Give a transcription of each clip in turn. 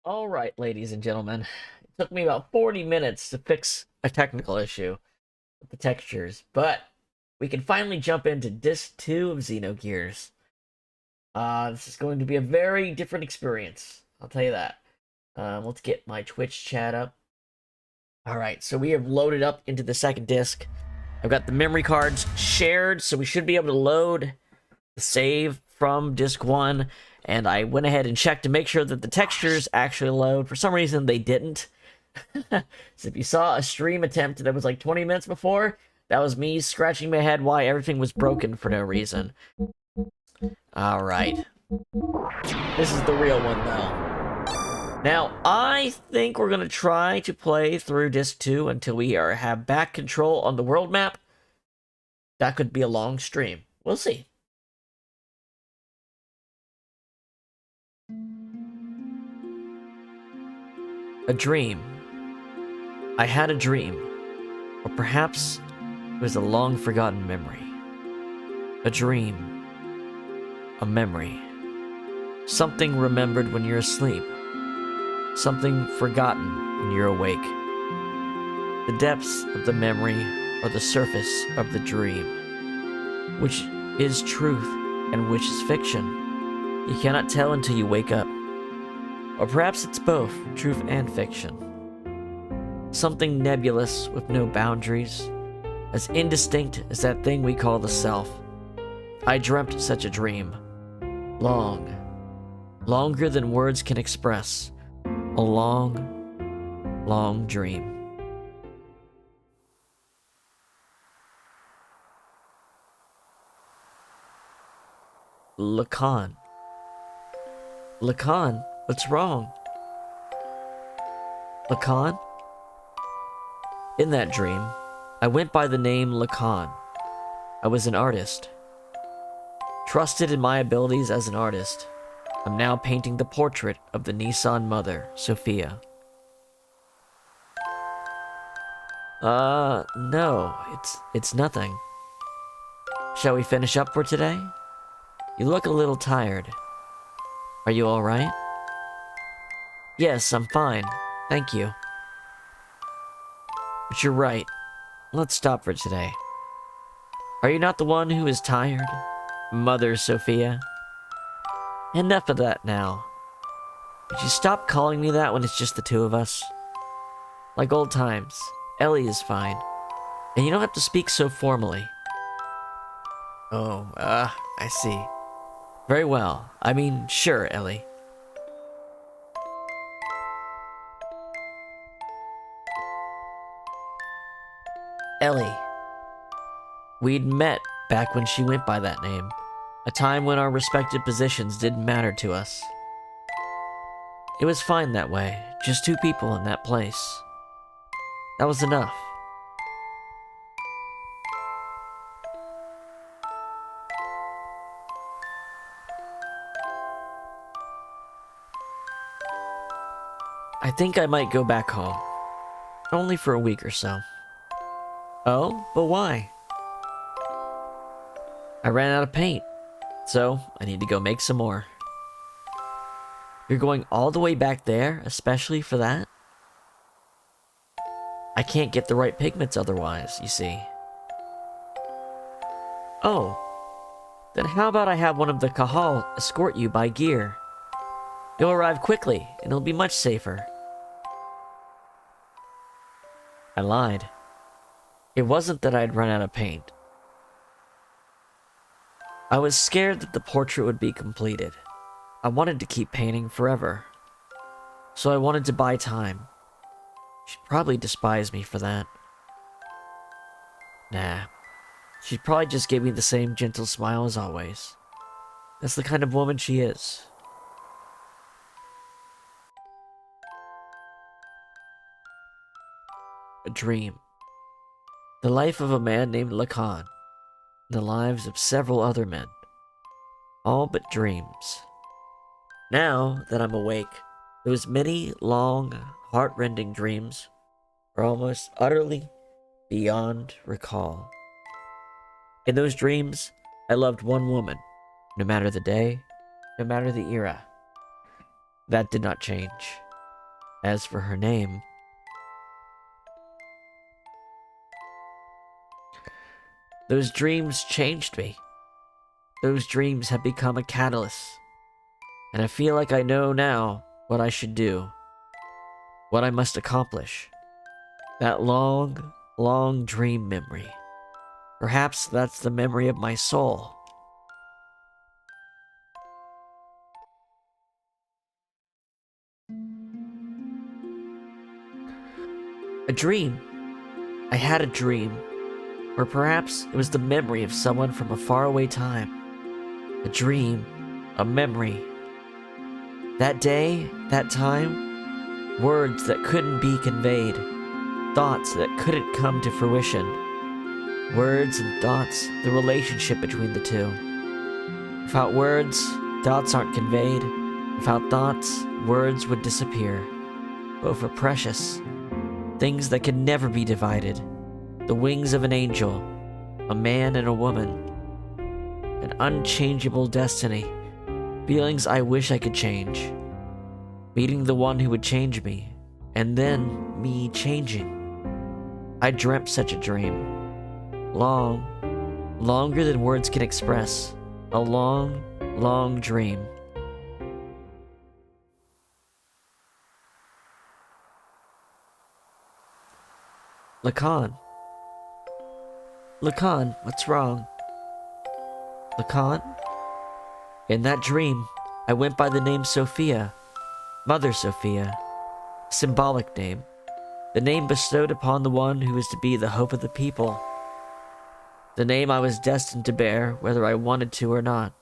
All right, ladies and gentlemen, it took me about 40 minutes to fix a technical issue with the textures, but we can finally jump into Disc 2 of Xenogears. This is going to be a very different experience, I'll tell you that. Let's get my Twitch chat up. All right, so we have loaded up into the second disc. I've got the memory cards shared, so we should be able to load the save from disc 1, and I went ahead and checked to make sure that the textures actually load. For some reason, they didn't. So if you saw a stream attempt that was like 20 minutes before, that was me scratching my head why everything was broken for no reason. All right, This is the real one, though. Now, I think we're going to try to play through Disc 2 until we have back control on the world map. That could be a long stream. We'll see. A dream. I had a dream. Or perhaps it was a long-forgotten memory. A dream. A memory. Something remembered when you're asleep. Something forgotten when you're awake. The depths of the memory are the surface of the dream. Which is truth and which is fiction? You cannot tell until you wake up. Or perhaps it's both, truth and fiction. Something nebulous with no boundaries, as indistinct as that thing we call the self. I dreamt such a dream. Long. Longer than words can express. A long, long dream. Lacan. Lacan? What's wrong? Lacan? In that dream, I went by the name Lacan. I was an artist. Trusted in my abilities as an artist, I'm now painting the portrait of the Nissan mother, Sophia. No, it's nothing. Shall we finish up for today? You look a little tired. Are you alright? Yes, I'm fine. Thank you. But you're right. Let's stop for today. Are you not the one who is tired, Mother Sophia? Enough of that now. Would you stop calling me that when it's just the two of us? Like old times. Ellie is fine. And you don't have to speak so formally. Oh, I see. Very well. I mean, sure, Ellie. Ellie. We'd met back when she went by that name. A time when our respective positions didn't matter to us. It was fine that way, just two people in that place. That was enough. I think I might go back home. Only for a week or so. Oh, but why? I ran out of paint, so I need to go make some more. You're going all the way back there, especially for that? I can't get the right pigments otherwise, you see. Oh, then how about I have one of the Kahal escort you by gear? You'll arrive quickly, and it'll be much safer. I lied. It wasn't that I'd run out of paint. I was scared that the portrait would be completed. I wanted to keep painting forever. So I wanted to buy time. She'd probably despise me for that. Nah. She'd probably just give me the same gentle smile as always. That's the kind of woman she is. A dream. The life of a man named Lacan. The lives of several other men. All but dreams. Now that I'm awake, those many long, heart-rending dreams are almost utterly beyond recall. In those dreams, I loved one woman, no matter the day, no matter the era. That did not change. As for her name, those dreams changed me. Those dreams have become a catalyst. And I feel like I know now what I should do. What I must accomplish. That long, long dream memory. Perhaps that's the memory of my soul. A dream. I had a dream. Or perhaps it was the memory of someone from a faraway time. A dream a memory. That day, that time, words that couldn't be conveyed, thoughts that couldn't come to fruition. Words and thoughts, the relationship between the two. Without words, thoughts aren't conveyed. Without thoughts, words would disappear. Both are precious. Things that can never be divided. The wings of an angel, a man and a woman. An unchangeable destiny. Feelings I wish I could change. Meeting the one who would change me, and then me changing. I dreamt such a dream. Long, longer than words can express. A long, long dream. Lacan. Lacan, what's wrong? Lacan? In that dream, I went by the name Sophia, Mother Sophia, a symbolic name, the name bestowed upon the one who is to be the hope of the people, the name I was destined to bear whether I wanted to or not.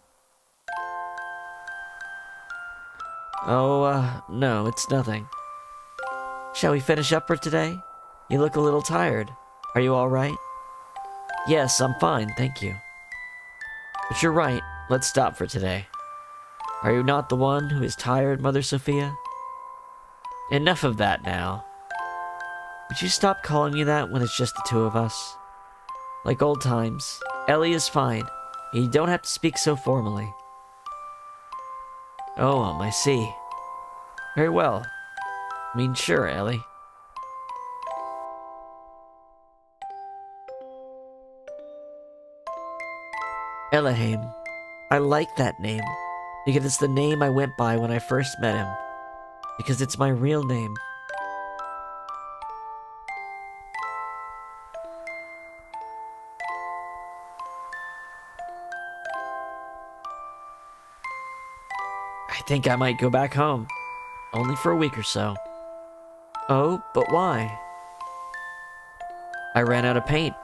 Oh, no, it's nothing. Shall we finish up for today? You look a little tired. Are you all right? Yes, I'm fine, thank you. But you're right, let's stop for today. Are you not the one who is tired, Mother Sophia? Enough of that now. Would you stop calling me that when it's just the two of us? Like old times, Ellie is fine. You don't have to speak so formally. Oh, I see. Very well. I mean, sure, Ellie. Elohim. I like that name, because it's the name I went by when I first met him. Because it's my real name. I think I might go back home. Only for a week or so. Oh, but why? I ran out of paint,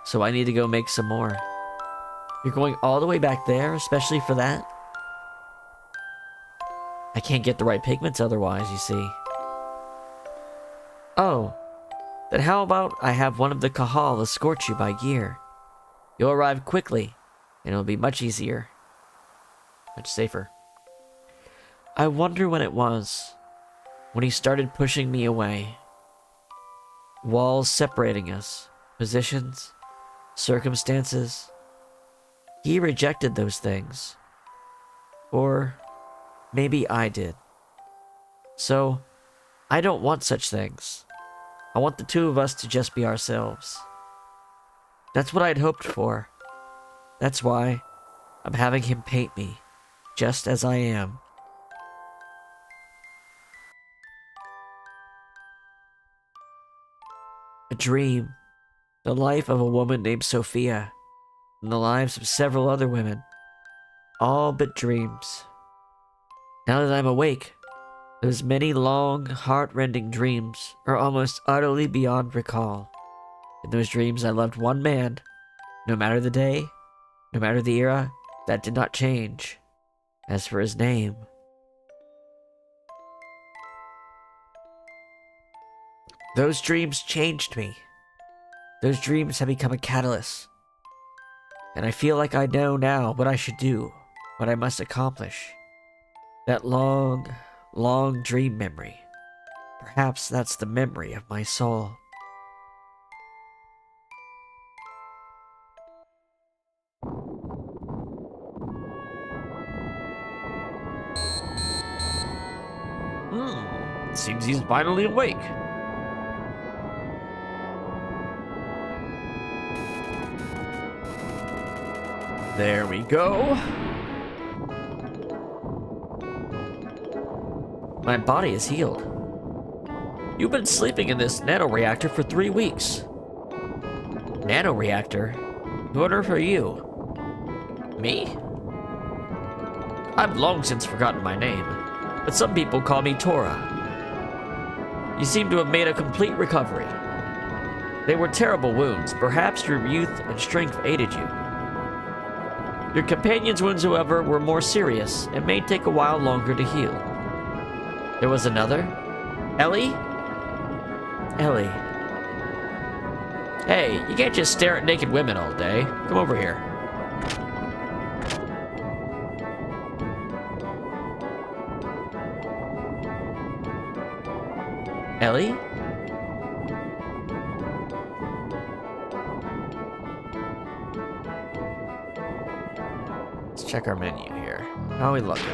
so I need to go make some more. You're going all the way back there, especially for that? I can't get the right pigments otherwise, you see. Oh, then how about I have one of the Kahal escort you by gear? You'll arrive quickly, and it'll be much easier. Much safer. I wonder when it was, when he started pushing me away. Walls separating us, positions, circumstances. He rejected those things. Or maybe I did. So, I don't want such things. I want the two of us to just be ourselves. That's what I'd hoped for. That's why I'm having him paint me, just as I am. A dream. The life of a woman named Sophia. And the lives of several other women. All but dreams. Now that I'm awake, those many long, heart-rending dreams are almost utterly beyond recall. In those dreams I loved one man, no matter the day, no matter the era, that did not change. As for his name... Those dreams changed me. Those dreams have become a catalyst. And I feel like I know now what I should do, what I must accomplish. That long, long dream memory. Perhaps that's the memory of my soul. Seems he's finally awake. There we go. My body is healed. You've been sleeping in this nanoreactor for 3 weeks. Nanoreactor? Who on earth are you? Me? I've long since forgotten my name, but some people call me Tora. You seem to have made a complete recovery. They were terrible wounds. Perhaps your youth and strength aided you. Your companion's wounds, however, were more serious and may take a while longer to heal. There was another? Ellie? Ellie. Hey, you can't just stare at naked women all day. Come over here. Ellie? Let's check our menu here. How are we looking?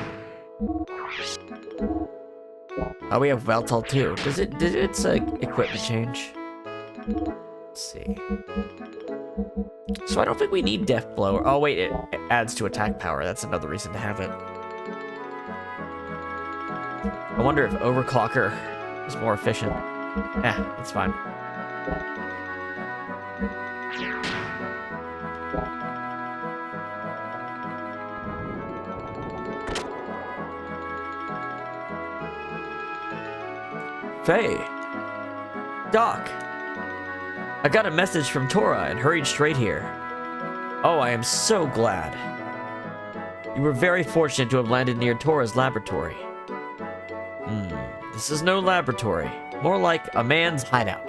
Oh, we have Weltal too. Does it's a equipment change? Let's see. So I don't think we need Death Blow. Oh wait, it adds to attack power. That's another reason to have it. I wonder if Overclocker is more efficient. It's fine. Faye. Doc. I got a message from Tora and hurried straight here. Oh, I am so glad. You were very fortunate to have landed near Tora's laboratory. This is no laboratory. More like a man's hideout.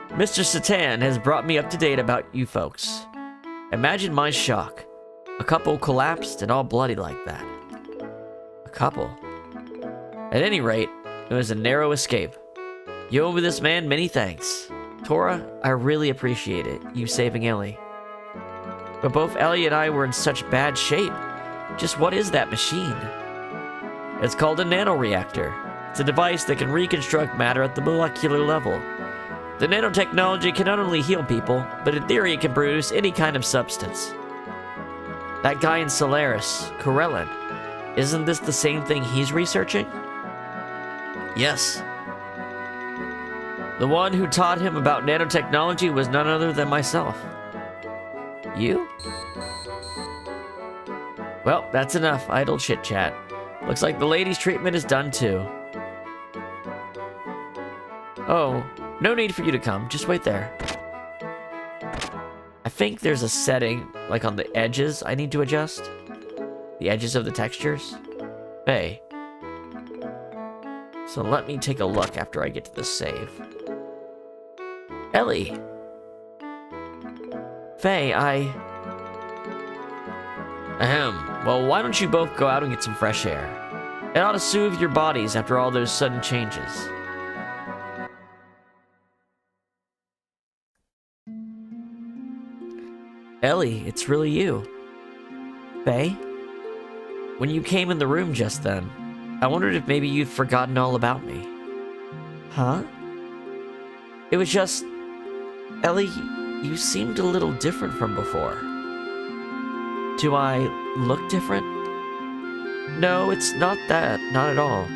Mr. Satan has brought me up to date about you folks. Imagine my shock. A couple collapsed and all bloody like that. A couple. At any rate, it was a narrow escape. You owe this man many thanks. Tora, I really appreciate it, you saving Ellie. But both Ellie and I were in such bad shape. Just what is that machine? It's called a nanoreactor. It's a device that can reconstruct matter at the molecular level. The nanotechnology can not only heal people, but in theory it can produce any kind of substance. That guy in Solaris, Corellin, isn't this the same thing he's researching? Yes. The one who taught him about nanotechnology was none other than myself. You? Well, that's enough idle chit-chat. Looks like the lady's treatment is done too. Oh, no need for you to come. Just wait there. I think there's a setting, like on the edges, I need to adjust. The edges of the textures. Hey. So let me take a look after I get to the save. Ellie. Faye, Ahem. Well, why don't you both go out and get some fresh air? It ought to soothe your bodies after all those sudden changes. Ellie, it's really you. Faye? When you came in the room just then, I wondered if maybe you'd forgotten all about me. Huh? It was just... Ellie, you seemed a little different from before. Do I look different? No, it's not that. Not at all.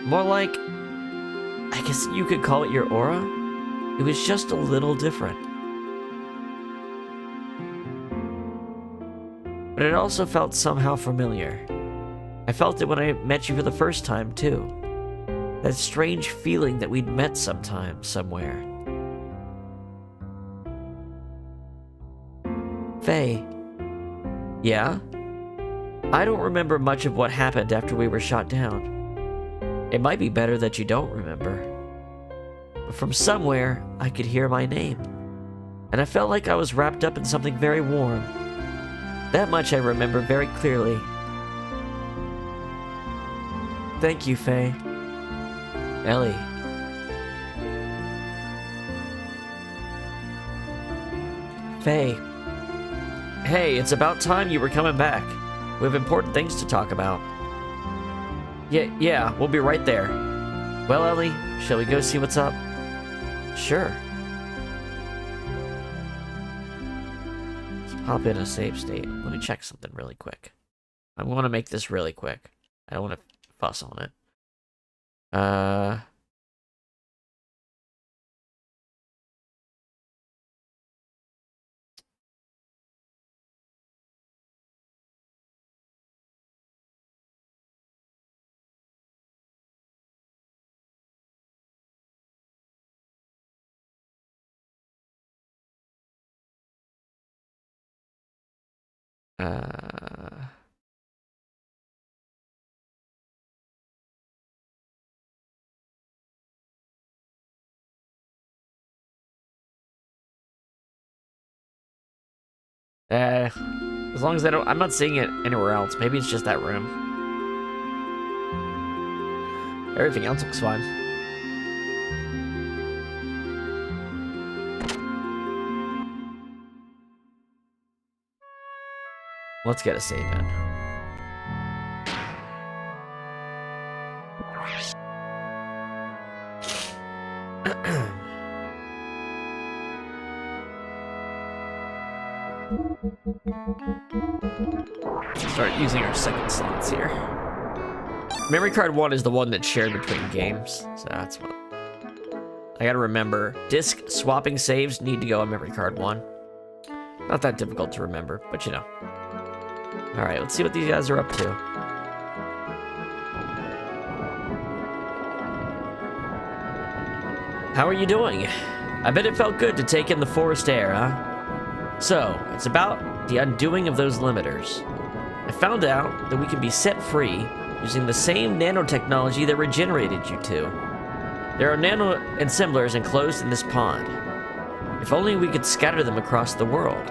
More like... I guess you could call it your aura? It was just a little different. But it also felt somehow familiar. I felt it when I met you for the first time, too. That strange feeling that we'd met sometime, somewhere. Faye. Yeah? I don't remember much of what happened after we were shot down. It might be better that you don't remember. But from somewhere, I could hear my name. And I felt like I was wrapped up in something very warm. That much I remember very clearly. Thank you, Faye. Ellie. Faye. Hey, it's about time you were coming back. We have important things to talk about. Yeah, we'll be right there. Well, Ellie, shall we go see what's up? Sure. Let's pop in a save state. Let me check something really quick. I'm going to make this really quick. I don't want to fuss on it. Uh... As long as I'm not seeing it anywhere else. Maybe it's just that room. Everything else looks fine. Let's get a save in. Start using our second slots here. Memory card 1 is the one that's shared between games, so that's what I gotta remember. Disk swapping saves need to go on memory card 1. Not that difficult to remember, but you know. Alright, let's see what these guys are up to. How are you doing? I bet it felt good to take in the forest air, huh? So, it's about the undoing of those limiters. I found out that we can be set free using the same nanotechnology that regenerated you two. There are nano assemblers enclosed in this pond. If only we could scatter them across the world.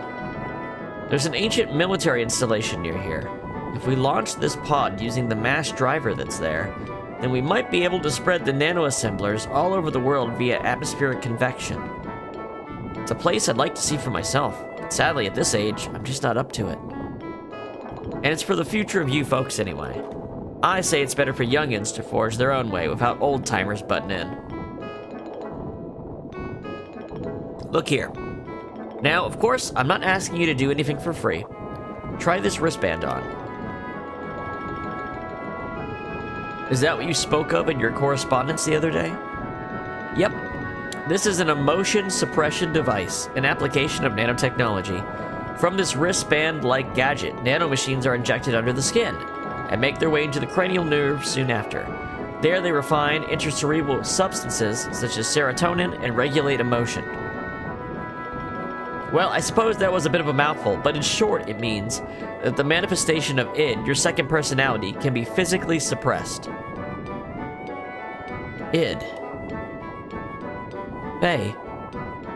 There's an ancient military installation near here. If we launch this pod using the mass driver that's there, then we might be able to spread the nano-assemblers all over the world via atmospheric convection. It's a place I'd like to see for myself, but sadly at this age, I'm just not up to it. And it's for the future of you folks anyway. I say it's better for youngins to forge their own way without old-timers butting in. Look here. Now, of course, I'm not asking you to do anything for free. Try this wristband on. Is that what you spoke of in your correspondence the other day? Yep. This is an emotion suppression device, an application of nanotechnology. From this wristband-like gadget, nanomachines are injected under the skin and make their way into the cranial nerve soon after. There they refine intracerebral substances such as serotonin and regulate emotion. Well, I suppose that was a bit of a mouthful, but in short, it means that the manifestation of id, your second personality, can be physically suppressed. Id. Hey.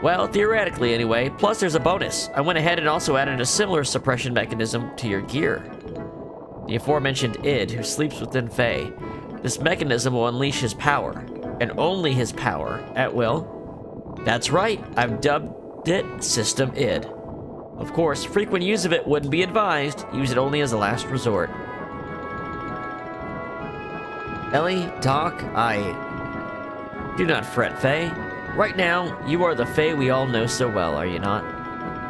Well, theoretically anyway, plus there's a bonus. I went ahead and also added a similar suppression mechanism to your gear. The aforementioned id, who sleeps within Faye. This mechanism will unleash his power, and only his power, at will. That's right, I've dubbed it System id. Of course, frequent use of it wouldn't be advised. Use it only as a last resort. Ellie, Doc, do not fret, Faye. Right now, you are the Faye we all know so well, are you not?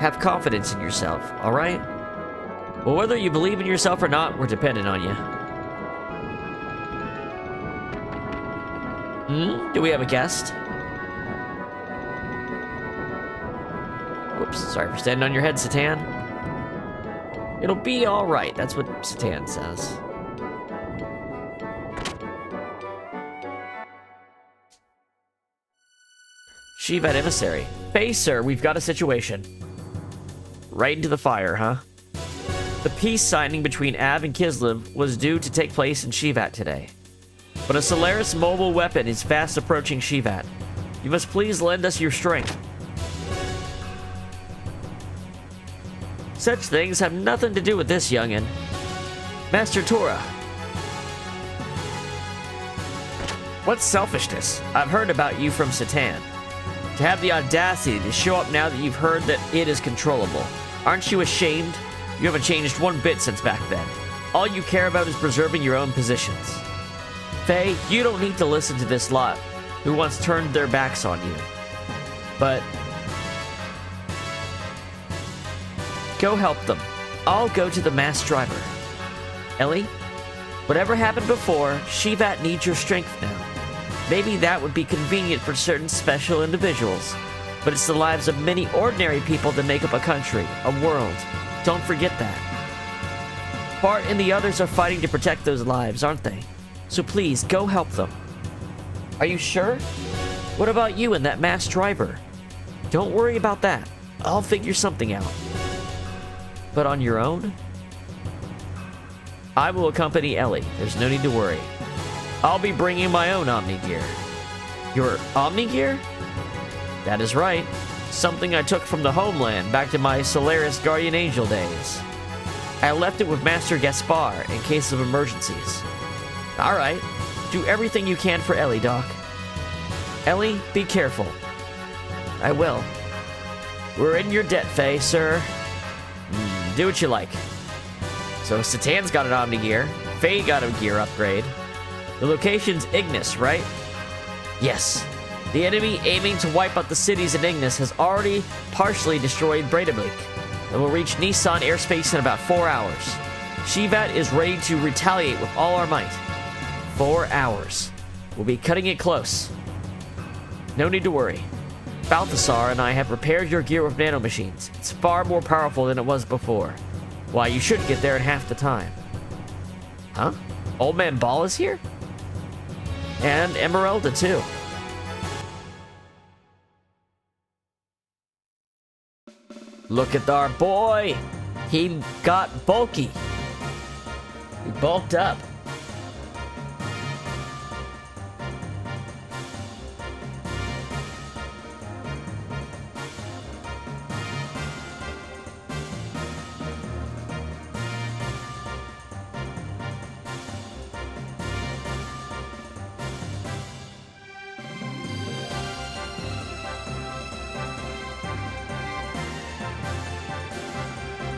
Have confidence in yourself, alright? Well, whether you believe in yourself or not, we're dependent on you. Do we have a guest? Whoops, sorry for standing on your head, Satan. It'll be alright, that's what Satan says. Shivat Emissary. Hey, sir, we've got a situation. Right into the fire, huh? The peace signing between Av and Kislev was due to take place in Shivat today. But a Solaris mobile weapon is fast approaching Shivat. You must please lend us your strength. Such things have nothing to do with this, youngin'. Master Torah. What selfishness. I've heard about you from Satan. To have the audacity to show up now that you've heard that it is controllable. Aren't you ashamed? You haven't changed one bit since back then. All you care about is preserving your own positions. Faye, you don't need to listen to this lot who once turned their backs on you. But go help them. I'll go to the mass driver. Ellie, whatever happened before, Shivat needs your strength now. Maybe that would be convenient for certain special individuals, but it's the lives of many ordinary people that make up a country, a world. Don't forget that. Bart and the others are fighting to protect those lives, aren't they? So please, go help them. Are you sure? What about you and that mass driver? Don't worry about that. I'll figure something out. But on your own? I will accompany Ellie. There's no need to worry. I'll be bringing my own Omni-Gear. Your Omni-Gear? That is right. Something I took from the homeland back to my Solaris Guardian Angel days. I left it with Master Gaspar in case of emergencies. Alright. Do everything you can for Ellie, Doc. Ellie, be careful. I will. We're in your debt, Faye, sir. Do what you like. So Satan's got an Omni-Gear. Faye got a gear upgrade. The location's Ignis, right? Yes. The enemy aiming to wipe out the cities in Ignis has already partially destroyed Breidablik and will reach Nissan airspace in about 4 hours. Shivat is ready to retaliate with all our might. 4 hours. We'll be cutting it close. No need to worry. Balthasar and I have repaired your gear with nanomachines. It's far more powerful than it was before. Why, you should get there in half the time. Huh? Old Man Ball is here? And Emeralda, too. Look at our boy! He got bulky. He bulked up.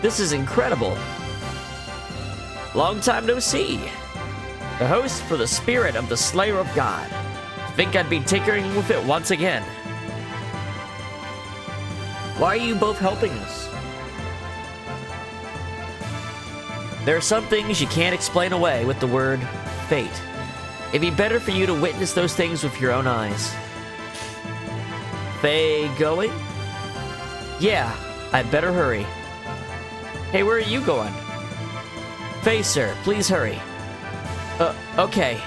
This is incredible. Long time no see. The host for the spirit of the Slayer of God. Think I'd be tinkering with it once again. Why are you both helping us? There are some things you can't explain away with the word fate. It'd be better for you to witness those things with your own eyes. Faye going? Yeah, I'd better hurry. Hey, where are you going? Faye, sir, please hurry. Okay.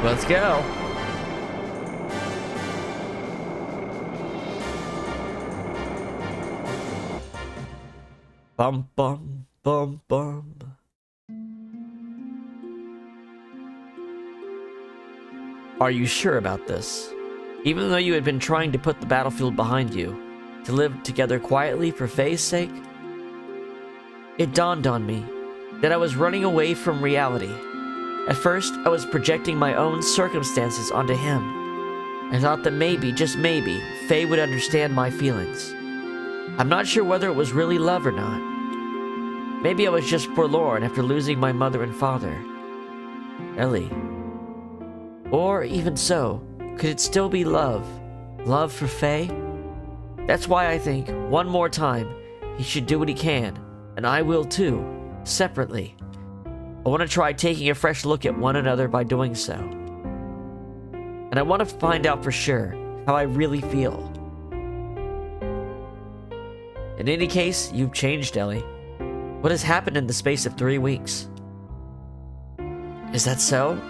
Let's go. Bum, bum, bum, bum. Are you sure about this? Even though you had been trying to put the battlefield behind you, to live together quietly for Faye's sake? It dawned on me that I was running away from reality. At first, I was projecting my own circumstances onto him. I thought that maybe, just maybe, Faye would understand my feelings. I'm not sure whether it was really love or not. Maybe I was just forlorn after losing my mother and father. Ellie. Or even so, could it still be love? Love for Faye? That's why I think, one more time, he should do what he can, and I will too, separately. I want to try taking a fresh look at one another by doing so. And I want to find out for sure how I really feel. In any case, you've changed, Ellie. What has happened in the space of 3 weeks? Is that so?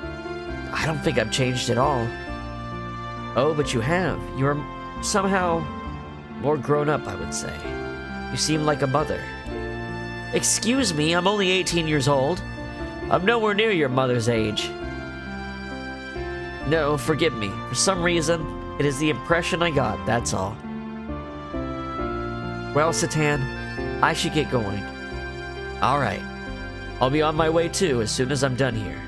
I don't think I've changed at all. Oh, but you have. You're somehow more grown up, I would say. You seem like a mother. Excuse me, I'm only 18 years old. I'm nowhere near your mother's age. No, forgive me. For some reason, it is the impression I got, that's all. Well, Satan, I should get going. Alright. I'll be on my way too as soon as I'm done here.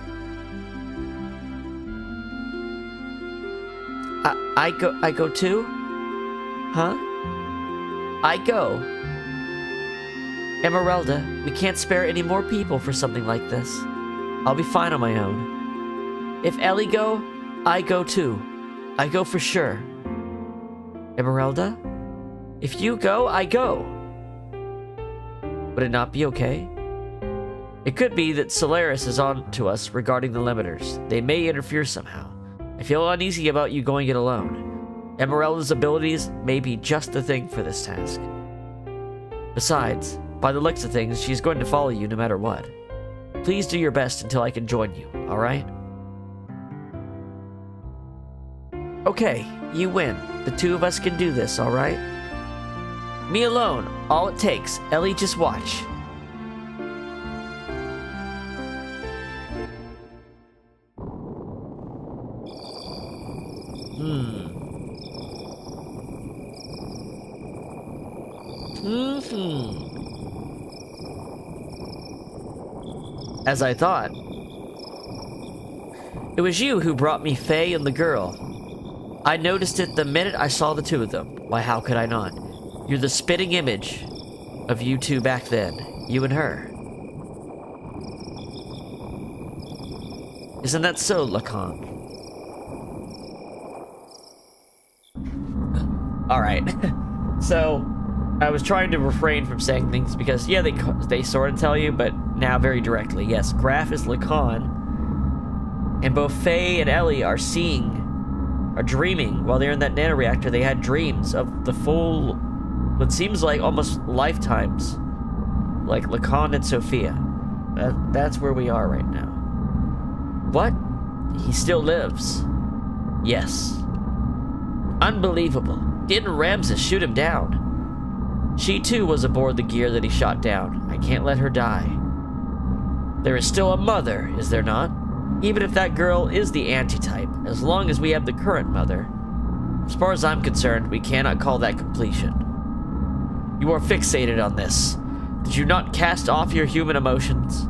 I go too? Huh? I go. Emeralda, we can't spare any more people for something like this. I'll be fine on my own. If Ellie go, I go too. I go for sure. Emeralda? If you go, I go. Would it not be okay? It could be that Solaris is on to us regarding the limiters. They may interfere somehow. I feel uneasy about you going it alone. Emeralda's abilities may be just the thing for this task. Besides, by the looks of things, she's going to follow you no matter what. Please do your best until I can join you, alright? Okay, you win. The two of us can do this, alright? Me alone, all it takes. Ellie, just watch. As I thought. It was you who brought me Faye and the girl. I noticed it the minute I saw the two of them. Why, how could I not? You're the spitting image of you two back then. You and her. Isn't that so, Lacan? Alright. So, I was trying to refrain from saying things because, yeah, they sort of tell you, but now very directly. Yes, Graf is Lacan. And both Faye and Ellie are dreaming while they're in that nanoreactor. They had dreams of the full, what seems like almost lifetimes, like Lacan and Sophia. That's where we are right now. What? He still lives. Yes. Unbelievable. Didn't Ramses shoot him down? She too was aboard the gear that he shot down. I can't let her die. There is still a mother, is there not? Even if that girl is the antitype, as long as we have the current mother. As far as I'm concerned, we cannot call that completion. You are fixated on this. Did you not cast off your human emotions?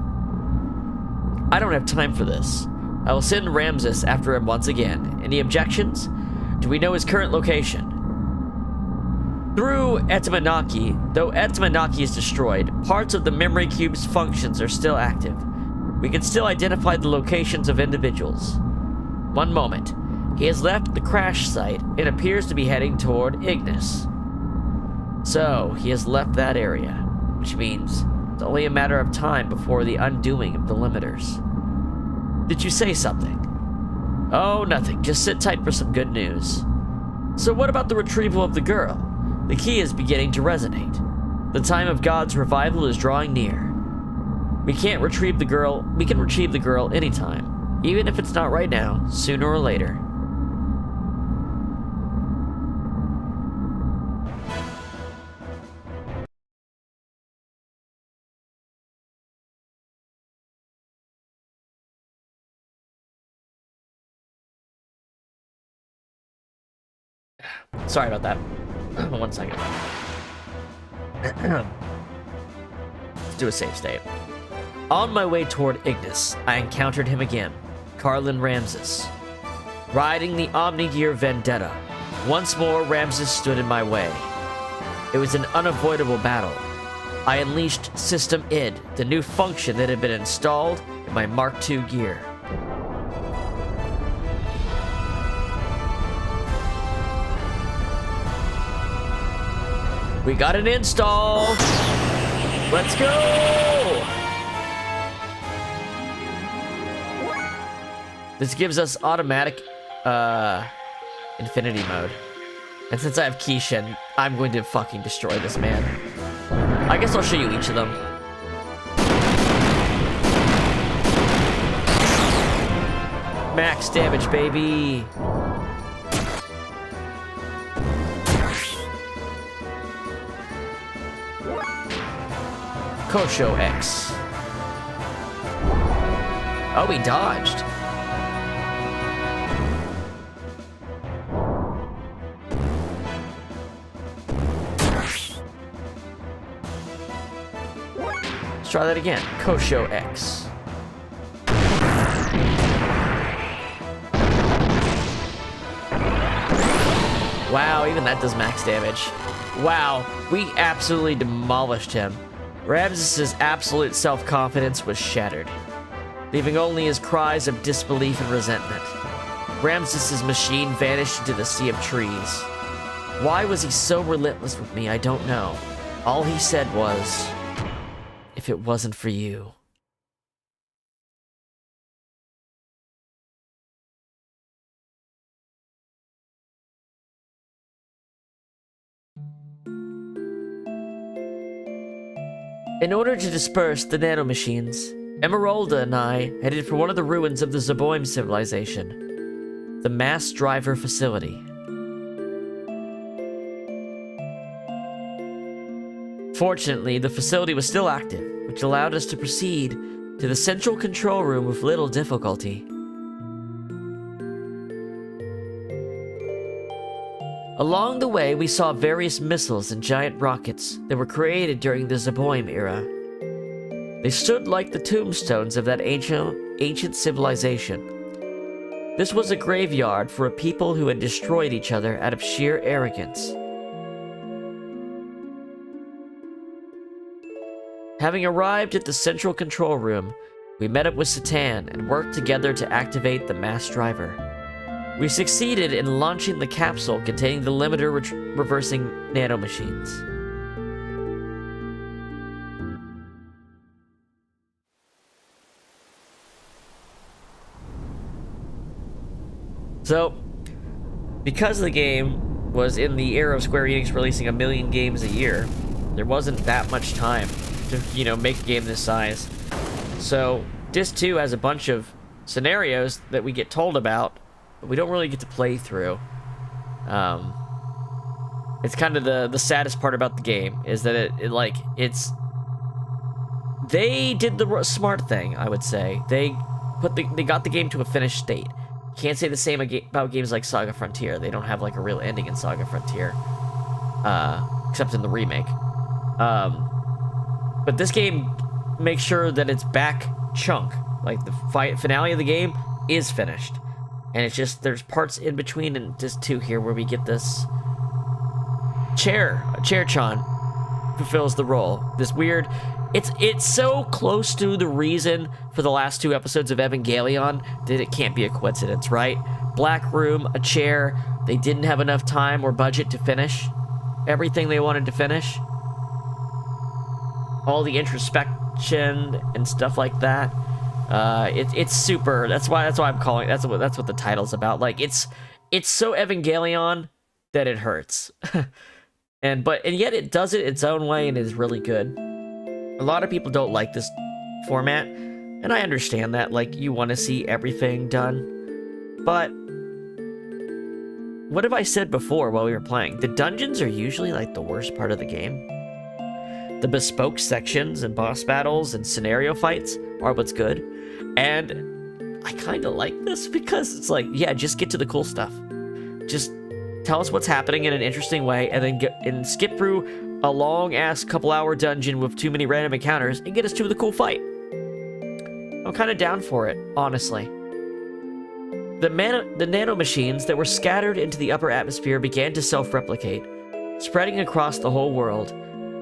I don't have time for this. I will send Ramses after him once again. Any objections? Do we know his current location? Through Etamanaki, though Etamanaki is destroyed, parts of the memory cube's functions are still active. We can still identify the locations of individuals. One moment. He has left the crash site and appears to be heading toward Ignis. So, he has left that area, which means it's only a matter of time before the undoing of the limiters. Did you say something? Oh, nothing. Just sit tight for some good news. So what about the retrieval of the girl? The key is beginning to resonate. The time of God's revival is drawing near. We can't retrieve the girl. We can retrieve the girl anytime. Even if it's not right now, sooner or later. Sorry about that. 1 second. Let's do a save state. On my way toward Ignis, I encountered him again, Carlin Ramses. Riding the Omni-Gear Vendetta, once more Ramses stood in my way. It was an unavoidable battle. I unleashed System id, the new function that had been installed in my Mark II gear. We got an install! Let's go! This gives us automatic, infinity mode. And since I have Kishin, I'm going to fucking destroy this man. I guess I'll show you each of them. Max damage, baby! Kosho X. Oh, he dodged. Let's try that again. Kosho X. Wow, even that does max damage. Wow, we absolutely demolished him. Ramses' absolute self-confidence was shattered, leaving only his cries of disbelief and resentment. Ramses' machine vanished into the sea of trees. Why was he so relentless with me? I don't know. All he said was, if it wasn't for you. In order to disperse the nanomachines, Emeralda and I headed for one of the ruins of the Zeboim civilization, the Mass Driver Facility. Fortunately, the facility was still active, which allowed us to proceed to the central control room with little difficulty. Along the way, we saw various missiles and giant rockets that were created during the Zeboim era. They stood like the tombstones of that ancient civilization. This was a graveyard for a people who had destroyed each other out of sheer arrogance. Having arrived at the central control room, we met up with Satan and worked together to activate the mass driver. We succeeded in launching the capsule containing the limiter reversing nanomachines. So, because the game was in the era of Square Enix releasing 1 million games a year, there wasn't that much time to, make a game this size. So, Disc 2 has a bunch of scenarios that we get told about, but we don't really get to play through. It's kind of the saddest part about the game, is that they did the smart thing, I would say. They got the game to a finished state. Can't say the same about games like Saga Frontier. They don't have like a real ending in Saga Frontier, except in the remake. But this game makes sure that it's back chunk. Like the finale of the game is finished, and it's just there's parts in between and Disc 2 here where we get this Chair-chan fulfills the role. This weird. It's so close to the reason for the last 2 episodes of Evangarion that it can't be a coincidence, right? Black room, a chair. They didn't have enough time or budget to finish everything they wanted to finish. All the introspection and stuff like that. It's super. That's why I'm calling. That's what the title's about. Like it's so Evangarion that it hurts, and yet it does it its own way and is really good. A lot of people don't like this format, and I understand that. Like, you want to see everything done. But what have I said before while we were playing? The dungeons are usually, like, the worst part of the game. The bespoke sections and boss battles and scenario fights are what's good. And I kind of like this because it's like, yeah, just get to the cool stuff. Just tell us what's happening in an interesting way, and then skip through a long-ass couple-hour dungeon with too many random encounters and get us to the cool fight. I'm kind of down for it, honestly. The nanomachines that were scattered into the upper atmosphere began to self-replicate, spreading across the whole world.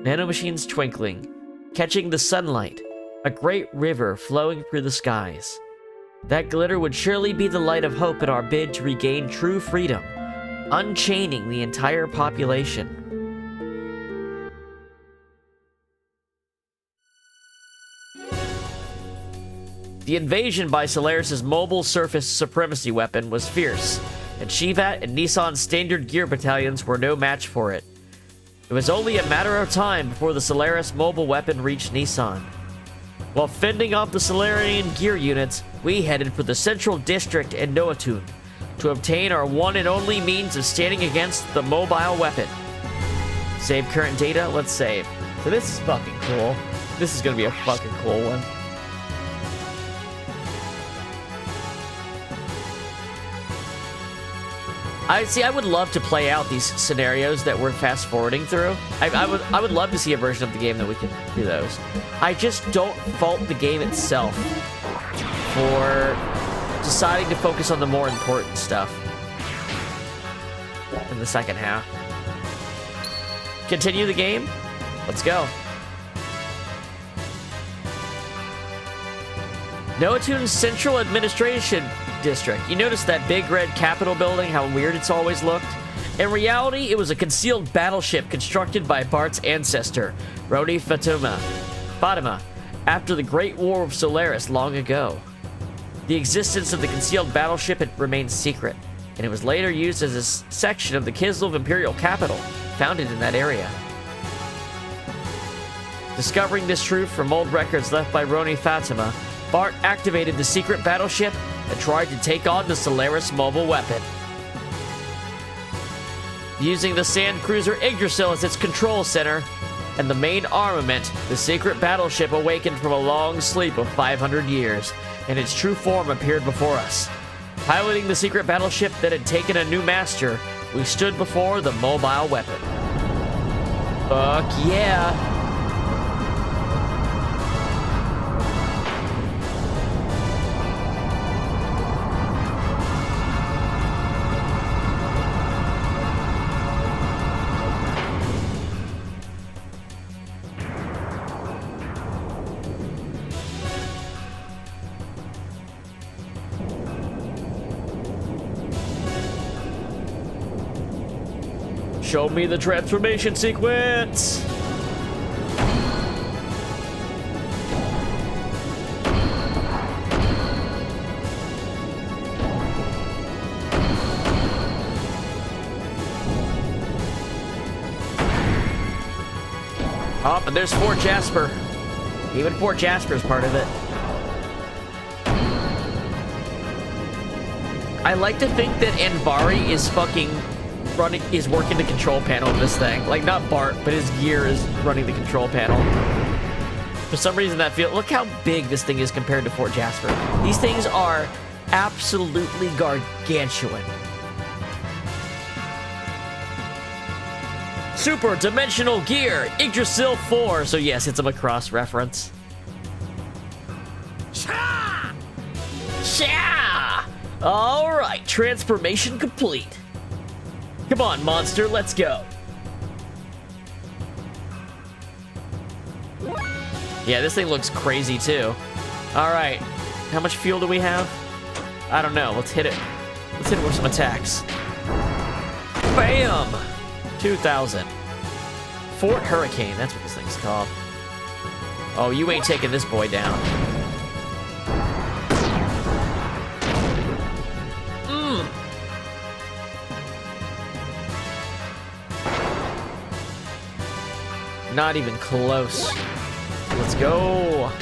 Nanomachines twinkling, catching the sunlight, a great river flowing through the skies. That glitter would surely be the light of hope in our bid to regain true freedom, unchaining the entire population. The invasion by Solaris' mobile surface supremacy weapon was fierce, and Shivat and Nissan's standard gear battalions were no match for it. It was only a matter of time before the Solaris mobile weapon reached Nissan. While fending off the Solarian gear units, we headed for the Central District and Noatun to obtain our one and only means of standing against the mobile weapon. Save current data, let's save. So this is fucking cool. This is gonna be a fucking cool one. I would love to play out these scenarios that we're fast forwarding through. I would love to see a version of the game that we can do those. I just don't fault the game itself for deciding to focus on the more important stuff in the second half. Continue the game? Let's go. Noatun's Central Administration District. You notice that big red Capitol building, how weird it's always looked? In reality, it was a concealed battleship constructed by Bart's ancestor, Roni Fatima, after the Great War of Solaris long ago. The existence of the concealed battleship had remained secret, and it was later used as a section of the Kislev Imperial Capital, founded in that area. Discovering this truth from old records left by Roni Fatima, Bart activated the secret battleship and tried to take on the Solaris mobile weapon. Using the sand cruiser Yggdrasil as its control center and the main armament, the secret battleship awakened from a long sleep of 500 years, and its true form appeared before us. Piloting the secret battleship that had taken a new master, we stood before the mobile weapon. Fuck yeah! Show me the transformation sequence! Oh, and there's Fort Jasper. Even Fort Jasper's part of it. I like to think that Anvari is working the control panel of this thing. Like, not Bart, but his gear is running the control panel. For some reason, that look how big this thing is compared to Fort Jasper. These things are absolutely gargantuan. Super Dimensional Gear, Yggdrasil 4. So yes, it's a Macross reference. Cha! Cha! All right, transformation complete. Come on, monster, let's go. Yeah, this thing looks crazy, too. All right, how much fuel do we have? I don't know, let's hit it. Let's hit it with some attacks. Bam! 2,000. Fort Hurricane, that's what this thing's called. Oh, you ain't taking this boy down. Not even close. Let's go.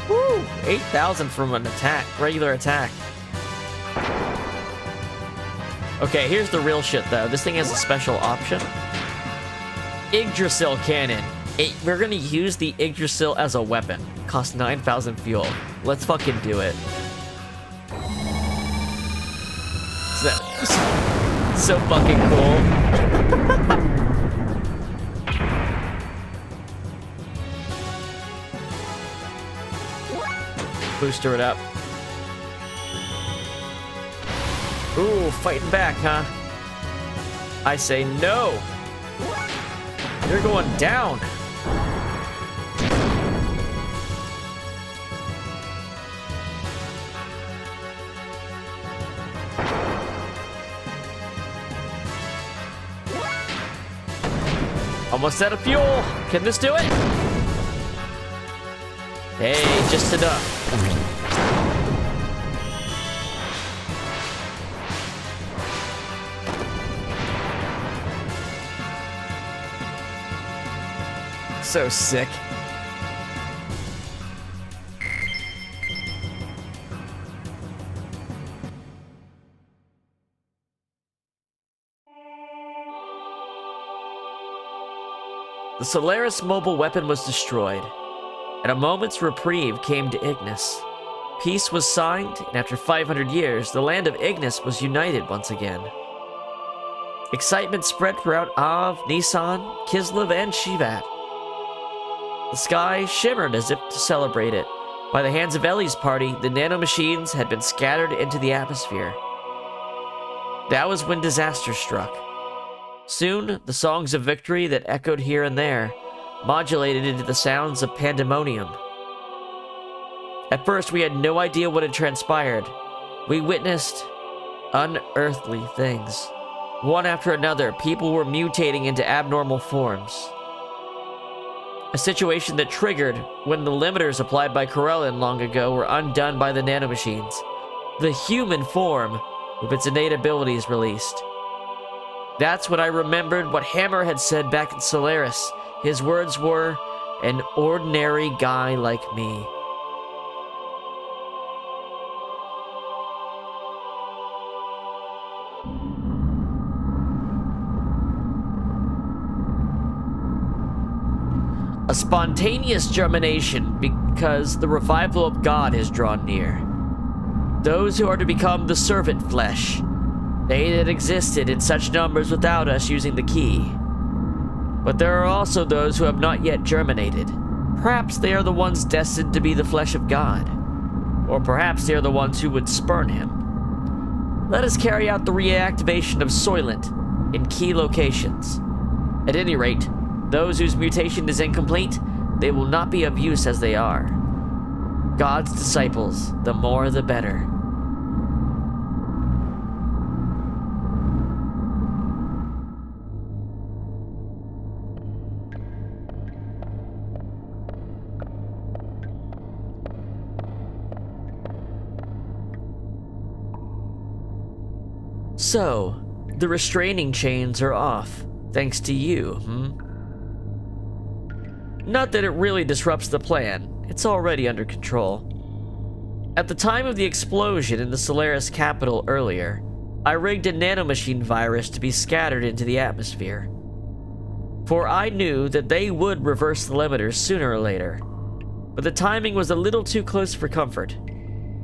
Woo! 8,000 from an attack, regular attack. Okay, here's the real shit, though. This thing has a special option. Yggdrasil cannon. We're gonna use the Yggdrasil as a weapon. Cost 9,000 fuel. Let's fucking do it. So fucking cool. Booster it up. Ooh, fighting back, huh? I say no. You're going down. Almost out of fuel. Can this do it? Hey, just enough. So sick. The Solaris mobile weapon was destroyed, and a moment's reprieve came to Ignis. Peace was signed, and after 500 years, the land of Ignis was united once again. Excitement spread throughout Av, Nisan, Kislev, and Shivat. The sky shimmered as if to celebrate it. By the hands of Ellie's party, the nanomachines had been scattered into the atmosphere. That was when disaster struck. Soon, the songs of victory that echoed here and there modulated into the sounds of pandemonium. At first, we had no idea what had transpired. We witnessed unearthly things. One after another, people were mutating into abnormal forms. A situation that triggered when the limiters applied by Corellin long ago were undone by the nanomachines. The human form, with its innate abilities, released. That's when I remembered what Hammer had said back in Solaris. His words were, An ordinary guy like me. A spontaneous germination because the revival of God has drawn near. Those who are to become the servant flesh, they that existed in such numbers without us using the key. But there are also those who have not yet germinated. Perhaps they are the ones destined to be the flesh of God. Or perhaps they are the ones who would spurn him. Let us carry out the reactivation of Soylent in key locations. At any rate, those whose mutation is incomplete, they will not be of use as they are. God's disciples, the more the better. So, the restraining chains are off, thanks to you, Not that it really disrupts the plan, it's already under control. At the time of the explosion in the Solaris capital earlier, I rigged a nanomachine virus to be scattered into the atmosphere. For I knew that they would reverse the limiters sooner or later, but the timing was a little too close for comfort.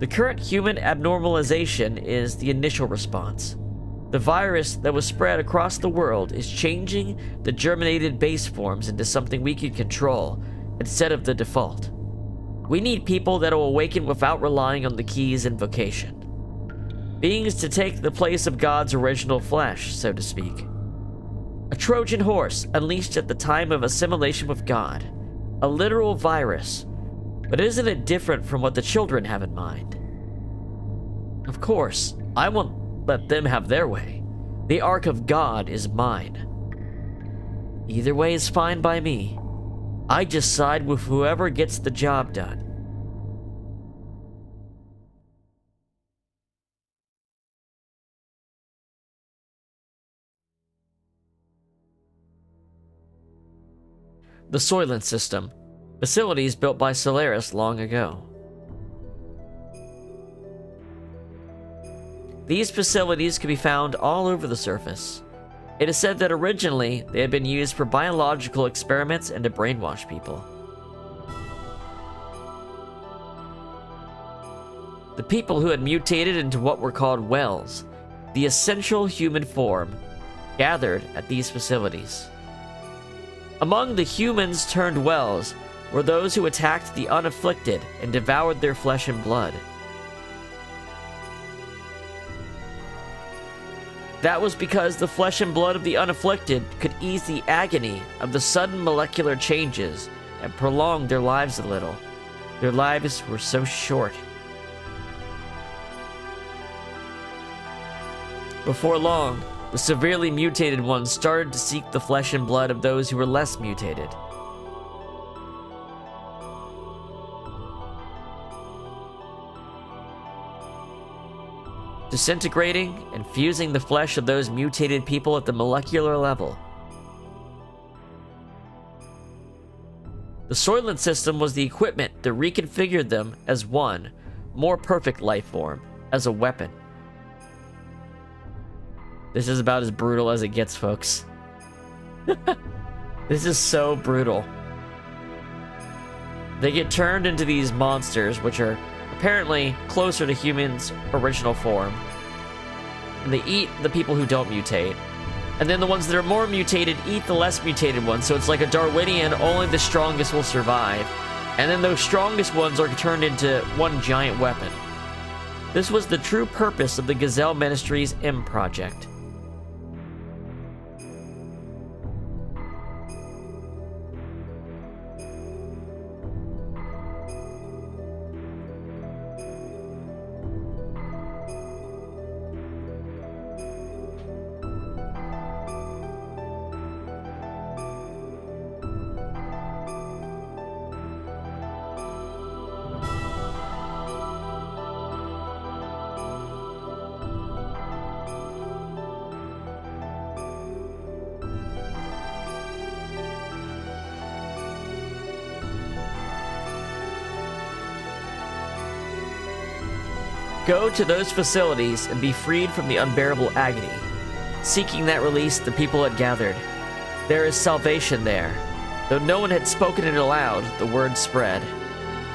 The current human abnormalization is the initial response. The virus that was spread across the world is changing the germinated base forms into something we can control instead of the default. We need people that will awaken without relying on the key's invocation. Beings to take the place of God's original flesh, so to speak. A Trojan horse unleashed at the time of assimilation with God. A literal virus. But isn't it different from what the children have in mind? Of course, I won't let them have their way. The Ark of God is mine. Either way is fine by me. I just side with whoever gets the job done. The Soylent System. Facilities built by Solaris long ago. These facilities can be found all over the surface. It is said that originally they had been used for biological experiments and to brainwash people. The people who had mutated into what were called wells, the essential human form, gathered at these facilities. Among the humans turned wells were those who attacked the unafflicted and devoured their flesh and blood. That was because the flesh and blood of the unafflicted could ease the agony of the sudden molecular changes and prolong their lives a little. Their lives were so short. Before long, the severely mutated ones started to seek the flesh and blood of those who were less mutated. Disintegrating and fusing the flesh of those mutated people at the molecular level. The Soylent System was the equipment that reconfigured them as one, more perfect life form, as a weapon. This is about as brutal as it gets, folks. This is so brutal. They get turned into these monsters, which are apparently closer to humans' original form. And they eat the people who don't mutate. And then the ones that are more mutated eat the less mutated ones, so it's like a Darwinian, only the strongest will survive. And then those strongest ones are turned into one giant weapon. This was the true purpose of the Gazelle Ministry's M project. Go to those facilities and be freed from the unbearable agony. Seeking that release, the people had gathered. There is salvation there. Though no one had spoken it aloud, the word spread.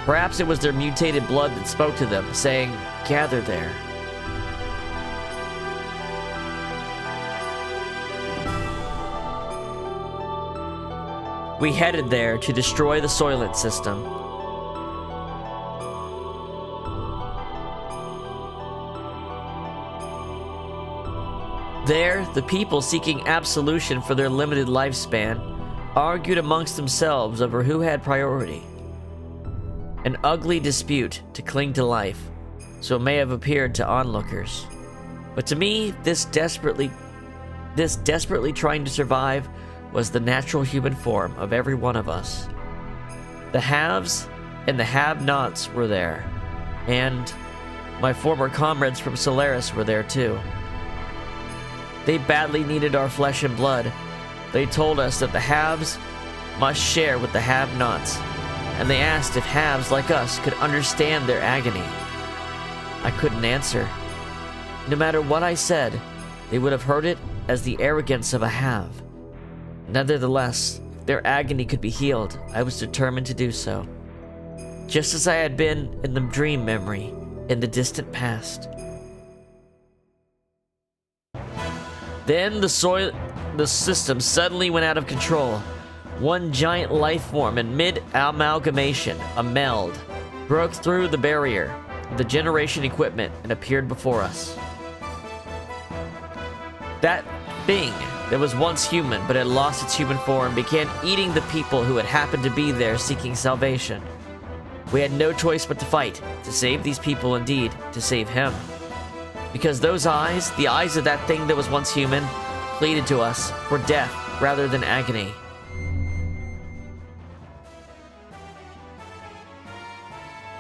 Perhaps it was their mutated blood that spoke to them, saying, "Gather there." We headed there to destroy the Soylent system. There, the people seeking absolution for their limited lifespan argued amongst themselves over who had priority. An ugly dispute to cling to life, so it may have appeared to onlookers. But to me, this desperately trying to survive was the natural human form of every one of us. The haves and the have-nots were there, and my former comrades from Solaris were there too. They badly needed our flesh and blood. They told us that the haves must share with the have-nots, and they asked if haves like us could understand their agony. I couldn't answer. No matter what I said, they would have heard it as the arrogance of a have. Nevertheless, if their agony could be healed, I was determined to do so. Just as I had been in the dream memory in the distant past. Then the system suddenly went out of control. One giant life form in mid-amalgamation, a meld, broke through the barrier of the generation equipment and appeared before us. That thing that was once human but had lost its human form began eating the people who had happened to be there seeking salvation. We had no choice but to fight, to save these people, indeed, to save him. Because those eyes, the eyes of that thing that was once human, pleaded to us for death rather than agony.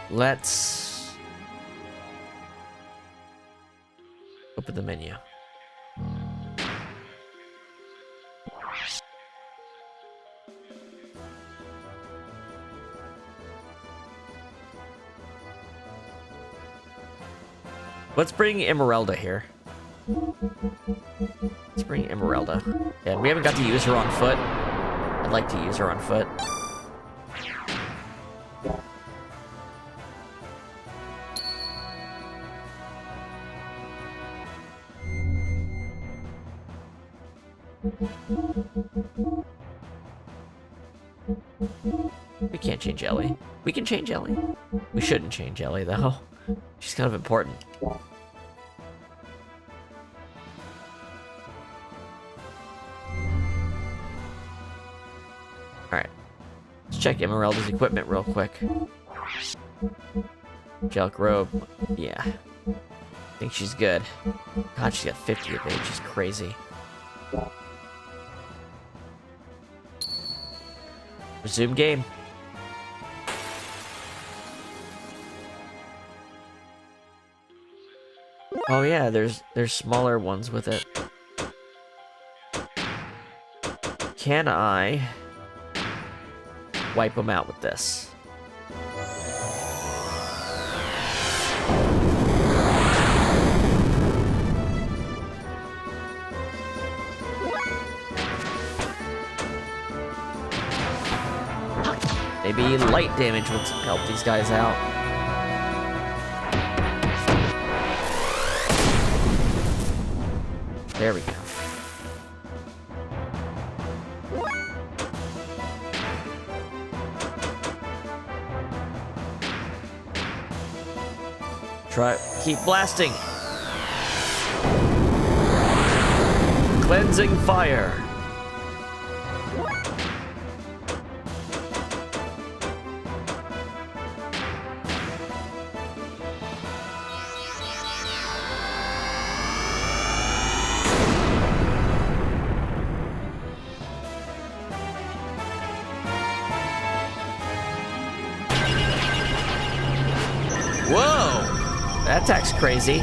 Let's open the menu. Let's bring Emeralda here. Let's bring Emeralda. Yeah, we haven't got to use her on foot. I'd like to use her on foot. We can't change Ellie. We can change Ellie. We shouldn't change Ellie, though. She's kind of important. Alright. Let's check Emeralda's equipment real quick. Angelic robe. Yeah. I think she's good. God, she's got 50 of it. She's crazy. Resume game. Oh yeah, there's smaller ones with it. Can I wipe them out with this? Maybe light damage would help these guys out. There we go. Keep blasting. Cleansing fire. That attack's crazy.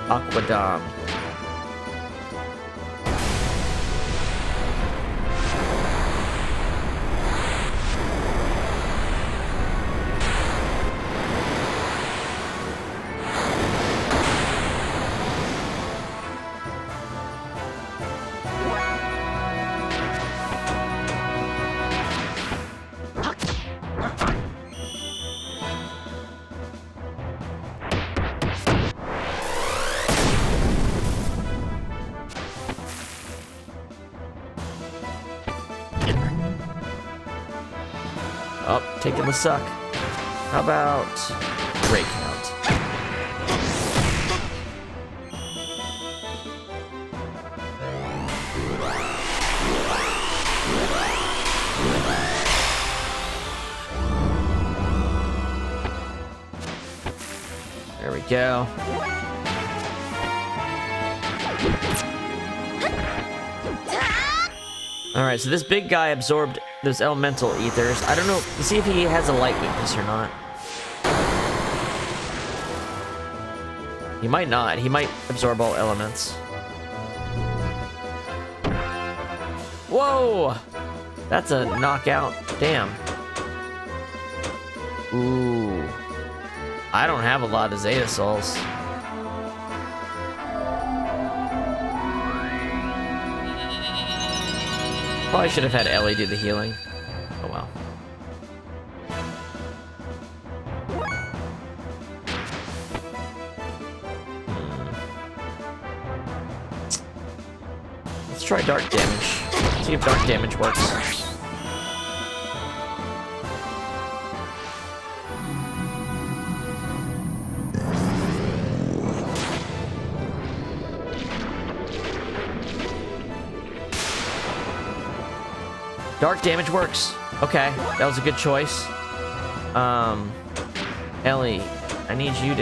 Aquadom. taking the suck. How about break count? There we go. Alright, so this big guy absorbed those elemental ethers. I don't know, let's see if he has a light weakness or not. He might not. He might absorb all elements. Whoa! That's a knockout. Damn. Ooh. I don't have a lot of Zeta Souls. Probably should have had Ellie do the healing. Oh well. Let's try dark damage. See if dark damage works. Dark damage works. Okay, that was a good choice. Ellie, I need you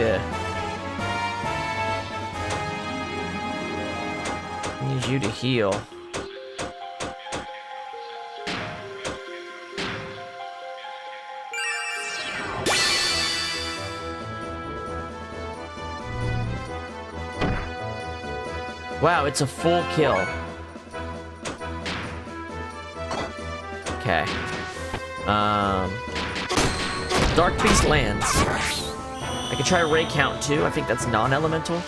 to heal. Wow, it's a full kill. Okay. Dark Beast lands. I could try Ray Count too. I think that's non-elemental.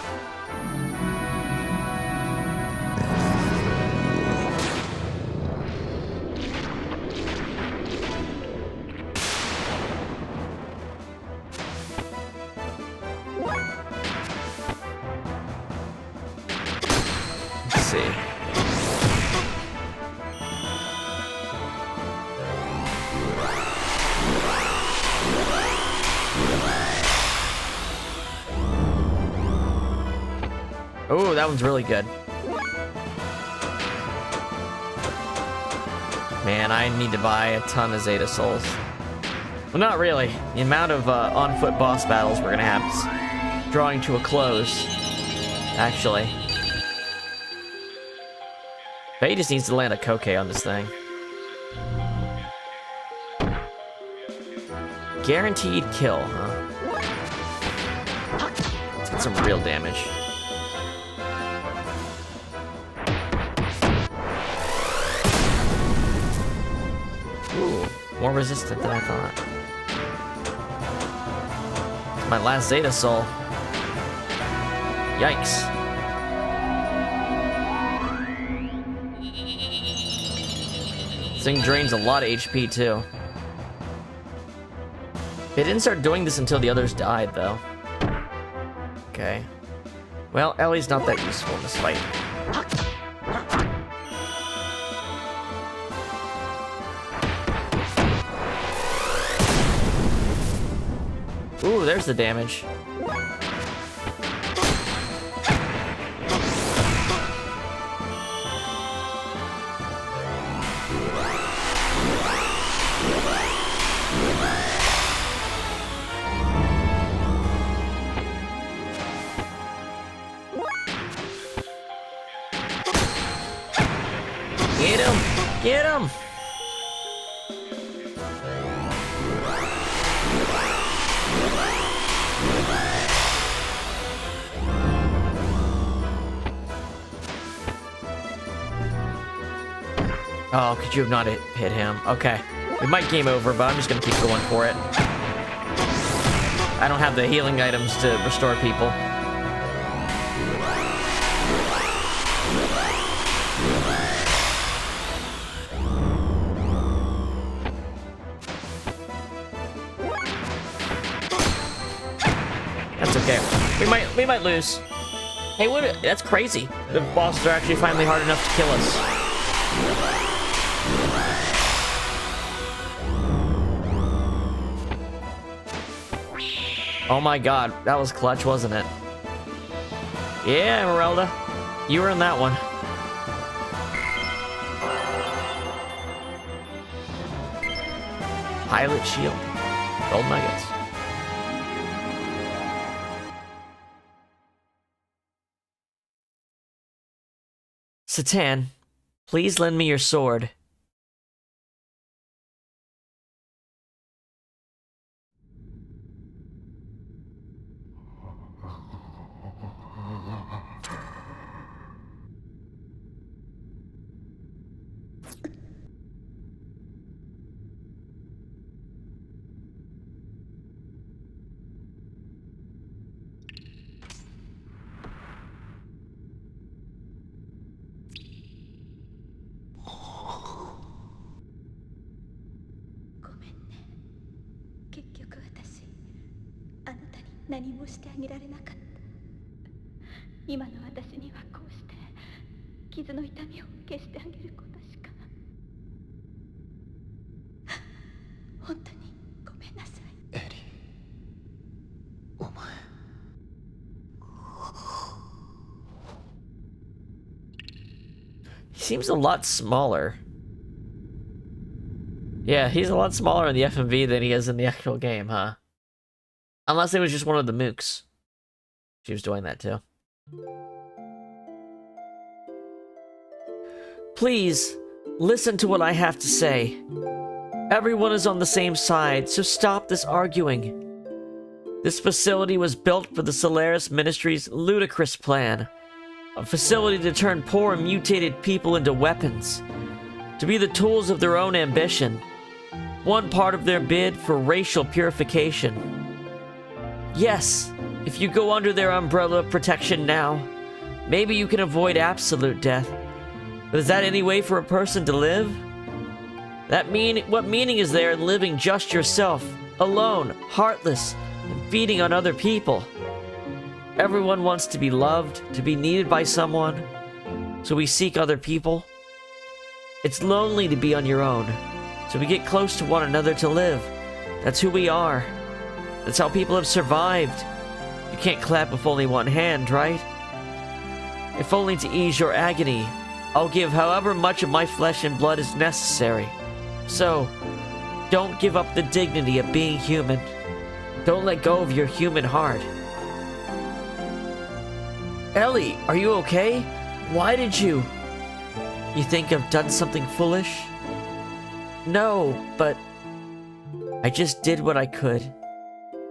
Let's see. Oh, that one's really good. Man, I need to buy a ton of Zeta Souls. Well, not really. The amount of on-foot boss battles we're gonna have is drawing to a close, actually. Faye just needs to land a Koke on this thing. Guaranteed kill, huh? Let's get some real damage. Ooh, more resistant than I thought. My last Zeta Soul. Yikes. This thing drains a lot of HP too. It didn't start doing this until the others died, though. Okay. Well, Ellie's not that useful in this fight. Ooh, there's the damage. Get him! Get him! Oh, could you have not hit him? Okay. We might game over, but I'm just gonna keep going for it. I don't have the healing items to restore people. That's okay. We might lose. Hey, what? That's crazy. The bosses are actually finally hard enough to kill us. Oh my god, that was clutch, wasn't it? Yeah, Merelda. You were in that one. Pilot shield. Gold nuggets. Satan, please lend me your sword. He seems a lot smaller. Yeah, he's a lot smaller in the FMV than he is in the actual game, huh? Unless it was just one of the mooks. She was doing that too. Please, listen to what I have to say. Everyone is on the same side, so stop this arguing. This facility was built for the Solaris Ministry's ludicrous plan. A facility to turn poor and mutated people into weapons. To be the tools of their own ambition. One part of their bid for racial purification. Yes, if you go under their umbrella of protection now, maybe you can avoid absolute death. But is that any way for a person to live? What meaning is there in living just yourself, alone, heartless, and feeding on other people? Everyone wants to be loved, to be needed by someone, so we seek other people. It's lonely to be on your own, so we get close to one another to live. That's who we are. That's how people have survived. You can't clap with only one hand, right? If only to ease your agony, I'll give however much of my flesh and blood is necessary. So, don't give up the dignity of being human. Don't let go of your human heart. Ellie, are you okay? Why did you? You think I've done something foolish? No, but I just did what I could.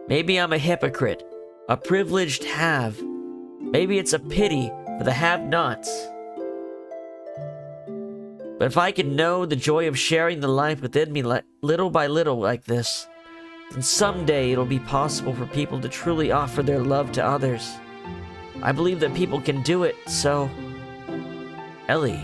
Maybe I'm a hypocrite, a privileged have. Maybe it's a pity for the have-nots. But if I could know the joy of sharing the life within me little by little like this, then someday it'll be possible for people to truly offer their love to others. I believe that people can do it, so... Ellie.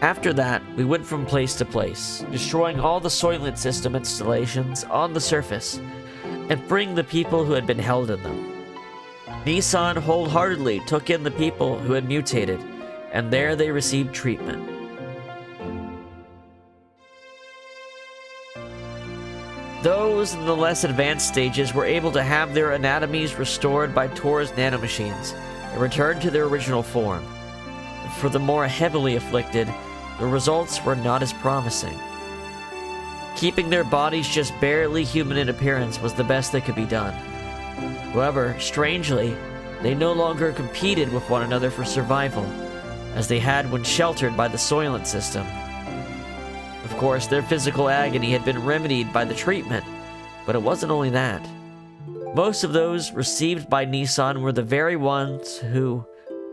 After that, we went from place to place, destroying all the Soylent system installations on the surface, and freeing the people who had been held in them. Nissan wholeheartedly took in the people who had mutated, and there they received treatment. Those in the less advanced stages were able to have their anatomies restored by Tor's nanomachines and returned to their original form. For the more heavily afflicted, the results were not as promising. Keeping their bodies just barely human in appearance was the best that could be done. However, strangely, they no longer competed with one another for survival, as they had when sheltered by the Soylent system. Of course, their physical agony had been remedied by the treatment, but it wasn't only that. Most of those received by Nissan were the very ones who,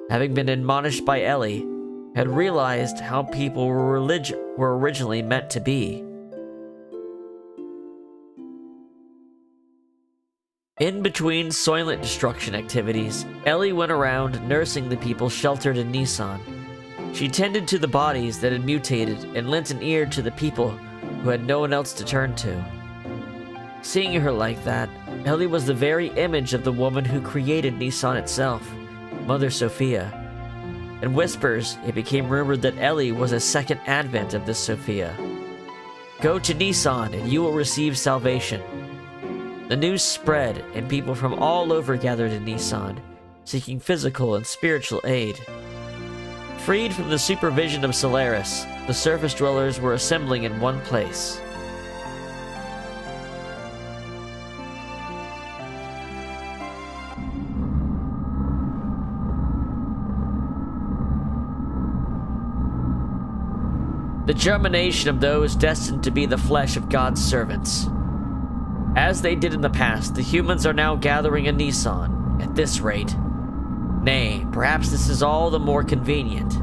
having been admonished by Ellie, had realized how people were originally meant to be. In between Soylent destruction activities, Ellie went around nursing the people sheltered in Nissan. She tended to the bodies that had mutated and lent an ear to the people who had no one else to turn to. Seeing her like that, Ellie was the very image of the woman who created Nissan itself, Mother Sophia. In whispers, it became rumored that Ellie was a second advent of this Sophia, Go to Nissan and you will receive salvation. The news spread, and people from all over gathered in Nissan, seeking physical and spiritual aid. Freed from the supervision of Solaris, the surface dwellers were assembling in one place. The germination of those destined to be the flesh of God's servants. As they did in the past, the humans are now gathering in Nissan at this rate. Nay, perhaps this is all the more convenient.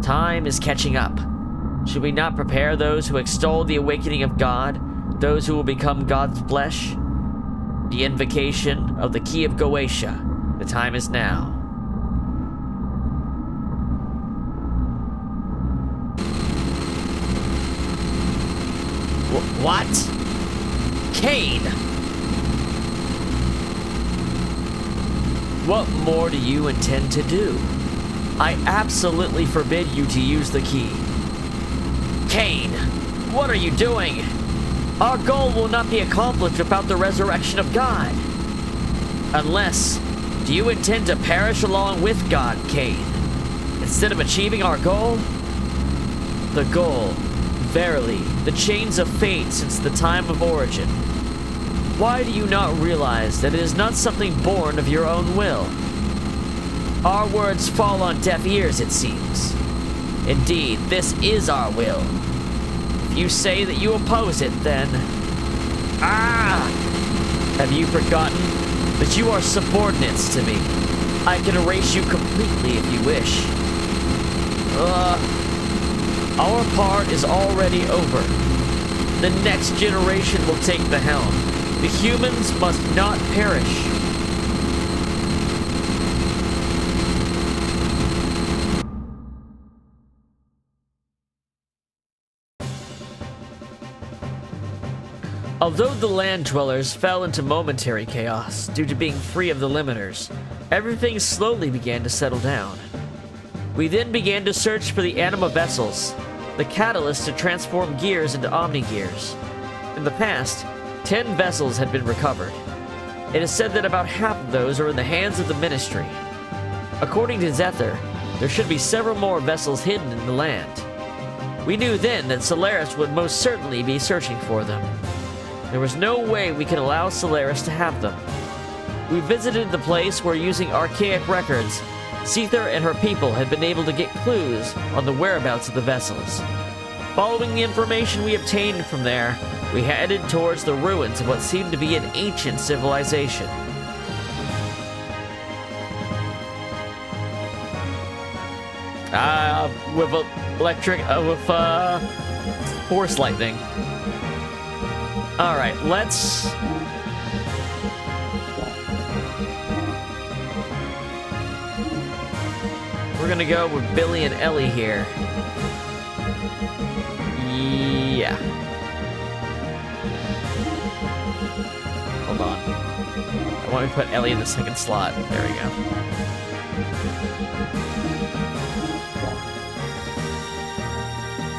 Time is catching up. Should we not prepare those who extol the awakening of God, those who will become God's flesh? The invocation of the key of Goetia. The time is now. What? Cain! What more do you intend to do? I absolutely forbid you to use the key. Cain, what are you doing? Our goal will not be accomplished without the resurrection of God. Unless, do you intend to perish along with God, Cain, instead of achieving our goal? The goal, verily, the chains of fate since the time of origin. Why do you not realize that it is not something born of your own will? Our words fall on deaf ears, it seems. Indeed, this is our will. If you say that you oppose it, then... Have you forgotten that you are subordinates to me? I can erase you completely if you wish. Our part is already over. The next generation will take the helm. The humans must not perish. Although the land dwellers fell into momentary chaos due to being free of the limiters, everything slowly began to settle down. We then began to search for the anima vessels, the catalyst to transform gears into omni-gears. In the past, 10 vessels had been recovered. It is said that about half of those are in the hands of the Ministry. According to Zephyr, there should be several more vessels hidden in the land. We knew then that Solaris would most certainly be searching for them. There was no way we could allow Solaris to have them. We visited the place where, using archaic records, Sether and her people had been able to get clues on the whereabouts of the vessels. Following the information we obtained from there, we headed towards the ruins of what seemed to be an ancient civilization. With force lightning. Alright, let's... We're gonna go with Billy and Ellie here. Yeah. Hold on. I want to put Ellie in the second slot. There we go.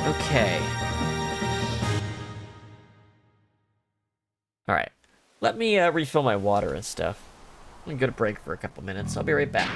Okay. Alright. Let me refill my water and stuff. I'm gonna go to break for a couple minutes. I'll be right back.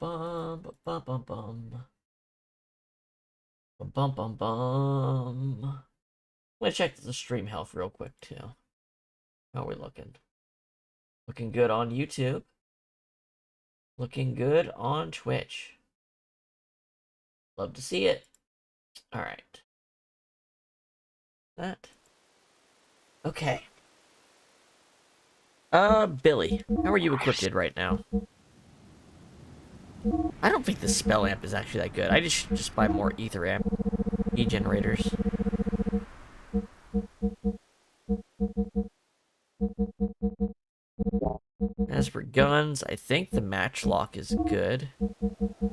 bum bum bum bum bum bum bum bum bum. I'm gonna check the stream health real quick too. How are we looking? Looking good on YouTube. Looking good on Twitch. Love to see it. All right. That. Okay. Billy, how are you equipped right now? I don't think the spell amp is actually that good. I just buy more ether amp generators. As for guns, I think the matchlock is good.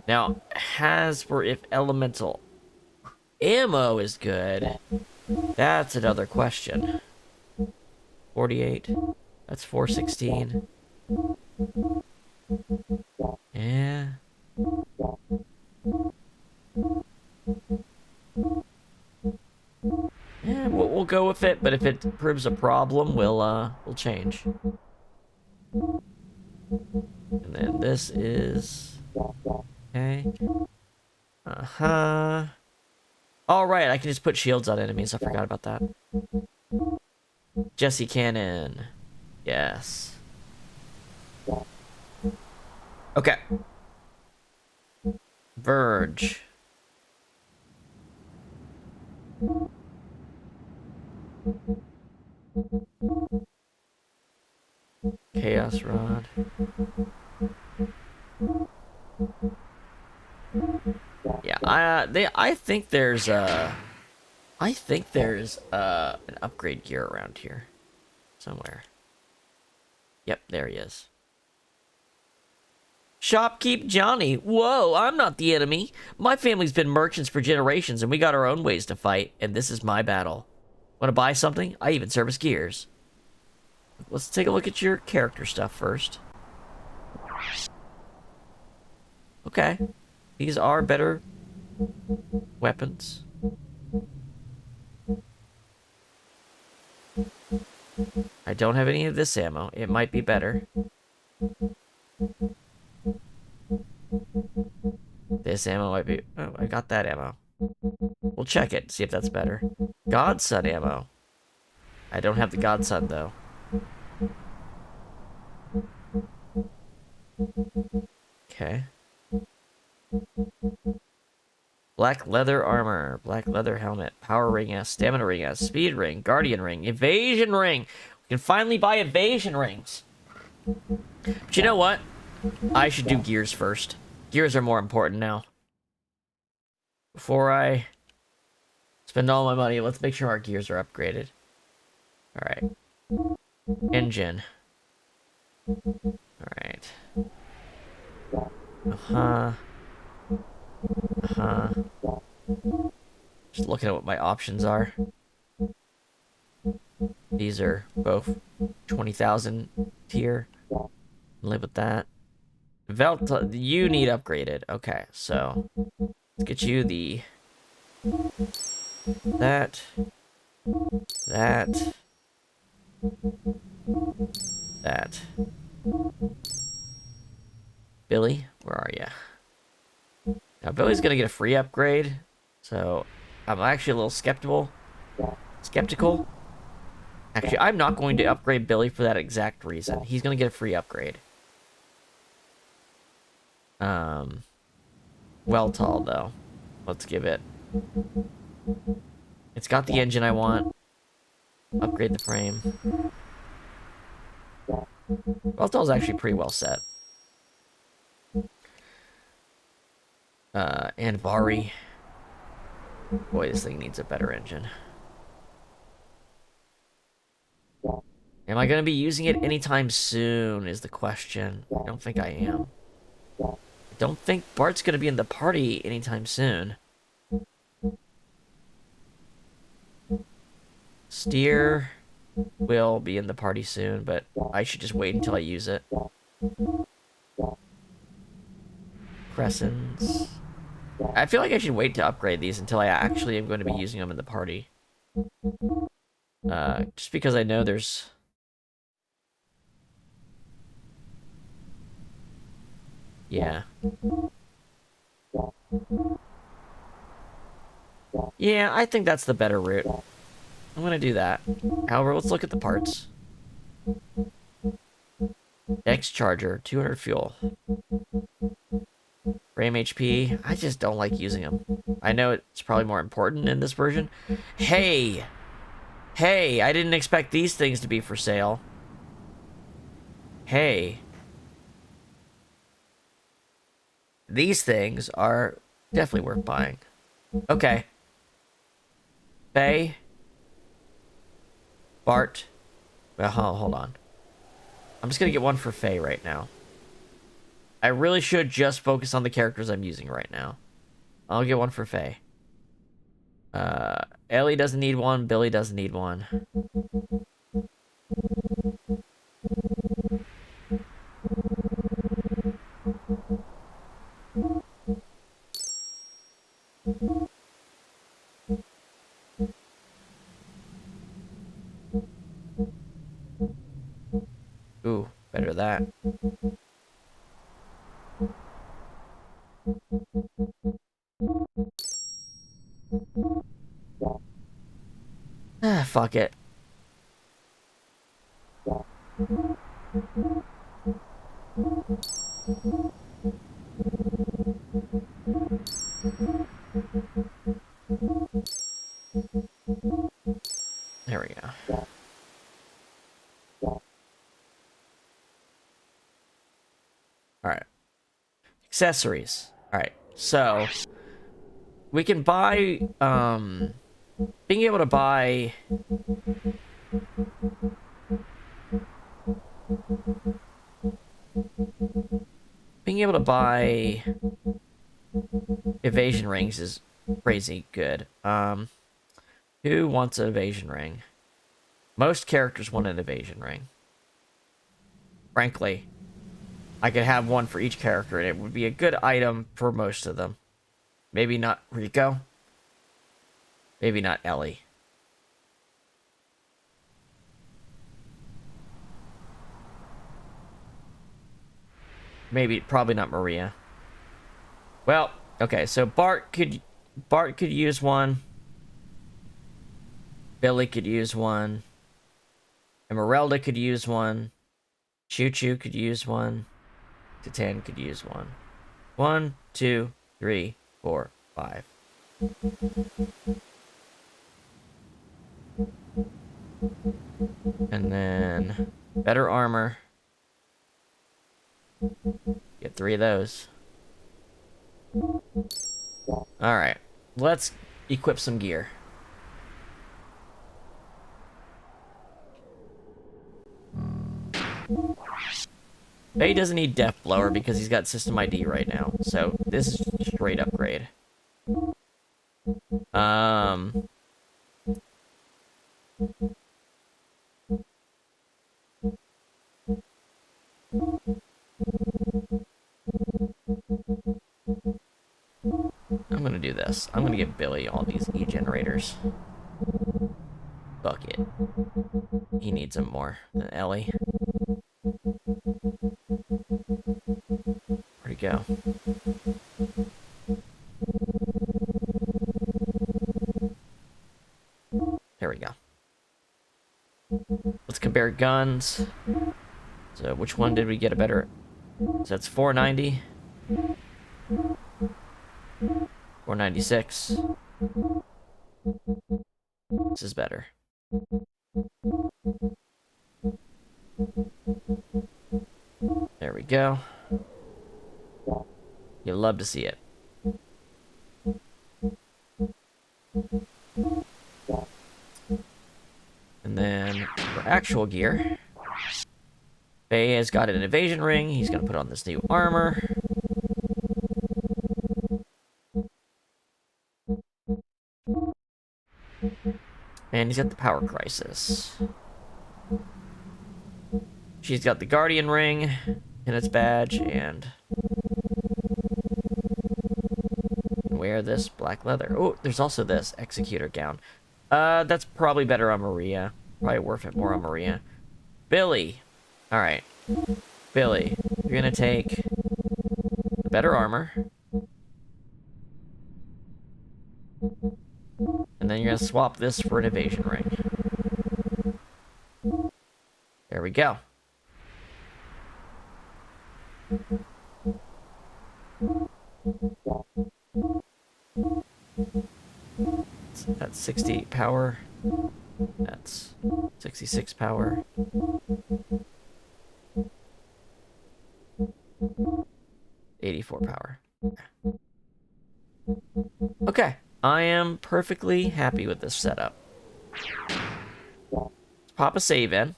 Now, as for if elemental ammo is good, that's another question. 48. That's 416. Yeah. Yeah, we'll go with it, but if it proves a problem, we'll change. And then this is okay. All right, I can just put shields on enemies. I forgot about that. Jesse Cannon. Yes. Okay. Verge. Chaos Rod. Yeah, I think there's an upgrade gear around here somewhere. Yep, there he is. Shopkeep Johnny. Whoa, I'm not the enemy. My family's been merchants for generations, and we got our own ways to fight, and this is my battle. Want to buy something? I even service gears. Let's take a look at your character stuff first. Okay. These are better weapons. I don't have any of this ammo. It might be better. This ammo might be... Oh, I got that ammo. We'll check it, see if that's better. Godson ammo. I don't have the Godson, though. Okay. Black leather armor, black leather helmet, power ring S, stamina ring S, speed ring, guardian ring, evasion ring. We can finally buy evasion rings. But you know what? I should do gears first. Gears are more important now. Before I spend all my money, let's make sure our gears are upgraded. Alright. Engine. Alright. Just looking at what my options are. These are both 20,000 tier. Live with that. Velta, you need upgraded. Okay, so let's get you the that. Billy, where are you? Now Billy's gonna get a free upgrade, so I'm actually a little skeptical. Actually, I'm not going to upgrade Billy for that exact reason. He's gonna get a free upgrade. Well tall though. Let's give it. It's got the engine I want. Upgrade the frame. Well tall's actually pretty well set. And Bari. Boy, this thing needs a better engine. Am I going to be using it anytime soon is the question. I don't think I am. I don't think Bart's going to be in the party anytime soon. Steer will be in the party soon, but I should just wait until I use it. Crescents. I feel like I should wait to upgrade these until I actually am going to be using them in the party. Just because I know there's... Yeah. Yeah, I think that's the better route. I'm gonna do that. However, let's look at the parts. X charger, 200 fuel. RAM HP, I just don't like using them. I know it's probably more important in this version. Hey! Hey, I didn't expect these things to be for sale. Hey. These things are definitely worth buying. Okay. Faye. Bart. Well, hold on. I'm just gonna get one for Faye right now. I really should just focus on the characters I'm using right now. I'll get one for Faye. Ellie doesn't need one. Billy doesn't need one. Ooh, better that. Ah, fuck it. There we go. Alright. Accessories. Alright, so we can buy, being able to buy evasion rings is crazy good. Who wants an evasion ring? Most characters want an evasion ring. Frankly, I could have one for each character, and it would be a good item for most of them. Maybe not Rico. Maybe not Ellie. Probably not Maria. Well, okay, so Bart could use one. Billy could use one. Emeralda could use one. Choo Choo could use one. Titan could use one. 1, 2, 3, 4, 5. And then better armor. Get 3 of those. Alright. Let's equip some gear. Faye doesn't need Death Blower because he's got System ID right now. So this is straight upgrade. I'm gonna do this. I'm gonna give Billy all these E-generators. Fuck it. He needs them more than Ellie. Where'd he go? There we go. Let's compare guns. So which one did we get a better... So that's 490. 496. This is better. There we go. You'll love to see it. And then for actual gear, Faye has got an evasion ring. He's going to put on this new armor. And he's got the power crisis. She's got the guardian ring in its badge, and wear this black leather. Oh, there's also this executor gown. That's probably better on Maria. Probably worth it more on Maria. Billy. Alright. Billy, you're gonna take Better armor. And then you're gonna swap this for an evasion ring. There we go. That's 60 power. That's 66 power. 84 power. Okay. I am perfectly happy with this setup. Let's pop a save in.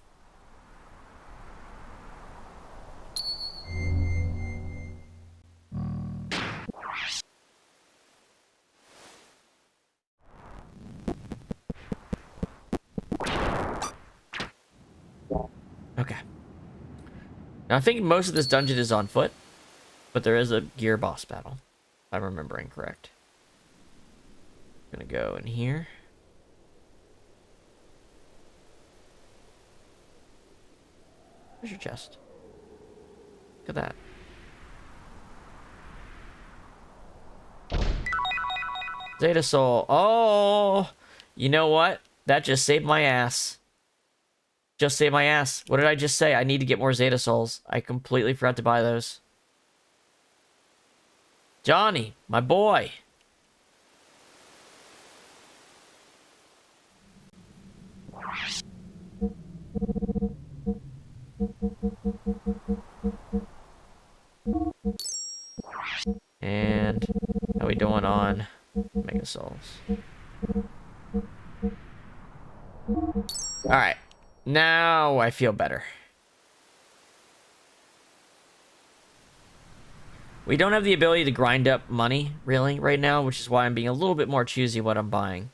Okay. Now I think most of this dungeon is on foot, but there is a gear boss battle, if I'm remembering correct. I'm gonna go in here. Where's your chest? Look at that. Zeta Soul. Oh, you know what? That just saved my ass. Just saved my ass. What did I just say? I need to get more Zeta Souls. I completely forgot to buy those. Johnny, my boy. And how we doing on Mega Souls? Alright. Now I feel better. We don't have the ability to grind up money, really, right now, which is why I'm being a little bit more choosy what I'm buying.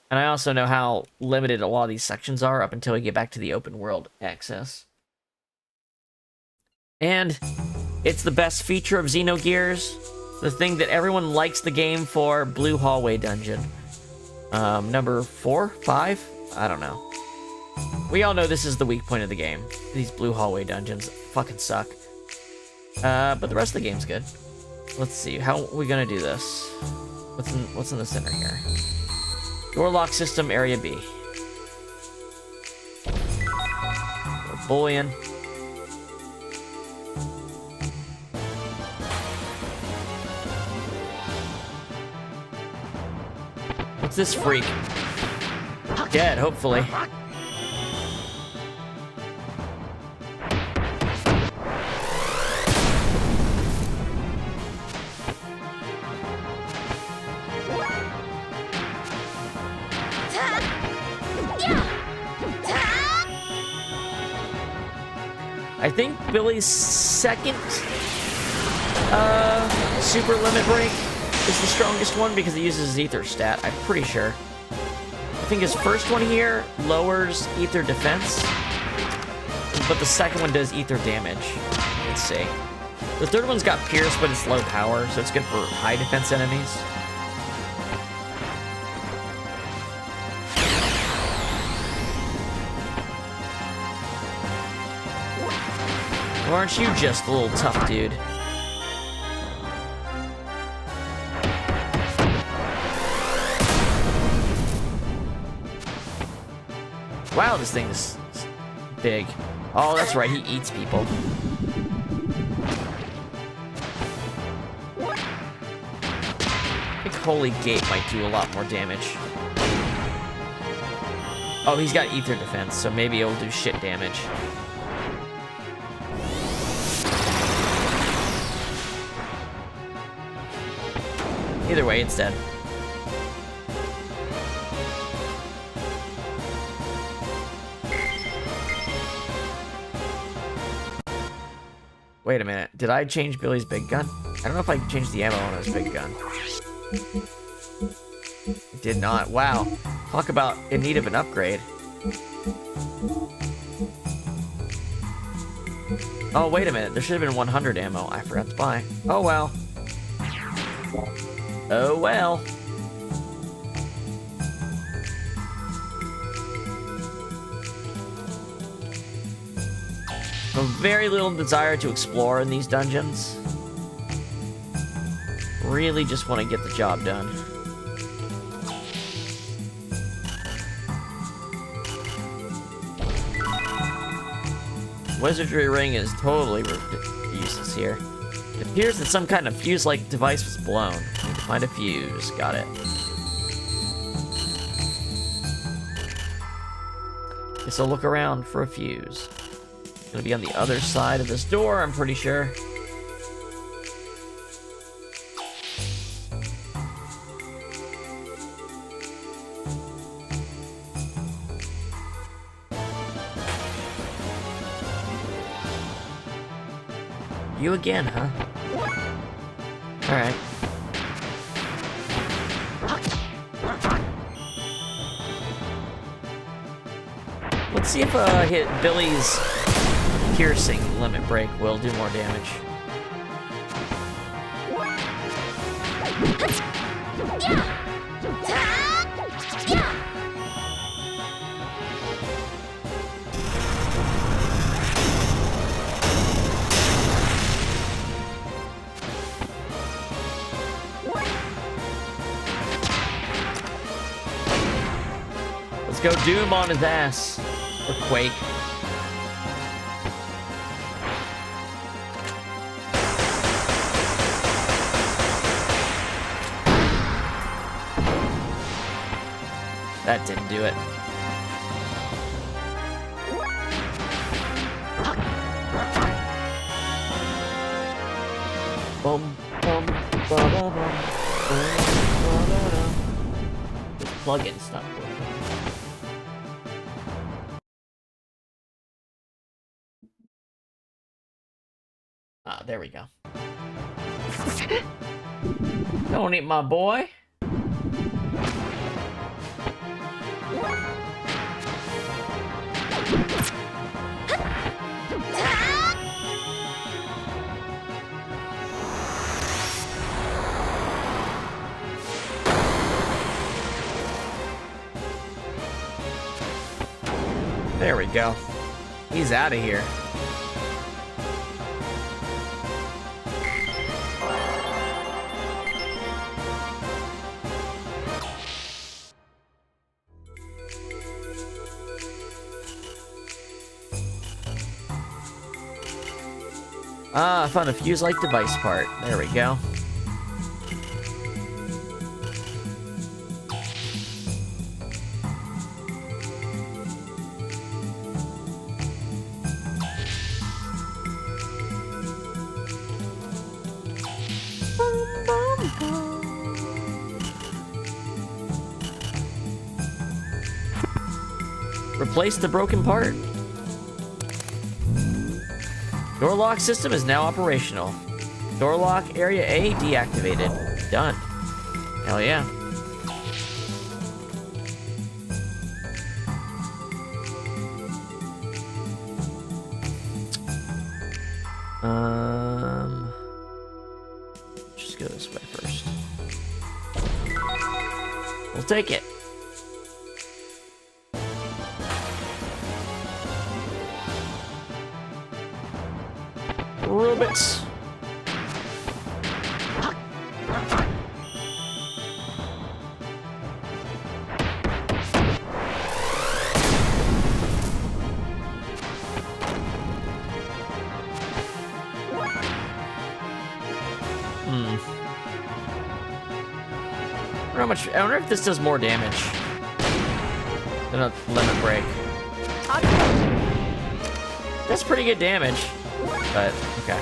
And I also know how limited a lot of these sections are up until we get back to the open world access. And it's the best feature of Xenogears. The thing that everyone likes the game for, Blue Hallway Dungeon. Number 4? 5? I don't know. We all know this is the weak point of the game. These Blue Hallway Dungeons fucking suck. But the rest of the game's good. Let's see, how are we gonna do this? What's in the center here? Door lock system, area B. Bullion. What's this freak? Dead, hopefully. I think Billy's second super limit break is the strongest one because it uses his ether stat, I'm pretty sure. I think his first one here lowers ether defense, but the second one does ether damage. Let's see. The third one's got pierce, but it's low power, so it's good for high defense enemies. Or aren't you just a little tough dude? Wow, this thing is big. Oh, that's right, he eats people. I think Holy Gate might do a lot more damage. Oh, he's got ether defense, so maybe it'll do shit damage. Either way, it's dead. Wait a minute. Did I change Billy's big gun? I don't know if I changed the ammo on his big gun. I did not. Wow. Talk about in need of an upgrade. Oh, wait a minute. There should have been 100 ammo. I forgot to buy. Oh, well. Oh well. A very little desire to explore in these dungeons. really just want to get the job done. Wizardry ring is totally useless here. It appears that some kind of fuse-like device was blown. Need to find a fuse. Got it. Guess I'll look around for a fuse. It's gonna be on the other side of this door, I'm pretty sure. You again, huh? Alright. Let's see if hit Billy's piercing limit break will do more damage. Let's go Doom on his ass. Or Quake. That didn't do it. Boom, boom, ba-da-bum, boom, ba-da-dum. This plugin stopped working. Ah, there we go. Don't eat my boy. There we go. He's out of here. Ah, I found a fuse-like device part. There we go. Replace the broken part. Door lock system is now operational. Door lock area A deactivated. Done. Hell yeah. Just go this way first. We'll take it. Robots. I wonder if this does more damage than a limit break. That's pretty good damage, but okay.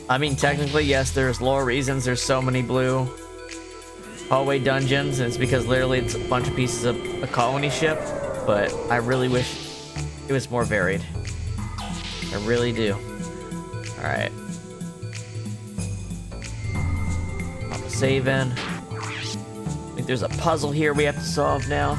I mean, technically, yes, there's lore reasons there's so many blue hallway dungeons, and it's because literally it's a bunch of pieces of a colony ship, but I really wish it was more varied. I really do. Alright. save in. I think there's a puzzle here we have to solve now.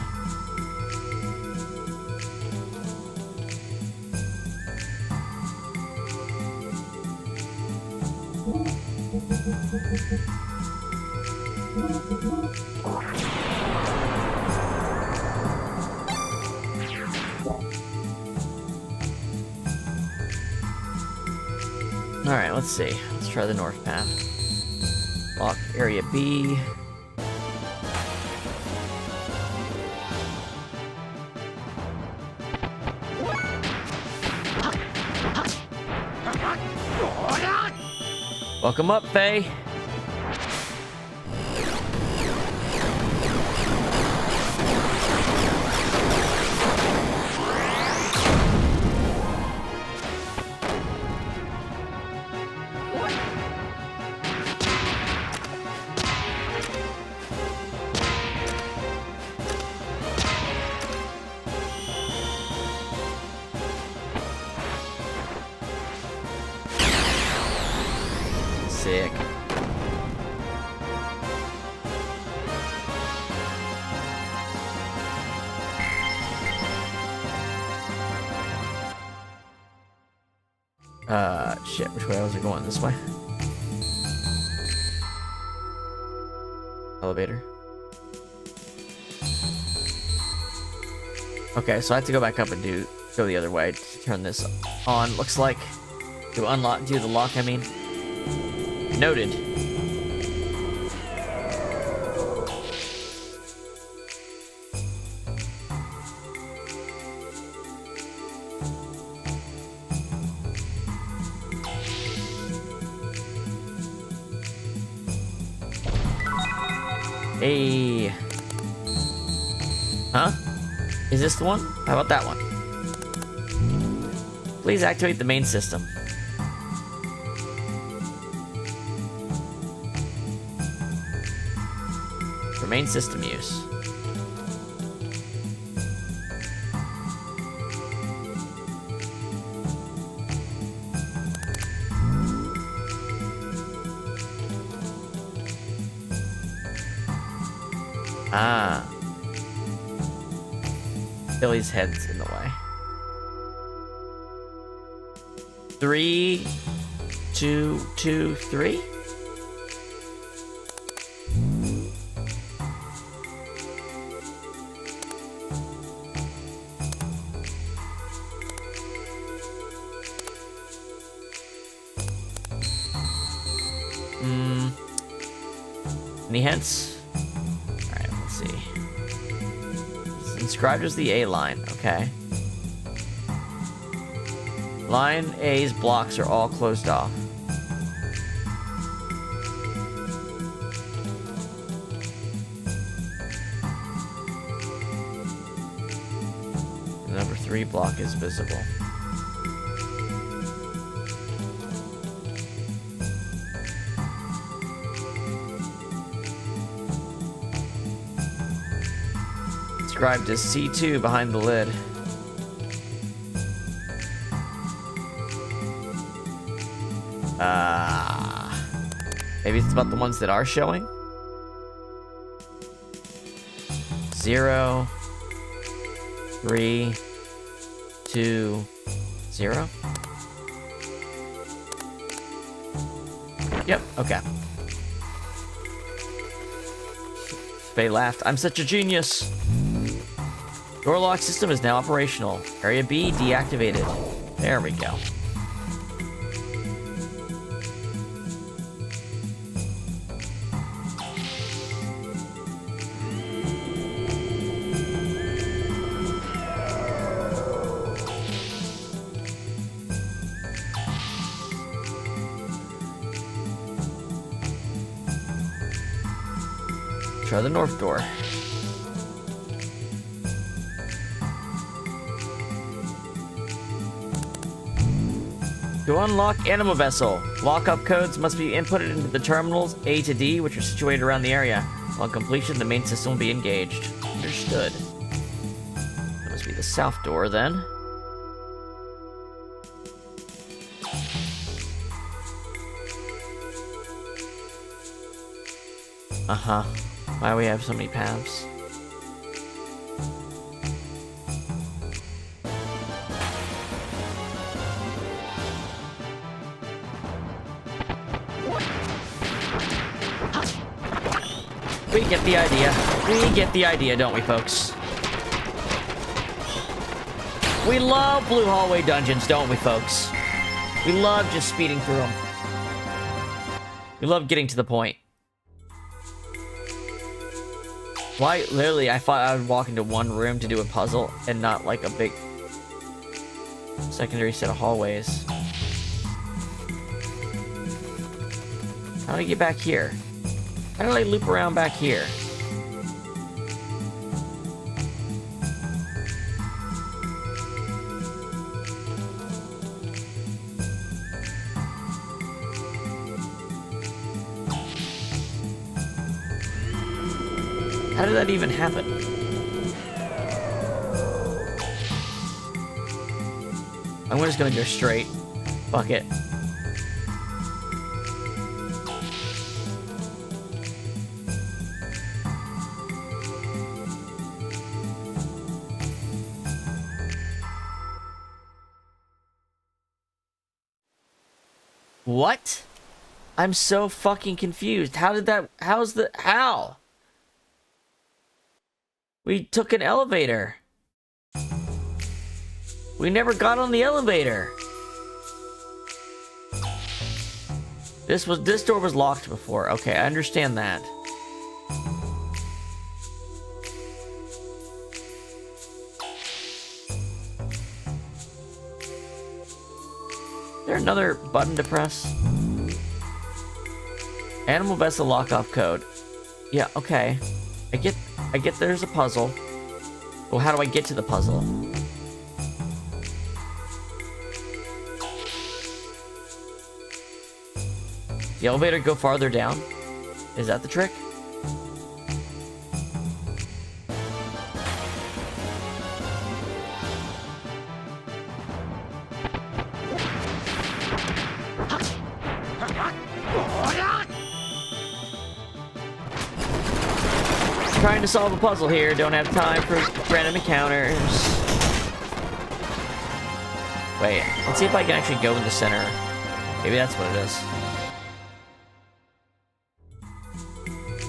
Alright, let's see. Let's try the north path. Lock area B. Welcome up, Faye. Sick. Shit, which way was it going? This way? Elevator. Okay, so I have to go back up and go the other way to turn this on. Looks like do the lock, I mean. Noted. Hey. Huh? Is this the one? How about that one? Please activate the main system. For main system use. Ah. Billy's head's in the way. 3, 2, 2, 3? Any hints? Alright, let's see. It's inscribed as the A line, okay. Line A's blocks are all closed off. The number 3 block is visible. Described as C2 behind the lid. Maybe it's about the ones that are showing? 0, 3, 2, 0. Yep, okay. Faye laughed. I'm such a genius. Door lock system is now operational. Area B deactivated. There we go. Try the north door. To unlock Animal Vessel, lockup codes must be inputted into the terminals A to D, which are situated around the area. On completion, the main system will be engaged. Understood. That must be the south door, then. Uh-huh. Why do we have so many paths? We get the idea. We get the idea, don't we, folks? We love blue hallway dungeons, don't we, folks? We love just speeding through them. We love getting to the point. Why? Literally, I thought I would walk into one room to do a puzzle and not like a big secondary set of hallways. How do I get back here? How did I loop around back here? How did that even happen? I'm just gonna go straight. Fuck it. What? I'm so fucking confused. How? We took an elevator. We never got on the elevator. This door was locked before. Okay, I understand that. Is there another button to press? Animal vessel lock-off code. Yeah, okay. I get there's a puzzle. Well, how do I get to the puzzle? The elevator go farther down? Is that the trick? Trying to solve a puzzle here. Don't have time for random encounters. Wait, let's see if I can actually go in the center. Maybe that's what it is.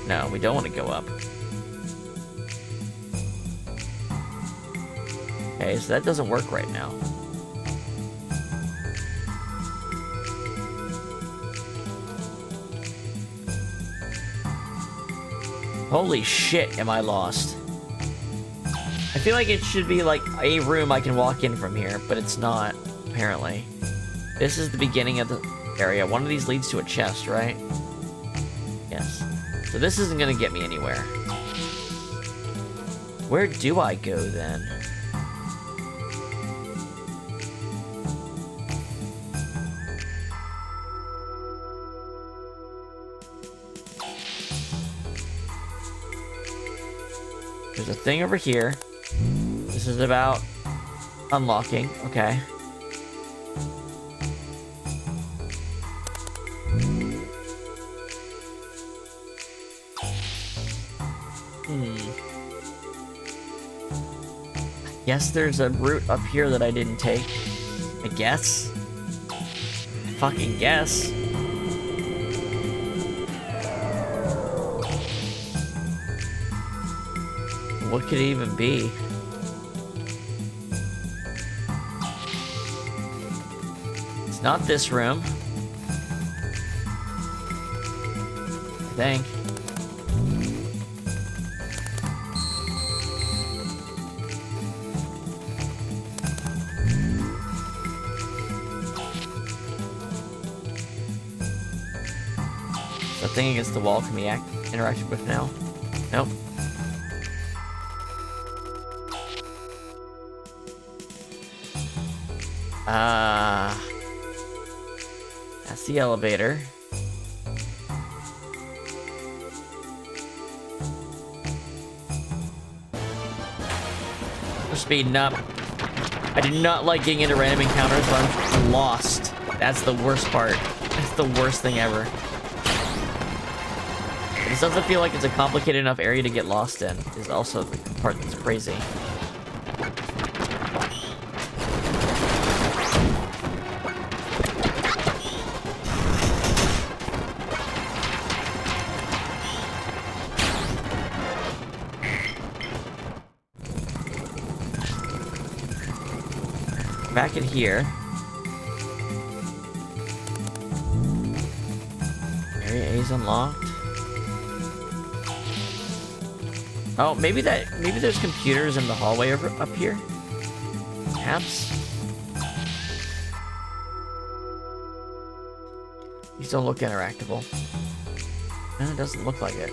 No, we don't want to go up. Okay, so that doesn't work right now. Holy shit, am I lost. I feel like it should be like a room I can walk in from here, but it's not, apparently. This is the beginning of the area. One of these leads to a chest, right? Yes. So this isn't gonna get me anywhere. Where do I go then? There's a thing over here. This is about unlocking. Okay. Guess there's a route up here that I didn't take. I guess. Fucking guess. What could it even be? It's not this room. I think. The thing against the wall can be interacted with now. Nope. That's the elevator. We're speeding up. I do not like getting into random encounters, but I'm lost. That's the worst part. That's the worst thing ever. This doesn't feel like it's a complicated enough area to get lost in, is also the part that's crazy. Back in here. Area A is unlocked. Oh, maybe there's computers in the hallway up here? Perhaps? These don't look interactable. No, it doesn't look like it.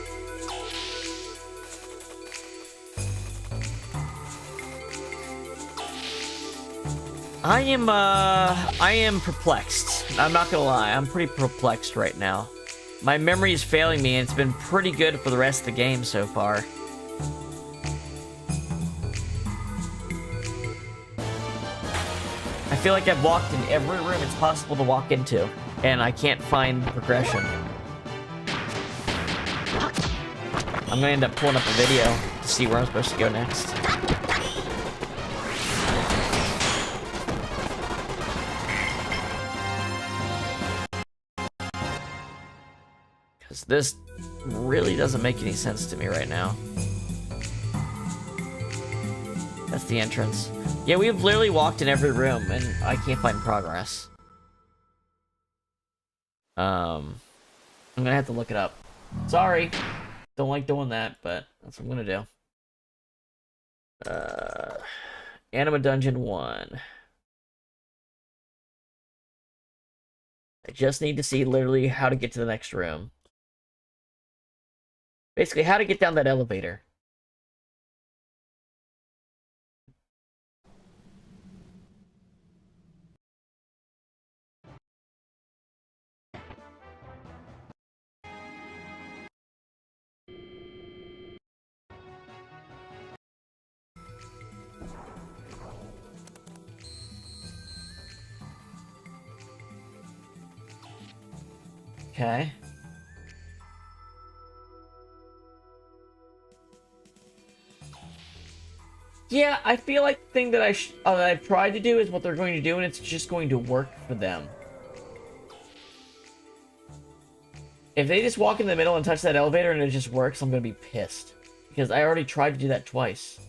I am perplexed. I'm not gonna lie, I'm pretty perplexed right now. My memory is failing me, and it's been pretty good for the rest of the game so far. I feel like I've walked in every room it's possible to walk into, and I can't find progression. I'm gonna end up pulling up a video to see where I'm supposed to go next. Because this really doesn't make any sense to me right now. That's the entrance. Yeah, we've literally walked in every room, and I can't find progress. I'm gonna have to look it up. Sorry. Don't like doing that, but that's what I'm gonna do. Anima Dungeon 1. I just need to see literally how to get to the next room. Basically, how to get down that elevator. Okay. Yeah, I feel like the thing that I've tried to do is what they're going to do, and it's just going to work for them. If they just walk in the middle and touch that elevator and it just works, I'm gonna be pissed. Because I already tried to do that twice.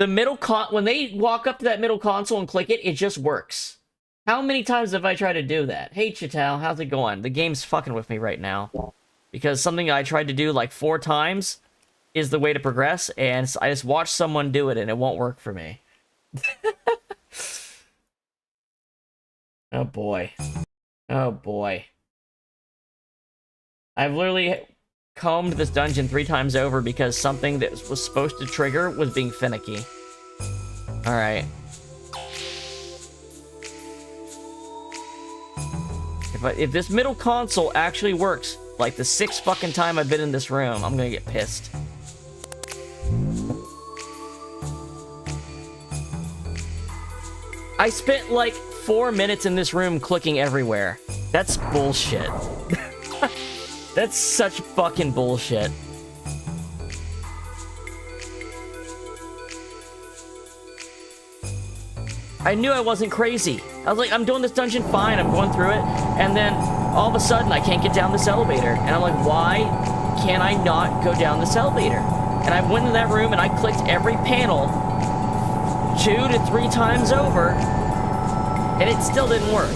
The when they walk up to that middle console and click it, it just works. How many times have I tried to do that? Hey, Chital, how's it going? The game's fucking with me right now. Because something I tried to do like 4 times is the way to progress, and I just watched someone do it and it won't work for me. Oh boy. Oh boy. I've literally combed this dungeon 3 times over because something that was supposed to trigger was being finicky. Alright. If this middle console actually works, like the 6th fucking time I've been in this room, I'm gonna get pissed. I spent like 4 minutes in this room clicking everywhere. That's bullshit. That's such fucking bullshit. I knew I wasn't crazy. I was like, I'm doing this dungeon fine, I'm going through it, and then all of a sudden I can't get down this elevator. And I'm like, why can I not go down this elevator? And I went in that room and I clicked every panel 2 to 3 times over, and it still didn't work.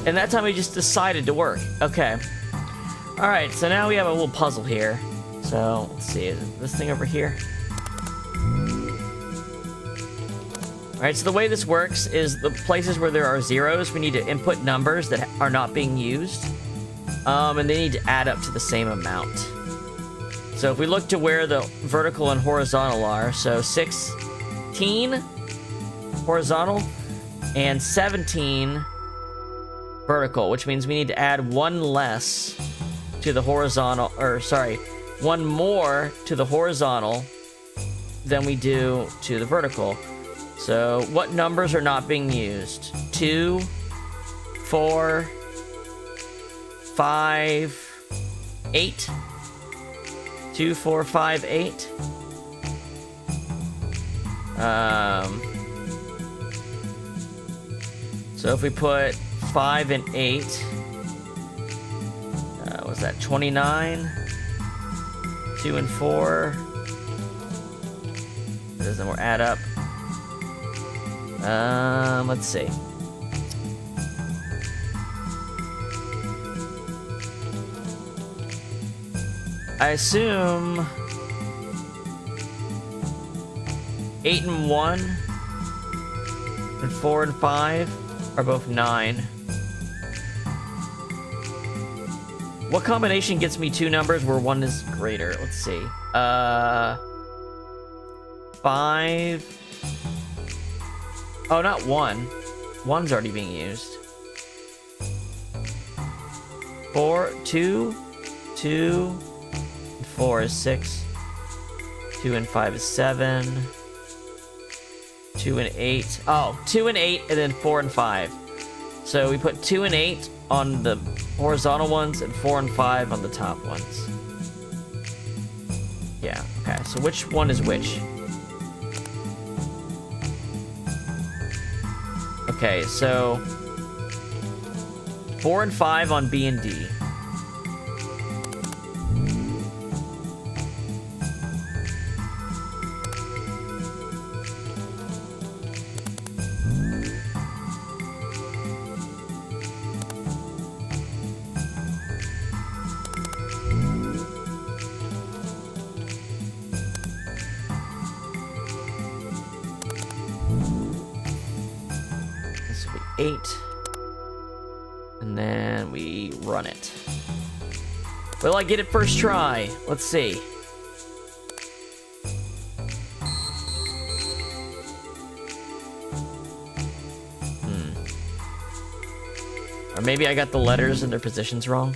And that time I just decided to work. Okay. Alright, so now we have a little puzzle here. So, let's see, is this thing over here? Alright, so the way this works is the places where there are zeros, we need to input numbers that are not being used. And they need to add up to the same amount. So if we look to where the vertical and horizontal are, so 16 horizontal and 17 vertical, which means we need to add one less to the horizontal, or sorry, one more to the horizontal than we do to the vertical. So what numbers are not being used? 2, 4, 5, 8. 2, 4, 5, 8. So if we put 5 and 8, was that 29? 2 and 4. That doesn't more add up. Let's see. I assume 8 and 1 and 4 and 5 are both 9. What combination gets me two numbers where one is greater? Let's see. 5. Oh, not 1. 1's already being used. 4, 2, 2, 4 is 6. 2 and 5 is 7. 2 and 8. Oh, 2 and 8, and then 4 and 5. So we put 2 and 8 on the horizontal ones, and 4 and 5 on the top ones. Yeah, okay. So which one is which? Okay, so 4 and 5 on B and D. This will be 8. And then we run it. Will I get it first try? Let's see. Or maybe I got the letters and their positions wrong.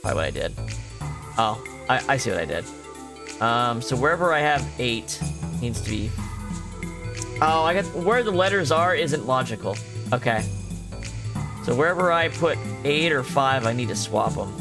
Probably what I did. Oh, I see what I did. So wherever I have 8 needs to be... Oh, I got... Where the letters are isn't logical. Okay. So wherever I put 8 or 5, I need to swap them.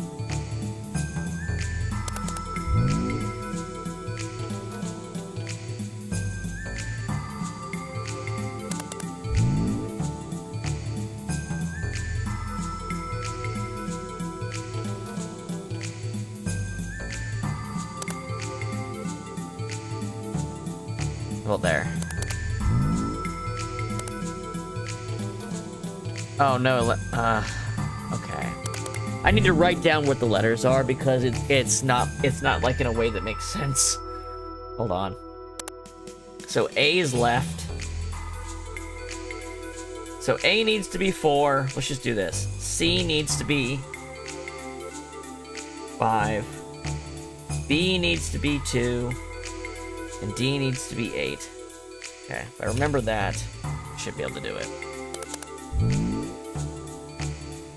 Well, there. Oh, no, okay. I need to write down what the letters are because it's not like in a way that makes sense. Hold on. So A is left. So A needs to be 4. Let's just do this. C needs to be 5. B needs to be 2. And D needs to be 8. Okay, if I remember that, I should be able to do it.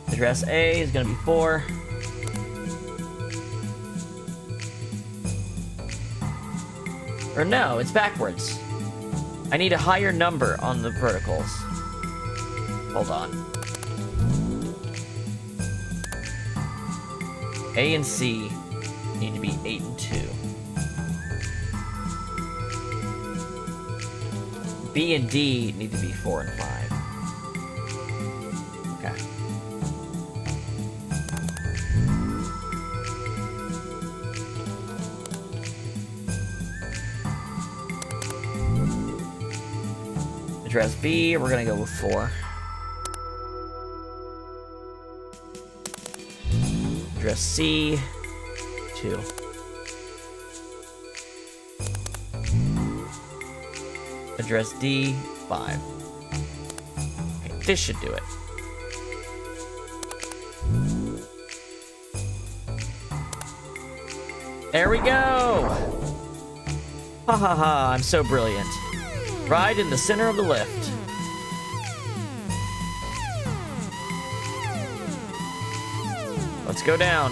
Address A is going to be 4. Or no, it's backwards. I need a higher number on the verticals. Hold on. A and C need to be 8 and 2. B and D need to be 4 and 5. Okay. Address B, we're gonna go with 4. Address C, 2. Address D, 5. Okay, this should do it. There we go! Ha ha ha, I'm so brilliant. Right in the center of the lift. Let's go down.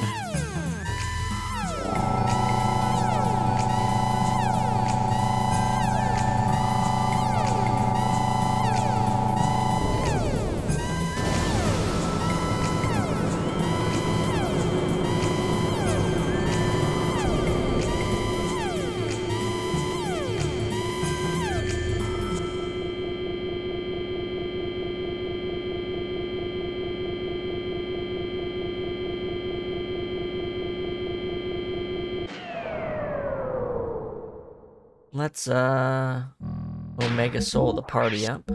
Let's, Omega Soul the party up.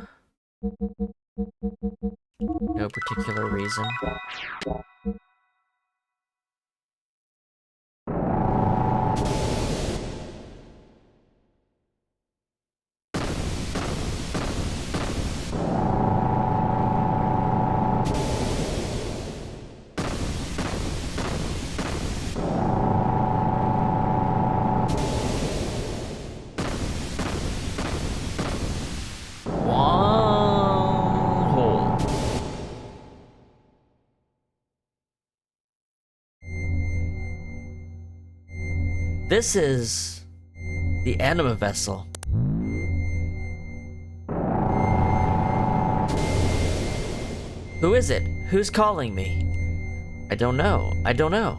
No particular reason. This is the anima vessel. Who is it? Who's calling me? I don't know. I don't know.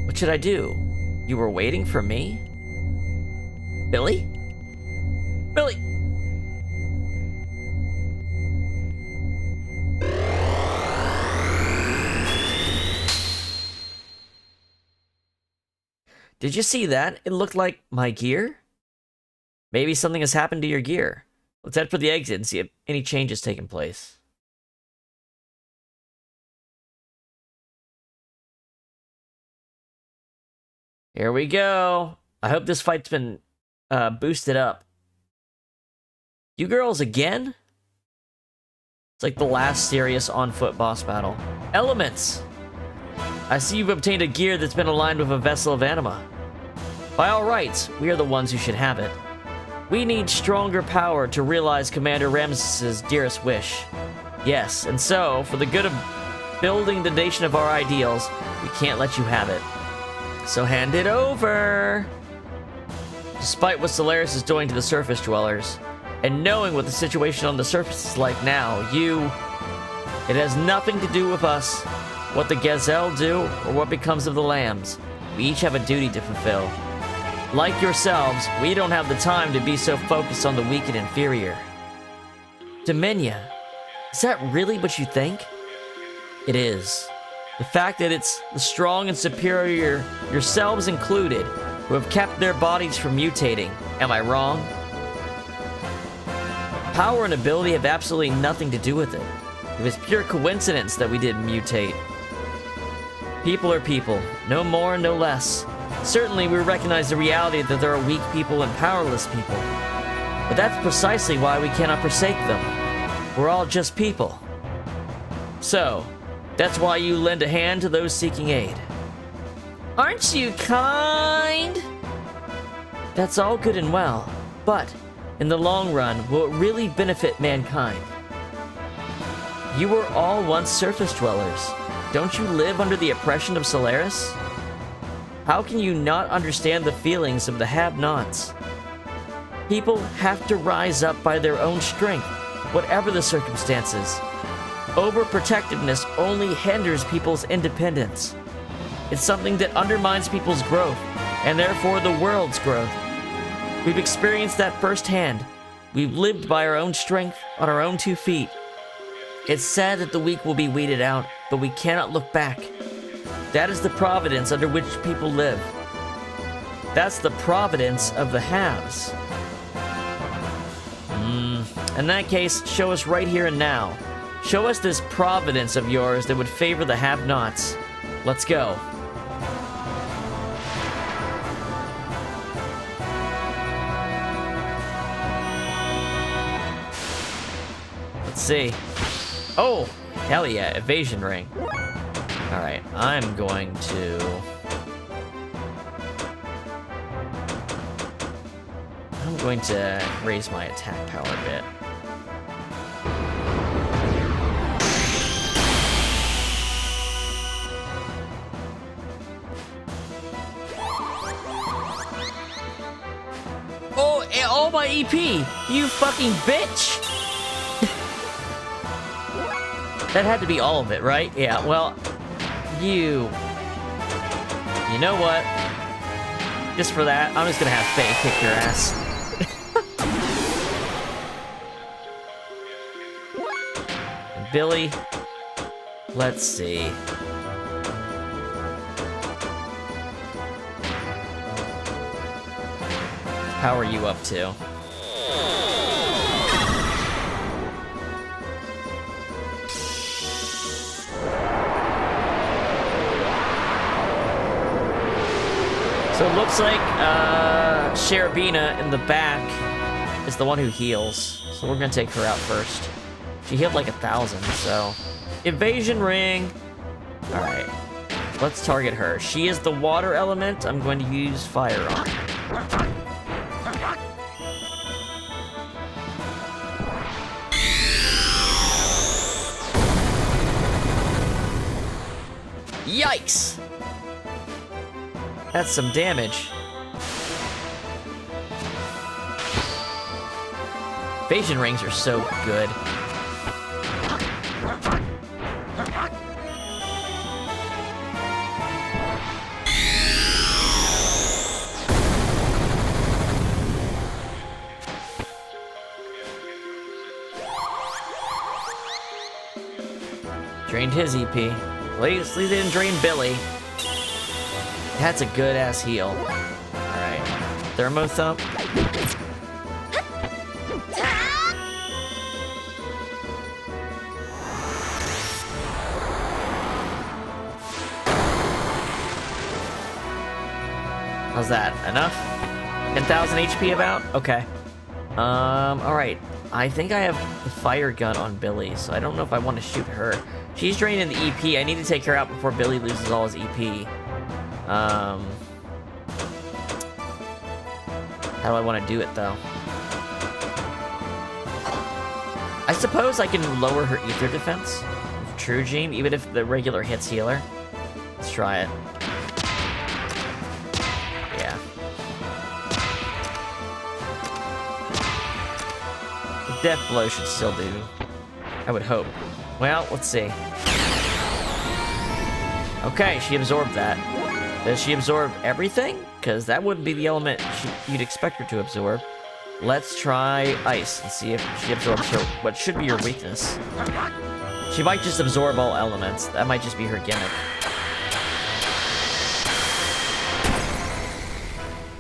What should I do? You were waiting for me? Billy? Billy! Did you see that? It looked like my gear? Maybe something has happened to your gear. Let's head for the exit and see if any changes taken place. Here we go. I hope this fight's been boosted up. You girls again? It's like the last serious on-foot boss battle. Elements! I see you've obtained a gear that's been aligned with a vessel of anima. By all rights, we are the ones who should have it. We need stronger power to realize Commander Ramses' dearest wish. Yes, and so, for the good of building the nation of our ideals, we can't let you have it. So hand it over! Despite what Solaris is doing to the surface dwellers, and knowing what the situation on the surface is like now, it has nothing to do with us, what the Gazelle do, or what becomes of the lambs. We each have a duty to fulfill. Like yourselves, we don't have the time to be so focused on the weak and inferior. Domenia, is that really what you think? It is. The fact that it's the strong and superior, yourselves included, who have kept their bodies from mutating. Am I wrong? Power and ability have absolutely nothing to do with it. It was pure coincidence that we didn't mutate. People are people, no more, no less. Certainly, we recognize the reality that there are weak people and powerless people. But that's precisely why we cannot forsake them. We're all just people. So, that's why you lend a hand to those seeking aid. Aren't you kind? That's all good and well, but in the long run, will it really benefit mankind? You were all once surface dwellers. Don't you live under the oppression of Solaris? How can you not understand the feelings of the have-nots? People have to rise up by their own strength, whatever the circumstances. Overprotectiveness only hinders people's independence. It's something that undermines people's growth, and therefore the world's growth. We've experienced that firsthand. We've lived by our own strength, on our own 2 feet. It's sad that the weak will be weeded out, but we cannot look back. That is the providence under which people live. That's the providence of the haves. In that case, show us right here and now. Show us this providence of yours that would favor the have-nots. Let's go. Let's see. Oh, hell yeah, evasion ring. Alright, I'm going to raise my attack power a bit. all my EP! You fucking bitch! That had to be all of it, right? Yeah, well, you know what? Just for that, I'm just gonna have Faye kick your ass. Billy, let's see. How are you up to? So it looks like Sharabina in the back is the one who heals. So we're gonna take her out first. She healed like 1,000, so... Evasion ring! Alright. Let's target her. She is the water element. I'm going to use fire on her. Yikes! That's some damage. Evasion rings are so good. Drained his EP. At least they didn't drain Billy. That's a good-ass heal. Alright. Thermo Thump. How's that? Enough? 10,000 HP about? Okay. Alright. I think I have the fire gun on Billy, so I don't know if I want to shoot her. She's draining the EP. I need to take her out before Billy loses all his EP. How do I want to do it, though? I suppose I can lower her ether defense with True Gene, even if the regular hits healer. Let's try it. Yeah. The death blow should still do. I would hope. Well, let's see. Okay, she absorbed that. Does she absorb everything? Because that wouldn't be the element you'd expect her to absorb. Let's try ice and see if she absorbs her, what should be her weakness. She might just absorb all elements. That might just be her gimmick.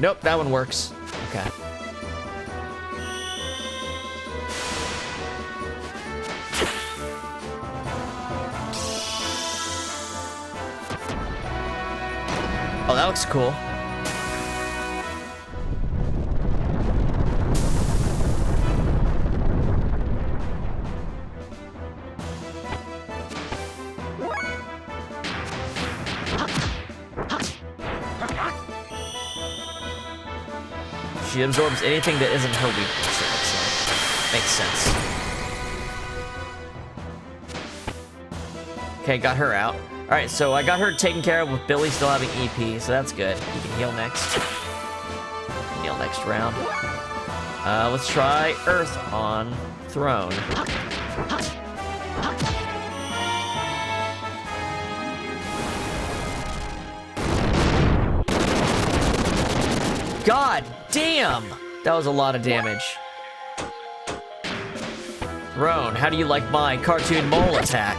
Nope, that one works. Okay. Oh, that looks cool. She absorbs anything that isn't her weakness, it looks like. Makes sense. Okay, got her out. Alright, so I got her taken care of with Billy still having EP, so that's good. You can heal next. Heal next round. Let's try Earth on Throne. God damn! That was a lot of damage. Throne, how do you like my cartoon mole attack?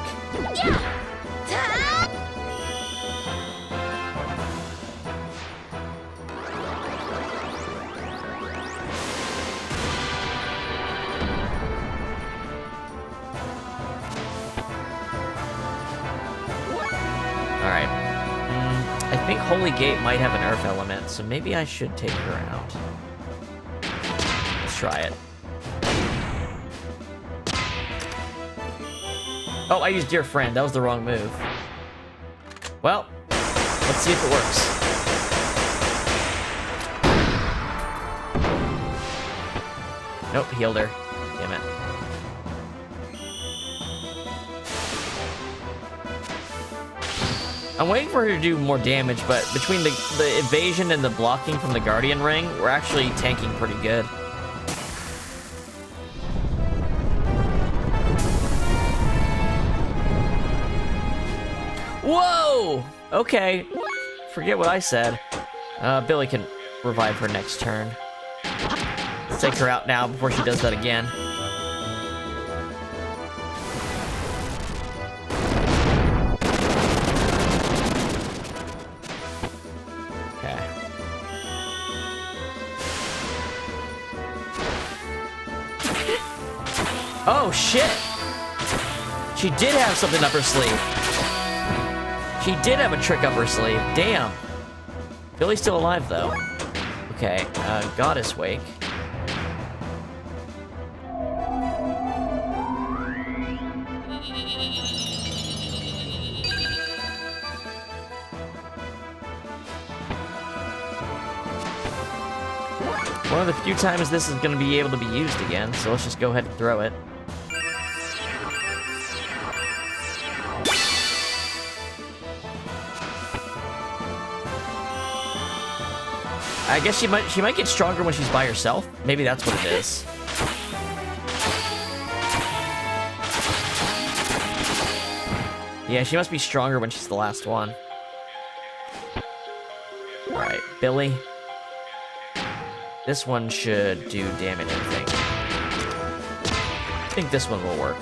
Alright. I think Holy Gate might have an Earth element, so maybe I should take her out. Let's try it. Oh, I used Dear Friend. That was the wrong move. Well, let's see if it works. Nope, healed her. Damn it. I'm waiting for her to do more damage, but between the evasion and the blocking from the Guardian Ring, we're actually tanking pretty good. Okay. Forget what I said. Billy can revive her next turn. Let's take her out now before she does that again. Okay. Oh, shit! She did have something up her sleeve. She did have a trick up her sleeve. Damn. Billy's still alive, though. Okay, Goddess Wake. One of the few times this is going to be able to be used again, so let's just go ahead and throw it. I guess she might get stronger when she's by herself. Maybe that's what it is. Yeah, she must be stronger when she's the last one. Alright, Billy. This one should do damage, I think. I think this one will work.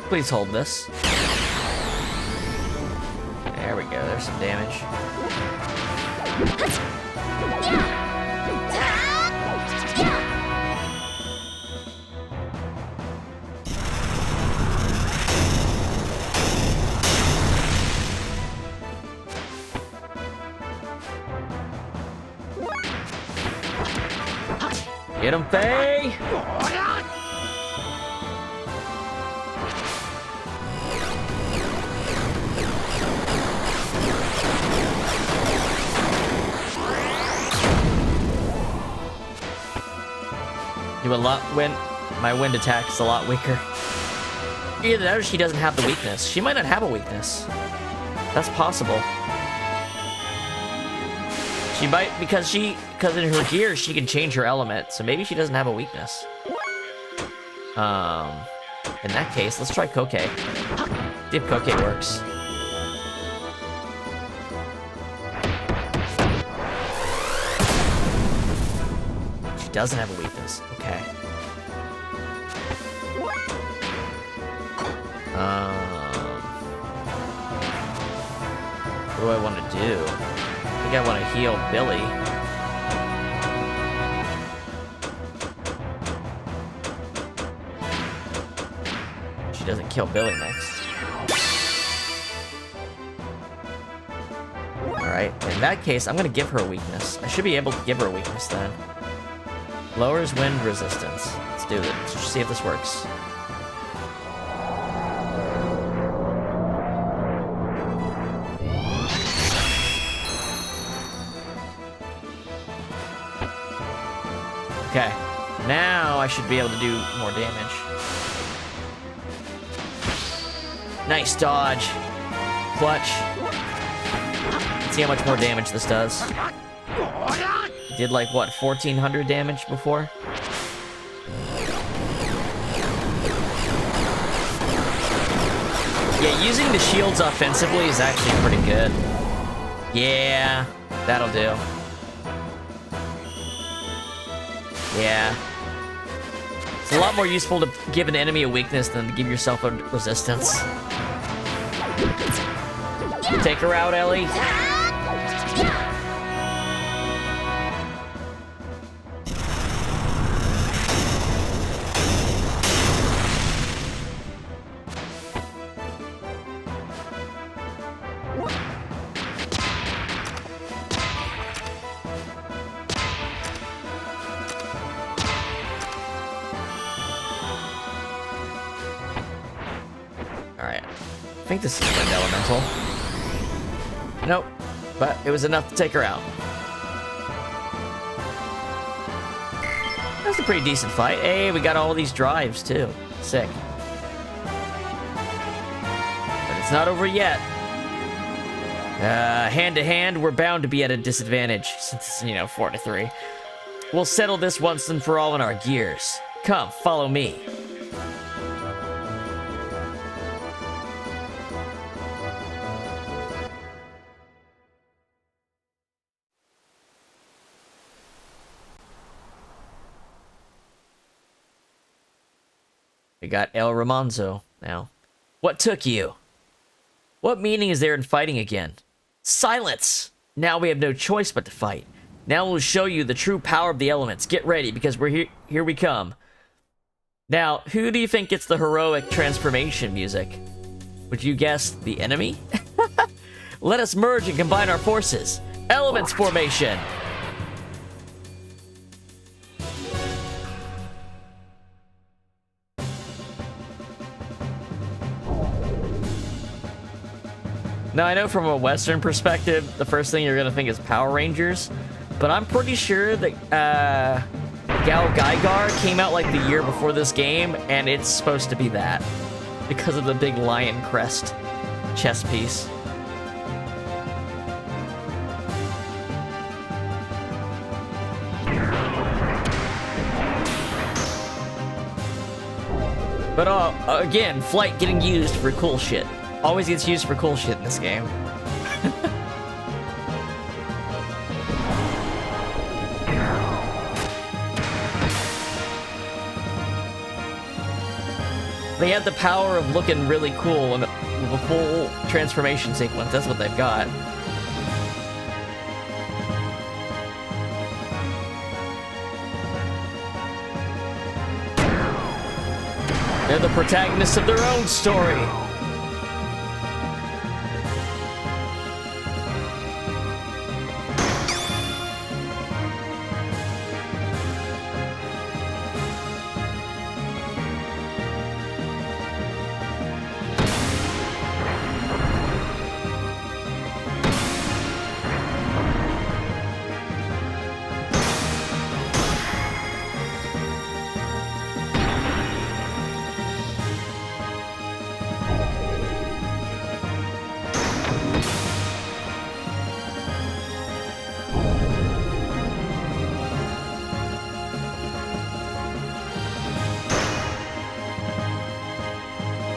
Please hold this. There we go, there's some damage. Get him, Faye! Do a lot wind. My wind attack is a lot weaker. Either that or she doesn't have the weakness. She might not have a weakness. That's possible. She might, because in her gears she can change her element, so maybe she doesn't have a weakness. In that case, let's try Koke. See if Koke works. She doesn't have a weakness. Okay. What do I want to do? I think I want to heal Billy. She doesn't kill Billy next. Alright, in that case, I'm going to give her a weakness. I should be able to give her a weakness then. Lowers wind resistance. Let's do it. Let's see if this works. Okay, now I should be able to do more damage. Nice dodge. Clutch. Let's see how much more damage this does. Did like, what, 1400 damage before? Yeah, using the shields offensively is actually pretty good. Yeah, that'll do. Yeah. It's a lot more useful to give an enemy a weakness than to give yourself a resistance. Take her out, Ellie. Alright. I think this is Wind Elemental. Nope. But it was enough to take her out. That was a pretty decent fight. Hey, we got all these drives, too. Sick. But it's not over yet. Hand to hand, we're bound to be at a disadvantage, since it's, 4-3. We'll settle this once and for all in our gears. Come, follow me. We got El Ramonzo now. What took you? What meaning is there in fighting again? Silence! Now we have no choice but to fight. Now we'll show you the true power of the elements. Get ready, because we're here. Here we come. Now, who do you think gets the heroic transformation music? Would you guess the enemy? Let us merge and combine our forces. Elements formation! Now, I know from a Western perspective, the first thing you're going to think is Power Rangers, but I'm pretty sure that GaoGaiGar came out like the year before this game, and it's supposed to be that because of the big lion crest chess piece. But again, flight getting used for cool shit. Always gets used for cool shit in this game. They have the power of looking really cool and with a full transformation sequence. That's what they've got. They're the protagonists of their own story.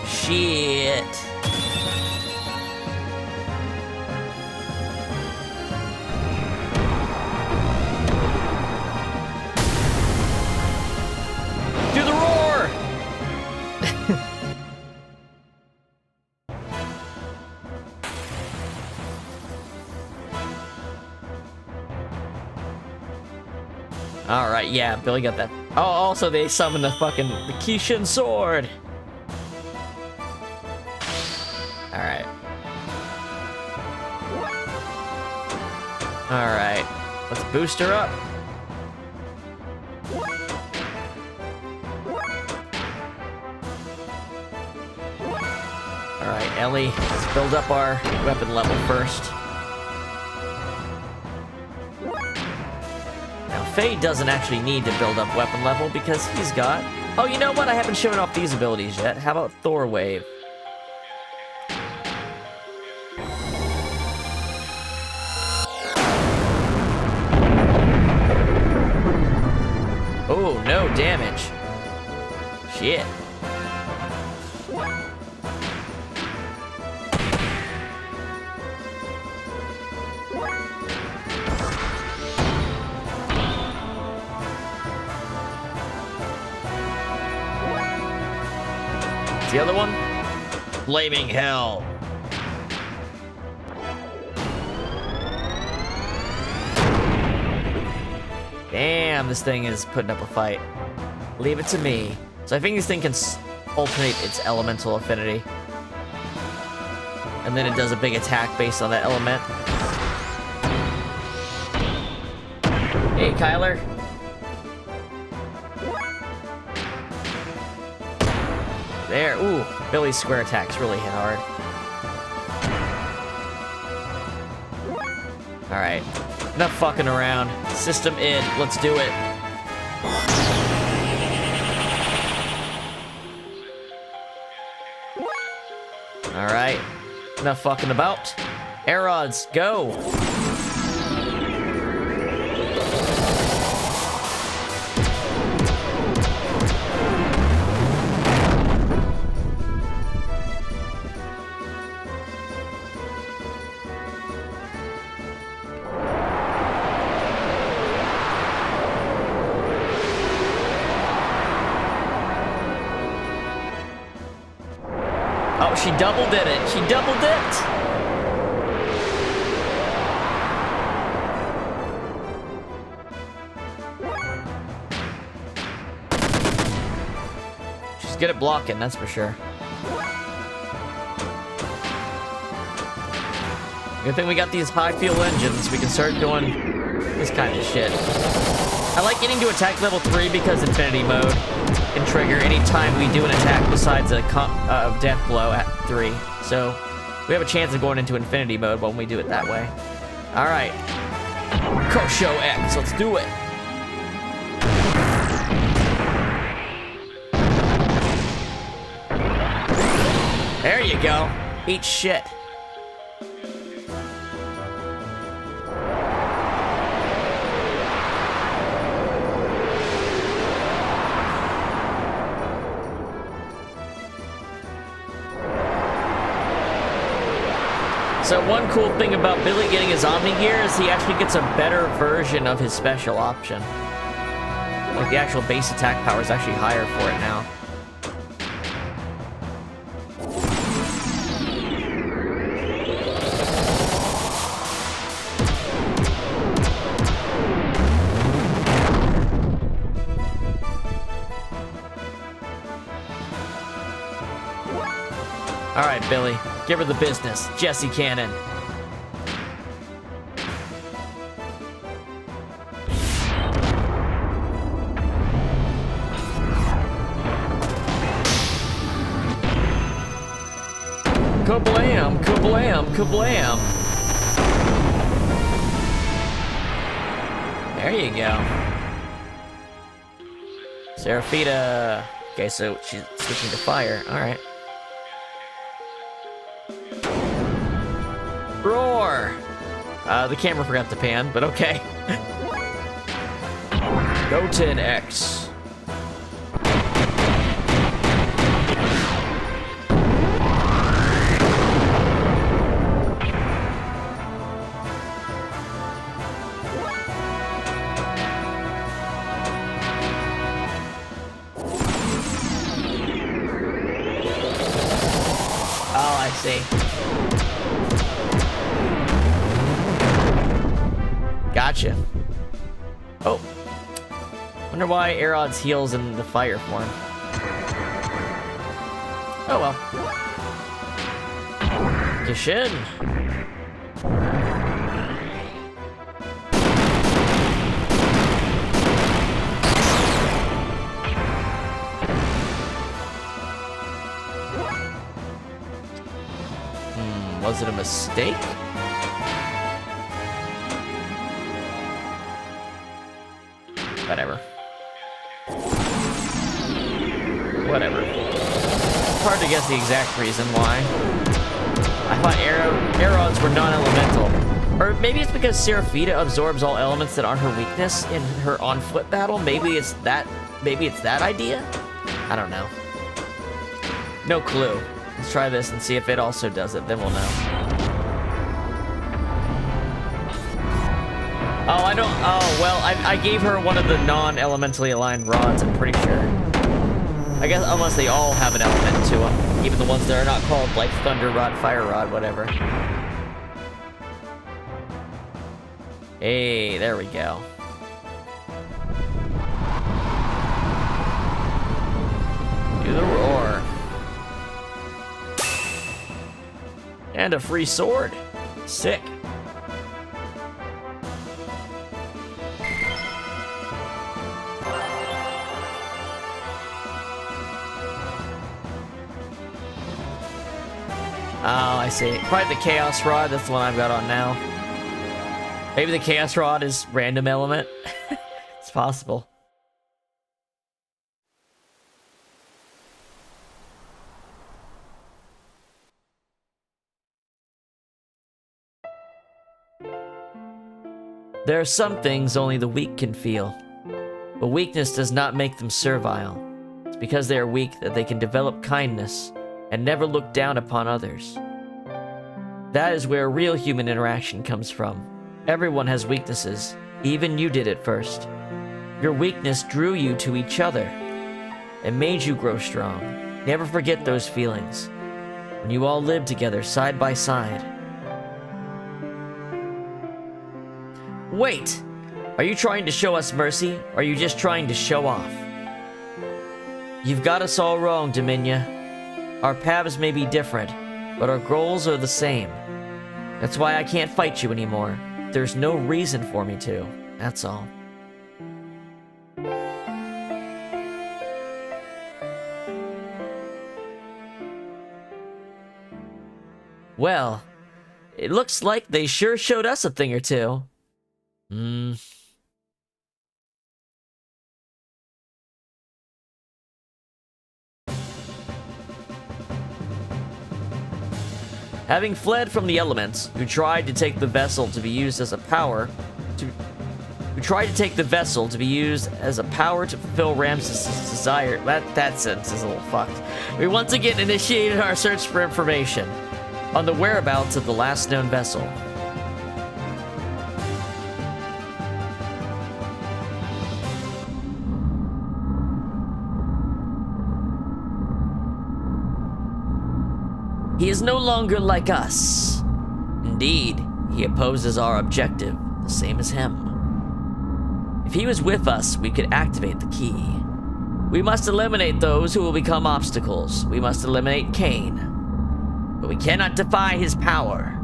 Shit. Do the roar! Alright, yeah, Billy got that. Oh, also they summoned the Kishin sword! Alright. Alright. Let's boost her up. Alright, Ellie, let's build up our weapon level first. Now, Faye doesn't actually need to build up weapon level because he's got... Oh, you know what? I haven't shown off these abilities yet. How about Thor Wave? Oh, no damage. Shit. The other one? Flaming Hell. Damn, this thing is putting up a fight. Leave it to me. So I think this thing can alternate its elemental affinity. And then it does a big attack based on that element. Hey, Kyler. There. Ooh, Billy's square attacks really hit hard. Alright. Enough fucking around. System in. Let's do it. Alright. Enough fucking about. Air rods, go! Oh, she double did it. She double dipped. She's good at blocking, that's for sure. Good thing we got these high fuel engines. We can start doing this kind of shit. I like getting to attack level 3 because infinity mode can trigger anytime we do an attack besides a death blow at 3. So we have a chance of going into infinity mode when we do it that way. Alright. Kosho X, let's do it. There you go. Eat shit. So one cool thing about Billy getting his Omni gear is he actually gets a better version of his special option. Like the actual base attack power is actually higher for it now. All right, Billy, give her the business. Jesse Cannon. Kablam, kablam, kablam. There you go. Seraphita. Okay, so she's switching to fire. All right. Roar! The camera forgot to pan, but okay. Goten X. Oh, I see. Gotcha. Oh. Wonder why Aerod's heals in the fire form. Oh well. Kishin. Was it a mistake? Whatever. Whatever. It's hard to guess the exact reason why. I thought Aerods were non-elemental. Or maybe it's because Seraphita absorbs all elements that aren't her weakness in her on-foot battle. Maybe it's that idea? I don't know. No clue. Let's try this and see if it also does it, then we'll know. Oh, I don't... Oh, well, I gave her one of the non-elementally aligned rods, I'm pretty sure. I guess, unless they all have an element to them. Even the ones that are not called, like, Thunder Rod, Fire Rod, whatever. Hey, there we go. Do the roar. And a free sword. Sick. Oh, I see. Probably the Chaos Rod. That's the one I've got on now. Maybe the Chaos Rod is random element. It's possible. There are some things only the weak can feel. But weakness does not make them servile. It's because they are weak that they can develop kindness and never look down upon others. That is where real human interaction comes from. Everyone has weaknesses. Even you did at first. Your weakness drew you to each other and made you grow strong. Never forget those feelings. when you all lived together side by side. Wait! Are you trying to show us mercy, or are you just trying to show off? You've got us all wrong, Dominia. Our paths may be different, but our goals are the same. That's why I can't fight you anymore. There's no reason for me to, that's all. Well, it looks like they sure showed us a thing or two. Having fled from the elements, who tried to take the vessel to be used as a power to fulfill Ramses' desire. That sentence is a little fucked. We once again initiated our search for information on the whereabouts of the last known vessel. He is no longer like us. Indeed, he opposes our objective, the same as him. If he was with us, we could activate the key. We must eliminate those who will become obstacles. We must eliminate Cain. But we cannot defy his power.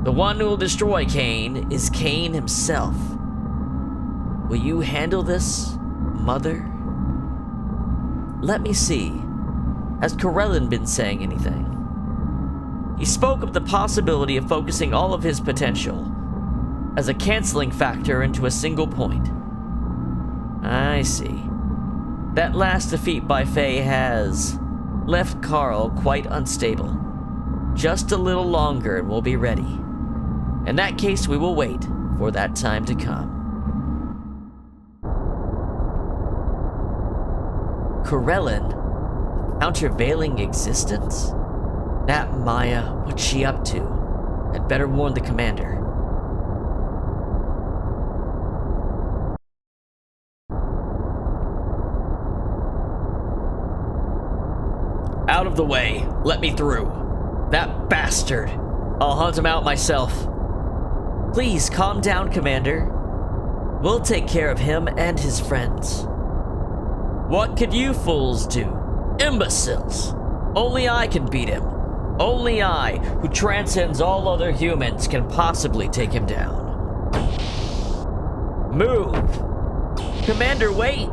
The one who will destroy Cain is Cain himself. Will you handle this, Mother? Let me see. Has Corellin been saying anything? He spoke of the possibility of focusing all of his potential as a canceling factor into a single point. I see. That last defeat by Faye has left Carl quite unstable. Just a little longer and we'll be ready. In that case, we will wait for that time to come. Corellin? Countervailing existence? That Maya, what's she up to? I'd better warn the commander. Out of the way. Let me through. That bastard. I'll hunt him out myself. Please calm down, Commander. We'll take care of him and his friends. What could you fools do? Imbeciles. Only I can beat him. Only I, who transcends all other humans, can possibly take him down. Move! Commander, wait!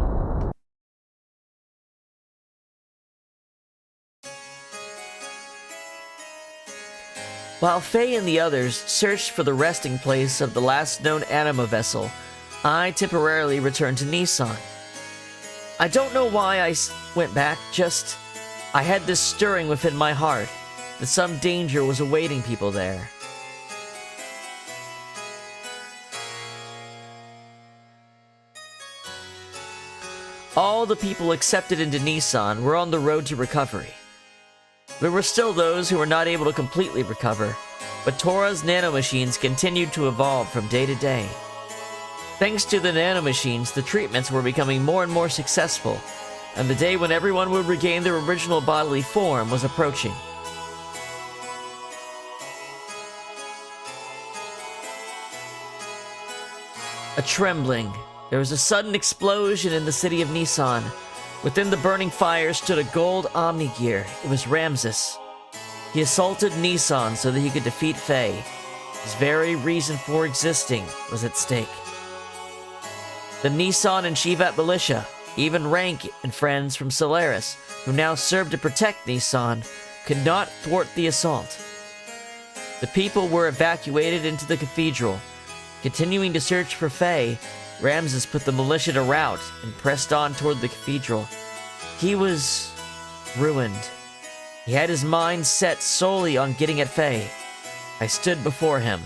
While Faye and the others searched for the resting place of the last known anima vessel, I temporarily returned to Nissan. I don't know why I went back, just I had this stirring within my heart that some danger was awaiting people there. All the people accepted into Nissan were on the road to recovery. There were still those who were not able to completely recover, but Tora's nanomachines continued to evolve from day to day. Thanks to the nanomachines, the treatments were becoming more and more successful, and the day when everyone would regain their original bodily form was approaching. A trembling. There was a sudden explosion in the city of Nissan. Within the burning fire stood a gold Omni-Gear. It was Ramses. He assaulted Nissan so that he could defeat Faye. His very reason for existing was at stake. The Nissan and Shivat militia, even Rank and friends from Solaris, who now served to protect Nissan, could not thwart the assault. The people were evacuated into the cathedral. Continuing to search for Faye, Ramses put the militia to rout and pressed on toward the cathedral. He was ruined. He had his mind set solely on getting at Faye. I stood before him.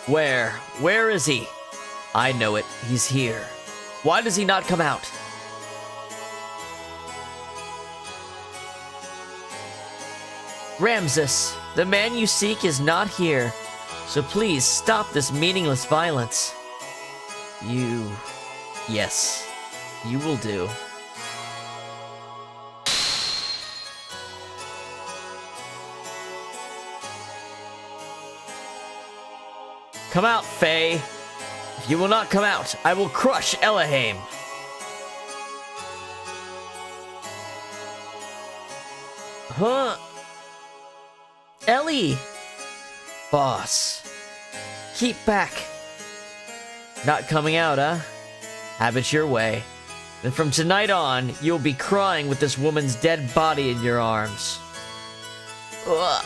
Where is he? I know it. He's here. Why does he not come out? Ramses, the man you seek is not here, so please stop this meaningless violence. You... Yes, you will do. Come out, Faye. If you will not come out, I will crush Elohim. Huh? Ellie! Boss. Keep back. Not coming out, huh? Have it your way. Then from tonight on, you'll be crying with this woman's dead body in your arms. Ugh.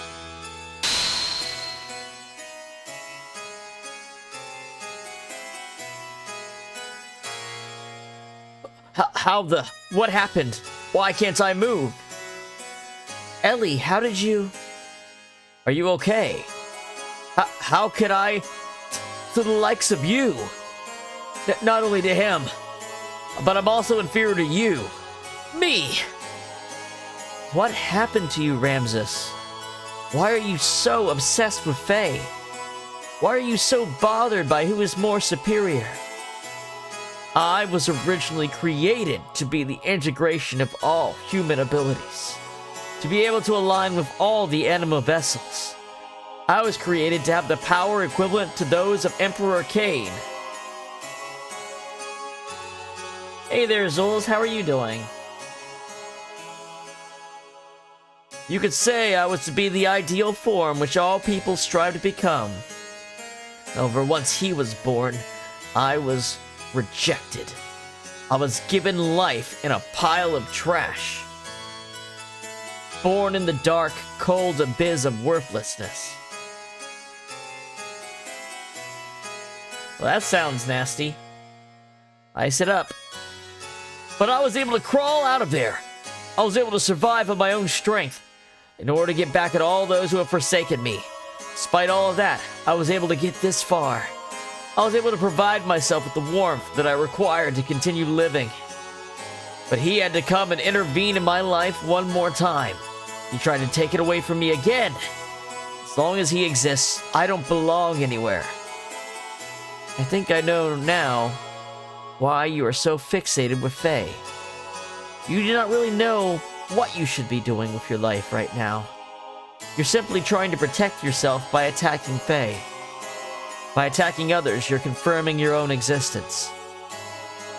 How the... What happened? Why can't I move? Ellie, how did you... Are you okay? How could I... To the likes of you? Not only to him, but I'm also inferior to you. Me! What happened to you, Ramses? Why are you so obsessed with Faye? Why are you so bothered by who is more superior? I was originally created to be the integration of all human abilities, to be able to align with all the anima vessels. I was created to have the power equivalent to those of Emperor Cain. Hey there, Zulz, how are you doing? You could say I was to be the ideal form which all people strive to become. However, once he was born, I was rejected. I was given life in a pile of trash. Born in the dark, cold abyss of worthlessness. Well, that sounds nasty. Ice it up. But I was able to crawl out of there. I was able to survive on my own strength in order to get back at all those who have forsaken me. Despite all of that, I was able to get this far. I was able to provide myself with the warmth that I required to continue living. But he had to come and intervene in my life one more time. He tried to take it away from me again. As long as he exists, I don't belong anywhere. I think I know now why you are so fixated with Faye. You do not really know what you should be doing with your life right now. You're simply trying to protect yourself by attacking Faye. By attacking others, you're confirming your own existence.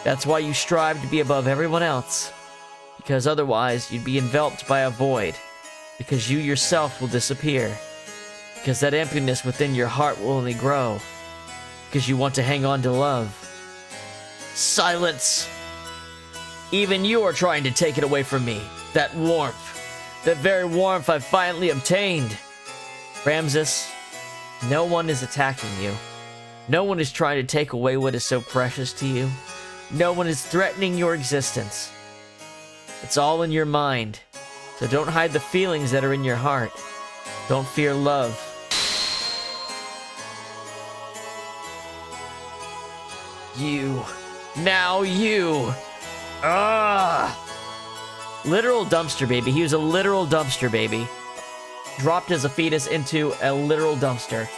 That's why you strive to be above everyone else. Because otherwise, you'd be enveloped by a void. Because you yourself will disappear. Because that emptiness within your heart will only grow. Because you want to hang on to love. Silence! Even you are trying to take it away from me. That warmth. That very warmth I've finally obtained. Ramses, no one is attacking you. No one is trying to take away what is so precious to you. No one is threatening your existence. It's all in your mind. So don't hide the feelings that are in your heart. Don't fear love. You. Now you. Ah! Literal dumpster baby. He was a literal dumpster baby. Dropped as a fetus into a literal dumpster.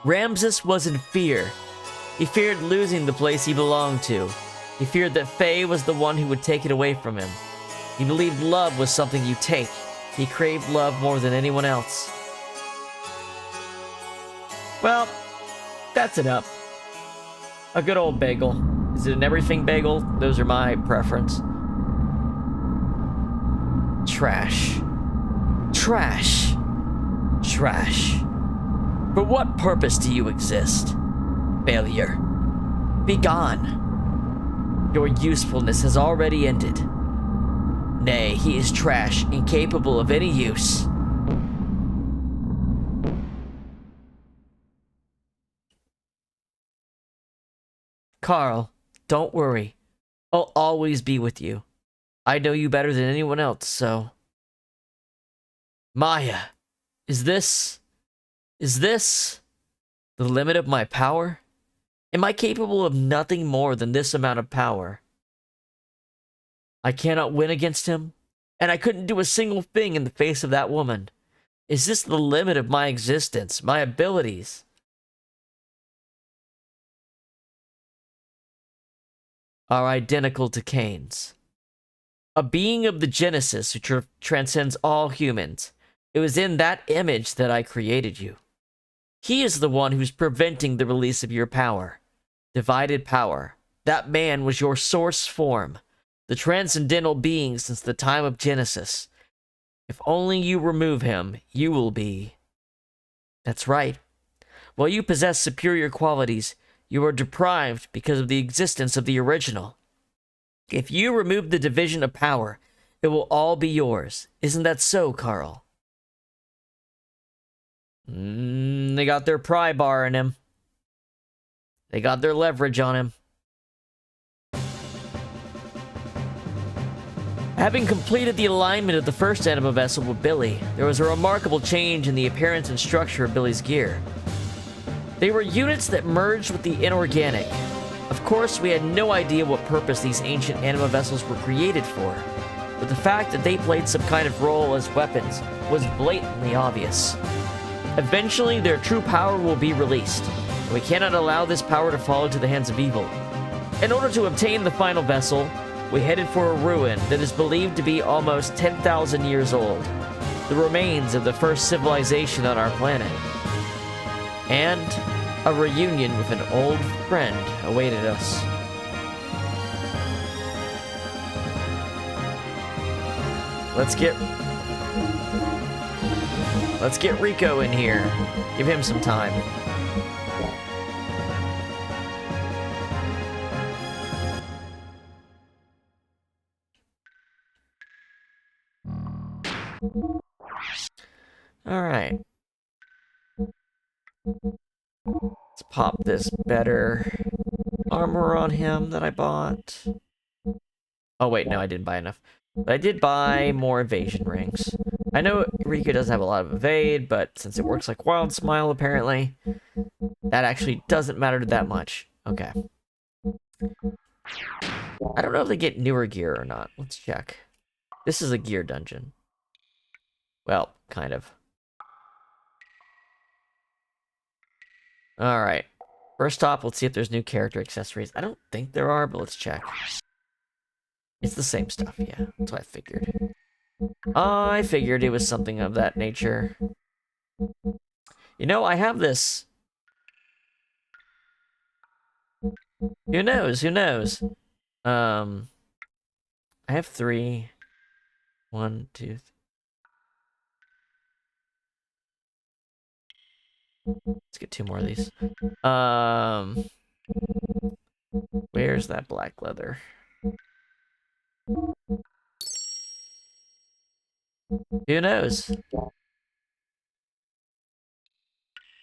Ramses was in fear. He feared losing the place he belonged to. He feared that Faye was the one who would take it away from him. He believed love was something you take. He craved love more than anyone else. Well, that's it up. A good old bagel. Is it an everything bagel? Those are my preference. Trash. Trash. Trash. For what purpose do you exist? Failure. Be gone. Your usefulness has already ended. Nay, he is trash, incapable of any use. Carl, don't worry. I'll always be with you. I know you better than anyone else, so... Maya, is this the limit of my power? Am I capable of nothing more than this amount of power? I cannot win against him, and I couldn't do a single thing in the face of that woman. Is this the limit of my existence, my abilities? are identical to Cain's. A being of the Genesis who transcends all humans. It was in that image that I created you. He is the one who's preventing the release of your power. Divided power. That man was your source form, the transcendental being since the time of Genesis. If only you remove him, you will be. That's right. While you possess superior qualities, you are deprived because of the existence of the original. If you remove the division of power, it will all be yours. Isn't that so, Carl? They got their pry bar in him. They got their leverage on him. Having completed the alignment of the first anima vessel with Billy, there was a remarkable change in the appearance and structure of Billy's gear. They were units that merged with the inorganic. Of course, we had no idea what purpose these ancient anima vessels were created for, but the fact that they played some kind of role as weapons was blatantly obvious. Eventually, their true power will be released, and we cannot allow this power to fall into the hands of evil. In order to obtain the final vessel, we headed for a ruin that is believed to be almost 10,000 years old, the remains of the first civilization on our planet. And a reunion with an old friend awaited us. Let's get Rico in here. Give him some time. All right. Let's pop this better armor on him that I bought. Oh wait, no, I didn't buy enough. But I did buy more evasion rings. I know Rico doesn't have a lot of evade, but since it works like Wild Smile, apparently, that actually doesn't matter that much. Okay. I don't know if they get newer gear or not. Let's check. This is a gear dungeon. Well, kind of. Alright. First off, let's see if there's new character accessories. I don't think there are, but let's check. It's the same stuff, yeah. That's what I figured. I figured it was something of that nature. You know, I have this. Who knows? Who knows? I have 3. 1, 2, 3. Let's get 2 more of these. Where's that black leather? Who knows?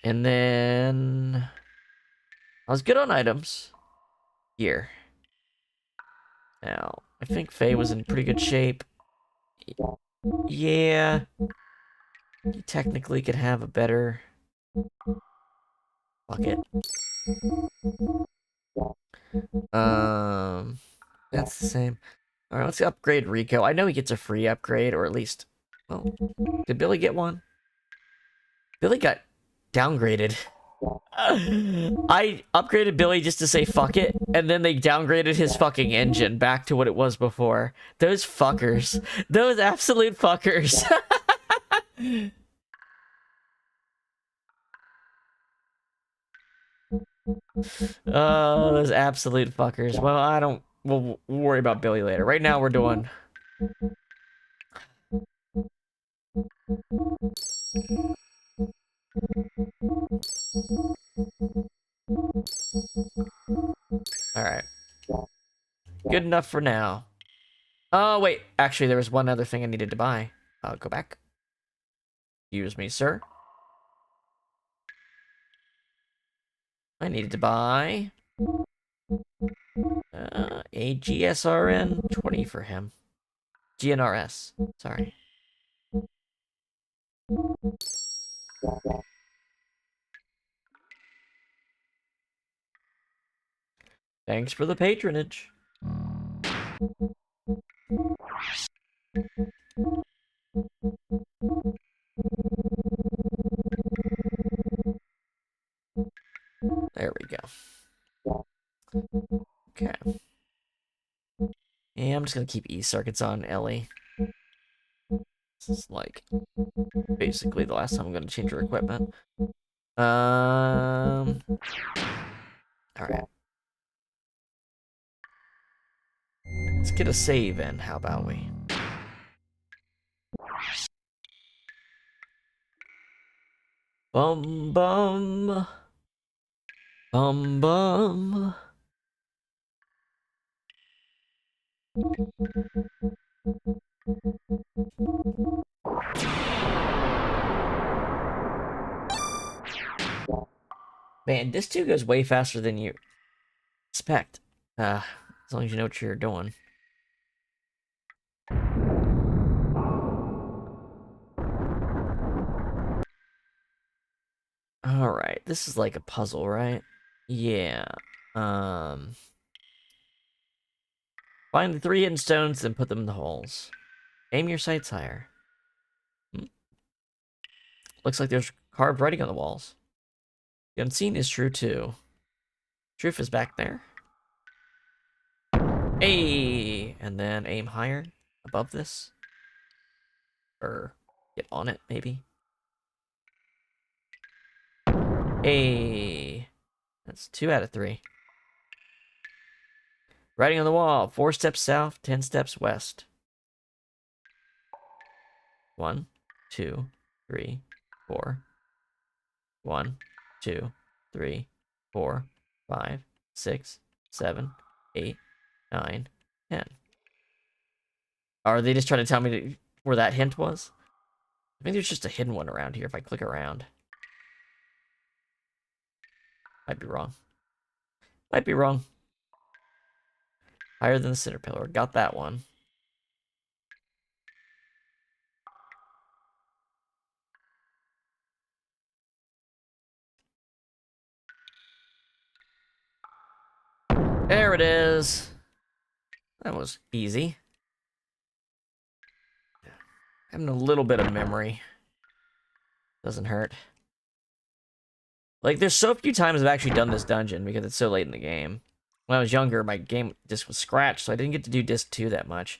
And then I was good on items. Here. Now, I think Faye was in pretty good shape. Yeah. You technically could have a better... Fuck it. That's the same. Alright, let's upgrade Rico. I know he gets a free upgrade, or at least... Well, did Billy get one? Billy got downgraded. I upgraded Billy just to say fuck it, and then they downgraded his fucking engine back to what it was before. Those fuckers. Those absolute fuckers. Oh, those absolute fuckers. Well, I don't... We'll worry about Billy later. Right now, we're doing... Alright. Good enough for now. Oh, wait. Actually, there was one other thing I needed to buy. I'll go back. Excuse me, sir. I needed to buy... a GSRN 20 for him. GNRS. Sorry. Thanks for the patronage. There we go. Okay. Yeah, I'm just gonna keep E circuits on Ellie. This is like basically the last time I'm gonna change her equipment. All right. Let's get a save in. How about we? Bum bum. Bum bum. Man, this 2 goes way faster than you expect. As long as you know what you're doing. Alright, this is like a puzzle, right? Yeah. Find the 3 hidden stones, then put them in the holes. Aim your sights higher. Looks like there's carved writing on the walls. The unseen is true, too. Truth is back there. Hey! And then aim higher. Above this. Or get on it, maybe. Hey! That's 2 out of 3. Writing on the wall. 4 steps south, 10 steps west. 1, 2, 3, 4. 1, 2, 3, 4, 5, 6, 7, 8, 9, 10. Are they just trying to tell me where that hint was? I think there's just a hidden one around here if I click around. Might be wrong. Might be wrong. Higher than the center pillar. Got that one. There it is. That was easy. Having a little bit of memory. Doesn't hurt. Like, there's so few times I've actually done this dungeon because it's so late in the game. When I was younger, my game disc was scratched, so I didn't get to do disc 2 that much.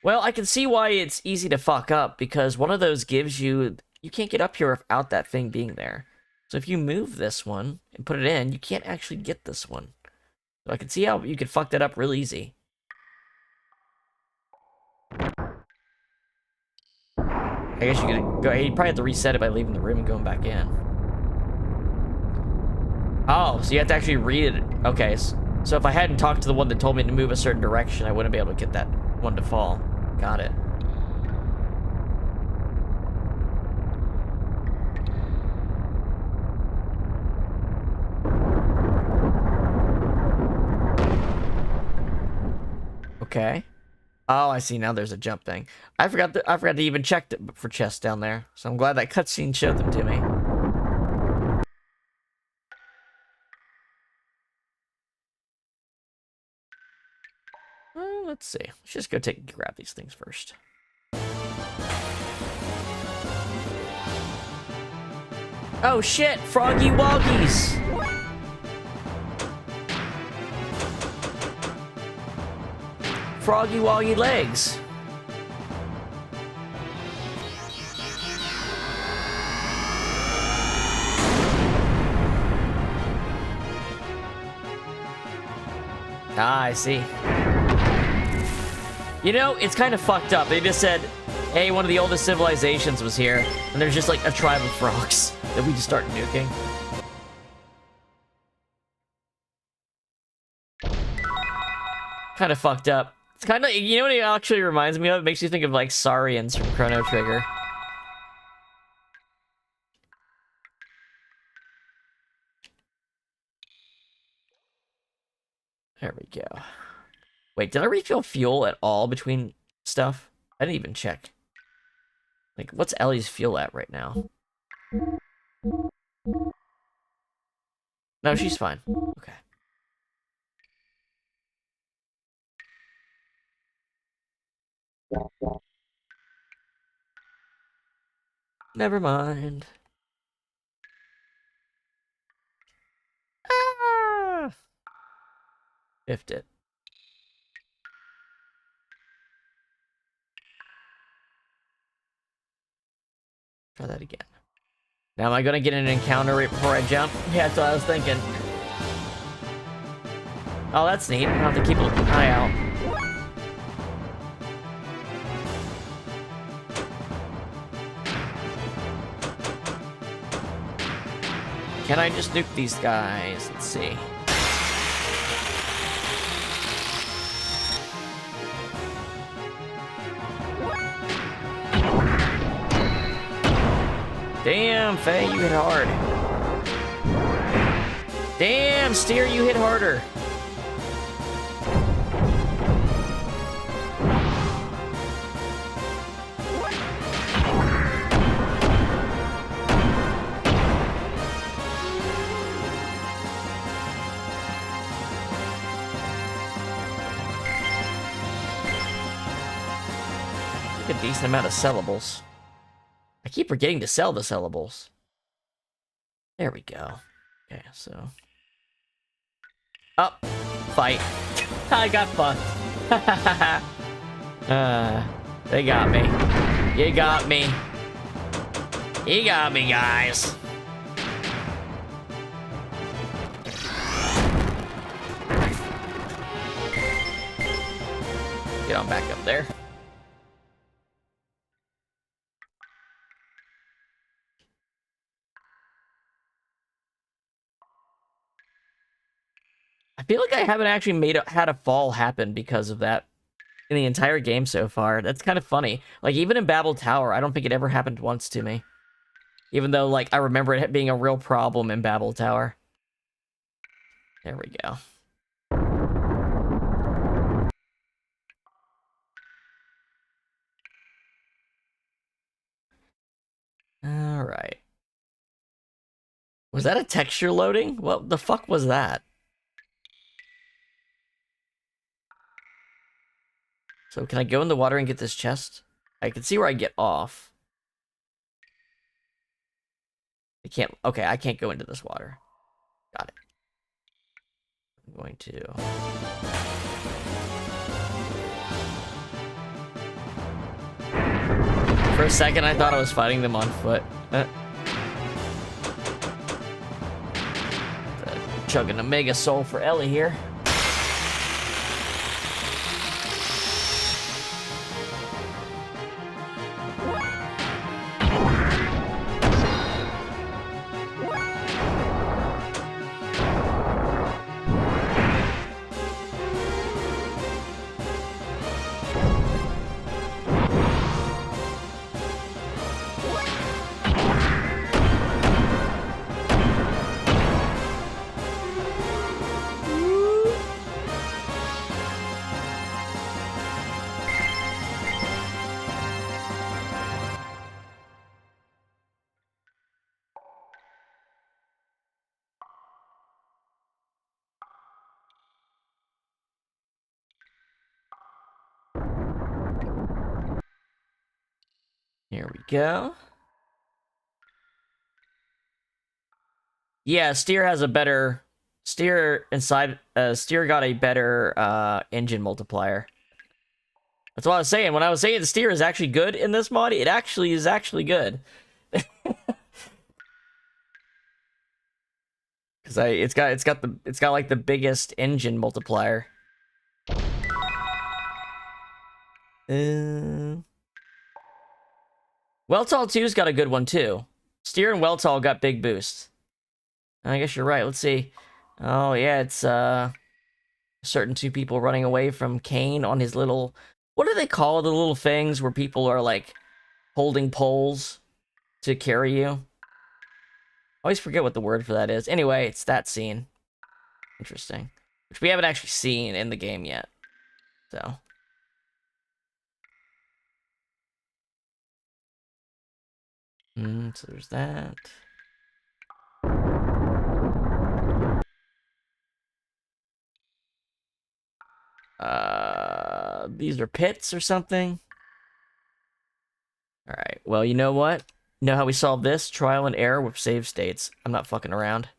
Well, I can see why it's easy to fuck up, because one of those gives you... You can't get up here without that thing being there. So if you move this one and put it in, you can't actually get this one. So I can see how you could fuck that up real easy. I guess you could go... You probably have to reset it by leaving the room and going back in. Oh, so you have to actually read it. Okay, so if I hadn't talked to the one that told me to move a certain direction, I wouldn't be able to get that one to fall. Got it. Okay. Oh, I see. Now there's a jump thing. I forgot to even check for chests down there. So I'm glad that cutscene showed them to me. Let's see. Let's just go grab these things first. Oh shit! Froggy Woggies! Froggy Woggy legs. Ah, I see. You know, it's kind of fucked up. They just said, hey, one of the oldest civilizations was here, and there's just like a tribe of frogs that we just start nuking. Kind of fucked up. It's kind of, you know what it actually reminds me of? It makes you think of like Saurians from Chrono Trigger. There we go. Wait, did I refill fuel at all between stuff? I didn't even check. Like, what's Ellie's fuel at right now? No, she's fine. Okay. Never mind. Ah! Shift it. Try that again. Now, am I gonna get an encounter right before I jump? Yeah, that's what I was thinking. Oh, that's neat. I'll have to keep an eye out. Can I just nuke these guys? Let's see. Damn, Faye, you hit hard. Damn, Steer, you hit harder. A decent amount of sellables. I keep forgetting to sell the sellables. There we go. Okay, so... Up! Fight. I got fucked. They got me. You got me. You got me, guys. Get on back up there. I feel like I haven't actually had a fall happen because of that in the entire game so far. That's kind of funny. Like, even in Babel Tower, I don't think it ever happened once to me. Even though, like, I remember it being a real problem in Babel Tower. There we go. Alright. Was that a texture loading? What the fuck was that? So can I go in the water and get this chest? I can see where I get off. I can't... Okay, I can't go into this water. Got it. I'm going to... For a second, I thought I was fighting them on foot. Chugging a Mega Soul for Ellie here. Here we go. Yeah, Steer has a better... Steer got a better engine multiplier. That's what I was saying. When I was saying the Steer is actually good in this mod, it actually is good. Cause it's got like the biggest engine multiplier. Weltall 2's got a good one too. Steer and Weltall got big boosts. I guess you're right. Let's see. Oh yeah, it's certain two people running away from Kane on his little... What do they call the little things where people are like holding poles to carry you? I always forget what the word for that is. Anyway, it's that scene. Interesting. Which we haven't actually seen in the game yet. So. So there's that. These are pits or something. Alright, well, you know what? You know how we solve this? Trial and error with save states. I'm not fucking around.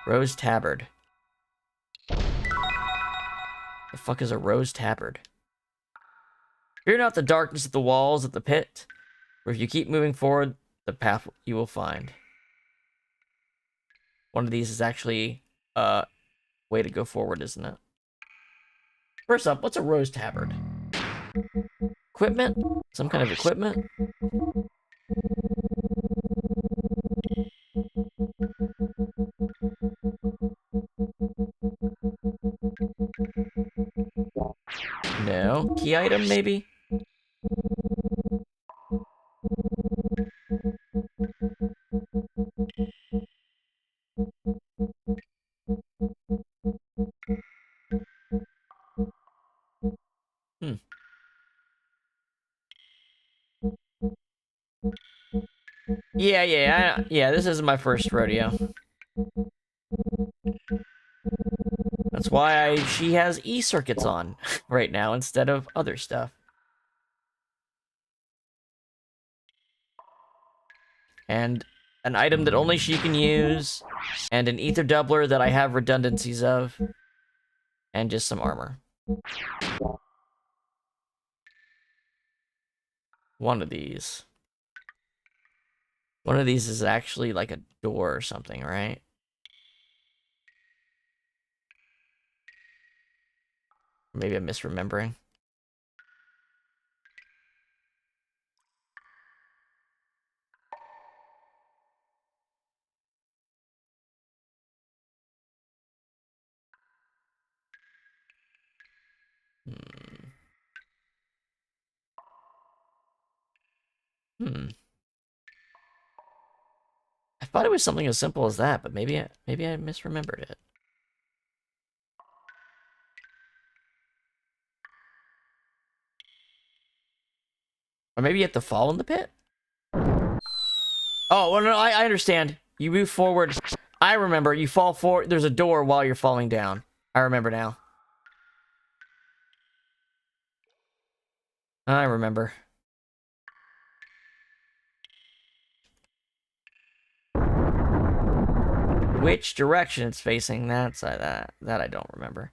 Rose Tabard. The fuck is a rose tabard? Fear not the darkness of the walls of the pit, for if you keep moving forward, the path you will find. One of these is actually a way to go forward, isn't it? First up, what's a rose tabard? Equipment? Some kind of equipment? No. Key item, maybe? Yeah, this isn't my first rodeo. That's why she has E-circuits on right now instead of other stuff. And an item that only she can use, and an ether doubler that I have redundancies of, and just some armor. One of these. One of these is actually like a door or something, right? Maybe I'm misremembering. I thought it was something as simple as that, but maybe I misremembered it. Or maybe you have to fall in the pit? Oh, well, no, I understand. You move forward. I remember. You fall forward. There's a door while you're falling down. I remember now. I remember. Which direction it's facing, that I don't remember.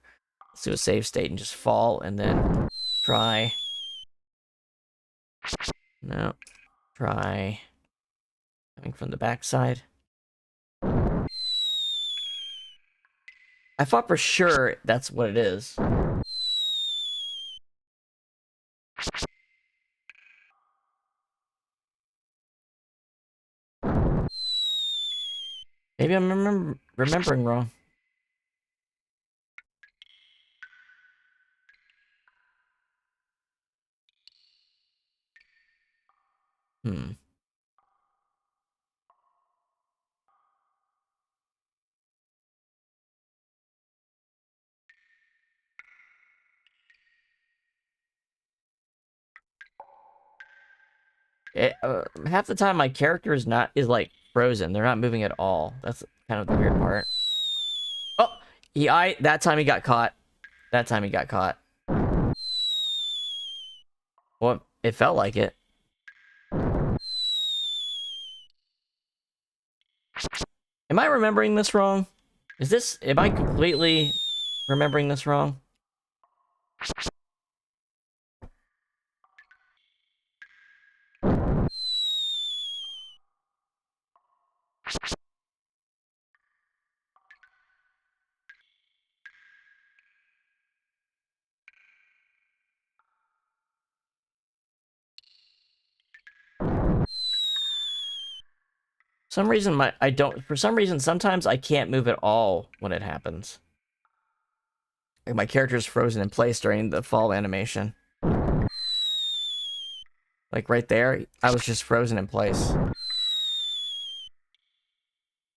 Let's do a save state and just fall, and then try. No. Try coming from the backside. I thought for sure that's what it is. Maybe I'm remembering wrong. Half the time my character is like frozen. They're not moving at all. That's kind of the weird part. Oh, that time he got caught. That time he got caught. Well, it felt like it. Am I remembering this wrong? Am I completely remembering this wrong? Some reason for some reason sometimes I can't move at all when it happens. Like my character's frozen in place during the fall animation. Like right there, I was just frozen in place.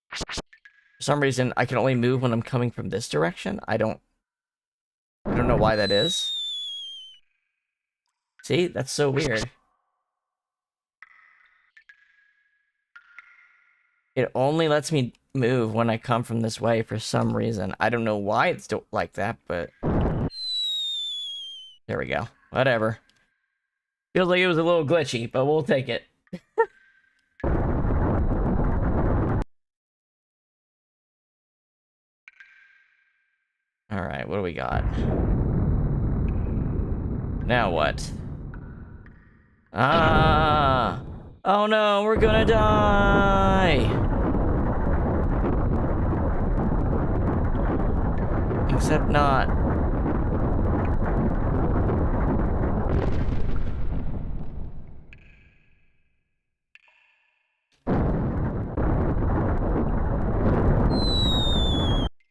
For some reason, I can only move when I'm coming from this direction. I don't know why that is. See? That's so weird. It only lets me move when I come from this way for some reason. I don't know why it's like that, but... There we go. Whatever. Feels like it was a little glitchy, but we'll take it. Alright, what do we got? Now what? Ah! Oh no, we're gonna die! Except not.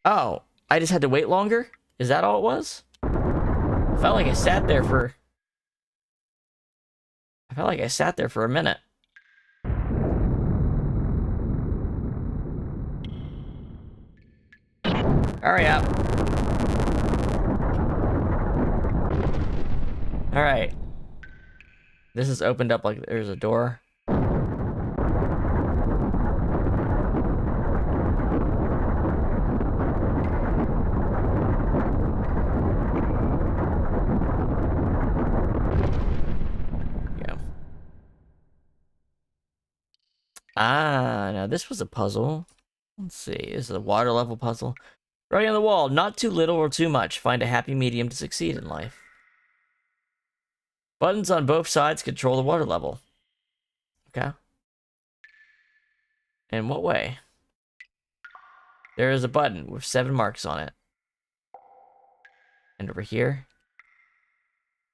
Oh, I just had to wait longer? Is that all it was? I felt like I sat there for a minute. Hurry up. Alright. This is opened up like there's a door. Ah, now this was a puzzle. Let's see, this is a water level puzzle. Writing on the wall, not too little or too much. Find a happy medium to succeed in life. Buttons on both sides control the water level. Okay. In what way? There is a button with 7 marks on it. And over here?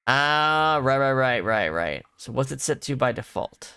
Ah, right. So what's it set to by default?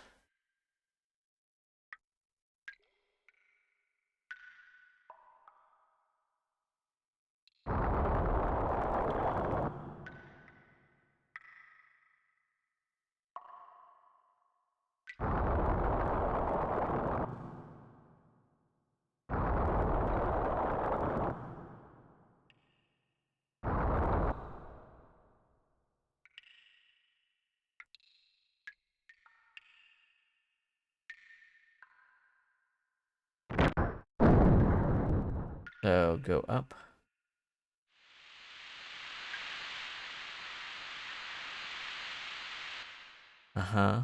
So go up. Uh-huh.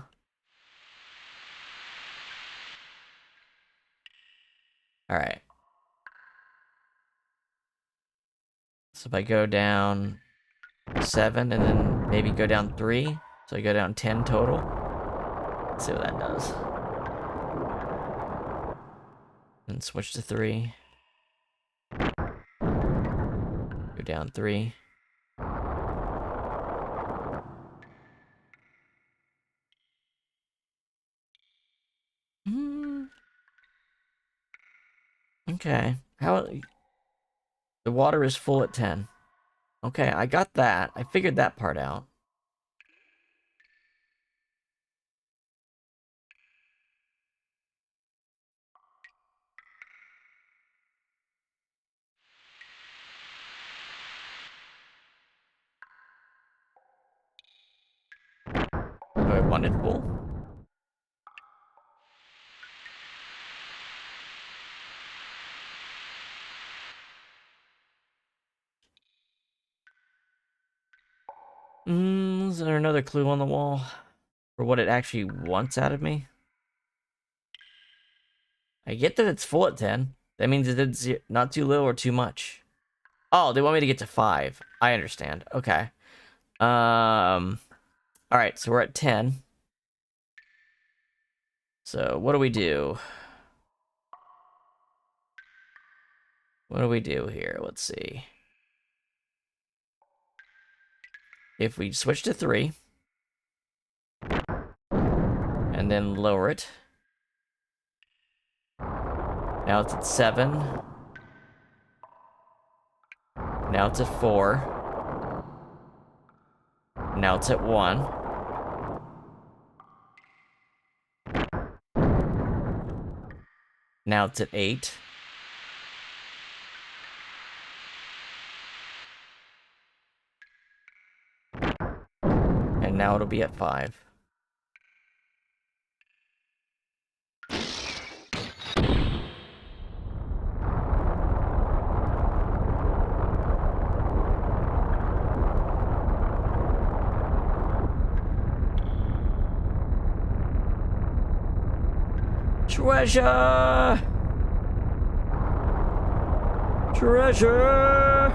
Alright. So if I go down 7 and then maybe go down 3, so I go down 10 total. Let's see what that does. And switch to 3. Go down 3. Okay. How... The water is full at 10. Okay, I got that. I figured that part out. Oh, I wanted full. Is there another clue on the wall for what it actually wants out of me? I get that it's full at 10. That means it's not too little or too much. Oh, they want me to get to 5. I understand. Okay. Alright, so we're at 10. So what do we do? What do we do here? Let's see. If we switch to 3, and then lower it. Now it's at 7. Now it's at 4. Now it's at 1. Now it's at 8. And now it'll be at 5. Treasure! Treasure!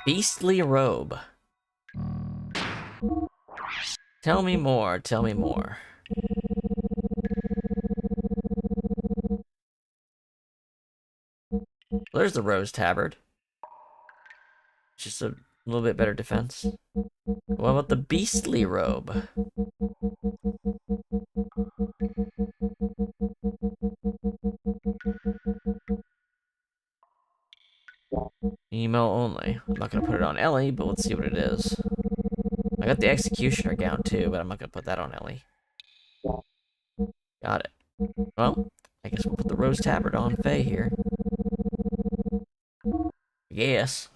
Beastly robe. Tell me more, tell me more. Well, there's the rose tabard. Just a little bit better defense. What about the beastly robe? Email only. I'm not gonna put it on Ellie, but let's see what it is. I got the executioner gown too, but I'm not gonna put that on Ellie. Got it. Well, I guess we'll put the rose tabard on Faye here. Yes.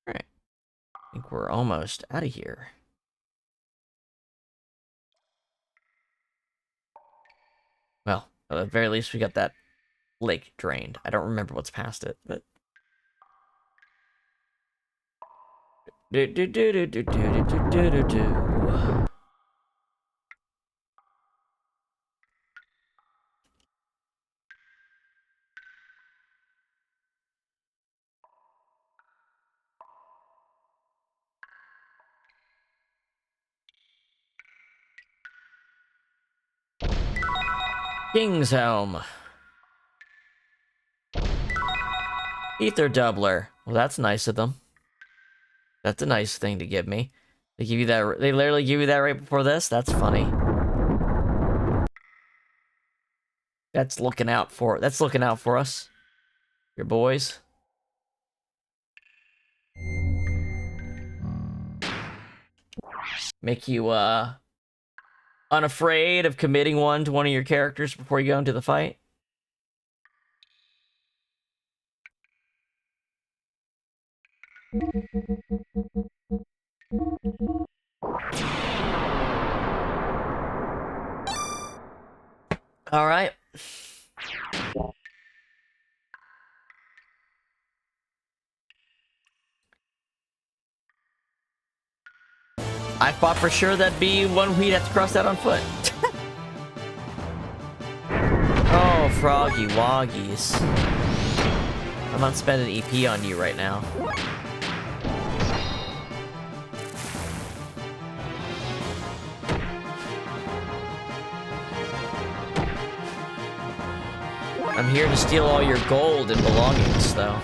Alright. I think we're almost out of here. Well, at the very least, we got that lake drained. I don't remember what's past it, but... King's Helm. Ether Doubler. Well, that's nice of them. That's a nice thing to give me. They give you that. They literally give you that right before this. That's funny. That's looking out for. That's looking out for us, your boys. Make you unafraid of committing one to one of your characters before you go into the fight. All right. I thought for sure that'd be one we'd have to cross that on foot. Oh, froggy woggies. I'm not spending EP on you right now. I'm here to steal all your gold and belongings, though.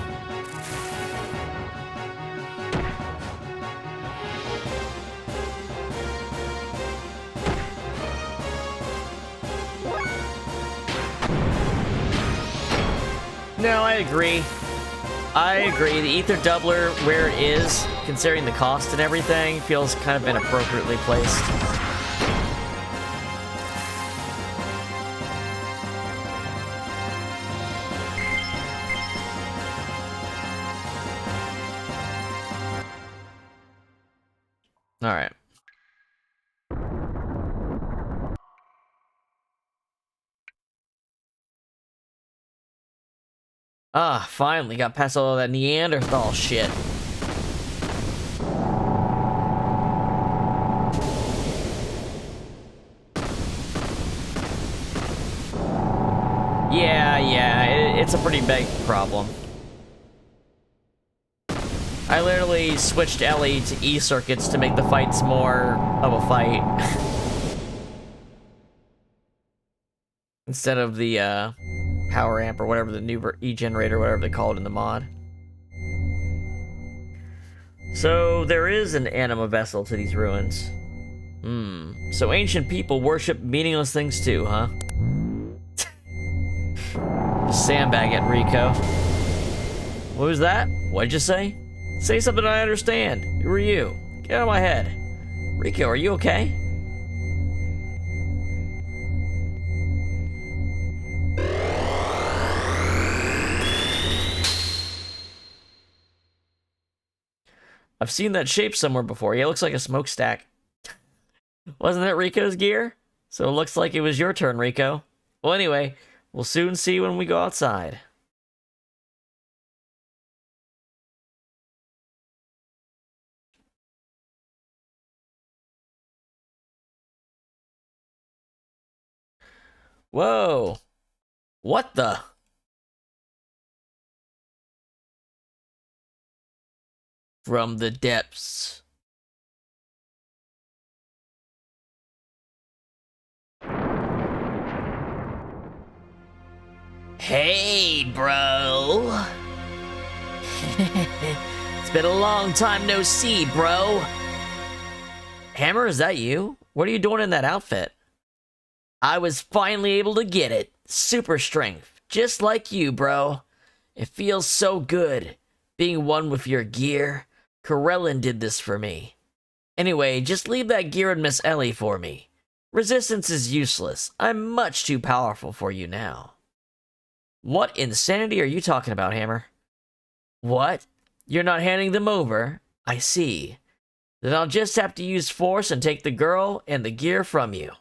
No, I agree. I agree. The Ether Doubler, where it is, considering the cost and everything, feels kind of inappropriately placed. All right. Ah, finally got past all that Neanderthal shit. Yeah, it's a pretty big problem. I literally switched Ellie to E circuits to make the fights more of a fight. Instead of the, power amp or whatever, the new E-generator, whatever they call it in the mod. So there is an anima vessel to these ruins. So ancient people worship meaningless things too, huh? Just sandbag it, Rico. What was that? What'd you say? Say something I understand. Who are you? Get out of my head. Rico, are you okay? I've seen that shape somewhere before. Yeah, it looks like a smokestack. Wasn't it Rico's gear? So it looks like it was your turn, Rico. Well, anyway, we'll soon see when we go outside. Whoa. What the? From the depths. Hey, bro. It's been a long time no see, bro. Hammer, is that you? What are you doing in that outfit? I was finally able to get it. Super strength. Just like you, bro. It feels so good. Being one with your gear. Corellin did this for me. Anyway, just leave that gear and Miss Ellie for me. Resistance is useless. I'm much too powerful for you now. What insanity are you talking about, Hammer? What? You're not handing them over? I see. Then I'll just have to use force and take the girl and the gear from you.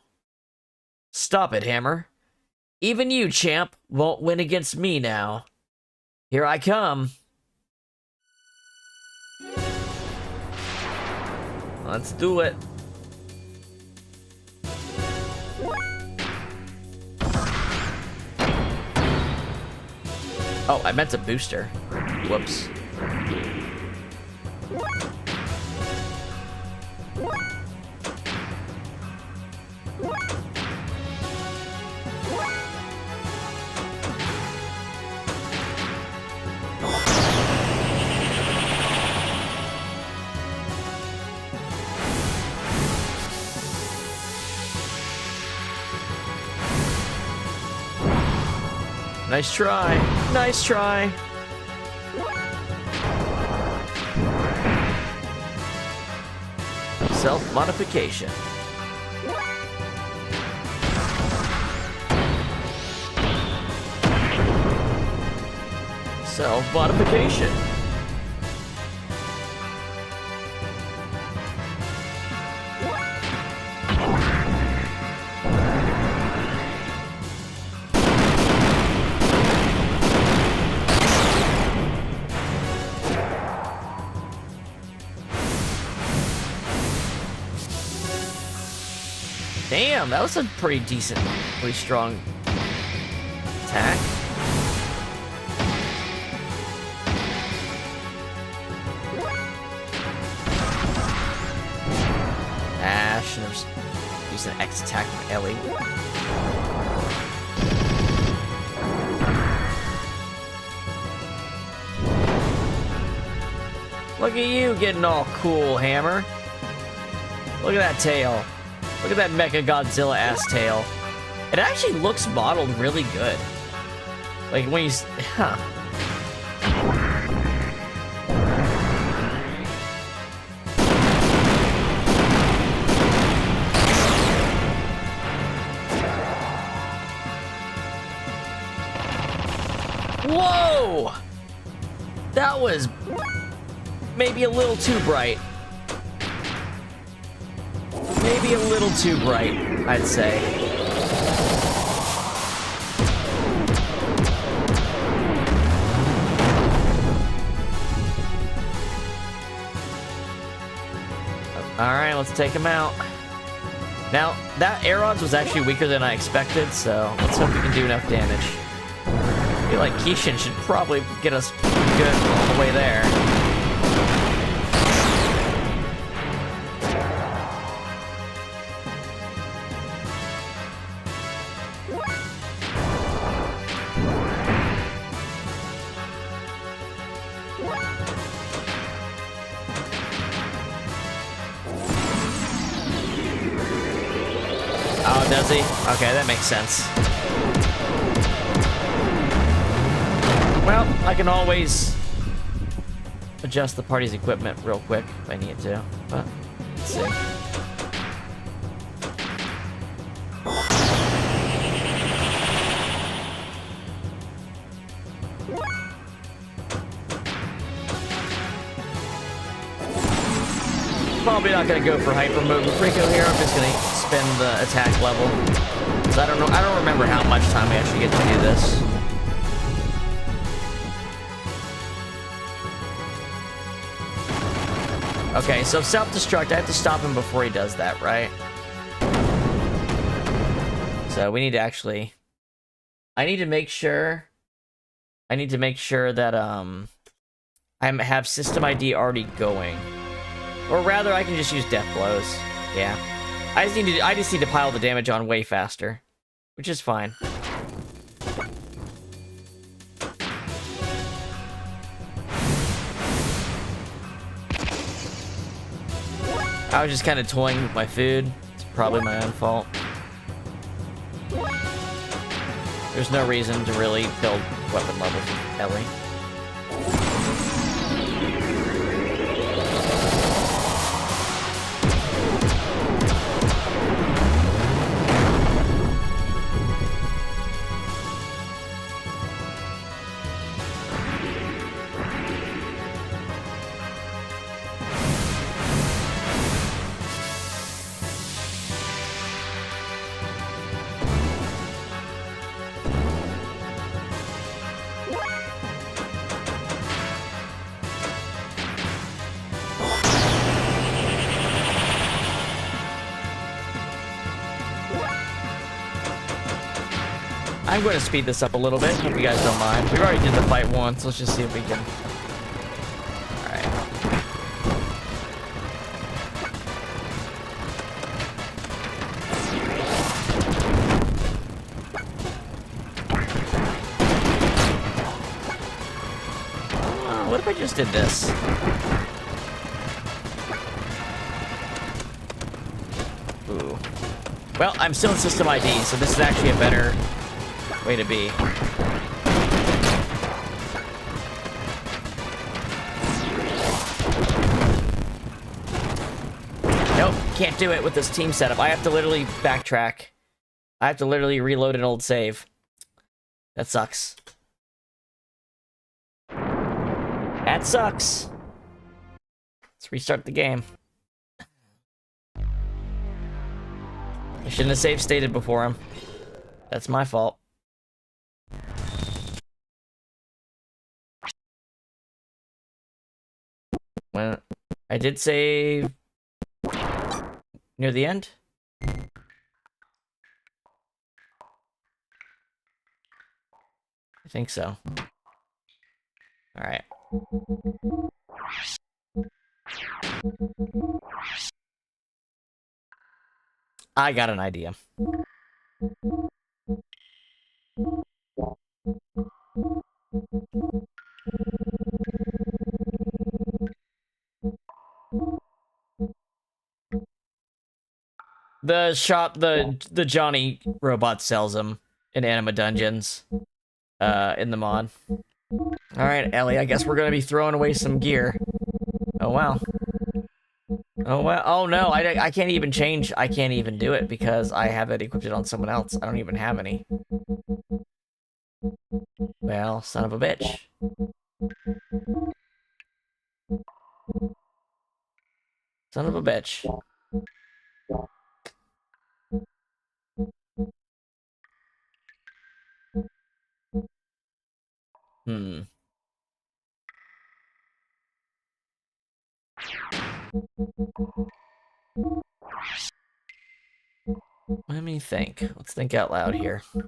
Stop it, Hammer. Even you, champ, won't win against me now. Here I come. Let's do it. Oh, I meant a booster. Whoops. Nice try. Nice try. Self-modification. Self-modification. Damn, that was a pretty decent, pretty strong attack. Ash, and there's use an X attack from Ellie. Look at you getting all cool, Hammer. Look at that tail. Look at that Mecha Godzilla ass tail. It actually looks modeled really good. Like when you, huh? Whoa! That was maybe a little too bright. Maybe a little too bright, I'd say. Alright, let's take him out. Now, that Aerod's was actually weaker than I expected, so let's hope we can do enough damage. I feel like Kishin should probably get us pretty good all the way there. Oh, does he? Okay, that makes sense. Well, I can always adjust the party's equipment real quick if I need to, but let's see. Probably not gonna go for hyper mode with Rico here. I'm just gonna spend the attack level. Cause I don't remember how much time we actually get to do this. Okay, so self-destruct, I have to stop him before he does that, right? So we need to actually I need to make sure. I need to make sure that I have system ID already going, or rather, I can just use death blows. Yeah, I just need to pile the damage on way faster, which is fine. I was just kind of toying with my food. It's probably my own fault. There's no reason to really build weapon levels with Ellie. I'm going to speed this up a little bit. Hope you guys don't mind. We already did the fight once. Let's just see if we can. All right. What if I just did this? Ooh. Well, I'm still in system ID, so this is actually a better way to be. Nope, can't do it with this team setup. I have to literally backtrack. I have to literally reload an old save. That sucks. That sucks. Let's restart the game. I shouldn't have save stated before him. That's my fault. Well, I did save near the end. I think so. All right. I got an idea. The shop, the Johnny robot sells them in Anima Dungeons, in the mod. All right, Ellie, I guess we're gonna be throwing away some gear. Oh wow. Oh well. Oh no, I can't even change. I can't even do it because I have it equipped on someone else. I don't even have any. Well, son of a bitch. Son of a bitch. Hmm. Let me think. Let's think out loud here. I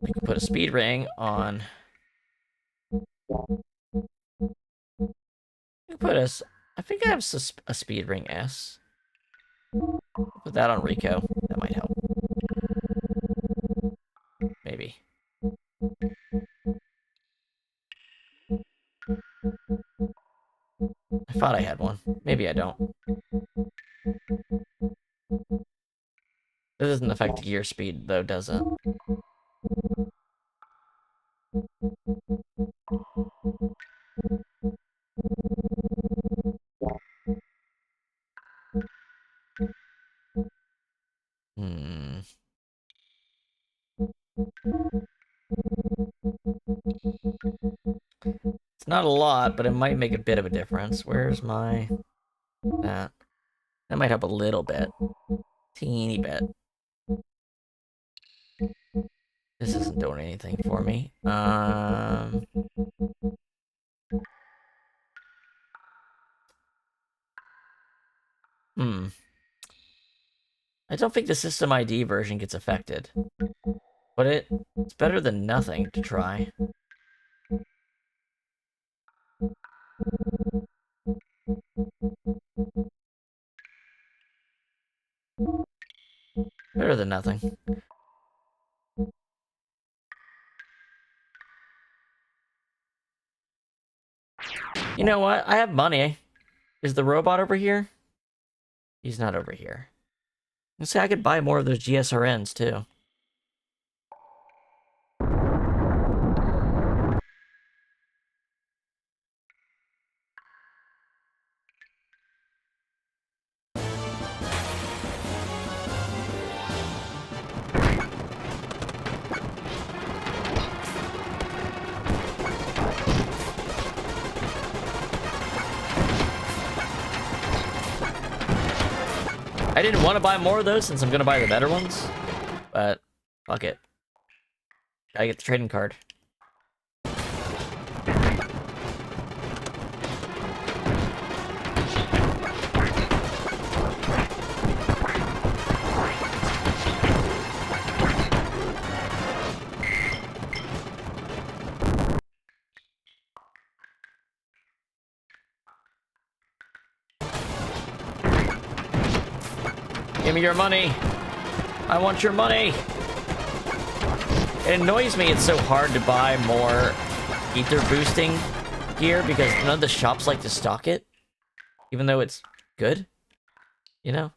can put a speed ring on. I think I have a speed ring S. Put that on Rico. That might help. Maybe. I thought I had one. Maybe I don't. This doesn't affect gear speed, though, does it? Hmm. It's not a lot, but it might make a bit of a difference. Where's my... That might help a little bit. Teeny bit. This isn't doing anything for me. Hmm. I don't think the System ID version gets affected. But it's better than nothing to try. Better than nothing. You know what? I have money. Is the robot over here? He's not over here. Let's say I could buy more of those GSRNs too. I didn't want to buy more of those since I'm gonna buy the better ones, but fuck it. Gotta get the trading card. Give me your money. I want your money. It annoys me it's so hard to buy more ether boosting gear because none of the shops like to stock it, even though it's good, you know?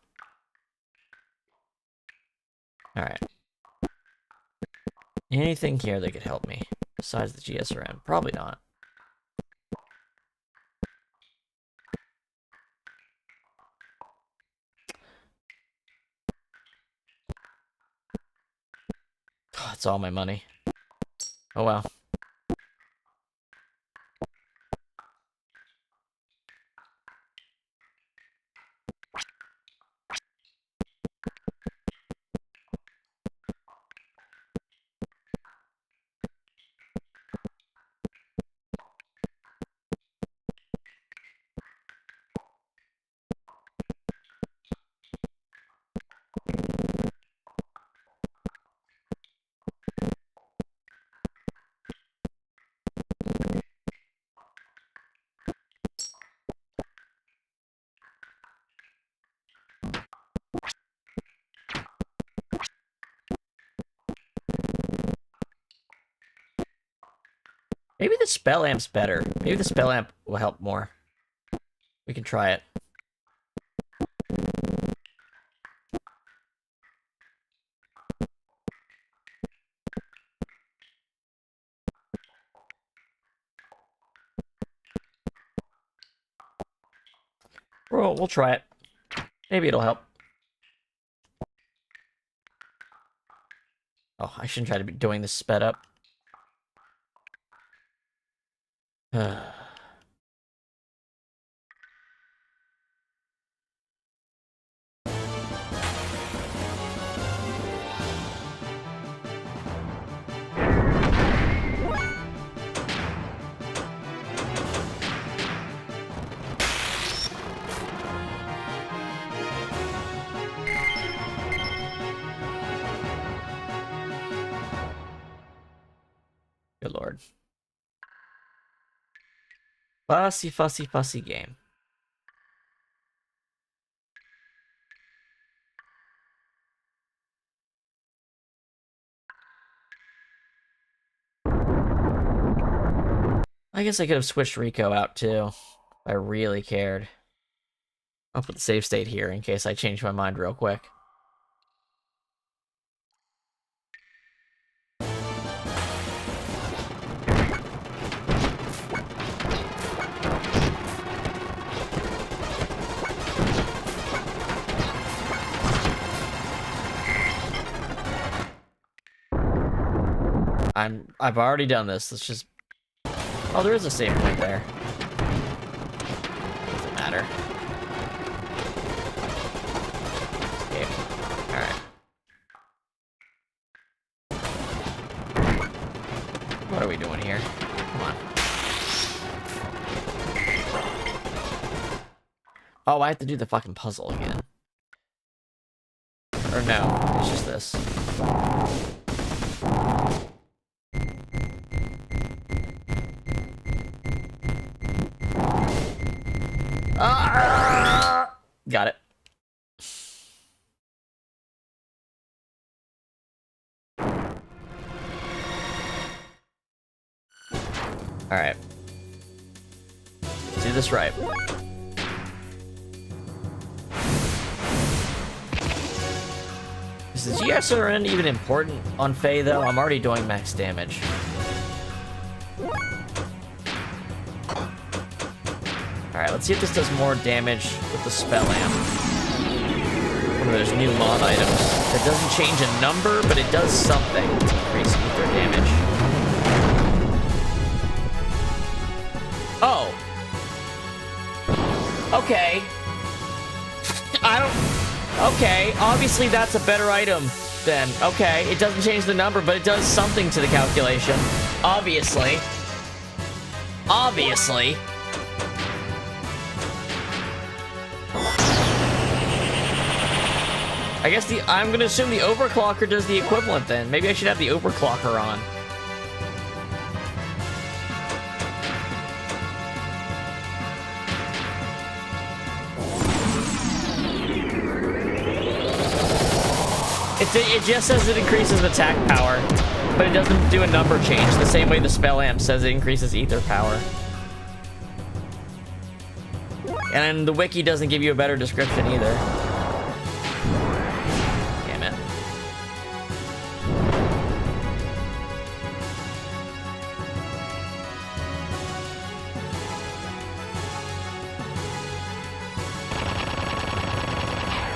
Alright. Anything here that could help me besides the GSRM? Probably not. Oh, that's all my money. Oh well. Maybe the spell amp's better. Maybe the spell amp will help more. We can try it. We'll try it. Maybe it'll help. Oh, I shouldn't try to be doing this sped up. Good lord. Fussy, fussy, fussy game. I guess I could have switched Rico out too, if I really cared. I'll put the save state here in case I change my mind real quick. I've already done this. Let's just... Oh, there is a save point there. Doesn't matter. Escape. Alright. What are we doing here? Come on. Oh, I have to do the fucking puzzle again. no, it's just this. Got it. Alright. Do this right. Is the GSRN even important on Faye, though? I'm already doing max damage. Alright, let's see if this does more damage with the Spell Amp. One of those new mod items. It doesn't change a number, but it does something to increase ether damage. Oh. Okay. Okay, obviously that's a better item then. Okay, it doesn't change the number, but it does something to the calculation. Obviously. Obviously. I guess I'm gonna assume the overclocker does the equivalent then. Maybe I should have the overclocker on. It just says it increases attack power, but it doesn't do a number change the same way the Spell Amp says it increases ether power. And the wiki doesn't give you a better description either. Damn it.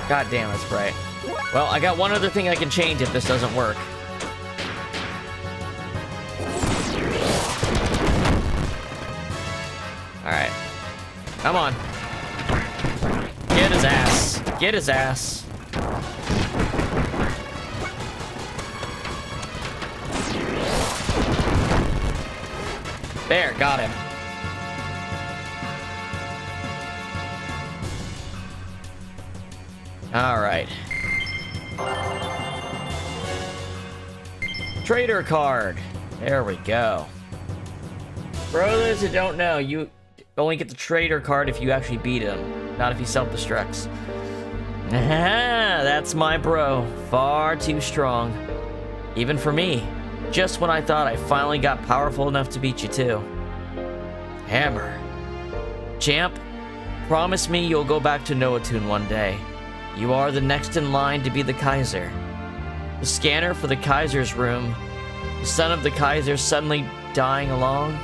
God damn, that's bright. Well, I got one other thing I can change if this doesn't work. Alright. Come on. Get his ass. Get his ass. There, got him. Alright. Trader card. There we go. For those who don't know, you only get the trader card if you actually beat him, not if he self-destructs. That's my bro. Far too strong. Even for me. Just when I thought I finally got powerful enough to beat you too. Hammer. Champ, promise me you'll go back to Noatun one day. You are the next in line to be the Kaiser. The scanner for the Kaiser's room. The son of the Kaiser suddenly dying along.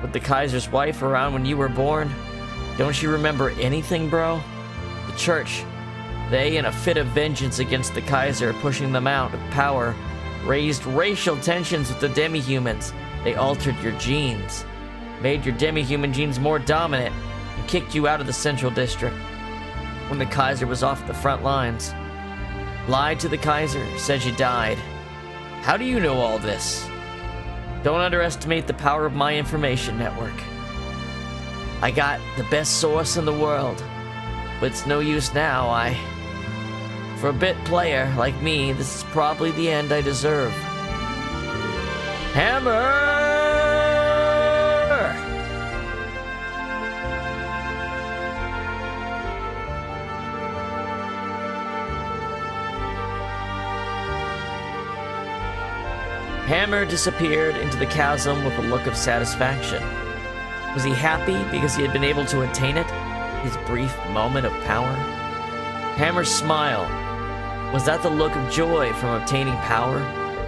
With the Kaiser's wife around when you were born. Don't you remember anything, bro? The church. They, in a fit of vengeance against the Kaiser, pushing them out of power, raised racial tensions with the demi-humans. They altered your genes. Made your demi-human genes more dominant. And kicked you out of the Central District. When the Kaiser was off the front lines. Lied to the Kaiser, said you died. How do you know all this? Don't underestimate the power of my information network. I got the best source in the world, but it's no use now. For a bit player like me, this is probably the end I deserve. Hammer! Hammer disappeared into the chasm with a look of satisfaction. Was he happy because he had been able to attain it? His brief moment of power? Hammer's smile. Was that the look of joy from obtaining power?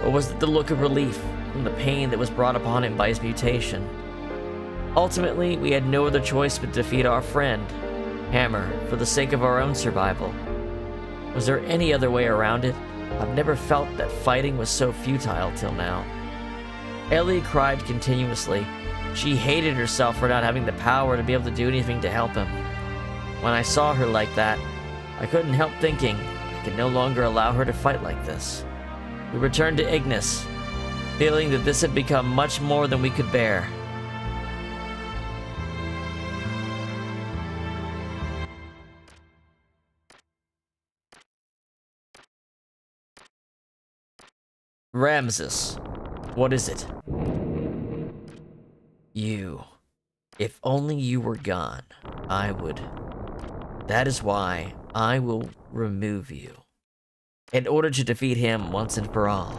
Or was it the look of relief from the pain that was brought upon him by his mutation? Ultimately, we had no other choice but to defeat our friend, Hammer, for the sake of our own survival. Was there any other way around it? I've never felt that fighting was so futile till now. Ellie cried continuously. She hated herself for not having the power to be able to do anything to help him. When I saw her like that, I couldn't help thinking I could no longer allow her to fight like this. We returned to Ignis, feeling that this had become much more than we could bear. Ramses, what is it? You. If only you were gone, I would. That is why I will remove you, in order to defeat him once and for all.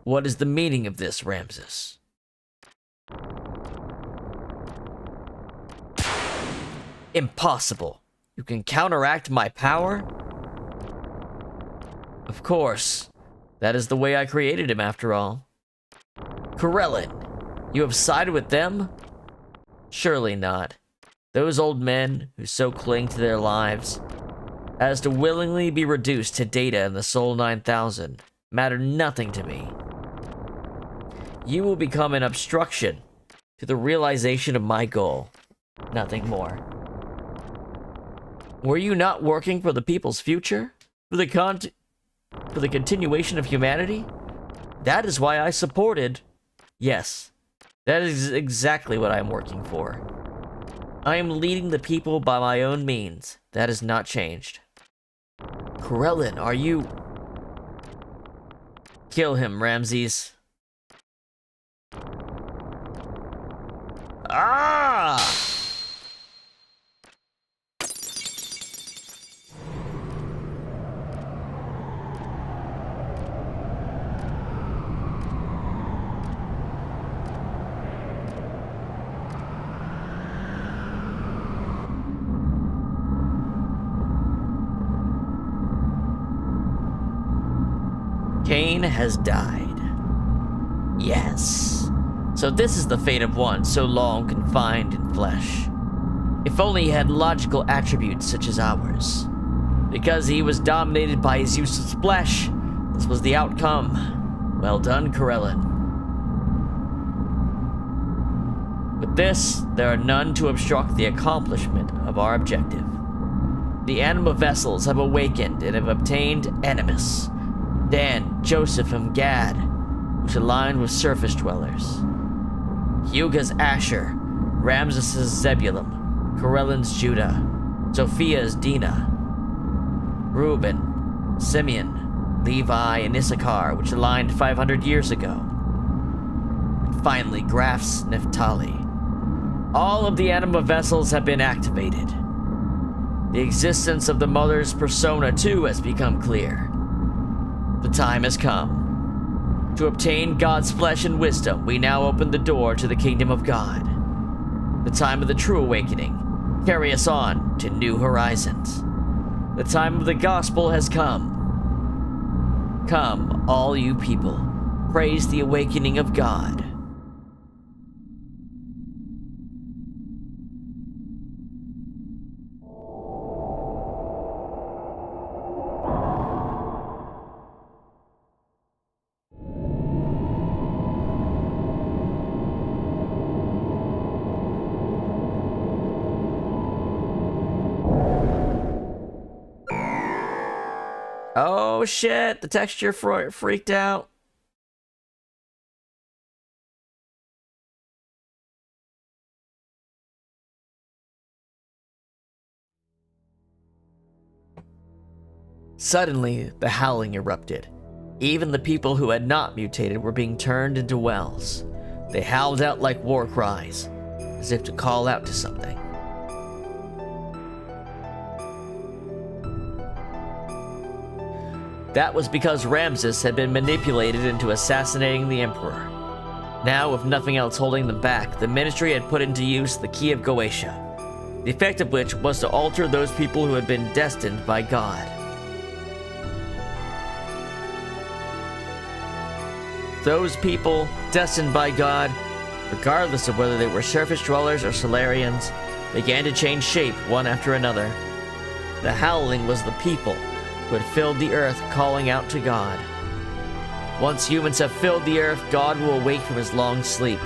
What is the meaning of this, Ramses? Impossible. You can counteract my power? Of course. That is the way I created him, after all. Corellin, you have sided with them? Surely not. Those old men who so cling to their lives as to willingly be reduced to data in the Sol 9000 matter nothing to me. You will become an obstruction to the realization of my goal. Nothing more. Were you not working for the people's future? For the continuation of humanity? That is why I supported. Yes, that is exactly what I am working for. I am leading the people by my own means. That has not changed. Corellin, are you... Kill him, Ramses. Ah! Cain has died. Yes. So this is the fate of one so long confined in flesh. If only he had logical attributes such as ours. Because he was dominated by his useless flesh, this was the outcome. Well done, Corellin. With this, there are none to obstruct the accomplishment of our objective. The anima vessels have awakened and have obtained Animus, Dan, Joseph, and Gad, which aligned with surface dwellers. Huga's Asher, Ramses' Zebulun, Corellin's Judah, Sophia's Dinah, Reuben, Simeon, Levi, and Issachar, which aligned 500 years ago. And finally, Graph's Naphtali. All of the anima vessels have been activated. The existence of the Mother's persona, too, has become clear. The time has come. To obtain God's flesh and wisdom, we now open the door to the kingdom of God. The time of the true awakening. Carry us on to new horizons. The time of the gospel has come. Come, all you people, praise the awakening of God. Oh shit, the texture freaked out. Suddenly, the howling erupted. Even the people who had not mutated were being turned into wells. They howled out like war cries, as if to call out to something. That was because Ramses had been manipulated into assassinating the Emperor. Now, with nothing else holding them back, the Ministry had put into use the Key of Goetia, the effect of which was to alter those people who had been destined by God. Those people, destined by God, regardless of whether they were surface dwellers or Solarians, began to change shape one after another. The howling was the people who had filled the earth, calling out to God. Once humans have filled the earth, God will awake from his long sleep,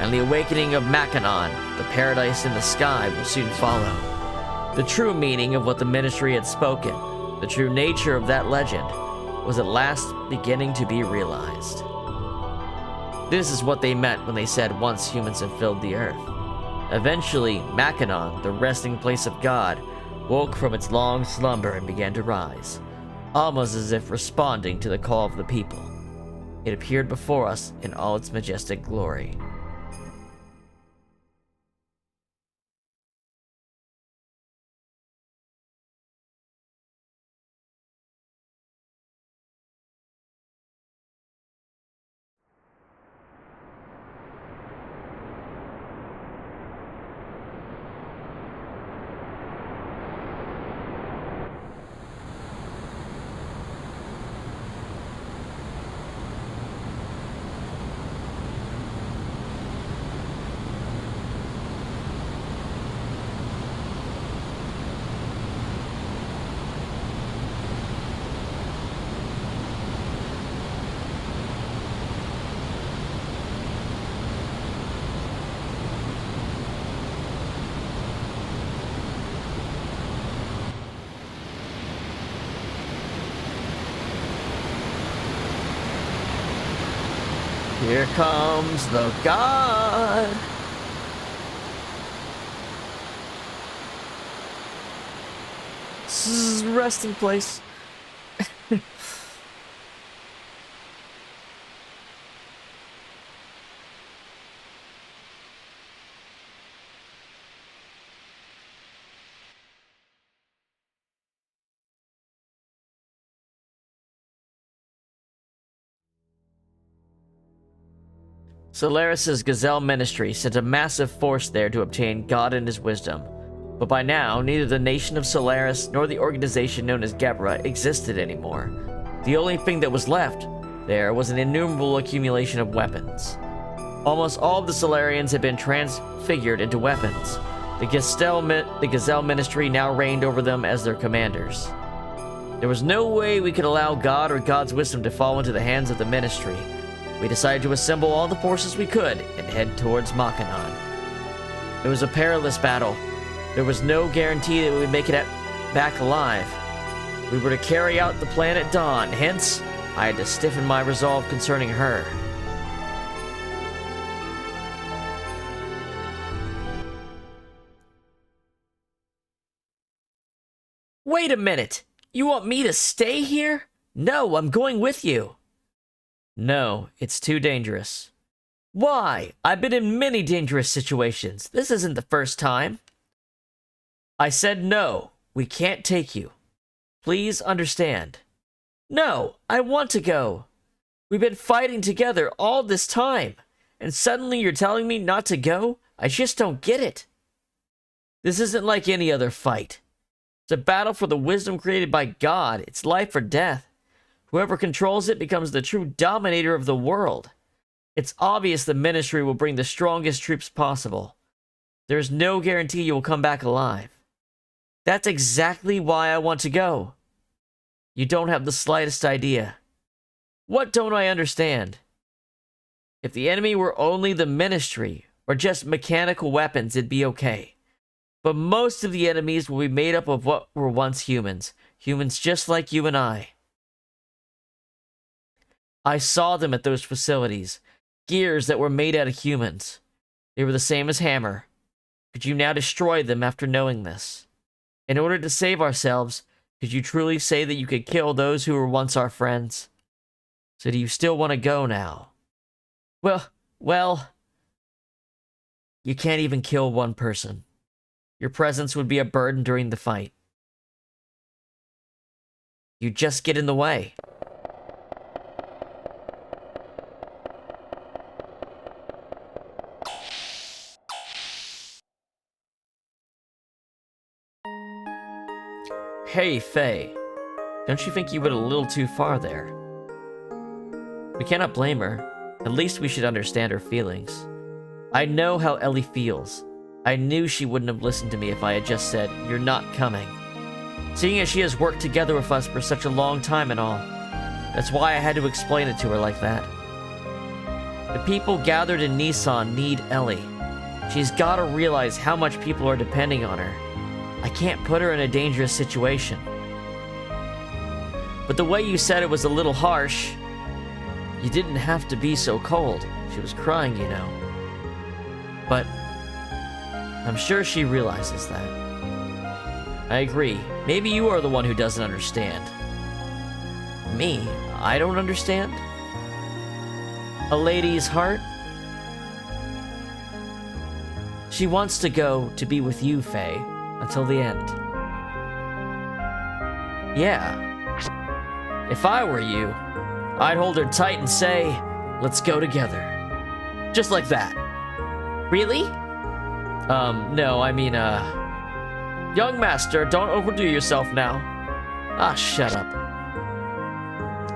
and the awakening of Machanon, the paradise in the sky, will soon follow. The true meaning of what the Ministry had spoken, the true nature of that legend, was at last beginning to be realized. This is what they meant when they said, once humans have filled the earth. Eventually, Machanon, the resting place of God, woke from its long slumber and began to rise. almost as if responding to the call of the people. It appeared before us in all its majestic glory. Here comes the god! This is a resting place. Solaris' Gazelle Ministry sent a massive force there to obtain God and his wisdom. But by now, neither the nation of Solaris nor the organization known as Gebra existed anymore. The only thing that was left there was an innumerable accumulation of weapons. Almost all of the Solarians had been transfigured into weapons. The Gazelle Ministry now reigned over them as their commanders. There was no way we could allow God or God's wisdom to fall into the hands of the Ministry. We decided to assemble all the forces we could and head towards Machinon. It was a perilous battle. There was no guarantee that we would make it back alive. We were to carry out the plan at dawn, hence, I had to stiffen my resolve concerning her. Wait a minute! You want me to stay here? No, I'm going with you. No, it's too dangerous. Why? I've been in many dangerous situations. This isn't the first time. I said no. We can't take you. Please understand. No, I want to go. We've been fighting together all this time, and suddenly you're telling me not to go? I just don't get it. This isn't like any other fight. It's a battle for the wisdom created by God. It's life or death. Whoever controls it becomes the true dominator of the world. It's obvious the Ministry will bring the strongest troops possible. There's no guarantee you will come back alive. That's exactly why I want to go. You don't have the slightest idea. What don't I understand? If the enemy were only the Ministry, or just mechanical weapons, it'd be okay. But most of the enemies will be made up of what were once humans. Humans just like you and I. I saw them at those facilities. Gears that were made out of humans. They were the same as Hammer. Could you now destroy them after knowing this? In order to save ourselves, could you truly say that you could kill those who were once our friends? So do you still want to go now? Well, you can't even kill one person. Your presence would be a burden during the fight. You just get in the way. Hey, Faye. Don't you think you went a little too far there? We cannot blame her. At least we should understand her feelings. I know how Ellie feels. I knew she wouldn't have listened to me if I had just said, "You're not coming." Seeing as she has worked together with us for such a long time and all. That's why I had to explain it to her like that. The people gathered in Nissan need Ellie. She's gotta realize how much people are depending on her. I can't put her in a dangerous situation. But the way you said it was a little harsh. You didn't have to be so cold. She was crying, you know. But I'm sure she realizes that. I agree. Maybe you are the one who doesn't understand. Me? I don't understand. A lady's heart? She wants to go to be with you, Faye, until the end. Yeah. If I were you, I'd hold her tight and say, let's go together. Just like that. Really? No, I mean, young master, don't overdo yourself now. Ah, shut up.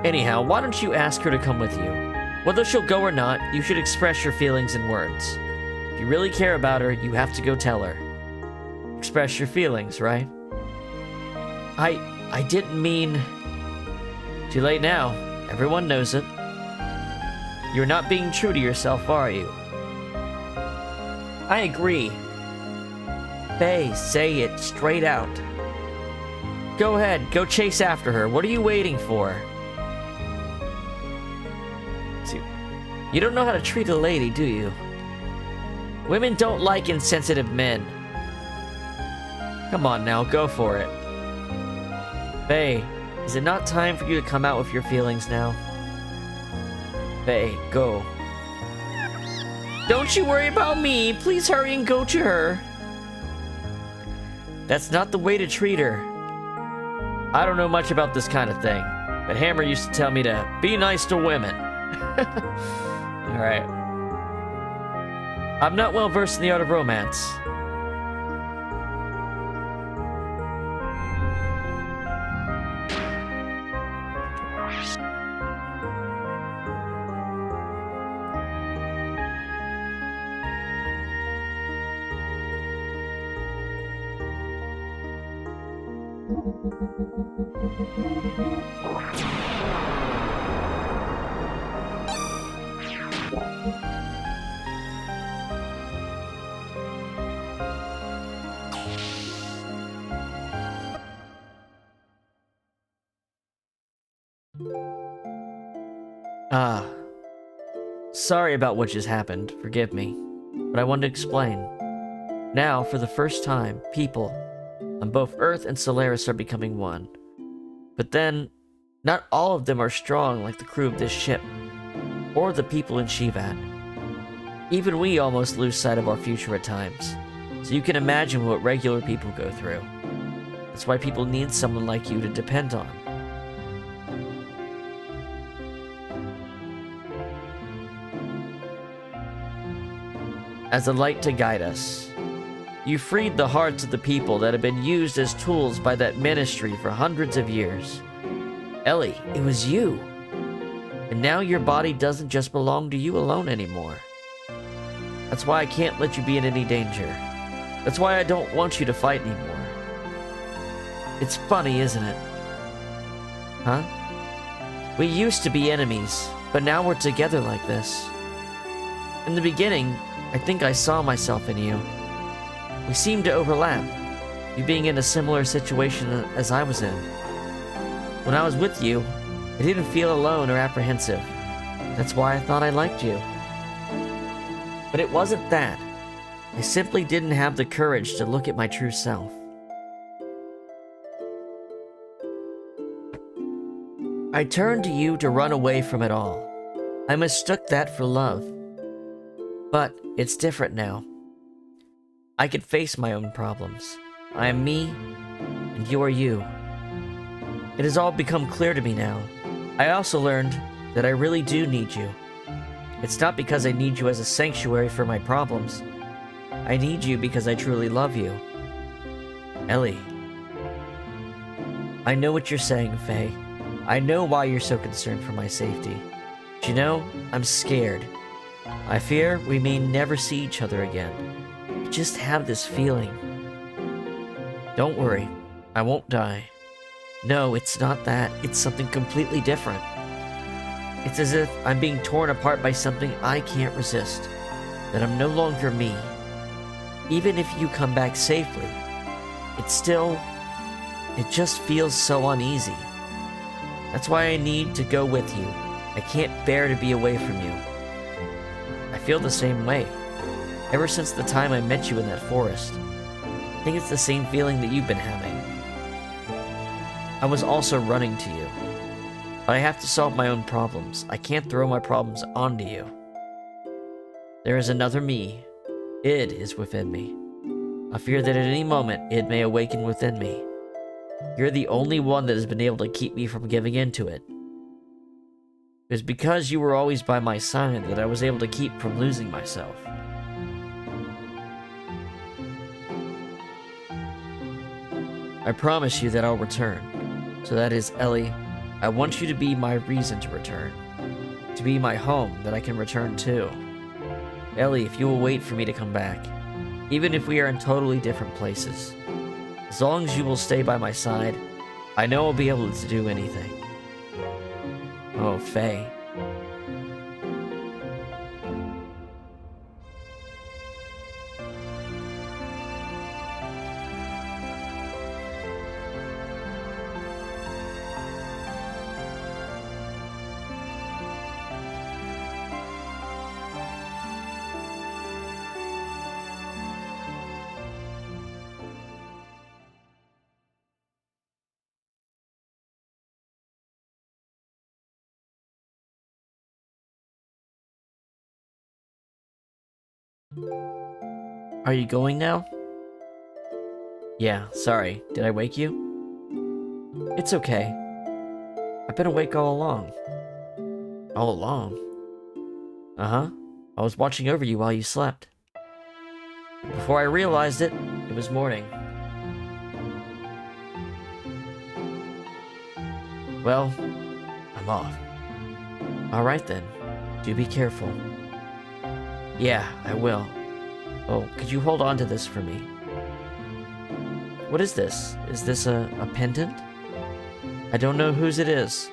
Anyhow, why don't you ask her to come with you? Whether she'll go or not, you should express your feelings in words. If you really care about her, you have to go tell her. Express your feelings, right? I didn't mean... Too late now. Everyone knows it. You're not being true to yourself, are you? I agree. Faye, say it straight out. Go ahead, go chase after her. What are you waiting for? See, you don't know how to treat a lady, do you? Women don't like insensitive men. Come on now, go for it. Faye, is it not time for you to come out with your feelings now? Faye, go. Don't you worry about me. Please hurry and go to her. That's not the way to treat her. I don't know much about this kind of thing, but Hammer used to tell me to be nice to women. Alright. I'm not well versed in the art of romance. Sorry about what just happened, forgive me, but I wanted to explain. Now, for the first time, people on both Earth and Solaris are becoming one. But then, not all of them are strong like the crew of this ship, or the people in Shivat. Even we almost lose sight of our future at times, so you can imagine what regular people go through. That's why people need someone like you to depend on. As a light to guide us. You freed the hearts of the people that have been used as tools by that ministry for hundreds of years. Ellie, it was you. And now your body doesn't just belong to you alone anymore. That's why I can't let you be in any danger. That's why I don't want you to fight anymore. It's funny, isn't it? Huh? We used to be enemies, but now we're together like this. In the beginning, I think I saw myself in you. We seemed to overlap, you being in a similar situation as I was in. When I was with you, I didn't feel alone or apprehensive. That's why I thought I liked you. But it wasn't that. I simply didn't have the courage to look at my true self. I turned to you to run away from it all. I mistook that for love. But it's different now. I can face my own problems. I am me, and you are you. It has all become clear to me now. I also learned that I really do need you. It's not because I need you as a sanctuary for my problems. I need you because I truly love you. Ellie. I know what you're saying, Faye. I know why you're so concerned for my safety. But you know, I'm scared. I fear we may never see each other again. I just have this feeling. Don't worry, I won't die. No, it's not that. It's something completely different. It's as if I'm being torn apart by something I can't resist. That I'm no longer me. Even if you come back safely, it just feels so uneasy. That's why I need to go with you. I can't bear to be away from you. I feel the same way. Ever since the time I met you in that forest. I think it's the same feeling that you've been having. I was also running to you. I have to solve my own problems. I can't throw my problems onto you. There is another me. Id is within me. I fear that at any moment it may awaken within me. You're the only one that has been able to keep me from giving in to it. It was because you were always by my side that I was able to keep from losing myself. I promise you that I'll return. So that is, Ellie, I want you to be my reason to return. To be my home that I can return to. Ellie, if you will wait for me to come back, even if we are in totally different places, as long as you will stay by my side, I know I'll be able to do anything. Oh, Faye. Are you going now? Yeah, sorry. Did I wake you? It's okay. I've been awake all along. All along? Uh-huh. I was watching over you while you slept. Before I realized it, it was morning. Well, I'm off. Alright then. Do be careful. Yeah, I will. Oh, could you hold on to this for me? What is this? Is this a pendant? I don't know whose it is.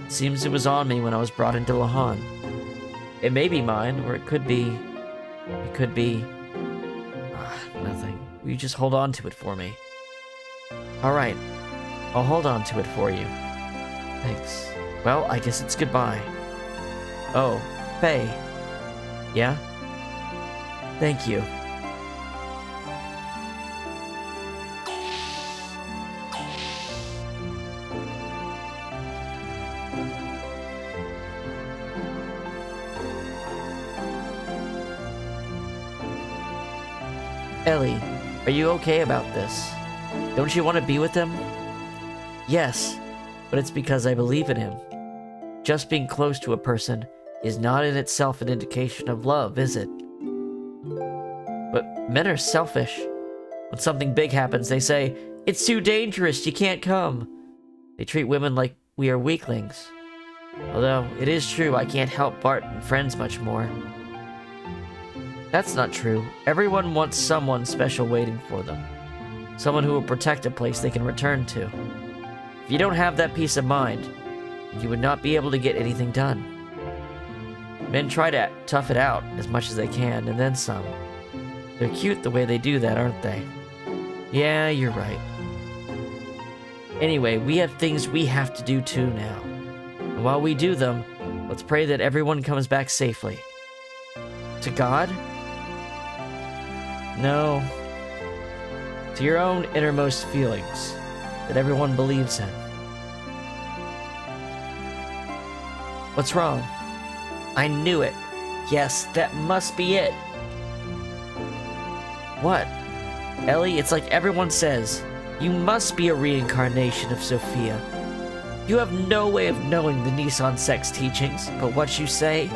It seems it was on me when I was brought into Lahan. It may be mine, or it could be... nothing. Will you just hold on to it for me? Alright. I'll hold on to it for you. Thanks. Well, I guess it's goodbye. Oh, Faye. Yeah? Thank you. Ellie, are you okay about this? Don't you want to be with him? Yes, but it's because I believe in him. Just being close to a person is not in itself an indication of love, is it? But men are selfish. When something big happens, they say, "It's too dangerous, you can't come." They treat women like we are weaklings. Although, it is true I can't help Bart and friends much more. That's not true. Everyone wants someone special waiting for them. Someone who will protect a place they can return to. If you don't have that peace of mind, you would not be able to get anything done. Men try to tough it out as much as they can, and then some. They're cute the way they do that, aren't they? Yeah, you're right. Anyway, we have things we have to do too now. And while we do them, let's pray that everyone comes back safely. To God? No. To your own innermost feelings that everyone believes in. What's wrong? I knew it. Yes, that must be it. What? Ellie, it's like everyone says. You must be a reincarnation of Sophia. You have no way of knowing the Nissan sex teachings, but what you say,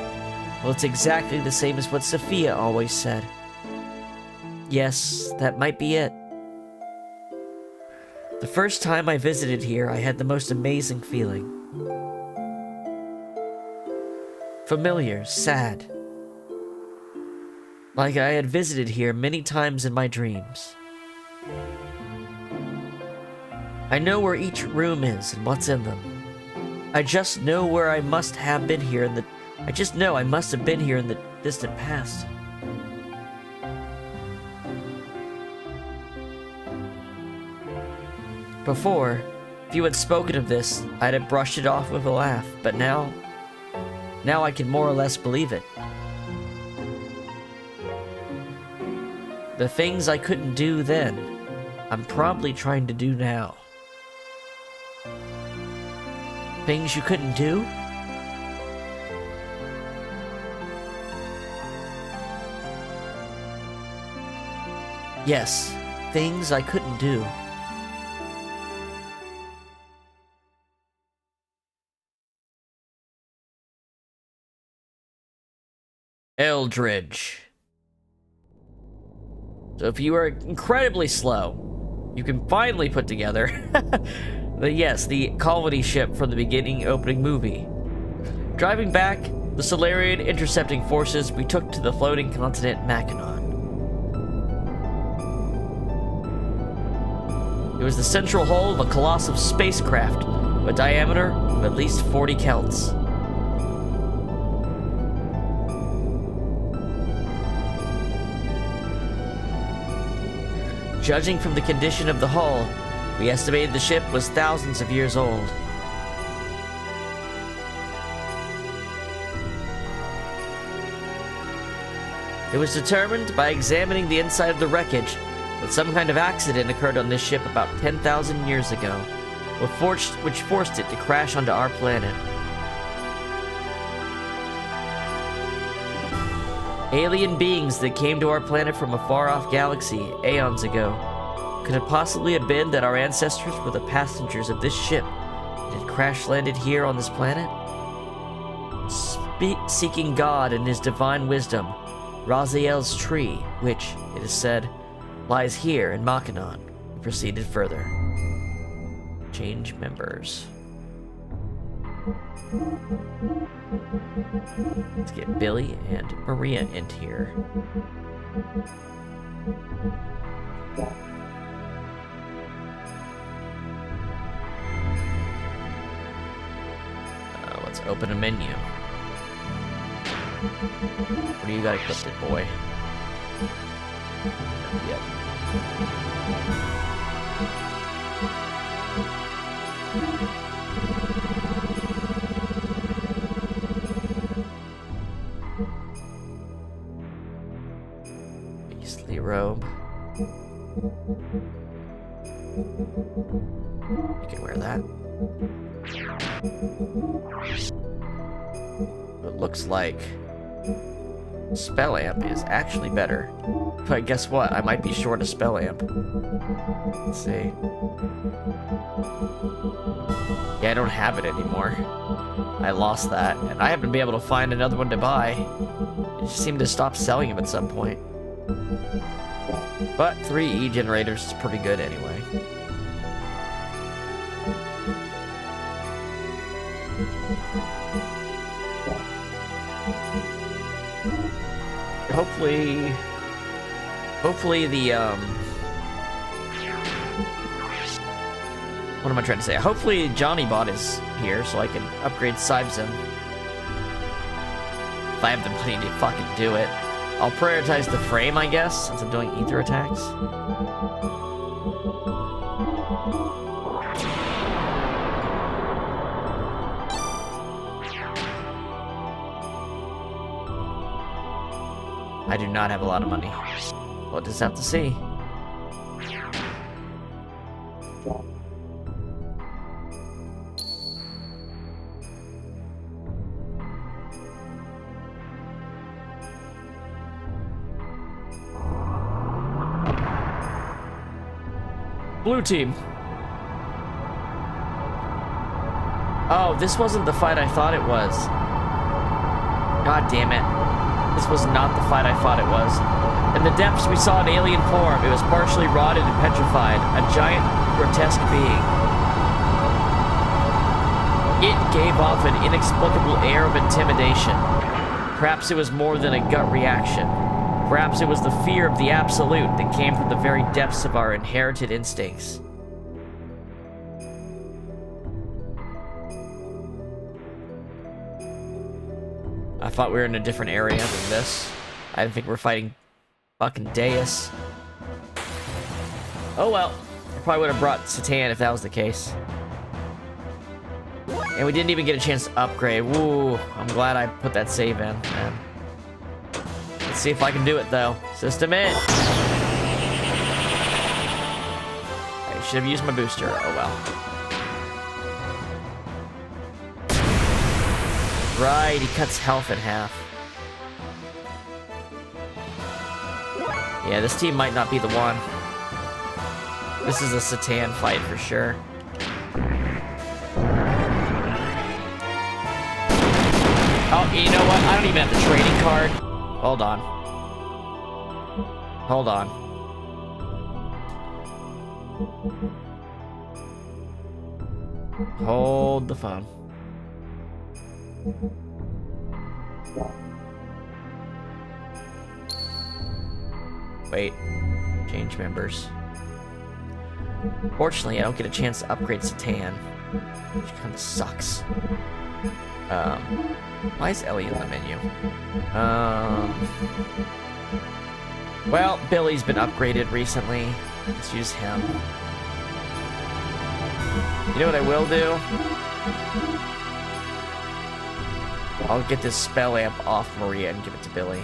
well, it's exactly the same as what Sophia always said. Yes, that might be it. The first time I visited here, I had the most amazing feeling. Familiar, sad. Like I had visited here many times in my dreams. I know where each room is and what's in them. I just know where I must have been here in the... I just know I must have been here in the distant past. Before, if you had spoken of this, I'd have brushed it off with a laugh, but now I can more or less believe it. The things I couldn't do then, I'm probably trying to do now. Things you couldn't do? Yes, things I couldn't do. Eldridge. So if you are incredibly slow, you can finally put together the colony ship from the beginning opening movie. Driving back, the Solarian intercepting forces we took to the floating continent Machinon. It was the central hull of a colossal spacecraft with a diameter of at least 40 kelts. Judging from the condition of the hull, we estimated the ship was thousands of years old. It was determined by examining the inside of the wreckage that some kind of accident occurred on this ship about 10,000 years ago, which forced it to crash onto our planet. Alien beings that came to our planet from a far-off galaxy aeons ago. Could it possibly have been that our ancestors were the passengers of this ship that had crash-landed here on this planet? Seeking God and his divine wisdom, Raziel's tree, which, it is said, lies here in Machinon, proceeded further. Change members. Let's get Billy and Maria in here. Let's open a menu. What do you got equipped, boy? Yep. Beastly robe. You can wear that. It looks like Spell Amp is actually better. But guess what? I might be short a Spell Amp. Let's see. Yeah, I don't have it anymore. I lost that, and I haven't been able to find another one to buy. It just seemed to stop selling them at some point. But 3 E-generators is pretty good anyway. Hopefully the, what am I trying to say? Hopefully Johnny Bot is here so I can upgrade Cybzim. If I have the money to fucking do it. I'll prioritize the frame, I guess, since I'm doing ether attacks. I do not have a lot of money. We'll just have to see. Blue team. Oh, this wasn't the fight I thought it was. God damn it. This was not the fight I thought it was. In the depths, we saw an alien form. It was partially rotted and petrified. A giant, grotesque being. It gave off an inexplicable air of intimidation. Perhaps it was more than a gut reaction. Perhaps it was the fear of the absolute that came from the very depths of our inherited instincts. I thought we were in a different area than this. I didn't think we're fighting fucking Deus. Oh well. I probably would have brought Satan if that was the case. And we didn't even get a chance to upgrade. Woo. I'm glad I put that save in, man. Let's see if I can do it, though. System in. I should have used my booster. Oh, well. right, he cuts health in half. Yeah, this team might not be the one. This is a Satan fight for sure. Oh, you know what? I don't even have the trading card. Hold on. Hold on. Hold the phone. Wait. Change members. Fortunately, I don't get a chance to upgrade Satan, which kind of sucks. Why is Ellie in the menu? Well, Billy's been upgraded recently. Let's use him. You know what I will do? I'll get this spell amp off Maria and give it to Billy.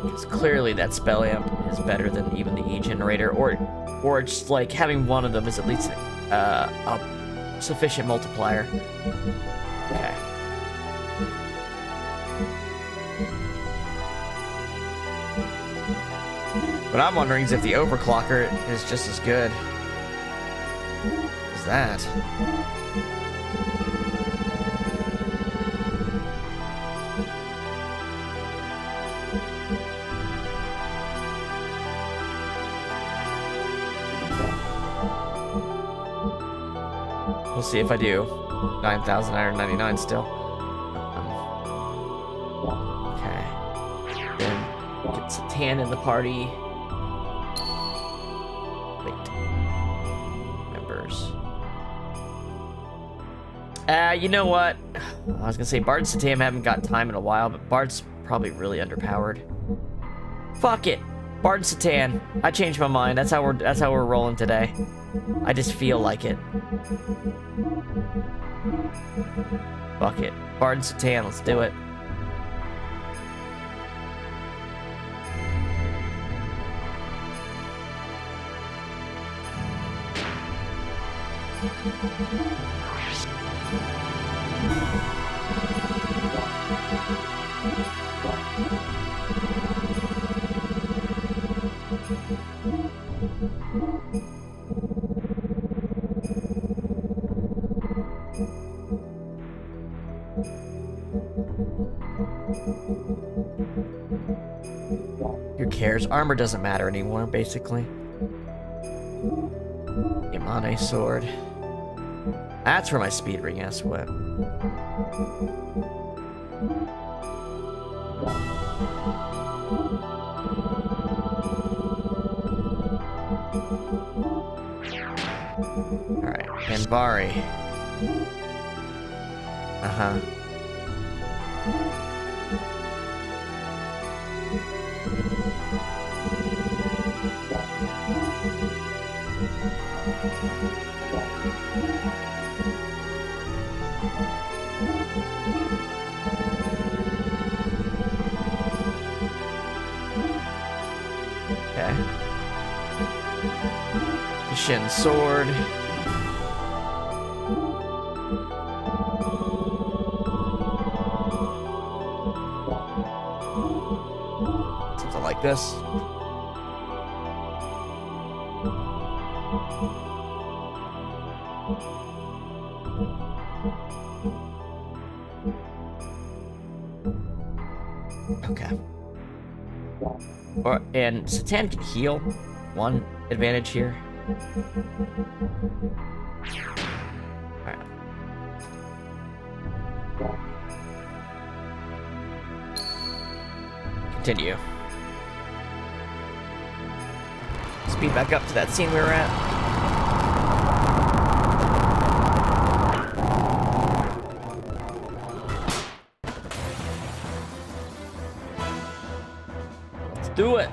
Because clearly that spell amp is better than even the E-generator, or just like having one of them is at least a sufficient multiplier. Okay. What I'm wondering is if the overclocker is just as good as that. We'll see if I do. 9,999 still. Okay. Then get Satan in the party. Wait. Members. You know what? I was gonna say Bard and Satan haven't got time in a while, but Bard's probably really underpowered. Fuck it. Bard and Satan. I changed my mind. That's how we're rolling today. I just feel like it. Fuck it. Bard and Satan, let's do it. Who cares? Armor doesn't matter anymore, basically. Yamane sword. That's where my speed ring ass went. Alright, Anvari. Uh-huh. Okay. Shin sword. Something like this. Okay. And Satan can heal. One advantage here. Alright. Continue. Speed back up to that scene we were at. do it!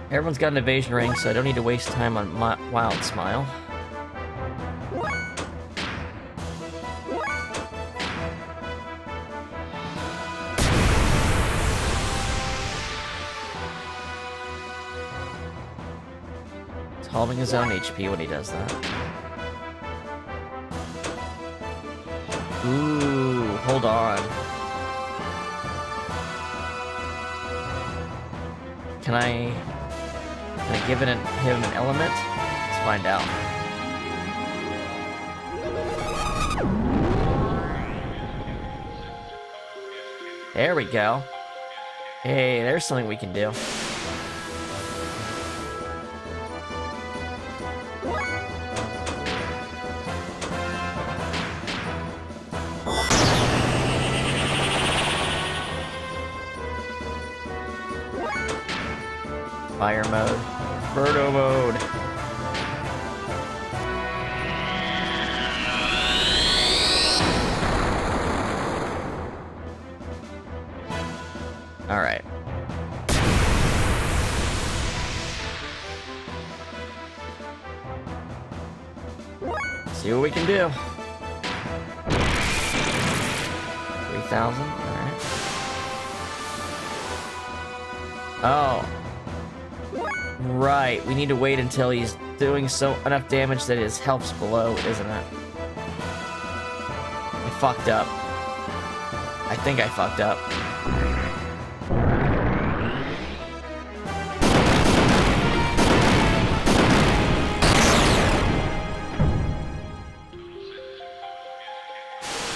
Everyone's got an evasion ring, so I don't need to waste time on Wild Smile. It's halving his own HP when he does that. Ooh, hold on. Can I give him an element? Let's find out. There we go. Hey, there's something we can do. Fire mode. Birdo mode. Alright. See what we can do. 3,000? Alright. Oh. Right, we need to wait until he's doing enough damage that his health's below, isn't it? I fucked up. I think I fucked up.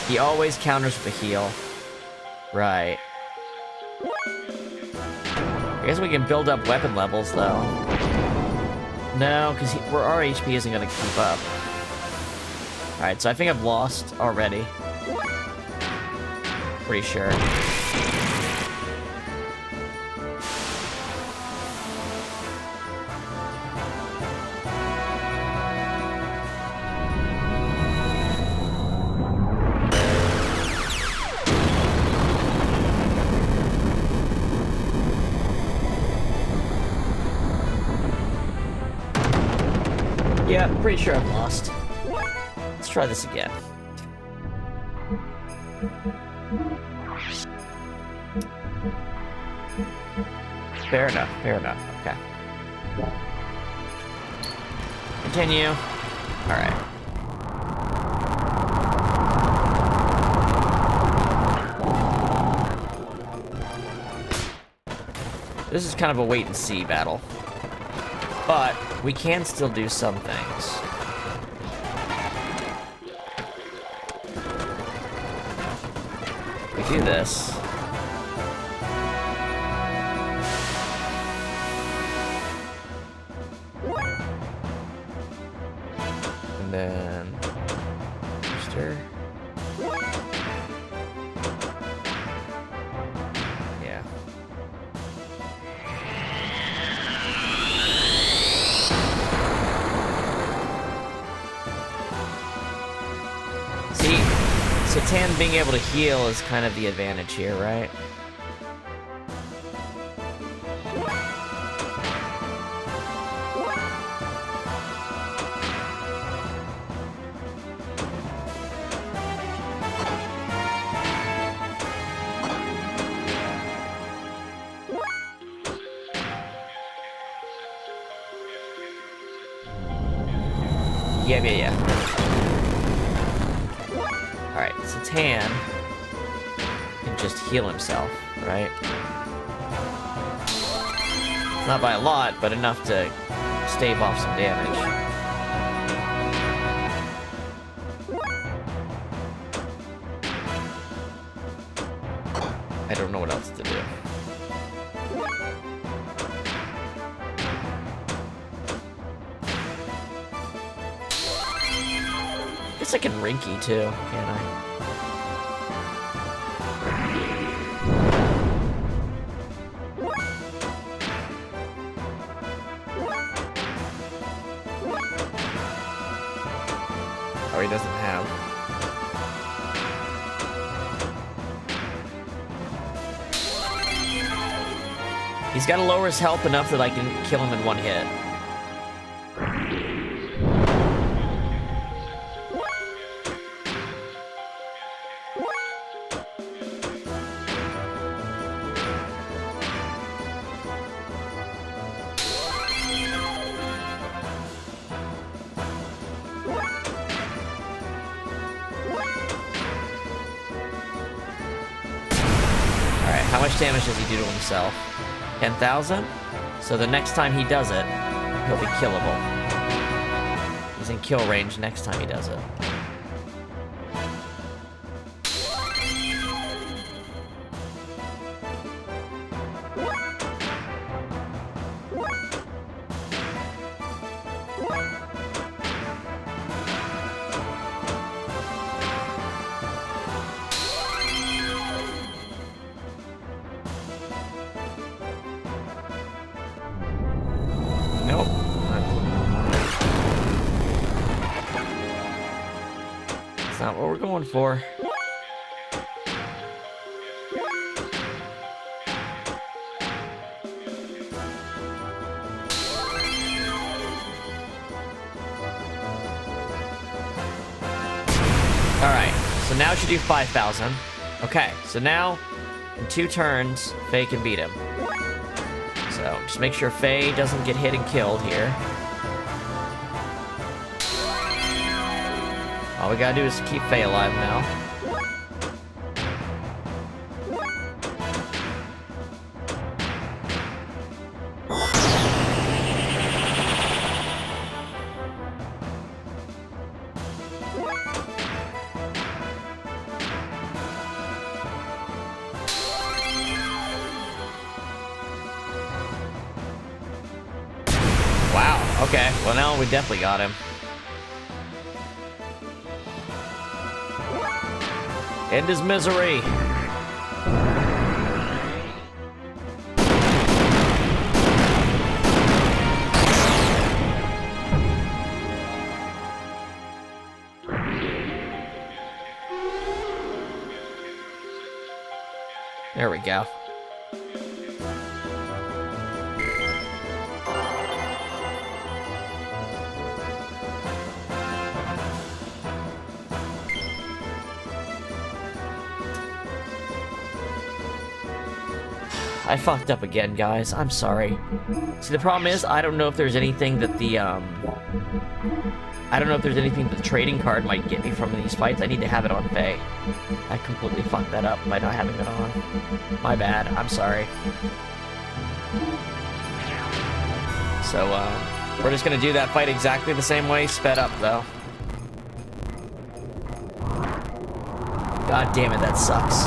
He always counters with a heal. Right. I guess we can build up weapon levels, though. No, because our HP isn't going to keep up. Alright, so I think I've lost already. Pretty sure. Yeah, pretty sure I've lost. Let's try this again. Fair enough, okay. Continue. Alright. This is kind of a wait-and-see battle. But we can still do some things. We do this. And then booster. Yeah. So Tan being able to heal is kind of the advantage here, right? Yeah. Alright, so Tan can just heal himself, right? Not by a lot, but enough to stave off some damage. I don't know what else to do. I guess I can Rinky too, can't I? Oh, he doesn't have. He's got to lower his health enough that I can kill him in one hit. How much damage does he do to himself? 10,000? So the next time he does it, he'll be killable. He's in kill range next time he does it. Not what we're going for. Alright, so now it should do 5,000. Okay, so now in 2 turns, Faye can beat him. So just make sure Faye doesn't get hit and killed here. All we gotta do is keep Faye alive now. Wow, okay. Well, now we definitely got him. End his misery. There we go. I fucked up again, guys. I'm sorry. See, the problem is, I don't know if there's anything that the, I don't know if there's anything that the trading card might get me from these fights. I need to have it on Faye. I completely fucked that up by not having it on. My bad. I'm sorry. So, we're just gonna do that fight exactly the same way, sped up, though. God damn it, that sucks.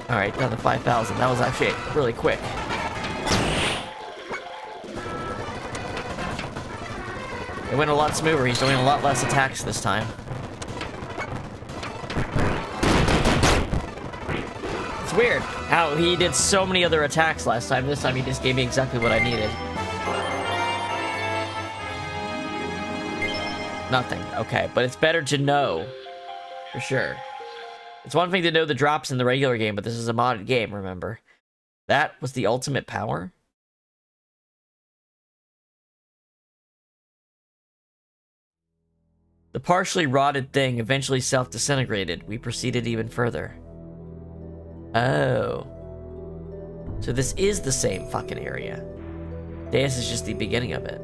Alright, down to 5,000. That was actually really quick. It went a lot smoother. He's doing a lot less attacks this time. It's weird how he did so many other attacks last time. This time he just gave me exactly what I needed. Nothing. Okay, but it's better to know. For sure. It's one thing to know the drops in the regular game, but this is a modded game, remember? That was the ultimate power? The partially rotted thing eventually self-disintegrated. We proceeded even further. Oh. So this is the same fucking area. Deus is just the beginning of it.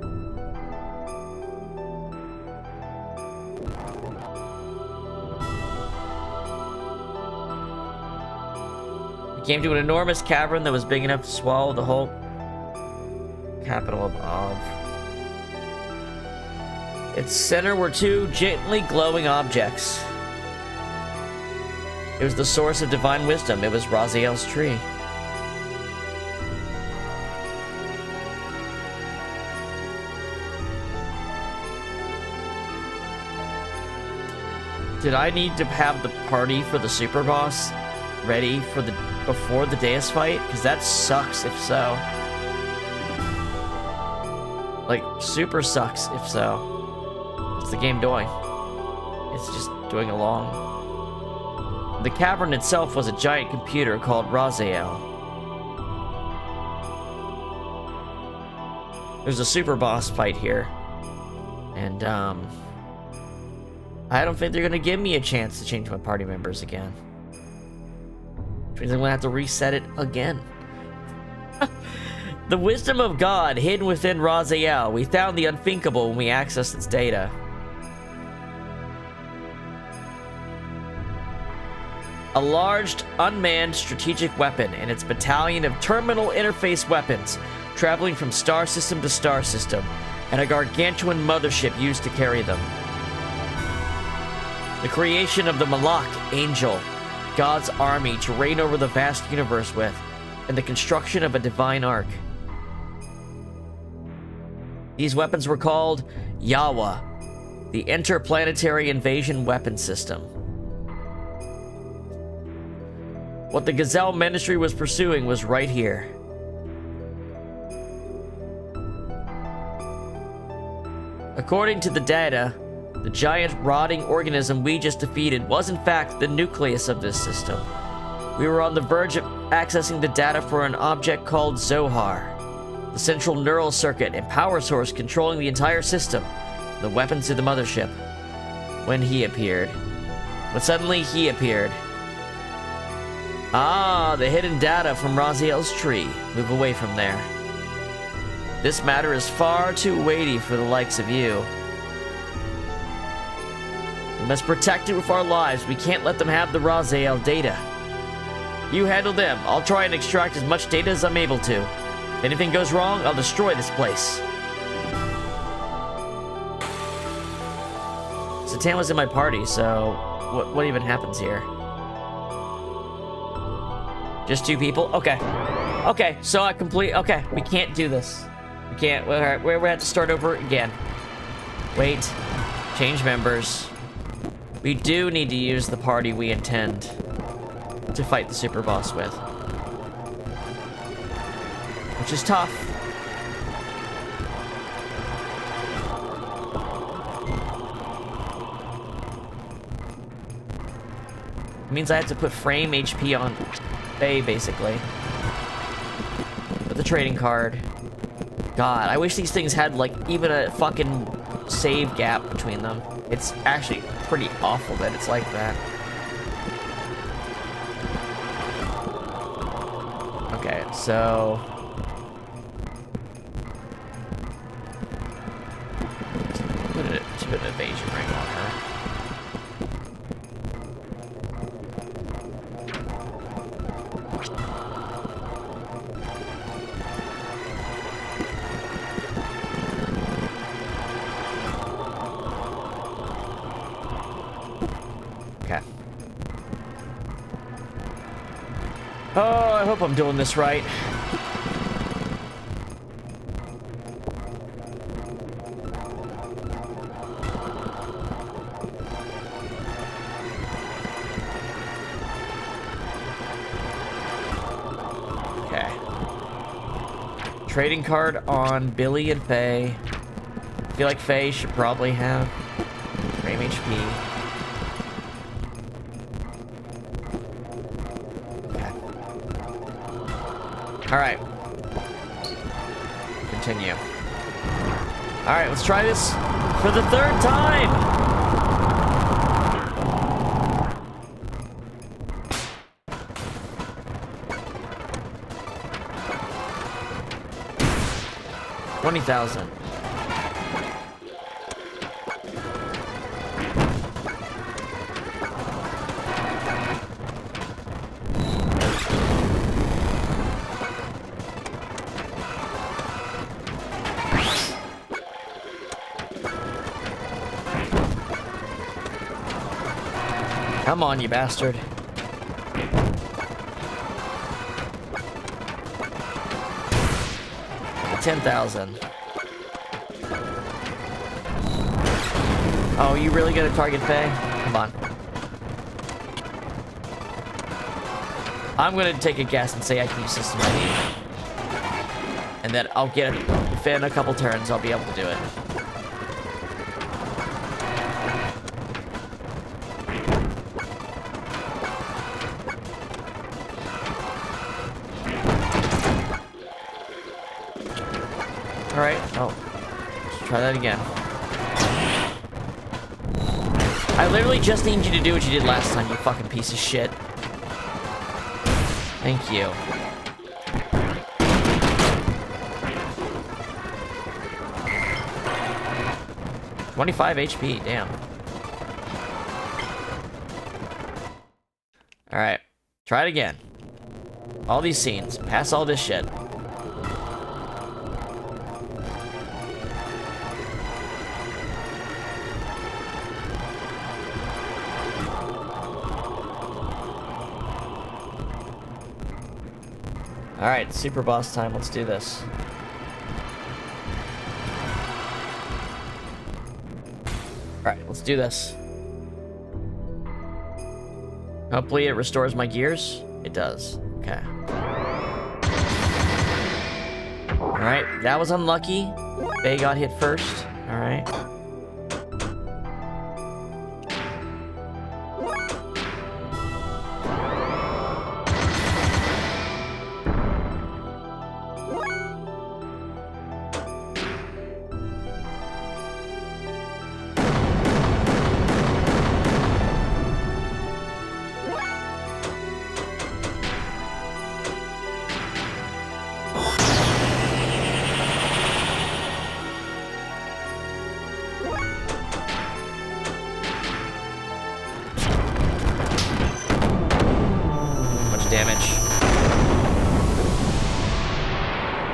We came to an enormous cavern that was big enough to swallow the whole capital of Av. Its center were two gently glowing objects. It was the source of divine wisdom. It was Raziel's tree. Did I need to have the party for the super boss ready for before the Deus fight? Because that sucks if so. Like, super sucks if so. What's the game doing? It's just doing along. The cavern itself was a giant computer called Raziel. There's a super boss fight here. And, I don't think they're gonna give me a chance to change my party members again. Which means I'm gonna have to reset it again. The wisdom of God hidden within Raziel. We found the unthinkable when we accessed its data. A large, unmanned strategic weapon and its battalion of terminal interface weapons, traveling from star system to star system, and a gargantuan mothership used to carry them. The creation of the Malak, angel, God's army to reign over the vast universe with, and the construction of a divine ark. These weapons were called Yawa, the Interplanetary Invasion Weapon System. What the Gazelle Ministry was pursuing was right here. According to the data, the giant rotting organism we just defeated was in fact the nucleus of this system. We were on the verge of accessing the data for an object called Zohar, the central neural circuit and power source controlling the entire system, the weapons to the mothership, when he appeared. But suddenly he appeared. Ah, the hidden data from Raziel's tree. Move away from there. This matter is far too weighty for the likes of you. We must protect it with our lives. We can't let them have the Raziel data. You handle them. I'll try and extract as much data as I'm able to. If anything goes wrong, I'll destroy this place. Satan was in my party, so what even happens here? Just two people? Okay. Okay, so okay, we can't do this. We can't, alright, we have to start over again. Wait. Change members. We do need to use the party we intend to fight the super boss with. Which is tough. It means I have to put frame HP on Faye, basically. With the trading card. God, I wish these things had, like, even a fucking save gap between them. It's actually pretty awful that it's like that. Okay, so... put an evasion ring on her. Oh, I hope I'm doing this right. Okay. Trading card on Billy and Faye. I feel like Faye should probably have frame HP. Alright. Continue. Alright, let's try this for the third time! $20,000. Come on, you bastard. 10,000. Oh, you really gonna target Faye? Come on. I'm gonna take a guess and say I can use system ID. And then I'll get it. Within a couple turns, I'll be able to do it. Alright, oh. Let's try that again. I literally just need you to do what you did last time, you fucking piece of shit. Thank you. $25 HP, damn. Alright, try it again. All these scenes, pass all this shit. Alright, super boss time, let's do this. Alright, let's do this. Hopefully it restores my gears. It does. Okay. Alright, that was unlucky. Bay got hit first. Alright.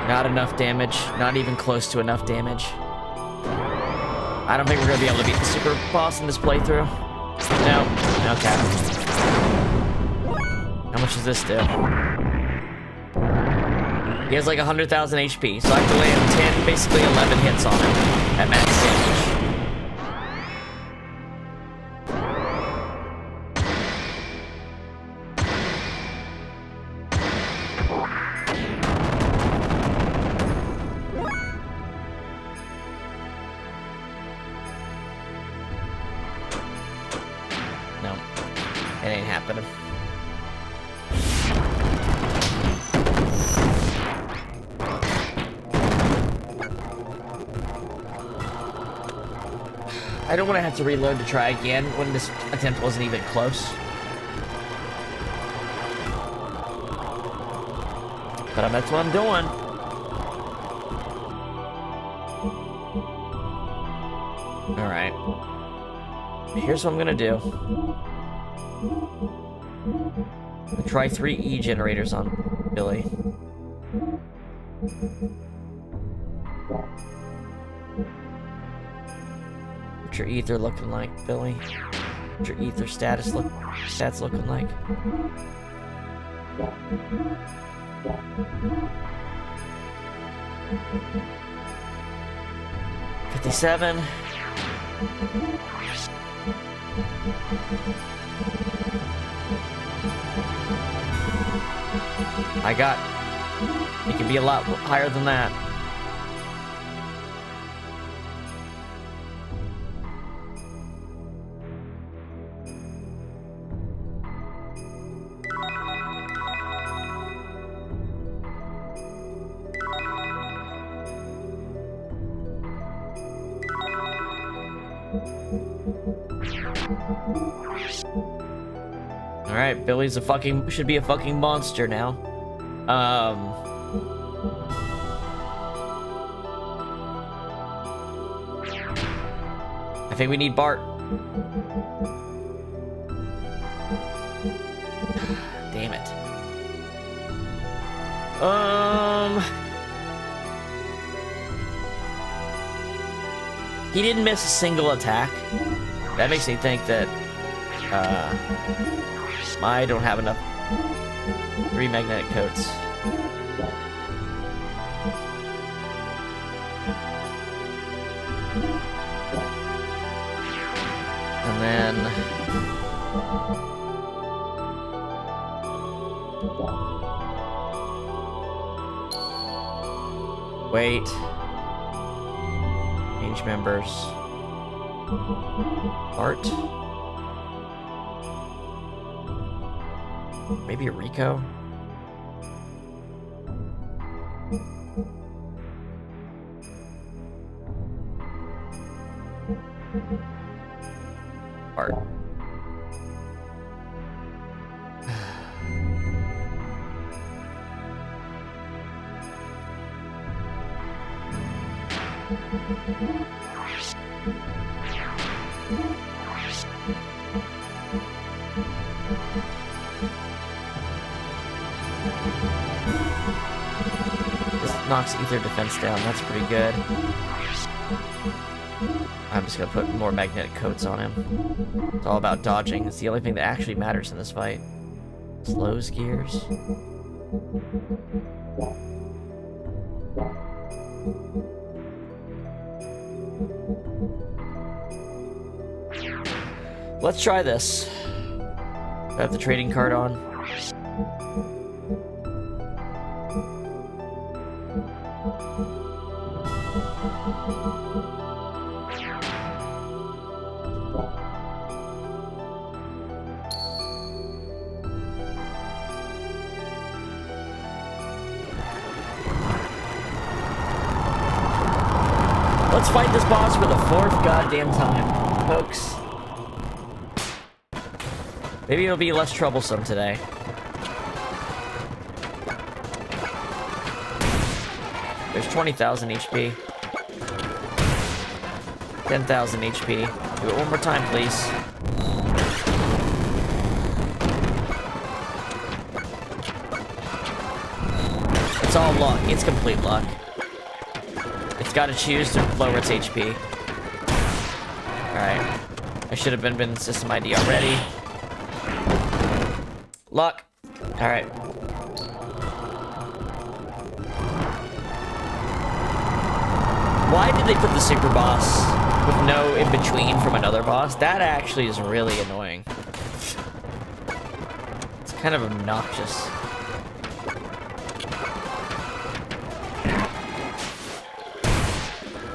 Not enough damage. Not even close to enough damage. I don't think we're gonna be able to beat the super boss in this playthrough. No. Okay. How much does this do? He has like 100,000 HP, so I have to land 10, basically 11 hits on him at max damage. It ain't happening. I don't want to have to reload to try again when this attempt wasn't even close. But that's what I'm doing. Alright. Here's what I'm gonna do. I'll try 3 E generators on Billy. What's your ether looking like, Billy? What's your ether stats looking like? $57. It can be a lot higher than that. Alright, Billy's should be a fucking monster now. I think we need Bart. Damn it. He didn't miss a single attack. That makes me think that I don't have enough 3 magnetic coats. And then... wait. Change members. Art? Maybe a Rico? Art. This knocks ether defense down, that's pretty good. I'm just gonna put more magnetic coats on him. It's all about dodging. It's the only thing that actually matters in this fight. Slows gears. Let's try this. I have the trading card on. Let's fight this boss for the 4th goddamn time, folks. Maybe it'll be less troublesome today. There's 20,000 HP. 10,000 HP. Do it one more time, please. It's all luck. It's complete luck. It's got to choose to lower its HP. Alright. I should have been system ID already. Luck. Alright. Why did they put the super boss with no in-between from another boss? That actually is really annoying. It's kind of obnoxious.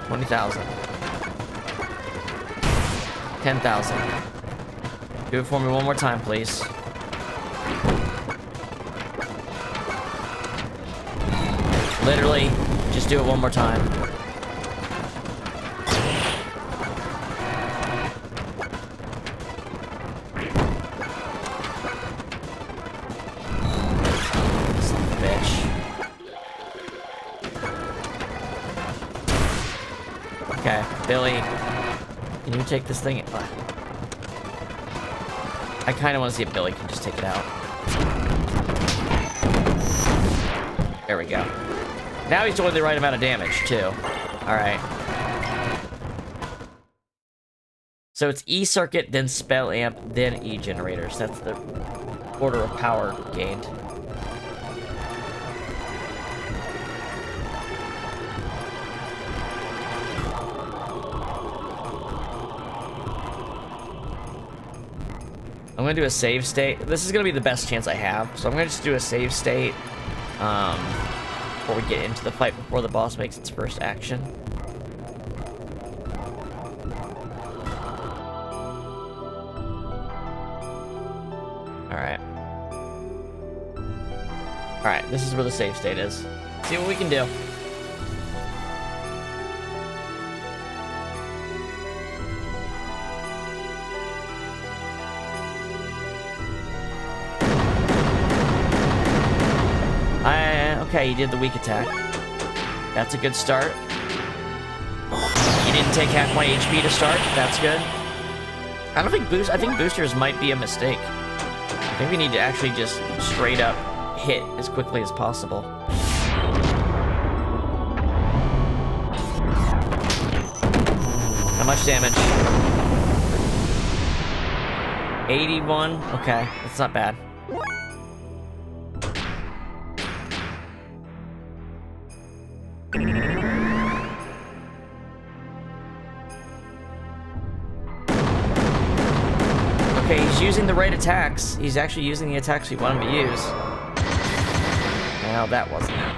$20,000. 10,000. Do it for me one more time, please. Literally, just do it one more time. Son of a bitch. Okay, Billy, can you take this thing? I kind of want to see if Billy can just take it out. There we go. Now he's doing the right amount of damage, too. Alright. So it's E-Circuit, then Spell Amp, then E-Generators. That's the order of power gained. I'm gonna do a save state. This is gonna be the best chance I have, so I'm gonna just do a save state. Before we get into the fight, before the boss makes its first action. Alright. Alright, this is where the save state is. See what we can do. Okay, he did the weak attack. That's a good start. He didn't take half my HP to start. That's good. I don't think I think boosters might be a mistake. I think we need to actually just straight up hit as quickly as possible. How much damage? 81? Okay, that's not bad. Okay, he's using the right attacks. He's actually using the attacks we want him to use. Well, that wasn't it.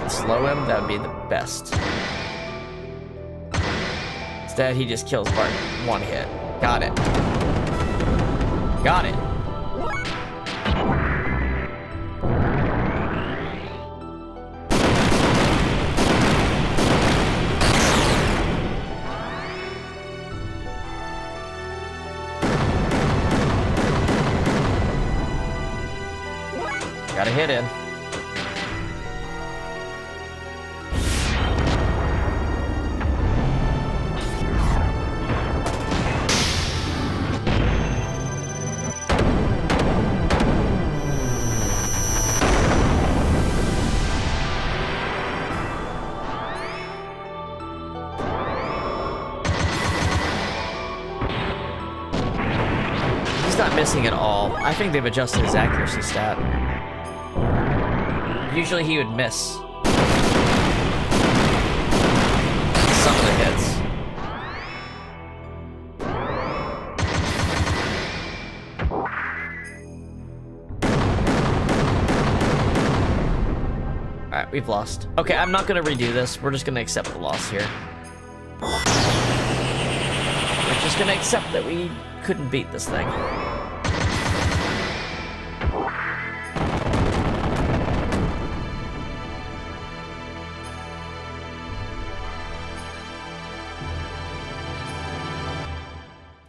Slow him, that would be the best. Instead, he just kills Bart one hit. Got it. Got it. Got a hit in. Not missing at all. I think they've adjusted his accuracy stat. Usually he would miss some of the hits. Alright, we've lost. Okay, I'm not gonna redo this. We're just gonna accept the loss here. We're just gonna accept that we couldn't beat this thing.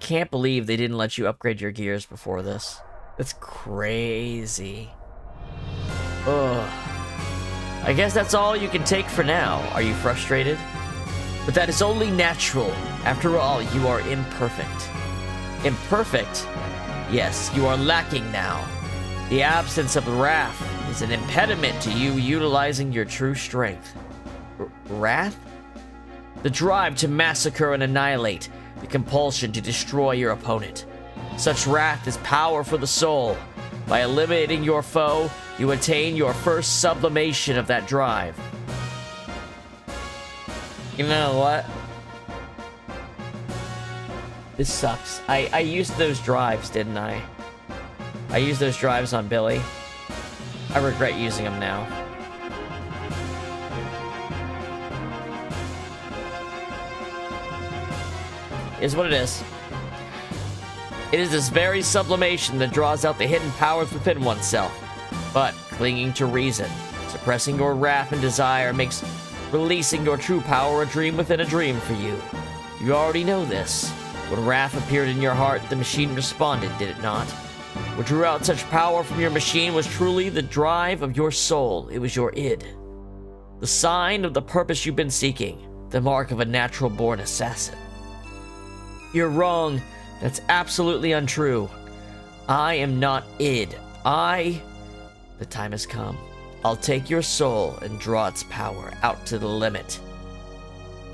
Can't believe they didn't let you upgrade your gears before this. That's crazy. Ugh. I guess that's all you can take for now. Are you frustrated? But that is only natural. After all, you are imperfect. Imperfect? Yes, you are lacking now. The absence of wrath is an impediment to you utilizing your true strength. Wrath? The drive to massacre and annihilate. The compulsion to destroy your opponent. Such wrath is power for the soul. By eliminating your foe, you attain your first sublimation of that drive. You know what? This sucks. I used those drives, didn't I? I used those drives on Billy. I regret using them now. Is what it is. It is this very sublimation that draws out the hidden powers within oneself. But clinging to reason, suppressing your wrath and desire makes releasing your true power a dream within a dream for you. You already know this. When wrath appeared in your heart, the machine responded, did it not? What drew out such power from your machine was truly the drive of your soul. It was your id. The sign of the purpose you've been seeking. The mark of a natural-born assassin. You're wrong. That's absolutely untrue. I am not id. The time has come. I'll take your soul and draw its power out to the limit.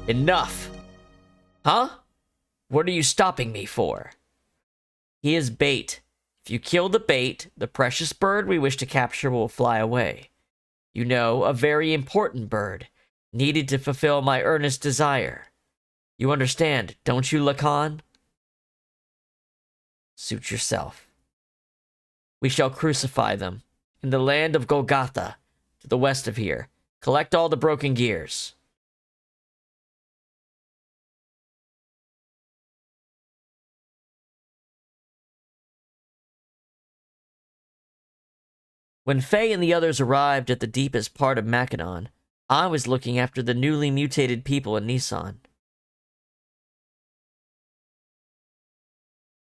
Enough! Huh? What are you stopping me for? He is bait. If you kill the bait, the precious bird we wish to capture will fly away. You know, a very important bird, needed to fulfill my earnest desire. You understand, don't you, Lacan? Suit yourself. We shall crucify them in the land of Golgotha, to the west of here. Collect all the broken gears. When Faye and the others arrived at the deepest part of Mackinac, I was looking after the newly mutated people in Nissan.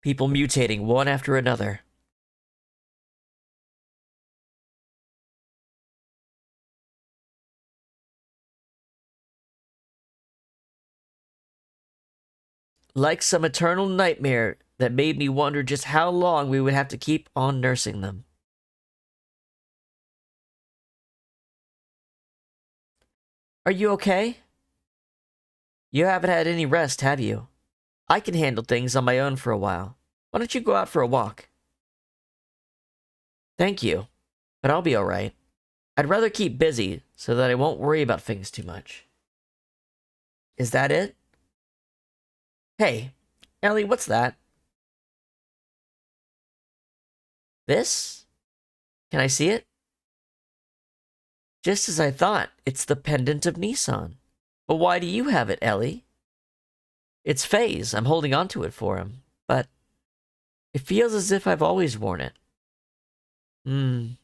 People mutating one after another. Like some eternal nightmare that made me wonder just how long we would have to keep on nursing them. Are you okay? You haven't had any rest, have you? I can handle things on my own for a while. Why don't you go out for a walk? Thank you, but I'll be alright. I'd rather keep busy so that I won't worry about things too much. Is that it? Hey, Ellie, what's that? This? Can I see it? Just as I thought, it's the pendant of Nissan. But why do you have it, Ellie? It's Faye's. I'm holding on to it for him, but it feels as if I've always worn it. When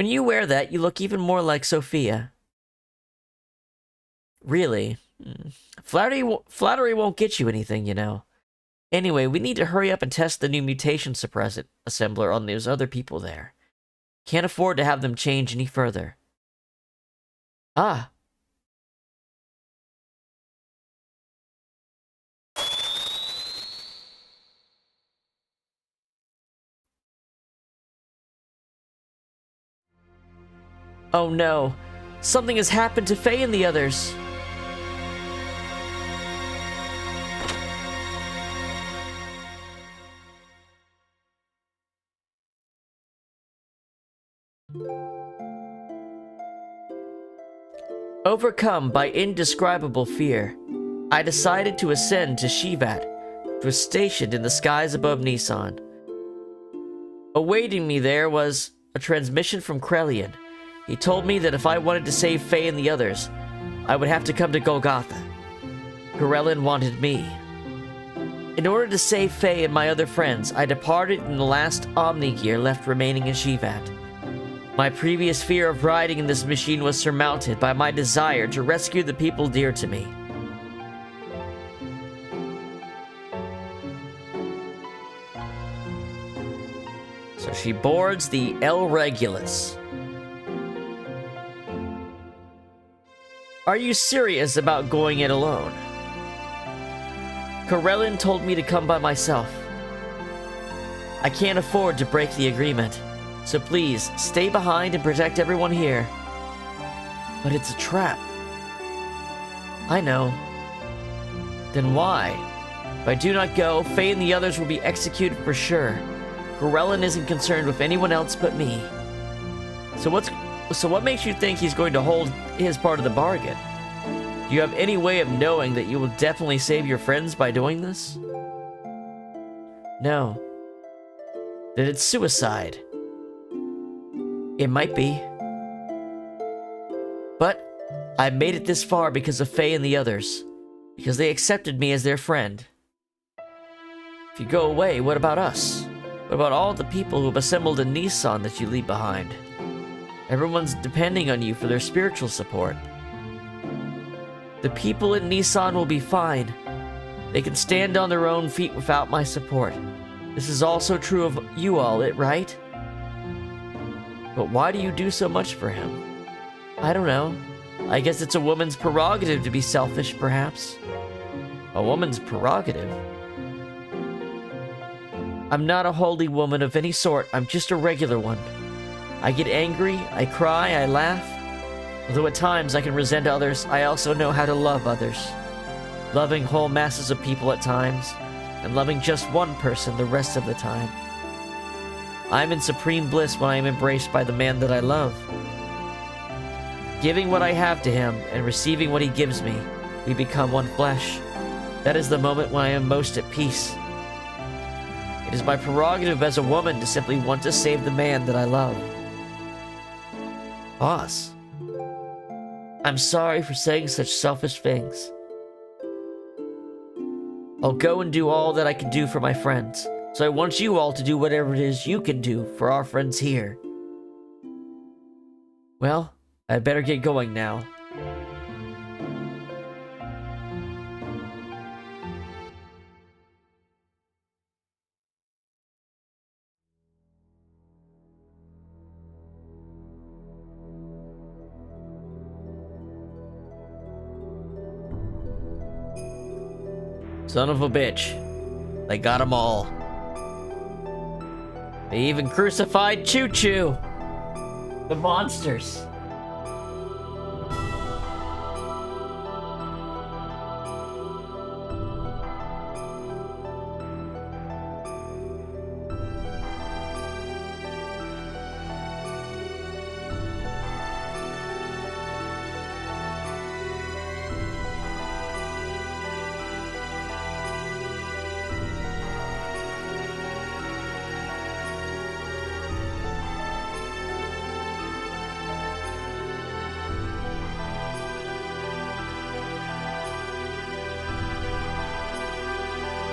you wear that, you look even more like Sophia. Really? Flattery won't get you anything, you know. Anyway, we need to hurry up and test the new mutation suppressant assembler on those other people there. Can't afford to have them change any further. Ah. Oh no. Something has happened to Faye and the others. Overcome by indescribable fear, I decided to ascend to Shivat, which was stationed in the skies above Nissan. Awaiting me there was a transmission from Krelian. He told me that if I wanted to save Faye and the others, I would have to come to Golgotha. Krelian wanted me. In order to save Faye and my other friends, I departed in the last Omni gear left remaining in Shivat. My previous fear of riding in this machine was surmounted by my desire to rescue the people dear to me. So she boards the El Regulus. Are you serious about going it alone? Krelian told me to come by myself. I can't afford to break the agreement. So please, stay behind and protect everyone here. But it's a trap. I know. Then why? If I do not go, Faye and the others will be executed for sure. Krelian isn't concerned with anyone else but me. So what makes you think he's going to hold his part of the bargain? Do you have any way of knowing that you will definitely save your friends by doing this? No. That it's suicide. It might be. But I made it this far because of Faye and the others. Because they accepted me as their friend. If you go away, what about us? What about all the people who have assembled in Nissan that you leave behind? Everyone's depending on you for their spiritual support. The people in Nissan will be fine. They can stand on their own feet without my support. This is also true of you all, right? But why do you do so much for him? I don't know. I guess it's a woman's prerogative to be selfish, perhaps. A woman's prerogative? I'm not a holy woman of any sort. I'm just a regular one. I get angry, I cry, I laugh. Although at times I can resent others, I also know how to love others. Loving whole masses of people at times, and loving just one person the rest of the time. I am in supreme bliss when I am embraced by the man that I love. Giving what I have to him and receiving what he gives me, we become one flesh. That is the moment when I am most at peace. It is my prerogative as a woman to simply want to save the man that I love. Boss, I'm sorry for saying such selfish things. I'll go and do all that I can do for my friends. So I want you all to do whatever it is you can do for our friends here. Well, I'd better get going now. Son of a bitch. They got them all. They even crucified Choo Choo. The monsters.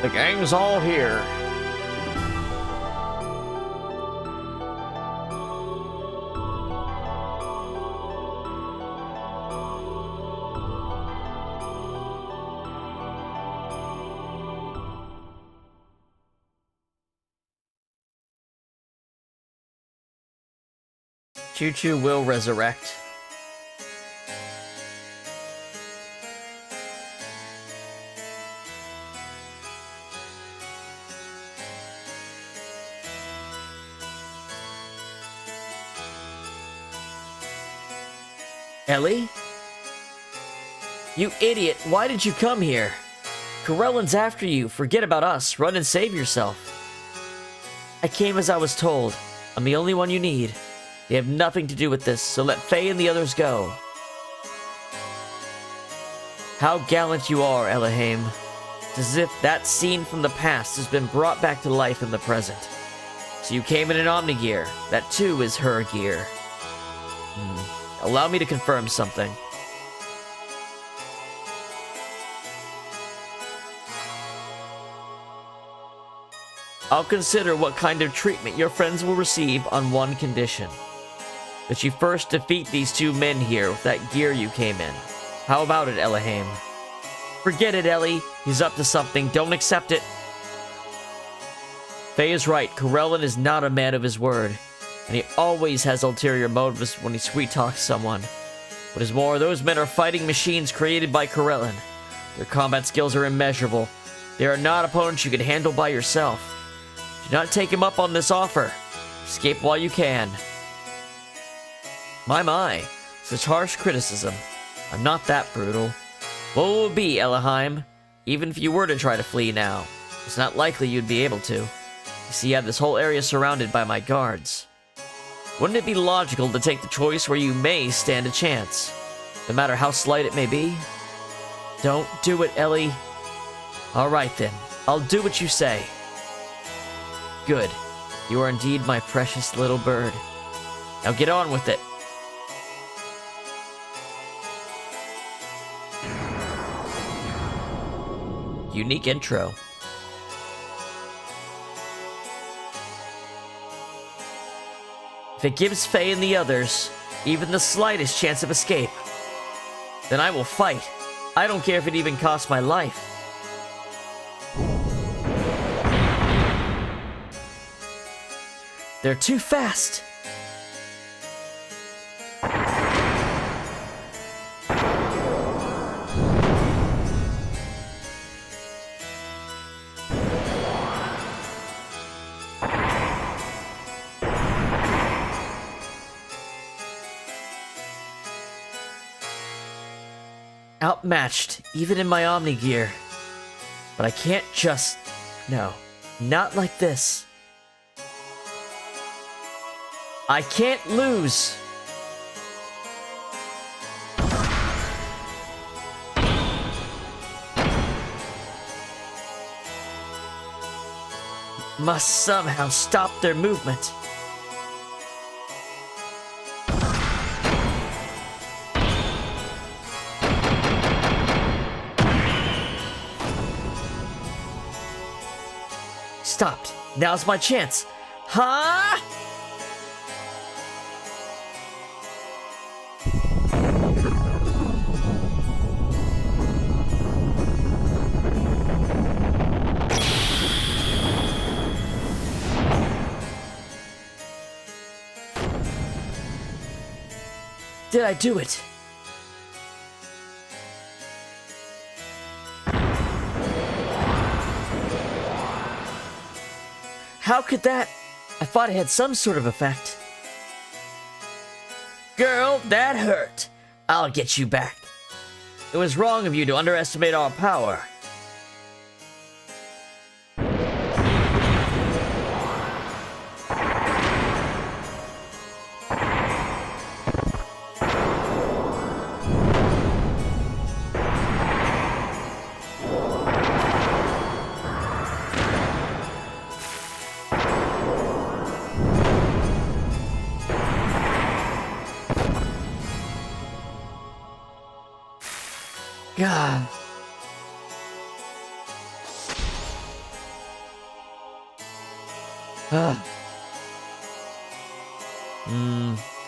The gang's all here. Choo Choo will resurrect. Ellie? You idiot, why did you come here? Corellan's after you, forget about us, run and save yourself. I came as I was told. I'm the only one you need. They have nothing to do with this, so let Faye and the others go. How gallant you are, Elohim. It's as if that scene from the past has been brought back to life in the present. So you came in an Omni-Gear. That too is her gear. Allow me to confirm something. I'll consider what kind of treatment your friends will receive on one condition. That you first defeat these two men here with that gear you came in. How about it, Elohim? Forget it, Ellie. He's up to something. Don't accept it. Faye is right. Corellan is not a man of his word. And he always has ulterior motives when he sweet-talks someone. What is more, those men are fighting machines created by Corellan. Their combat skills are immeasurable. They are not opponents you can handle by yourself. Do not take him up on this offer. Escape while you can. My. Such harsh criticism. I'm not that brutal. What will it be, Elohim? Even if you were to try to flee now, it's not likely you'd be able to. You see, I have this whole area surrounded by my guards. Wouldn't it be logical to take the choice where you may stand a chance, no matter how slight it may be? Don't do it, Ellie. Alright then, I'll do what you say. Good. You are indeed my precious little bird. Now get on with it. Unique intro. If it gives Faye and the others even the slightest chance of escape, then I will fight. I don't care if it even costs my life. They're too fast. Outmatched, even in my Omni-Gear. But I can't just... No, not like this. I can't lose. Must somehow stop their movement. Stopped. Now's my chance. Huh? Did I do it? How could that? I thought it had some sort of effect. Girl, that hurt. I'll get you back. It was wrong of you to underestimate our power. God.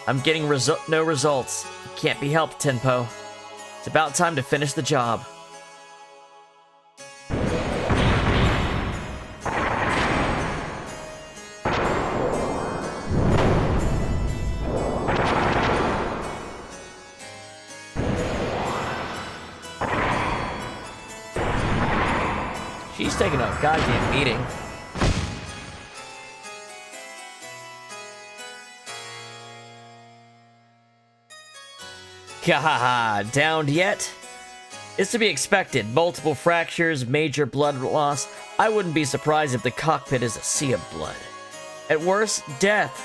I'm getting no results. It can't be helped, Tenpo. It's about time to finish the job. She's taking a goddamn beating. Gahaha, downed yet? It's to be expected. Multiple fractures, major blood loss. I wouldn't be surprised if the cockpit is a sea of blood. At worst, death.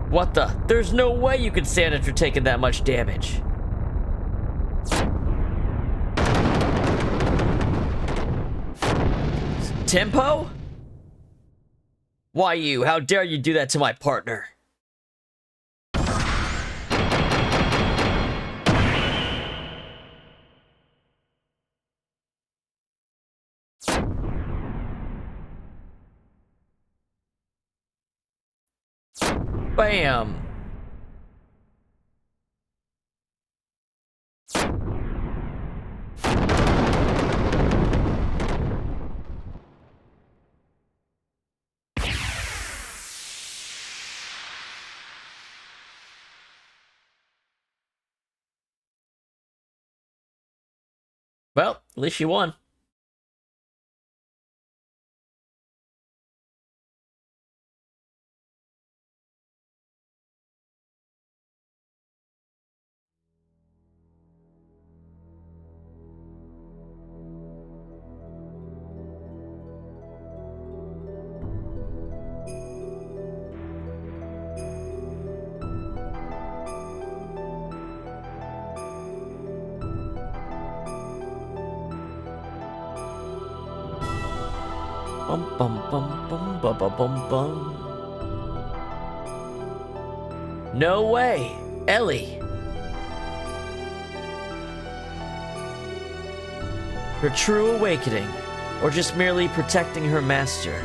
What the? There's no way you could stand after taking that much damage. Tempo? Why you? How dare you do that to my partner? Bam! Well, at least you won. Bum bum bum bum bum bum bum bum. No way, Ellie. Her true awakening, or just merely protecting her master.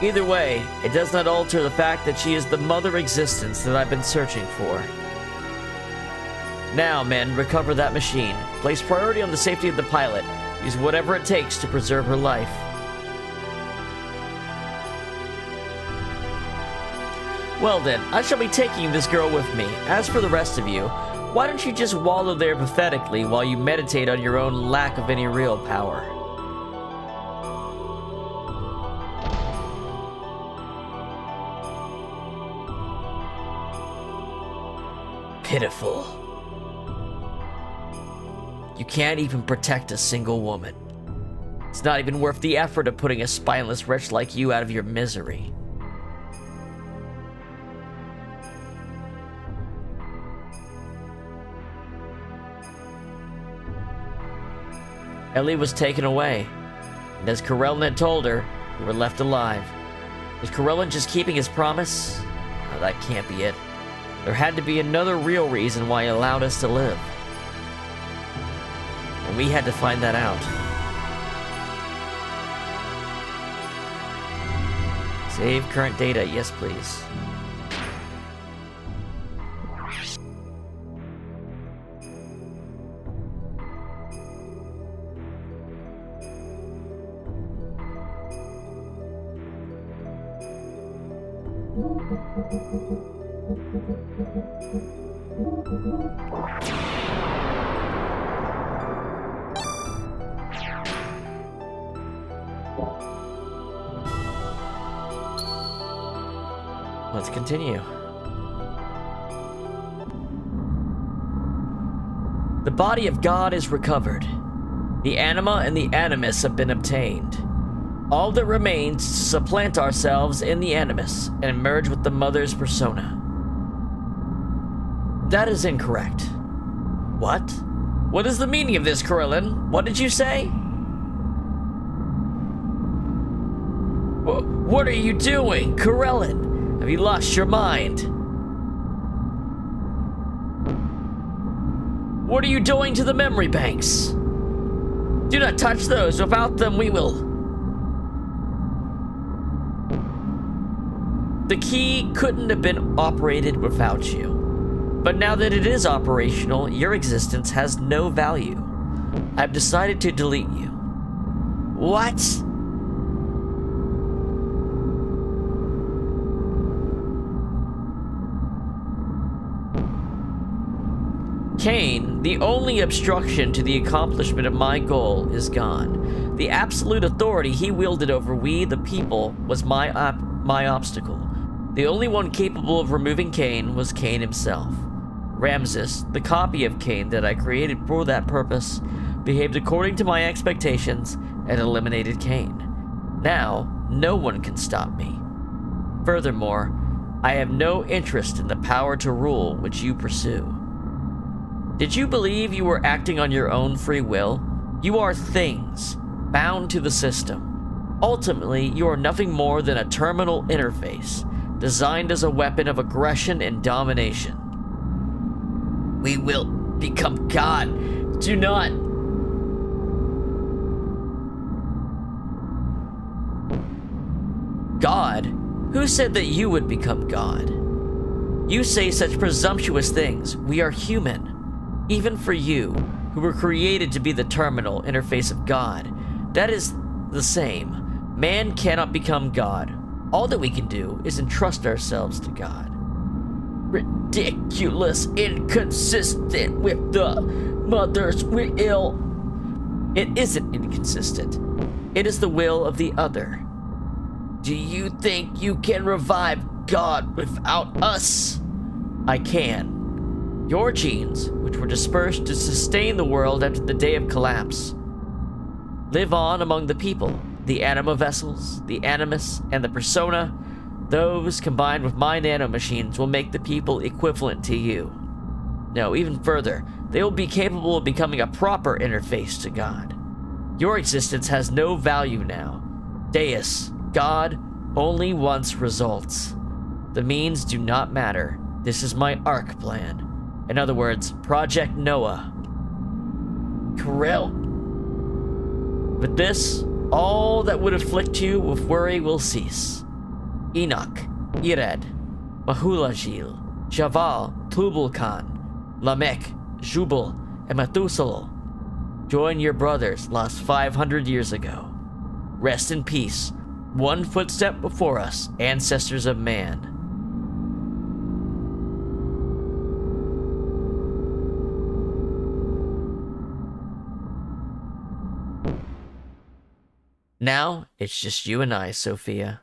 Either way, it does not alter the fact that she is the mother existence that I've been searching for. Now, men, recover that machine. Place priority on the safety of the pilot. Use whatever it takes to preserve her life. Well then, I shall be taking this girl with me. As for the rest of you, why don't you just wallow there pathetically while you meditate on your own lack of any real power? Pitiful. You can't even protect a single woman. It's not even worth the effort of putting a spineless wretch like you out of your misery. Ellie was taken away, and as Corellin had told her, you were left alive. Was Corellin just keeping his promise? No, that can't be it. There had to be another real reason why he allowed us to live. And we had to find that out. Save current data, yes please. Let's continue. The body of God is recovered. The anima and the animus have been obtained. All that remains is to supplant ourselves in the animus and merge with the mother's persona. That is incorrect. What? What is the meaning of this, Krillin? What did you say? What are you doing, Krillin? Have you lost your mind? What are you doing to the memory banks? Do not touch those. Without them, we will. The key couldn't have been operated without you. But now that it is operational, your existence has no value. I've decided to delete you. What? Kain, the only obstruction to the accomplishment of my goal, is gone. The absolute authority he wielded over we, the people, was my obstacle. The only one capable of removing Kain was Kain himself. Ramses, the copy of Kain that I created for that purpose, behaved according to my expectations and eliminated Kain. Now, no one can stop me. Furthermore, I have no interest in the power to rule which you pursue. Did you believe you were acting on your own free will? You are things, bound to the system. Ultimately, you are nothing more than a terminal interface, designed as a weapon of aggression and domination. We will become God. Do not. God? Who said that you would become God? You say such presumptuous things. We are human. Even for you, who were created to be the terminal interface of God, that is the same. Man cannot become God. All that we can do is entrust ourselves to God. Ridiculous, inconsistent with the mother's will. It isn't inconsistent. It is the will of the other. Do you think you can revive God without us? I can. Your genes, which were dispersed to sustain the world after the day of collapse, live on among the people. The anima vessels, the animus, and the persona, those combined with my nanomachines will make the people equivalent to you. No, even further, they will be capable of becoming a proper interface to God. Your existence has no value now. Deus, God, only wants results. The means do not matter. This is my ARC plan. In other words, Project Noah. Krill. With this, all that would afflict you with worry will cease. Enoch, Ired, Mahulajil, Javal, Tubal-Khan, Lamech, Jubal, and Methuselah. Join your brothers lost 500 years ago. Rest in peace, one footstep before us, ancestors of man. Now, it's just you and I, Sophia.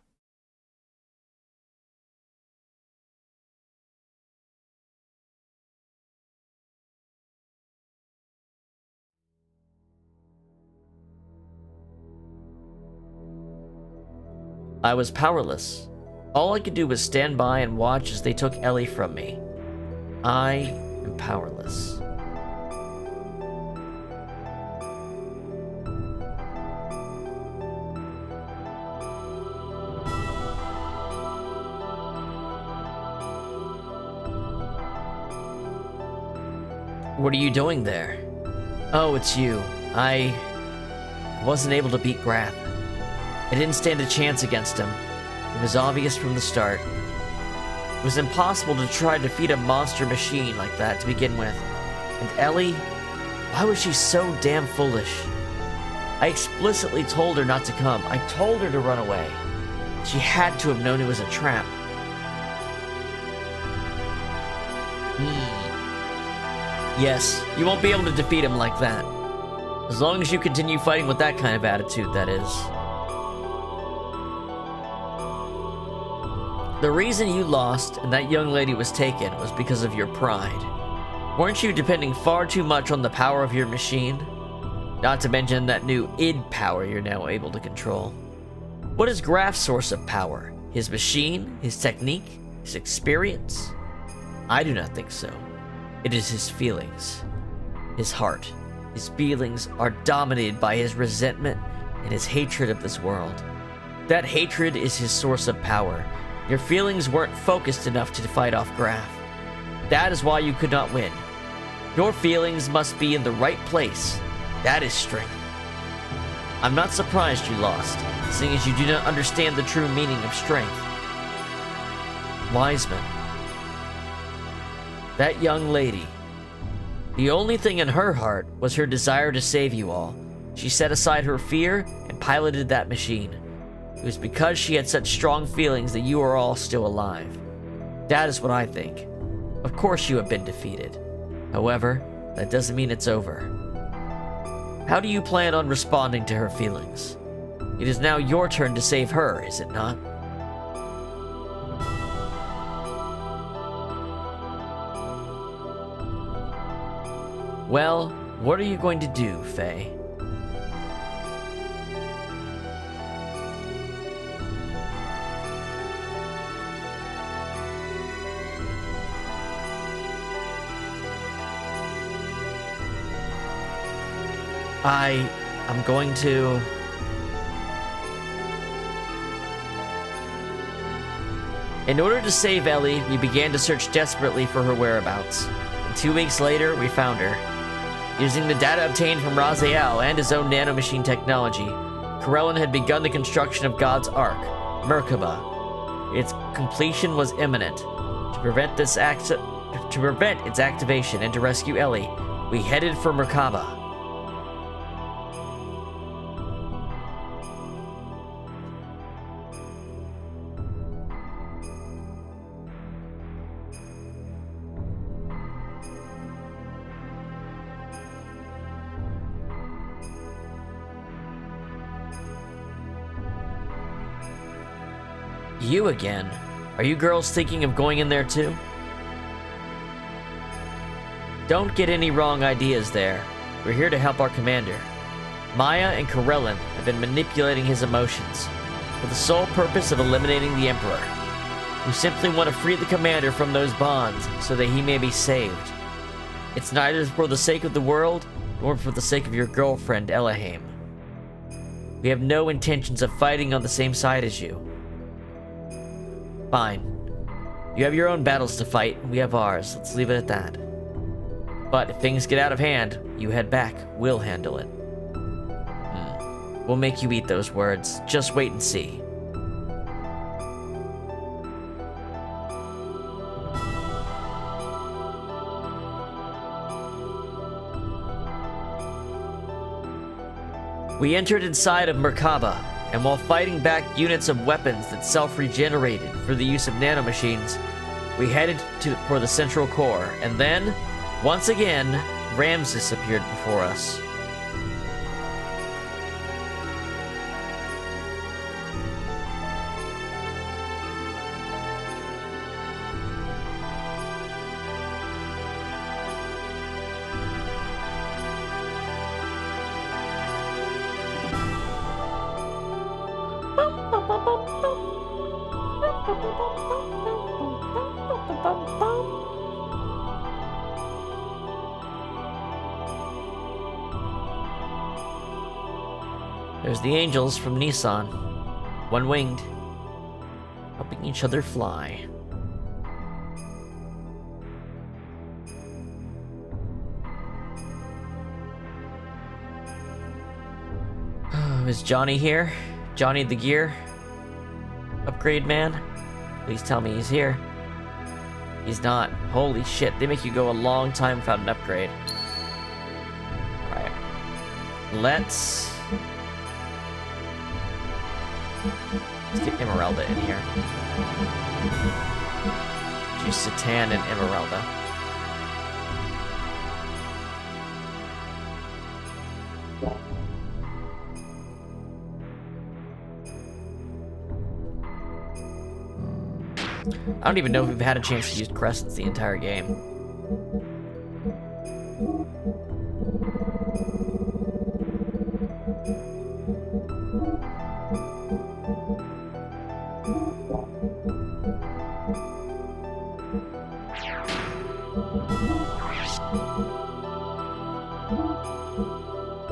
I was powerless. All I could do was stand by and watch as they took Ellie from me. I am powerless. What are you doing there? Oh, it's you. I wasn't able to beat Grath. I didn't stand a chance against him. It was obvious from the start. It was impossible to try to defeat a monster machine like that to begin with. And Ellie? Why was she so damn foolish? I explicitly told her not to come. I told her to run away. She had to have known it was a trap. Yes, you won't be able to defeat him like that. As long as you continue fighting with that kind of attitude, that is. The reason you lost and that young lady was taken was because of your pride. Weren't you depending far too much on the power of your machine? Not to mention that new id power you're now able to control. What is Graf's source of power? His machine? His technique? His experience? I do not think so. It is his feelings. His heart. His feelings are dominated by his resentment and his hatred of this world. That hatred is his source of power. Your feelings weren't focused enough to fight off Graf. That is why you could not win. Your feelings must be in the right place. That is strength. I'm not surprised you lost, seeing as you do not understand the true meaning of strength. Wiseman. That young lady. The only thing in her heart was her desire to save you all. She set aside her fear and piloted that machine. It was because she had such strong feelings that you are all still alive. That is what I think. Of course you have been defeated. However, that doesn't mean it's over. How do you plan on responding to her feelings? It is now your turn to save her, is it not? Well, what are you going to do, Faye? I'm going to... In order to save Ellie, we began to search desperately for her whereabouts. And 2 weeks later, we found her. Using the data obtained from Raziel and his own nanomachine technology, Corellin had begun the construction of God's Ark, Merkaba. Its completion was imminent. To prevent its activation and to rescue Ellie, we headed for Merkaba. You again? Are you girls thinking of going in there too? Don't get any wrong ideas there. We're here to help our commander. Maya and Corellin have been manipulating his emotions for the sole purpose of eliminating the Emperor. We simply want to free the commander from those bonds so that he may be saved. It's neither for the sake of the world nor for the sake of your girlfriend, Elohim. We have no intentions of fighting on the same side as you. Fine. You have your own battles to fight, and we have ours. Let's leave it at that. But if things get out of hand, you head back. We'll handle it. We'll make you eat those words. Just wait and see. We entered inside of Merkaba, and while fighting back units of weapons that self-regenerated for the use of nanomachines, we headed for the central core, and then, once again, Ramses appeared before us. There's the angels from Nissan, one-winged, helping each other fly. Is Johnny here? Johnny the gear upgrade man? Please tell me he's here. He's not. Holy shit, they make you go a long time without an upgrade. Alright. Let's get Emeralda in here. Just Satan and Emeralda. I don't even know if we've had a chance to use crescents the entire game.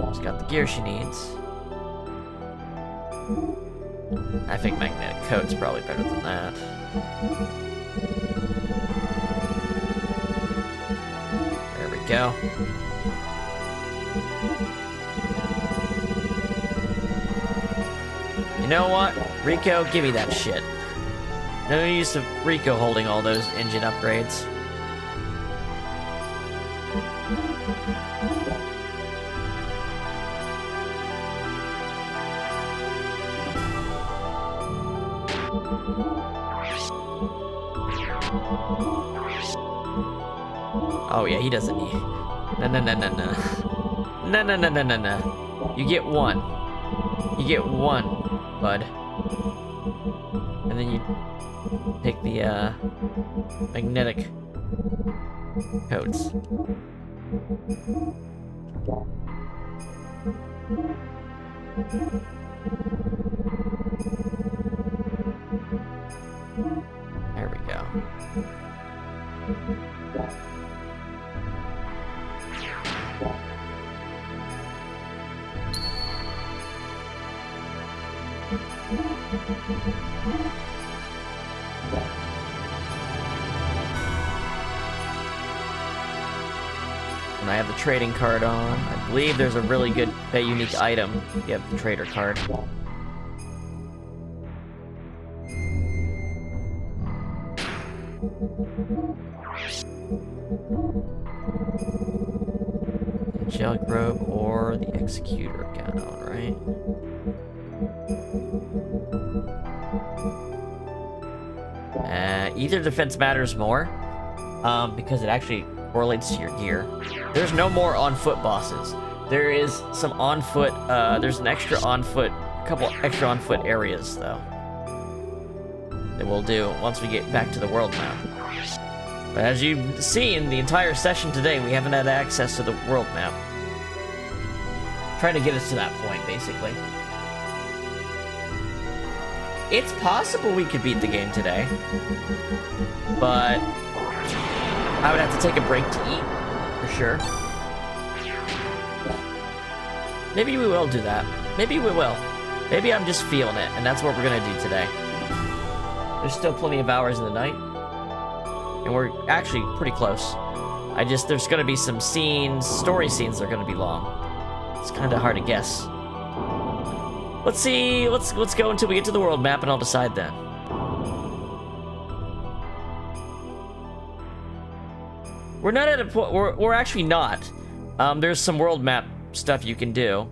She's got the gear she needs. I think magnetic coat's probably better than that. There we go. You know what? Rico, give me that shit. No use of Rico holding all those engine upgrades. Oh yeah, he doesn't need... No. You get one. You get one, bud. And then you take the, magnetic coats. There we go. And I have the trading card on. I believe there's a really good unique item if you have the trader card. Angelic robe or the executor gun on, right? Either defense matters more, because it actually correlates to your gear. There's no more on-foot bosses. There is some on-foot, there's an extra on-foot, couple extra on-foot areas, though, that we'll do once we get back to the world map. But as you've seen, the entire session today, we haven't had access to the world map. Trying to get us to that point, basically. It's possible we could beat the game today, but I would have to take a break to eat, for sure. Maybe we will do that. Maybe we will. Maybe I'm just feeling it, and that's what we're gonna do today. There's still plenty of hours in the night, and we're actually pretty close. There's gonna be some scenes, story scenes that are gonna be long. It's kinda hard to guess. Let's see, let's go until we get to the world map, and I'll decide then. We're not at a point, we're actually not. There's some world map stuff you can do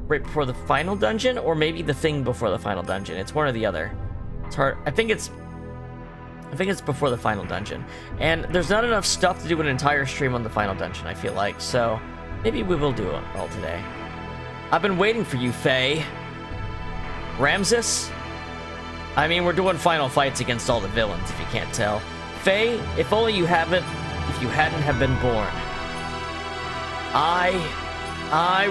right before the final dungeon, or maybe the thing before the final dungeon. It's one or the other. It's hard. I think it's before the final dungeon. And there's not enough stuff to do an entire stream on the final dungeon, I feel like. So maybe we will do it all today. I've been waiting for you, Faye. Ramses? I mean, we're doing final fights against all the villains, if you can't tell. Faye, if only you hadn't have been born.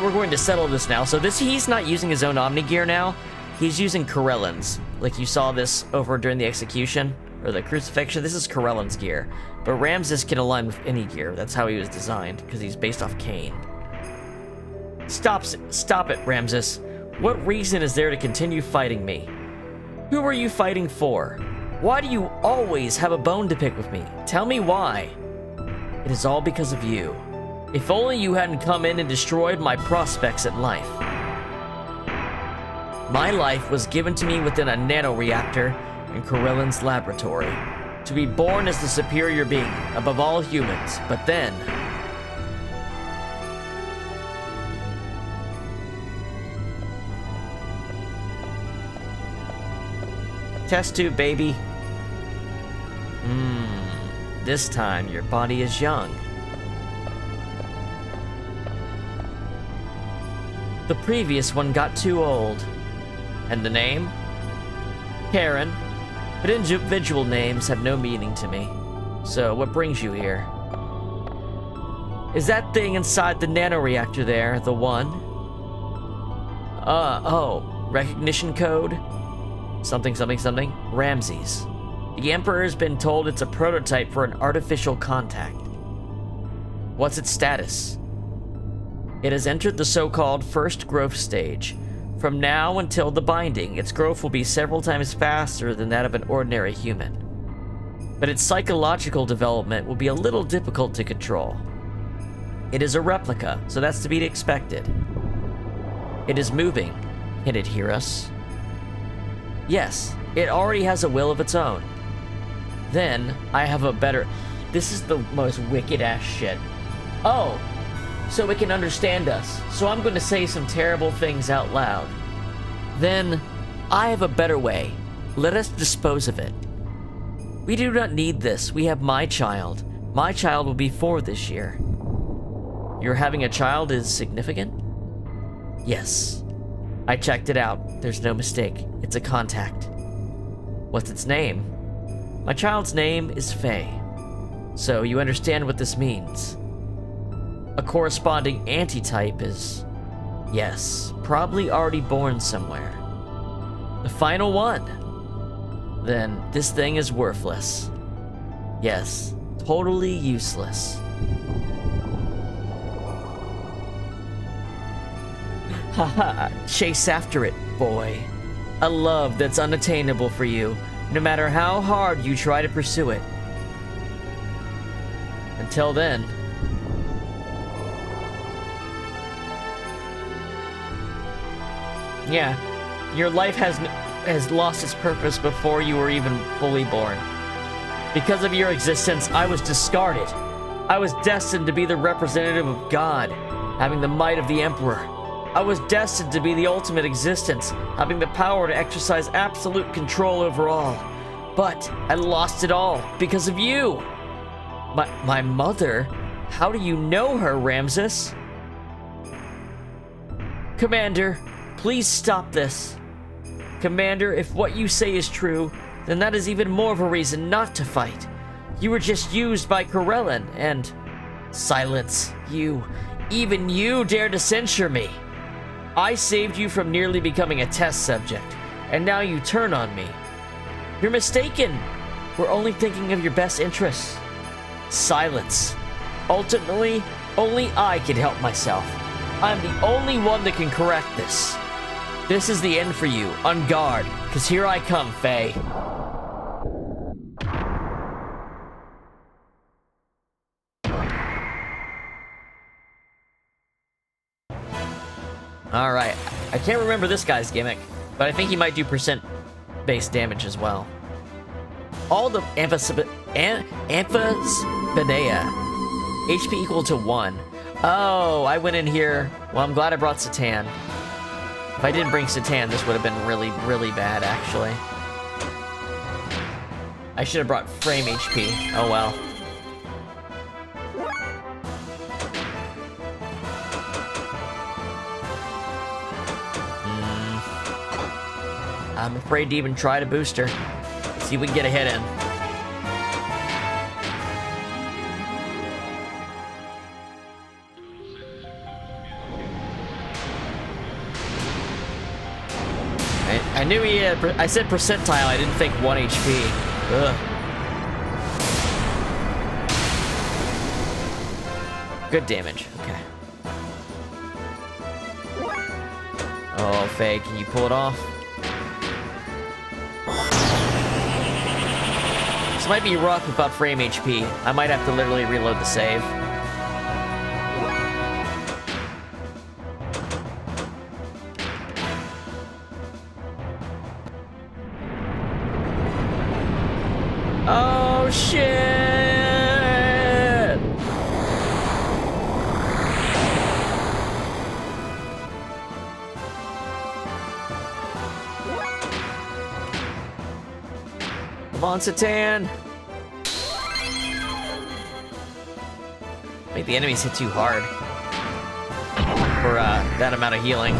We're going to settle this now. So he's not using his own Omni gear now. He's using Corellan's. Like you saw this over during the execution, or the crucifixion. This is Corellan's gear. But Ramses can align with any gear. That's how he was designed, because he's based off Cain. Stop it, Ramses. What reason is there to continue fighting me? Who are you fighting for? Why do you always have a bone to pick with me? Tell me why. It is all because of you. If only you hadn't come in and destroyed my prospects at life. My life was given to me within a nanoreactor in Corellan's laboratory, to be born as the superior being, above all humans, but then... Test tube, baby. This time your body is young. The previous one got too old. And the name? Karen. But individual names have no meaning to me. So, what brings you here? Is that thing inside the nanoreactor there the one? Oh, recognition code? Something, something, something? Ramses. The Emperor has been told it's a prototype for an artificial contact. What's its status? It has entered the so-called first growth stage. From now until the binding, its growth will be several times faster than that of an ordinary human. But its psychological development will be a little difficult to control. It is a replica, so that's to be expected. It is moving. Can it hear us? Yes, it already has a will of its own. Then, I have a better... This is the most wicked-ass shit. Oh, so it can understand us, so I'm going to say some terrible things out loud. Then, I have a better way. Let us dispose of it. We do not need this. We have my child. My child will be 4 this year. Your having a child is significant? Yes. I checked it out. There's no mistake. It's a contact. What's its name? My child's name is Faye. So you understand what this means. A corresponding antitype is... yes, probably already born somewhere. The final one. Then this thing is worthless. Yes, totally useless. Haha, chase after it, boy. A love that's unattainable for you, no matter how hard you try to pursue it. Until then... yeah, your life has lost its purpose before you were even fully born. Because of your existence, I was discarded. I was destined to be the representative of God, having the might of the Emperor. I was destined to be the ultimate existence, having the power to exercise absolute control over all. But I lost it all because of you. My mother? How do you know her, Ramses? Commander, please stop this. Commander, if what you say is true, then that is even more of a reason not to fight. You were just used by Corellin, and... silence. Even you dare to censure me. I saved you from nearly becoming a test subject, and now you turn on me. You're mistaken. We're only thinking of your best interests. Silence. Ultimately, only I can help myself. I'm the only one that can correct this. This is the end for you. On guard, because here I come, Faye. Alright, I can't remember this guy's gimmick, but I think he might do percent-based damage as well. All the Amphispidea, HP equal to 1. Oh, I went in here. Well, I'm glad I brought Satan. If I didn't bring Satan, this would have been really, really bad, actually. I should have brought frame HP. Oh well. I'm afraid to even try to boost her. See if we can get a hit in. I knew he had... I said percentile, I didn't think 1 HP. Ugh. Good damage, okay. Oh, Faye, can you pull it off? This might be rough without frame HP. I might have to literally reload the save. Oh, shit! Come on, Satan! Make the enemies hit too hard for that amount of healing.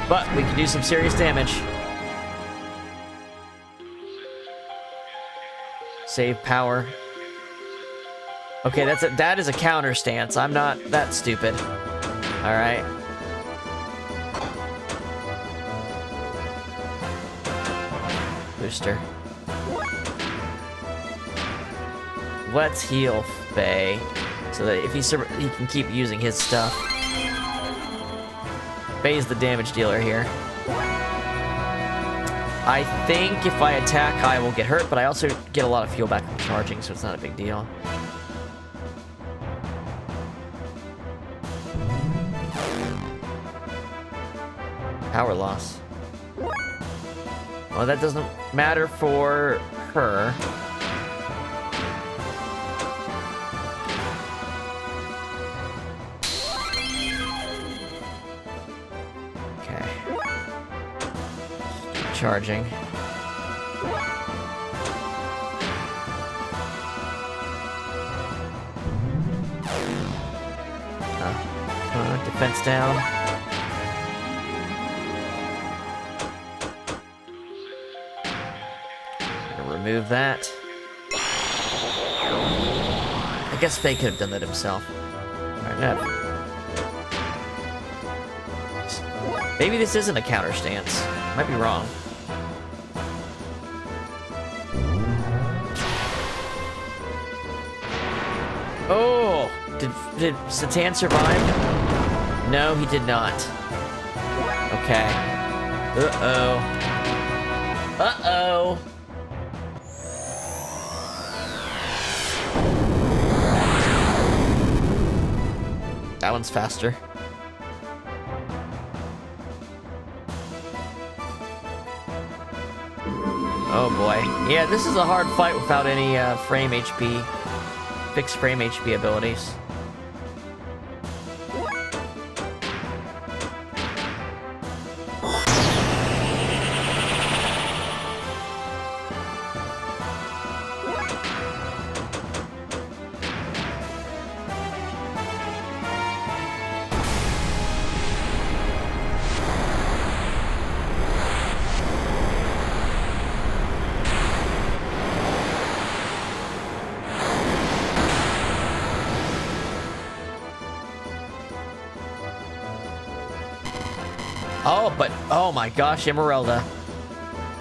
But we can do some serious damage. Save power. Okay, that is a counter stance. I'm not that stupid. Alright. Booster. Let's heal Faye, so that if he can keep using his stuff. Faye's the damage dealer here. I think if I attack, I will get hurt, but I also get a lot of fuel back from charging, so it's not a big deal. Power loss. Well, that doesn't matter for her. Okay. Charging. Defense down. Remove that. I guess Faye could have done that himself. Alright, no. Maybe this isn't a counter stance. Might be wrong. Oh! Did Satan survive? No, he did not. Okay. Uh-oh. Uh-oh. That one's faster. Oh boy. Yeah, this is a hard fight without any frame HP, fixed frame HP abilities. Oh, but, oh my gosh, Emeralda.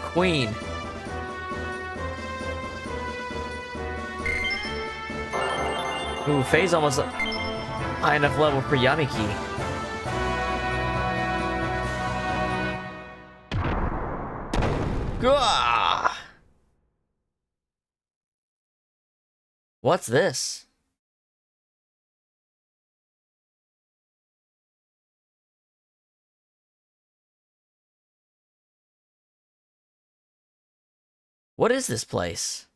Queen. Ooh, Faye's almost high enough level for Yamiki. Gah! What's this? What is this place?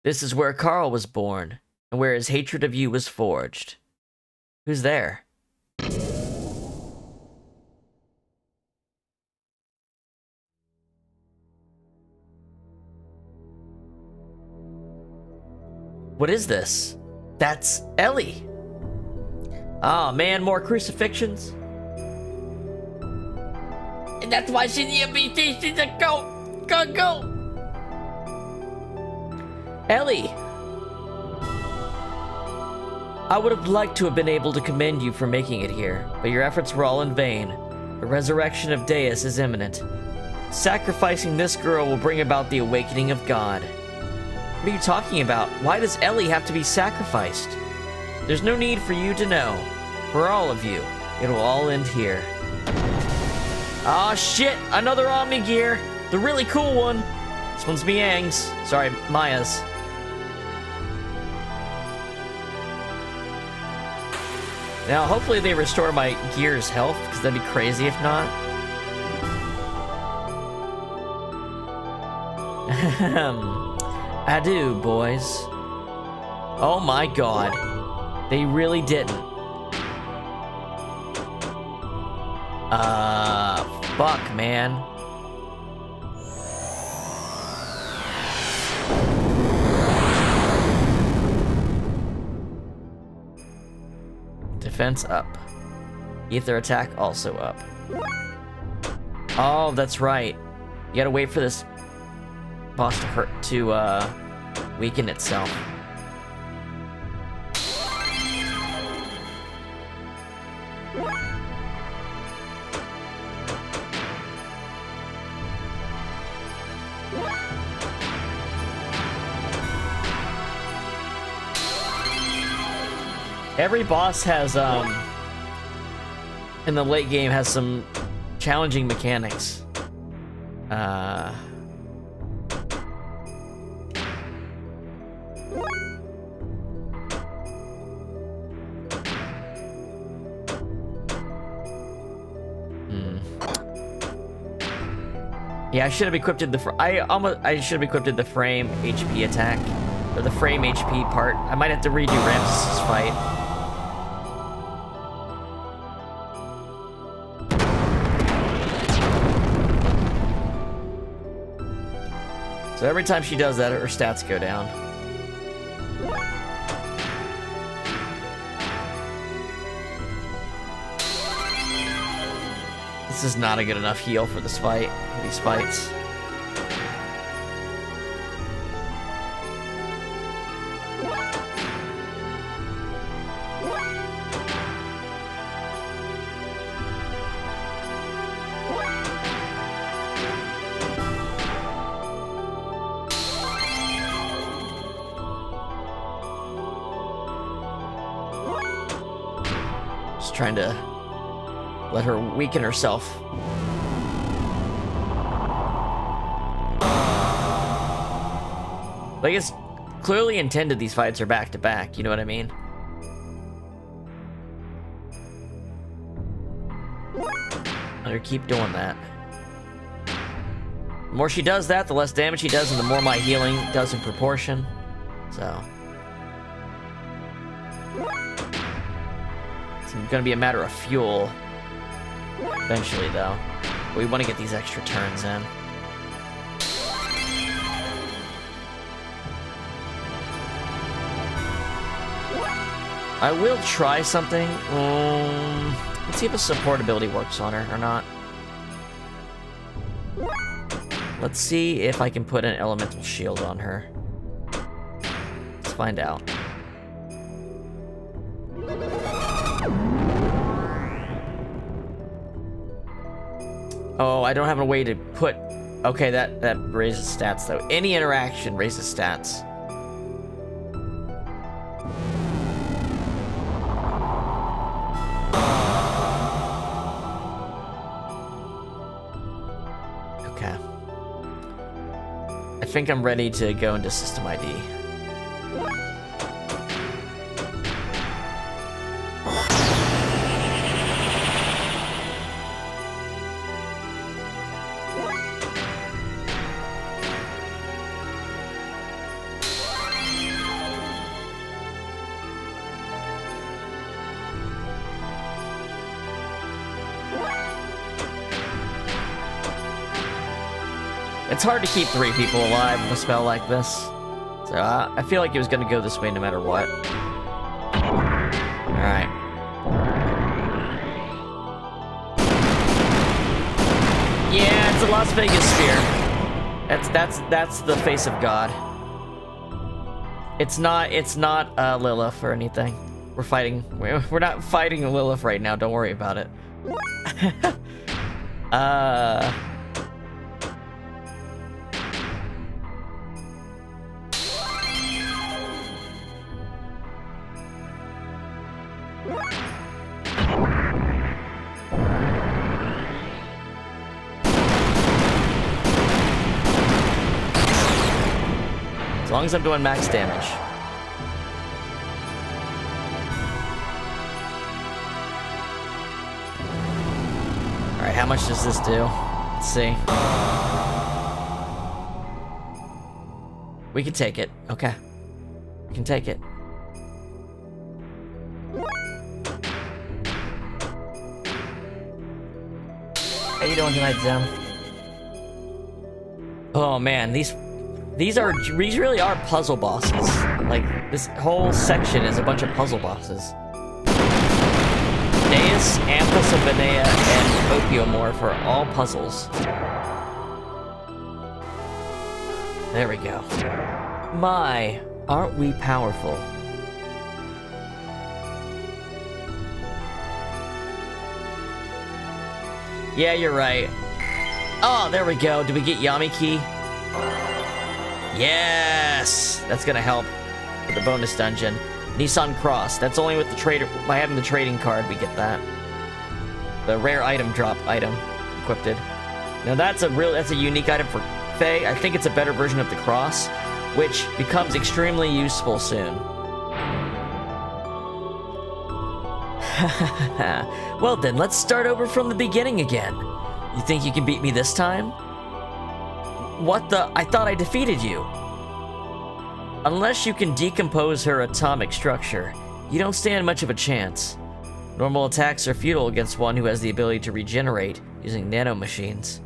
This is where Carl was born, and where his hatred of you was forged. Who's there? What is this? That's Ellie. Oh man, more crucifixions? And that's why she's the MVP. She's a goat. Go. Ellie. I would have liked to have been able to commend you for making it here, but your efforts were all in vain. The resurrection of Deus is imminent. Sacrificing this girl will bring about the awakening of God. What are you talking about? Why does Ellie have to be sacrificed? There's no need for you to know. For all of you, it'll all end here. Aw, shit! Another Omni Gear! The really cool one! This one's Miang's. Sorry, Maya's. Now, hopefully they restore my gear's health, because that'd be crazy if not. Adieu, boys. Oh my god. They really didn't. Fuck, man. Defense up. Ether attack also up. Oh, that's right. You gotta wait for this boss to weaken itself. Every boss has, in the late game, has some challenging mechanics. Yeah, I should have equipped the I should have equipped the frame HP attack, or the frame HP part. I might have to redo Ramses' fight. So every time she does that, her stats go down. This is not a good enough heal for this fight, these fights. Just trying to let her weaken herself. Like, it's clearly intended these fights are back to back, you know what I mean? Let her keep doing that. The more she does that, the less damage she does, and the more my healing does in proportion. So it's gonna be a matter of fuel eventually, though. We want to get these extra turns in. I will try something. Let's see if a support ability works on her or not. Let's see if I can put an elemental shield on her. Let's find out. Oh, I don't have a way to put... Okay, that raises stats, though. Any interaction raises stats. Okay. I think I'm ready to go into System ID. It's hard to keep 3 people alive with a spell like this. So I feel like it was going to go this way no matter what. Alright. Yeah, it's a Las Vegas sphere. That's the face of God. It's not Lilith or anything. We're not fighting Lilith right now, don't worry about it. As long as I'm doing max damage. Alright, how much does this do? Let's see. We can take it. Okay. We can take it. How you doing tonight, Zem? Oh man, these really are puzzle bosses. Like, this whole section is a bunch of puzzle bosses. Deus, Amphis of Benea, and Opiomorph are all puzzles. There we go. My, aren't we powerful? Yeah, you're right. Oh, there we go. Did we get Yamiki? Yes! That's gonna help with the bonus dungeon. Nissan Cross. That's only with the trader. By having the trading card, we get that. The rare item drop item equipped. Now that's a unique item for Faye. I think it's a better version of the cross, which becomes extremely useful soon. Well then, let's start over from the beginning again. You think you can beat me this time? What the? I thought I defeated you. Unless you can decompose her atomic structure, you don't stand much of a chance. Normal attacks are futile against one who has the ability to regenerate using nanomachines.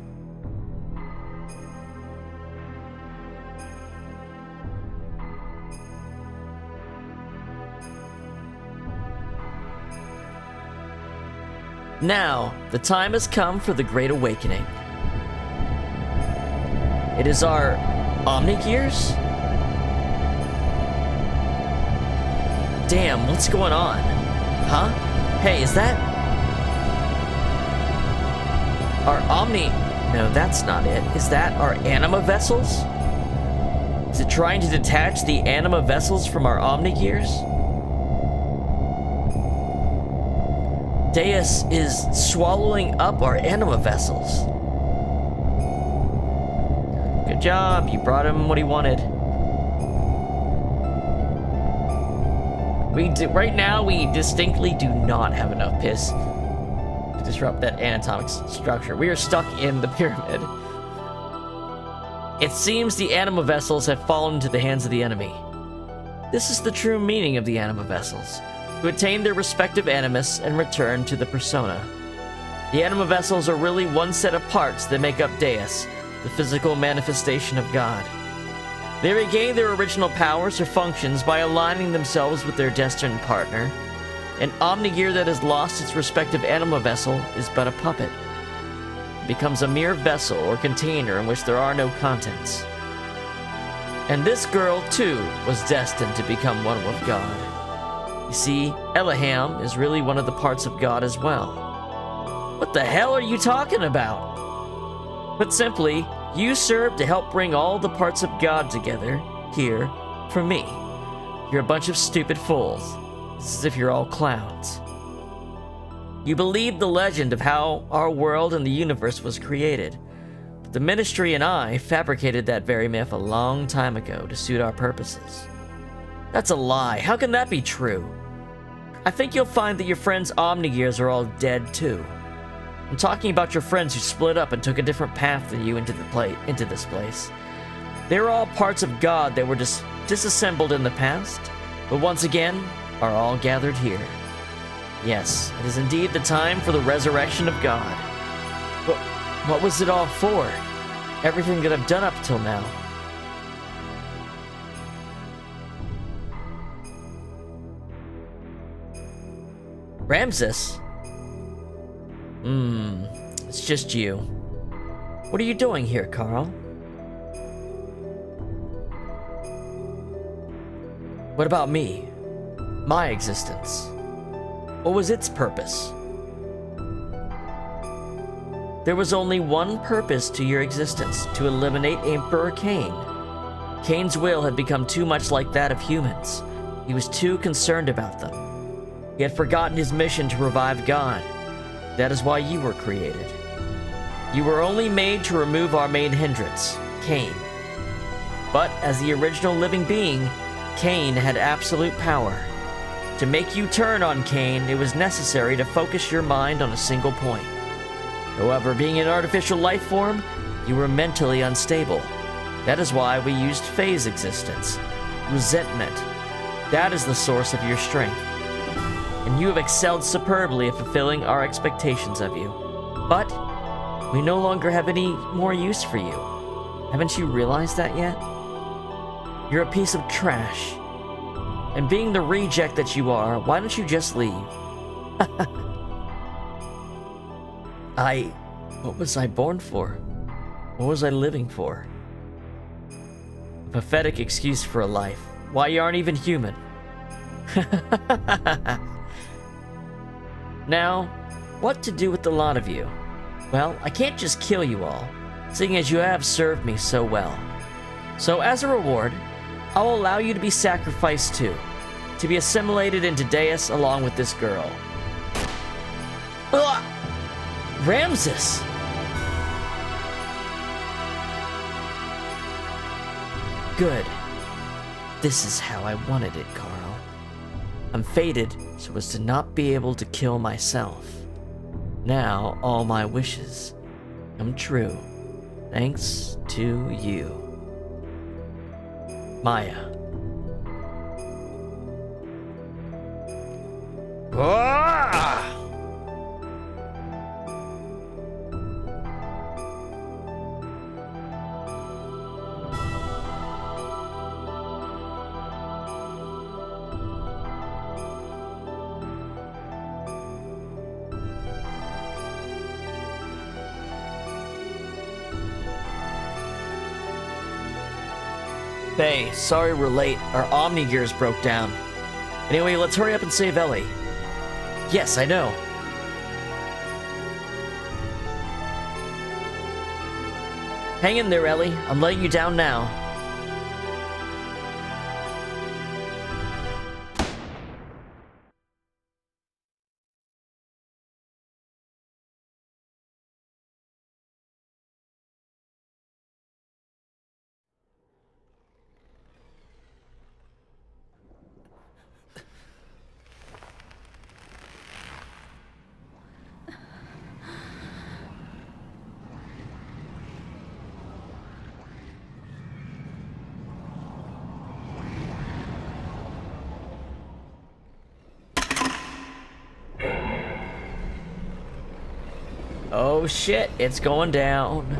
Now, the time has come for the Great Awakening. It is our Omnigears? Damn, what's going on? Huh? Hey, is that... our Omni... No, that's not it. Is that our anima vessels? Is it trying to detach the anima vessels from our Omnigears? Deus is swallowing up our anima vessels. Good job, you brought him what he wanted. Right now, we distinctly do not have enough piss to disrupt that anatomic structure. We are stuck in the pyramid. It seems the anima vessels have fallen into the hands of the enemy. This is the true meaning of the anima vessels: to attain their respective animus and return to the persona. The anima vessels are really one set of parts that make up Deus, the physical manifestation of God. They regain their original powers or functions by aligning themselves with their destined partner. An Omnigear that has lost its respective anima vessel is but a puppet. It becomes a mere vessel or container in which there are no contents. And this girl, too, was destined to become one with God. You see, Elohim is really one of the parts of God as well. What the hell are you talking about? Put simply, you serve to help bring all the parts of God together, here, for me. You're a bunch of stupid fools. It's as if you're all clowns. You believe the legend of how our world and the universe was created. But the Ministry and I fabricated that very myth a long time ago to suit our purposes. That's a lie. How can that be true? I think you'll find that your friends' Omnigears are all dead too. I'm talking about your friends who split up and took a different path than you into this place. They were all parts of God that were disassembled in the past, but once again are all gathered here. Yes, it is indeed the time for the resurrection of God. But what was it all for? Everything that I've done up till now. Ramses? It's just you. What are you doing here, Carl? What about me? My existence? What was its purpose? There was only one purpose to your existence: to eliminate Emperor Cain. Cain's will had become too much like that of humans. He was too concerned about them. He had forgotten his mission to revive God. That is why you were created. You were only made to remove our main hindrance, Cain. But as the original living being, Cain had absolute power. To make you turn on Cain, it was necessary to focus your mind on a single point. However, being an artificial life form, you were mentally unstable. That is why we used Faye's existence. Resentment. That is the source of your strength. And you have excelled superbly at fulfilling our expectations of you. But we no longer have any more use for you. Haven't you realized that yet? You're a piece of trash. And being the reject that you are, why don't you just leave? What was I born for? What was I living for? A pathetic excuse for a life. Why you aren't even human. Now, what to do with the lot of you? Well, I can't just kill you all, seeing as you have served me so well. So as a reward, I will allow you to be sacrificed too, to be assimilated into Deus along with this girl. Ugh! Ramses! Good. This is how I wanted it, Carl. I'm fated so as to not be able to kill myself. Now all my wishes come true, thanks to you. Maya. Ah! Hey, sorry we're late. Our Omni-Gears broke down. Anyway, let's hurry up and save Ellie. Yes, I know. Hang in there, Ellie. I'm letting you down now. Oh shit, it's going down.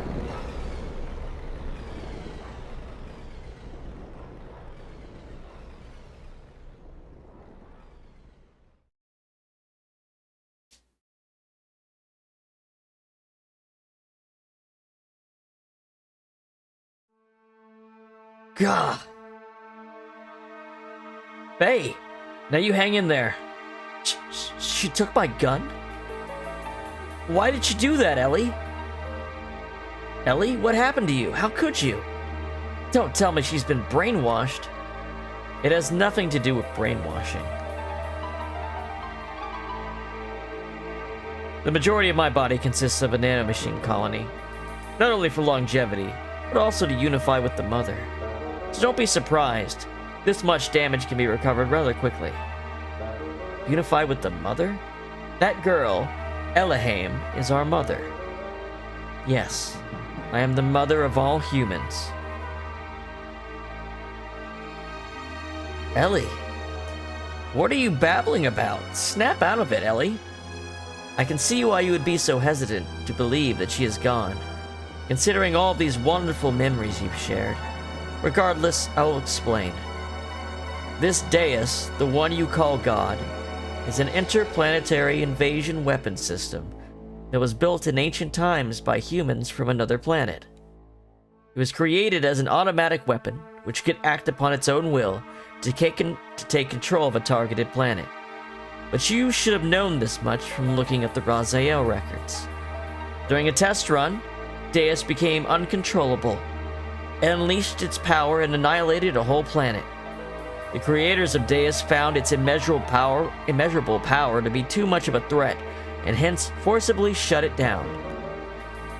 Gah! Hey, now you hang in there. She took my gun? Why did you do that, Ellie? Ellie, what happened to you? How could you? Don't tell me she's been brainwashed. It has nothing to do with brainwashing. The majority of my body consists of a nanomachine colony, not only for longevity, but also to unify with the mother. So don't be surprised. This much damage can be recovered rather quickly. Unify with the mother? That girl, Elohim, is our mother. Yes, I am the mother of all humans. Ellie, what are you babbling about? Snap out of it, Ellie. I can see why you would be so hesitant to believe that she is gone, considering all these wonderful memories you've shared. Regardless, I will explain. This Deus, the one you call God, is an interplanetary invasion weapon system that was built in ancient times by humans from another planet. It was created as an automatic weapon which could act upon its own will to take control of a targeted planet. But you should have known this much from looking at the Raziel records. During a test run, Deus became uncontrollable and unleashed its power and annihilated a whole planet. The creators of Deus found its immeasurable power to be too much of a threat, and hence forcibly shut it down.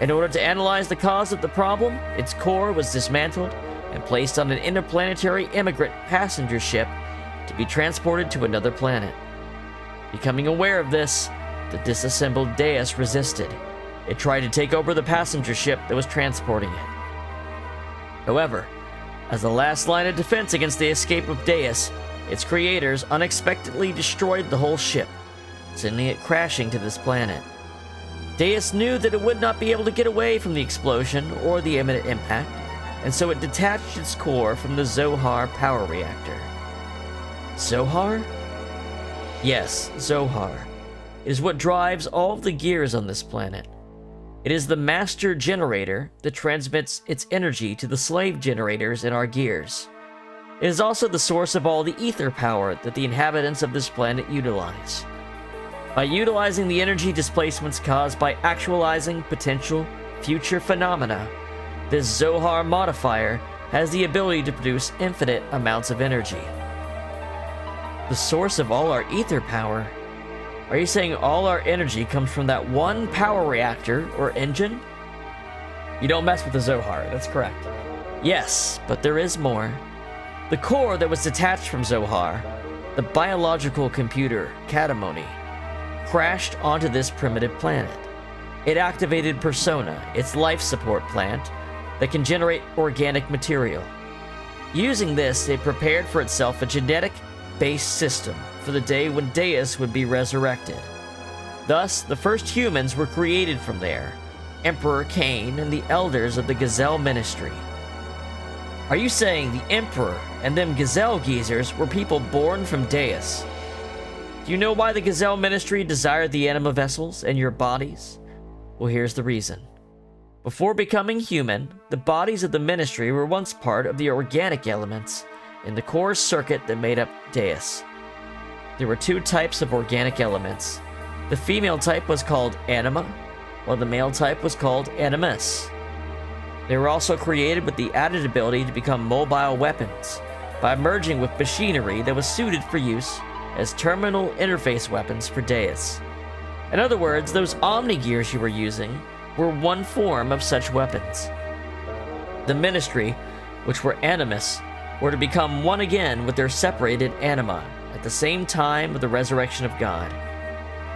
In order to analyze the cause of the problem, its core was dismantled and placed on an interplanetary immigrant passenger ship to be transported to another planet. Becoming aware of this, the disassembled Deus resisted. It tried to take over the passenger ship that was transporting it. However, as the last line of defense against the escape of Deus, its creators unexpectedly destroyed the whole ship, sending it crashing to this planet. Deus knew that it would not be able to get away from the explosion or the imminent impact, and so it detached its core from the Zohar power reactor. Zohar? Yes, Zohar. It is what drives all of the gears on this planet. It is the master generator that transmits its energy to the slave generators in our gears. It is also the source of all the ether power that the inhabitants of this planet utilize. By utilizing the energy displacements caused by actualizing potential future phenomena, this Zohar modifier has the ability to produce infinite amounts of energy. The source of all our ether power? Are you saying all our energy comes from that one power reactor or engine? You don't mess with the Zohar, that's correct. Yes, but there is more. The core that was detached from Zohar, the biological computer, Katamoni, crashed onto this primitive planet. It activated Persona, its life support plant, that can generate organic material. Using this, it prepared for itself a genetic-based system for the day when Deus would be resurrected. Thus, the first humans were created from there, Emperor Cain and the elders of the Gazelle Ministry. Are you saying the Emperor and them Gazelle geezers were people born from Deus? Do you know why the Gazelle Ministry desired the anima vessels and your bodies? Well, here's the reason. Before becoming human, the bodies of the Ministry were once part of the organic elements in the core circuit that made up Deus. There were two types of organic elements. The female type was called anima, while the male type was called animus. They were also created with the added ability to become mobile weapons by merging with machinery that was suited for use as terminal interface weapons for Deus. In other words, those Omni-Gears you were using were one form of such weapons. The Ministry, which were animus, were to become one again with their separated anima at the same time of the resurrection of God.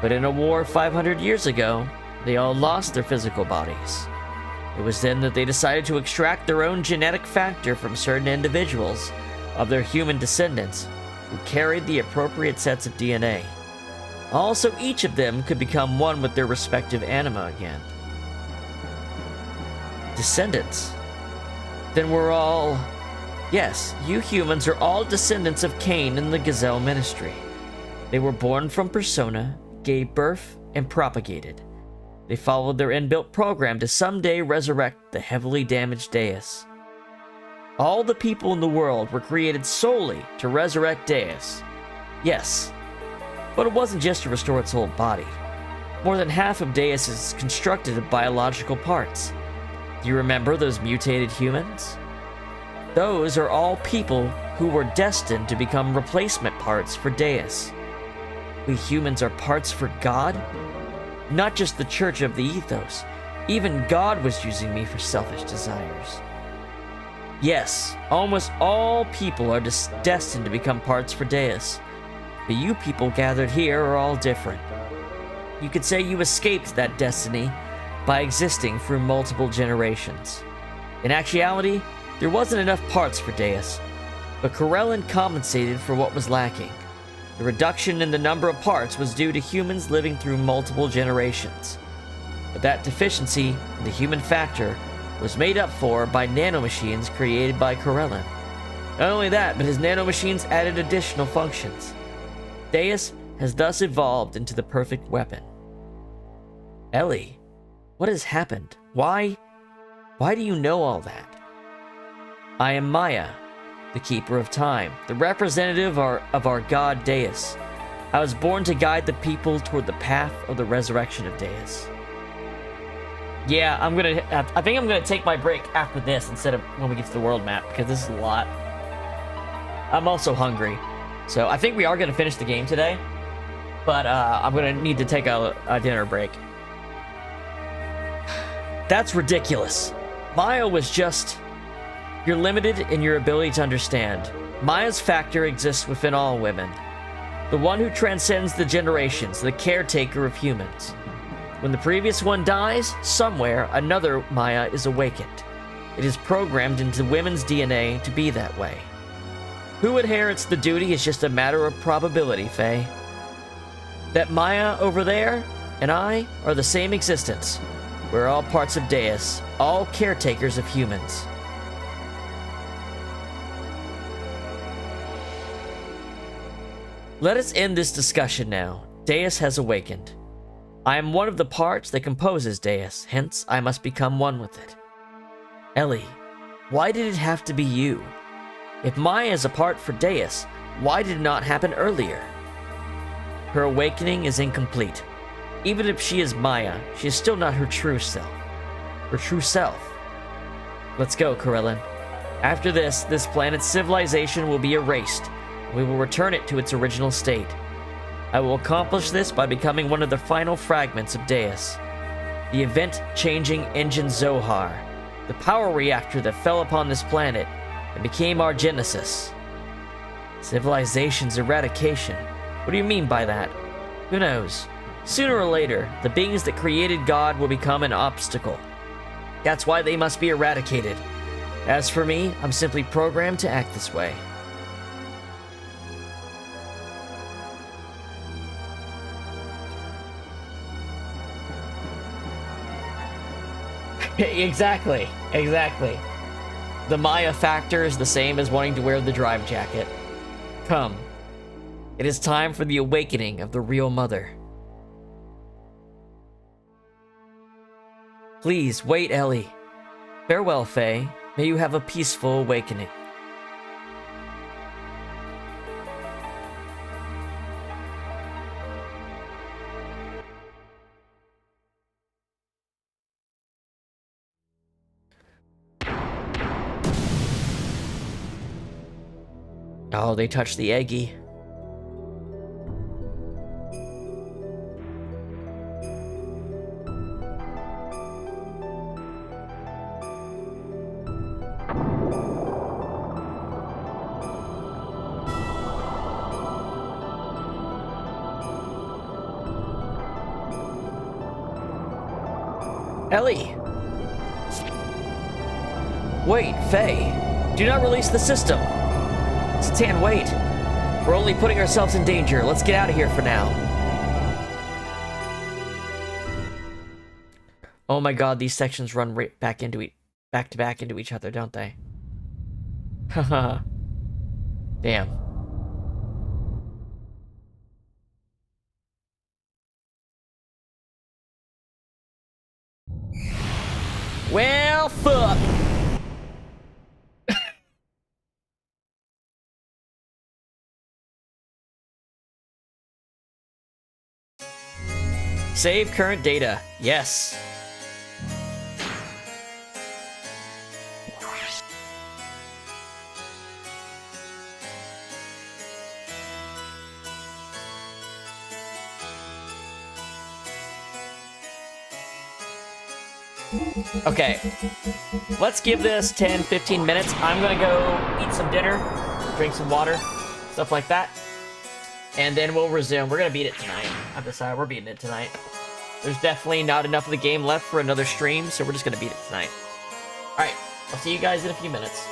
But in a war 500 years ago, they all lost their physical bodies. It was then that they decided to extract their own genetic factor from certain individuals of their human descendants who carried the appropriate sets of DNA. Also, each of them could become one with their respective anima again. Descendants? Then we're all... Yes, you humans are all descendants of Cain and the Gazelle Ministry. They were born from Persona, gave birth, and propagated. They followed their inbuilt program to someday resurrect the heavily damaged Deus. All the people in the world were created solely to resurrect Deus. Yes, but it wasn't just to restore its old body. More than half of Deus is constructed of biological parts. Do you remember those mutated humans? Those are all people who were destined to become replacement parts for Deus. We humans are parts for God? Not just the Church of the Ethos. Even God was using me for selfish desires. Yes, almost all people are destined to become parts for Deus. But you people gathered here are all different. You could say you escaped that destiny by existing through multiple generations. In actuality, there wasn't enough parts for Deus, but Corellin compensated for what was lacking. The reduction in the number of parts was due to humans living through multiple generations. But that deficiency in the human factor was made up for by nanomachines created by Corellin. Not only that, but his nanomachines added additional functions. Deus has thus evolved into the perfect weapon. Ellie, what has happened? Why do you know all that? I am Maya, the Keeper of Time, the representative of our god Deus. I was born to guide the people toward the path of the resurrection of Deus. Yeah, I think I'm gonna take my break after this instead of when we get to the world map, because this is a lot. I'm also hungry, so I think we are gonna finish the game today, but I'm gonna need to take a dinner break. That's ridiculous. Maya was just... You're limited in your ability to understand. Maya's factor exists within all women. The one who transcends the generations, the caretaker of humans. When the previous one dies, somewhere another Maya is awakened. It is programmed into women's DNA to be that way. Who inherits the duty is just a matter of probability, Faye. That Maya over there and I are the same existence. We're all parts of Deus, all caretakers of humans. Let us end this discussion now. Deus has awakened. I am one of the parts that composes Deus, hence I must become one with it. Ellie, why did it have to be you? If Maya is a part for Deus, why did it not happen earlier? Her awakening is incomplete. Even if she is Maya, she is still not her true self. Her true self. Let's go, Corellin. After this planet's civilization will be erased. We will return it to its original state. I will accomplish this by becoming one of the final fragments of Deus. The event-changing engine Zohar. The power reactor that fell upon this planet and became our genesis. Civilization's eradication. What do you mean by that? Who knows? Sooner or later, the beings that created God will become an obstacle. That's why they must be eradicated. As for me, I'm simply programmed to act this way. Exactly. The Maya factor is the same as wanting to wear the drive jacket. Come. It is time for the awakening of the real mother. Please, wait, Ellie. Farewell, Faye. May you have a peaceful awakening. Oh, they touched the eggy. Ellie! Wait, Faye. Do not release the system. Satan, wait. We're only putting ourselves in danger. Let's get out of here for now. Oh my god, these sections run right back to back into each other, don't they? Haha. Damn. Well, fuck. Save current data. Yes. Okay. Let's give this 10-15 minutes. I'm gonna go eat some dinner, drink some water, stuff like that. And then we'll resume. We're gonna beat it tonight. I've decided we're beating it tonight. There's definitely not enough of the game left for another stream, so we're just gonna beat it tonight. Alright, I'll see you guys in a few minutes.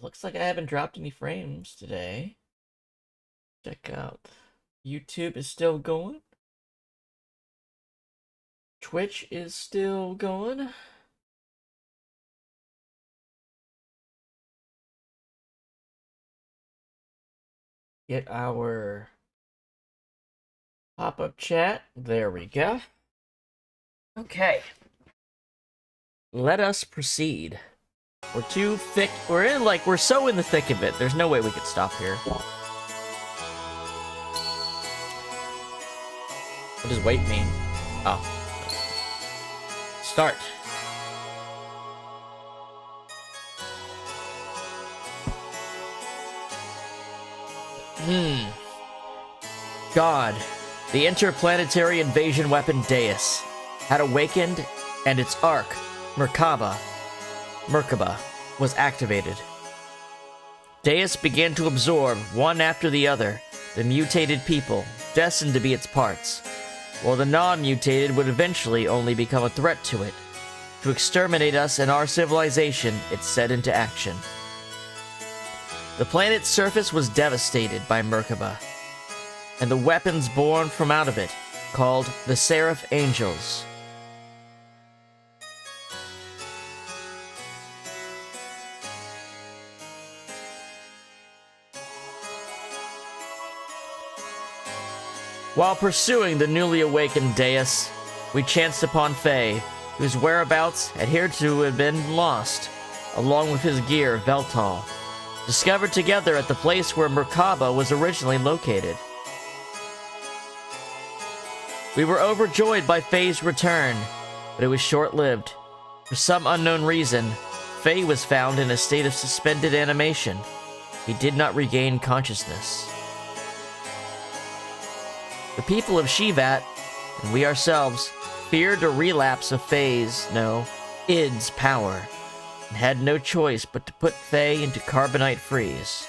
looks like I haven't dropped any frames today. Check out. YouTube is still going. Twitch is still going. Get our pop-up chat. There we go. Okay. Let us proceed. We're too thick. We're so in the thick of it. There's no way we could stop here. What does wait mean? Oh. Start. God, the interplanetary invasion weapon Deus, had awakened, and its arc, Merkaba, was activated. Deus began to absorb, one after the other, the mutated people, destined to be its parts, while the non-mutated would eventually only become a threat to it. To exterminate us and our civilization, it set into action. The planet's surface was devastated by Merkaba, and the weapons born from out of it, called the Seraph Angels. While pursuing the newly awakened Deus, we chanced upon Faye, whose whereabouts had hitherto been lost, along with his gear, Veltal, discovered together at the place where Merkaba was originally located. We were overjoyed by Faye's return, but it was short-lived. For some unknown reason, Faye was found in a state of suspended animation. He did not regain consciousness. The people of Shevat, and we ourselves, feared a relapse of Faye's, id's power, and had no choice but to put Faye into carbonite freeze.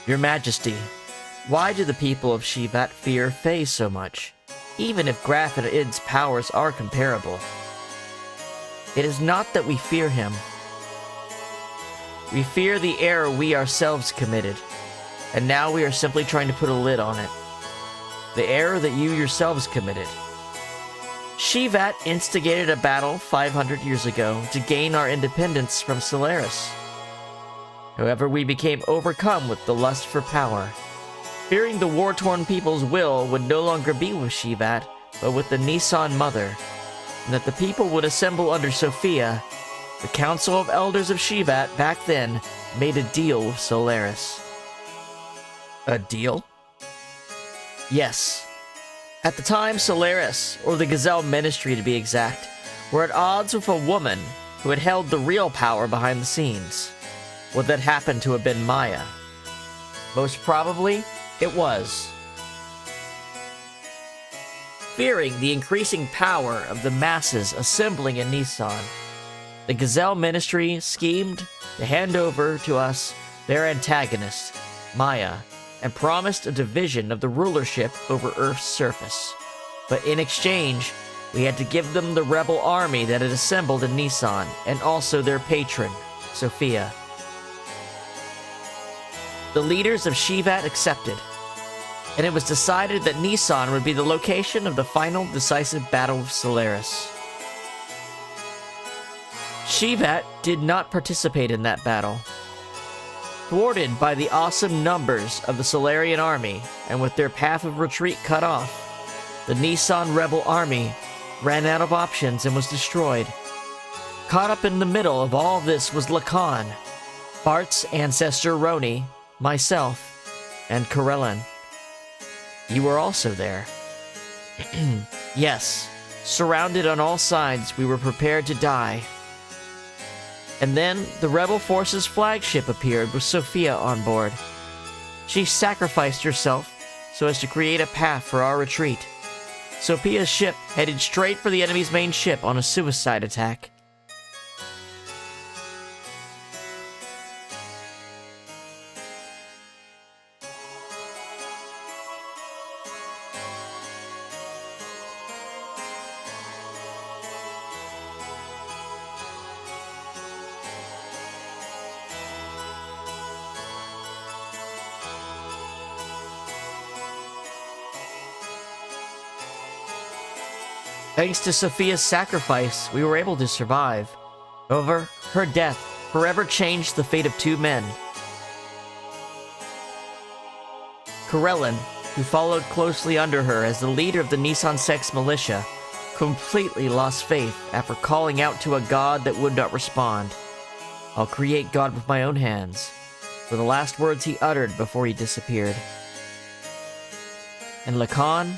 Your Majesty, why do the people of Shevat fear Faye so much, even if Graf and Id's powers are comparable? It is not that we fear him. We fear the error we ourselves committed, and now we are simply trying to put a lid on it. The error that you yourselves committed. Shevat instigated a battle 500 years ago to gain our independence from Solaris. However, we became overcome with the lust for power, fearing the war-torn people's will would no longer be with Shevat, but with the Nissan Mother, and that the people would assemble under Sophia. The Council of Elders of Shevat back then made a deal with Solaris. A deal? Yes. At the time, Solaris, or the Gazelle Ministry to be exact, were at odds with a woman who had held the real power behind the scenes. Would that happen to have been Maya? Most probably, it was. Fearing the increasing power of the masses assembling in Nissan, the Gazelle Ministry schemed to hand over to us their antagonist, Maya, and promised a division of the rulership over Earth's surface. But in exchange, we had to give them the rebel army that had assembled in Nissan, and also their patron, Sophia. The leaders of Shevat accepted, and it was decided that Nissan would be the location of the final decisive battle with Solaris. Shevat did not participate in that battle. Thwarted by the awesome numbers of the Solarian army, and with their path of retreat cut off, the Nissan rebel army ran out of options and was destroyed. Caught up in the middle of all this was Lacan, Bart's ancestor Roni, myself, and Karelin. You were also there. Yes, surrounded on all sides, we were prepared to die. And then the rebel forces' flagship appeared with Sophia on board. She sacrificed herself so as to create a path for our retreat. Sophia's ship headed straight for the enemy's main ship on a suicide attack. Thanks to Sophia's sacrifice, we were able to survive. However, her death forever changed the fate of two men. Karelin, who followed closely under her as the leader of the Nissan Sex militia, completely lost faith after calling out to a god that would not respond. "I'll create God with my own hands," were the last words he uttered before he disappeared. And Lacan?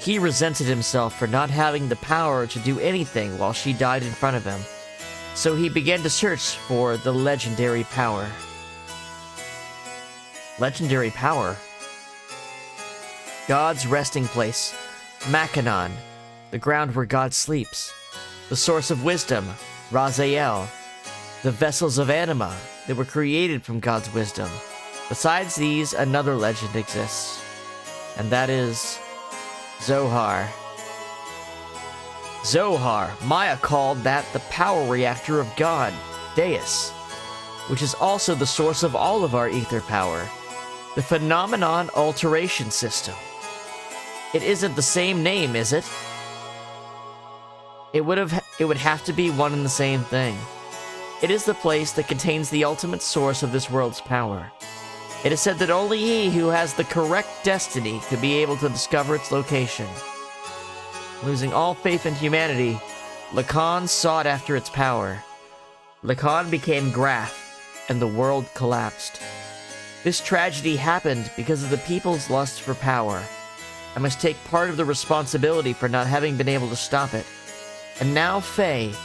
He resented himself for not having the power to do anything while she died in front of him, so he began to search for the legendary power. Legendary power? God's resting place, Makinon, the ground where God sleeps, the source of wisdom, Raziel, the vessels of anima that were created from God's wisdom. Besides these, another legend exists, and that is Zohar. Zohar, Maya called that the power reactor of God, Deus, which is also the source of all of our ether power, the phenomenon alteration system. It isn't the same name, is it? It would have to be one and the same thing. It is the place that contains the ultimate source of this world's power. It is said that only he who has the correct destiny could be able to discover its location. Losing all faith in humanity, Lacan sought after its power. Lacan became Graph, and the world collapsed. This tragedy happened because of the people's lust for power. I must take part of the responsibility for not having been able to stop it. And now Faye,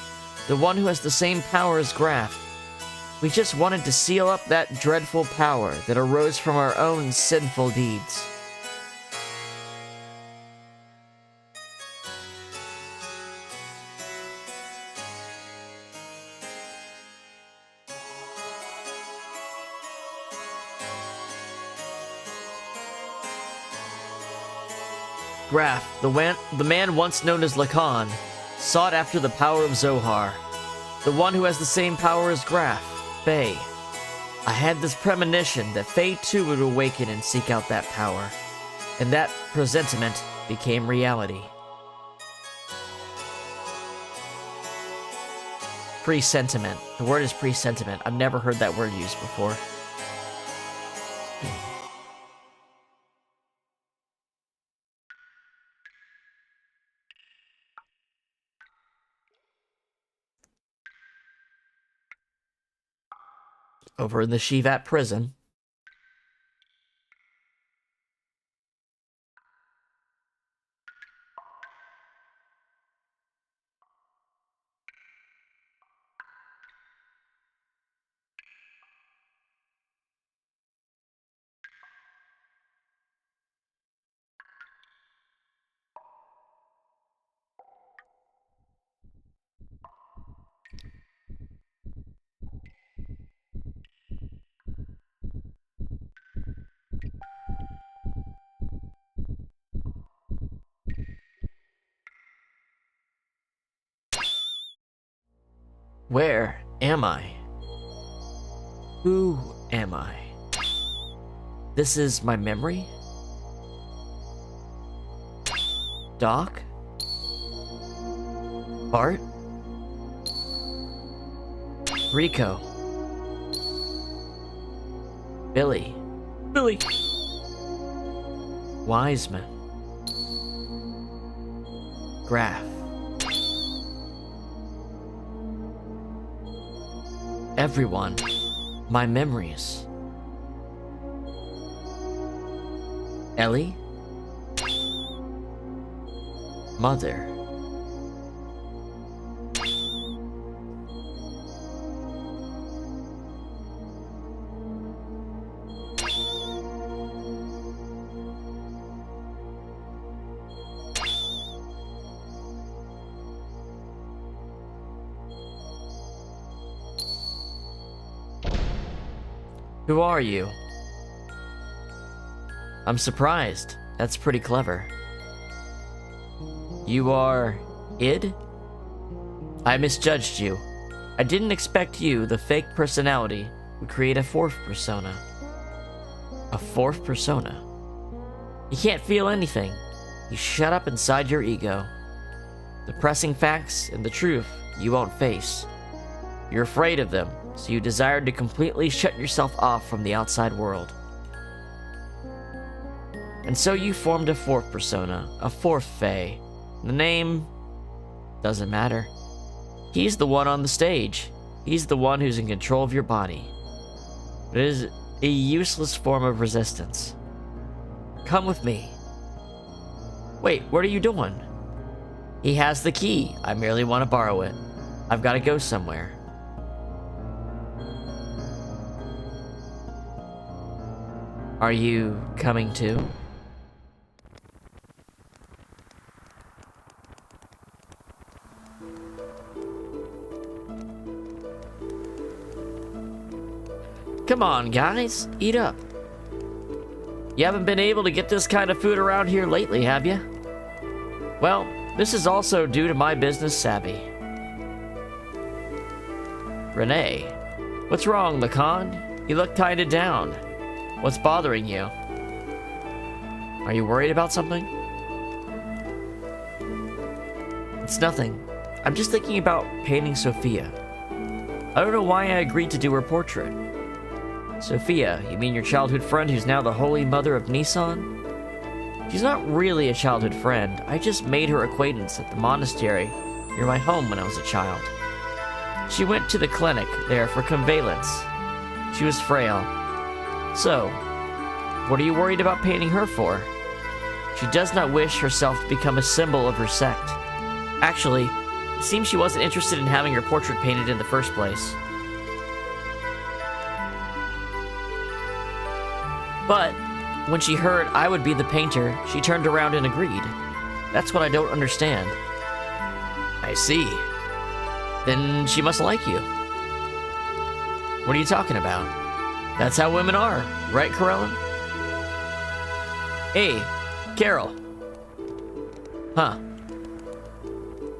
the one who has the same power as Graph, we just wanted to seal up that dreadful power that arose from our own sinful deeds. Graph, the man once known as Lacan, sought after the power of Zohar, the one who has the same power as Graph, Faye. I had this premonition that Faye too would awaken and seek out that power, and that presentiment became reality. Presentiment. The word is presentiment. I've never heard that word used before. Over in the Shivat prison. Where am I? Who am I? This is my memory? Doc? Bart? Rico? Billy? Wiseman? Graph? Everyone, my memories. Ellie? Mother? Who are you? I'm surprised. That's pretty clever. You are... id? I misjudged you. I didn't expect you, the fake personality, would create a fourth persona. A fourth persona? You can't feel anything. You shut up inside your ego. The pressing facts and the truth you won't face. You're afraid of them, so you desired to completely shut yourself off from the outside world. And so you formed a fourth persona, a fourth Fae. The name doesn't matter. He's the one on the stage. He's the one who's in control of your body. It is a useless form of resistance. Come with me. Wait, what are you doing? He has the key. I merely want to borrow it. I've got to go somewhere. Are you coming too? Come on, guys, eat up. You haven't been able to get this kind of food around here lately, have you? Well, this is also due to my business savvy. Renee, what's wrong, Lacan? You look kinda down. What's bothering you? Are you worried about something? It's nothing. I'm just thinking about painting Sophia. I don't know why I agreed to do her portrait. Sophia, you mean your childhood friend who's now the Holy Mother of Nissan? She's not really a childhood friend. I just made her acquaintance at the monastery near my home when I was a child. She went to the clinic there for convalesce. She was frail. So, what are you worried about painting her for? She does not wish herself to become a symbol of her sect. Actually, it seems she wasn't interested in having her portrait painted in the first place. But when she heard I would be the painter, she turned around and agreed. That's what I don't understand. I see. Then she must like you. What are you talking about? That's how women are, right, Corella? Hey, Carol. Huh.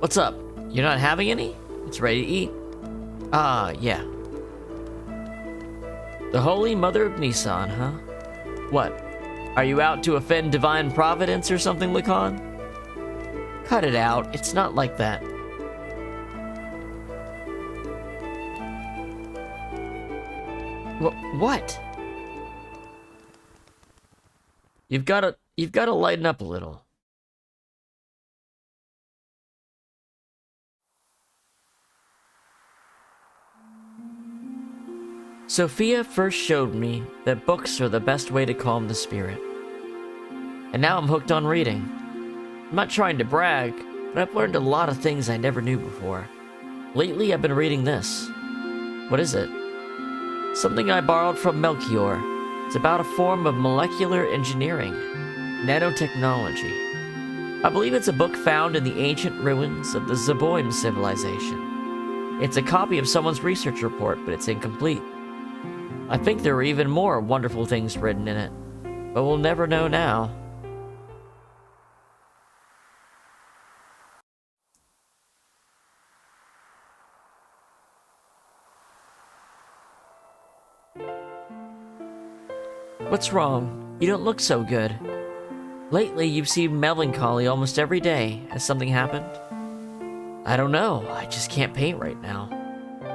What's up? You're not having any? It's ready to eat. Ah, yeah. The Holy Mother of Nissan, huh? What? Are you out to offend divine providence or something, Lacan? Cut it out. It's not like that. What? You've got to lighten up a little. Sophia first showed me that books are the best way to calm the spirit. And now I'm hooked on reading. I'm not trying to brag, but I've learned a lot of things I never knew before. Lately, I've been reading this. What is it? Something I borrowed from Melchior. It's about a form of molecular engineering, nanotechnology. I believe it's a book found in the ancient ruins of the Zeboim civilization. It's a copy of someone's research report, but it's incomplete. I think there are even more wonderful things written in it, but we'll never know now. What's wrong? You don't look so good. Lately, you've seemed melancholy almost every day. Has something happened? I don't know. I just can't paint right now.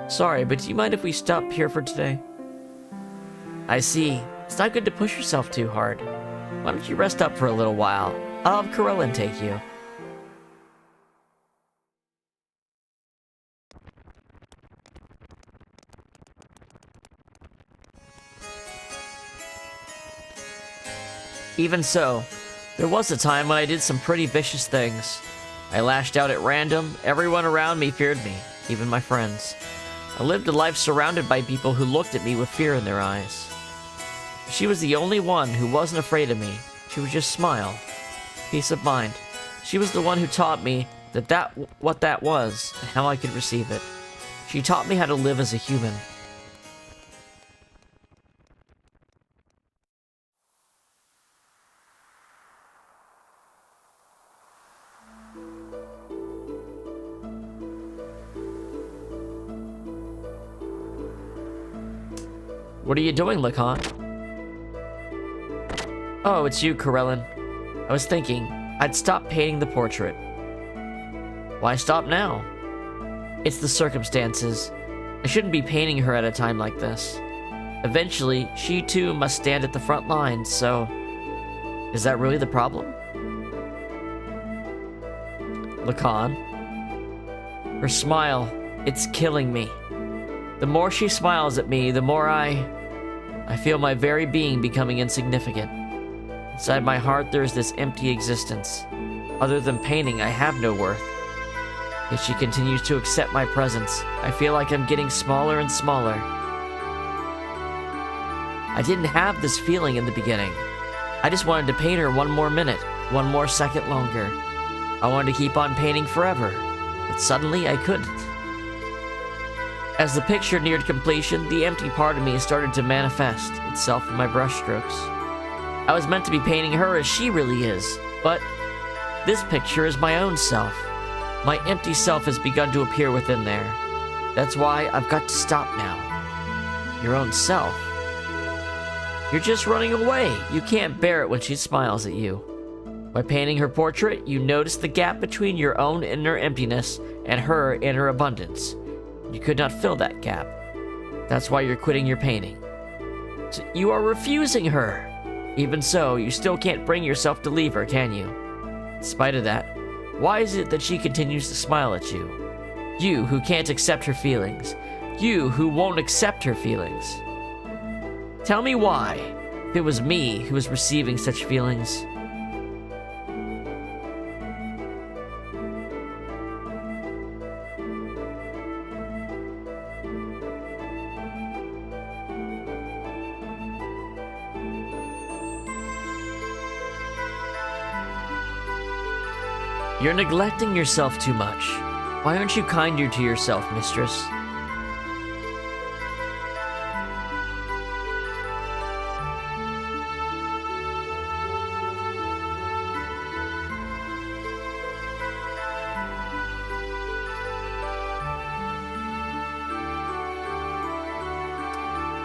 Sorry, but do you mind if we stop here for today? I see. It's not good to push yourself too hard. Why don't you rest up for a little while? I'll have Corellin take you. Even so, there was a time when I did some pretty vicious things. I lashed out at random. Everyone around me feared me, even my friends. I lived a life surrounded by people who looked at me with fear in their eyes. She was the only one who wasn't afraid of me. She would just smile. Peace of mind. She was the one who taught me what that was and how I could receive it. She taught me how to live as a human. What are you doing, Lacan? Oh, it's you, Corellin. I was thinking I'd stop painting the portrait. Why stop now? It's the circumstances. I shouldn't be painting her at a time like this. Eventually, she too must stand at the front lines, so... Is that really the problem? Lacan. Her smile, it's killing me. The more she smiles at me, the more I feel my very being becoming insignificant. Inside my heart, there is this empty existence. Other than painting, I have no worth. Yet she continues to accept my presence. I feel like I'm getting smaller and smaller. I didn't have this feeling in the beginning. I just wanted to paint her one more minute, one more second longer. I wanted to keep on painting forever, but suddenly I couldn't. As the picture neared completion, the empty part of me started to manifest itself in my brushstrokes. I was meant to be painting her as she really is, but this picture is my own self. My empty self has begun to appear within there. That's why I've got to stop now. Your own self? You're just running away. You can't bear it when she smiles at you. By painting her portrait, you notice the gap between your own inner emptiness and her inner abundance. You could not fill that gap. That's why you're quitting your painting. So you are refusing her. Even so, you still can't bring yourself to leave her, can you? In spite of that, why is it that she continues to smile at you? You who can't accept her feelings. You who won't accept her feelings. Tell me why, if it was me who was receiving such feelings. You're neglecting yourself too much. Why aren't you kinder to yourself, mistress?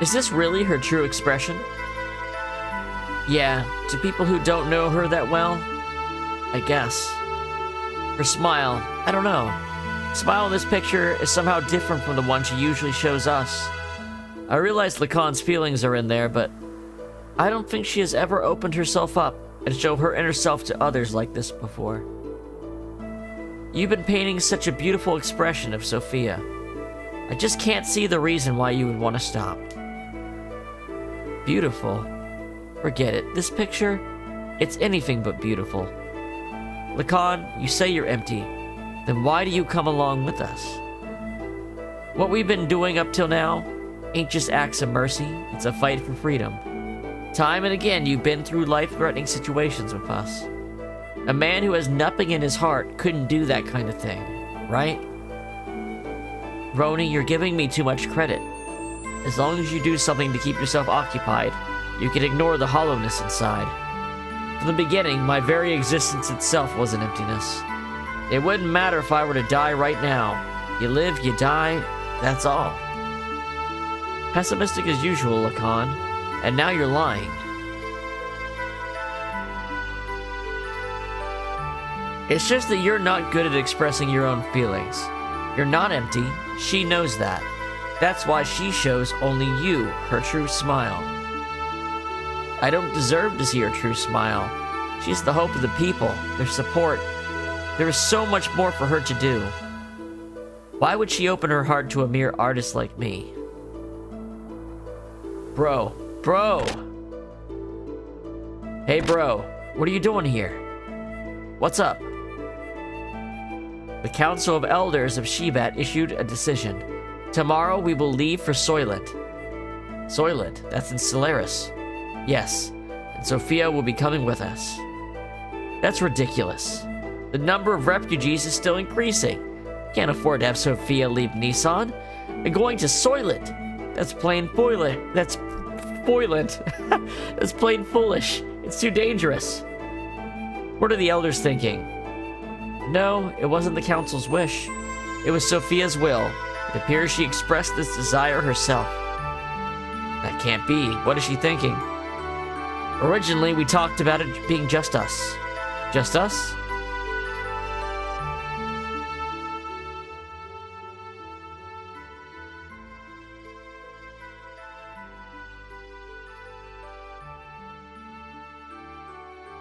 Is this really her true expression? Yeah, to people who don't know her that well, I guess. Her smile, I don't know. The smile in this picture is somehow different from the one she usually shows us. I realize Lacan's feelings are in there, but I don't think she has ever opened herself up and shown her inner self to others like this before. You've been painting such a beautiful expression of Sophia. I just can't see the reason why you would want to stop. Beautiful? Forget it. This picture, it's anything but beautiful. Lacan, you say you're empty. Then why do you come along with us? What we've been doing up till now ain't just acts of mercy, it's a fight for freedom. Time and again, you've been through life-threatening situations with us. A man who has nothing in his heart couldn't do that kind of thing, right? Roni, you're giving me too much credit. As long as you do something to keep yourself occupied, you can ignore the hollowness inside. From the beginning, my very existence itself was an emptiness. It wouldn't matter if I were to die right now. You live, you die, that's all. Pessimistic as usual, Lacan, and now you're lying. It's just that you're not good at expressing your own feelings. You're not empty, she knows that. That's why she shows only you her true smile. I don't deserve to see her true smile. She's the hope of the people, their support. There is so much more for her to do. Why would she open her heart to a mere artist like me? Bro. Hey bro, what are you doing here? What's up? The Council of Elders of Shebat issued a decision. Tomorrow we will leave for Soylent. Soylent, that's in Solaris. Yes, and Sophia will be coming with us. That's ridiculous. The number of refugees is still increasing. Can't afford to have Sophia leave Nissan. And going to Soylent. That's plain foilant. That's foilant. That's plain foolish. It's too dangerous. What are the elders thinking? No, it wasn't the council's wish. It was Sophia's will. It appears she expressed this desire herself. That can't be. What is she thinking? Originally, we talked about it being just us. Just us?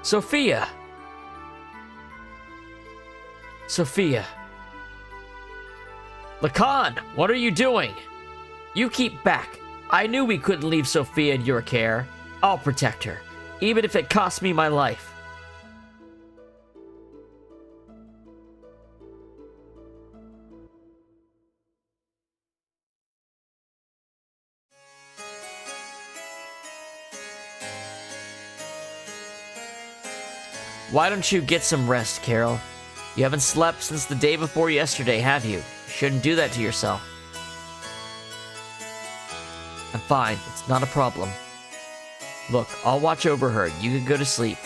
Sophia! Sophia. Lacan, what are you doing? You keep back. I knew we couldn't leave Sophia in your care. I'll protect her, even if it costs me my life. Why don't you get some rest, Carol? You haven't slept since the day before yesterday, have you? You shouldn't do that to yourself. I'm fine. It's not a problem. Look, I'll watch over her. You can go to sleep.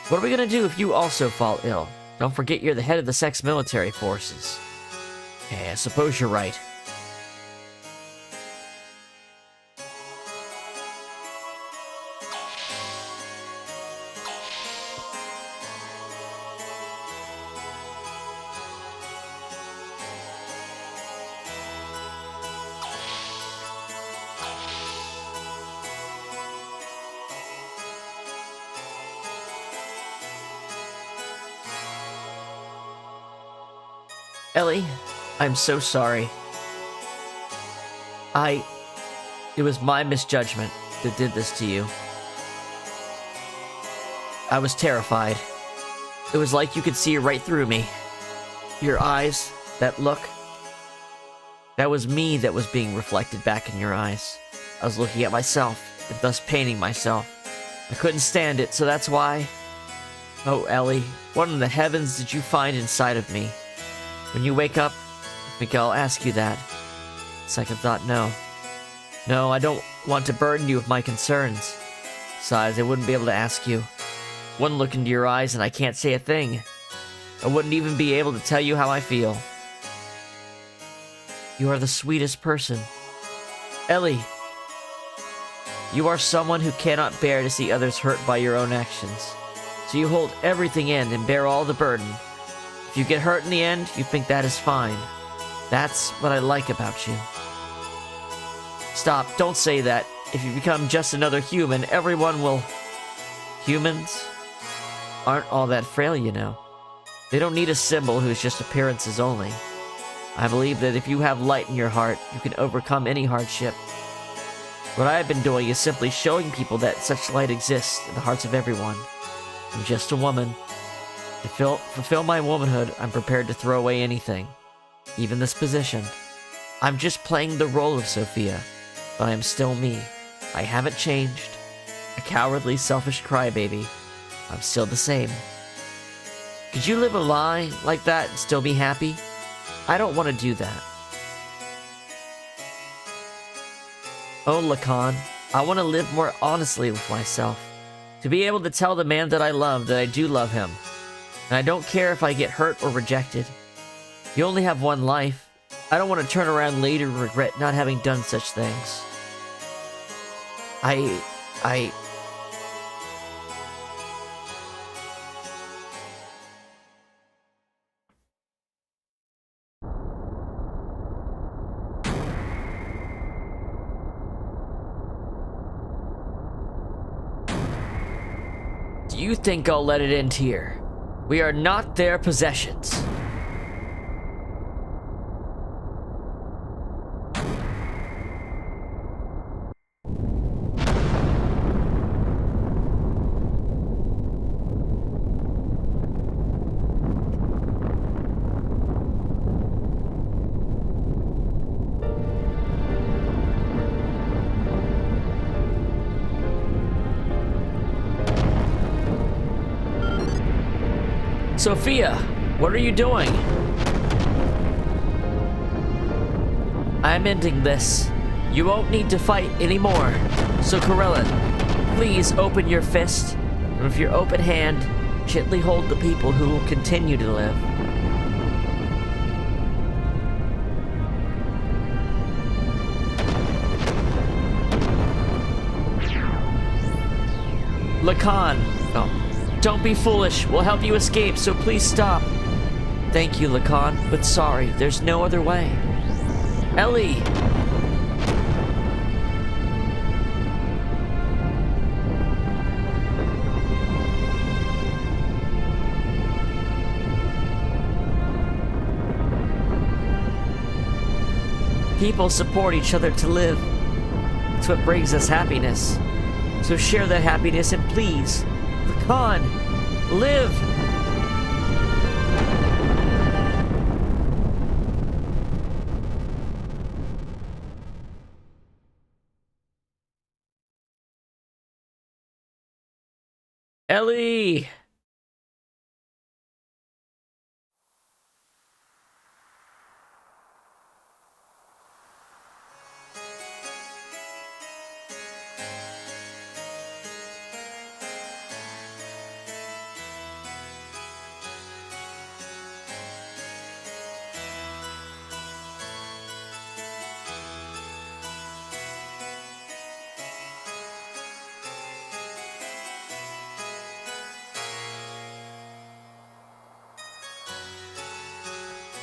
What are we gonna do if you also fall ill? Don't forget you're the head of the sex military forces. Okay, I suppose you're right. Ellie, I'm so sorry. It was my misjudgment that did this to you. I was terrified. It was like you could see right through me. Your eyes, that look. That was me that was being reflected back in your eyes. I was looking at myself, and thus painting myself. I couldn't stand it, so that's why... Oh, Ellie, what in the heavens did you find inside of me? When you wake up, I think I'll ask you that. Second thought, no. No, I don't want to burden you with my concerns. Besides, I wouldn't be able to ask you. One look into your eyes and I can't say a thing. I wouldn't even be able to tell you how I feel. You are the sweetest person. Ellie, you are someone who cannot bear to see others hurt by your own actions. So you hold everything in and bear all the burden. If you get hurt in the end, you think that is fine. That's what I like about you. Stop, don't say that. If you become just another human, everyone will... Humans aren't all that frail, you know. They don't need a symbol whose just appearances only. I believe that if you have light in your heart, you can overcome any hardship. What I have been doing is simply showing people that such light exists in the hearts of everyone. I'm just a woman. To fulfill my womanhood, I'm prepared to throw away anything. Even this position. I'm just playing the role of Sophia, but I am still me. I haven't changed. A cowardly, selfish crybaby. I'm still the same. Could you live a lie like that and still be happy? I don't want to do that. Oh, Lacan, I want to live more honestly with myself. To be able to tell the man that I love that I do love him. And I don't care if I get hurt or rejected. You only have one life. I don't want to turn around later and regret not having done such things. Do you think I'll let it end here? We are not their possessions. Sophia, what are you doing? I'm ending this. You won't need to fight anymore. So Corellin, please open your fist, and with your open hand, gently hold the people who will continue to live. Lacan. Oh. Don't be foolish. We'll help you escape, so please stop. Thank you, Lacan, but sorry, there's no other way. Ellie! People support each other to live. It's what brings us happiness. So share that happiness and please, Lacan, live! Ellie!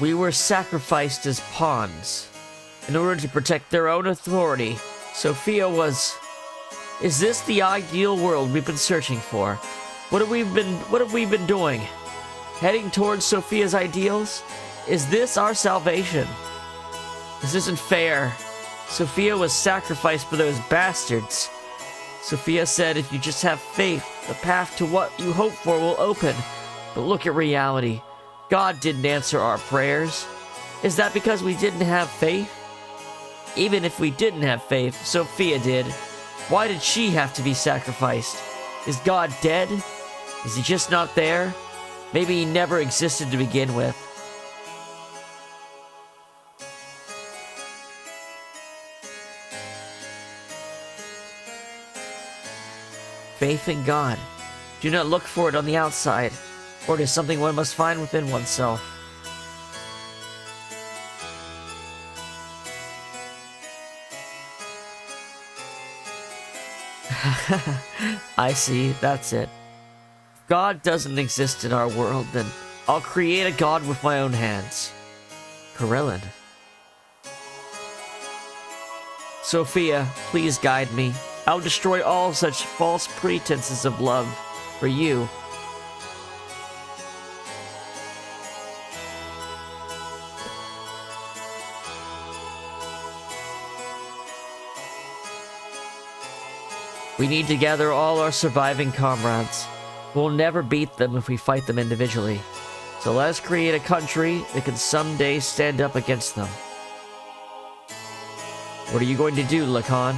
We were sacrificed as pawns in order to protect their own authority. Sophia was... Is this the ideal world we've been searching for? What have we been doing? Heading towards Sophia's ideals? Is this our salvation? This isn't fair. Sophia was sacrificed for those bastards. Sophia said if you just have faith, the path to what you hope for will open. But look at reality. God didn't answer our prayers. Is that because we didn't have faith? Even if we didn't have faith, Sophia did. Why did she have to be sacrificed? Is God dead? Is he just not there? Maybe he never existed to begin with. Faith in God. Do not look for it on the outside, or it is something one must find within oneself. I see, that's it. If God doesn't exist in our world, then I'll create a god with my own hands. Karelin. Sophia, please guide me. I'll destroy all such false pretenses of love for you. We need to gather all our surviving comrades. We'll never beat them if we fight them individually. So let us create a country that can someday stand up against them. What are you going to do, Lacan?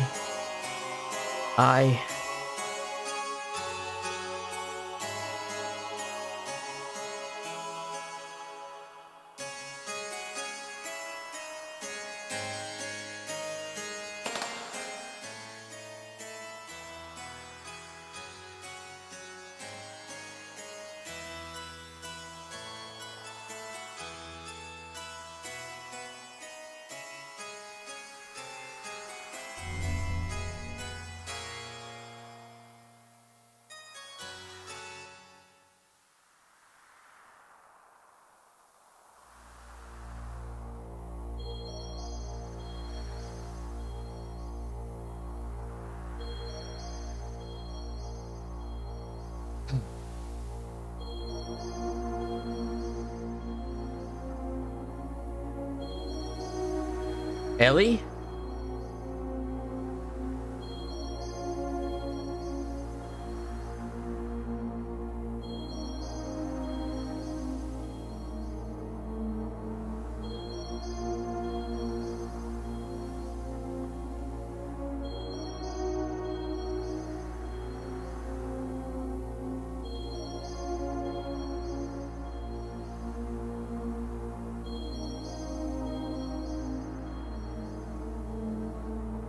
Ellie?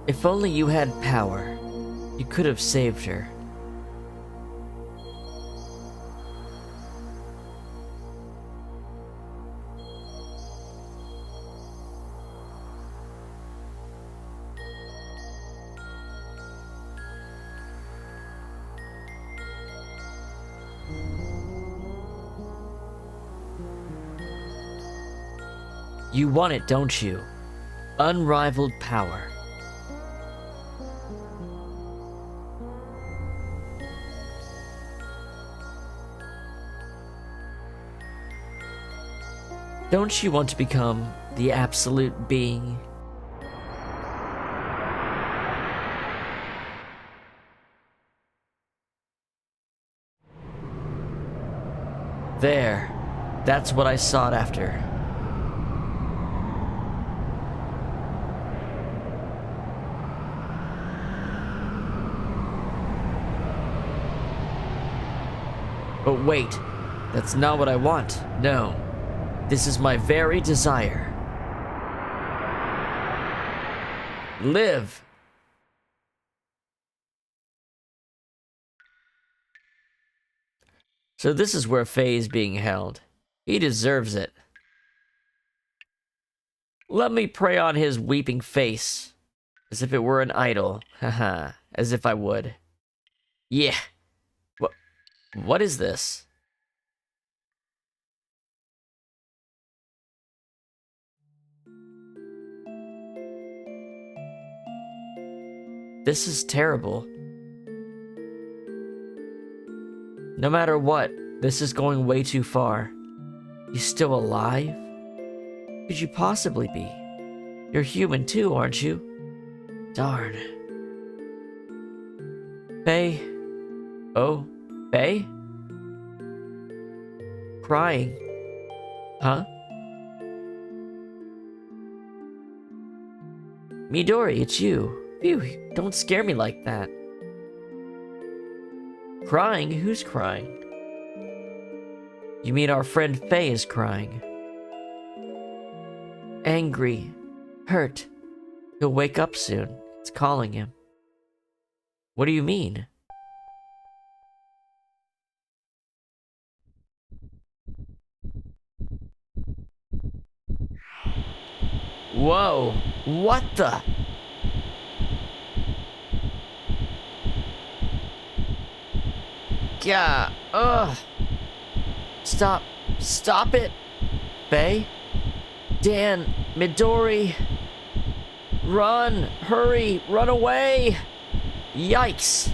If only you had power, you could have saved her. You want it, don't you? Unrivaled power. Don't you want to become the absolute being? There. That's what I sought after. But wait, that's not what I want. No. This is my very desire. Live. So this is where Faye is being held. He deserves it. Let me pray on his weeping face, as if it were an idol. Haha, as if I would. Yeah. What is this? This is terrible. No matter what, this is going way too far. He's still alive? Could you possibly be? You're human too, aren't you? Darn. Faye? Oh, Faye? Crying. Huh? Midori, it's you. Phew, don't scare me like that. Crying? Who's crying? You mean our friend Faye is crying? Angry. Hurt. He'll wake up soon. It's calling him. What do you mean? Whoa! What the? Yeah, ugh. Stop. Stop it. Faye? Dan, Midori. Run. Hurry. Run away. Yikes.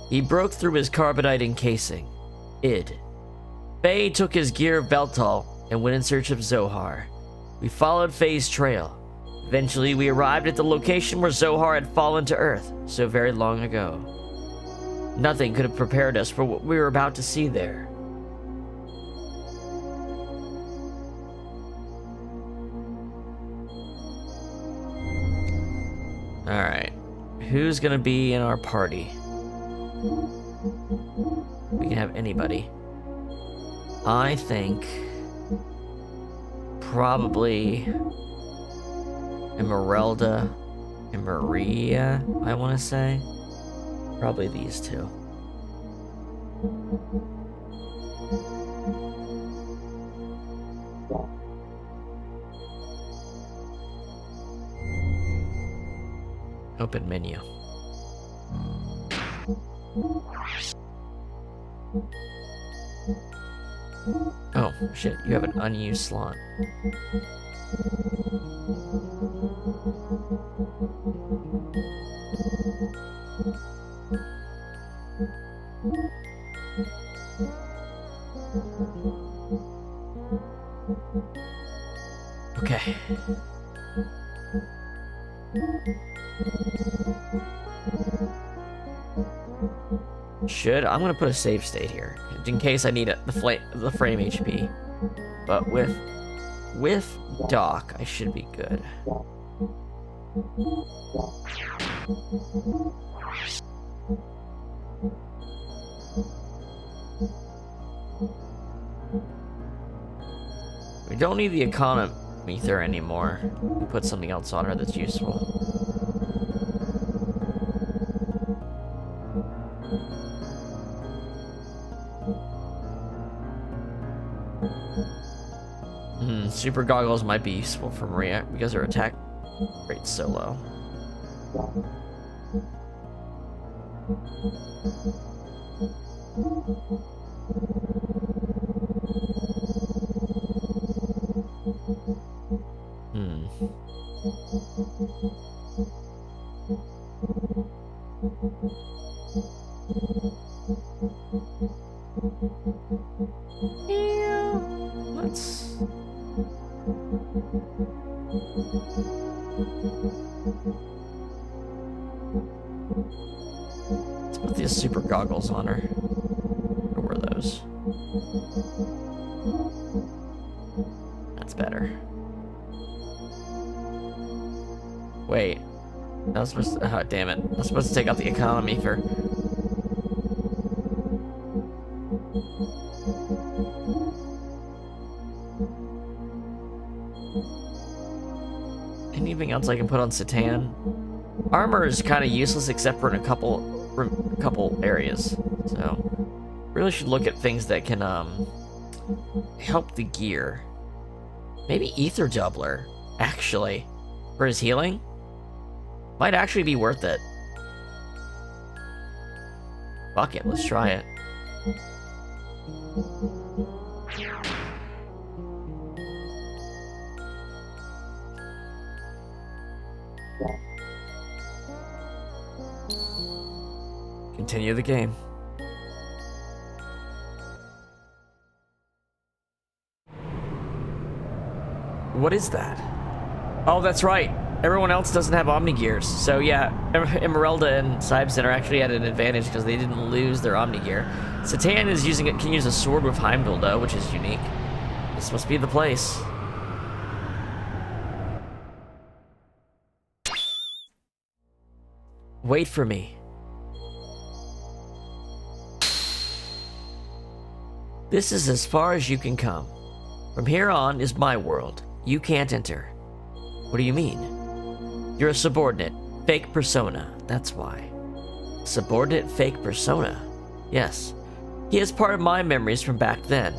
He broke through his carbonite encasing. Faye took his gear of Beltal and went in search of Zohar. We followed Faye's trail. Eventually, we arrived at the location where Zohar had fallen to Earth so very long ago. Nothing could have prepared us for what we were about to see there. Alright. Who's gonna be in our party? We can have anybody. I think probably Emeralda and Maria, I want to say. Probably these two. Open menu. Oh, shit, you have an unused slot. Okay. I'm gonna put a save state here, in case I need the frame HP. But with Doc, I should be good. We don't need the econometer anymore. We can put something else on her that's useful. Super goggles might be useful for Maria because her attack rate's so low. Yeah, let's... Let's put these super goggles on her. What were those? That's better. Wait. I was supposed to... Oh, damn it. I was supposed to take out the economy for... Anything else I can put on Satan? Armor is kind of useless except for in a couple areas. So, really should look at things that can help the gear. Maybe Ether Doubler, actually, for his healing. Might actually be worth it. Fuck it, let's try it. Continue the game. What is that? Oh, that's right. Everyone else doesn't have Omnigears. So yeah, Emeralda and Cybson are actually at an advantage because they didn't lose their Omnigear. Satan is can use a sword with Heimdall though, which is unique. This must be the place. Wait for me. This is as far as you can come. From here on is my world. You can't enter. What do you mean? You're a subordinate. Fake persona. That's why. Subordinate fake persona? Yes. He is part of my memories from back then.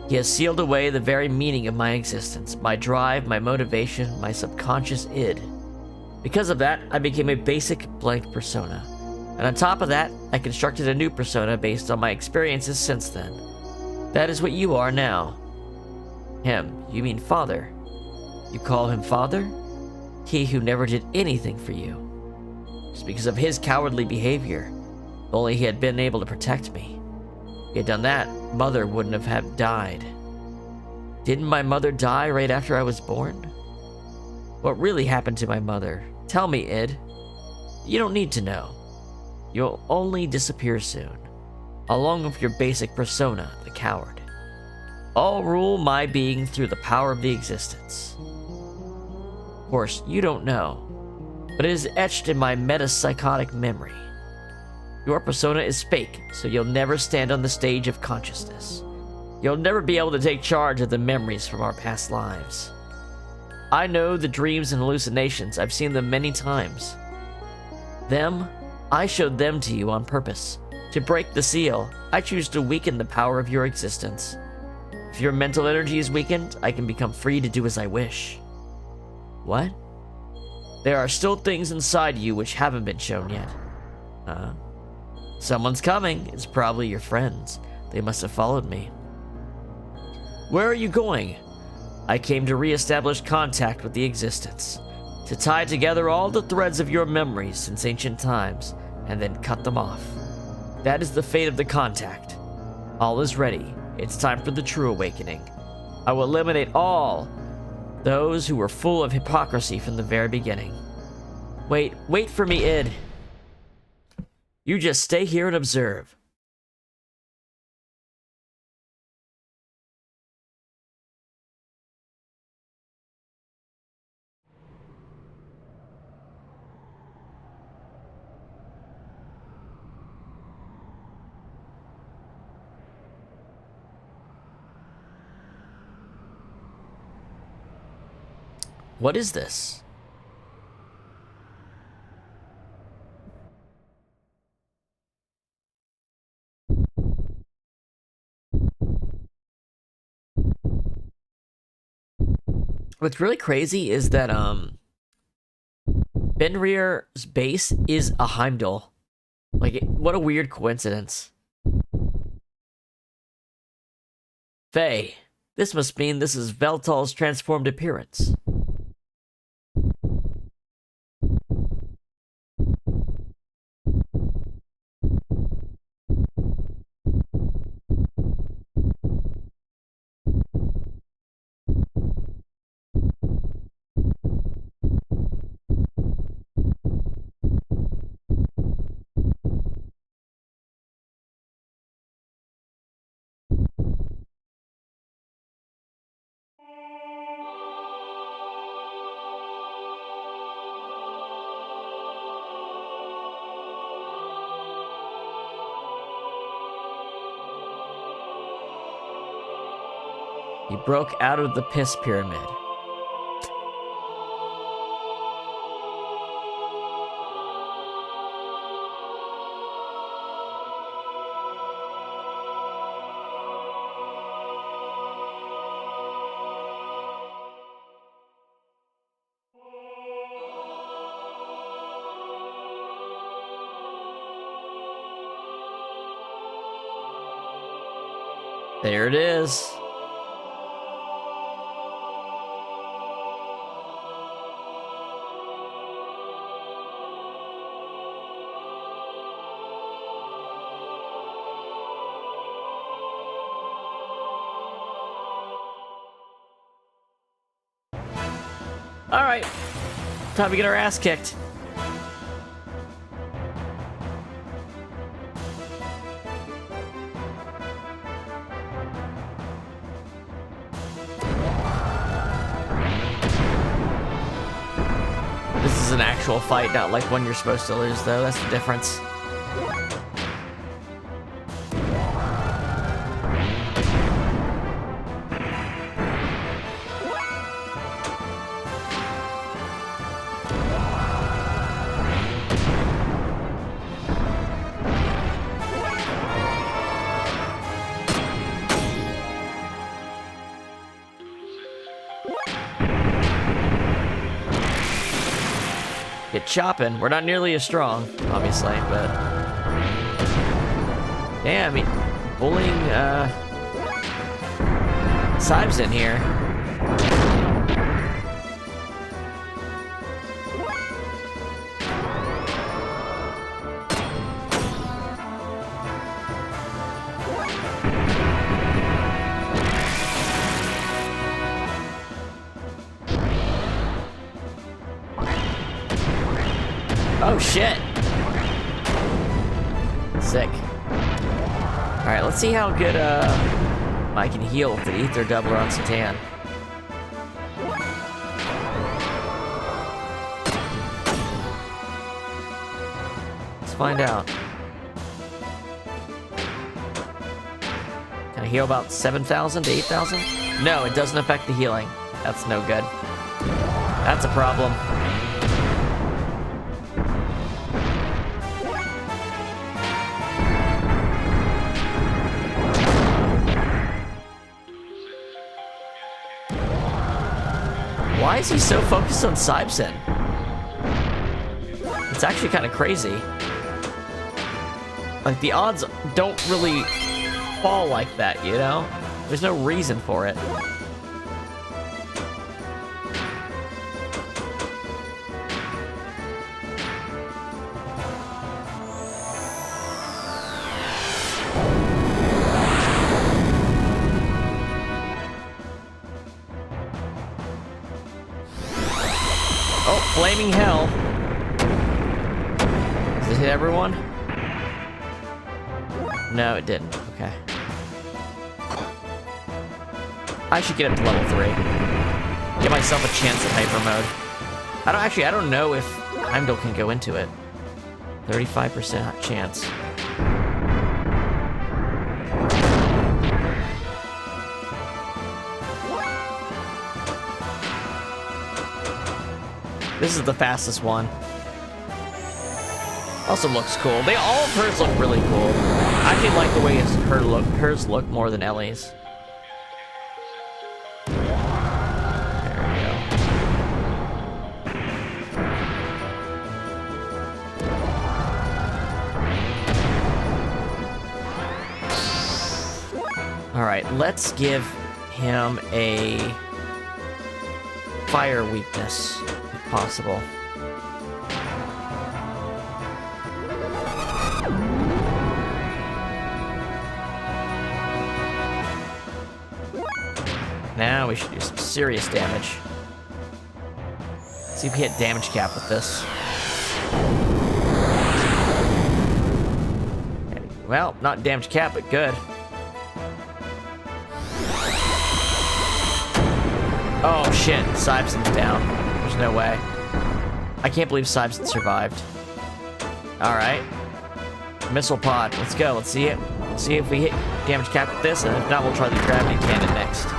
He has sealed away the very meaning of my existence, my drive, my motivation, my subconscious id. Because of that, I became a basic blank persona. And on top of that, I constructed a new persona based on my experiences since then. That is what you are now. Him, you mean father. You call him father? He who never did anything for you. It's because of his cowardly behavior. If only he had been able to protect me. If he had done that, mother wouldn't have died. Didn't my mother die right after I was born? What really happened to my mother? Tell me, Id. You don't need to know. You'll only disappear soon, along with your basic persona, the coward. I'll rule my being through the power of the existence. Of course, you don't know, but it is etched in my metapsychotic memory. Your persona is fake, so you'll never stand on the stage of consciousness. You'll never be able to take charge of the memories from our past lives. I know the dreams and hallucinations. I've seen them many times. I showed them to you on purpose. To break the seal, I choose to weaken the power of your existence. If your mental energy is weakened, I can become free to do as I wish. What? There are still things inside you which haven't been shown yet. Someone's coming. It's probably your friends. They must have followed me. Where are you going? I came to re-establish contact with the existence, to tie together all the threads of your memories since ancient times, and then cut them off. That is the fate of the contact. All is ready. It's time for the true awakening. I will eliminate all those who were full of hypocrisy from the very beginning. Wait for me, Id. You just stay here and observe. What is this? What's really crazy is that Benrir's base is a Heimdall. Like, what a weird coincidence. Faye, this must mean this is Veltal's transformed appearance. He broke out of the piss pyramid. There it is. All right, time to get our ass kicked. This is an actual fight, not like one you're supposed to lose, though. That's the difference. Get chopping. We're not nearly as strong, obviously, but yeah, I mean, bullying Sibes in here. Oh shit! Sick. Alright, let's see how good I can heal with the Ether Doubler on Satan. Let's find out. Can I heal about 7,000 to 8,000? No, it doesn't affect the healing. That's no good. That's a problem. Why is he so focused on Sibesen? It's actually kind of crazy. Like, the odds don't really fall like that, you know? There's no reason for it. Oh, flaming hell. Does it hit everyone? No, it didn't. Okay. I should get up to level 3. Give myself a chance at hyper mode. I don't know if Heimdall can go into it. 35% chance. This is the fastest one. Also looks cool. All of hers look really cool. I actually like the way hers look more than Ellie's. There we go. Alright, let's give him a fire weakness, if possible. Now we should do some serious damage. See if we hit damage cap with this. Well, not damage cap, but good. Oh shit, Sybson's down. There's no way. I can't believe Sybson survived. Alright. Missile pod, let's go, let's see it. Let's see if we hit damage cap with this, and if not, we'll try the gravity cannon next.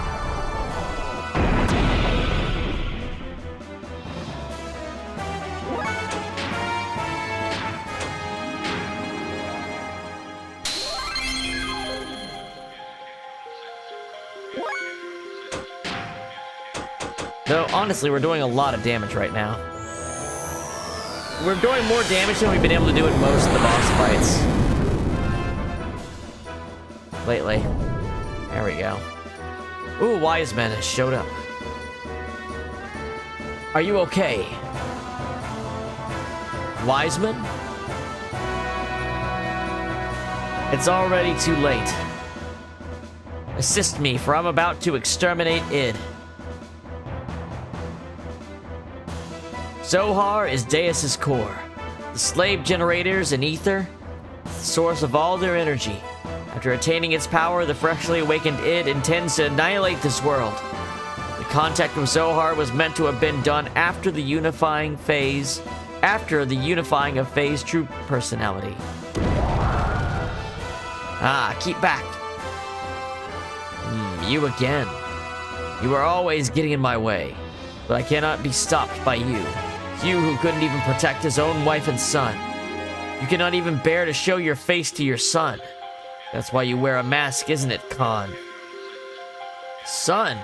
Though, honestly, we're doing a lot of damage right now. We're doing more damage than we've been able to do in most of the boss fights lately. There we go. Ooh, Wiseman has showed up. Are you okay? Wiseman? It's already too late. Assist me, for I'm about to exterminate id. Zohar is Deus's core. The slave generators and ether, the source of all their energy. After attaining its power, the freshly awakened id intends to annihilate this world. The contact with Zohar was meant to have been done after the unifying of Faye's true personality. Ah, keep back. You again. You are always getting in my way, but I cannot be stopped by you. You who couldn't even protect his own wife and son. You cannot even bear to show your face to your son. That's why you wear a mask, isn't it, Khan? Son.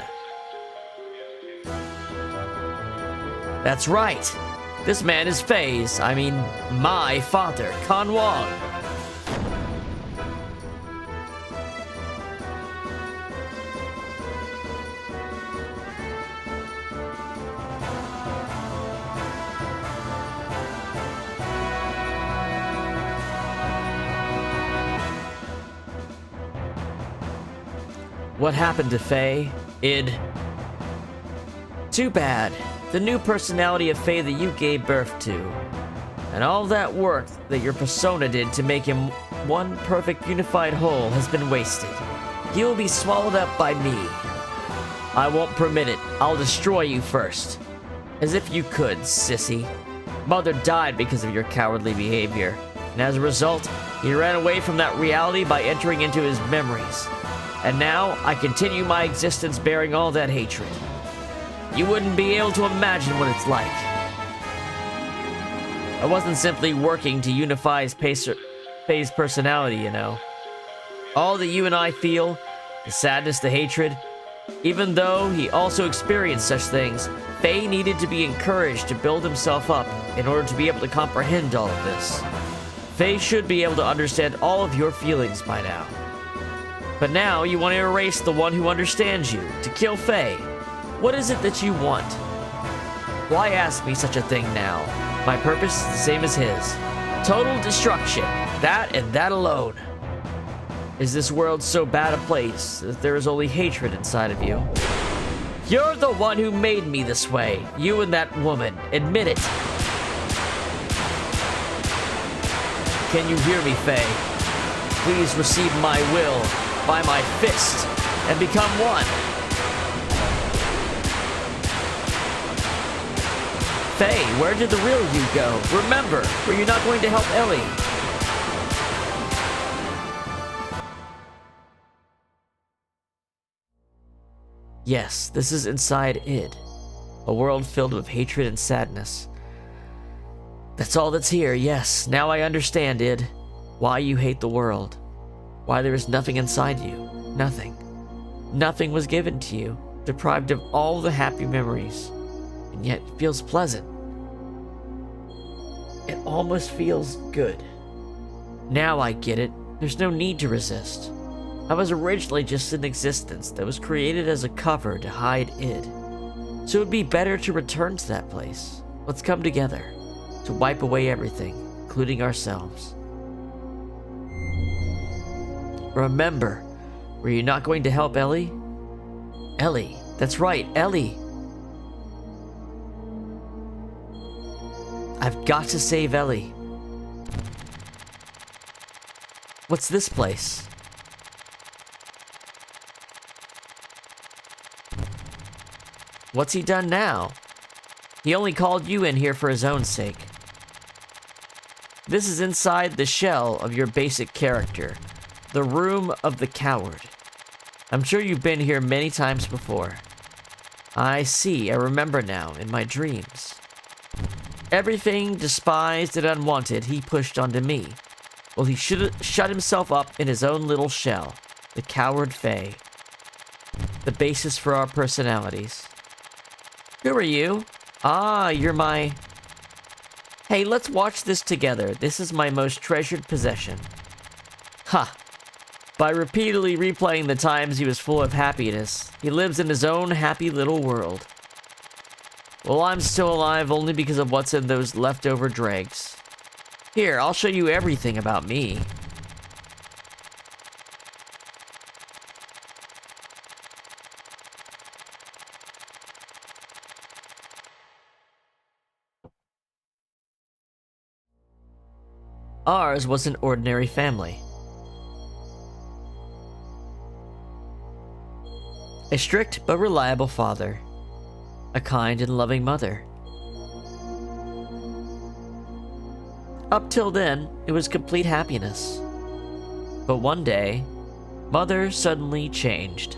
That's right. This man is Faye's, my father, Khan Wong. What happened to Faye? Id. Too bad. The new personality of Faye that you gave birth to. And all that work that your persona did to make him one perfect unified whole has been wasted. He will be swallowed up by me. I won't permit it. I'll destroy you first. As if you could, sissy. Mother died because of your cowardly behavior. And as a result, he ran away from that reality by entering into his memories. And now, I continue my existence bearing all that hatred. You wouldn't be able to imagine what it's like. I wasn't simply working to unify Faye's personality, you know. All that you and I feel, the sadness, the hatred, even though he also experienced such things, Faye needed to be encouraged to build himself up in order to be able to comprehend all of this. Faye should be able to understand all of your feelings by now. But now, you want to erase the one who understands you, to kill Faye. What is it that you want? Why ask me such a thing now? My purpose is the same as his. Total destruction. That and that alone. Is this world so bad a place that there is only hatred inside of you? You're the one who made me this way. You and that woman. Admit it. Can you hear me, Faye? Please receive my will by my fist and become one. Faye, where did the real you go? Remember, were you not going to help Ellie? Yes, this is inside id. A world filled with hatred and sadness. That's all that's here, yes. Now I understand, id. Why you hate the world. Why there is nothing inside you. Nothing. Nothing was given to you. Deprived of all the happy memories. And yet it feels pleasant. It almost feels good. Now I get it. There's no need to resist. I was originally just an existence that was created as a cover to hide id. So it would be better to return to that place. Let's come together to wipe away everything, including ourselves. Remember, were you not going to help Ellie? Ellie, that's right, Ellie. I've got to save Ellie. What's this place? What's he done now? He only called you in here for his own sake. This is inside the shell of your basic character, the room of the coward. I'm sure you've been here many times before. I see, I remember now, in my dreams. Everything despised and unwanted he pushed onto me. Well, he should have shut himself up in his own little shell, the coward Fae. The basis for our personalities. Who are you? Ah, you're my... Hey, let's watch this together. This is my most treasured possession. Ha! By repeatedly replaying the times he was full of happiness, he lives in his own happy little world. Well, I'm still alive only because of what's in those leftover dregs. Here, I'll show you everything about me. Ours was an ordinary family. A strict but reliable father. A kind and loving mother. Up till then, it was complete happiness. But one day, Mother suddenly changed.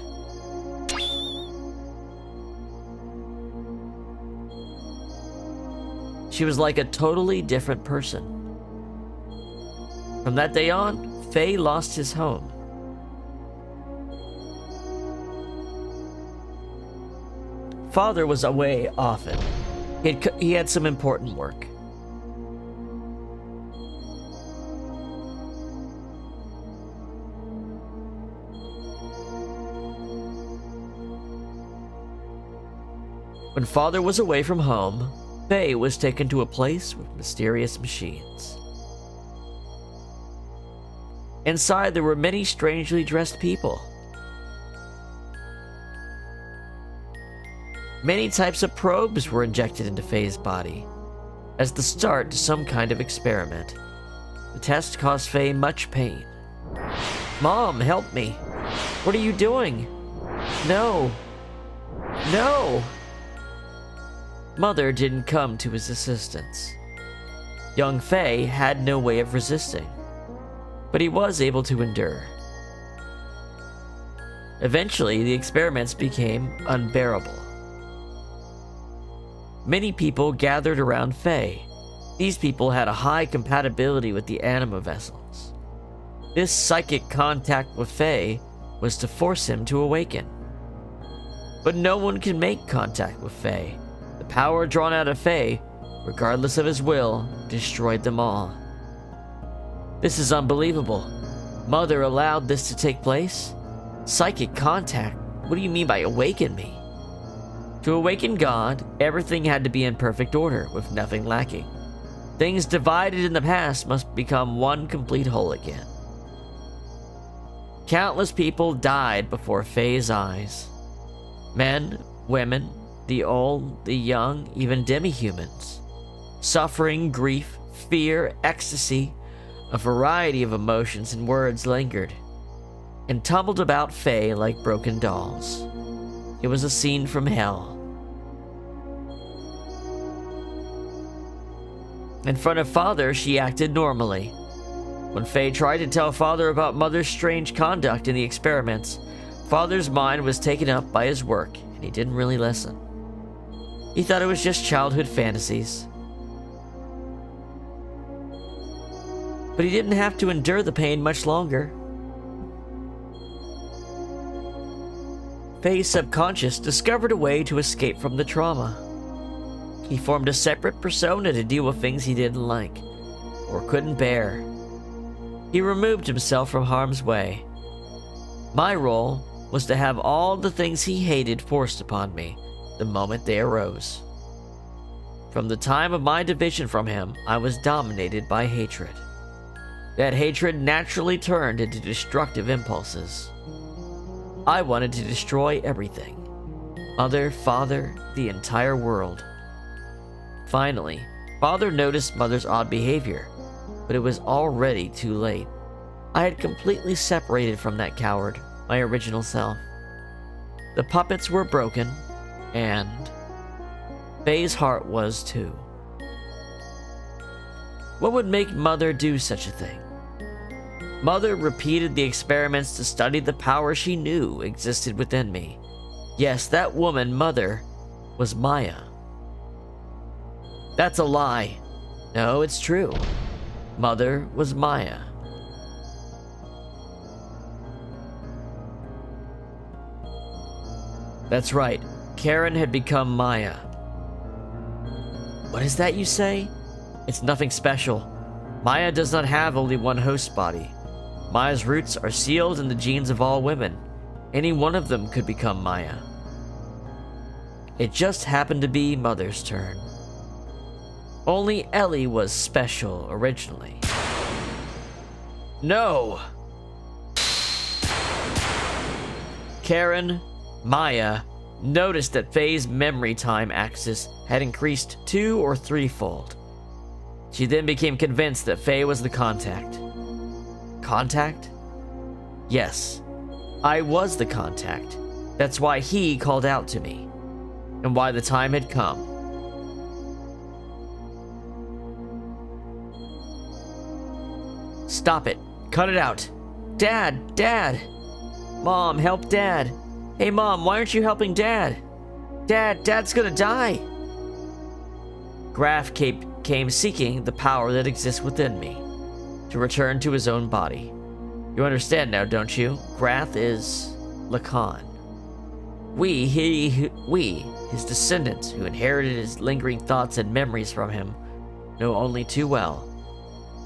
She was like a totally different person. From that day on, Faye lost his home. Father was away often. He had some important work. When Father was away from home, Faye was taken to a place with mysterious machines. Inside, there were many strangely dressed people. Many types of probes were injected into Faye's body as the start to some kind of experiment. The test caused Faye much pain. Mom, help me. What are you doing? No. No. Mother didn't come to his assistance. Young Faye had no way of resisting, but he was able to endure. Eventually, the experiments became unbearable. Many people gathered around Faye. These people had a high compatibility with the anima vessels. This psychic contact with Faye was to force him to awaken. But no one can make contact with Faye. The power drawn out of Faye, regardless of his will, destroyed them all. This is unbelievable. Mother allowed this to take place? Psychic contact? What do you mean by awaken me? To awaken God, everything had to be in perfect order, with nothing lacking. Things divided in the past must become one complete whole again. Countless people died before Faye's eyes. Men, women, the old, the young, even demi-humans. Suffering, grief, fear, ecstasy, a variety of emotions and words lingered, and tumbled about Faye like broken dolls. It was a scene from hell. In front of Father, she acted normally. When Faye tried to tell Father about Mother's strange conduct in the experiments, Father's mind was taken up by his work, and he didn't really listen. He thought it was just childhood fantasies. But he didn't have to endure the pain much longer. Faye's subconscious discovered a way to escape from the trauma. He formed a separate persona to deal with things he didn't like, or couldn't bear. He removed himself from harm's way. My role was to have all the things he hated forced upon me the moment they arose. From the time of my division from him, I was dominated by hatred. That hatred naturally turned into destructive impulses. I wanted to destroy everything. Mother, Father, the entire world. Finally, Father noticed Mother's odd behavior, but it was already too late. I had completely separated from that coward, my original self. The puppets were broken, and Faye's heart was too. What would make Mother do such a thing? Mother repeated the experiments to study the power she knew existed within me. Yes, that woman, Mother, was Maya. That's a lie. No, it's true. Mother was Maya. That's right. Karen had become Maya. What is that you say? It's nothing special. Maya does not have only one host body. Maya's roots are sealed in the genes of all women. Any one of them could become Maya. It just happened to be Mother's turn. Only Ellie was special originally. No! Karen, Maya, noticed that Faye's memory time axis had increased 2- or 3-fold. She then became convinced that Faye was the contact. Contact? Yes, I was the contact. That's why he called out to me, and why the time had come. Stop it. Cut it out. Dad! Dad! Mom, help Dad! Hey Mom, why aren't you helping Dad? Dad's gonna die! Graf came seeking the power that exists within me, to return to his own body. You understand now, don't you? Graf is Lacan. We, his descendants who inherited his lingering thoughts and memories from him, know only too well.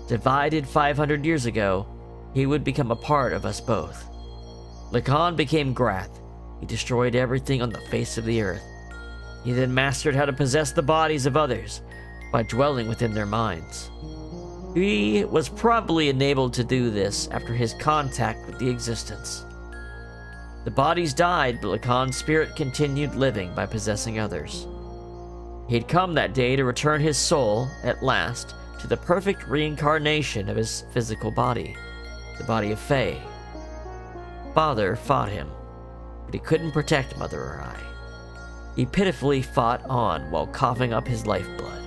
Divided 500 years ago, he would become a part of us both. Lacan became Graf. He destroyed everything on the face of the earth. He then mastered how to possess the bodies of others by dwelling within their minds. He was probably enabled to do this after his contact with the existence. The bodies died, but Lacan's spirit continued living by possessing others. He'd come that day to return his soul, at last, to the perfect reincarnation of his physical body, the body of Faye. Father fought him, but he couldn't protect Mother or I. He pitifully fought on while coughing up his lifeblood.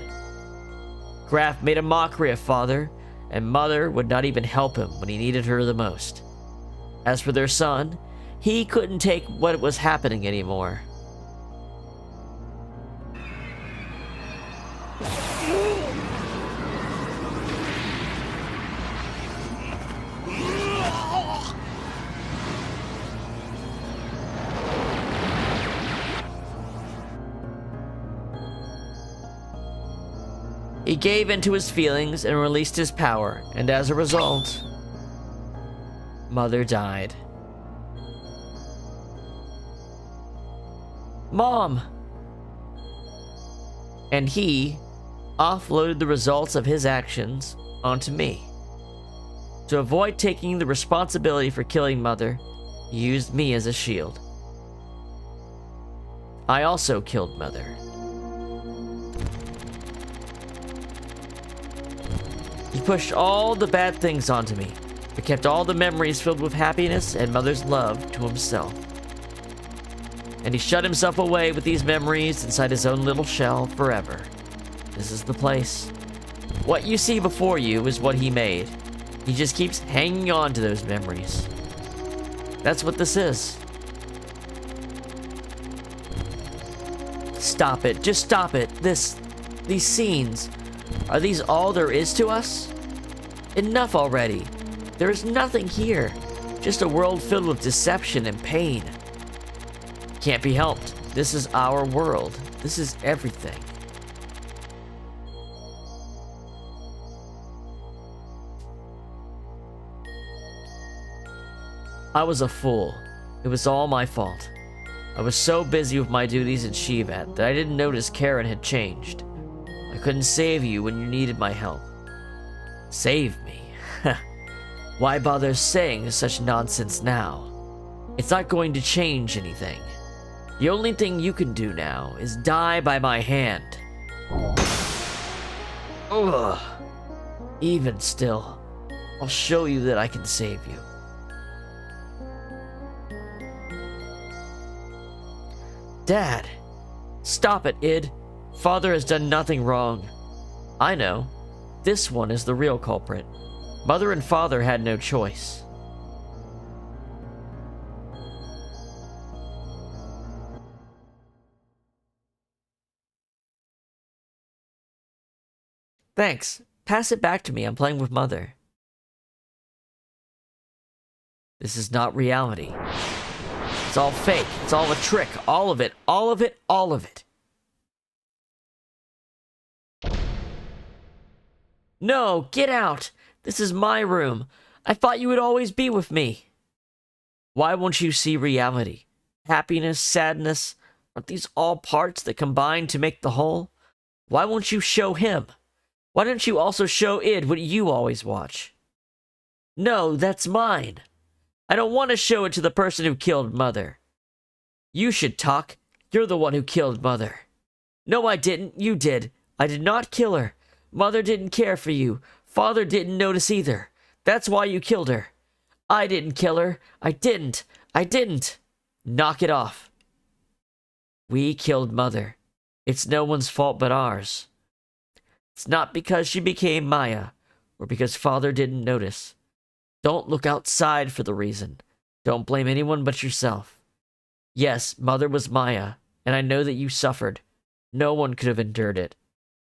Graf made a mockery of Father, and Mother would not even help him when he needed her the most. As for their son, he couldn't take what was happening anymore. He gave into his feelings and released his power, and as a result, Mother died. Mom! And he offloaded the results of his actions onto me. To avoid taking the responsibility for killing Mother, he used me as a shield. I also killed Mother. He pushed all the bad things onto me, but kept all the memories filled with happiness and Mother's love to himself. And he shut himself away with these memories inside his own little shell forever. This is the place. What you see before you is what he made. He just keeps hanging on to those memories. That's what this is. Stop it. Just stop it. These scenes. Are these all there is to us? Enough already. There is nothing here. Just a world filled with deception and pain. Can't be helped. This is our world. This is everything. I was a fool. It was all my fault. I was so busy with my duties in Shivat that I didn't notice Karen had changed. I couldn't save you when you needed my help. Save me? Why bother saying such nonsense now? It's not going to change anything. The only thing you can do now is die by my hand. Ugh. Even still, I'll show you that I can save you. Dad! Stop it, Id. Father has done nothing wrong. I know. This one is the real culprit. Mother and father had no choice. Thanks. Pass it back to me. I'm playing with Mother. This is not reality. It's all fake. It's all a trick. All of it. All of it. All of it. No, get out. This is my room. I thought you would always be with me. Why won't you see reality? Happiness, sadness, aren't these all parts that combine to make the whole? Why won't you show him? Why don't you also show Id what you always watch? No, that's mine. I don't want to show it to the person who killed Mother. You should talk. You're the one who killed Mother. No, I didn't. You did. I did not kill her. Mother didn't care for you. Father didn't notice either. That's why you killed her. I didn't kill her. I didn't. I didn't. Knock it off. We killed Mother. It's no one's fault but ours. It's not because she became Maya, or because Father didn't notice. Don't look outside for the reason. Don't blame anyone but yourself. Yes, Mother was Maya, and I know that you suffered. No one could have endured it.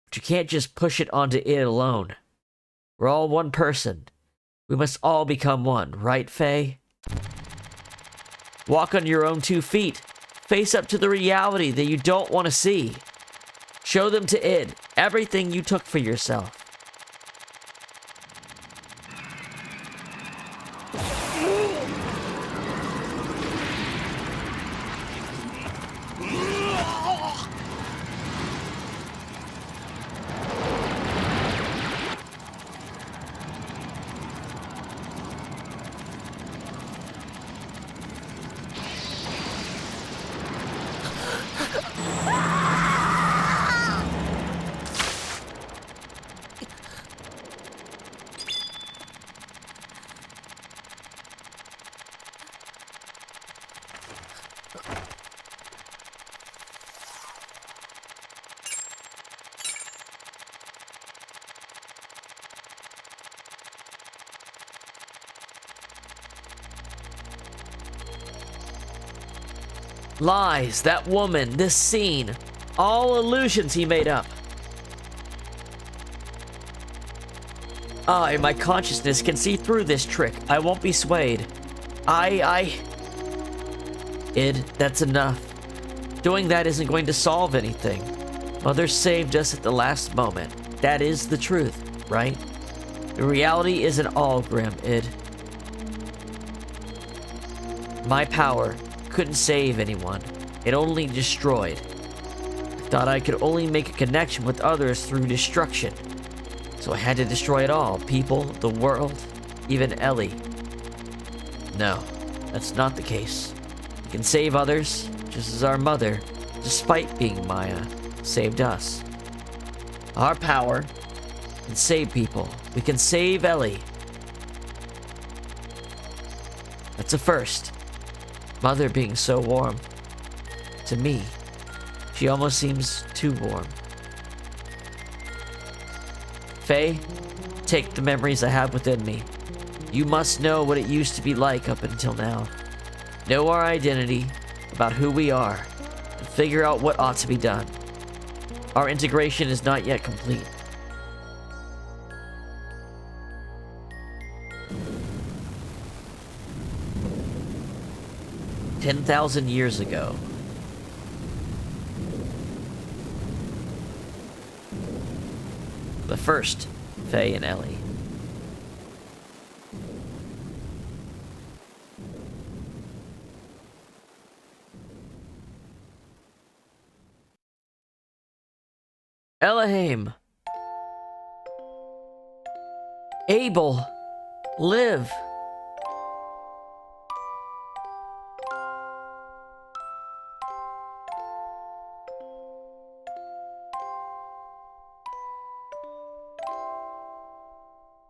But you can't just push it onto it alone. We're all one person. We must all become one, right, Faye? Walk on your own 2 feet. Face up to the reality that you don't want to see. Show them to Id everything you took for yourself. Lies, that woman, this scene, all illusions he made up. I, my consciousness, can see through this trick. I won't be swayed. Id, that's enough. Doing that isn't going to solve anything. Mother saved us at the last moment. That is the truth, right? The reality isn't all grim, Id. My power couldn't save anyone. It only destroyed. I thought I could only make a connection with others through destruction. So I had to destroy it all. People, the world, even Ellie. No, that's not the case. We can save others, just as our mother, despite being Maya, saved us. Our power can save people. We can save Ellie. That's a first. Mother being so warm. To me, she almost seems too warm. Faye, take the memories I have within me. You must know what it used to be like up until now. Know our identity, about who we are, and figure out what ought to be done. Our integration is not yet complete. "10,000 years ago, the first Faye and Ellie. Abel, live.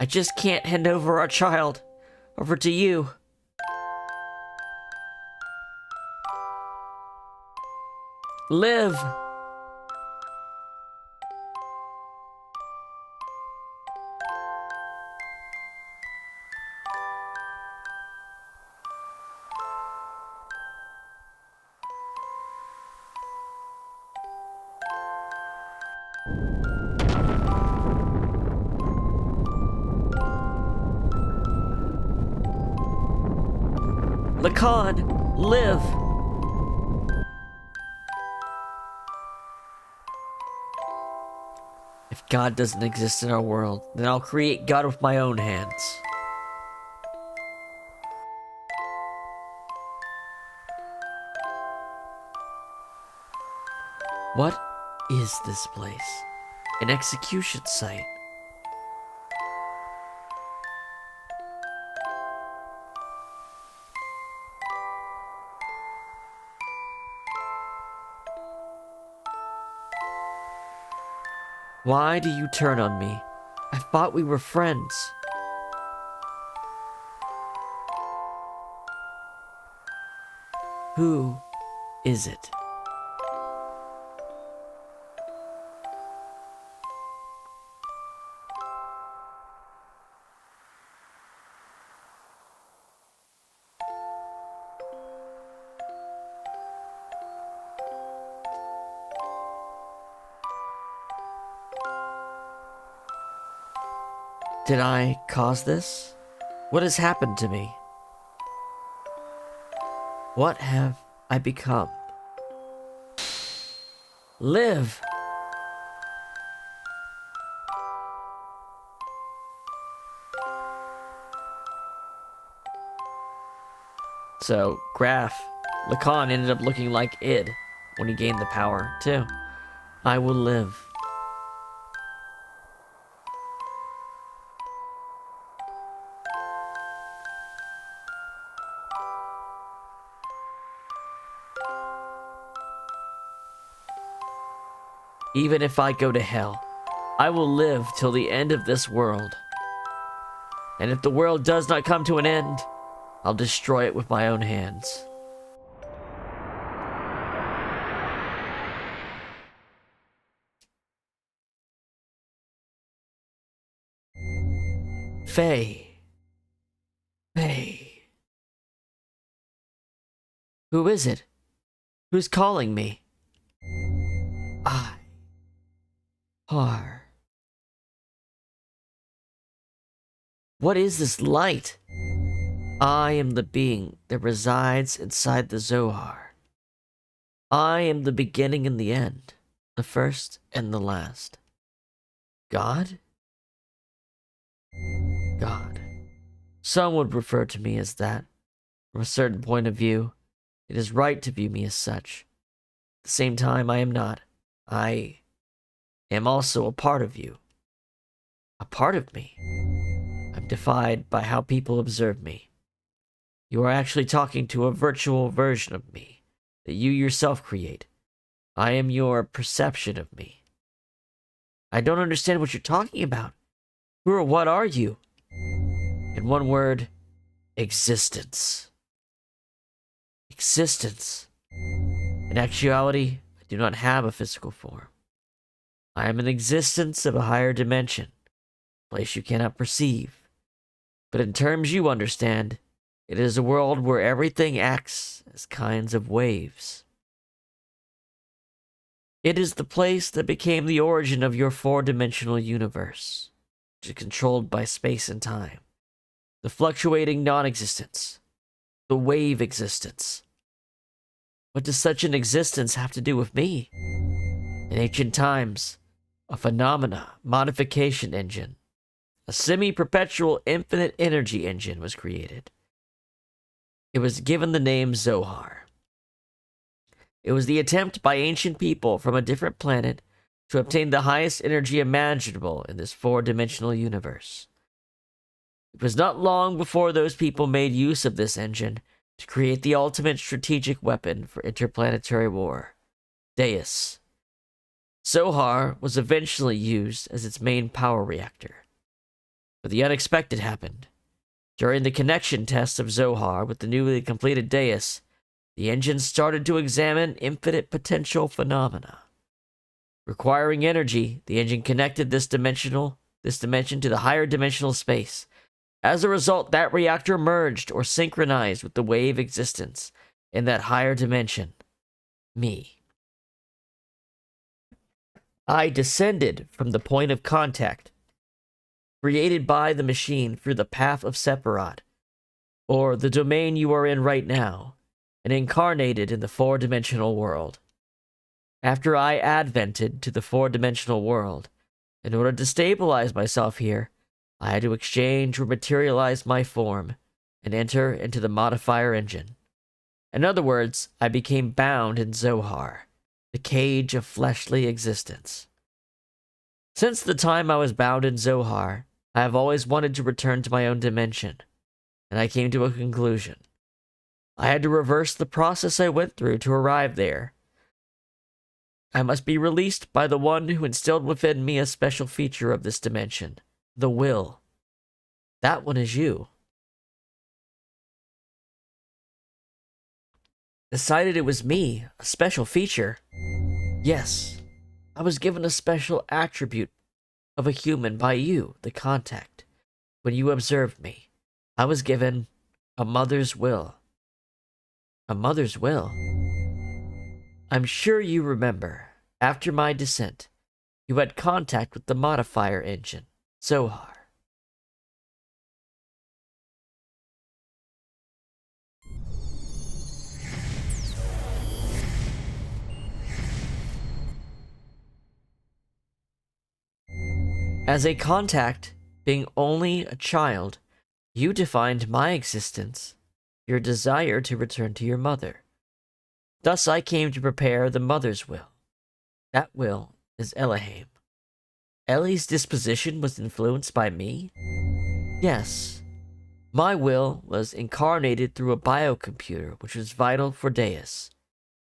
I just can't hand over our child over to you. Live. Lacan, live. If God doesn't exist in our world, then I'll create God with my own hands. What is this place? An execution site. Why do you turn on me? I thought we were friends. Who is it? Did I cause this? What has happened to me? What have I become? Live! So, Lacan ended up looking like id when he gained the power, too. I will live. Even if I go to hell, I will live till the end of this world. And if the world does not come to an end, I'll destroy it with my own hands. Faye. Faye. Who is it? Who's calling me? What is this light? I am the being that resides inside the Zohar. I am the beginning and the end, the first and the last. God? God. Some would refer to me as that. From a certain point of view, it is right to view me as such. At the same time, I am not. I am also a part of you. A part of me. I'm defined by how people observe me. You are actually talking to a virtual version of me that you yourself create. I am your perception of me. I don't understand what you're talking about. Who or what are you? In one word, existence. Existence. In actuality, I do not have a physical form. I am an existence of a higher dimension, a place you cannot perceive. But in terms you understand, it is a world where everything acts as kinds of waves. It is the place that became the origin of your four-dimensional universe, which is controlled by space and time. The fluctuating non-existence. The wave existence. What does such an existence have to do with me? In ancient times, a phenomena modification engine, a semi-perpetual infinite energy engine was created. It was given the name Zohar. It was the attempt by ancient people from a different planet to obtain the highest energy imaginable in this four-dimensional universe. It was not long before those people made use of this engine to create the ultimate strategic weapon for interplanetary war, Deus. Zohar was eventually used as its main power reactor. But the unexpected happened. During the connection test of Zohar with the newly completed Deus, the engine started to examine infinite potential phenomena. Requiring energy, the engine connected this dimension to the higher dimensional space. As a result, that reactor merged or synchronized with the wave existence in that higher dimension. Me. I descended from the point of contact created by the machine through the path of Sephiroth, or the domain you are in right now, and incarnated in the four-dimensional world. After I advented to the four-dimensional world, in order to stabilize myself here, I had to exchange or materialize my form and enter into the modifier engine. In other words, I became bound in Zohar, the cage of fleshly existence. Since the time I was bound in Zohar, I have always wanted to return to my own dimension, and I came to a conclusion. I had to reverse the process I went through to arrive there. I must be released by the one who instilled within me a special feature of this dimension, the will. That one is you. Decided it was me, a special feature. Yes, I was given a special attribute of a human by you, the contact. When you observed me, I was given a mother's will. A mother's will? I'm sure you remember, after my descent, you had contact with the modifier engine, Zohar. As a contact, being only a child, you defined my existence, your desire to return to your mother. Thus I came to prepare the mother's will. That will is Elohim. Ellie's disposition was influenced by me? Yes. My will was incarnated through a biocomputer, which was vital for Deus.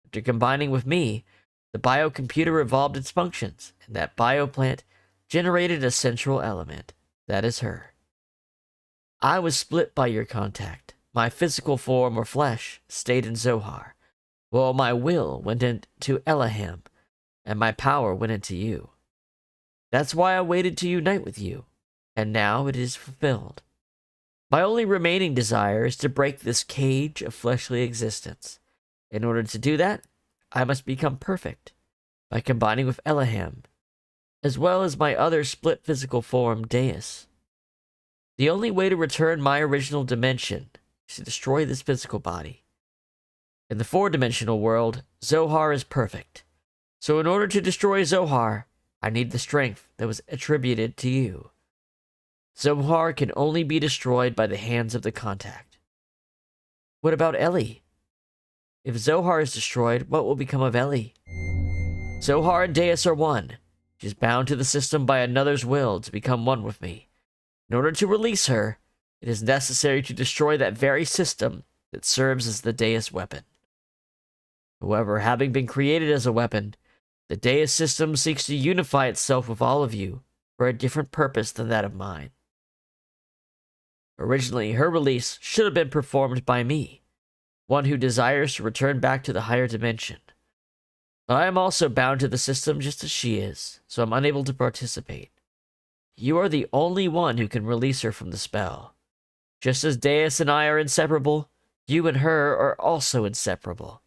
After combining with me, the biocomputer evolved its functions, and that bioplant generated a central element. That is her. I was split by your contact. My physical form or flesh stayed in Zohar, while my will went into Elohim, and my power went into you. That's why I waited to unite with you, and now it is fulfilled. My only remaining desire is to break this cage of fleshly existence. In order to do that, I must become perfect by combining with Elohim, as well as my other split physical form, Deus. The only way to return my original dimension is to destroy this physical body. In the four-dimensional world, Zohar is perfect. So in order to destroy Zohar, I need the strength that was attributed to you. Zohar can only be destroyed by the hands of the contact. What about Ellie? If Zohar is destroyed, what will become of Ellie? Zohar and Deus are one. She is bound to the system by another's will to become one with me. In order to release her, it is necessary to destroy that very system that serves as the Deus weapon. However, having been created as a weapon, the Deus system seeks to unify itself with all of you for a different purpose than that of mine. Originally, her release should have been performed by me, one who desires to return back to the higher dimension. But I am also bound to the system just as she is, so I'm unable to participate. You are the only one who can release her from the spell. Just as Deus and I are inseparable, you and her are also inseparable.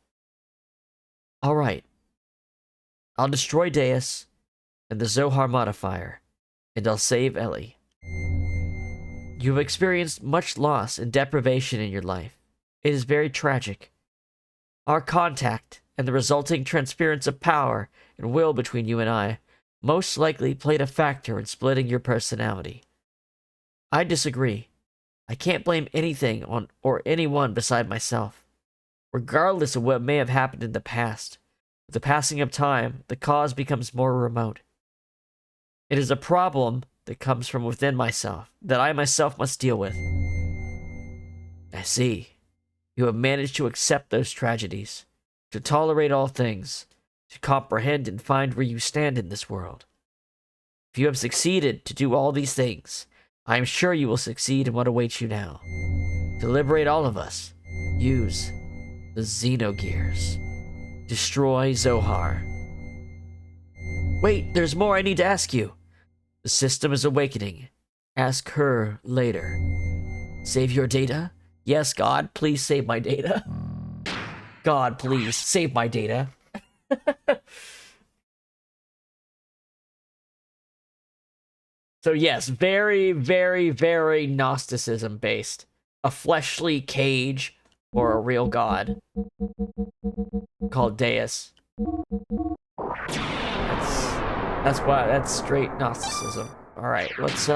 All right. I'll destroy Deus and the Zohar modifier, and I'll save Ellie. You have experienced much loss and deprivation in your life. It is very tragic. Our contact and the resulting transference of power and will between you and I most likely played a factor in splitting your personality. I disagree. I can't blame anything on or anyone beside myself. Regardless of what may have happened in the past, with the passing of time, the cause becomes more remote. It is a problem that comes from within myself, that I myself must deal with. I see. You have managed to accept those tragedies, to tolerate all things, to comprehend and find where you stand in this world. If you have succeeded to do all these things, I am sure you will succeed in what awaits you now. To liberate all of us, use the Xenogears. Destroy Zohar. Wait, there's more I need to ask you. The system is awakening. Ask her later. Save your data? Yes, God, please save my data. God, please, save my data. So yes, very, very, very Gnosticism based. A fleshly cage or a real god called Deus. That's straight Gnosticism. All right, let's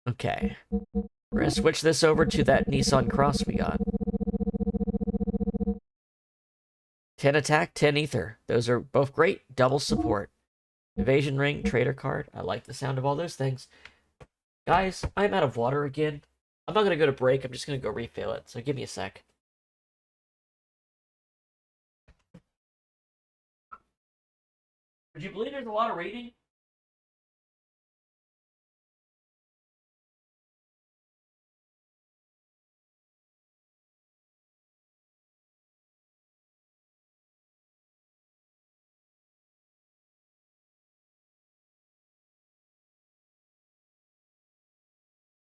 okay. We're gonna switch this over to that Nissan Cross we got. 10 attack, 10 ether. Those are both great. Double support. Evasion ring, trader card. I like the sound of all those things. Guys, I'm out of water again. I'm not gonna go to break. I'm just gonna go refill it. So give me a sec. Would you believe there's a lot of reading?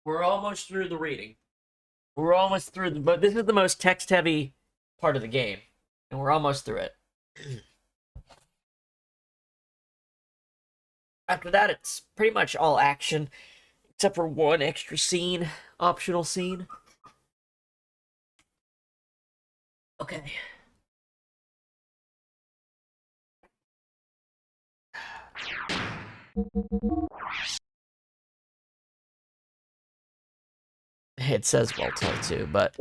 We're almost through the reading. We're almost through, but this is the most text-heavy part of the game, and we're almost through it. After that, it's pretty much all action, except for one extra scene, optional scene. Okay. It says Voltel too, but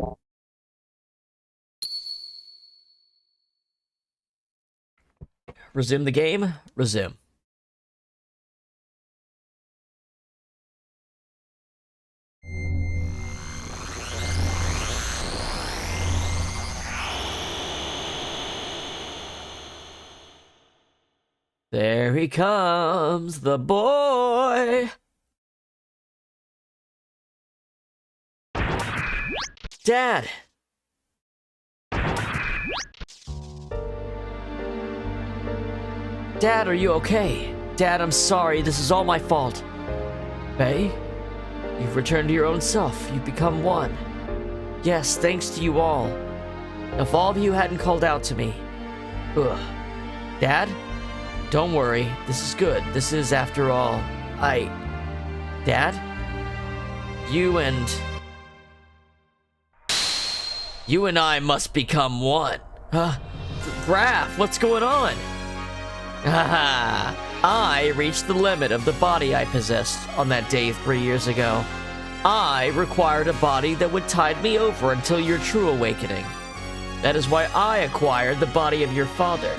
resume the game. Resume. There he comes, the boy. Dad. Dad, are you okay? Dad, I'm sorry. This is all my fault. Faye, you've returned to your own self. You've become one. Yes, thanks to you all. If all of you hadn't called out to me. Ugh. Dad? Don't worry. This is good. This is, after all, Dad? You and I must become one. Graph, what's going on? Haha. I reached the limit of the body I possessed on that day 3 years ago. I required a body that would tide me over until your true awakening. That is why I acquired the body of your father.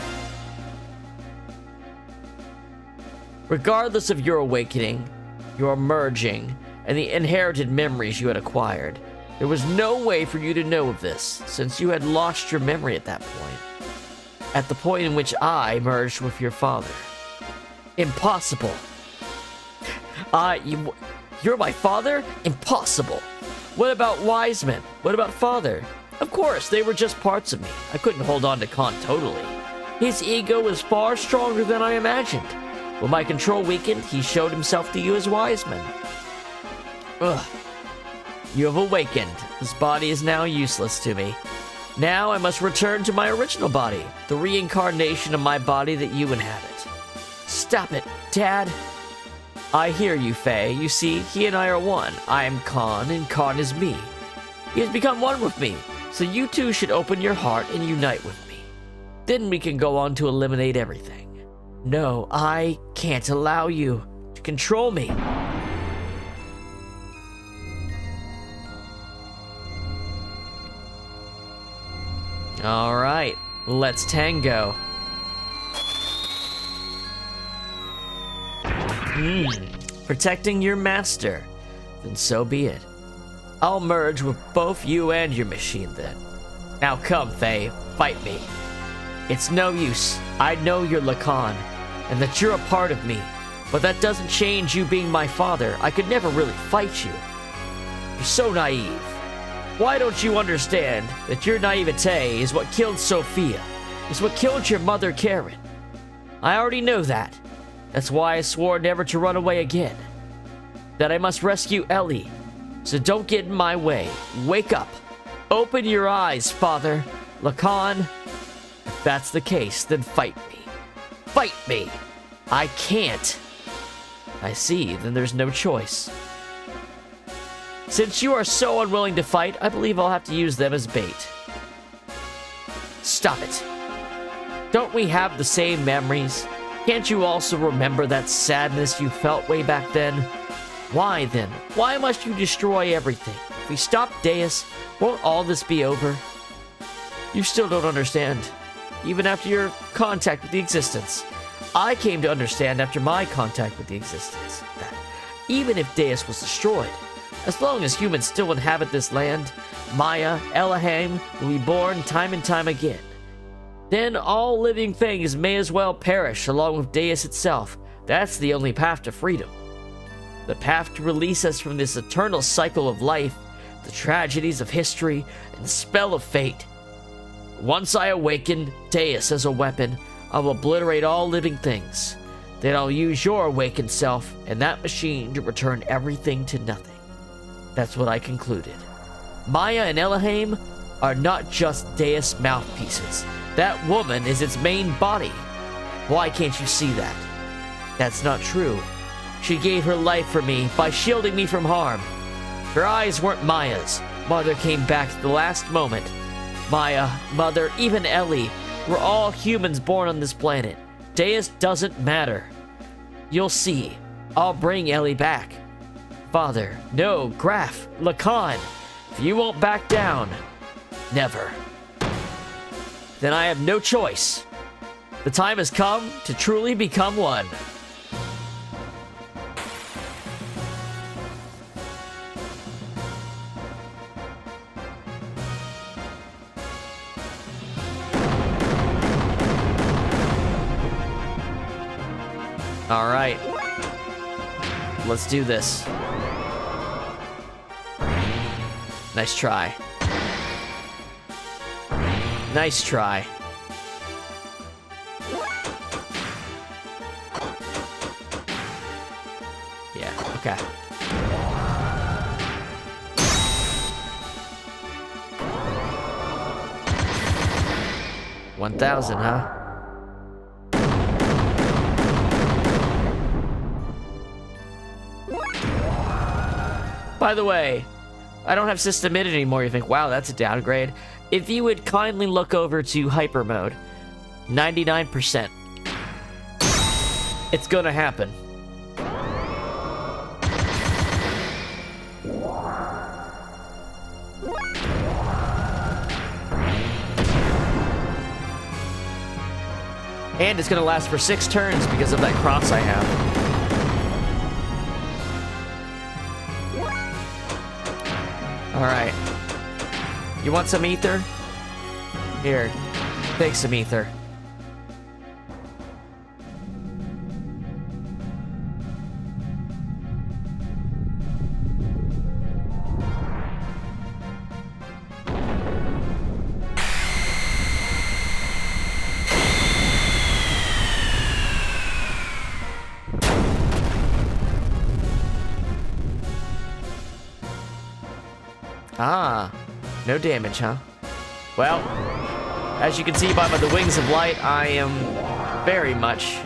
Regardless of your awakening, your merging, and the inherited memories you had acquired, there was no way for you to know of this, since you had lost your memory at that point. At the point in which I merged with your father. Impossible. You're my father? Impossible. What about Wiseman? What about father? Of course, they were just parts of me. I couldn't hold on to Khan totally. His ego was far stronger than I imagined. When my control weakened, he showed himself to you as Wiseman. Ugh. You have awakened. This body is now useless to me. Now I must return to my original body, the reincarnation of my body that you inhabit. Stop it, Dad. I hear you, Faye. You see, he and I are one. I am Khan, and Khan is me. He has become one with me, so you two should open your heart and unite with me. Then we can go on to eliminate everything. No, I can't allow you to control me. All right, let's tango. Protecting your master. Then so be it. I'll merge with both you and your machine then. Now come, Faye, fight me. It's no use. I know you're Lacan, and that you're a part of me, but that doesn't change you being my father. I could never really fight you. You're so naive. Why don't you understand that your naivete is what killed Sophia, is what killed your mother, Karen? I already know that. That's why I swore never to run away again. That I must rescue Ellie. So don't get in my way. Wake up. Open your eyes, father. Lacan. If that's the case, then fight me. Fight me. I can't. I see, then there's no choice. Since you are so unwilling to fight, I believe I'll have to use them as bait. Stop it. Don't we have the same memories? Can't you also remember that sadness you felt way back then? Why then? Why must you destroy everything? If we stop Deus, won't all this be over? You still don't understand, even after your contact with the existence. I came to understand after my contact with the existence that even if Deus was destroyed, as long as humans still inhabit this land, Maya, Elohim will be born time and time again. Then all living things may as well perish along with Deus itself. That's the only path to freedom. The path to release us from this eternal cycle of life, the tragedies of history, and the spell of fate. Once I awaken Deus as a weapon, I will obliterate all living things. Then I'll use your awakened self and that machine to return everything to nothing. That's what I concluded. Maya and Elohim are not just Deus mouthpieces. That woman is its main body. Why can't you see that? That's not true. She gave her life for me by shielding me from harm. Her eyes weren't Maya's. Mother came back at the last moment. Maya, Mother, even Ellie, we're all humans born on this planet. Deus doesn't matter. You'll see. I'll bring Ellie back. Father, no, Graf, Lacan, if you won't back down, never. Then I have no choice. The time has come to truly become one. All right, let's do this. Nice try. Nice try. Yeah, okay. $1,000, huh? By the way, I don't have system in anymore. You think, wow, that's a downgrade. If you would kindly look over to hyper mode, 99%. It's gonna happen. And it's gonna last for 6 turns because of that cross I have. Alright. You want some ether? Here. Take some ether. Ah, no damage, huh? Well, as you can see by the wings of light, I am very much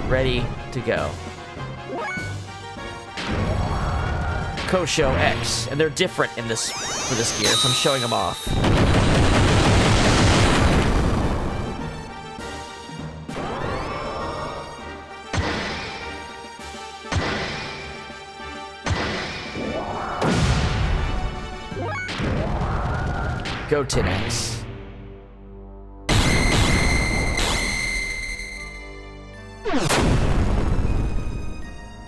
ready to go. Kosho X, and they're different in this for this gear, so I'm showing them off. Go 10X.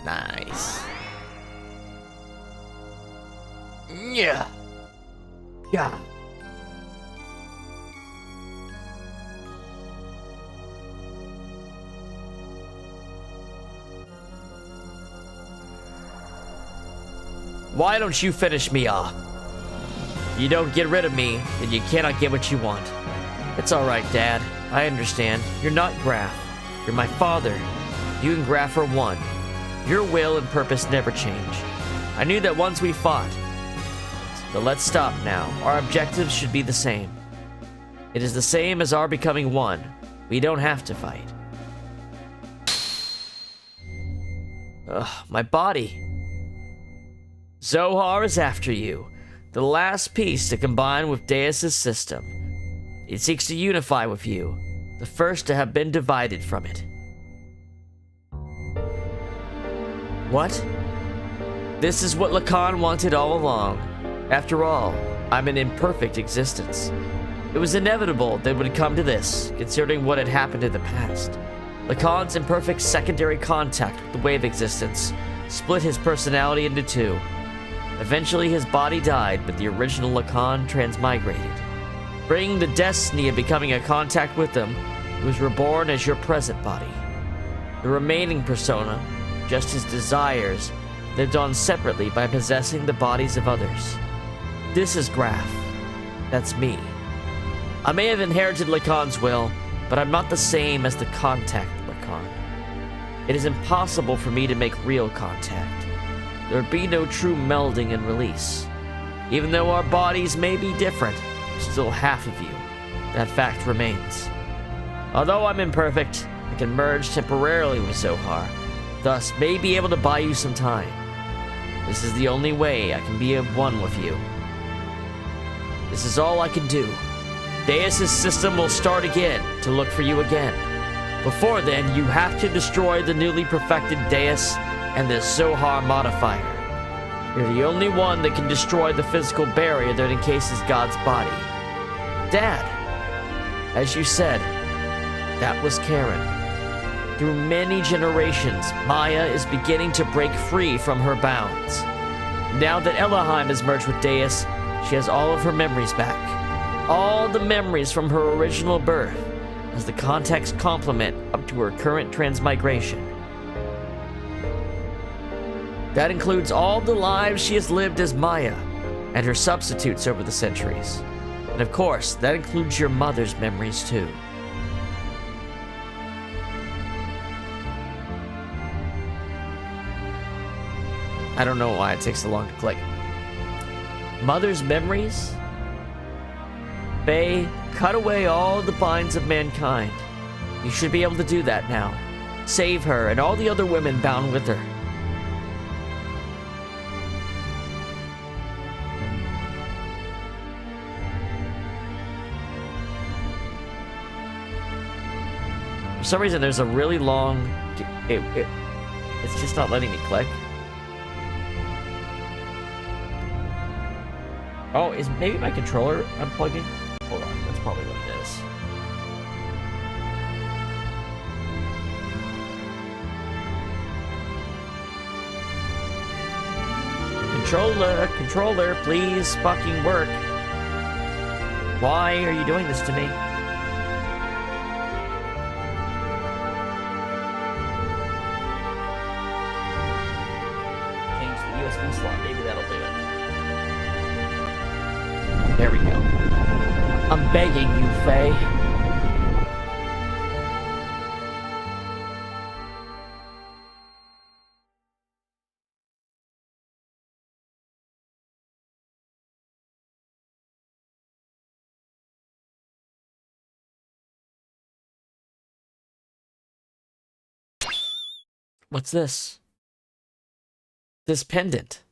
Nice. Yeah. Yeah. Why don't you finish me off? If you don't get rid of me, then you cannot get what you want. It's alright, Dad. I understand. You're not Graf. You're my father. You and Graf are one. Your will and purpose never change. I knew that once we fought. But let's stop now. Our objectives should be the same. It is the same as our becoming one. We don't have to fight. Ugh, my body. Zohar is after you. The last piece to combine with Deus' system. It seeks to unify with you. The first to have been divided from it. What? This is what Lacan wanted all along. After all, I'm an imperfect existence. It was inevitable that it would come to this, considering what had happened in the past. Lacan's imperfect secondary contact with the wave existence split his personality into two. Eventually his body died, but the original Lacan transmigrated. Bringing the destiny of becoming a contact with them, he was reborn as your present body. The remaining persona, just his desires, lived on separately by possessing the bodies of others. This is Graf. That's me. I may have inherited Lacan's will, but I'm not the same as the contact Lacan. It is impossible for me to make real contact. There would be no true melding and release. Even though our bodies may be different, still half of you. That fact remains. Although I'm imperfect, I can merge temporarily with Zohar, thus may be able to buy you some time. This is the only way I can be of one with you. This is all I can do. Deus' system will start again to look for you again. Before then, you have to destroy the newly perfected Deus and the Zohar modifier. You're the only one that can destroy the physical barrier that encases God's body. Dad, as you said, that was Karen. Through many generations, Maya is beginning to break free from her bounds. Now that Elohim has merged with Deus, she has all of her memories back. All the memories from her original birth, as the context complement up to her current transmigration. That includes all the lives she has lived as Maya, and her substitutes over the centuries. And of course, that includes your mother's memories too. I don't know why it takes so long to click. Mother's memories? Faye, cut away all the binds of mankind. You should be able to do that now. Save her and all the other women bound with her. For some reason, there's a really long... It's just not letting me click. Oh, is maybe my controller unplugging? Hold on, that's probably what it is. Controller, please fucking work. Why are you doing this to me? Change the USB slot, maybe that'll do it. There we go. I'm begging you, Faye. What's this? This pendant.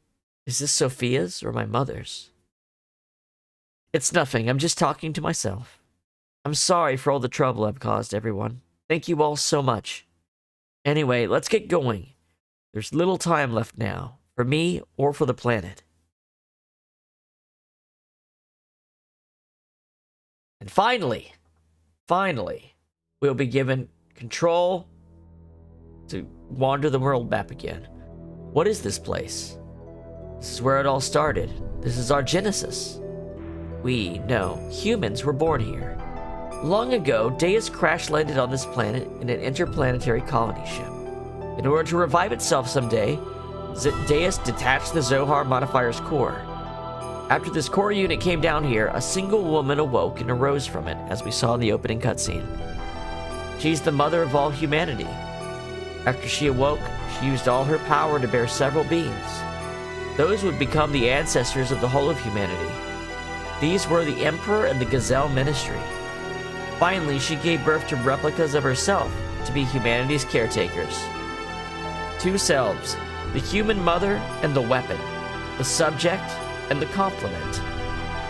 Is this Sophia's or my mother's? It's nothing. I'm just talking to myself. I'm sorry for all the trouble I've caused everyone. Thank you all so much. Anyway, let's get going. There's little time left now, for me or for the planet. And finally, we'll be given control to wander the world map again. What is this place? This is where it all started. This is our genesis. We, no, humans were born here. Long ago, Deus crash-landed on this planet in an interplanetary colony ship. In order to revive itself someday, Deus detached the Zohar modifier's core. After this core unit came down here, a single woman awoke and arose from it, as we saw in the opening cutscene. She's the mother of all humanity. After she awoke, she used all her power to bear several beings. Those would become the ancestors of the whole of humanity. These were the Emperor and the Gazelle Ministry. Finally, she gave birth to replicas of herself to be humanity's caretakers. Two selves, the human mother and the weapon, the subject and the complement.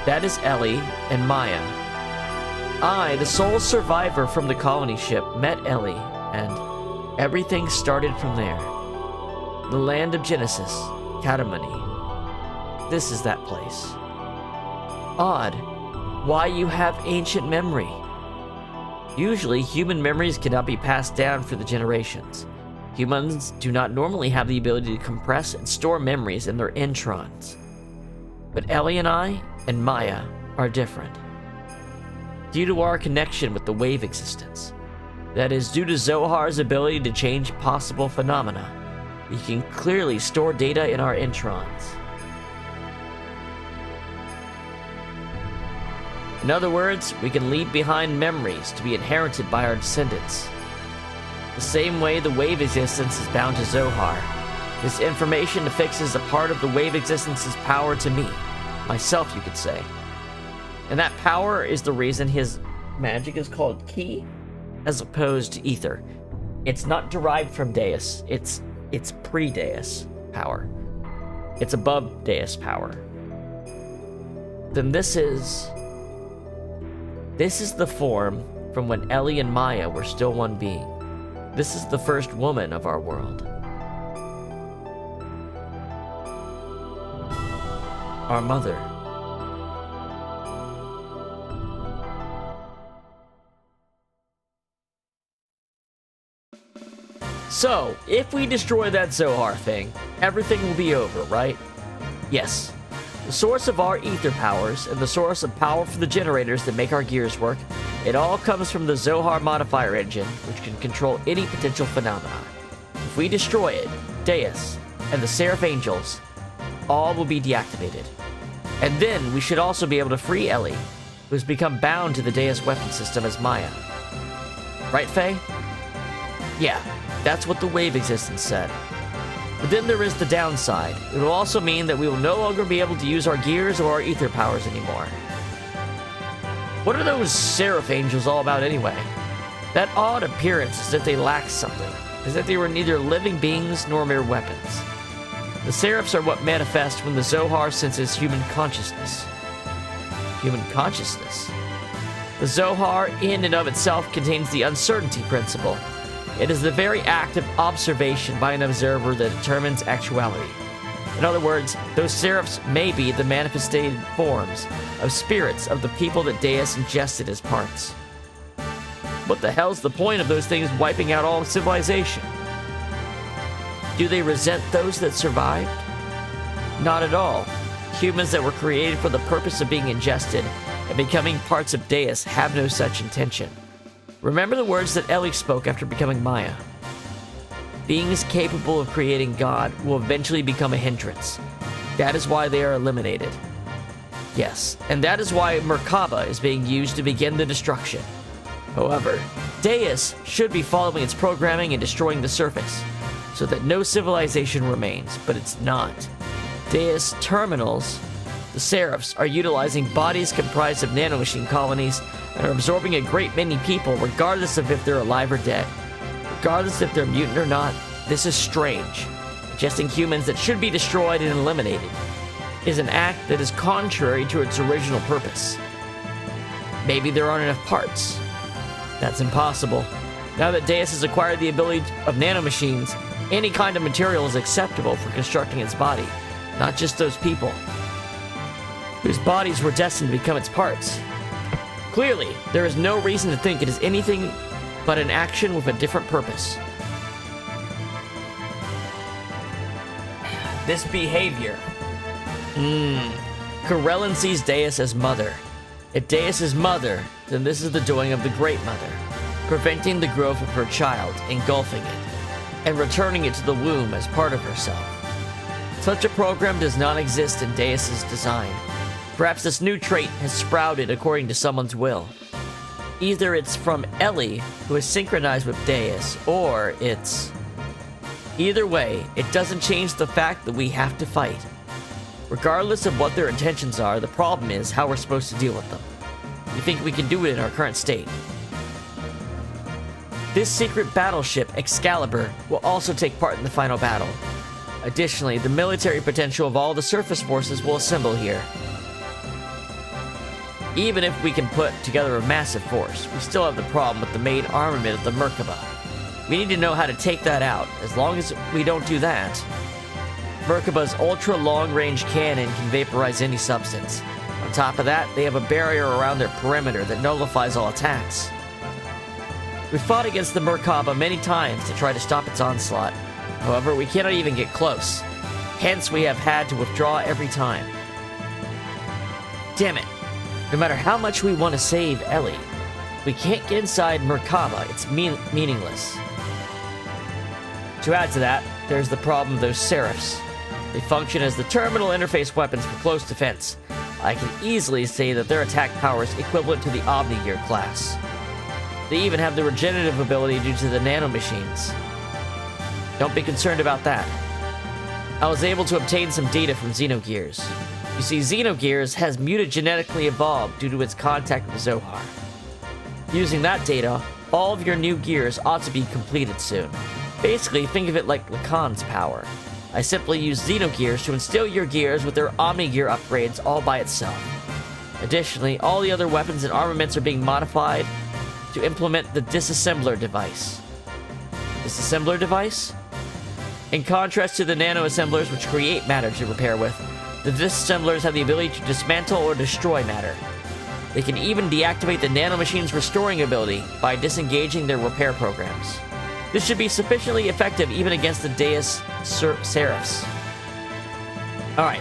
That is Ellie and Maya. I, the sole survivor from the colony ship, met Ellie, and everything started from there. The land of Genesis, Katamani. This is that place. Odd. Why you have ancient memory? Usually, human memories cannot be passed down for the generations. Humans do not normally have the ability to compress and store memories in their introns. But Ellie and I, and Maya, are different. Due to our connection with the wave existence, that is, due to Zohar's ability to change possible phenomena, we can clearly store data in our introns. In other words, we can leave behind memories to be inherited by our descendants. The same way the wave existence is bound to Zohar, this information affixes a part of the wave existence's power to me, myself you could say. And that power is the reason his magic is called Ki, as opposed to Ether. It's not derived from Deus, it's pre-Deus power. It's above Deus power. Then this is the form from when Ellie and Maya were still one being. This is the first woman of our world. Our mother. So, if we destroy that Zohar thing, everything will be over, right? Yes. The source of our ether powers, and the source of power for the generators that make our gears work, it all comes from the Zohar modifier engine, which can control any potential phenomena. If we destroy it, Deus, and the Seraph Angels, all will be deactivated. And then we should also be able to free Ellie, who has become bound to the Deus weapon system as Maya. Right, Faye? Yeah, that's what the wave existence said. But then there is the downside. It will also mean that we will no longer be able to use our gears or our ether powers anymore. What are those Seraph Angels all about anyway? That odd appearance is that they lack something, as if they were neither living beings nor mere weapons. The Seraphs are what manifest when the Zohar senses human consciousness. Human consciousness? The Zohar, in and of itself, contains the uncertainty principle. It is the very act of observation by an observer that determines actuality. In other words, those Seraphs may be the manifested forms of spirits of the people that Deus ingested as parts. What the hell's the point of those things wiping out all civilization? Do they resent those that survived? Not at all. Humans that were created for the purpose of being ingested and becoming parts of Deus have no such intention. Remember the words that Ellie spoke after becoming Maya. Beings capable of creating God will eventually become a hindrance. That is why they are eliminated. Yes, and that is why Merkaba is being used to begin the destruction. However, Deus should be following its programming and destroying the surface, so that no civilization remains, but it's not. Deus terminals, the Seraphs, are utilizing bodies comprised of nanomachine colonies and are absorbing a great many people regardless of if they're alive or dead. Regardless if they're mutant or not, this is strange. Ingesting humans that should be destroyed and eliminated is an act that is contrary to its original purpose. Maybe there aren't enough parts. That's impossible. Now that Deus has acquired the ability of nanomachines, any kind of material is acceptable for constructing its body, not just those people whose bodies were destined to become its parts. Clearly, there is no reason to think it is anything but an action with a different purpose. This behavior. Corellin sees Deus as mother. If Deus is mother, then this is the doing of the Great Mother, preventing the growth of her child, engulfing it, and returning it to the womb as part of herself. Such a program does not exist in Deus's design. Perhaps this new trait has sprouted according to someone's will. Either it's from Ellie, who is synchronized with Deus, or it's... Either way, it doesn't change the fact that we have to fight. Regardless of what their intentions are, the problem is how we're supposed to deal with them. We think we can do it in our current state. This secret battleship, Excalibur, will also take part in the final battle. Additionally, the military potential of all the surface forces will assemble here. Even if we can put together a massive force, we still have the problem with the main armament of the Merkaba. We need to know how to take that out. As long as we don't do that, Merkaba's ultra-long-range cannon can vaporize any substance. On top of that, they have a barrier around their perimeter that nullifies all attacks. We fought against the Merkaba many times to try to stop its onslaught. However, we cannot even get close. Hence, we have had to withdraw every time. Damn it. No matter how much we want to save Ellie, we can't get inside Merkaba. It's meaningless. To add to that, there's the problem of those Seraphs. They function as the terminal interface weapons for close defense. I can easily say that their attack power is equivalent to the Omnigear class. They even have the regenerative ability due to the nanomachines. Don't be concerned about that. I was able to obtain some data from Xenogears. You see, Xenogears has mutagenetically evolved due to its contact with Zohar. Using that data, all of your new gears ought to be completed soon. Basically, think of it like Lacan's power. I simply use Xenogears to instill your gears with their Omnigear upgrades all by itself. Additionally, all the other weapons and armaments are being modified to implement the disassembler device. Disassembler device? In contrast to the nanoassemblers which create matter to repair with, the disassemblers have the ability to dismantle or destroy matter. They can even deactivate the nanomachine's restoring ability by disengaging their repair programs. This should be sufficiently effective even against the Deus Seraphs. Alright,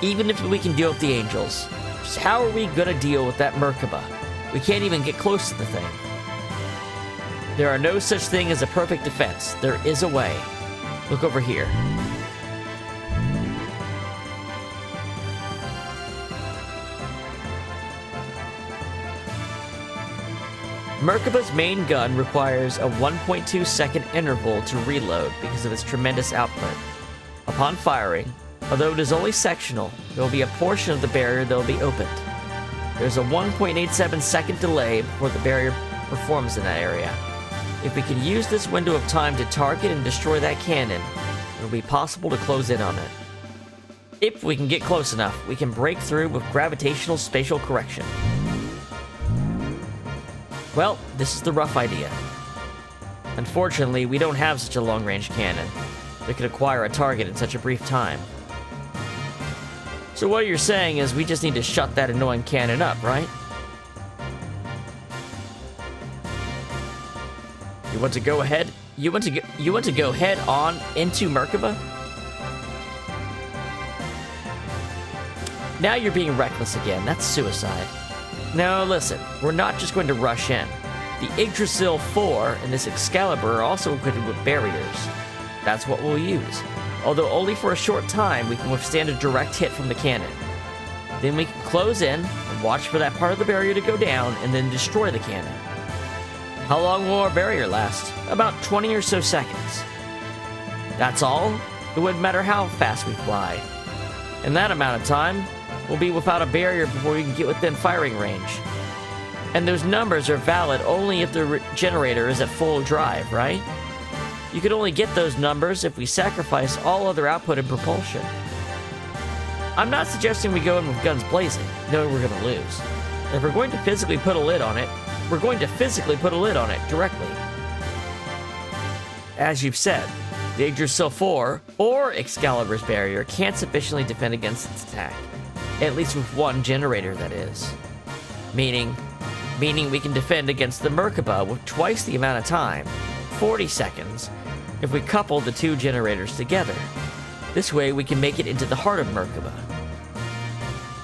even if we can deal with the angels, just how are we gonna deal with that Merkaba? We can't even get close to the thing. There are no such thing as a perfect defense. There is a way. Look over here. Merkaba's main gun requires a 1.2 second interval to reload because of its tremendous output. Upon firing, although it is only sectional, there will be a portion of the barrier that will be opened. There's a 1.87 second delay before the barrier performs in that area. If we can use this window of time to target and destroy that cannon, it will be possible to close in on it. If we can get close enough, we can break through with gravitational spatial correction. Well, this is the rough idea. Unfortunately, we don't have such a long-range cannon that could acquire a target in such a brief time. So what you're saying is we just need to shut that annoying cannon up, right? You want to go ahead? You want to go head on into Merkaba? Now you're being reckless again. That's suicide. No, listen, we're not just going to rush in. The Yggdrasil 4 and this Excalibur are also equipped with barriers. That's what we'll use. Although only for a short time, we can withstand a direct hit from the cannon. Then we can close in and watch for that part of the barrier to go down and then destroy the cannon. How long will our barrier last? About 20 or so seconds. That's all? It wouldn't matter how fast we fly. In that amount of time, we'll be without a barrier before we can get within firing range. And those numbers are valid only if the generator is at full drive, right? You can only get those numbers if we sacrifice all other output and propulsion. I'm not suggesting we go in with guns blazing, knowing we're going to lose. If we're going to physically put a lid on it, we're going to physically put a lid on it directly. As you've said, the Yggdrasil 4 or Excalibur's barrier can't sufficiently defend against its attack. At least with one generator, that is. Meaning we can defend against the Merkaba with twice the amount of time, 40 seconds, if we couple the two generators together. This way we can make it into the heart of Merkaba.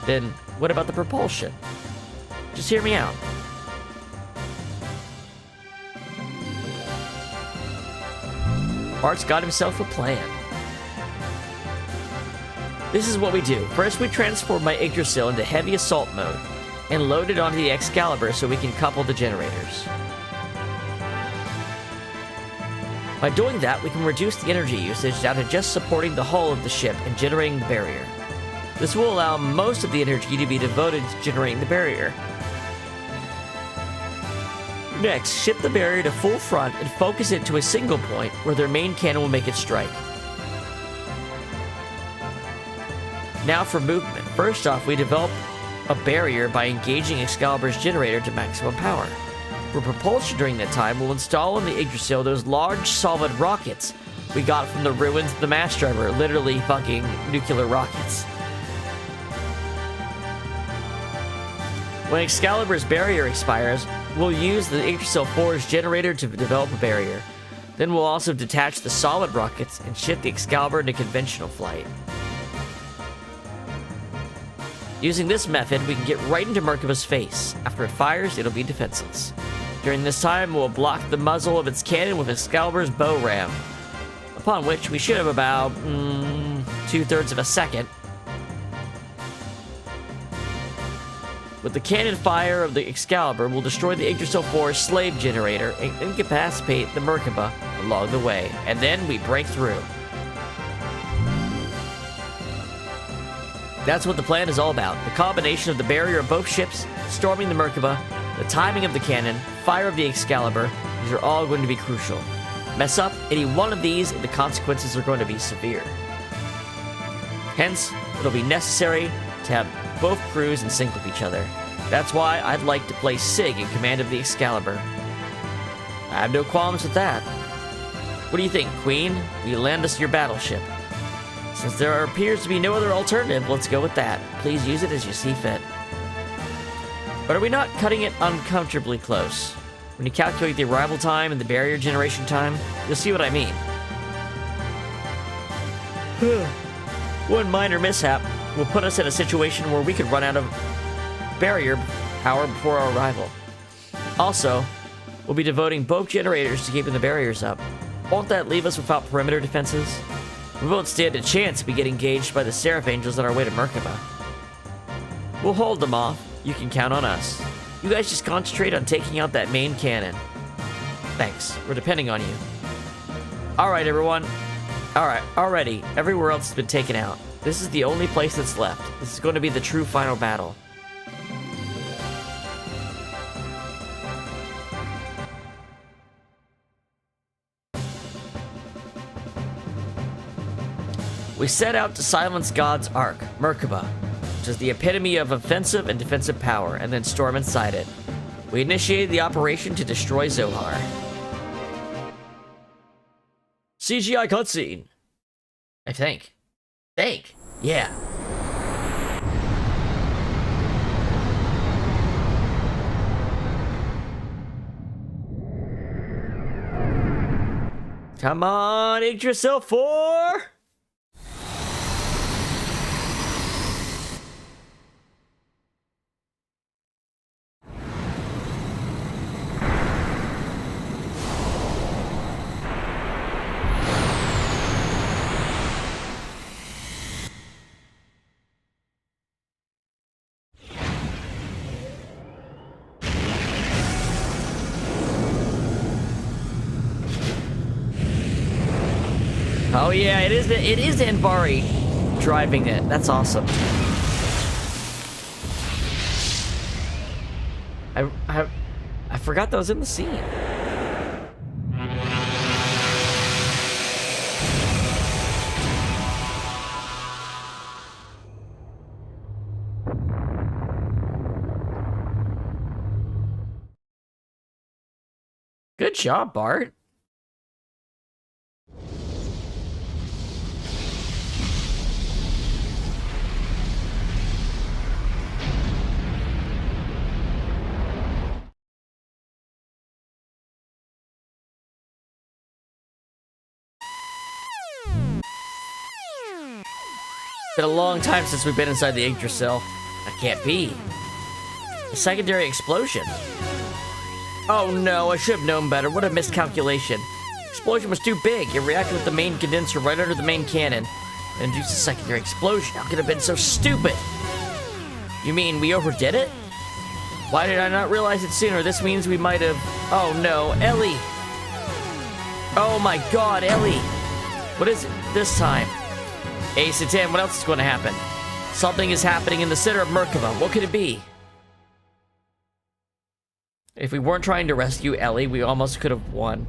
Then, what about the propulsion? Just hear me out. Bart's got himself a plan. This is what we do. First, we transform my Yggdrasil into heavy assault mode and load it onto the Excalibur so we can couple the generators. By doing that, we can reduce the energy usage down to just supporting the hull of the ship and generating the barrier. This will allow most of the energy to be devoted to generating the barrier. Next, shift the barrier to full front and focus it to a single point where their main cannon will make its strike. Now for movement. First off, we develop a barrier by engaging Excalibur's generator to maximum power. For propulsion during that time, we'll install on the Yggdrasil those large solid rockets we got from the ruins of the Mass Driver, literally fucking nuclear rockets. When Excalibur's barrier expires, we'll use the Yggdrasil 4's generator to develop a barrier. Then we'll also detach the solid rockets and shift the Excalibur into conventional flight. Using this method, we can get right into Merkaba's face. After it fires, it'll be defenseless. During this time, we'll block the muzzle of its cannon with Excalibur's bow ram, upon which we should have about 2/3 of a second. With the cannon fire of the Excalibur, we'll destroy the Yggdrasil 4's slave generator and incapacitate the Merkaba along the way, and then we break through. That's what the plan is all about. The combination of the barrier of both ships, storming the Merkaba, the timing of the cannon, fire of the Excalibur, these are all going to be crucial. Mess up any one of these and the consequences are going to be severe. Hence, it'll be necessary to have both crews in sync with each other. That's why I'd like to place Sig in command of the Excalibur. I have no qualms with that. What do you think, Queen? Will you lend us your battleship? Since there appears to be no other alternative, let's go with that. Please use it as you see fit. But are we not cutting it uncomfortably close? When you calculate the arrival time and the barrier generation time, you'll see what I mean. One minor mishap will put us in a situation where we could run out of barrier power before our arrival. Also, we'll be devoting both generators to keeping the barriers up. Won't that leave us without perimeter defenses? We won't stand a chance if we get engaged by the Seraph Angels on our way to Merkaba. We'll hold them off. You can count on us. You guys just concentrate on taking out that main cannon. Thanks. We're depending on you. Alright, everyone. Alright, already. Everywhere else has been taken out. This is the only place that's left. This is going to be the true final battle. We set out to silence God's Ark, Merkaba, which is the epitome of offensive and defensive power, and then storm inside it. We initiated the operation to destroy Zohar. CGI cutscene. I think. Yeah. Come on, Yggdrasil 4! Oh yeah, it is Anvari driving it. That's awesome. I forgot that was in the scene. Good job, Bart. Been a long time since we've been inside the Yggdrasil. That can't be. A secondary explosion. Oh no, I should have known better. What a miscalculation. Explosion was too big. It reacted with the main condenser right under the main cannon and induced a secondary explosion. How could it have been so stupid? You mean we overdid it? Why did I not realize it sooner? This means we might have... Oh no, Ellie! Oh my god, Ellie! What is it this time? Hey, Satan, what else is going to happen? Something is happening in the center of Merkaba. What could it be? If we weren't trying to rescue Ellie, we almost could have won.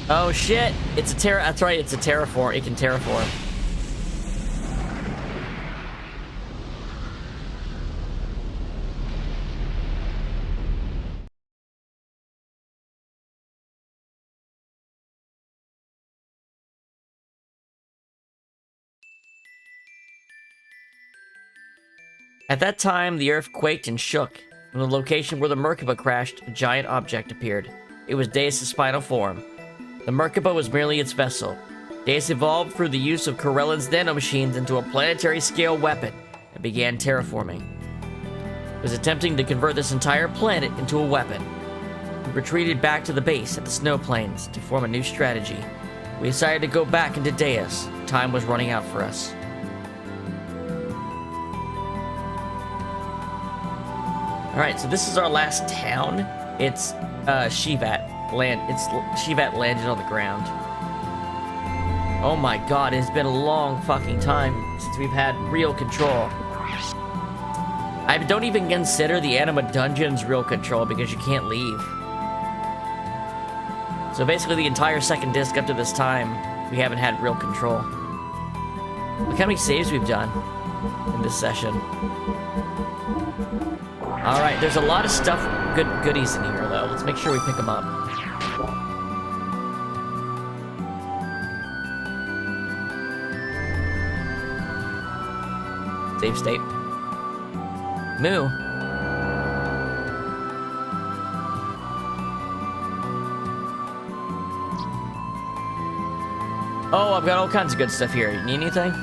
Oh shit! It's a that's right, it's a terraform. It can terraform. At that time, the earth quaked and shook. From the location where the Merkaba crashed, a giant object appeared. It was Deus' final form. The Merkaba was merely its vessel. Deus evolved through the use of Corellan's nanomachines into a planetary-scale weapon and began terraforming. It was attempting to convert this entire planet into a weapon. We retreated back to the base at the snow plains to form a new strategy. We decided to go back into Deus. Time was running out for us. Alright, so this is our last town. It's Shivat. Shivat landed on the ground. Oh my god, it's been a long fucking time since we've had real control. I don't even consider the Anima Dungeons real control because you can't leave. So basically the entire second disc up to this time, we haven't had real control. Look how many saves we've done in this session. Alright, there's a lot of stuff, goodies in here though. Let's make sure we pick them up. Save state. Moo. Oh, I've got all kinds of good stuff here. You need anything?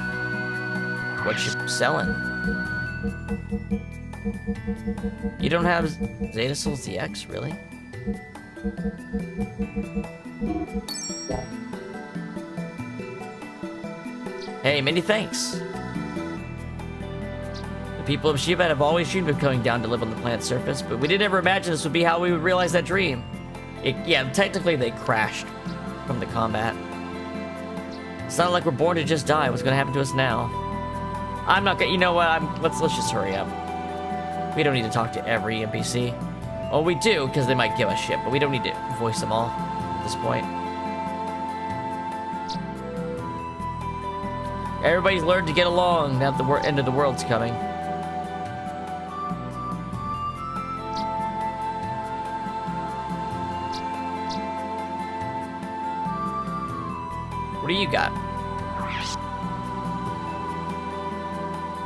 What you selling? You don't have Zeta Souls DX, really? Hey, many thanks. The people of Shiva have always dreamed of coming down to live on the planet's surface, but we didn't ever imagine this would be how we would realize that dream. Yeah, technically they crashed from the combat. It's not like we're born to just die. What's gonna happen to us now? I'm not gonna, you know what, let's just hurry up. We don't need to talk to every NPC. Well, we do, because they might give us shit, but we don't need to voice them all at this point. Everybody's learned to get along now that the end of the world's coming. What do you got?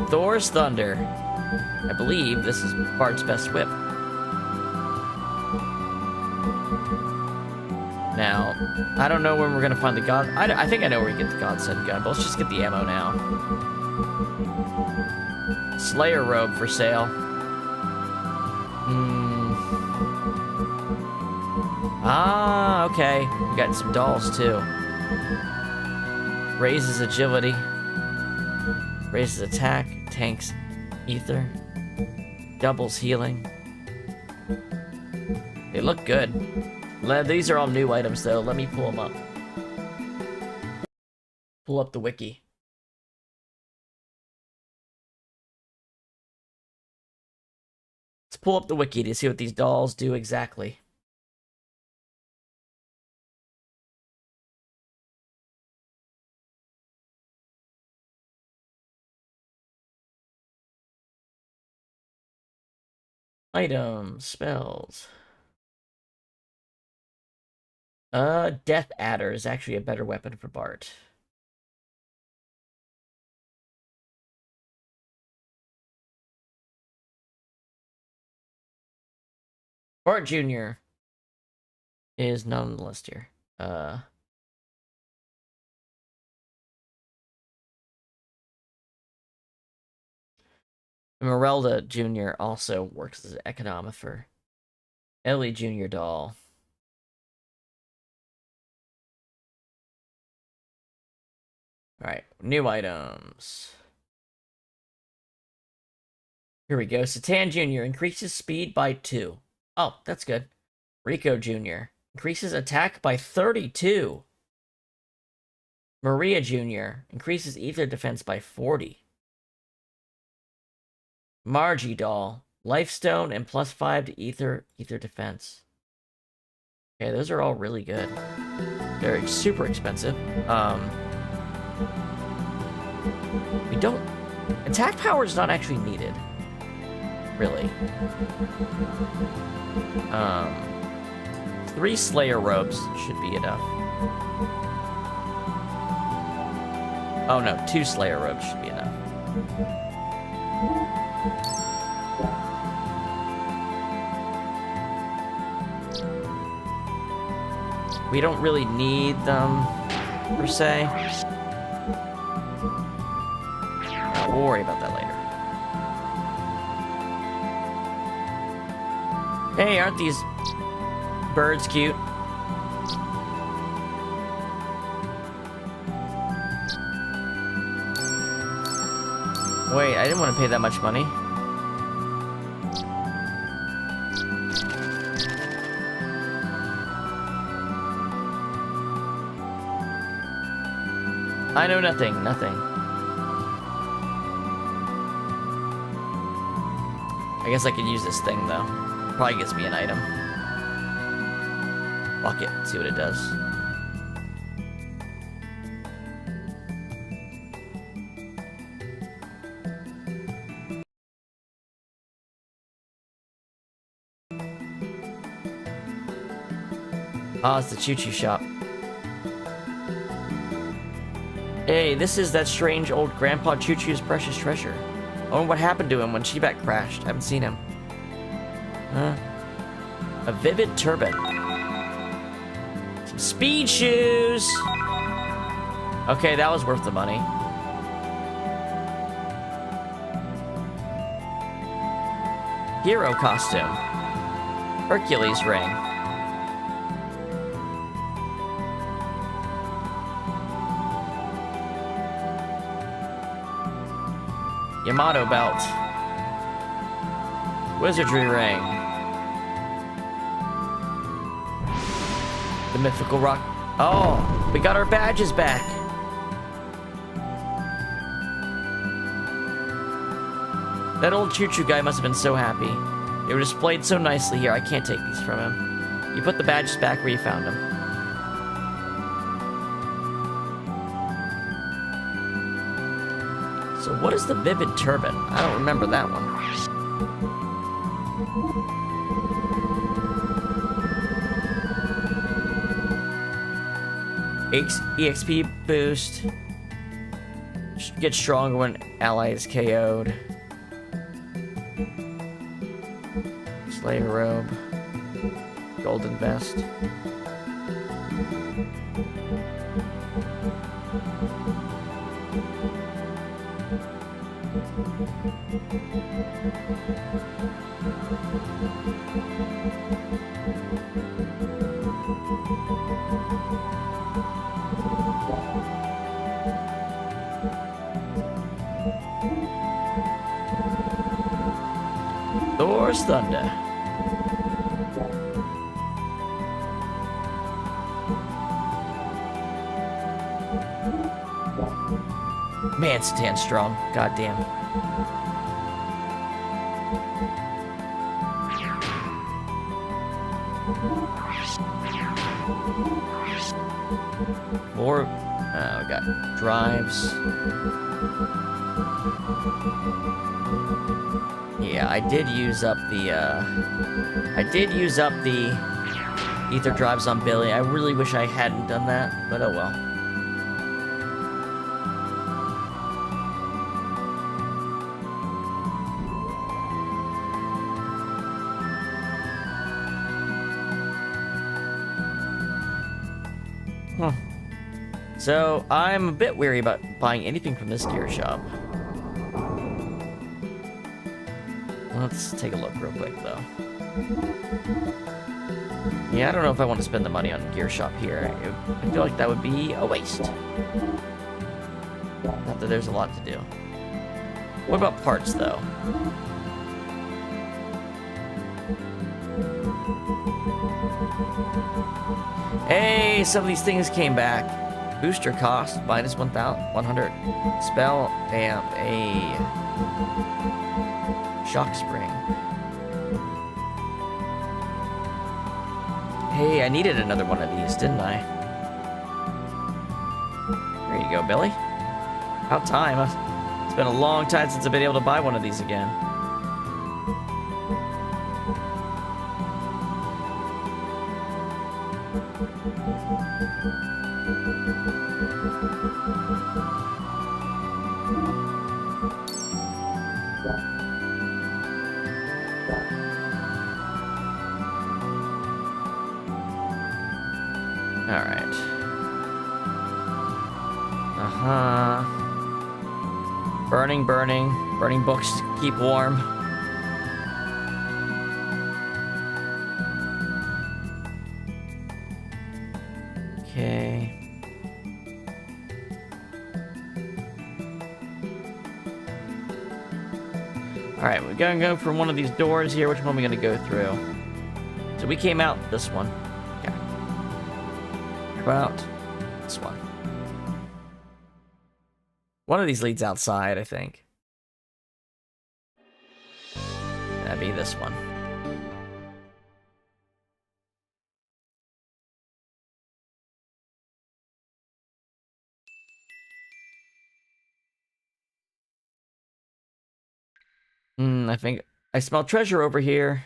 Thor's Thunder. I believe this is Bart's best whip. Now, I don't know when we're gonna find the god. I think I know where we get the Godsend gun, but let's just get the ammo now. Slayer robe for sale. Ah, okay. We got some dolls too. Raises agility. Raises attack. Tanks ether. Doubles healing. They look good. These are all new items though. Let me pull them up. Pull up the wiki. Let's pull up the wiki to see what these dolls do exactly. Items, spells. Death Adder is actually a better weapon for Bart. Bart Jr. is not on the list here. Merelda Jr. also works as an econometer. Ellie Jr. doll. Alright, new items. Here we go. Satan Jr. increases speed by 2. Oh, that's good. Rico Jr. increases attack by 32. Maria Jr. increases ether defense by 40. Margie doll, lifestone and +5 to ether defense. Okay, those are all really good. They're super expensive. We don't... Attack power is not actually needed. Really. 3 Slayer robes should be enough. Oh no, 2 Slayer robes should be enough. We don't really need them, per se. We'll worry about that later. Hey, aren't these birds cute? Wait, I didn't want to pay that much money. I know nothing. I guess I could use this thing, though. Probably gets me an item. Fuck it, see what it does. Ah, it's the choo-choo shop. Hey, this is that strange old Grandpa Choo-Choo's precious treasure. I wonder what happened to him when Shebat crashed. I haven't seen him. Huh? A vivid turban. Some speed shoes! Okay, that was worth the money. Hero costume. Hercules ring. Yamato belt. Wizardry ring. The mythical rock. Oh, we got our badges back. That old choo-choo guy must have been so happy. They were displayed so nicely here, I can't take these from him. You put the badges back where you found them. So what is the vivid turban? I don't remember that one. EXP boost. Get stronger when ally is KO'd. Slayer robe. Golden vest. Thor's Thunder. Man, Satan's strong. Goddamn. More. We got drives. Yeah, I did use up the Ether drives on Billy. I really wish I hadn't done that, but oh well. Huh. So, I'm a bit weary about buying anything from this gear shop. Let's take a look real quick, though. Yeah, I don't know if I want to spend the money on gear shop here. I feel like that would be a waste. Not that there's a lot to do. What about parts, though? Hey, some of these things came back. Booster cost, minus 100. Spell, and a shock spring. Hey, I needed another one of these, didn't I? There you go, Billy. About time. It's been a long time since I've been able to buy one of these again. Alright. Burning books to keep warm. Okay. Alright, we're gonna go for one of these doors here. Which one are we gonna go through? So we came out this one. Okay. How about this one? One of these leads outside, I think. That'd be this one. I think I smell treasure over here.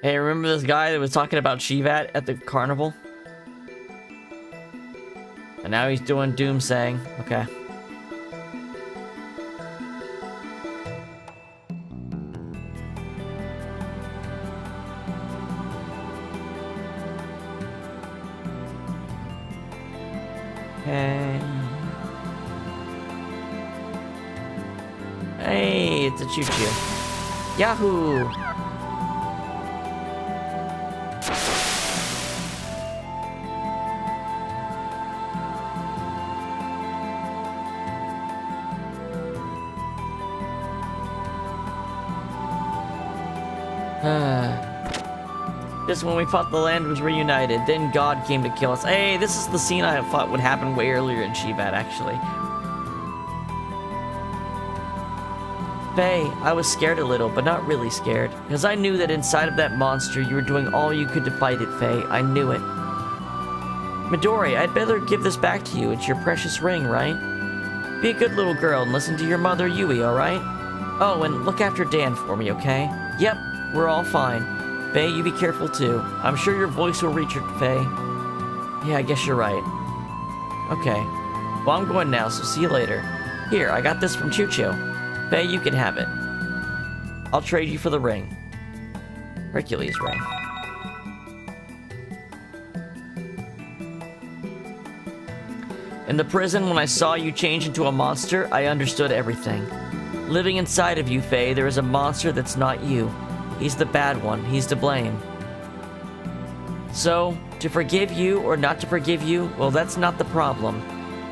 Hey, remember this guy that was talking about Shivat at the carnival? And now he's doing doomsaying. Okay. Okay. Hey, it's a choo-choo. Yahoo! Just when we thought the land was reunited, then God came to kill us. Hey, this is the scene I thought would happen way earlier in Shivat, actually. Faye, I was scared a little, but not really scared. Because I knew that inside of that monster, you were doing all you could to fight it, Faye. I knew it. Midori, I'd better give this back to you. It's your precious ring, right? Be a good little girl and listen to your mother, Yui, alright? Oh, and look after Dan for me, okay? Yep, we're all fine. Faye, you be careful too. I'm sure your voice will reach her, Faye. Yeah, I guess you're right. Okay. Well, I'm going now, so see you later. Here, I got this from Chucho. Faye, you can have it. I'll trade you for the ring. Hercules ring. In the prison, when I saw you change into a monster, I understood everything. Living inside of you, Faye, there is a monster that's not you. He's the bad one. He's to blame. So, to forgive you or not to forgive you, well, that's not the problem.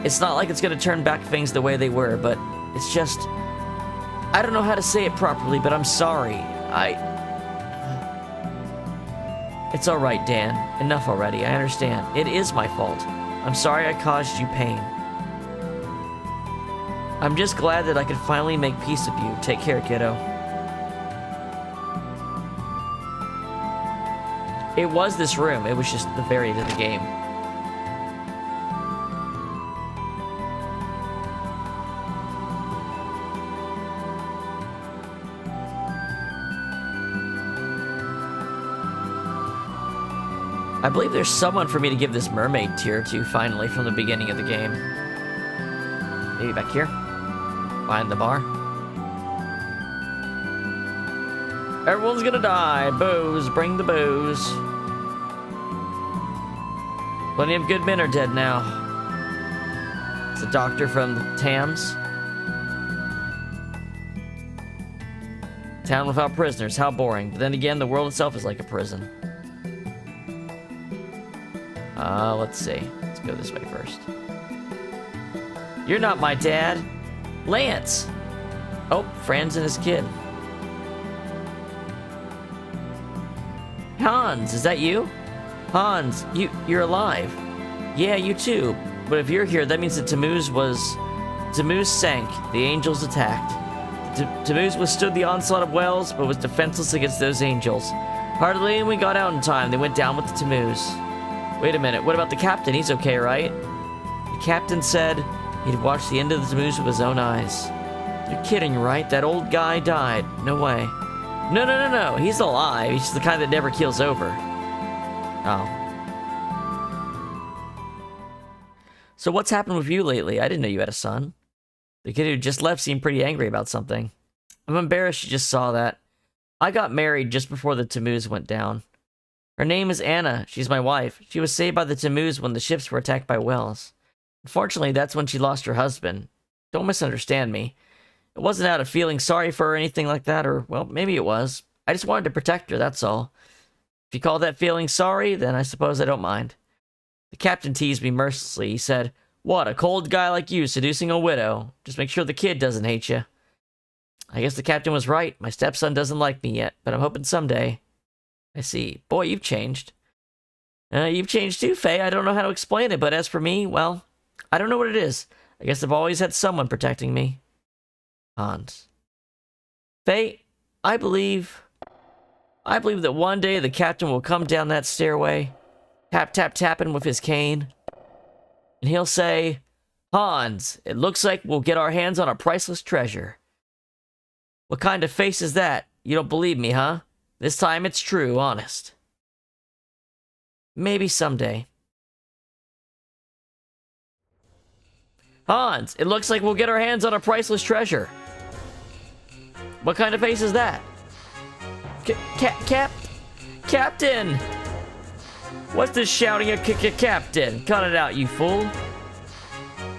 It's not like it's gonna turn back things the way they were, but it's just... I don't know how to say it properly, but I'm sorry. It's alright, Dan. Enough already. I understand. It is my fault. I'm sorry I caused you pain. I'm just glad that I could finally make peace with you. Take care, kiddo. It was this room. It was just the very end of the game. I believe there's someone for me to give this mermaid tear to finally from the beginning of the game. Maybe back here? Behind the bar? Everyone's gonna die. Booze. Bring the booze. Plenty of good men are dead now. It's a doctor from the Thames. Town without prisoners. How boring. But then again, the world itself is like a prison. Let's see. Let's go this way first. You're not my dad. Lance! Oh, Franz and his kid. Hans, is that you? Hans, you're alive. Yeah, you too. But if you're here, that means that Tammuz sank. The angels attacked. Tammuz withstood the onslaught of whales, but was defenseless against those angels. Hardly anyone got out in time. They went down with the Tammuz. Wait a minute, what about the captain? He's okay, right? The captain said he'd watched the end of the Tammuz with his own eyes. You're kidding, right? That old guy died. No way. No. He's alive. He's just the kind that never keels over. Oh. So what's happened with you lately? I didn't know you had a son. The kid who just left seemed pretty angry about something. I'm embarrassed you just saw that. I got married just before the Tammuz went down. Her name is Anna. She's my wife. She was saved by the Tammuz when the ships were attacked by whales. Unfortunately, that's when she lost her husband. Don't misunderstand me. It wasn't out of feeling sorry for her or anything like that, or, well, maybe it was. I just wanted to protect her, that's all. If you call that feeling sorry, then I suppose I don't mind. The captain teased me mercilessly. He said, "What, a cold guy like you seducing a widow? Just make sure the kid doesn't hate you." I guess the captain was right. My stepson doesn't like me yet, but I'm hoping someday. I see. Boy, you've changed. You've changed too, Faye. I don't know how to explain it, but as for me, well, I don't know what it is. I guess I've always had someone protecting me. Hans. Faye, I believe that one day the captain will come down that stairway, tapping with his cane, and he'll say, "Hans, it looks like we'll get our hands on a priceless treasure." What kind of face is that? You don't believe me, huh? This time it's true, honest. Maybe someday. Hans, it looks like we'll get our hands on a priceless treasure. What kind of face is that? Captain! What's this shouting at Captain? Cut it out, you fool.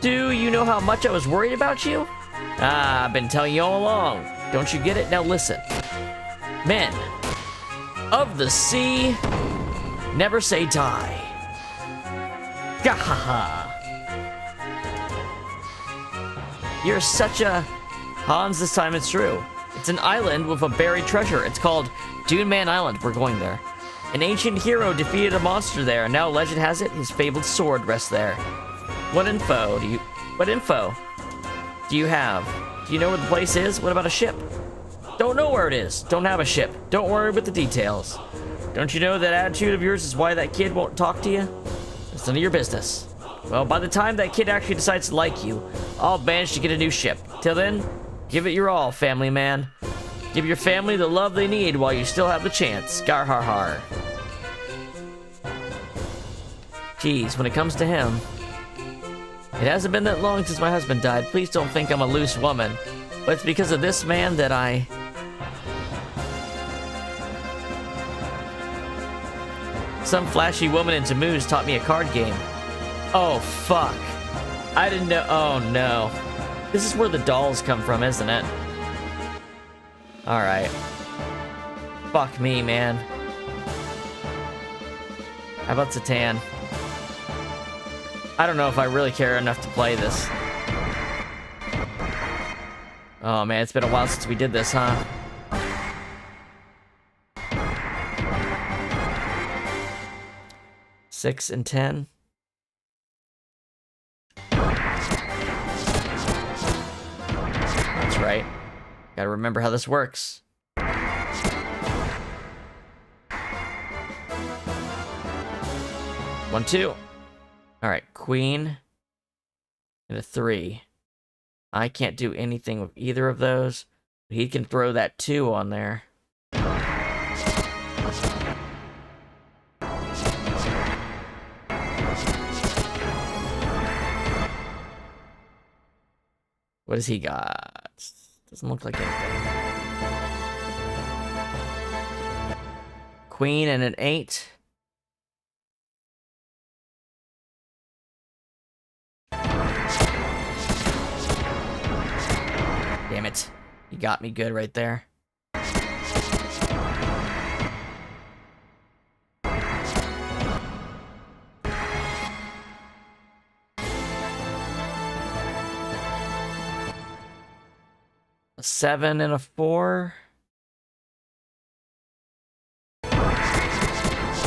Do you know how much I was worried about you? Ah, I've been telling you all along. Don't you get it? Now listen. Men of the sea never say die. Gahaha. You're such a... Hans, this time it's true. It's an island with a buried treasure. It's called Dune Man Island. We're going there. An ancient hero defeated a monster there, and now legend has it his fabled sword rests there. What info do you have? Do you know where the place is? What about a ship? Don't know where it is. Don't have a ship. Don't worry with the details. Don't you know that attitude of yours is why that kid won't talk to you? It's none of your business. Well, by the time that kid actually decides to like you, I'll manage to get a new ship. Till then, give it your all, family man. Give your family the love they need while you still have the chance. Gar har har. Geez, when it comes to him, it hasn't been that long since my husband died. Please don't think I'm a loose woman. But it's because of this man that I... Some flashy woman in Tammuz taught me a card game. Oh, fuck. I didn't know... Oh, no. This is where the dolls come from, isn't it? Alright. Fuck me, man. How about Satan? I don't know if I really care enough to play this. Oh, man, it's been a while since we did this, huh? Six and 10. That's right. Gotta remember how this works. 1, 2. All right, queen and a 3. I can't do anything with either of those. He can throw that 2 on there. What does he got? Doesn't look like anything. Queen and an 8. Damn it. You got me good right there. A 7 and a 4.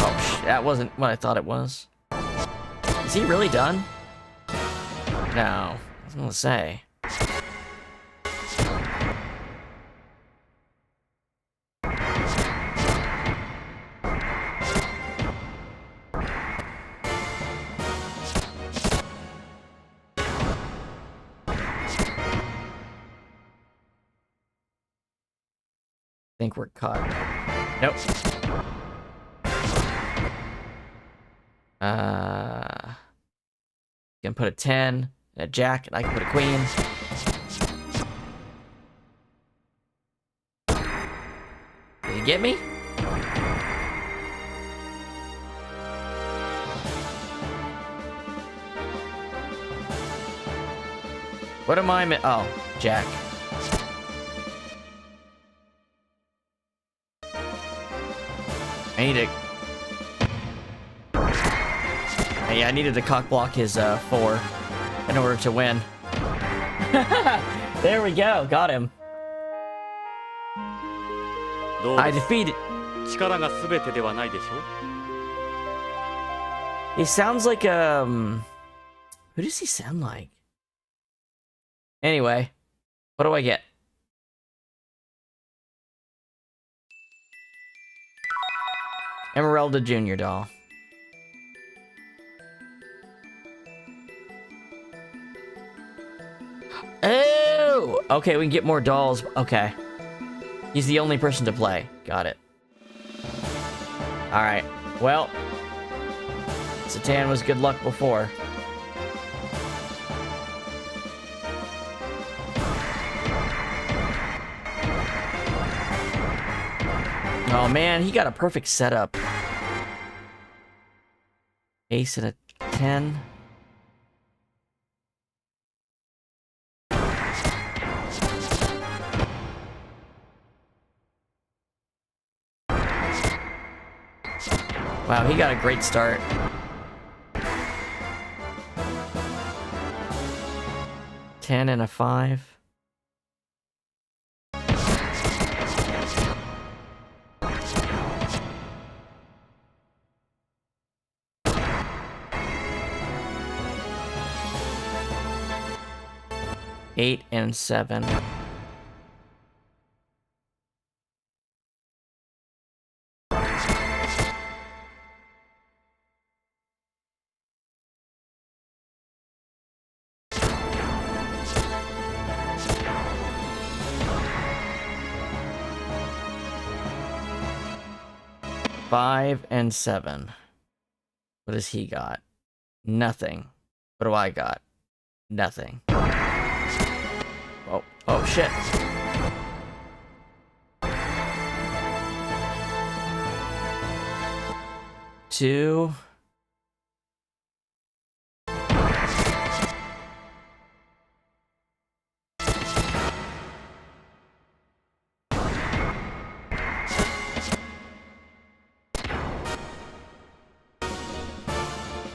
Oh, that wasn't what I thought it was. Is he really done? No. I was gonna say. I think we're caught. Nope. Can put a 10 and a jack, and I can put a queen. Did he get me? What am I? Oh, jack. I need to... Yeah, I needed to cock block his 4 in order to win. There we go, got him. I defeated... He sounds like, who does he sound like? Anyway, what do I get? Emeralda Jr. doll. Oh! Okay, we can get more dolls. Okay. He's the only person to play. Got it. Alright. Well. Satan was good luck before. Oh man, he got a perfect setup. Ace and a 10. Wow, he got a great start. Ten and a 5. Eight and 7. Five and 7. What does he got? Nothing. What do I got? Nothing. Oh, oh shit. Two.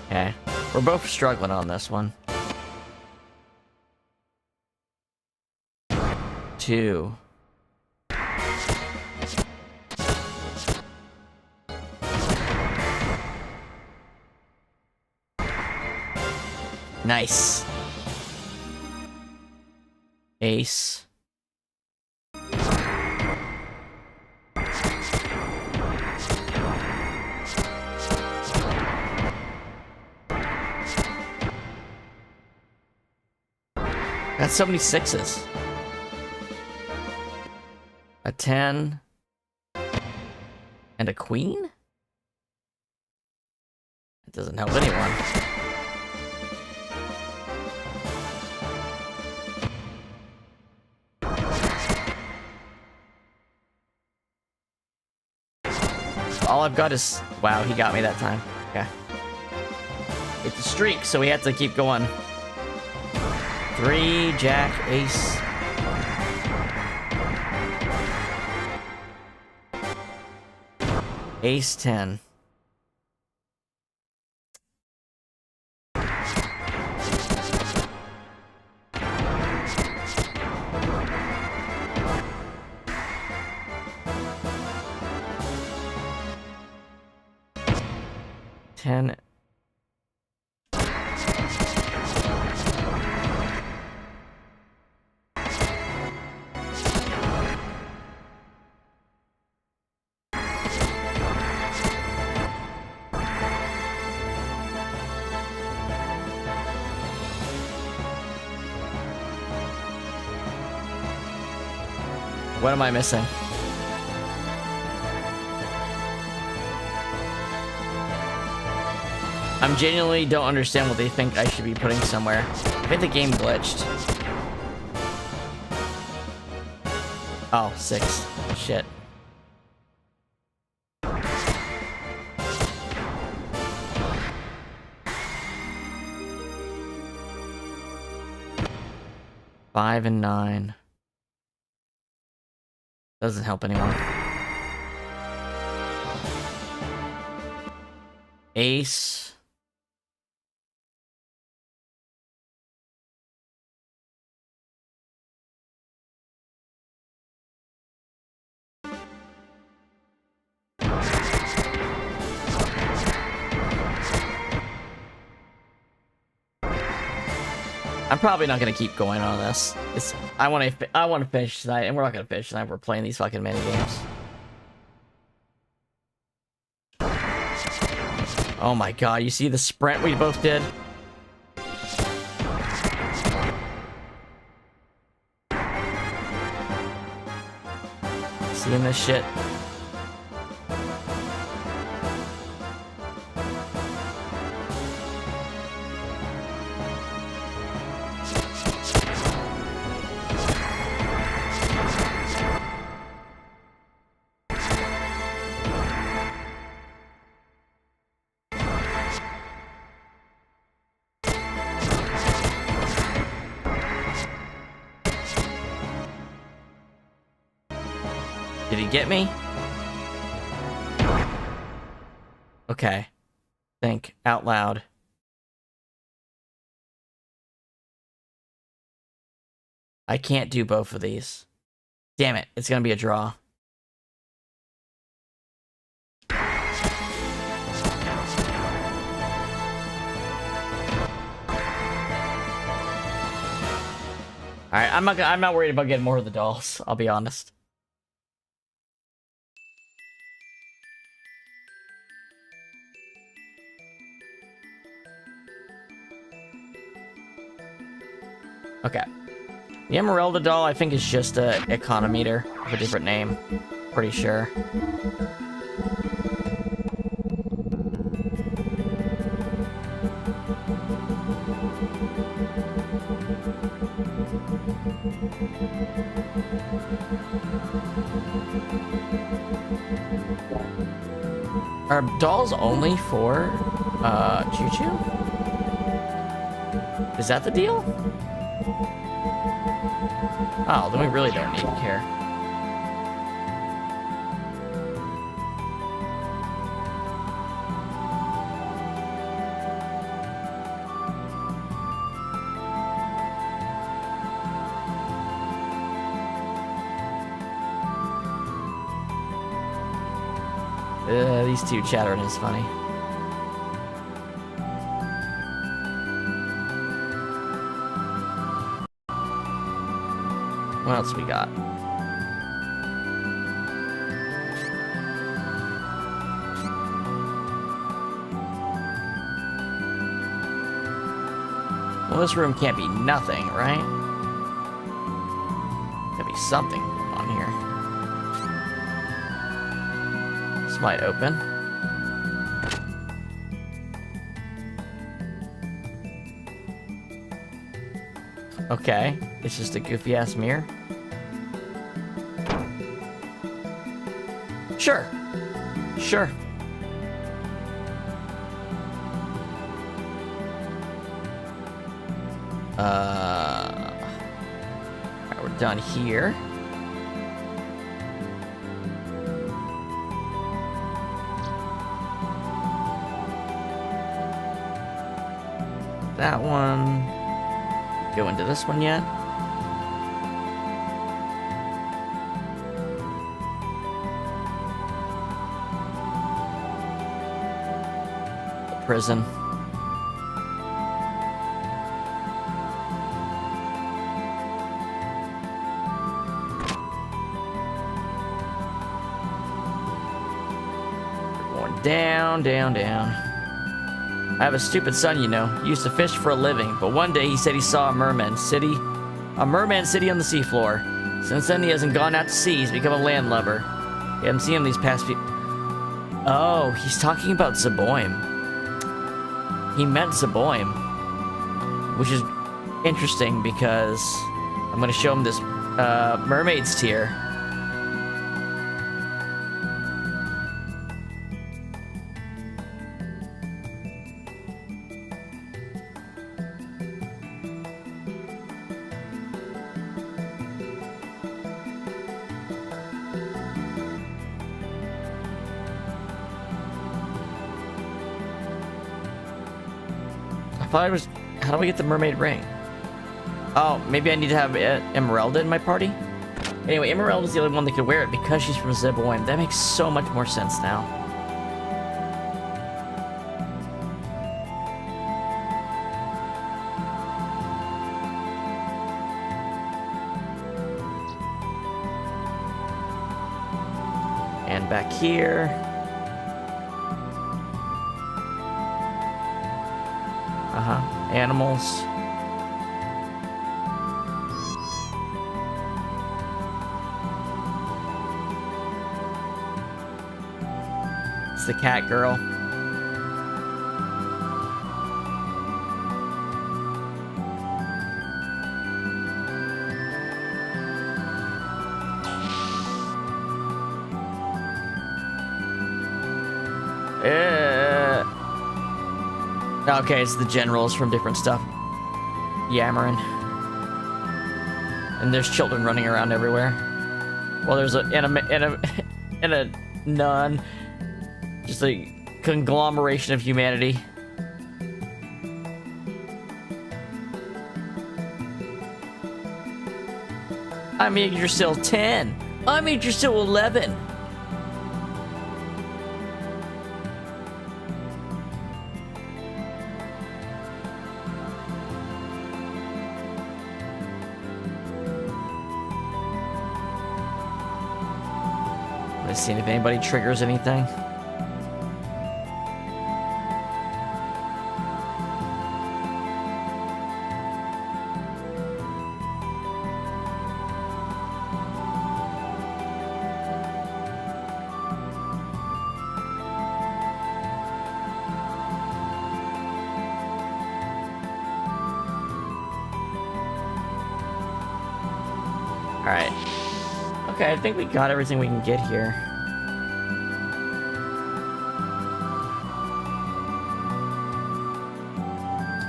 Okay. We're both struggling on this one. 2. Nice. Ace. That's so many sixes. A 10. And a queen? It doesn't help anyone. All I've got is... Wow, he got me that time. Okay. It's a streak, so we have to keep going. 3, jack, ace. Ace 10. Ten. What am I missing? I genuinely don't understand what they think I should be putting somewhere. I think the game glitched. Oh, 6. Shit. Five and 9. Doesn't help anyone. Ace. I'm probably not gonna keep going on this. I want to finish tonight, and we're not gonna finish tonight. We're playing these fucking mini games. Oh my god! You see the sprint we both did? Seeing this shit. Did he get me? Okay. Think out loud. I can't do both of these. Damn it, it's gonna be a draw. Alright, I'm not worried about getting more of the dolls, I'll be honest. Okay. The Emeralda doll, I think, is just a econometer of a different name. Pretty sure. Are dolls only for, Choo-Choo? Is that the deal? Oh, then we really don't need to care. These two chattering is funny. What else we got? Well, this room can't be nothing, right? something on here. This might open. Okay, it's just a goofy-ass mirror. Sure. Sure. Alright, we're done here. That one. Go into this one yet? The prison. Going down, down, down. I have a stupid son, you know. He used to fish for a living, but one day he said he saw a merman city on the seafloor. Since then, he hasn't gone out to sea. He's become a landlubber. You haven't seen him these past few... Oh, he's talking about Zeboim. He meant Zeboim. Which is interesting because I'm going to show him this mermaid's tear. I thought it was... How do we get the mermaid ring? Oh, maybe I need to have Emeralda in my party? Anyway, Emeralda's the only one that could wear it because she's from Zeboim. That makes so much more sense now. And back here... Animals. It's the cat girl. Okay, it's the generals from different stuff. Yammering. And there's children running around everywhere. Well, there's a nun. Just a conglomeration of humanity. I mean, you're still 10. I mean, you're still 11. Seeing if anybody triggers anything. Alright. Okay, I think we got everything we can get here.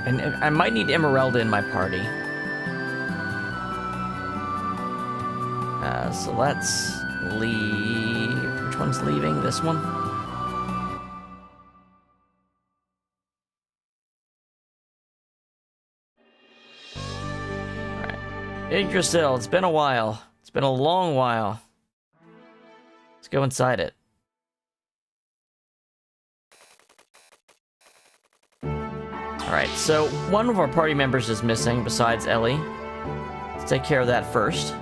And I might need Emeralda in my party. So let's leave. Which one's leaving? This one? Alright. Yggdrasil, it's been a while. It's been a long while. Let's go inside it. Alright, so one of our party members is missing besides Ellie. Let's take care of that first.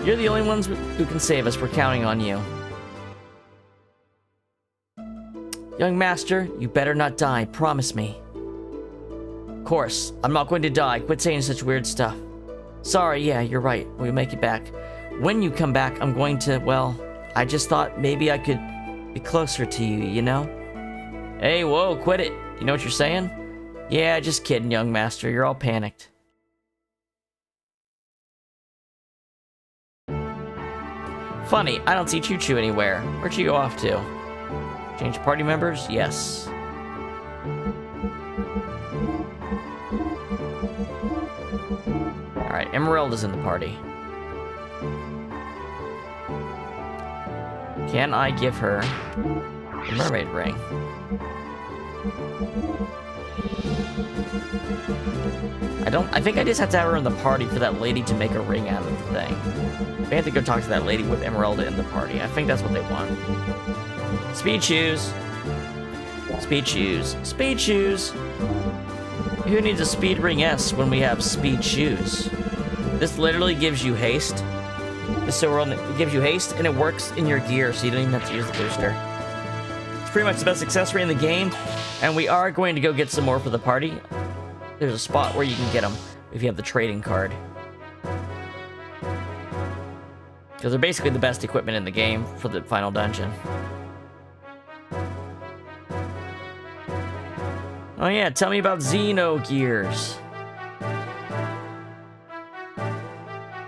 You're the only ones who can save us. We're counting on you. Young master, you better not die. Promise me. Of course, I'm not going to die. Quit saying such weird stuff. Sorry, yeah, you're right. We'll make it back. When you come back, I'm going to, well, I just thought maybe I could be closer to you, you know? Hey, whoa, quit it. You know what you're saying? Yeah, just kidding, young master. You're all panicked. Funny, I don't see Choo Choo anywhere. Where'd you go off to? Change party members? Yes. Alright, Emeralda's in the party. Can I give her a mermaid ring? I think I just have to have her in the party for that lady to make a ring out of the thing. I have to go talk to that lady with Emeralda in the party. I think that's what they want. Speed shoes. Speed shoes. Speed shoes. Who needs a speed ring S when we have speed shoes? This literally gives you haste. It gives you haste and it works in your gear, so you don't even have to use the booster. It's pretty much the best accessory in the game, and we are going to go get some more for the party. There's a spot where you can get them if you have the trading card. Because they're basically the best equipment in the game for the final dungeon. Oh yeah, tell me about Xenogears.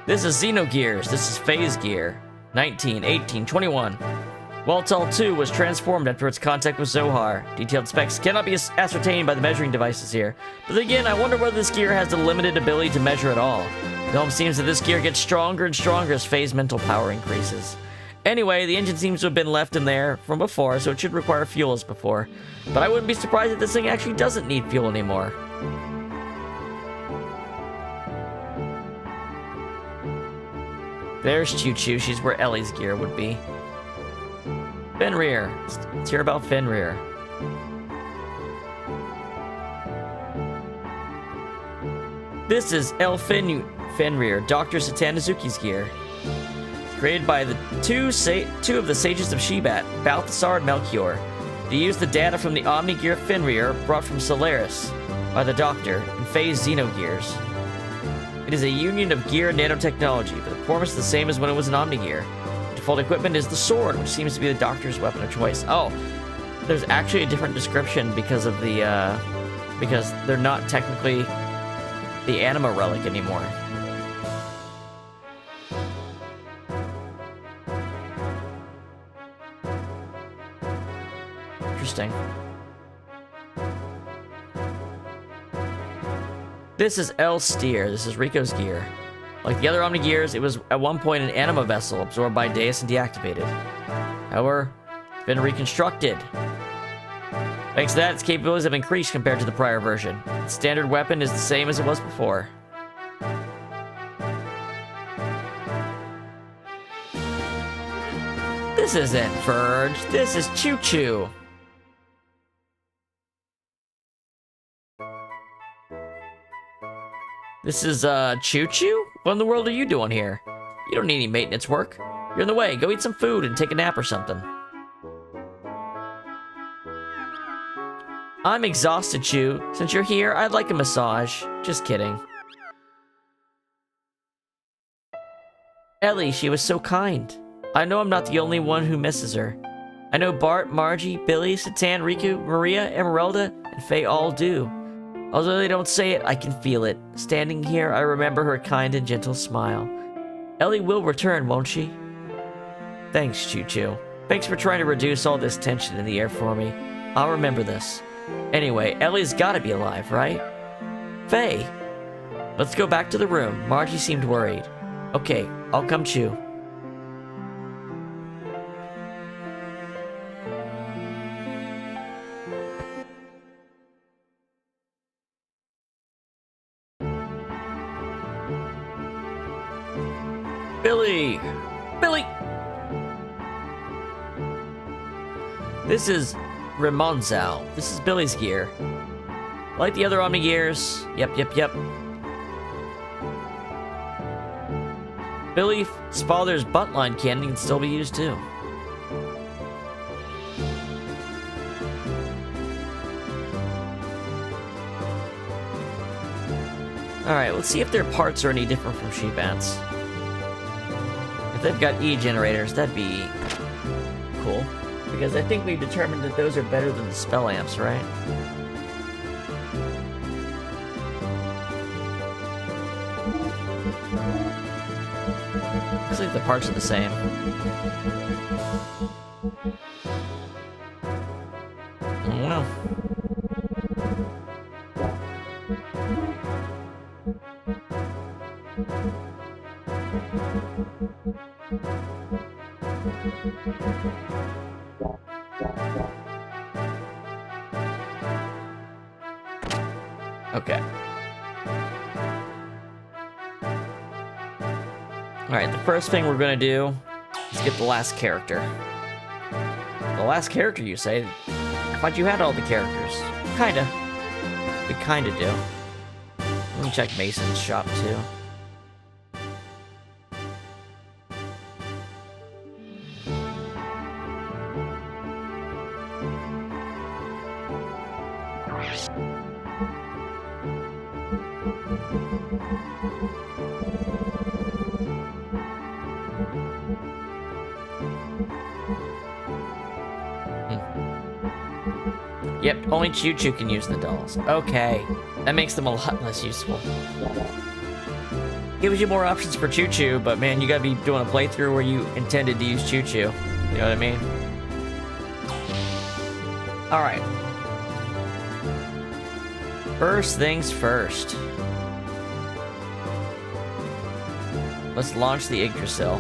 This is Xenogears. This is Phase Gear. 19, 18, 21. Waltall 2 was transformed after its contact with Zohar. Detailed specs cannot be ascertained by the measuring devices here. But again, I wonder whether this gear has a limited ability to measure at all. It almost seems that this gear gets stronger and stronger as Phase mental power increases. Anyway, the engine seems to have been left in there from before, so it should require fuel as before. But I wouldn't be surprised if this thing actually doesn't need fuel anymore. There's Choo Choo. She's where Ellie's gear would be. Fenrir. Let's hear about Fenrir. This is Fenrir, Dr. Satanazuki's gear. Created by the two of the sages of Shebat, Balthasar and Melchior. They use the data from the Omni Gear Fenrir brought from Solaris by the Doctor in Phase Xenogears. It is a union of gear and nanotechnology, but the performance is the same as when it was an Omni Gear. Default equipment is the sword, which seems to be the Doctor's weapon of choice. Oh, there's actually a different description because of the, because they're not technically the Anima Relic anymore. Interesting. This is Elsteer. This is Rico's gear. Like the other Omni Gears, it was at one point an anima vessel absorbed by Deus and deactivated. However, it's been reconstructed. Thanks to that, its capabilities have increased compared to the prior version. Its standard weapon is the same as it was before. This isn't Verge. This is Choo Choo. This is, Choo Choo? What in the world are you doing here? You don't need any maintenance work. You're in the way. Go eat some food and take a nap or something. I'm exhausted, Choo. Since you're here, I'd like a massage. Just kidding. Ellie, she was so kind. I know I'm not the only one who misses her. I know Bart, Margie, Billy, Satan, Riku, Maria, Emeralda, and Faye all do. Although they don't say it, I can feel it. Standing here, I remember her kind and gentle smile. Ellie will return, won't she? Thanks, Choo Choo. Thanks for trying to reduce all this tension in the air for me. I'll remember this. Anyway, Ellie's gotta be alive, right? Faye! Let's go back to the room. Margie seemed worried. Okay, I'll come Choo. Billy! Billy! This is Ramonzal. This is Billy's gear. Like the other Omni Gears. Yep. Billy Spalder's buttline cannon can still be used too. Alright, let's see if their parts are any different from sheep ants. If they've got E generators, that'd be cool. Because I think we've determined that those are better than the spell amps, right? Looks like the parts are the same. I don't know. Okay. Alright, the first thing we're gonna do is get the last character. The last character, you say? I thought you had all the characters. Kinda. We kinda do. Let me check Mason's shop, too. Yep, only Choo-Choo can use the dolls. Okay, that makes them a lot less useful. Gives you more options for Choo-Choo, but man, you gotta be doing a playthrough where you intended to use Choo-Choo. You know what I mean? Alright. First things first. Let's launch the Yggdrasil.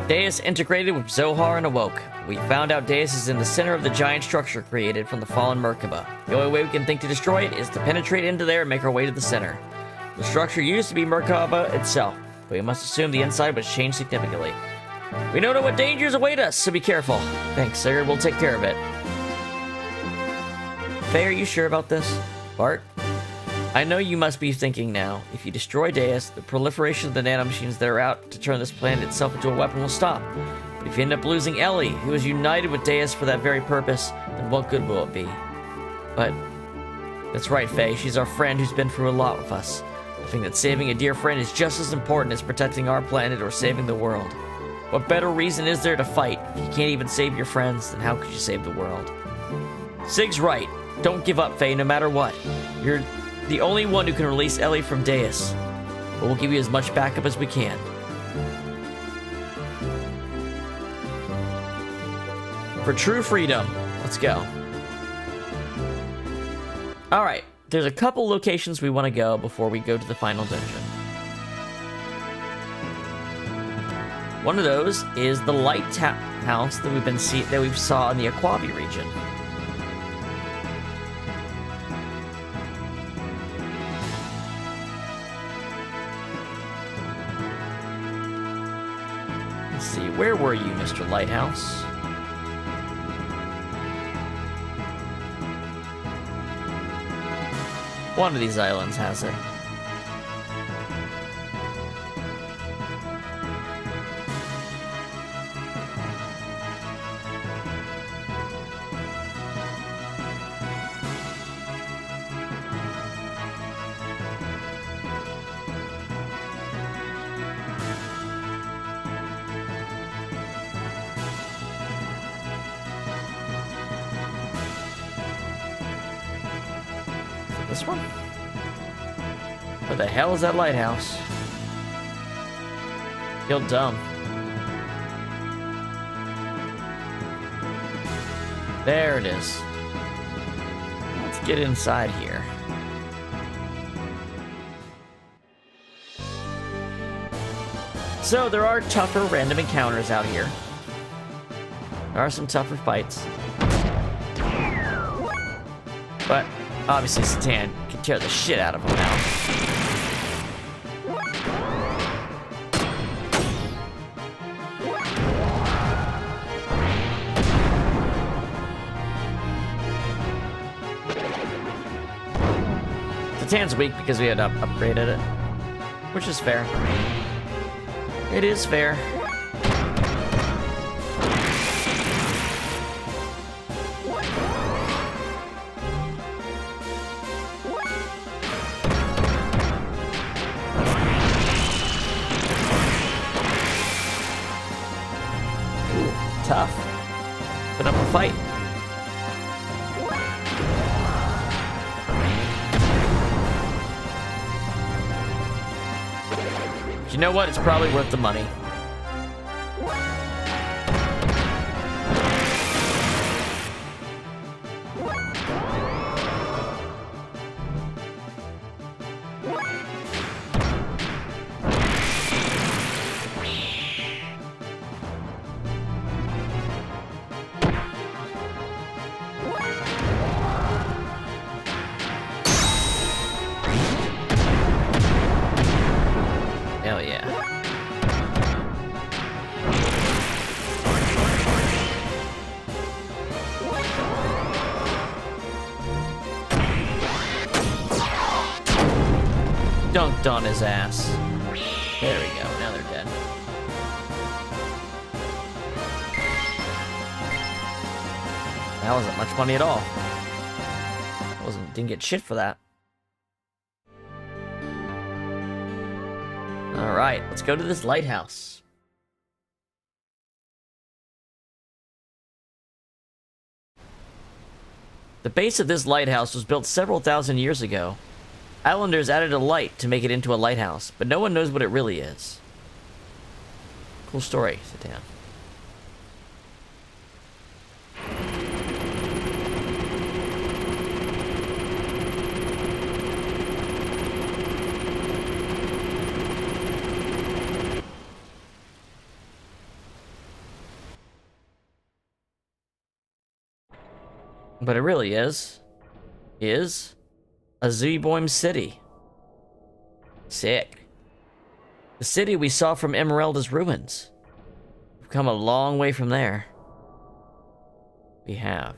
Deus integrated with Zohar and awoke. We found out Deus is in the center of the giant structure created from the fallen Merkaba. The only way we can think to destroy it is to penetrate into there and make our way to the center. The structure used to be Merkaba itself, but we must assume the inside was changed significantly. We don't know what dangers await us, so be careful. Thanks, sir. We'll take care of it. Faye, are you sure about this? Bart? I know you must be thinking now, if you destroy Deus, the proliferation of the nanomachines that are out to turn this planet itself into a weapon will stop. But if you end up losing Ellie, who is united with Deus for that very purpose, then what good will it be? But that's right, Faye, she's our friend who's been through a lot with us. I think that saving a dear friend is just as important as protecting our planet or saving the world. What better reason is there to fight? If you can't even save your friends, then how could you save the world? Sig's right. Don't give up, Faye, no matter what. You're the only one who can release Ellie from Deus. But we'll give you as much backup as we can. For true freedom. Let's go. Alright, there's a couple locations we want to go before we go to the final dungeon. One of those is the lighthouse that we've saw in the Aquavi region. Let's see, where were you, Mr. Lighthouse? One of these islands has it. This one? What the hell is that lighthouse? Feel dumb. There it is. Let's get inside here. So there are tougher random encounters out here. There are some tougher fights. But obviously Satan can tear the shit out of him now. Satan's weak because we had upgraded it, which is fair. It is fair. Tough. Put up a fight. But you know what? It's probably worth the money. Hell yeah. Dunked on his ass. There we go, now they're dead. That wasn't much money at all. Didn't get shit for that. Alright, let's go to this lighthouse. The base of this lighthouse was built several thousand years ago. Islanders added a light to make it into a lighthouse, but no one knows what it really is. Cool story, Satan. But it really is a Zeboim city. Sick. The city we saw from Emeralda's ruins. We've come a long way from there. We have.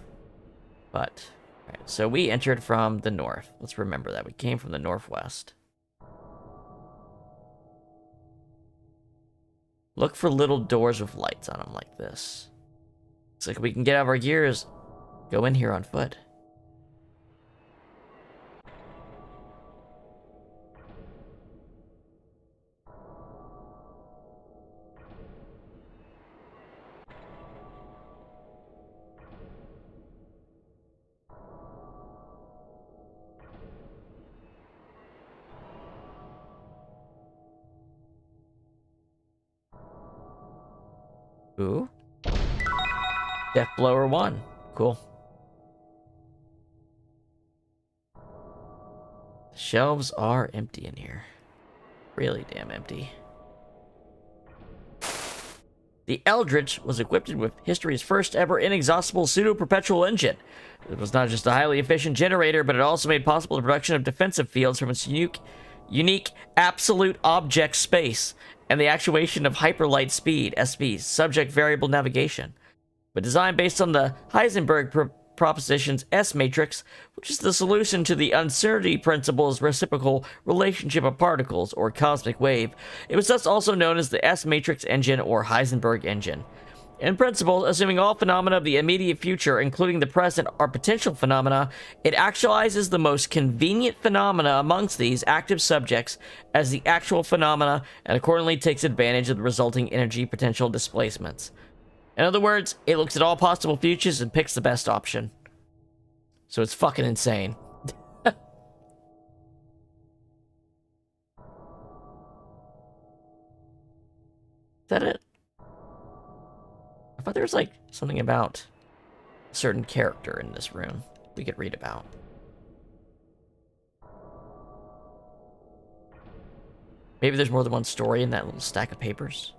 But, right, so we entered from the north. Let's remember that. We came from the northwest. Look for little doors with lights on them like this. Looks like we can get out of our gears. Go in here on foot. Ooh. Death Blower 1. Cool. The shelves are empty in here. Really damn empty. The Eldritch was equipped with history's first ever inexhaustible pseudo-perpetual engine. It was not just a highly efficient generator, but it also made possible the production of defensive fields from its unique absolute object space and the actuation of hyperlight speed, SV, subject variable navigation. But designed based on the Heisenberg proposition's S-matrix, which is the solution to the uncertainty principle's reciprocal relationship of particles, or cosmic wave. It was thus also known as the S-matrix engine, or Heisenberg engine. In principle, assuming all phenomena of the immediate future, including the present, are potential phenomena, it actualizes the most convenient phenomena amongst these active subjects as the actual phenomena, and accordingly takes advantage of the resulting energy potential displacements. In other words, it looks at all possible futures and picks the best option. So it's fucking insane. Is that it? I thought there was, like, something about a certain character in this room we could read about. Maybe there's more than one story in that little stack of papers.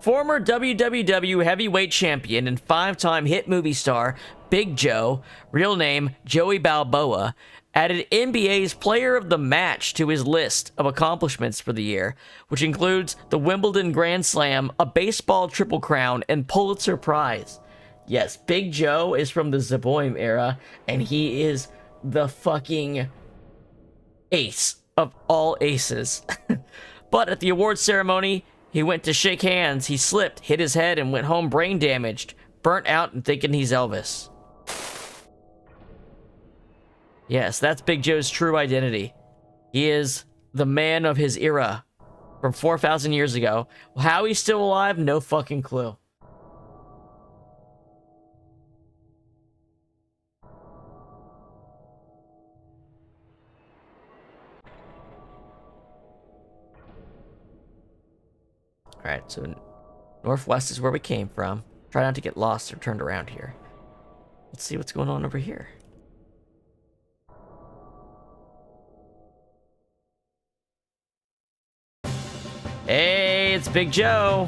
Former WWW heavyweight champion and 5-time hit movie star Big Joe, real name Joey Balboa, added NBA's Player of the Match to his list of accomplishments for the year, which includes the Wimbledon Grand Slam, a baseball Triple Crown, and Pulitzer Prize. Yes, Big Joe is from the Zaboim era, and he is the fucking ace of all aces. But at the awards ceremony, he went to shake hands, he slipped, hit his head, and went home brain damaged, burnt out and thinking he's Elvis. Yes, that's Big Joe's true identity. He is the man of his era from 4,000 years ago. How he's still alive, no fucking clue. Alright, so northwest is where we came from. Try not to get lost or turned around here. Let's see what's going on over here. Hey, it's Big Joe.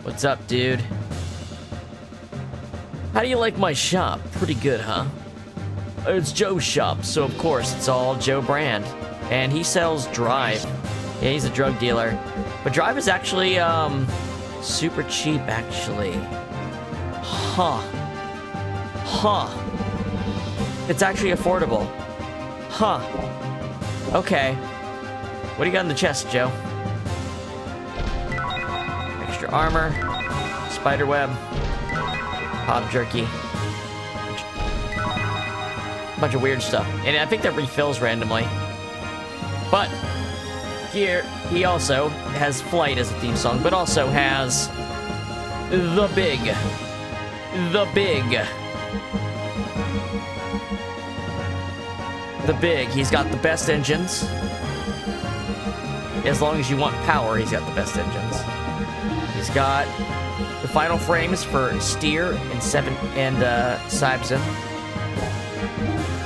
What's up, dude? How do you like my shop? Pretty good, huh? It's Joe's shop, so of course it's all Joe brand. And he sells Drive. Yeah, he's a drug dealer. But Drive is actually, super cheap, actually. Huh. It's actually affordable. Huh. Okay. What do you got in the chest, Joe? Extra armor, spider web, pop jerky, bunch of weird stuff. And I think that refills randomly. But here, he also has Flight as a theme song, but also has The Big. He's got the best engines. As long as you want power, he's got the best engines. He's got the final frames for Steer and Sibson.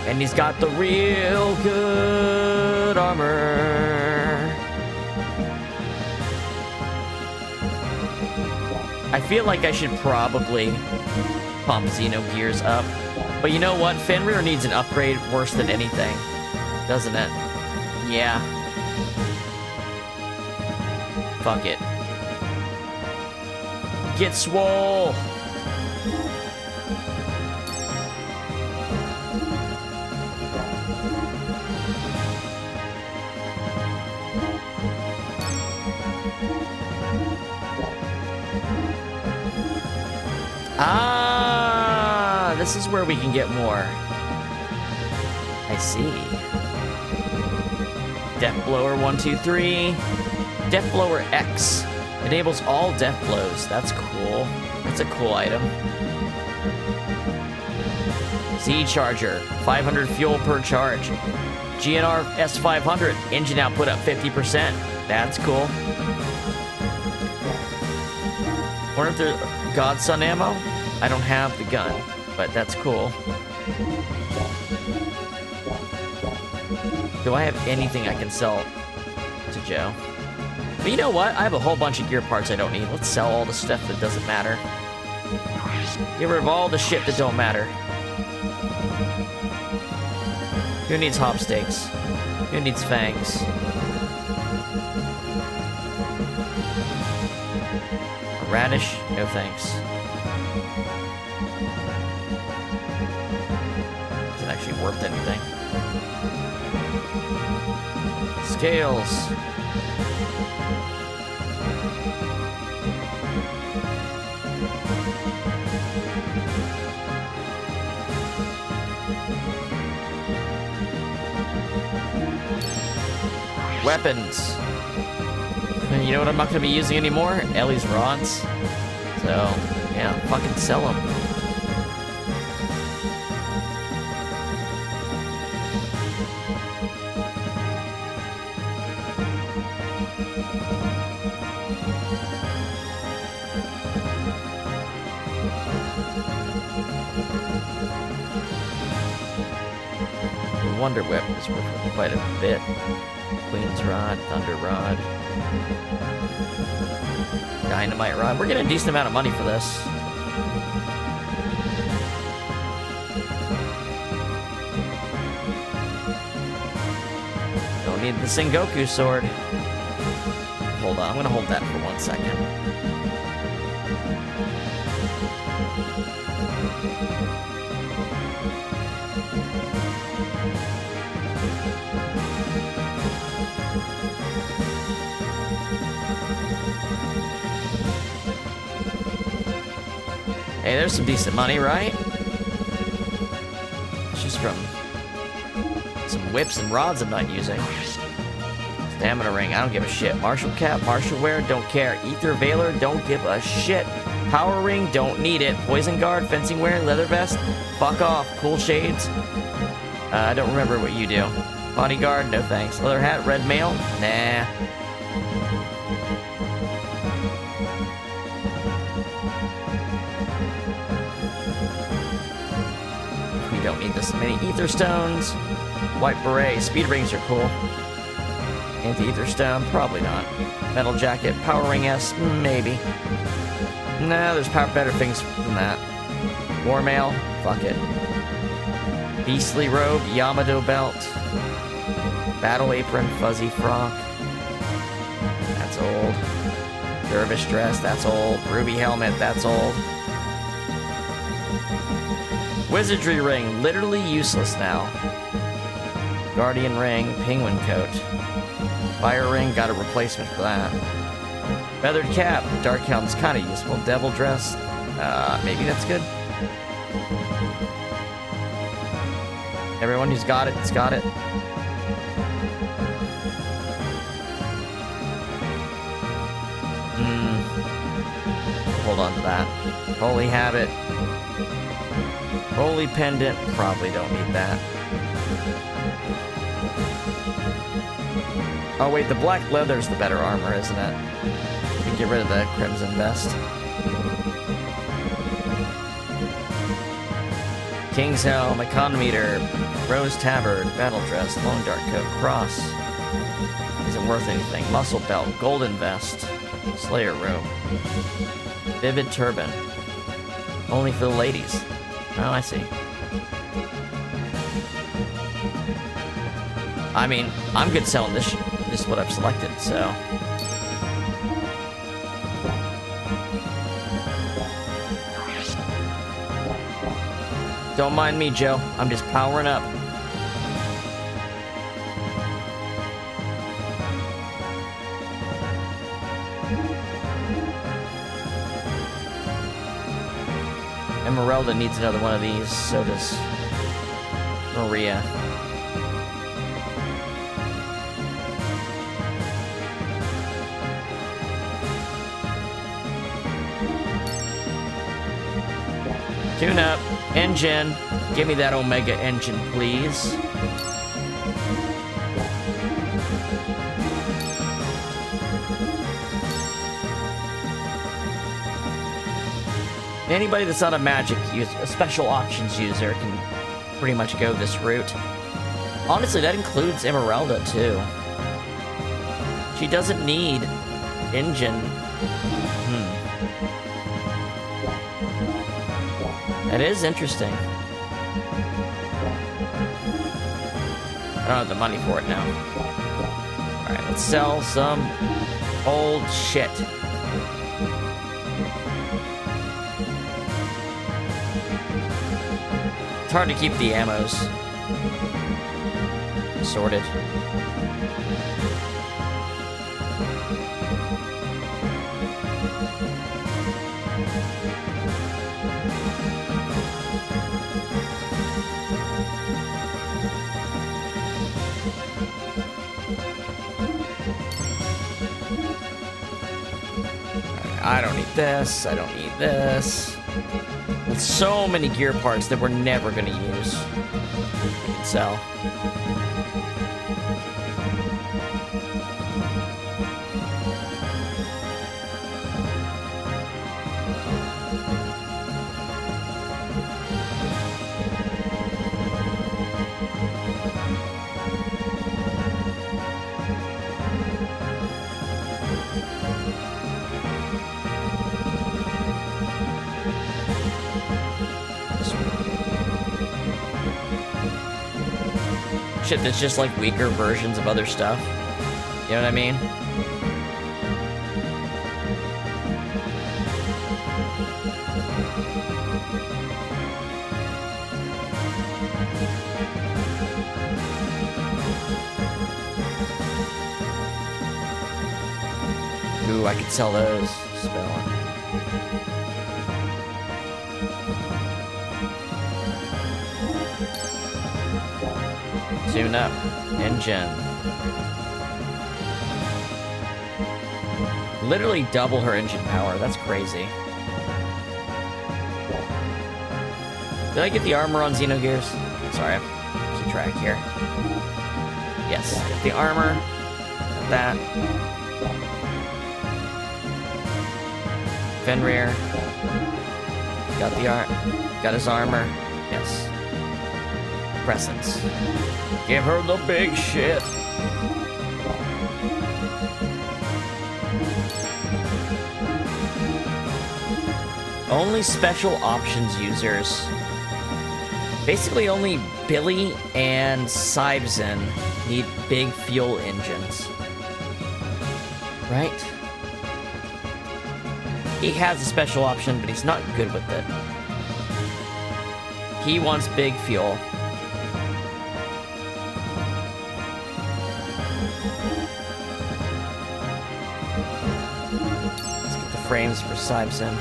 And he's got the real good armor. I feel like I should probably pump Xenogears up. But you know what? Fenrir needs an upgrade worse than anything. Doesn't it? Yeah. Fuck it. Get swole! Ah, this is where we can get more. I see. Death Blower 1, 2, 3. Death Blower X. Enables all death blows. That's cool. That's a cool item. Z-Charger. 500 fuel per charge. GNR S500. Engine output up 50%. That's cool. Wonder if there's Godson ammo? I don't have the gun, but that's cool. Do I have anything I can sell to Joe? But you know what? I have a whole bunch of gear parts I don't need. Let's sell all the stuff that doesn't matter. Get rid of all the shit that don't matter. Who needs hop steaks? Who needs fangs? A radish? No thanks. Isn't actually worth anything. Scales. Weapons. And you know what I'm not going to be using anymore? Ellie's rods. So, yeah, fucking sell them. Wonder Whip is worth quite a bit. Queen's Rod, Thunder Rod, Dynamite Rod. We're getting a decent amount of money for this. Don't need the Sengoku sword. Hold on, I'm gonna hold that for 1 second. Hey, there's some decent money, right? It's just from some whips and rods I'm not using. Stamina ring, I don't give a shit. Martial cap, martial wear, don't care. Ether veiler, don't give a shit. Power ring, don't need it. Poison guard, fencing wear, leather vest, fuck off. Cool shades, I don't remember what you do. Bodyguard, no thanks. Leather hat, red mail, nah. We don't need this many ether stones. White beret, speed rings are cool. Anti-ether stone, probably not. Metal jacket, power ring S, maybe. Nah, there's better things than that. War mail, fuck it. Beastly robe, Yamato belt. Battle apron, fuzzy frock. That's old. Dervish dress, that's old. Ruby helmet, that's old. Wizardry ring, literally useless now. Guardian ring, penguin coat. Fire ring, got a replacement for that. Feathered cap, dark helm's kind of useful. Devil dress, maybe that's good. Everyone who's got it, has got it. Hold on to that. Holy habit. Holy pendant, probably don't need that. Oh wait, the black leather's the better armor, isn't it? We can get rid of the crimson vest. King's helm, econometer, rose tabard, battle dress, long dark coat, cross. Isn't worth anything. Muscle belt, golden vest, slayer robe, vivid turban. Only for the ladies. Oh, I see. I mean, I'm good selling this shit. This is what I've selected, so. Don't mind me, Joe. I'm just powering up. Emeralda needs another one of these, so does Maria. Tune up, engine. Give me that Omega engine, please. Anybody that's not a magic user, a special options user, can pretty much go this route. Honestly, that includes Emeralda too. She doesn't need engine. That is interesting. I don't have the money for it now. Alright, let's sell some old shit. It's hard to keep the ammos sorted. I don't need this, I don't need this. With so many gear parts that we're never gonna use. We can sell. shit that's just like weaker versions of other stuff. You know what I mean? Ooh, I could sell those. Spell. Tune up. Engine. Literally double her engine power. That's crazy. Did I get the armor on Xenogears? Sorry, I keep track here. Yes, get the armor. That. Fenrir. Got the got his armor. Yes. Presence. Give her the big shit. Only special options users. Basically only Billy and Sybzen need big fuel engines. Right? He has a special option, but he's not good with it. He wants big fuel. Let's get the frames for Sybzen.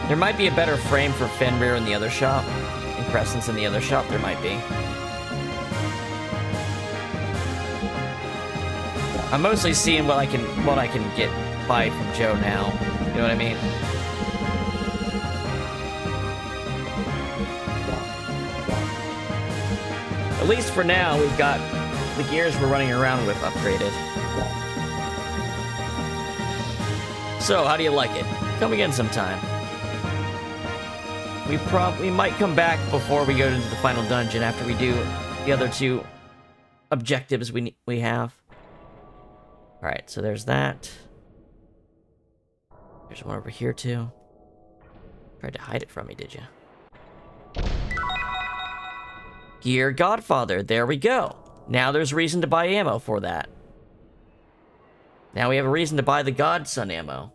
There might be a better frame for Fenrir in the other shop. And Crescent's in the other shop, there might be. I'm mostly seeing what I can get by from Joe now. You know what I mean? At least for now, we've got the gears we're running around with upgraded. So, how do you like it? Come again sometime. We might come back before we go into the final dungeon after we do the other two objectives we have. Alright, so there's that. There's one over here too. Tried to hide it from me, did you? Gear Godfather, there we go. Now there's reason to buy ammo for that. Now we have a reason to buy the Godson ammo.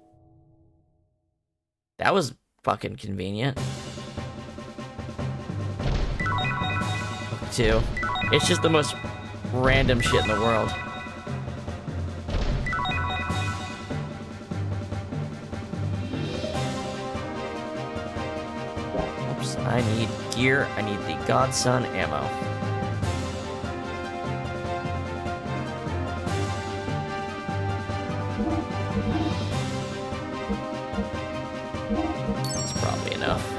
That was fucking convenient. Too. It's just the most random shit in the world. Oops, I need gear. I need the Godson ammo. That's probably enough.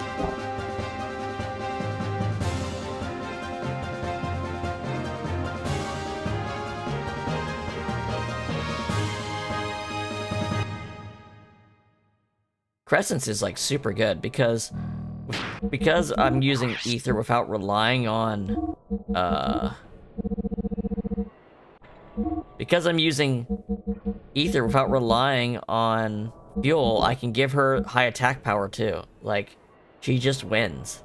Crescents is like super good because I'm using ether without relying on fuel, I can give her high attack power too. Like, she just wins.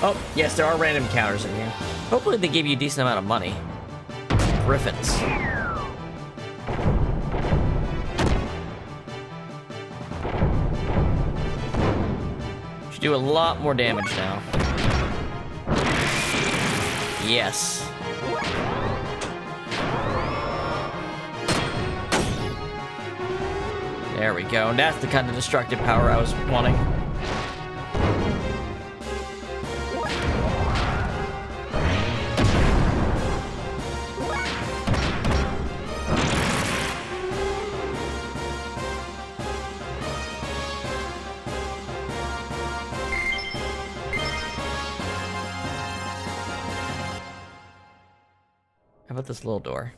Oh, yes, there are random counters in here. Hopefully they give you a decent amount of money. Griffins. Should do a lot more damage now. Yes. There we go. And that's the kind of destructive power I was wanting. How about this little door?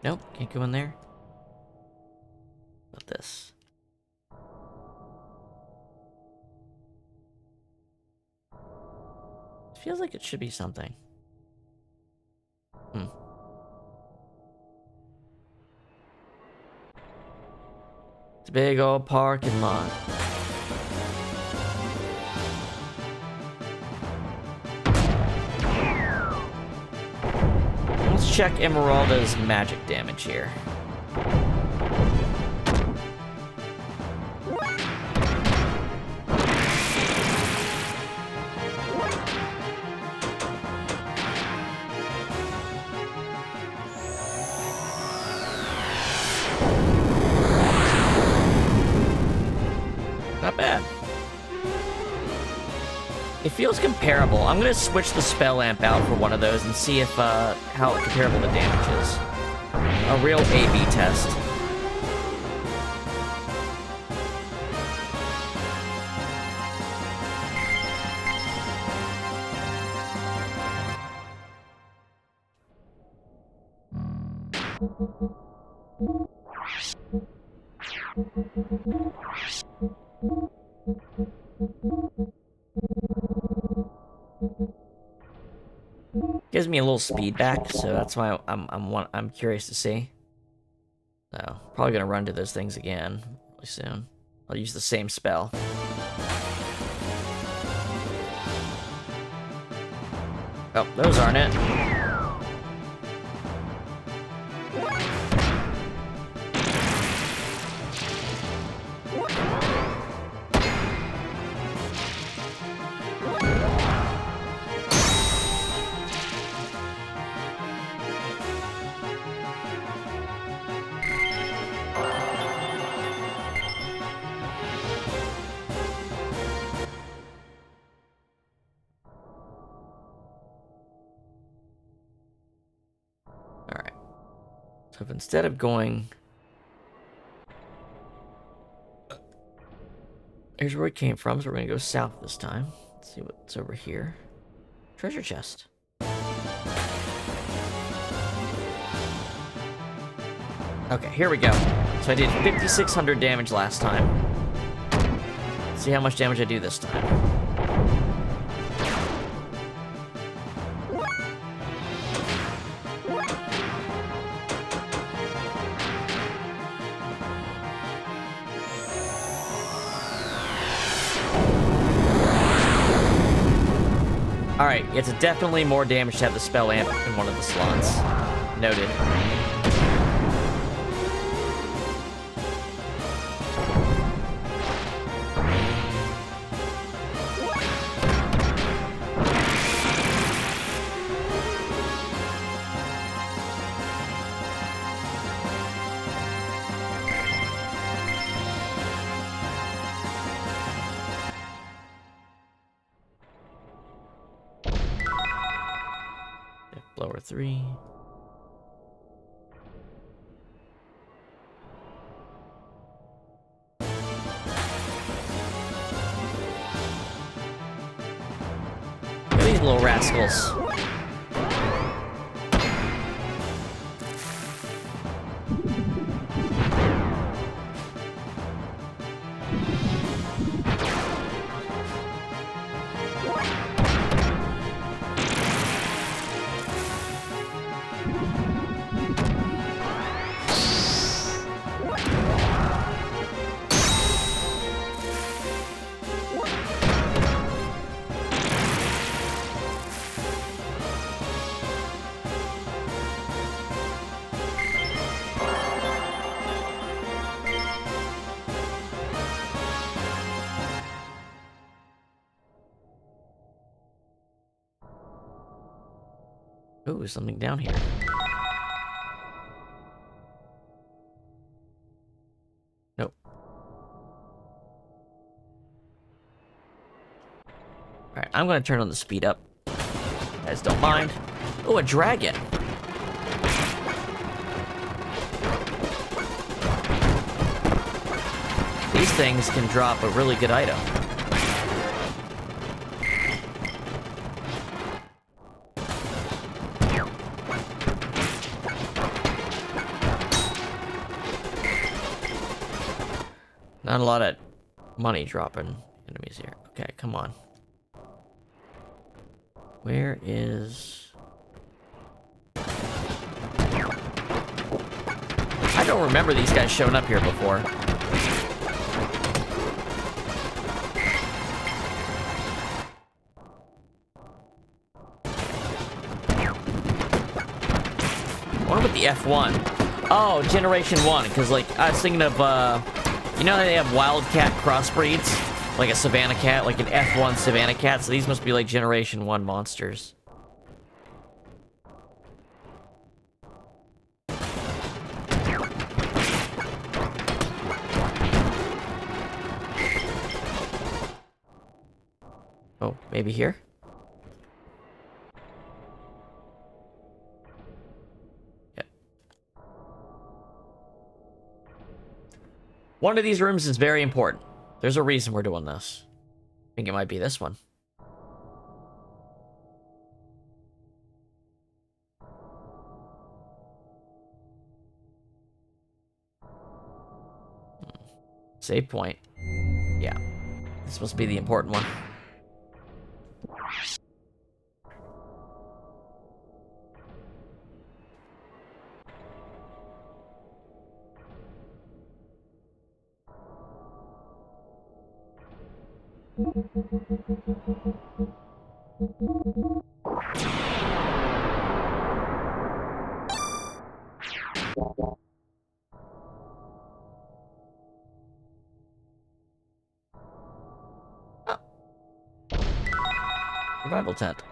Nope, can't go in there. How about this? It feels like it should be something. It's a big old parking lot. Let's check Emeralda's magic damage here. Not bad. It feels comparable. I'm gonna switch the spell amp out for one of those and see if how comparable the damage is. A real A/B test. Gives me a little speed back, so that's why I'm curious to see. So probably gonna run to those things again really soon. I'll use the same spell. Oh, those aren't it. So if instead of going... Here's where we came from, so we're gonna go south this time. Let's see what's over here. Treasure chest. Okay, here we go. So I did 5,600 damage last time. Let's see how much damage I do this time. Alright, it's definitely more damage to have the spell amp in one of the slots. Noted. Blower 3. Look at these little rascals. Ooh, something down here. Nope. Alright, I'm gonna turn on the speed up. You guys don't mind. Oh, a dragon! These things can drop a really good item. Not a lot of money dropping enemies here. Okay, come on. Where is... I don't remember these guys showing up here before. I wonder what the F1. Oh, Generation 1, because, like, I was thinking of, you know how they have wildcat crossbreeds? Like a Savannah cat, like an F1 Savannah cat, so these must be, like, Generation 1 monsters. Oh, maybe here? One of these rooms is very important. There's a reason we're doing this. I think it might be this one. Save point. Yeah. This must be the important one. Oh. Survival tent.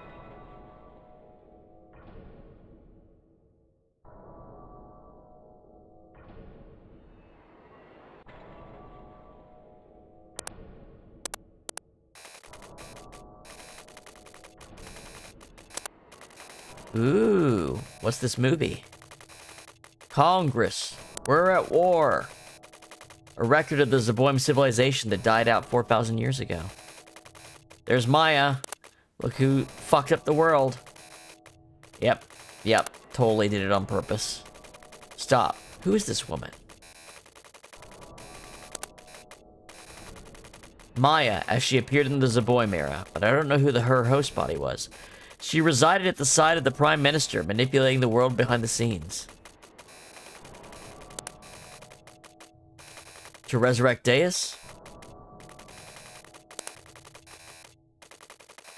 Ooh, what's this movie? Congress, we're at war. A record of the Zeboim civilization that died out 4,000 years ago. There's Maya. Look who fucked up the world. Yep, totally did it on purpose. Stop. Who is this woman? Maya, as she appeared in the Zeboim era, but I don't know who her host body was. She resided at the side of the Prime Minister, manipulating the world behind the scenes. To resurrect Deus?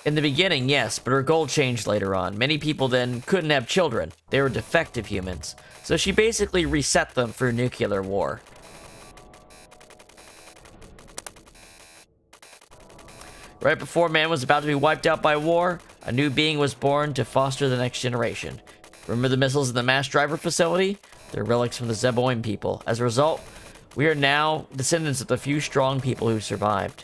In the beginning, yes, but her goal changed later on. Many people then couldn't have children. They were defective humans. So she basically reset them for nuclear war. Right before man was about to be wiped out by war, a new being was born to foster the next generation. Remember the missiles in the mass driver facility? They're relics from the Zeboim people. As a result, we are now descendants of the few strong people who survived.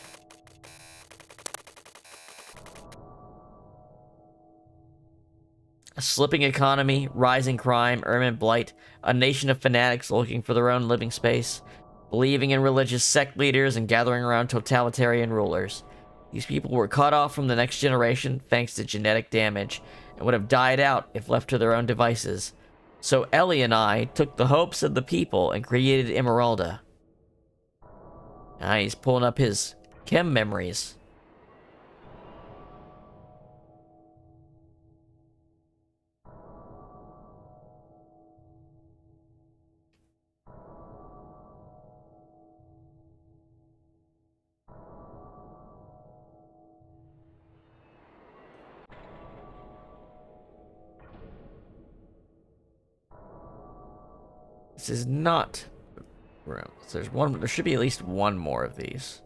A slipping economy, rising crime, ermine blight, a nation of fanatics looking for their own living space, believing in religious sect leaders and gathering around totalitarian rulers. These people were cut off from the next generation thanks to genetic damage, and would have died out if left to their own devices. So Ellie and I took the hopes of the people and created Emeralda. Now he's pulling up his chem memories. This is not room. So there's one. There should be at least one more of these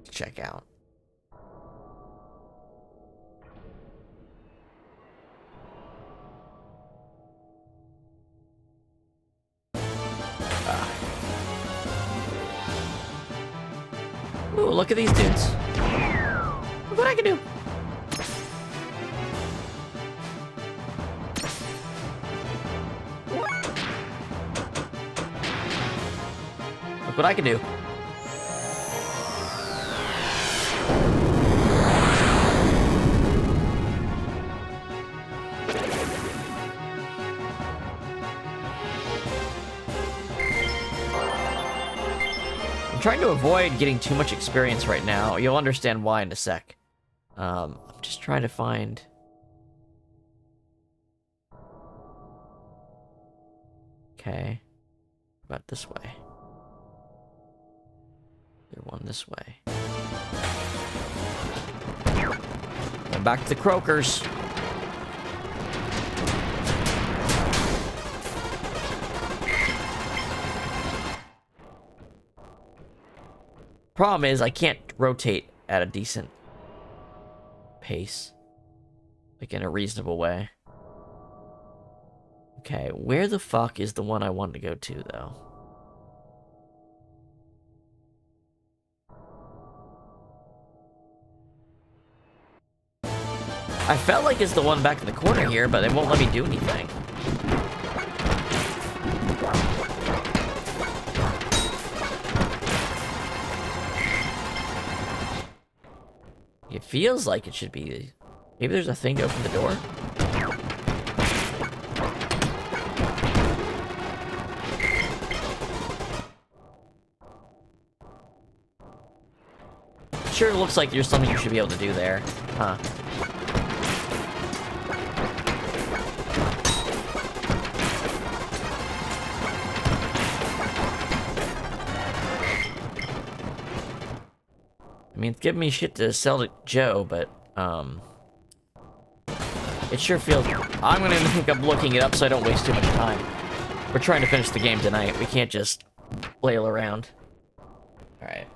to check out. Ooh, look at these dudes. Look what I can do. Look what I can do. trying to avoid getting too much experience right now. You'll understand why in a sec. I'm just trying to find... Okay. About this way. There's one this way. And back to the croakers. Problem is, I can't rotate at a decent pace. Like, in a reasonable way. Okay, where the fuck is the one I wanted to go to, though? I felt like it's the one back in the corner here, but it won't let me do anything. It feels like it should be... Maybe there's a thing to open the door? Sure looks like there's something you should be able to do there. Huh. I mean, it's giving me shit to sell to Joe, but, it sure feels... I'm gonna think I'm looking it up so I don't waste too much time. We're trying to finish the game tonight. We can't just flail around. Alright.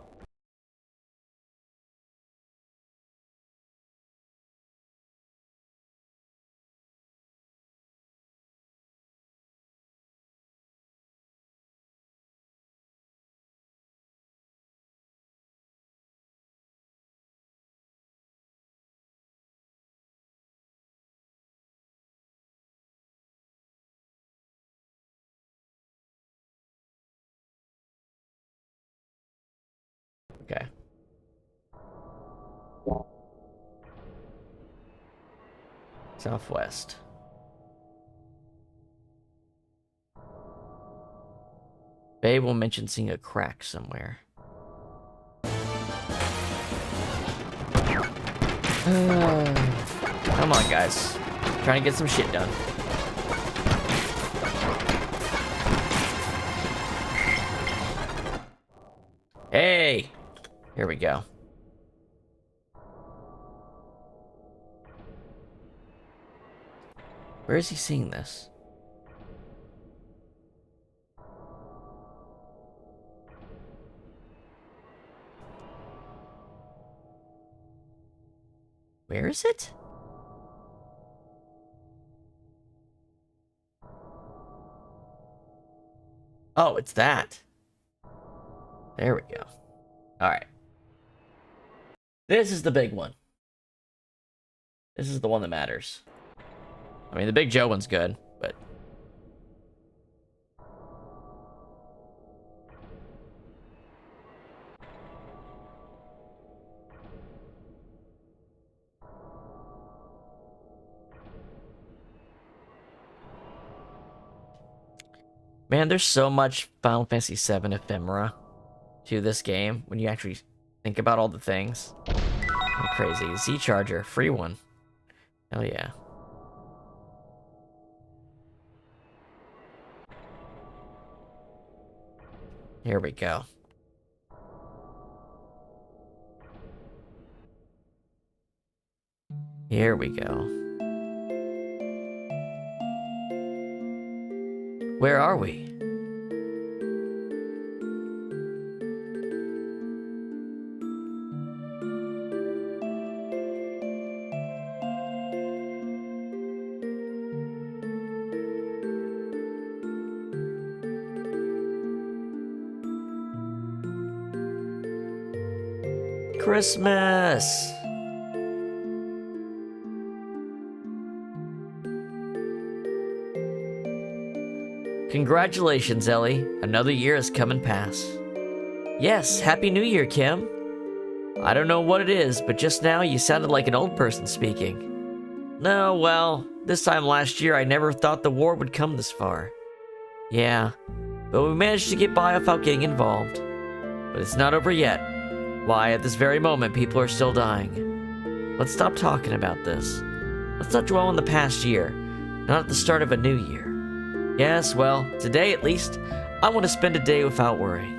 Okay. Southwest. Babe will mention seeing a crack somewhere. Come on, guys. Trying to get some shit done. Hey! Here we go. Where is he seeing this? Where is it? Oh, it's that. There we go. Alright. This is the big one. This is the one that matters. I mean, the Big Joe one's good, but... Man, there's so much Final Fantasy VII ephemera to this game when you actually think about all the things. Crazy. Z-Charger, free one. Hell yeah. Here we go. Here we go. Where are we? Christmas! Congratulations, Ellie. Another year has come and passed. Yes, Happy New Year, Kim. I don't know what it is, but just now you sounded like an old person speaking. No, well, this time last year I never thought the war would come this far. Yeah, but we managed to get by without getting involved. But it's not over yet. Why, at this very moment, people are still dying. Let's stop talking about this. Let's not dwell on the past year, not at the start of a new year. Yes, well, today at least, I want to spend a day without worrying.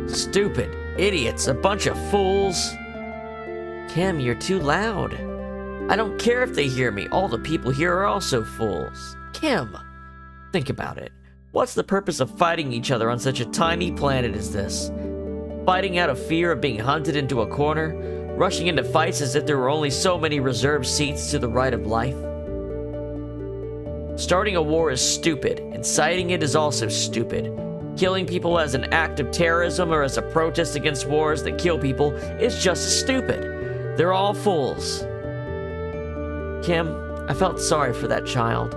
Stupid idiots, a bunch of fools. Kim, you're too loud. I don't care if they hear me. All the people here are also fools. Kim, think about it. What's the purpose of fighting each other on such a tiny planet as this? Fighting out of fear of being hunted into a corner? Rushing into fights as if there were only so many reserved seats to the right of life? Starting a war is stupid. Inciting it is also stupid. Killing people as an act of terrorism or as a protest against wars that kill people is just as stupid. They're all fools. Kim, I felt sorry for that child,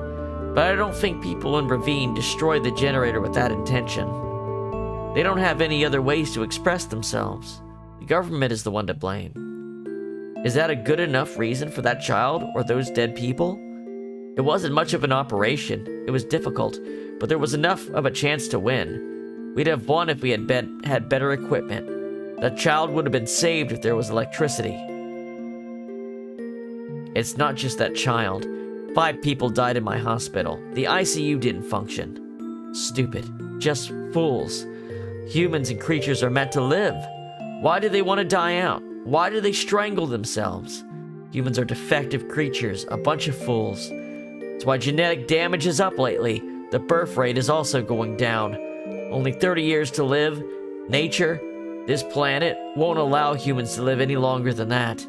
but I don't think people in Ravine destroyed the generator with that intention. They don't have any other ways to express themselves. The government is the one to blame. Is that a good enough reason for that child or those dead people? It wasn't much of an operation. It was difficult, but there was enough of a chance to win. We'd have won if we had better equipment. That child would have been saved if there was electricity. It's not just that child. 5 people died in my hospital. The ICU didn't function. Stupid. Just fools. Humans and creatures are meant to live. Why do they want to die out? Why do they strangle themselves? Humans are defective creatures, a bunch of fools. That's why genetic damage is up lately. The birth rate is also going down. Only 30 years to live. Nature, this planet, won't allow humans to live any longer than that.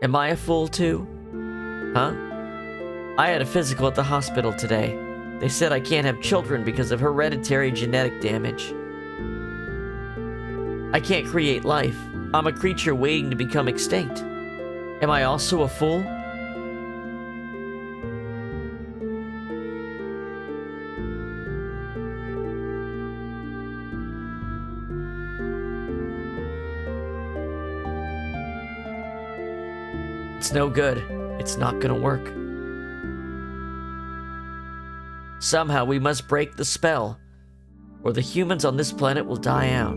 Am I a fool too? Huh? I had a physical at the hospital today. They said I can't have children because of hereditary genetic damage. I can't create life. I'm a creature waiting to become extinct. Am I also a fool? It's no good. It's not gonna work. Somehow we must break the spell, or the humans on this planet will die out.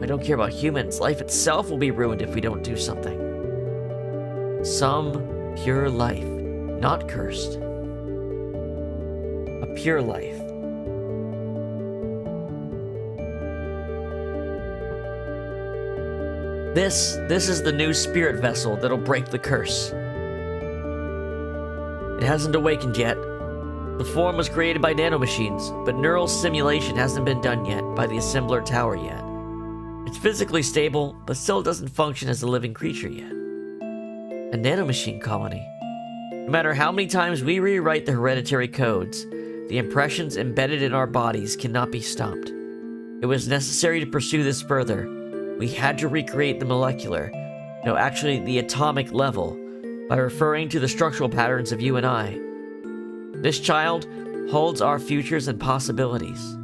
I don't care about humans. Life itself will be ruined if we don't do something. Some pure life, not cursed. A pure life. This is the new spirit vessel that'll break the curse. It hasn't awakened yet. The form was created by nanomachines, but neural simulation hasn't been done yet by the assembler tower yet. It's physically stable, but still doesn't function as a living creature yet. A nanomachine colony. No matter how many times we rewrite the hereditary codes, the impressions embedded in our bodies cannot be stopped. It was necessary to pursue this further. We had to recreate the molecular, no, actually the atomic level, by referring to the structural patterns of you and I. This child holds our futures and possibilities.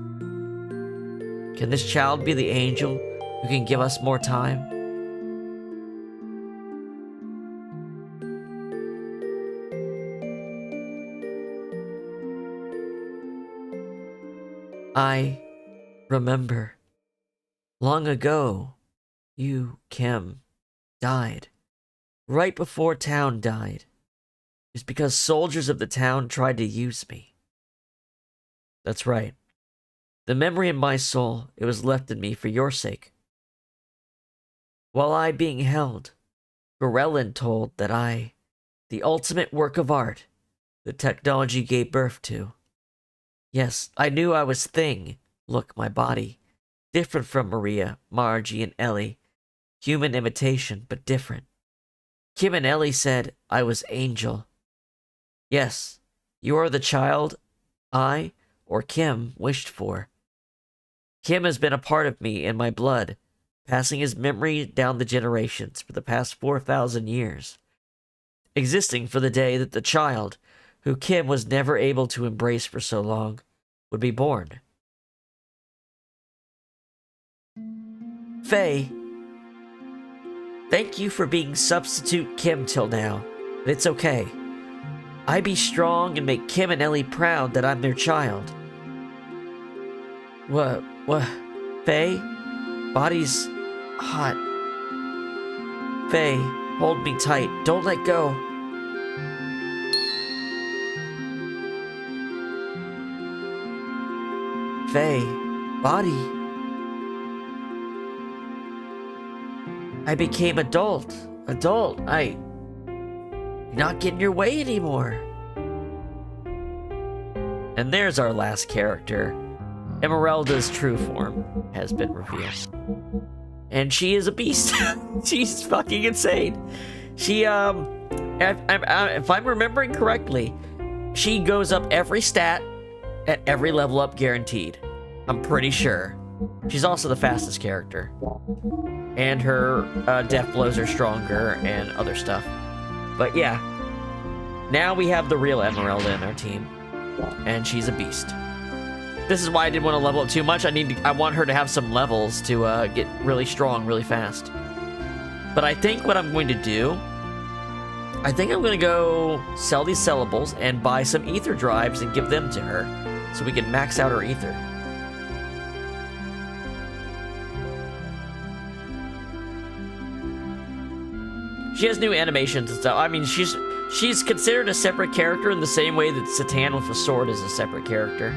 Can this child be the angel who can give us more time? I remember. Long ago, you, Kim, died. Right before town died. It's because soldiers of the town tried to use me. That's right. The memory in my soul, it was left in me for your sake. While I being held, Gorellin told that I, the ultimate work of art, that technology gave birth to. Yes, I knew I was thing. Look, my body. Different from Maria, Margie, and Ellie. Human imitation, but different. Kim and Ellie said I was Angel. Yes, you are the child I, or Kim, wished for. Kim has been a part of me and my blood, passing his memory down the generations for the past 4,000 years. Existing for the day that the child, who Kim was never able to embrace for so long, would be born. Faye, Thank you for being Substitute Kim till now. But it's okay. I be strong and make Kim and Ellie proud that I'm their child. What? Faye? Body's hot. Faye, hold me tight. Don't let go. Faye, body. I became adult. You're not getting your way anymore. And there's our last character. Emeralda's true form has been revealed. And she is a beast. She's fucking insane. She, if I'm remembering correctly, she goes up every stat at every level up guaranteed. I'm pretty sure. She's also the fastest character. And her death blows are stronger and other stuff. But yeah, now we have the real Emeralda in our team. And she's a beast. This is why I didn't want to level up too much. I want her to have some levels to get really strong really fast. But I think what I'm going to do, I think I'm going to go sell these sellables and buy some ether drives and give them to her so we can max out her ether. She has new animations and stuff. I mean, she's considered a separate character in the same way that Satan with a sword is a separate character.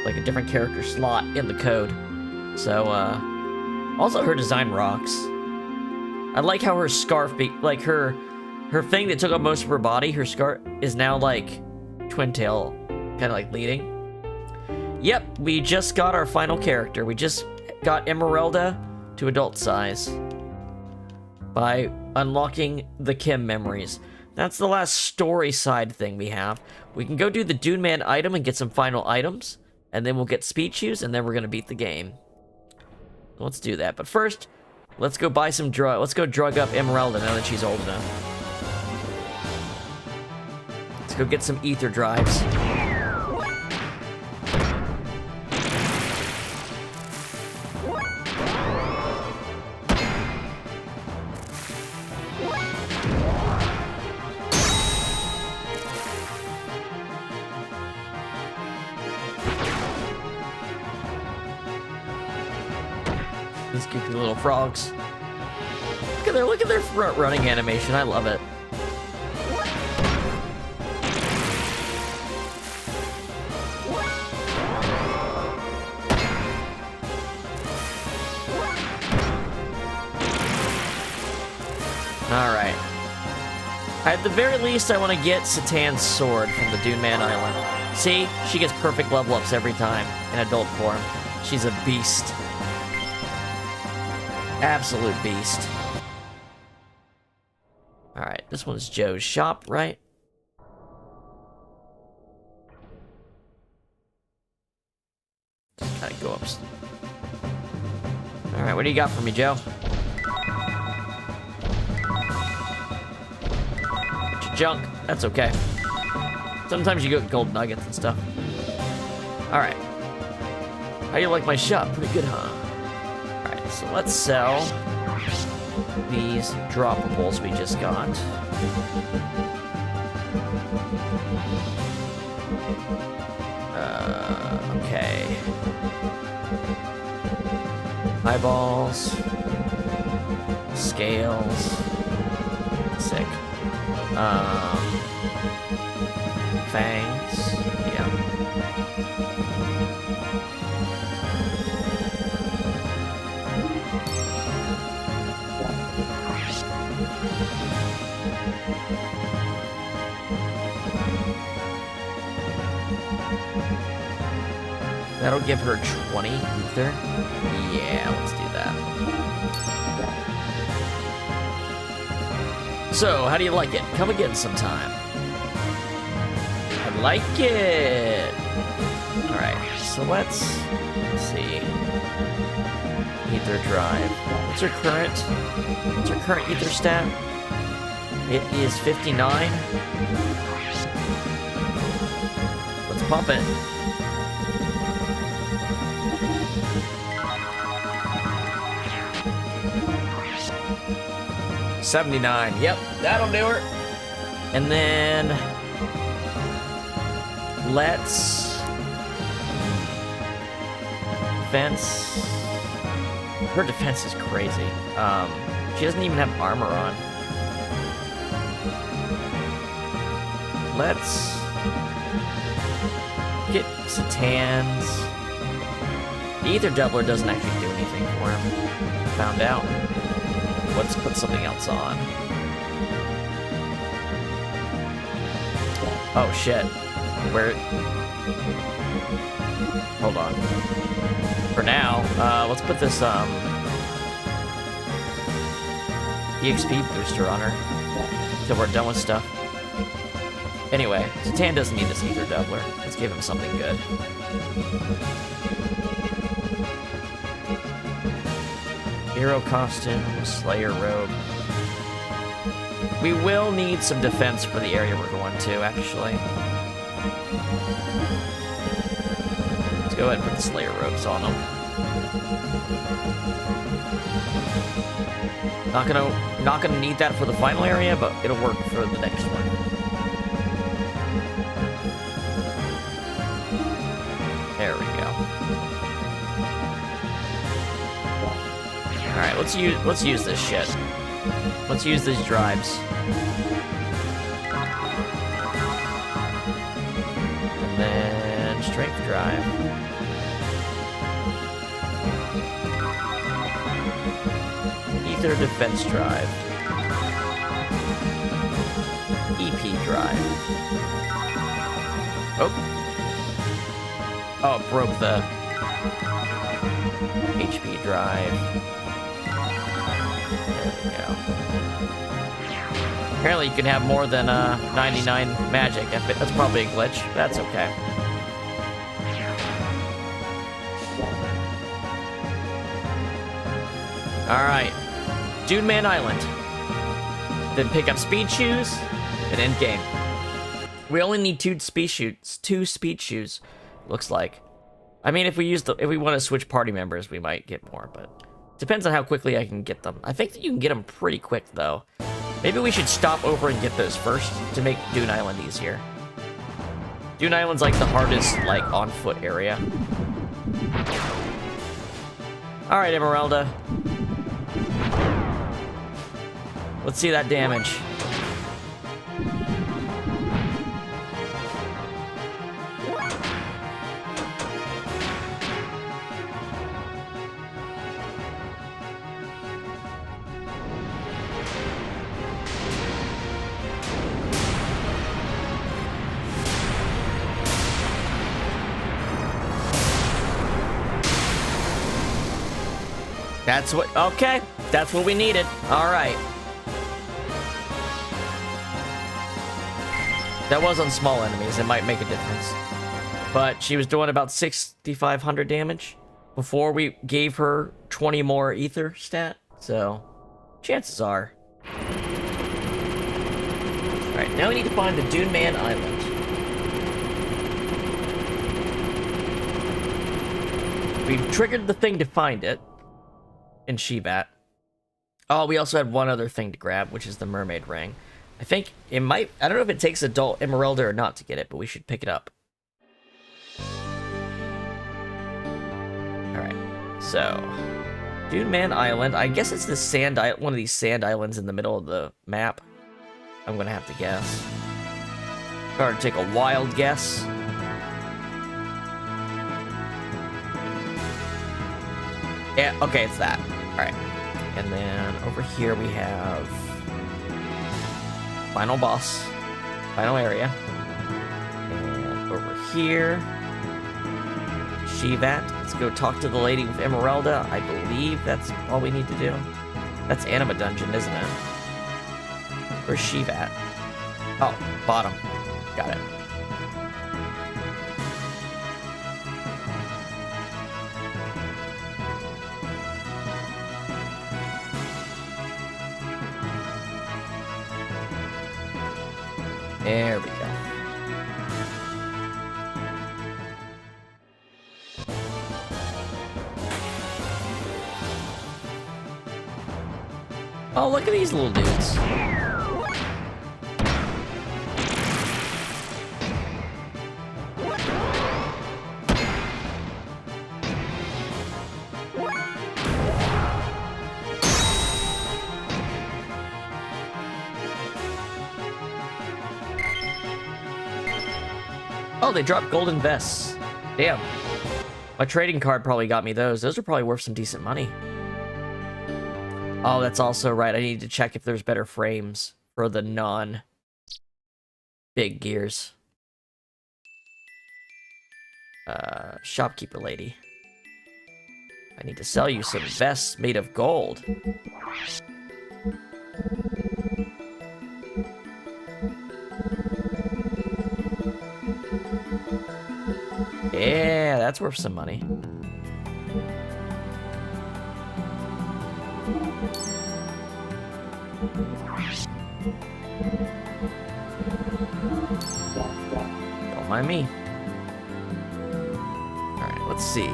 Like a different character slot in the code. So, also her design rocks. I like how her scarf, like her thing that took up most of her body, her scarf, is now like twin tail, kind of like leading. Yep, we just got our final character. We just got Emeralda to adult size by unlocking the Kim memories. That's the last story side thing we have. We can go do the Dune Man item and get some final items. And then we'll get speed shoes, and then we're gonna beat the game. Let's do that. But first, let's go buy some drug. Let's go drug up Emeralda now that she's old enough. Let's go get some ether drives. These goofy little frogs. Look at their front running animation. I love it. Alright. At the very least, I want to get Satan's sword from the Dune Man Island. See? She gets perfect level ups every time in adult form. She's a beast. Absolute beast. Alright, this one's Joe's shop, right? Just gotta go up. Alright, what do you got for me, Joe? Get your junk. That's okay. Sometimes you get gold nuggets and stuff. Alright. How do you like my shop? Pretty good, huh? So let's sell these droppables we just got. Okay. Eyeballs. Scales. Sick. Fangs. Yeah. That'll give her 20 ether. Yeah, let's do that. So, how do you like it? Come again sometime. I like it. Alright, so let's see. Ether drive. What's her current ether stat? It is 59. Let's pump it. 79. Yep, that'll do her. And then let's defense. Her defense is crazy. She doesn't even have armor on. Let's get Satan's. The Ether Doubler doesn't actually do anything for him. Found out. Let's put something else on. Oh shit. Where? Hold on. For now, let's put this EXP booster on her till we're done with stuff. Anyway, Satan doesn't need this Ether Doubler. Let's give him something good. Hero costume, Slayer robe. We will need some defense for the area we're going to, actually. Let's go ahead and put the Slayer robes on them. Not gonna need that for the final area, but it'll work for the next one. There we go. All right, let's use this shit. Let's use these drives. And then strength drive. Ether defense drive. EP drive. Oh, it broke the HP drive. There we go. Apparently you can have more than 99 magic. That's probably a glitch. That's okay. Alright. Dune Man Island. Then pick up speed shoes and end game. We only need two speed shoes. Looks like. I mean, if we want to switch party members, we might get more, but depends on how quickly I can get them. I think that you can get them pretty quick, though. Maybe we should stop over and get those first to make Dune Island easier. Dune Island's like the hardest, like, on-foot area. All right, Emeralda. Let's see that damage. That's what, okay, that's what we needed. All right. That was on small enemies, it might make a difference. But she was doing about 6,500 damage before we gave her 20 more ether stat, so chances are. All right, now we need to find the Dune Man Island. We've triggered the thing to find it. In Shivat. Oh, we also had one other thing to grab, which is the mermaid ring. I think it might... I don't know if it takes adult Emeralda or not to get it, but we should pick it up. Alright. So... Dune Man Island. I guess it's the sand one of these sand islands in the middle of the map. I'm gonna have to guess. Or take a wild guess. Yeah, okay, it's that. Alright. And then over here we have final boss, final area. And over here, Shivat. Let's go talk to the lady with Emeralda. I believe that's all we need to do. That's Anima Dungeon, isn't it? Where's Shivat? Oh, bottom. Got it. There we go. Oh, look at these little dudes. Oh, they dropped golden vests. Damn. My trading card probably got me those. Those are probably worth some decent money. Oh, that's also right. I need to check if there's better frames for the non-big gears. Shopkeeper lady. I need to sell you some vests made of gold. Yeah, that's worth some money. Don't mind me. Alright, let's see.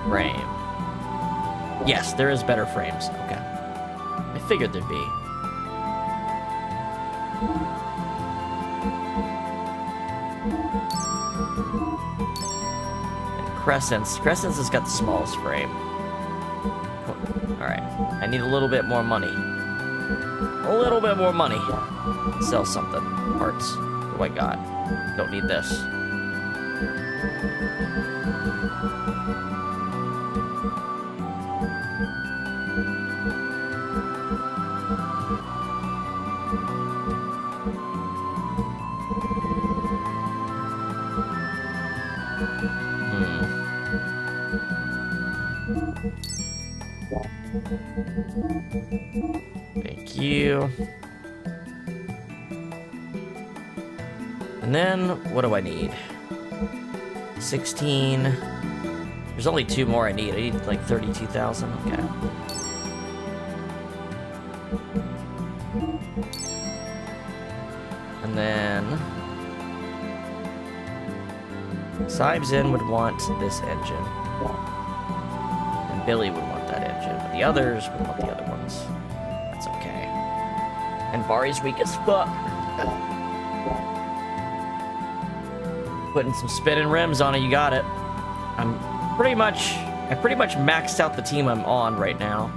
Frame. Yes, there is better frames. Okay. I figured there'd be. And Crescents. Crescents has got the smallest frame. Alright. I need a little bit more money. A little bit more money. Sell something. Parts. What do I got? Don't need this. Thank you. And then, what do I need? 16. There's only 2 more I need. I need like 32,000. Okay. And then Sibes would want this engine. And Billy would want that engine. But the others would want the other ones. That's okay. And Bari's weak as fuck. Putting some spinning rims on it, you got it. I pretty much maxed out the team I'm on right now.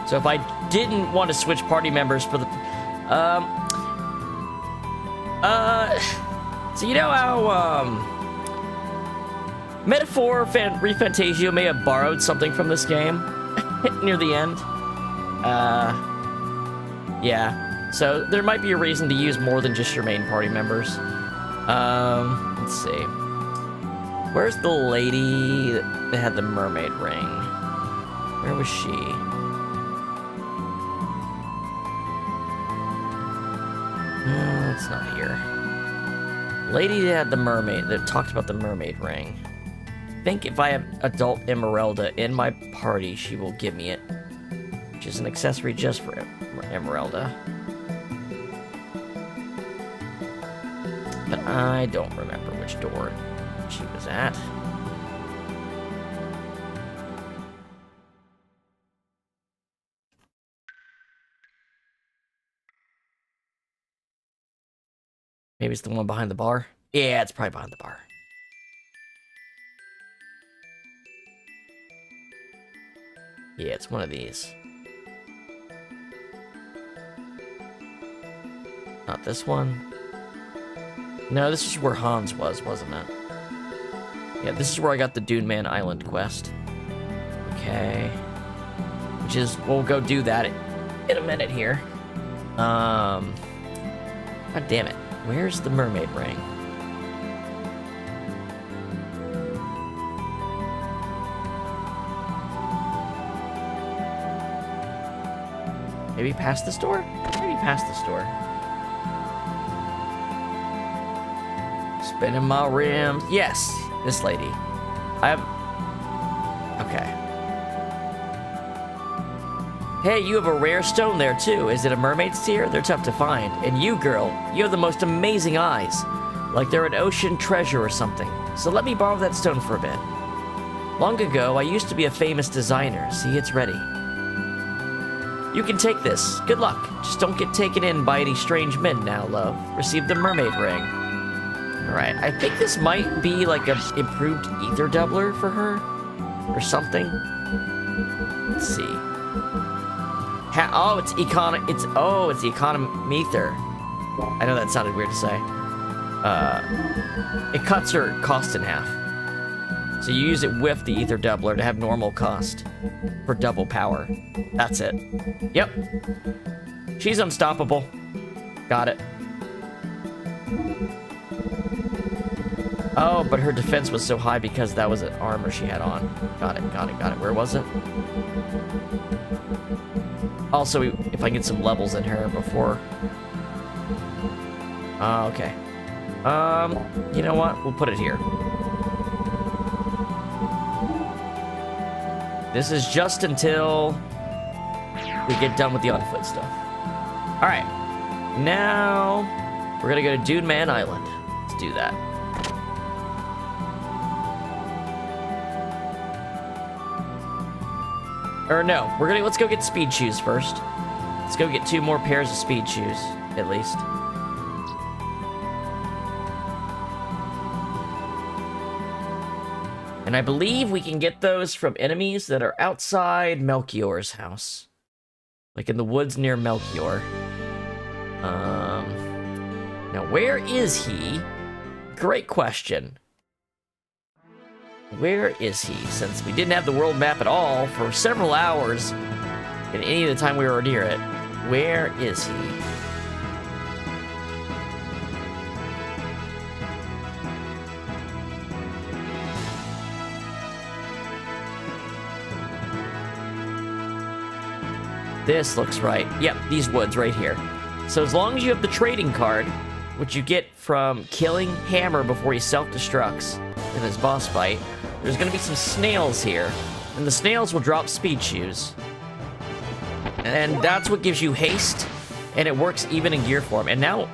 So if I didn't want to switch party members for the, so you know how, Metaphor Refantasio may have borrowed something from this game near the end. Yeah. So there might be a reason to use more than just your main party members. Let's see. Where's the lady that had the mermaid ring? Where was she? No, it's not here. Lady that had the mermaid, that talked about the mermaid ring. I think if I have adult Emeralda in my party, she will give me it. Which is an accessory just for Emeralda. But I don't remember which door she was at. Maybe it's the one behind the bar? Yeah, it's probably behind the bar. Yeah, it's one of these. Not this one. No, this is where Hans was, wasn't it? Yeah, this is where I got the Dune Man Island quest. Okay. Which is, we'll go do that in a minute here. God damn it. Where's the mermaid ring? Maybe past the store? Maybe past the store. Spinning my rims. Yes, this lady. I have... Okay. Hey, you have a rare stone there too. Is it a mermaid's tear? They're tough to find. And you, girl, you have the most amazing eyes. Like they're an ocean treasure or something. So let me borrow that stone for a bit. Long ago, I used to be a famous designer. See, it's ready. You can take this. Good luck. Just don't get taken in by any strange men now, love. Receive the mermaid ring. Alright, I think this might be like an improved ether doubler for her. Or something. Let's see. It's the economether. I know that sounded weird to say. It cuts her cost in half. So you use it with the ether doubler to have normal cost for double power. That's it. Yep. She's unstoppable. Got it. Oh, but her defense was so high because that was an armor she had on. Got it. Where was it? Also, if I get some levels in her before... okay. You know what? We'll put it here. This is just until we get done with the on-foot stuff. Alright. Now, we're gonna go to Dune Man Island. Let's do that. Or no, let's go get speed shoes first. Let's go get 2 more pairs of speed shoes, at least. And I believe we can get those from enemies that are outside Melchior's house. Like in the woods near Melchior. Now where is he? Great question. Where is he? Since we didn't have the world map at all for several hours in any of the time we were near it. Where is he? This looks right. Yep, these woods right here. So as long as you have the trading card, which you get from killing Hammer before he self-destructs in his boss fight, there's going to be some snails here. And the snails will drop speed shoes. And that's what gives you haste, and it works even in gear form. And now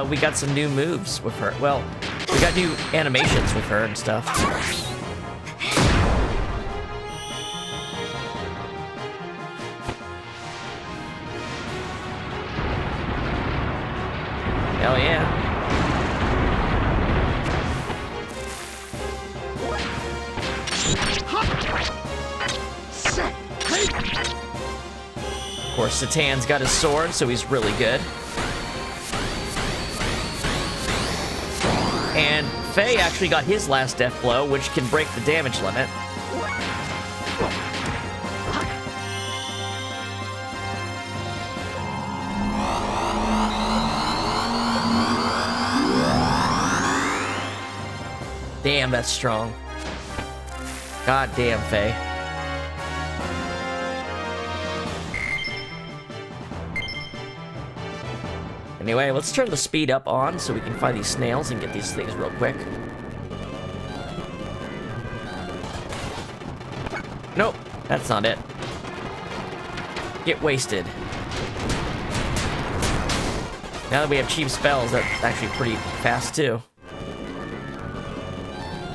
we got some new moves with her. Well, we got new animations with her and stuff. Hell yeah. Of course, Satan's got his sword, so he's really good. And Faye actually got his last death blow, which can break the damage limit. Damn, that's strong. God damn, Faye. Anyway, let's turn the speed up on so we can find these snails and get these things real quick. Nope, that's not it. Get wasted. Now that we have cheap spells, that's actually pretty fast too.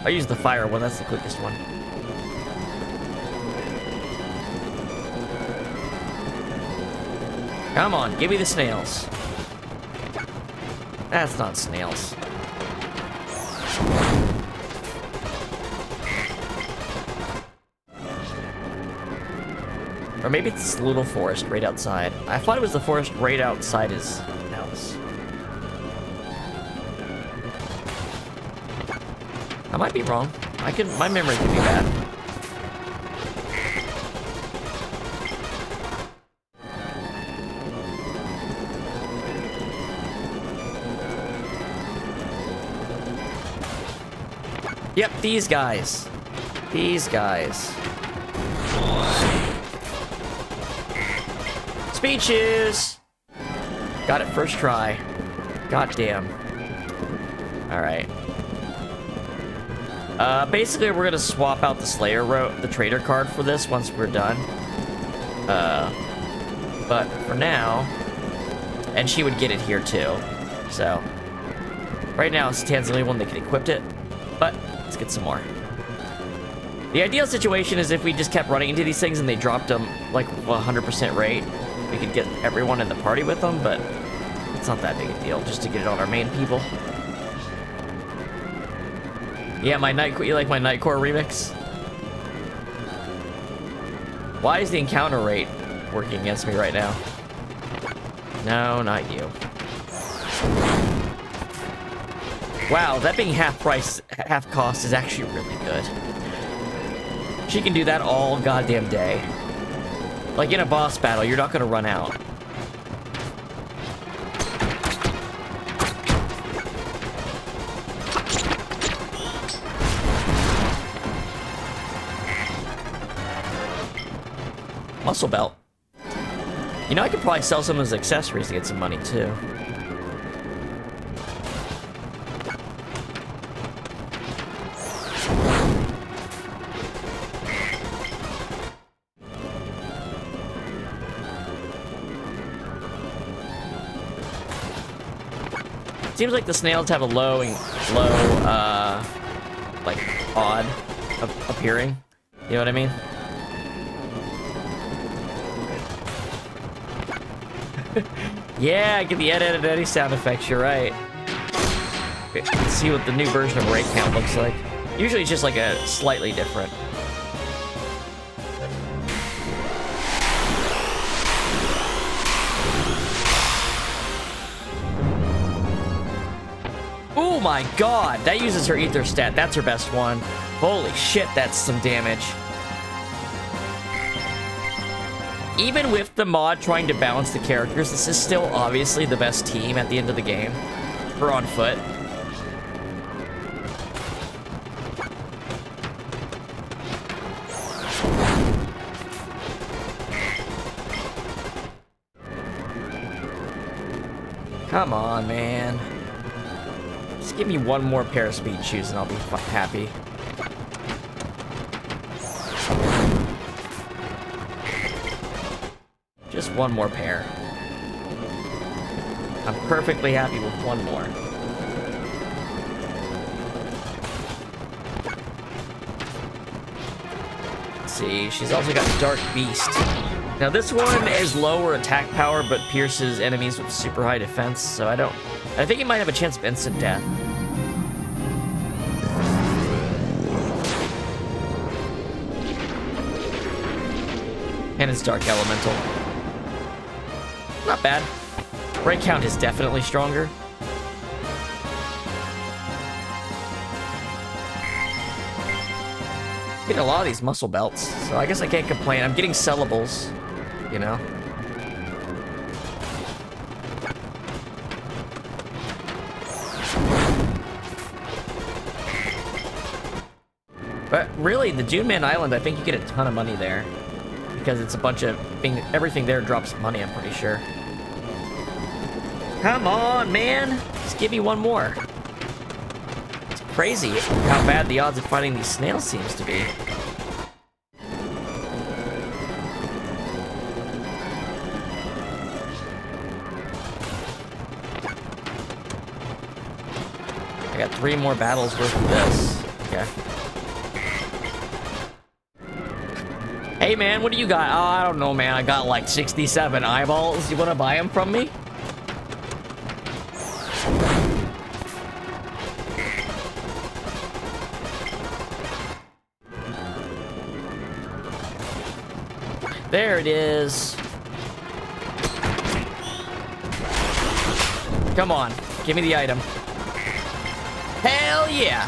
I'll use the fire one, that's the quickest one. Come on, give me the snails. That's not snails. Or maybe it's this little forest right outside. I thought it was the forest right outside his house. I might be wrong. My memory could be bad. Yep, these guys. These guys. Speed shoes! Got it first try. God damn. Alright. Basically, we're gonna swap out the Slayer the trader card for this once we're done. But for now, and she would get it here too. So right now, Satan's the only one that can equip it. But let's get some more. The ideal situation is if we just kept running into these things and they dropped them like 100% rate, we could get everyone in the party with them, but it's not that big a deal just to get it on our main people. Yeah, you like my Nightcore remix? Why is the encounter rate working against me right now? No, not you. Wow, that being half price, half cost is actually really good. She can do that all goddamn day. Like in a boss battle, you're not gonna run out. Muscle belt. You know, I could probably sell some as accessories to get some money too. Seems like the snails have a low, like, odd appearing. You know what I mean? Yeah, I get the edit sound effects, you're right. Let's see what the new version of rate count looks like. Usually it's just like a slightly different. Oh my god, that uses her ether stat. That's her best one. Holy shit, that's some damage. Even with the mod trying to balance the characters, this is still obviously the best team at the end of the game. For on foot. Come on, man. Just give me one more pair of speed shoes and I'll be happy. Just one more pair. I'm perfectly happy with one more. Let's see, she's also got Dark Beast. Now this one is lower attack power, but pierces enemies with super high defense, so I think it might have a chance of instant death. And it's Dark Elemental. Not bad. Break count is definitely stronger. Getting a lot of these muscle belts, so I guess I can't complain. I'm getting sellables, you know. But really, the June Man Island, I think you get a ton of money there. Because it's a bunch of everything there drops money, I'm pretty sure. Come on, man! Just give me one more. It's crazy how bad the odds of finding these snails seems to be. I got 3 more battles worth of this. Okay. Hey man, what do you got? Oh, I don't know, man. I got like 67 eyeballs. You want to buy them from me? There it is. Come on, give me the item. Hell yeah!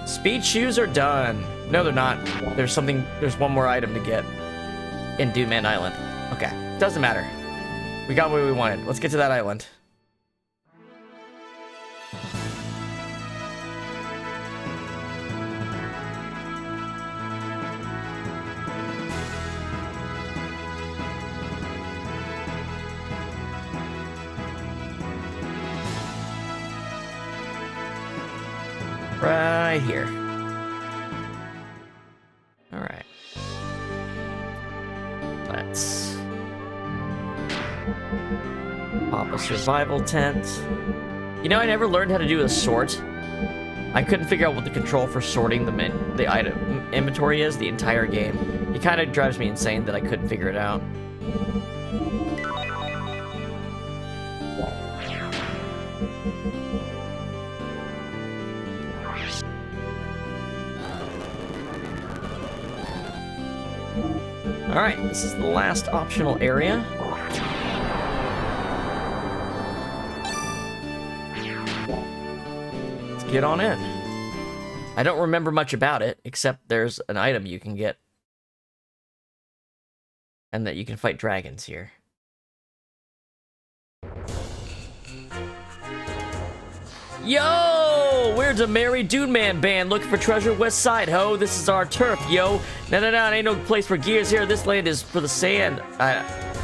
Speed shoes are done. No, they're not. There's one more item to get in Doom Man Island. Okay, doesn't matter. We got what we wanted. Let's get to that island. Right here. All right. Let's A survival tent. You know, I never learned how to do a sort. I couldn't figure out what the control for sorting the item inventory is the entire game. It kind of drives me insane that I couldn't figure it out. Alright, this is the last optional area. Let's get on in. I don't remember much about it, except there's an item you can get. And that you can fight dragons here. Yo! We're the Merry Dude Man Band looking for treasure west side, ho. This is our turf, yo. No, it ain't no place for gears here. This land is for the sand.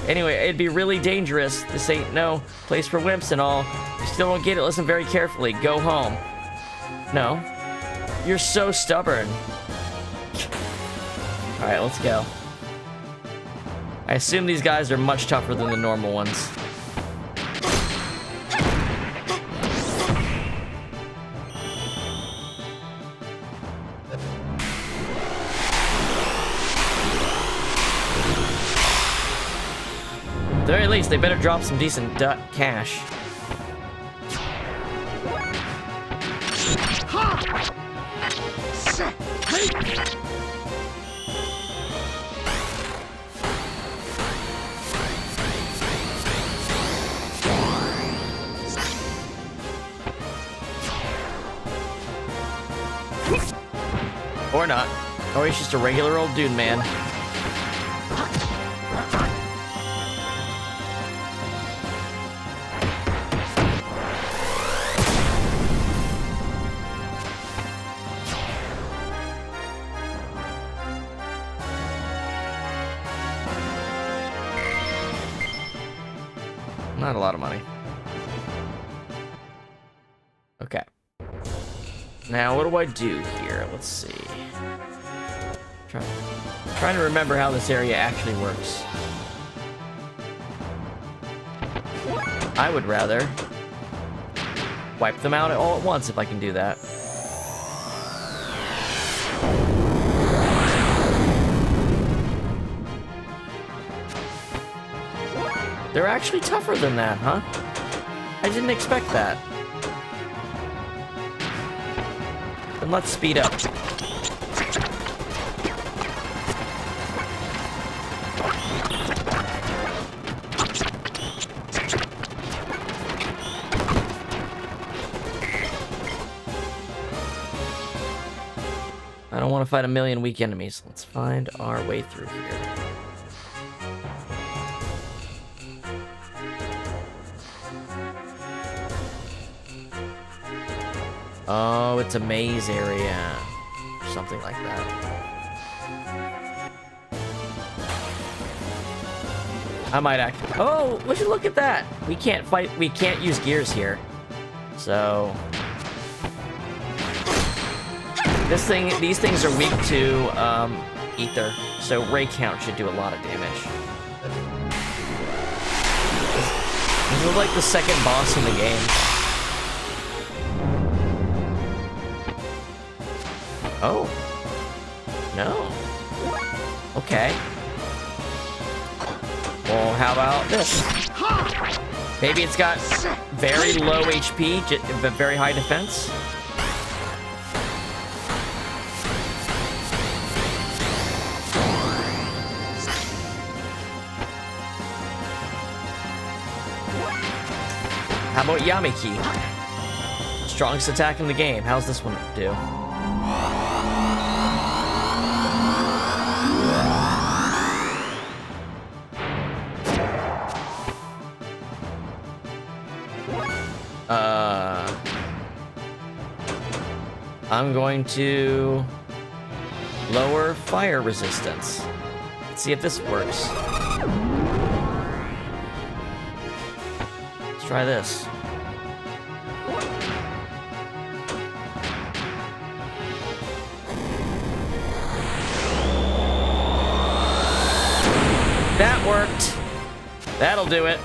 Anyway, it'd be really dangerous. This ain't no place for wimps and all. If you still don't get it, listen very carefully. Go home. No. You're so stubborn. Alright, let's go. I assume these guys are much tougher than the normal ones. At the very least, they better drop some decent cash. Or not. Or he's just a regular old dude man. Not a lot of money. Okay. Now, what do I do here? Let's see. Trying to remember how this area actually works. I would rather wipe them out all at once if I can do that. They're actually tougher than that, huh? I didn't expect that. Then let's speed up. I don't want to fight a million weak enemies. Let's find our way through here. Oh, it's a maze area. Something like that. I might actually... Oh, would you look at that? We can't fight... We can't use gears here. So... These things are weak to, ether. So ray count should do a lot of damage. This is like the second boss in the game. Oh. No. Okay. Well, how about this? Maybe it's got very low HP, but very high defense? How about Yamiki? Strongest attack in the game. How's this one do? I'm going to lower fire resistance. Let's see if this works. Let's try this. That worked. That'll do it.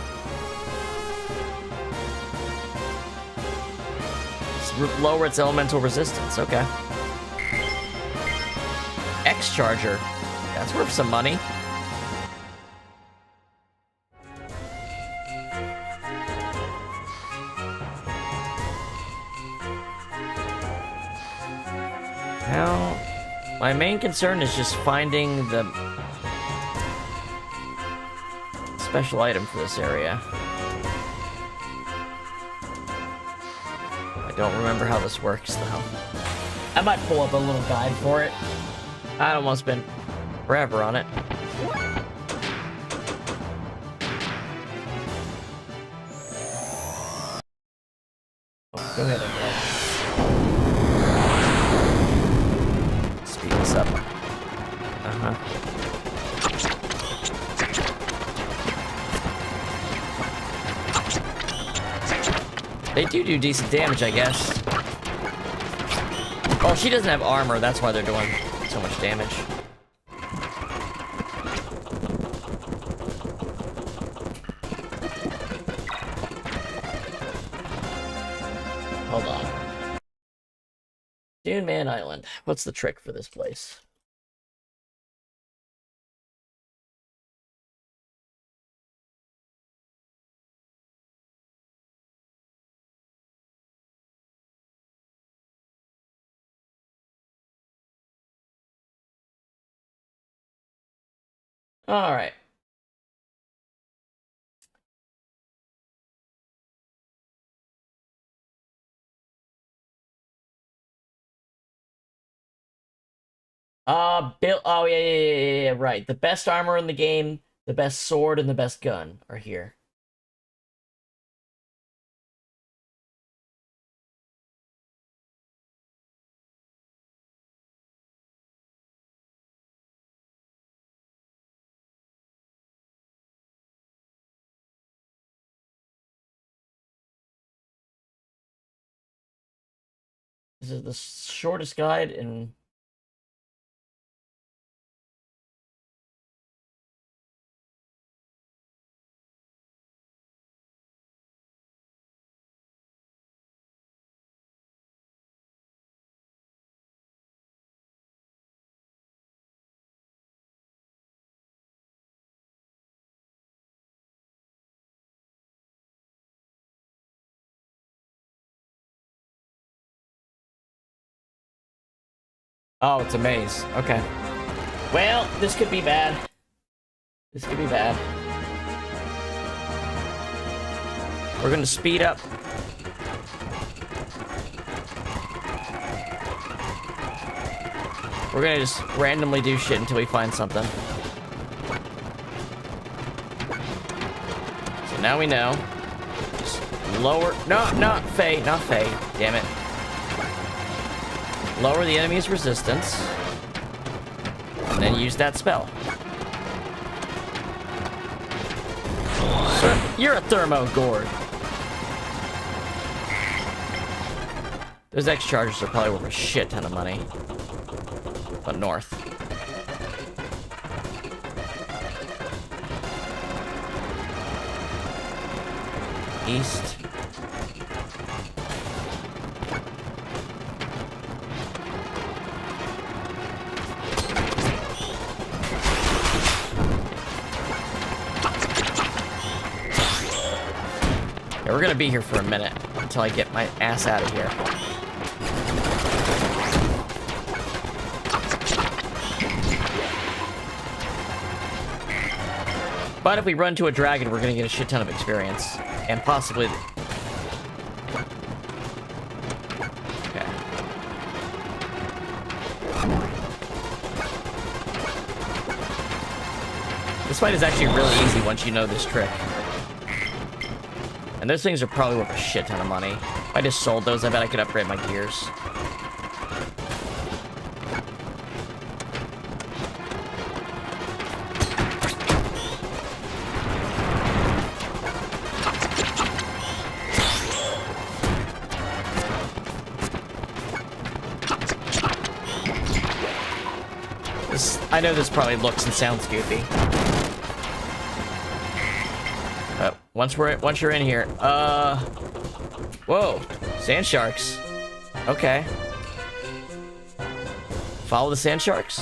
lower its elemental resistance. Okay. X charger. That's worth some money. Now, my main concern is just finding the special item for this area. I don't remember how this works, though. I might pull up a little guide for it. I don't want to spend forever on it. Oh, go ahead, Emily. Speed this up. Uh-huh. They do decent damage, I guess. Oh, she doesn't have armor, that's why they're doing so much damage. Hold on. Dune Man Island. What's the trick for this place? All right. Bill. Oh yeah, right. The best armor in the game, the best sword, and the best gun are here. This is the shortest guide in. Oh, it's a maze. Okay. Well, this could be bad. This could be bad. We're gonna speed up. We're gonna just randomly do shit until we find something. So now we know. Just lower. No, not Faye. Not Faye. Damn it. Lower the enemy's resistance. And then use that spell. So, you're a thermo gourd. Those X charges are probably worth a shit ton of money. But north. East. Yeah, we're gonna be here for a minute until I get my ass out of here. But if we run to a dragon, we're gonna get a shit ton of experience. And possibly... Okay. This fight is actually really easy once you know this trick. And those things are probably worth a shit ton of money. If I just sold those, I bet I could upgrade my gears. I know this probably looks and sounds goofy. But once you're in here, whoa, sand sharks. Okay. Follow the sand sharks?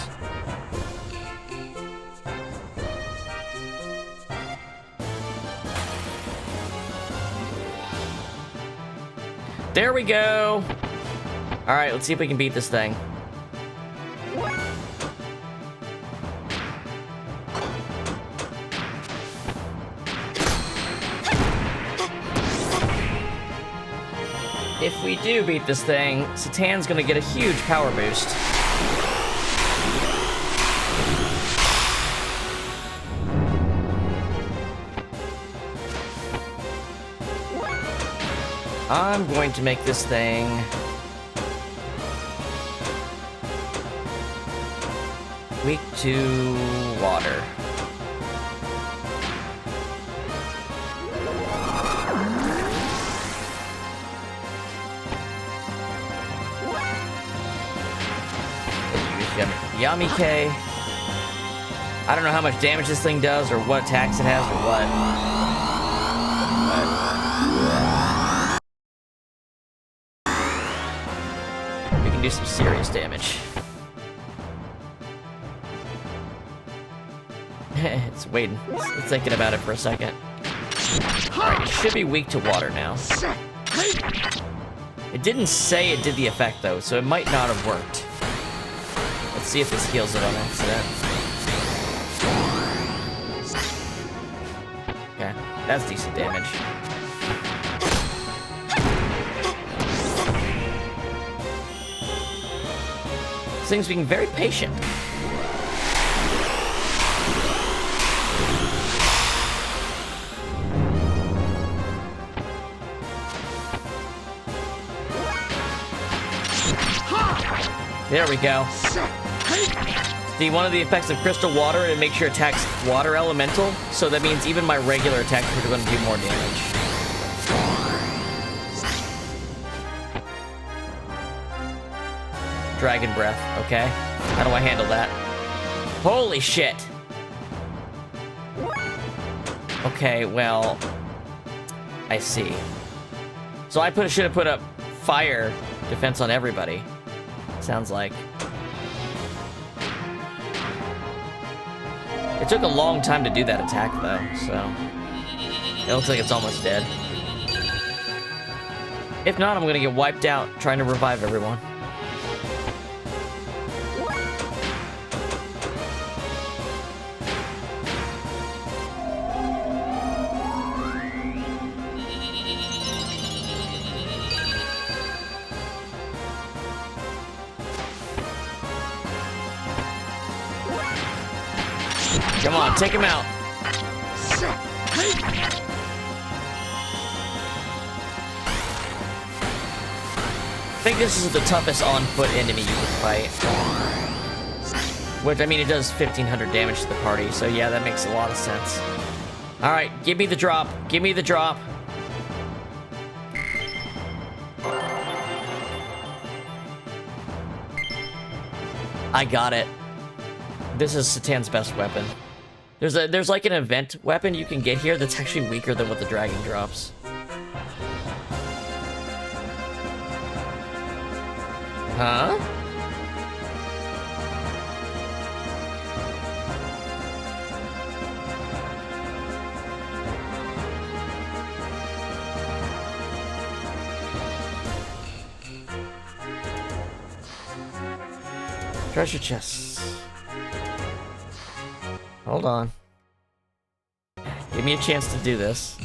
There we go! Alright, let's see if we can beat this thing. If we do beat this thing, Satan's gonna get a huge power boost. I'm going to make this thing weak to water. Yamike. I don't know how much damage this thing does or what attacks it has or what. But we can do some serious damage. It's waiting. It's thinking about it for a second. Alright, it should be weak to water now. It didn't say it did the effect though, so it might not have worked. Let's see if this heals it on accident. Okay, that's decent damage. This thing's being very patient. There we go. See, one of the effects of crystal water, it makes your attacks water elemental, so that means even my regular attacks are going to do more damage. Dragon breath, okay. How do I handle that? Holy shit! Okay, well, I see. So I should have put up fire defense on everybody. Sounds like. It took a long time to do that attack, though, so it looks like it's almost dead. If not, I'm gonna get wiped out trying to revive everyone. Come on, take him out. I think this is the toughest on-foot enemy you can fight. Which, I mean, it does 1,500 damage to the party, so yeah, that makes a lot of sense. Alright, give me the drop. Give me the drop. I got it. This is Satan's best weapon. There's like an event weapon you can get here that's actually weaker than what the dragon drops. Huh? Treasure chests. Hold on. Give me a chance to do this.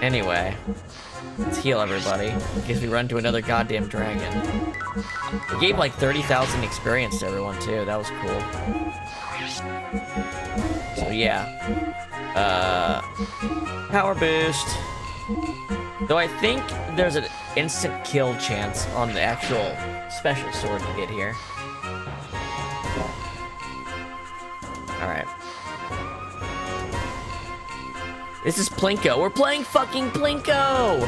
Anyway, let's heal everybody in case we run into another goddamn dragon. It gave like 30,000 experience to everyone too. That was cool. So yeah. Power boost. Though I think there's an instant kill chance on the actual special sword you get here. Alright. This is Plinko. We're playing fucking Plinko!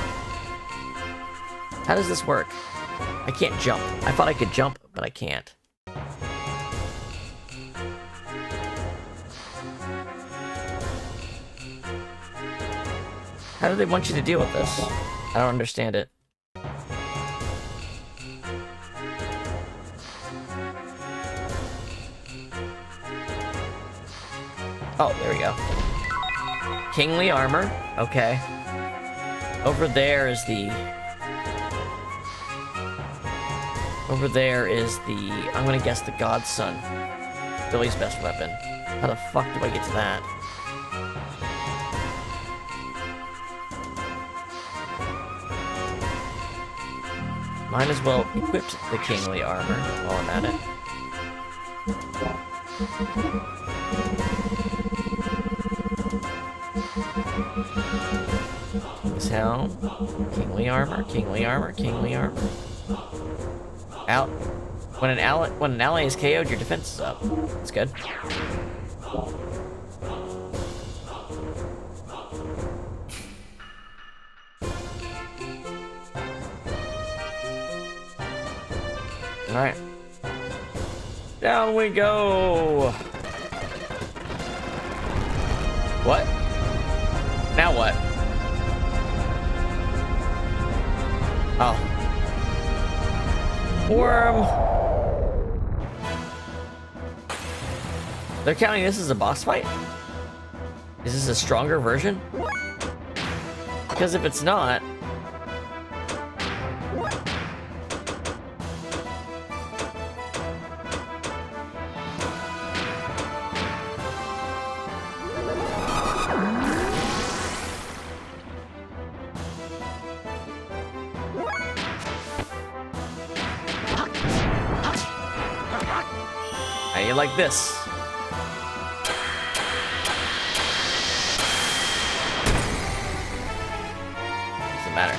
How does this work? I can't jump. I thought I could jump, but I can't. How do they want you to deal with this? I don't understand it. Oh, there we go. Kingly armor. Okay. Over there is the... Over there is the... I'm gonna guess the Godson. Billy's best weapon. How the fuck do I get to that? Might as well equip the kingly armor while I'm at it. King's helm. Kingly armor, kingly armor, kingly armor. Out. When an ally is KO'd, your defense is up. That's good. Alright. Down we go! What? Now what? Oh. Worm! They're counting this as a boss fight? Is this a stronger version? Because if it's not... How you like this? Doesn't matter.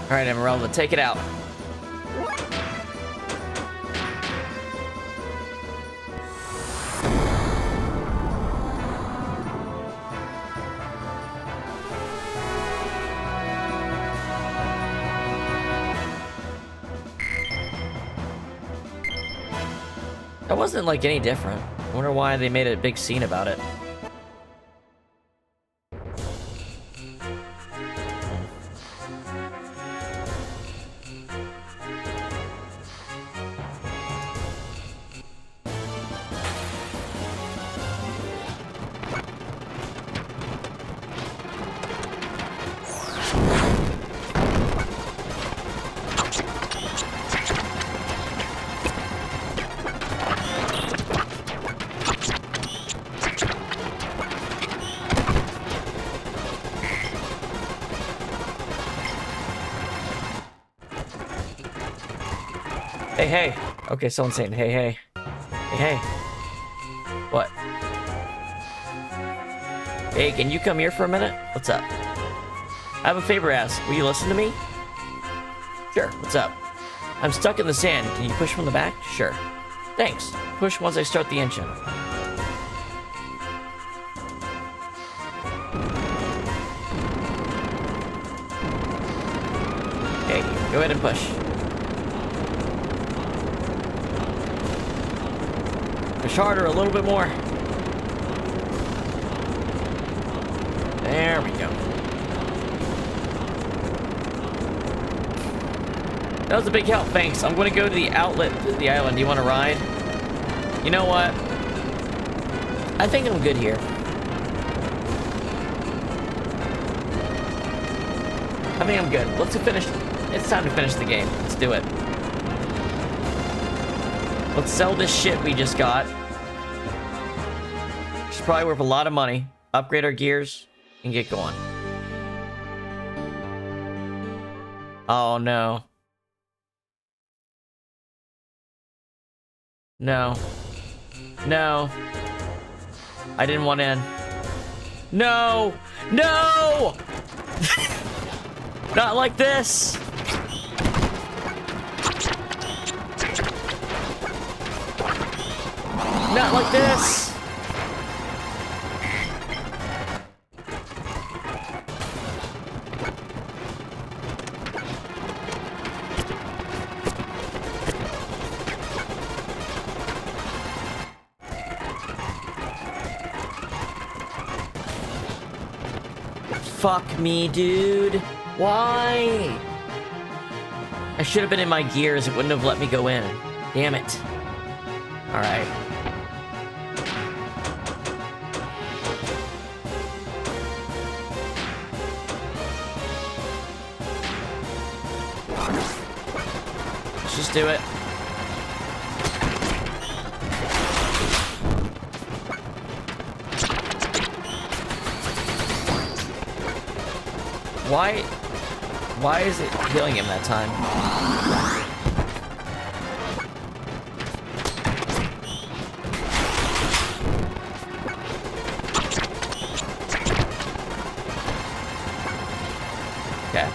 All right, Emeralda, take it out. That wasn't like any different. I wonder why they made a big scene about it. Hey, hey. Okay, someone's saying, hey, hey. Hey, hey. What? Hey, can you come here for a minute? What's up? I have a favor to ask. Will you listen to me? Sure, what's up? I'm stuck in the sand. Can you push from the back? Sure. Thanks. Push once I start the engine. Okay, go ahead and push. Push harder, a little bit more. There we go. That was a big help, thanks. I'm going to go to the outlet to the island. Do you want to ride? You know what? I think I'm good here. I think I'm good. Let's finish. It's time to finish the game. Let's do it. Let's sell this shit we just got. It's probably worth a lot of money. Upgrade our gears and get going. Oh no. No. No. I didn't want in. No! No! Not like this! Not like this! Fuck me, dude. Why? I should have been in my gears. It wouldn't have let me go in. Damn it. Alright. Let's just do it. Why is it healing him that time? Okay.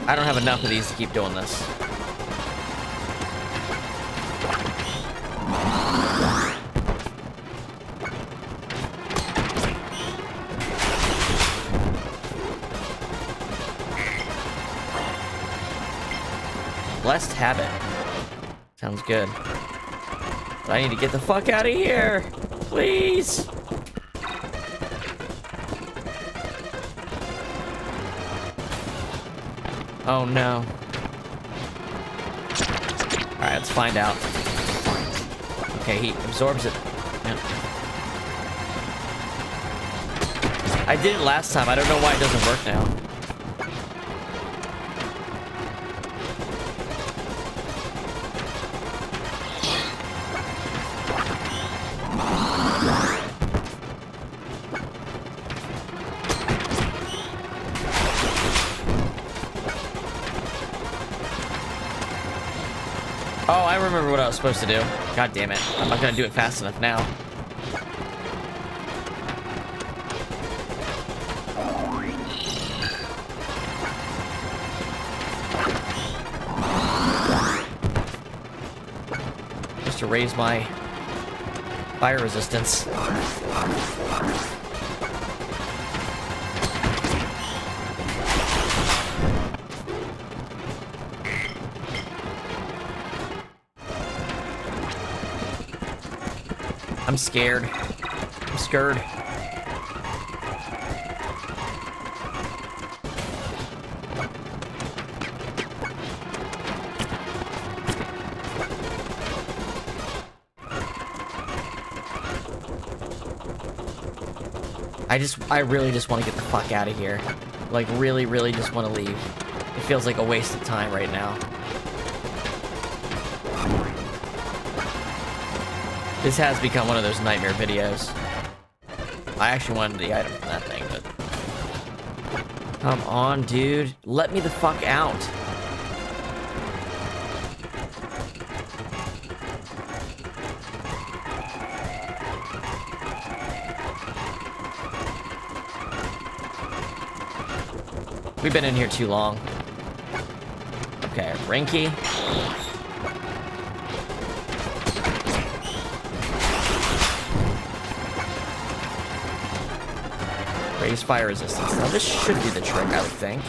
I don't have enough of these to keep doing this. Blessed habit. Sounds good. But I need to get the fuck out of here! Please! Oh no. Alright, let's find out. Okay, he absorbs it. Yeah. I did it last time. I don't know why it doesn't work now. Oh, I remember what I was supposed to do. God damn it. I'm not gonna do it fast enough now. Just to raise my fire resistance. I'm scared. I'm scared. I really just want to get the fuck out of here. Like, really, really just want to leave. It feels like a waste of time right now. This has become one of those nightmare videos. I actually wanted the item from that thing, but... Come on, dude. Let me the fuck out. We've been in here too long. Okay, Rinky. Raise fire resistance. Now this should do the trick, I would think.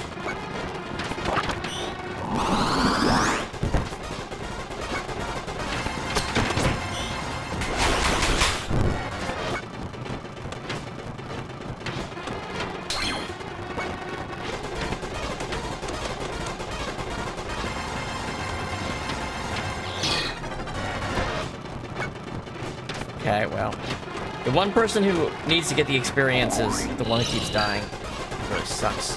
Okay, well. The one person who needs to get the experience is the one who keeps dying. It really sucks.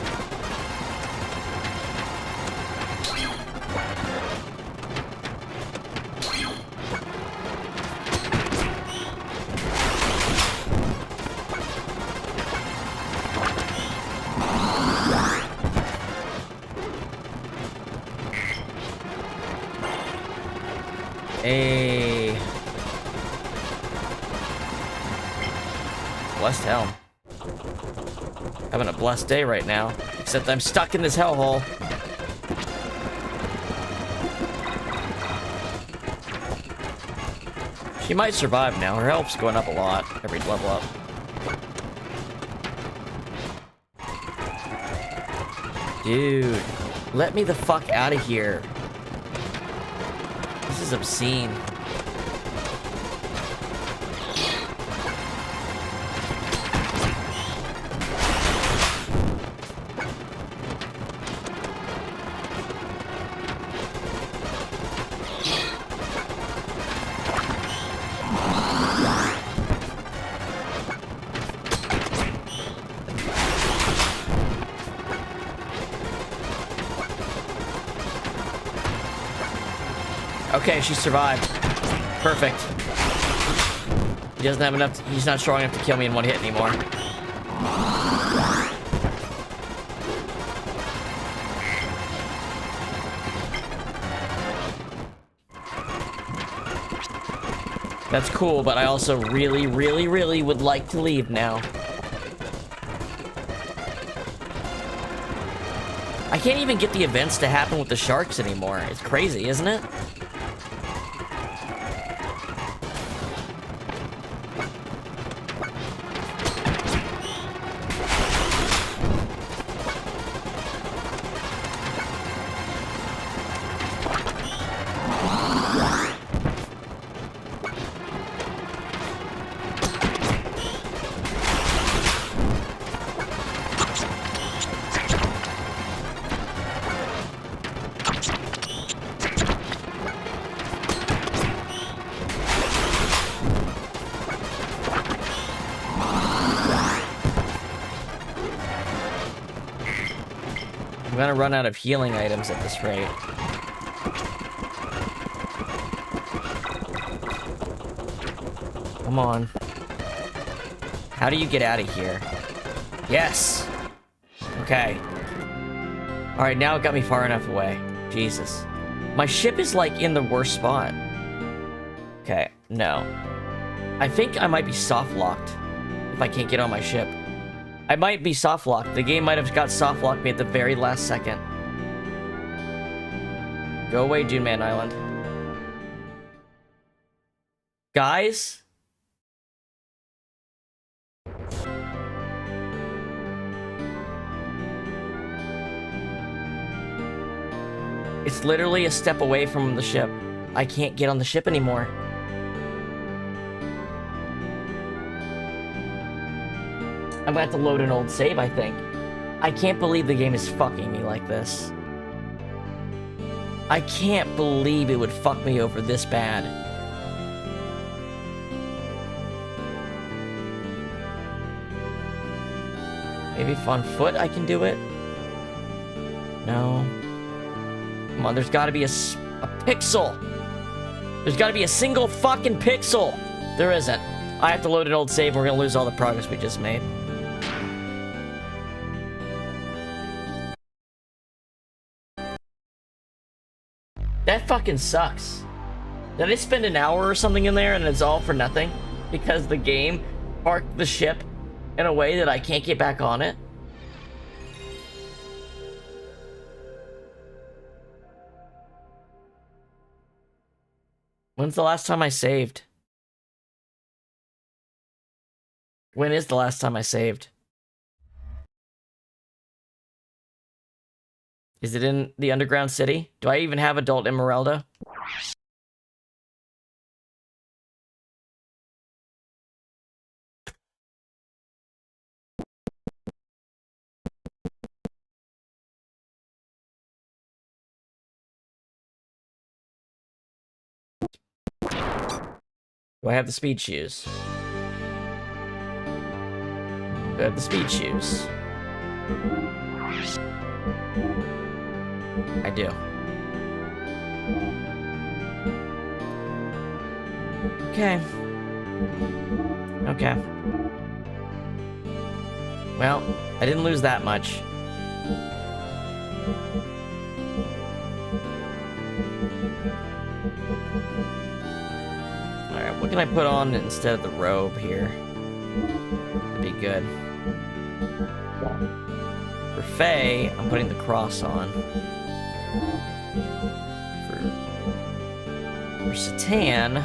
Hey. Blessed hell. Having a blessed day right now. Except I'm stuck in this hellhole. She might survive now. Her health's going up a lot every level up. Dude, let me the fuck out of here. This is obscene. Okay, she survived. Perfect. He doesn't have enough. He's not strong enough to kill me in one hit anymore. That's cool, but I also really, really, really would like to leave now. I can't even get the events to happen with the sharks anymore. It's crazy, isn't it? I'm gonna run out of healing items at this rate. Come on. How do you get out of here? Yes! Okay. Alright, now it got me far enough away. Jesus. My ship is, like, in the worst spot. Okay, no. I think I might be soft-locked if I can't get on my ship. I might be soft-locked. The game might have got soft-locked me at the very last second. Go away, Dune Man Island. Guys? It's literally a step away from the ship. I can't get on the ship anymore. I'm gonna have to load an old save, I think. I can't believe the game is fucking me like this. I can't believe it would fuck me over this bad. Maybe if on foot I can do it? No. Come on, there's gotta be a pixel! There's gotta be a single fucking pixel! There isn't. I have to load an old save, we're gonna lose all the progress we just made. That fucking sucks. Did I spend an hour or something in there and it's all for nothing? Because the game parked the ship in a way that I can't get back on it? When's the last time I saved? When is the last time I saved? Is it in the underground city? Do I even have adult Emeralda? Do I have the speed shoes? Do I have the speed shoes? I do. Okay. Okay. Well, I didn't lose that much. Alright, what can I put on instead of the robe here? That'd be good. For Faye, I'm putting the cross on. For Satan...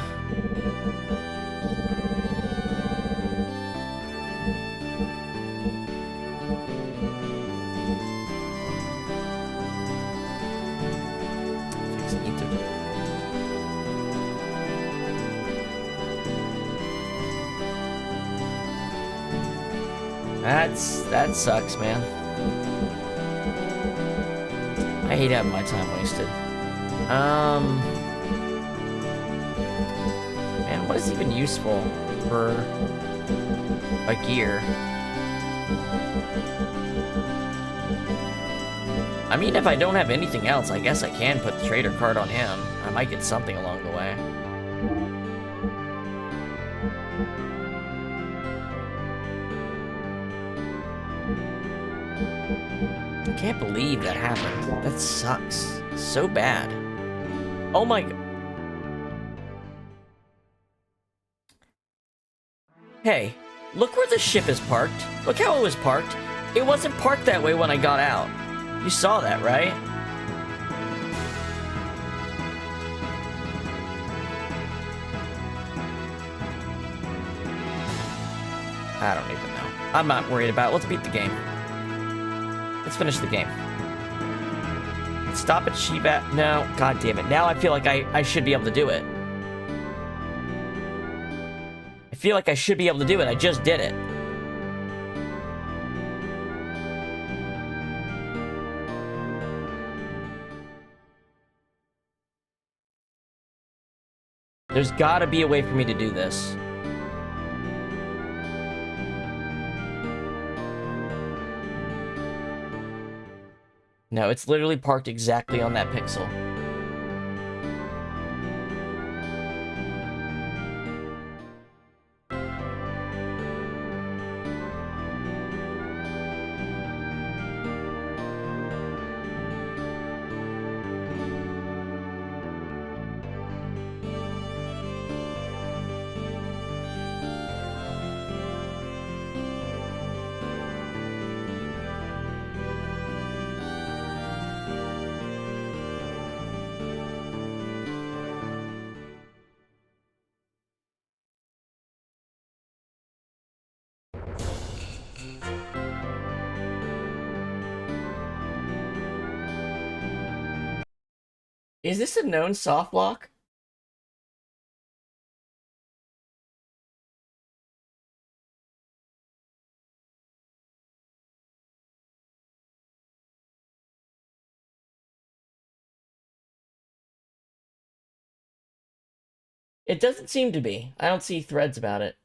That sucks, man. I hate having my time wasted. Man, what is even useful for a gear? I mean, if I don't have anything else, I guess I can put the trader card on him. I might get something along the way. I can't believe that happened. That sucks. So bad. Oh my god. Hey, look where the ship is parked. Look how it was parked. It wasn't parked that way when I got out. You saw that, right? I don't even know. I'm not worried about it. Let's beat the game. Let's finish the game. Stop at Shiba. No, god damn it. Now I feel like I should be able to do it. I feel like I should be able to do it. I just did it. There's gotta be a way for me to do this. No, it's literally parked exactly on that pixel. Is this a known soft lock? It doesn't seem to be. I don't see threads about it.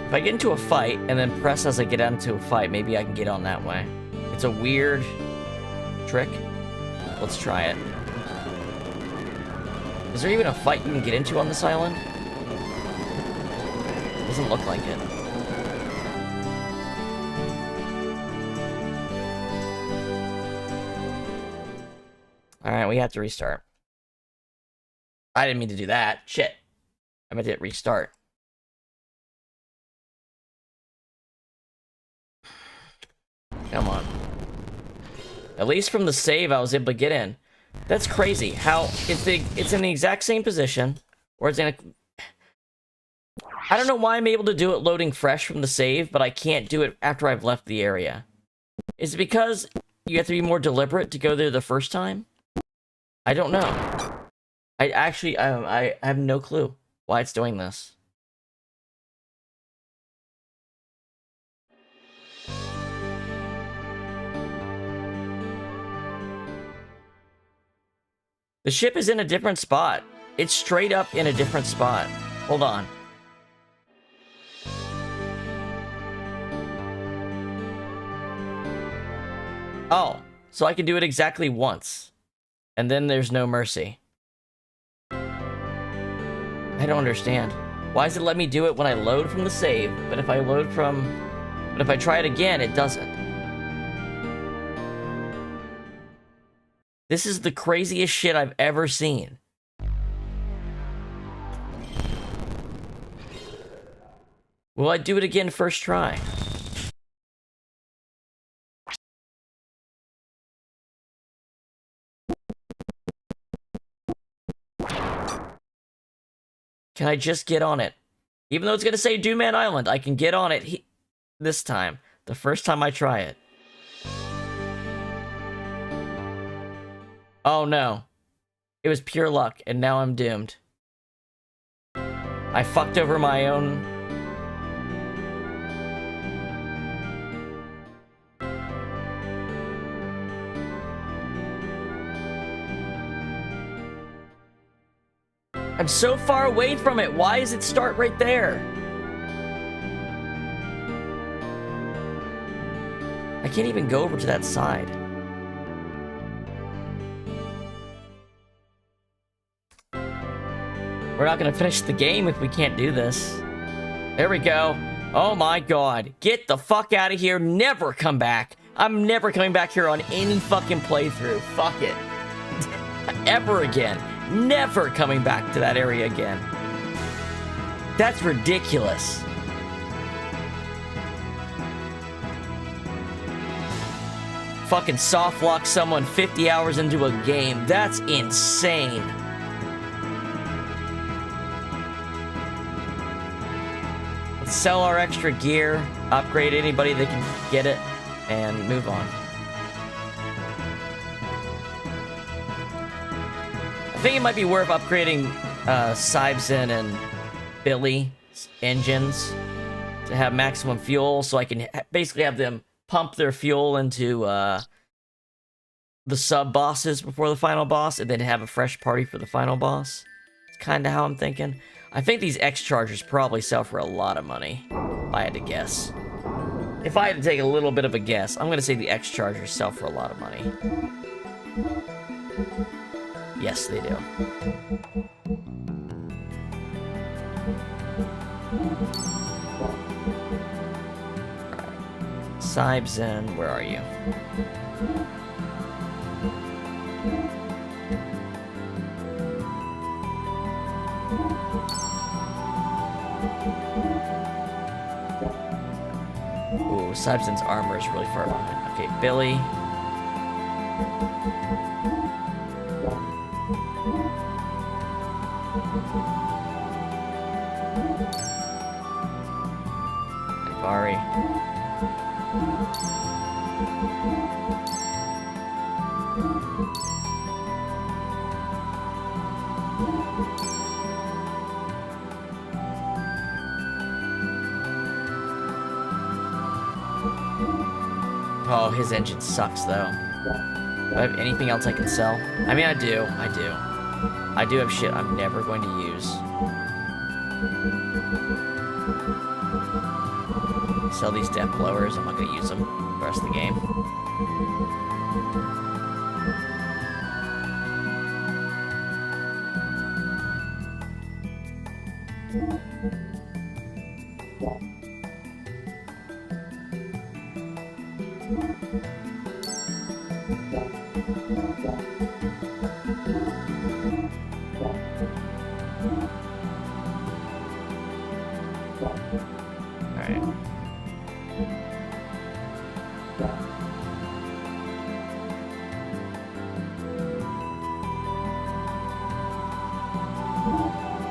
If I get into a fight and then press as I get into a fight, maybe I can get on that way. It's a weird trick. Let's try it. Is there even a fight you can get into on this island? Doesn't look like it. Alright, we have to restart. I didn't mean to do that. Shit. I meant to hit restart. Come on. At least from the save, I was able to get in. That's crazy. How it's in the exact same position, or it's in a. I don't know why I'm able to do it loading fresh from the save, but I can't do it after I've left the area. Is it because you have to be more deliberate to go there the first time? I don't know. I have no clue why it's doing this. The ship is in a different spot. It's straight up in a different spot. Hold on. Oh, so I can do it exactly once. And then there's no mercy. I don't understand. Why does it let me do it when I load from the save, but if I try it again, it doesn't? This is the craziest shit I've ever seen. Will I do it again first try? Can I just get on it? Even though it's gonna say Doom-Man Island, I can get on it this time. The first time I try it. Oh no. It was pure luck, and now I'm doomed. I fucked over my own... I'm so far away from it. Why does it start right there? I can't even go over to that side. We're not gonna finish the game if we can't do this. There we go. Oh my god. Get the fuck out of here. Never come back. I'm never coming back here on any fucking playthrough. Fuck it. Ever again. Never coming back to that area again. That's ridiculous. Fucking soft lock someone 50 hours into a game. That's insane. Let's sell our extra gear, upgrade anybody that can get it, and move on. I think it might be worth upgrading Sybson and Billy's engines to have maximum fuel, so I can basically have them pump their fuel into the sub-bosses before the final boss, and then have a fresh party for the final boss. It's kind of how I'm thinking. I think these X-Chargers probably sell for a lot of money, if I had to guess. If I had to take a little bit of a guess, I'm going to say the X-Chargers sell for a lot of money. Yes, they do. Sybson, where are you? Ooh, Sybson's armor is really far behind. Okay, Billy. Bari. Oh, his engine sucks, though. Do I have anything else I can sell? I mean, I do. I do have shit I'm never going to use. Sell these death blowers. I'm not going to use them the rest of the game.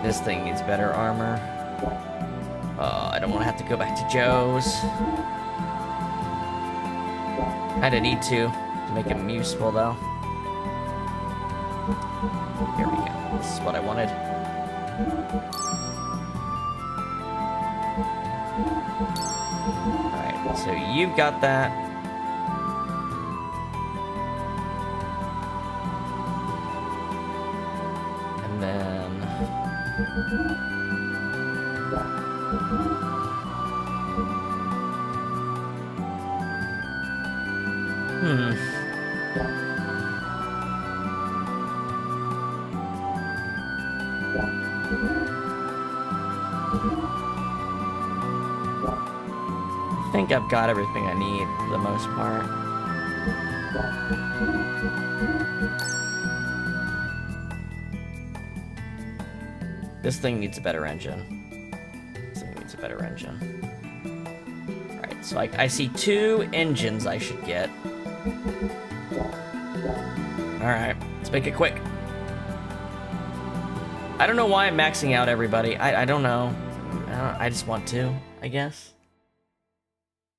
This thing needs better armor. I don't want to have to go back to Joe's. Kinda need to make him useful, though. Here we go. This is what I wanted. Alright, so you've got that. And then... think I've got everything I need for the most part. This thing needs a better engine. This thing needs a better engine. Alright, so I see 2 engines I should get. Alright, let's make it quick. I don't know why I'm maxing out everybody. I don't know. I just want to, I guess.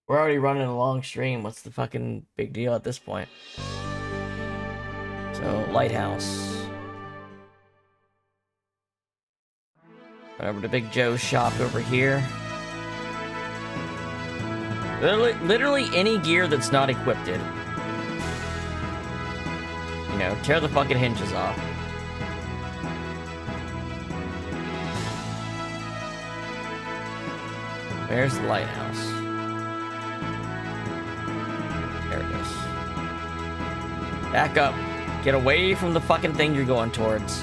We're already running a long stream. What's the fucking big deal at this point? So, Lighthouse. Run over to Big Joe's shop over here. Literally any gear that's not equipped. You know, tear the fucking hinges off. Where's the lighthouse? There it is. Back up. Get away from the fucking thing you're going towards.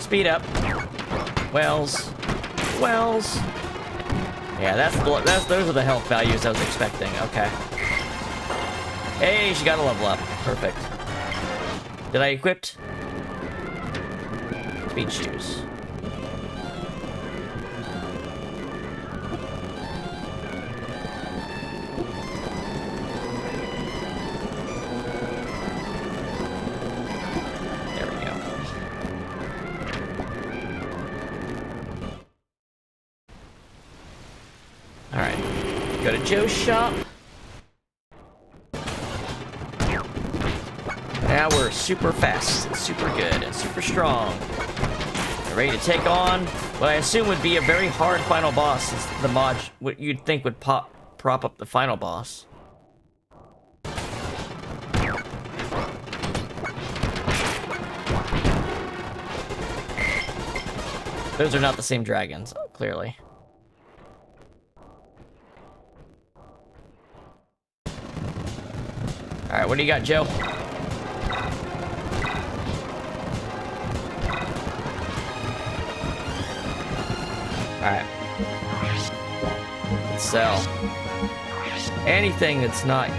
Speed up. Wells. Yeah, those are the health values I was expecting. Okay. Hey, she got a level up. Perfect. Did I equip? Speed shoes. There we go. Alright. Go to Joe's shop. Now we're super fast, and super good, and super strong. We're ready to take on what I assume would be a very hard final boss, since the mod, what you'd think would prop up the final boss. Those are not the same dragons, clearly. Alright, what do you got, Joe? Alright. Let's sell. Anything that's not...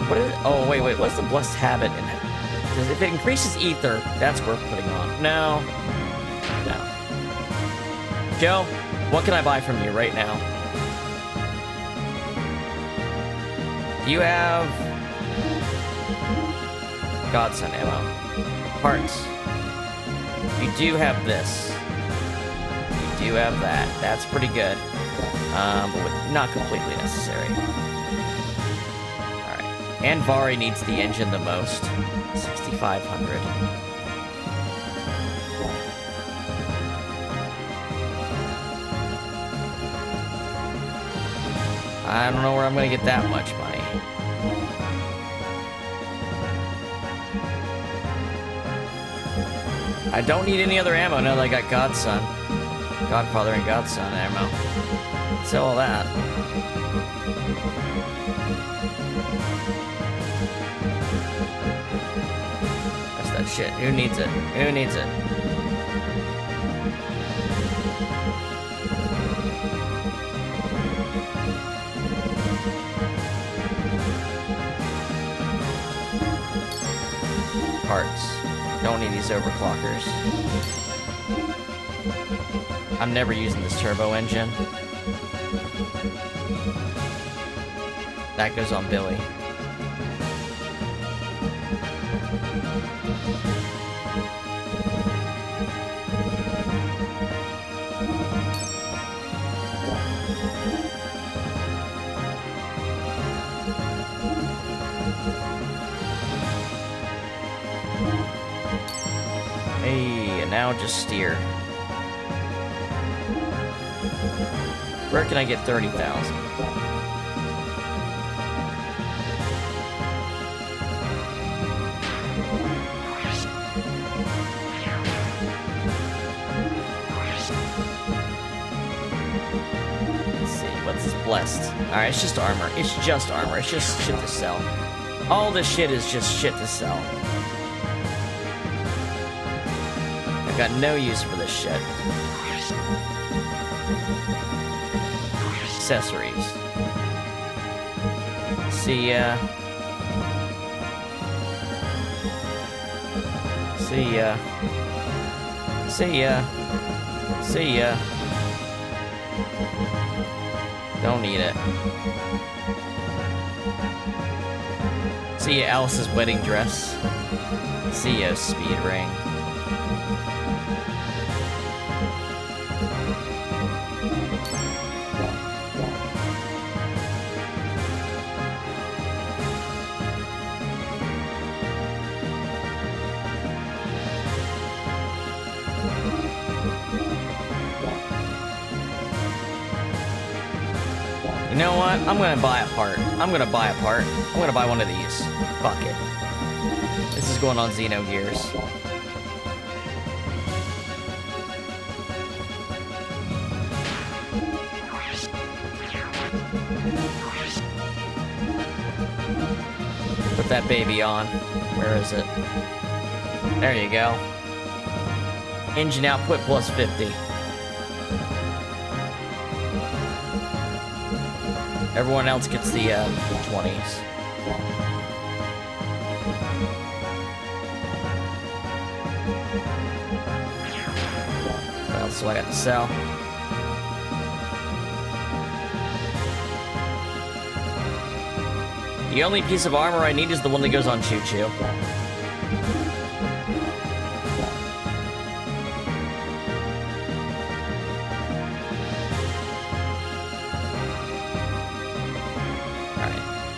What is it? Oh, wait. What's the blessed habit in it? Because if it increases ether, that's worth putting on. No. Joe, what can I buy from you right now? Do you have... Godson ammo. Parts. You do have this. You do have that. That's pretty good. But not completely necessary. Alright. And Vari needs the engine the most. 6,500. I don't know where I'm gonna get that much money. I don't need any other ammo now that I got Godson. Godfather and Godson ammo. Sell all that. That's that shit. Who needs it? Who needs it? Parts. Don't need these overclockers. I'm never using this turbo engine. That goes on Billy. Now just steer. Where can I get 30,000? Let's see, what's this blessed? Alright, it's just armor. It's just armor. It's just shit to sell. All this shit is just shit to sell. I've got no use for this shit. Accessories. See ya. See ya. See ya. See ya. Don't need it. See ya, Alice's wedding dress. See ya, speed ring. You know what? I'm gonna buy a part. I'm gonna buy a part. I'm gonna buy one of these. Fuck it. This is going on Xenogears. Put that baby on. Where is it? There you go. Engine output plus 50. Everyone else gets the 20s. What else do I got to sell? The only piece of armor I need is the one that goes on Choo Choo.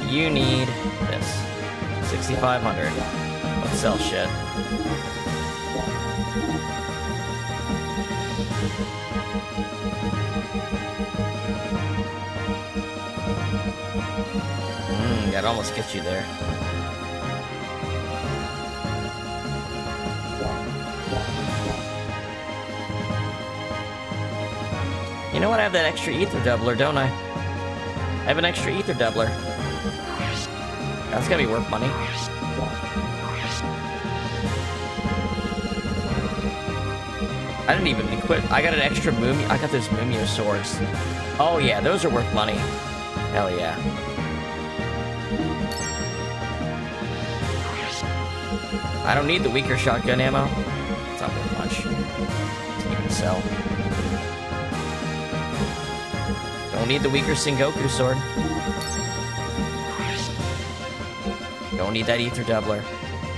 You need this. 6,500. Let's sell shit. That almost gets you there. You know what? I have that extra ether doubler, don't I? I have an extra ether doubler. That's gotta be worth money. I didn't even equip. I got an extra Mumio. I got those Mumio swords. Oh yeah, those are worth money. Hell yeah. I don't need the weaker shotgun ammo. It's not worth much. Doesn't even sell. Don't need the weaker Sengoku sword. Don't need that ether doubler.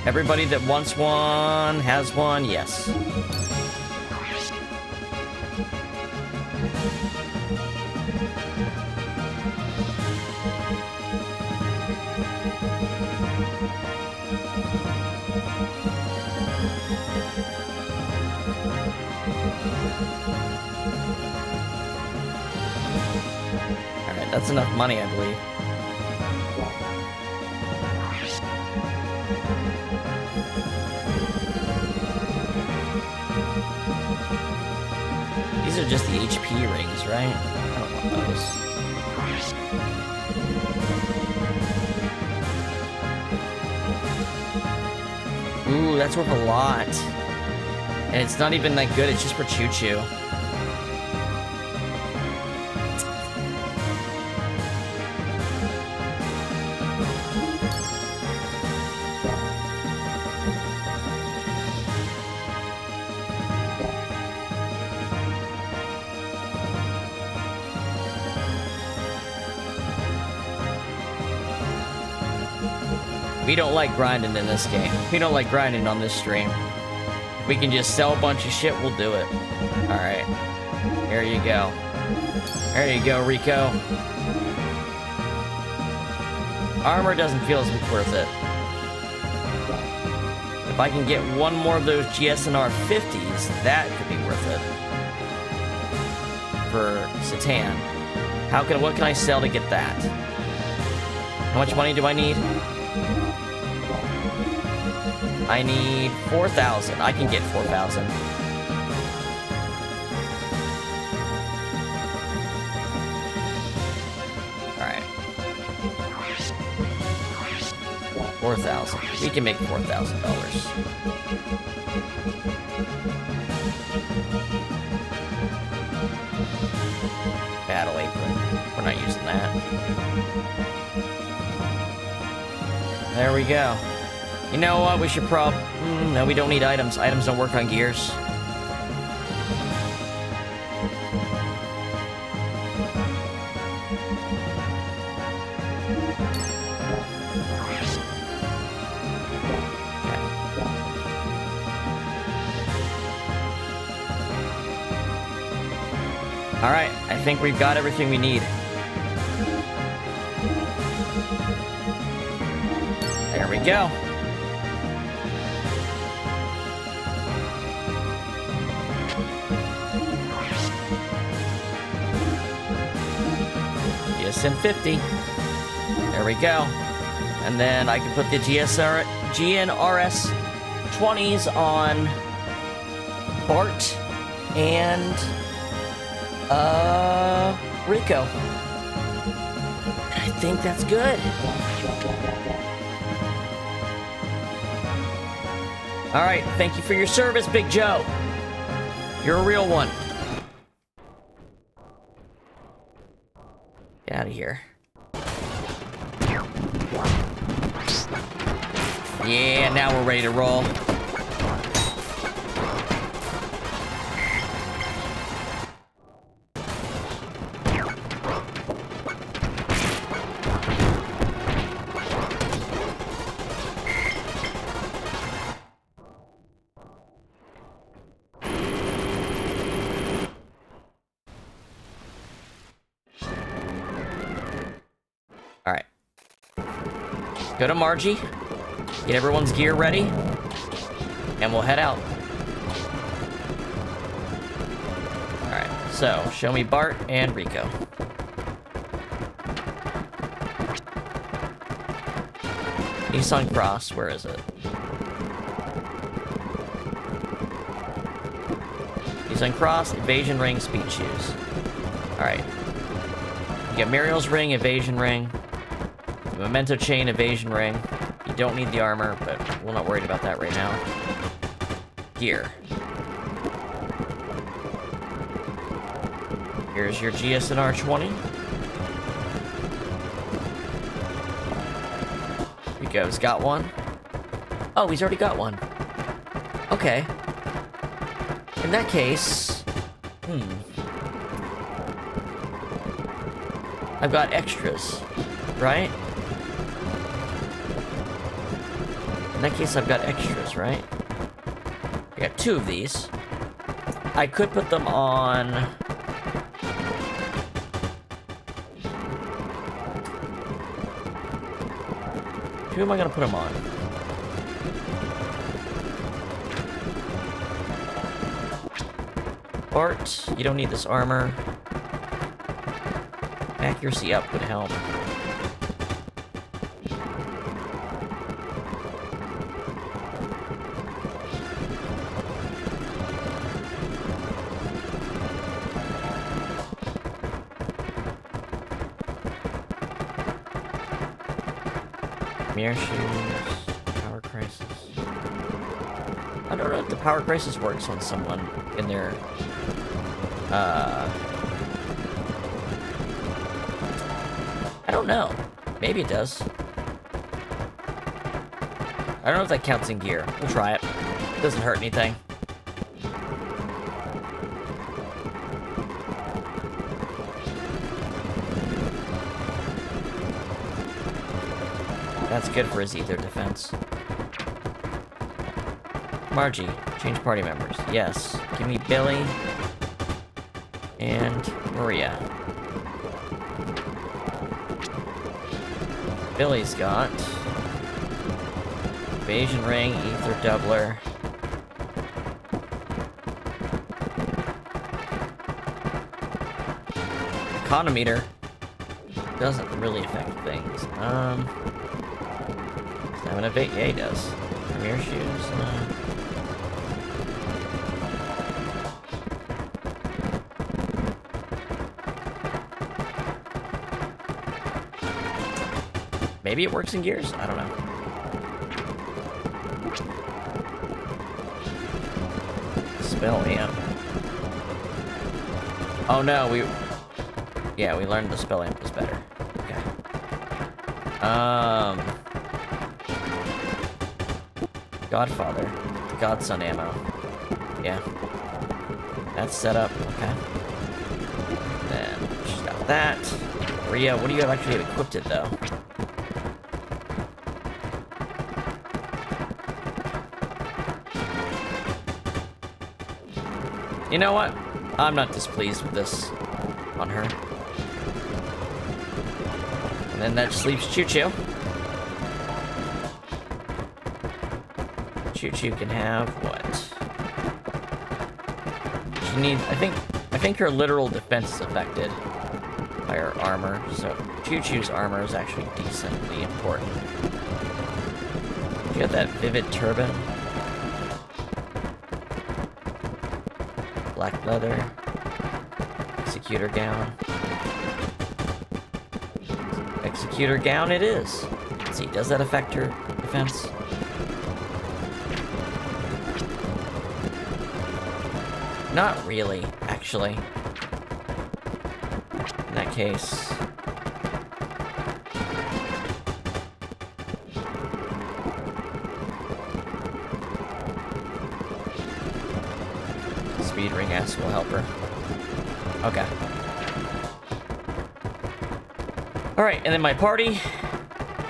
Everybody that wants one has one, yes. Alright, that's enough money, I believe. These are just the HP rings, right? I don't want those. Ooh, that's worth a lot. And it's not even that good, it's just for Choo Choo. We don't like grinding in this game. We don't like grinding on this stream. If we can just sell a bunch of shit, we'll do it. Alright. Here you go. There you go, Rico. Armor doesn't feel as worth it. If I can get one more of those GSNR 50s, that could be worth it. For Satan. What can I sell to get that? How much money do I need? I need 4,000. I can get 4,000. Alright. 4,000. We can make $4,000. Battle apron. We're not using that. There we go. You know what? We should no, we don't need items. Items don't work on gears. Alright, I think we've got everything we need. There we go. GSN 50. There we go. And then I can put the GNRS 20s on Bart and Rico. I think that's good. Alright, thank you for your service, Big Joe. You're a real one. Get out of here. Yeah, now we're ready to roll. Alright. Go to Margie. Get everyone's gear ready. And we'll head out. Alright, so show me Bart and Rico. Nissan Cross, where is it? Nissan Cross, Evasion Ring, Speed Shoes. Alright. You get Muriel's Ring, Evasion Ring. Memento Chain, Evasion Ring. You don't need the armor, but we're not worried about that right now. Gear. Here's your GSNR 20. Rico's got one. Oh, he's already got one. Okay. In that case... I've got extras, right? In that case, I've got extras, right? I got 2 of these. I could put them on... Who am I gonna put them on? Bart, you don't need this armor. Accuracy up would help. Mirror shoes, power crisis. I don't know if the power crisis works on someone in their I don't know. Maybe it does. I don't know if that counts in gear. We'll try it. Doesn't hurt anything. That's good for his ether defense. Margie, change party members. Yes. Give me Billy and Maria. Billy's got Evasion Ring, Ether Doubler. Econometer doesn't really affect things. Stamina Bait, yeah, he does. Premier shoes, Maybe it works in gears? I don't know. Spellium. Oh no, yeah, we learned the Spellium was better. Okay. Godfather. Godson ammo. Yeah. That's set up. Okay. Then, she's got that. Rhea, what do you have actually equipped it, though? You know what? I'm not displeased with this on her. And then that just leaves Choo-Choo. Choo-Choo can have what? She needs, I think her literal defense is affected by her armor, so Choo-Choo's armor is actually decently important. You got that vivid turban. Black leather. Executor gown. Executor gown it is. Let's see, does that affect her defense? Not really, actually. In that case... Speed ring S will help her. Okay. Alright, and then my party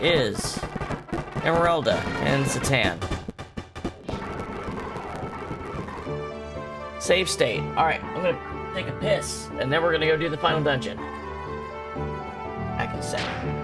is Emeralda and Satan. Save state. Alright, I'm gonna take a piss, and then we're gonna go do the final dungeon. Back in a second.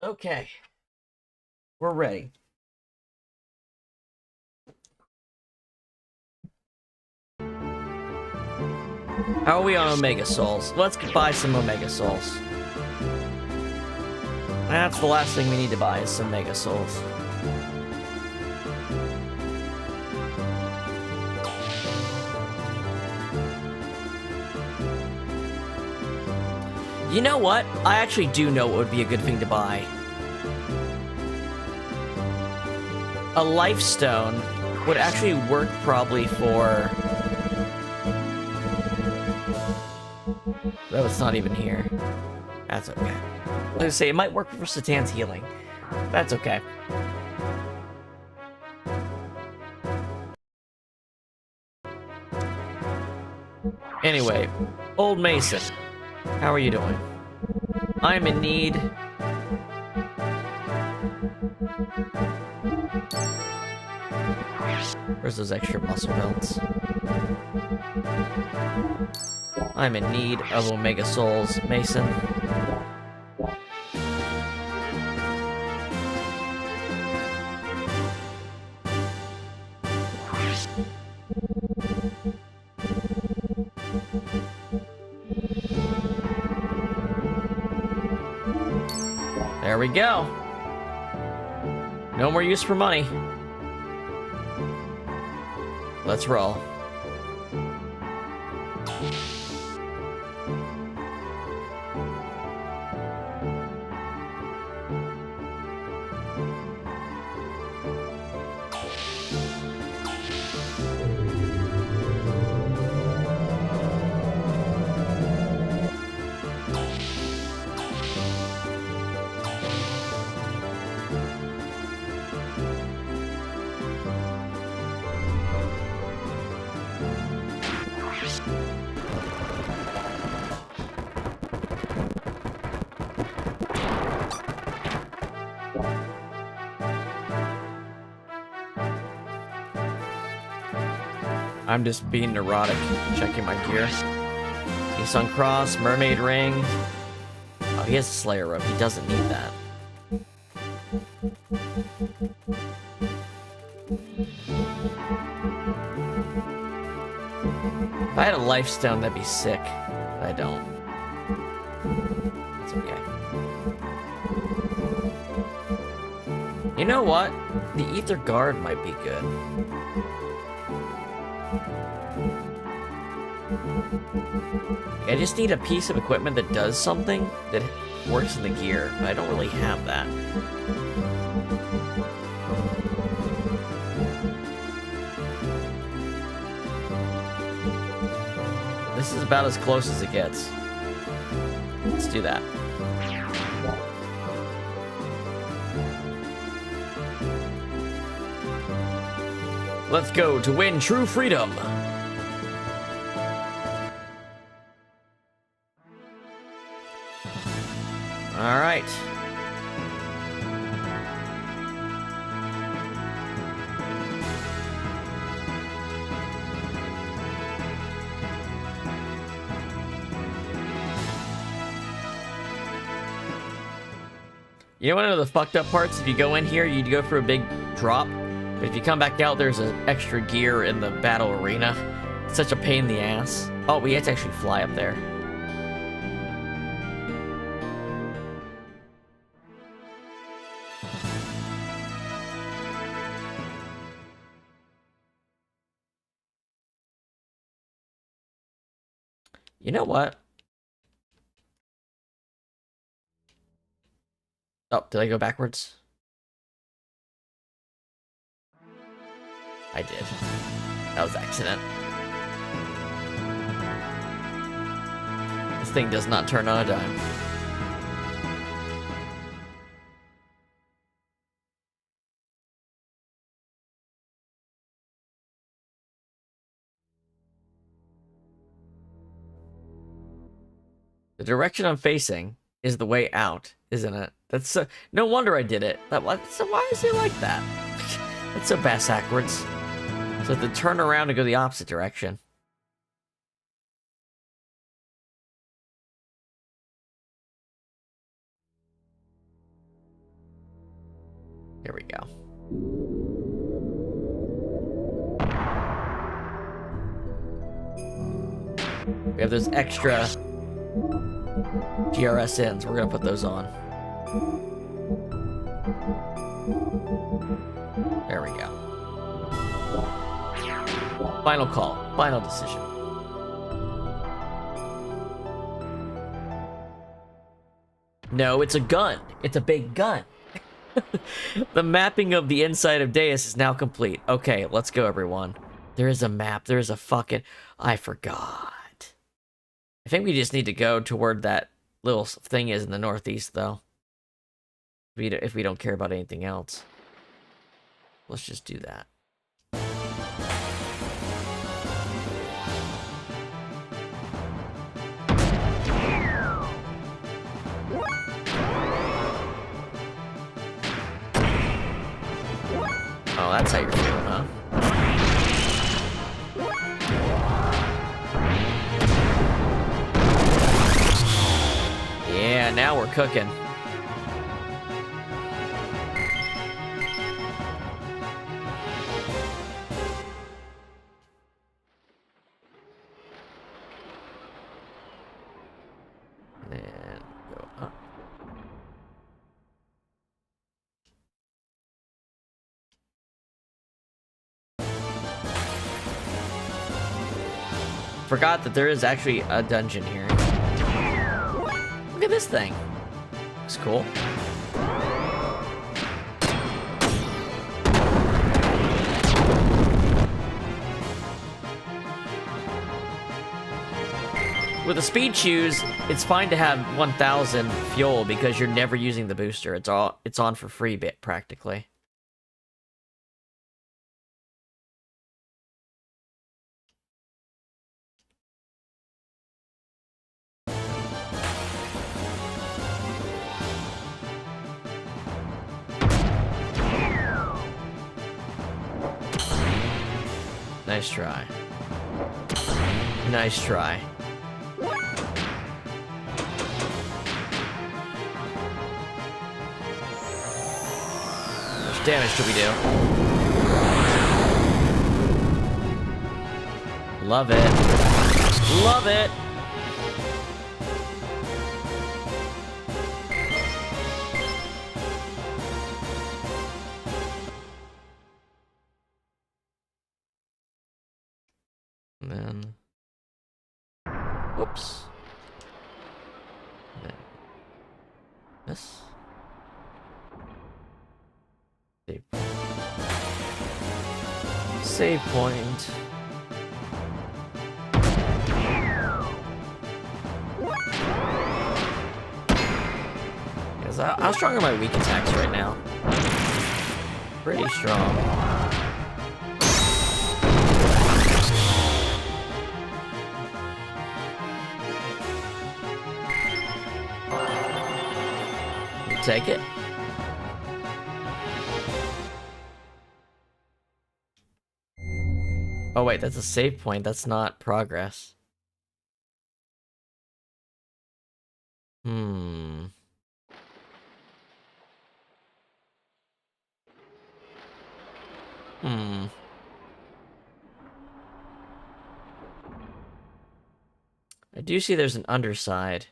Okay. We're ready. How are we on Omega Souls? Let's buy some Omega Souls. That's the last thing we need to buy is some Mega Souls. You know what? I actually do know what would be a good thing to buy. A life stone would actually work probably for... Oh, it's not even here. That's okay. I was gonna say, it might work for Satan's healing. That's okay. Anyway, Old Mason, how are you doing? I'm in need... Where's those extra muscle belts? I'm in need of Omega Souls, Mason. There we go. No more use for money. Let's roll. I'm just being neurotic, checking my gear. Sun Cross, Mermaid Ring. Oh, he has a Slayer Rope. He doesn't need that. If I had a Life Stone, that'd be sick. But I don't. That's okay. You know what? The Ether Guard might be good. I just need a piece of equipment that does something that works in the gear, but I don't really have that. This is about as close as it gets. Let's do that. Let's go to win true freedom. All right. You know, one of the fucked up parts, if you go in here, you'd go for a big drop, but if you come back out, there's an extra gear in the battle arena. It's such a pain in the ass. Oh, we have to actually fly up there. You know what? Oh, did I go backwards? I did. That was accident. This thing does not turn on a dime. The direction I'm facing is the way out, isn't it? That's so, no wonder I did it. So why is it like that? That's so backwards. So I have to turn around and go the opposite direction. Here we go. We have those extra GRSNs. We're gonna put those on. There we go. Final call. Final decision. No, it's a gun. It's a big gun. The mapping of the inside of Deus is now complete. Okay, let's go, everyone. There is a map. There is a fucking... I forgot. I think we just need to go toward that little thing is in the northeast, though. If we don't care about anything else. Let's just do that. Oh, that's how you're feeling, huh? Yeah, now we're cooking. And go up. Forgot that there is actually a dungeon here. Look at this thing. Looks cool. With the speed shoes, it's fine to have 1,000 fuel because you're never using the booster. It's on for free bit practically. Nice try. Nice try. How much damage do we do? Love it. Love it! And then... Whoops. And then this. Save. Save point. Yes, how strong are my weak attacks right now? Pretty strong. Take it. Oh wait, that's a save point. That's not progress. Hmm. I do see there's an underside.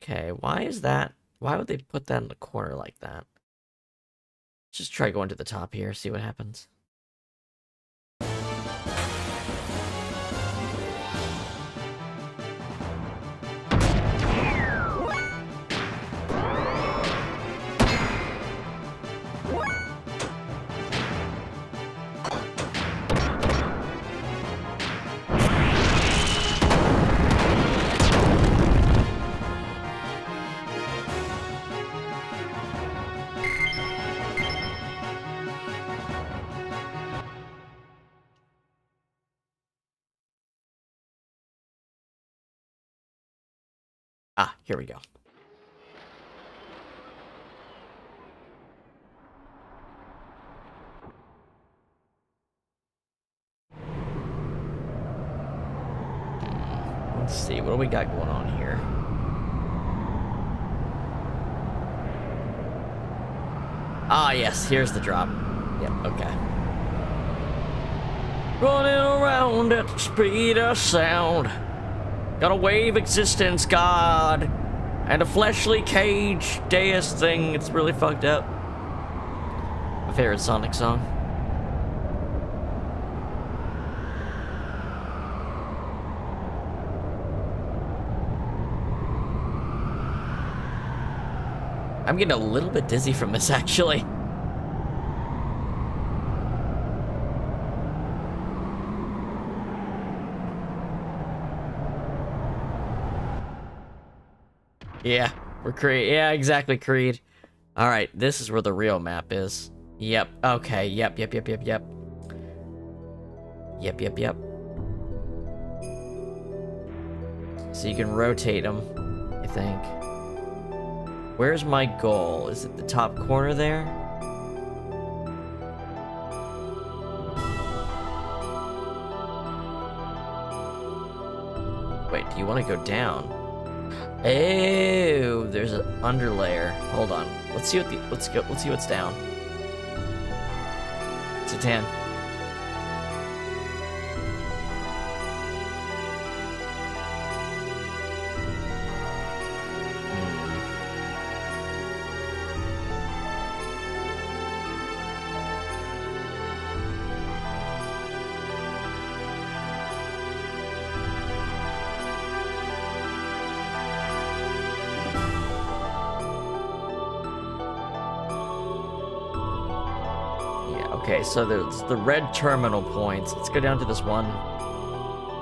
Okay, why is that? Why would they put that in the corner like that? Let's just try going to the top here, see what happens. Ah, here we go. Let's see, what do we got going on here? Ah, yes, here's the drop. Yep, okay. Running around at the speed of sound. Got a wave existence, God. And a fleshly cage, deus thing. It's really fucked up. My favorite Sonic song. I'm getting a little bit dizzy from this, actually. Yeah, we're Creed. Yeah, exactly, Creed. Alright, this is where the real map is. Yep, okay, yep. Yep. So you can rotate them, I think. Where's my goal? Is it the top corner there? Wait, do you want to go down? Oh, there's an underlayer. Hold on. Let's see what let's see what's down. It's a 10. Okay, so there's the red terminal points. Let's go down to this one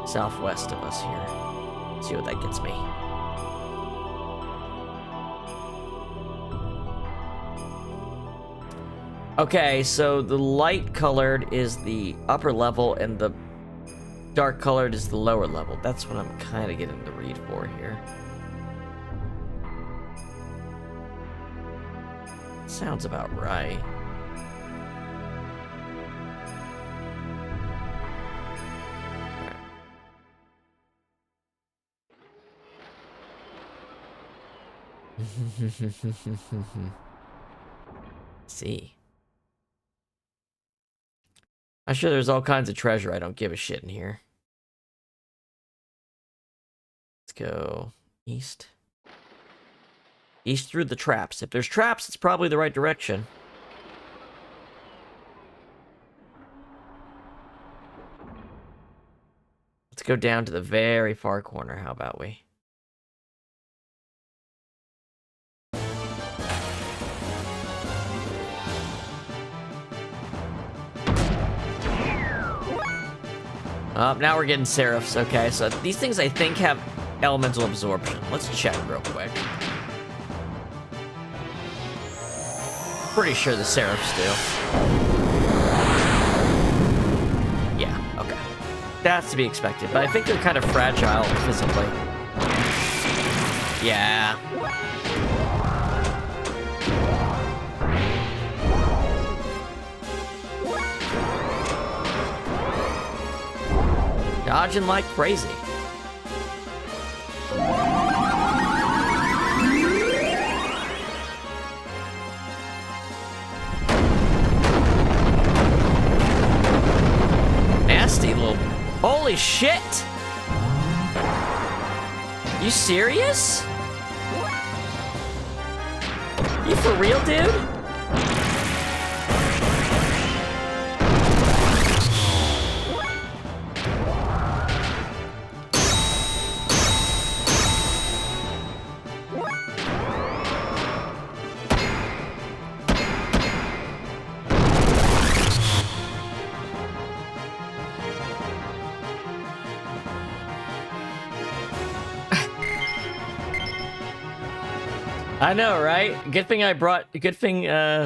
southwest of us here. See what that gets me. Okay, so the light colored is the upper level and the dark colored is the lower level. That's what I'm kind of getting the read for here. Sounds about right. See. I'm sure there's all kinds of treasure I don't give a shit in here. Let's go east. East through the traps. If there's traps, it's probably the right direction. Let's go down to the very far corner. How about we? Now we're getting seraphs. Okay, so these things I think have elemental absorption. Let's check real quick. Pretty sure the seraphs do. Yeah, okay. That's to be expected, but I think they're kind of fragile physically. Yeah. Dodging like crazy. Nasty little... Holy shit! You serious? You for real, dude? I know, right? Good thing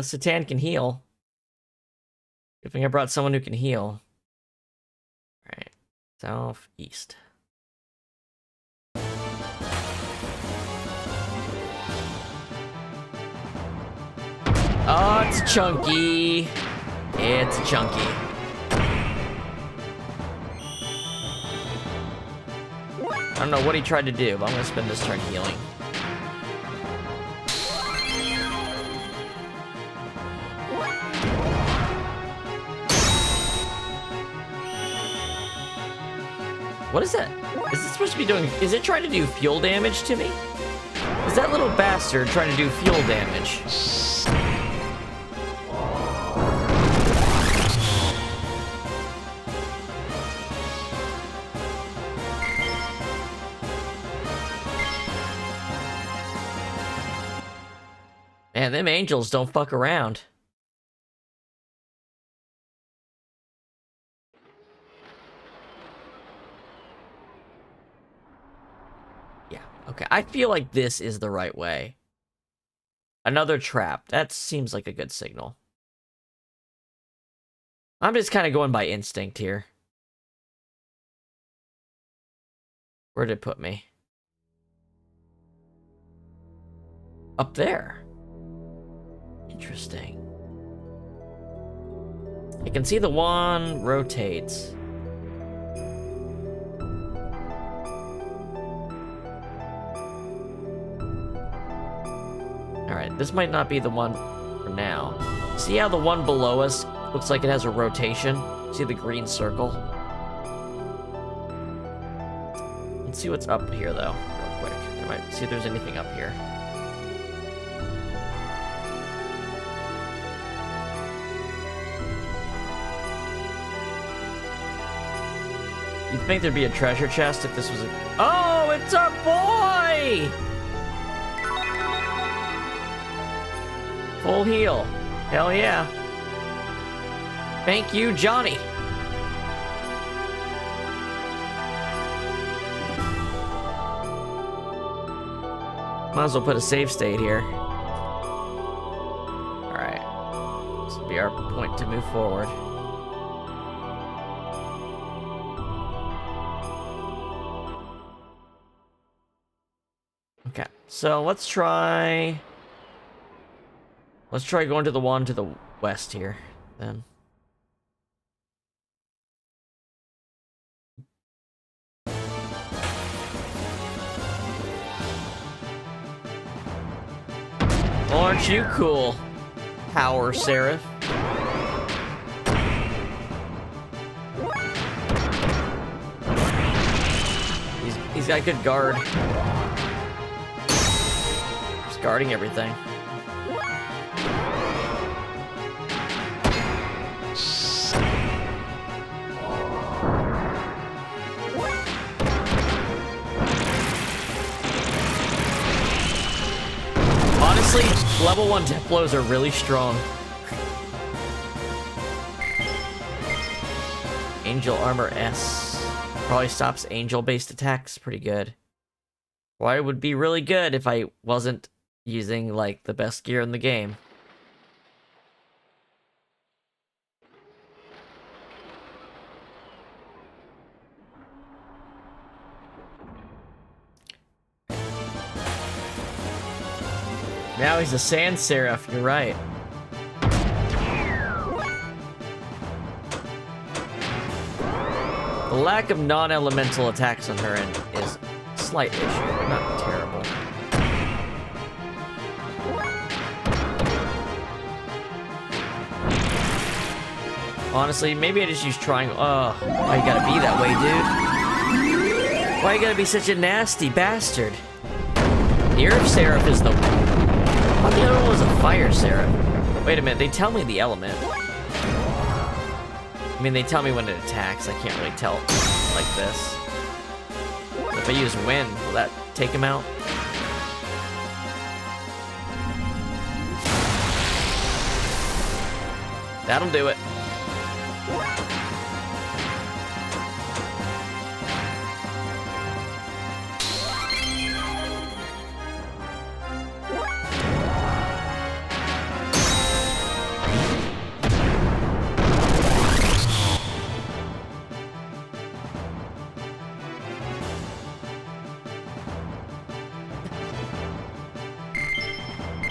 Satan can heal. Good thing I brought someone who can heal. Alright. Southeast. Oh, it's chunky. It's chunky. I don't know what he tried to do, but I'm gonna spend this turn healing. What is that? Is it supposed to be doing... Is it trying to do fuel damage to me? Is that little bastard trying to do fuel damage? Man, them angels don't fuck around. Okay, I feel like this is the right way. Another trap. That seems like a good signal. I'm just kind of going by instinct here. Where did it put me? Up there. Interesting. I can see the one rotates. Alright, this might not be the one for now. See how the one below us looks like it has a rotation? See the green circle? Let's see what's up here, though, real quick. See if there's anything up here. You'd think there'd be a treasure chest if this was a... Oh, it's our boy! Full heal. Hell yeah. Thank you, Johnny. Might as well put a save state here. Alright. This will be our point to move forward. Okay, so let's try going to the one to the west here, then. Aren't you cool, Power Seraph? He's got good guard. He's guarding everything. Honestly, level 1 Templos are really strong. Angel Armor S. Probably stops angel-based attacks pretty good. Well, it would be really good if I wasn't using, like, the best gear in the game. Now he's a Sand Seraph, you're right. The lack of non-elemental attacks on her end is a slight issue, but not terrible. Honestly, maybe I just use triangle. Oh, why you gotta be that way, dude? Why you gotta be such a nasty bastard? The Earth Seraph is the... I thought the other one was a Fire Seraph. Wait a minute, they tell me the element. I mean, they tell me when it attacks. I can't really tell like this. If I use wind, will that take him out? That'll do it.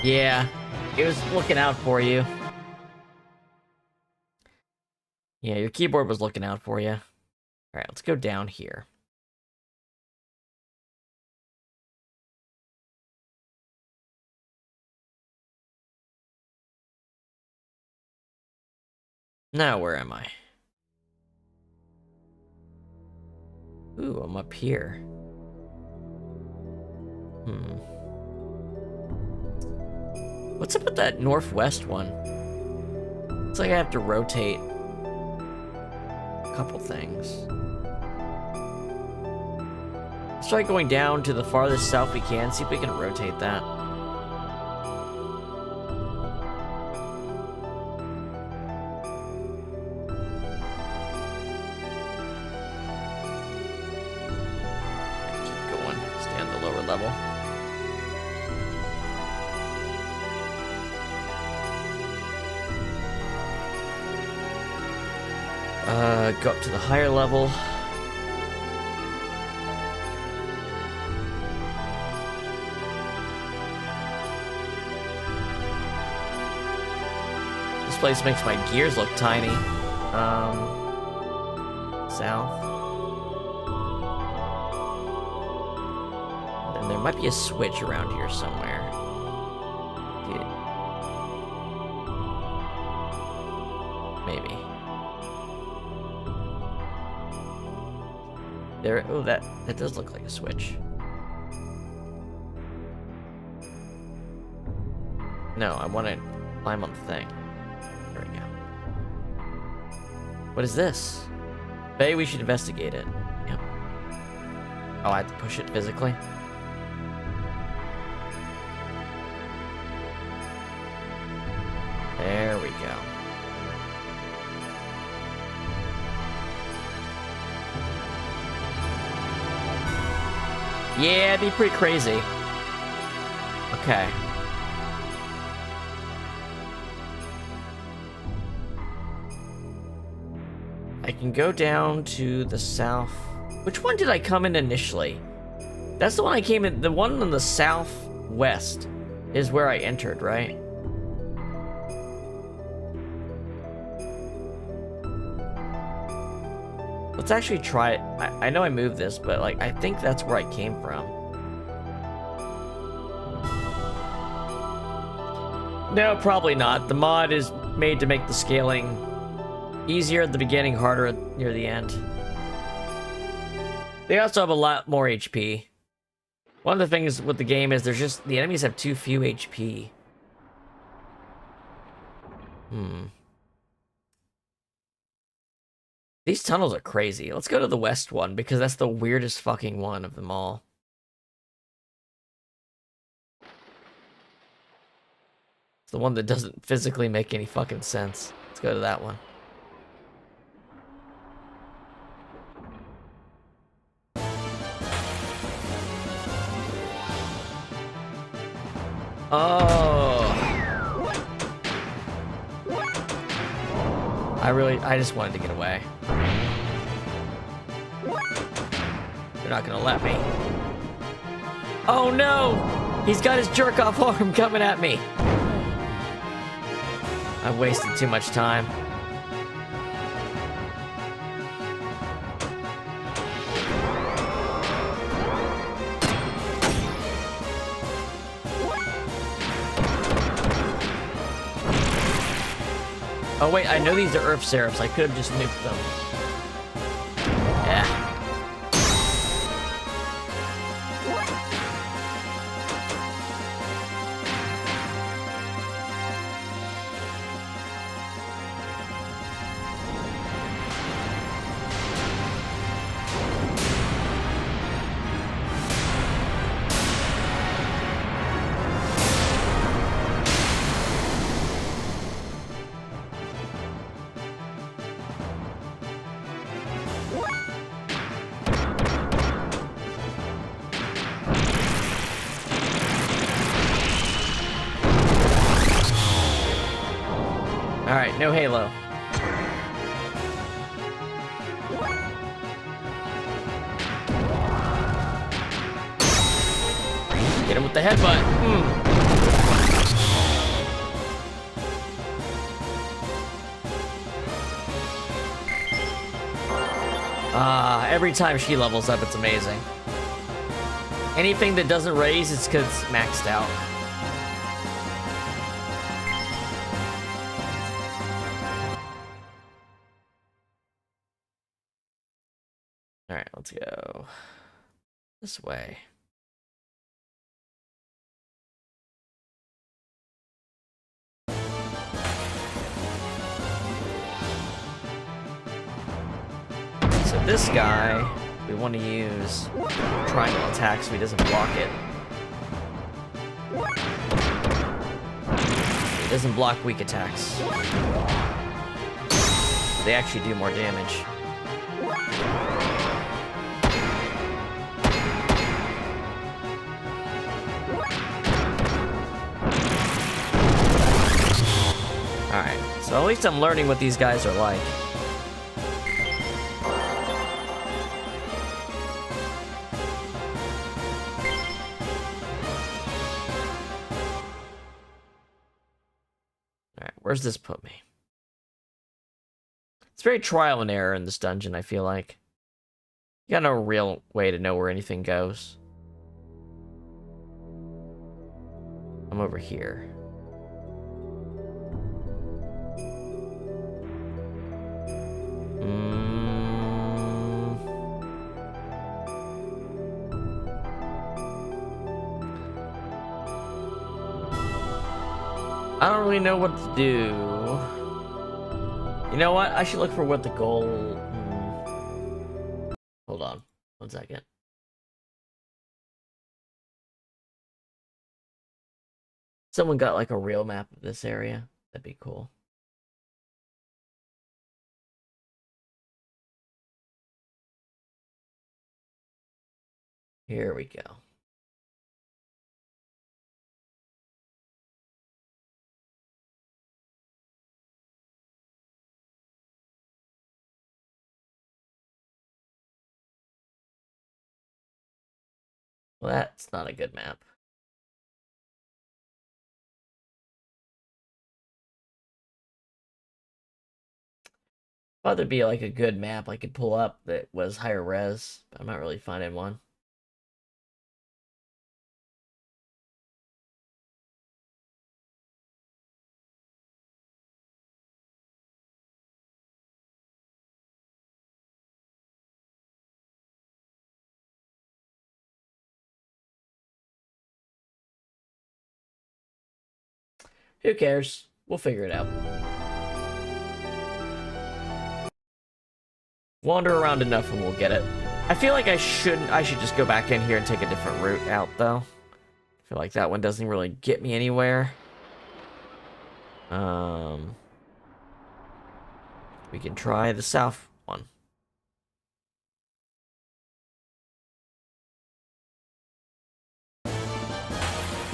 Yeah, it was looking out for you. Yeah, your keyboard was looking out for you. Alright, let's go down here. Now, where am I? Ooh, I'm up here. What's up with that northwest one? Looks like I have to rotate a couple things. Let's try going down to the farthest south we can, see if we can rotate that. Keep going, stay on the lower level. Go up to the higher level. This place makes my gears look tiny. South. And there might be a switch around here somewhere. Maybe. There, oh, that does look like a switch. No, I want to climb on the thing. There we go. What is this? Maybe we should investigate it. Yep. Oh, I have to push it physically? There we go. Yeah, it'd be pretty crazy. Okay. I can go down to the south. Which one did I come in initially? That's the one I came in. The one in the southwest is where I entered, right? Let's actually try it. I know I moved this, but like I think that's where I came from. No, probably not. The mod is made to make the scaling easier at the beginning, harder near the end. They also have a lot more HP. One of the things with the game is the enemies have too few HP. These tunnels are crazy. Let's go to the west one, because that's the weirdest fucking one of them all. It's the one that doesn't physically make any fucking sense. Let's go to that one. Oh. I just wanted to get away. They're not gonna let me. Oh no! He's got his jerk-off arm coming at me. I've wasted too much time. Oh wait, I know these are Earth Seraphs. I could have just nuked them. Yeah. Alright, no Halo. Get him with the headbutt. Every time she levels up, it's amazing. Anything that doesn't raise, it's because it's maxed out. Alright, let's go this way. So this guy, we want to use triangle attack so he doesn't block it. He doesn't block weak attacks. They actually do more damage. Alright, so at least I'm learning what these guys are like. Alright, where's this put me? It's very trial and error in this dungeon, I feel like. You got no real way to know where anything goes. I'm over here. I don't really know what to do. You know what? I should look for what the goal... Hold on. 1 second. Someone got like a real map of this area. That'd be cool. Here we go. Well, that's not a good map. Thought there'd be like a good map I could pull up that was higher res, but I'm not really finding one. Who cares? We'll figure it out. Wander around enough and we'll get it. I feel like I should just go back in here and take a different route out, though. I feel like that one doesn't really get me anywhere. We can try the south one.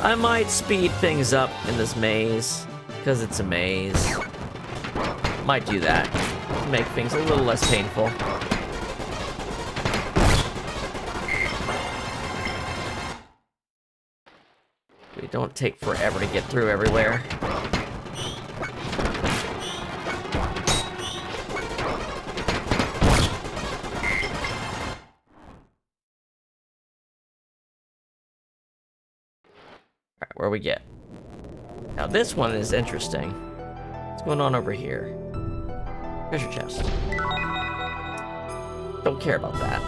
I might speed things up in this maze, because it's a maze. Might do that. Make things a little less painful. We don't take forever to get through everywhere. Alright, where we get? Now this one is interesting. What's going on over here? Treasure chest. Don't care about that.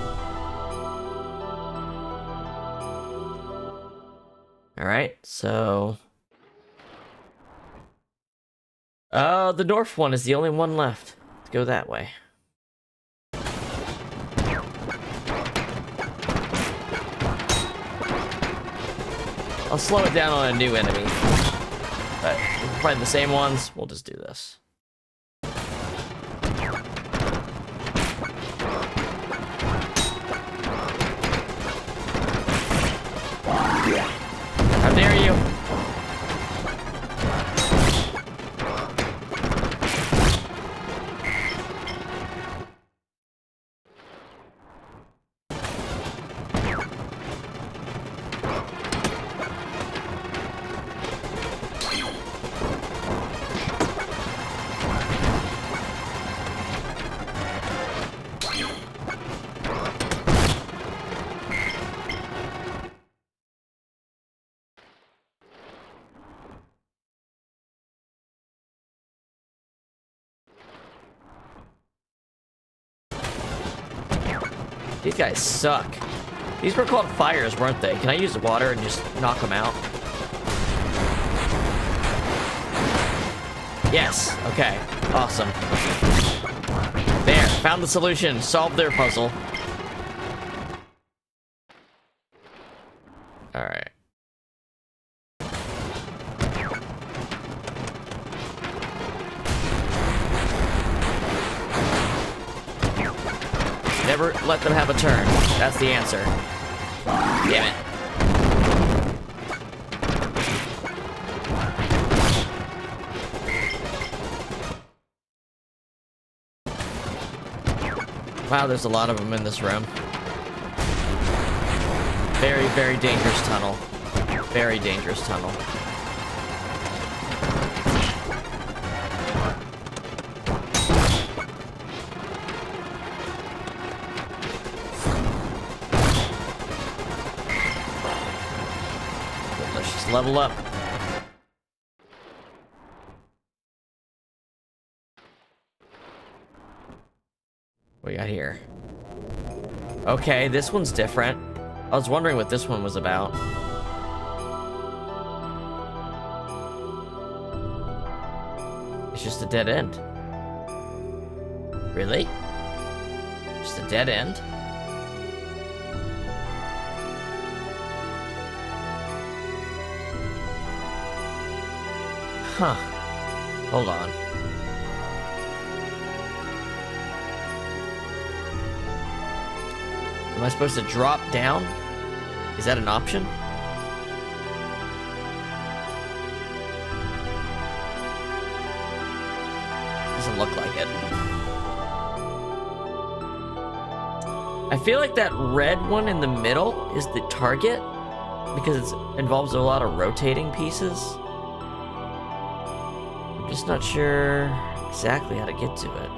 Alright, so... the north one is the only one left. Let's go that way. I'll slow it down on a new enemy. But if we're playing the same ones, we'll just do this. How dare you? These guys suck. These were called fires, weren't they? Can I use the water and just knock them out? Yes. Okay. Awesome. There. Found the solution. Solved their puzzle. Alright. Never let them have a turn. That's the answer. Damn it. Wow, there's a lot of them in this room. Very, very dangerous tunnel. Very dangerous tunnel. Let's just level up. What we got here? Okay, this one's different. I was wondering what this one was about. It's just a dead end. Really? Just a dead end? Huh. Hold on. Am I supposed to drop down? Is that an option? Doesn't look like it. I feel like that red one in the middle is the target because it involves a lot of rotating pieces. I'm just not sure exactly how to get to it.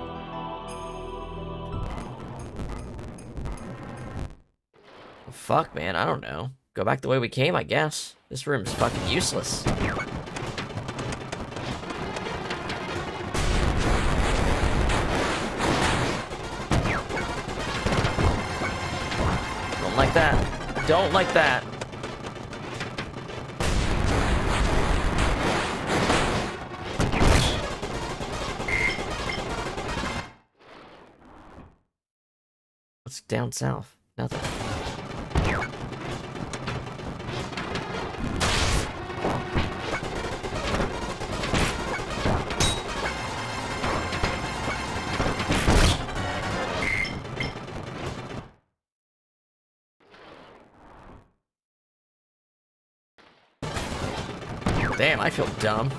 Fuck, man, I don't know. Go back the way we came, I guess. This room's fucking useless. Don't like that. Don't like that. What's down south? Nothing. Damn, I feel dumb.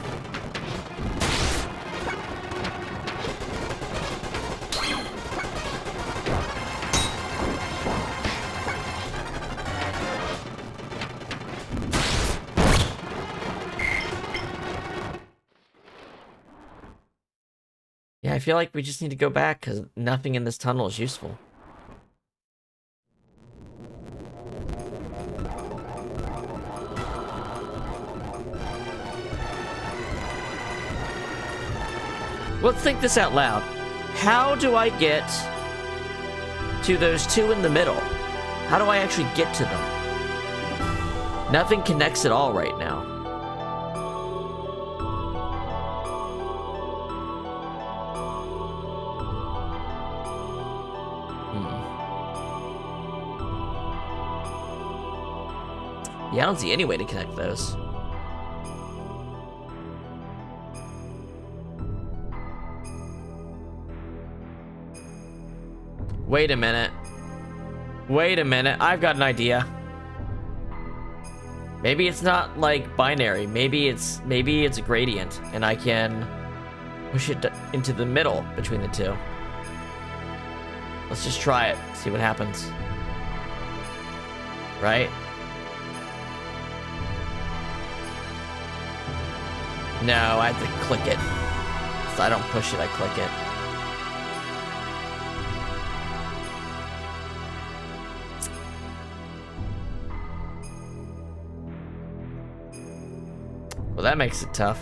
Yeah, I feel like we just need to go back because nothing in this tunnel is useful. Let's think this out loud. How do I get to those two in the middle? How do I actually get to them? Nothing connects at all right now. Yeah, I don't see any way to connect those. Wait a minute. Wait a minute. I've got an idea. Maybe it's not like binary. Maybe it's a gradient, and I can push it into the middle between the two. Let's just try it. See what happens. Right? No, I have to click it. So I don't push it, I click it. Well, that makes it tough.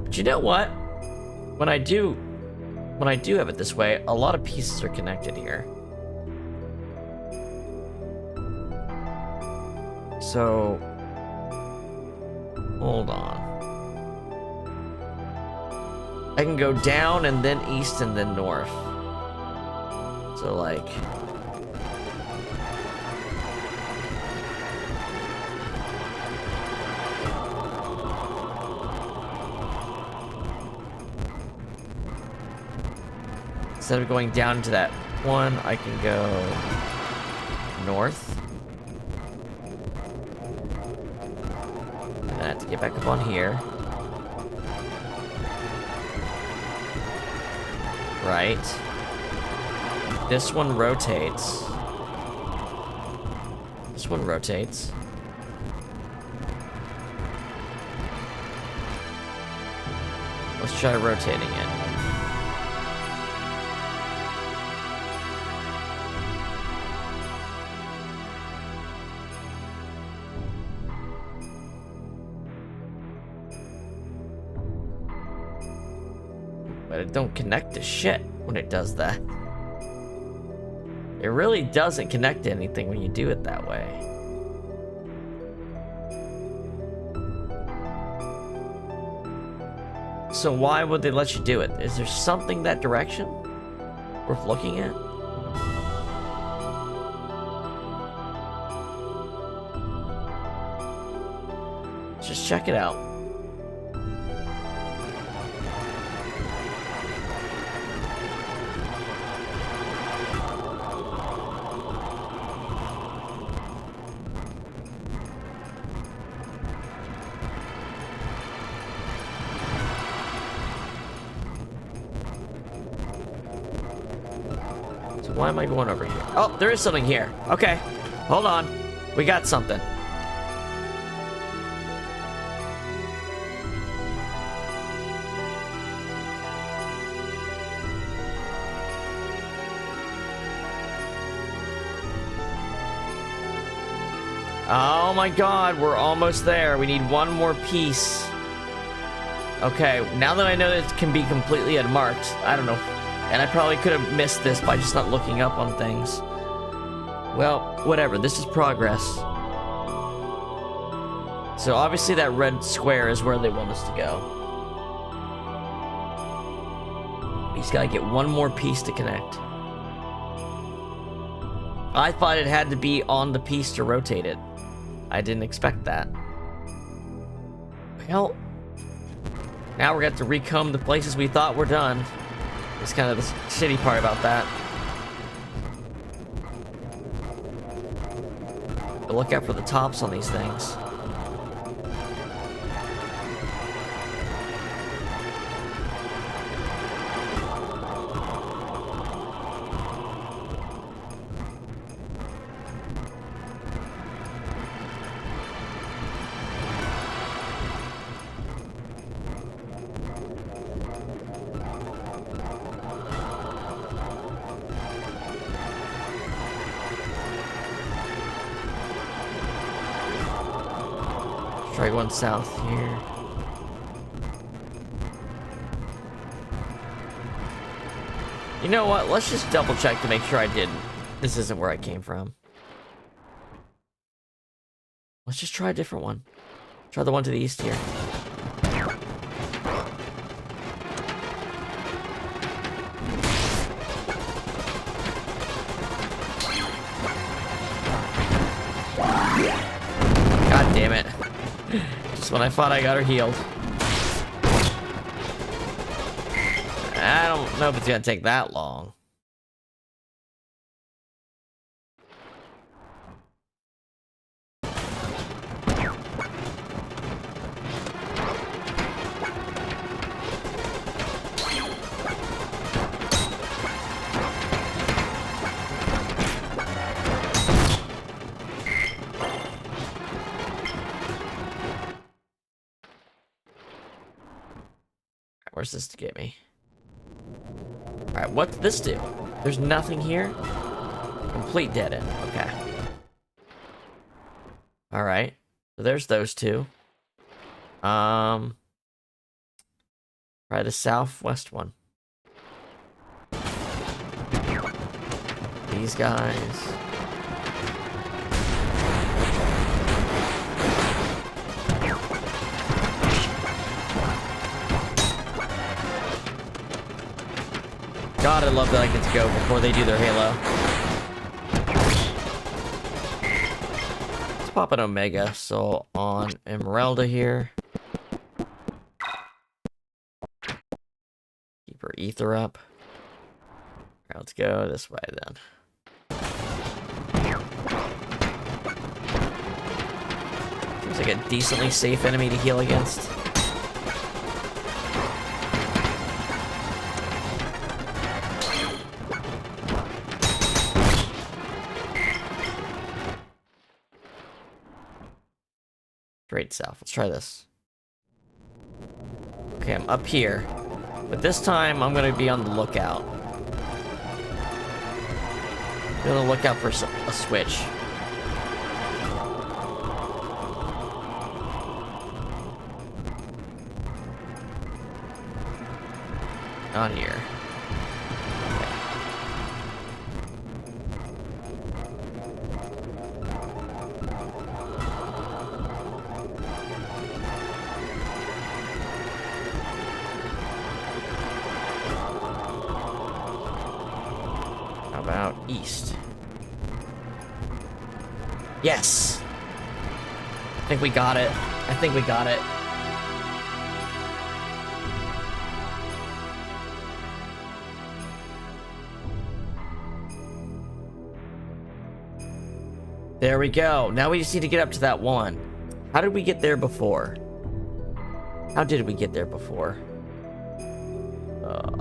But you know what? When I do have it this way, a lot of pieces are connected here. So, hold on. I can go down and then east and then north. So like... instead of going down to that one, I can go north. And then I have to get back up on here. Right. This one rotates. This one rotates. Let's try rotating it. But it don't connect to shit when it does that. It really doesn't connect to anything when you do it that way. So why would they let you do it? Is there something that direction worth looking at? Just check it out. Why am I going over here? Oh, there is something here. Okay, hold on. We got something. Oh my god, we're almost there. We need one more piece. Okay, now that I know that it can be completely unmarked, I don't know. And I probably could have missed this by just not looking up on things. Well, whatever. This is progress. So obviously that red square is where they want us to go. He's got to get one more piece to connect. I thought it had to be on the piece to rotate it. I didn't expect that. Well, now we're going to have to recomb the places we thought were done. It's kind of the shitty part about that. But look out for the tops on these things. Try going south here. You know what? Let's just double check to make sure I didn't. This isn't where I came from. Let's just try a different one. Try the one to the east here. God damn it. Just when I thought I got her healed. I don't know if it's gonna take that long. Where's this to get me? Alright, what's this do? There's nothing here? Complete dead end. Okay. Alright. So there's those two. Try the southwest one. These guys. God, I love that I get to go before they do their halo. Let's pop an Omega. So on Emeralda here. Keep her ether up. Alright, let's go this way then. Seems like a decently safe enemy to heal against. Straight south. Let's try this. Okay, I'm up here. But this time, I'm going to be on the lookout. I'm going to look out for a switch. On here. About east. Yes! I think we got it. I think we got it. There we go. Now we just need to get up to that one. How did we get there before? How did we get there before?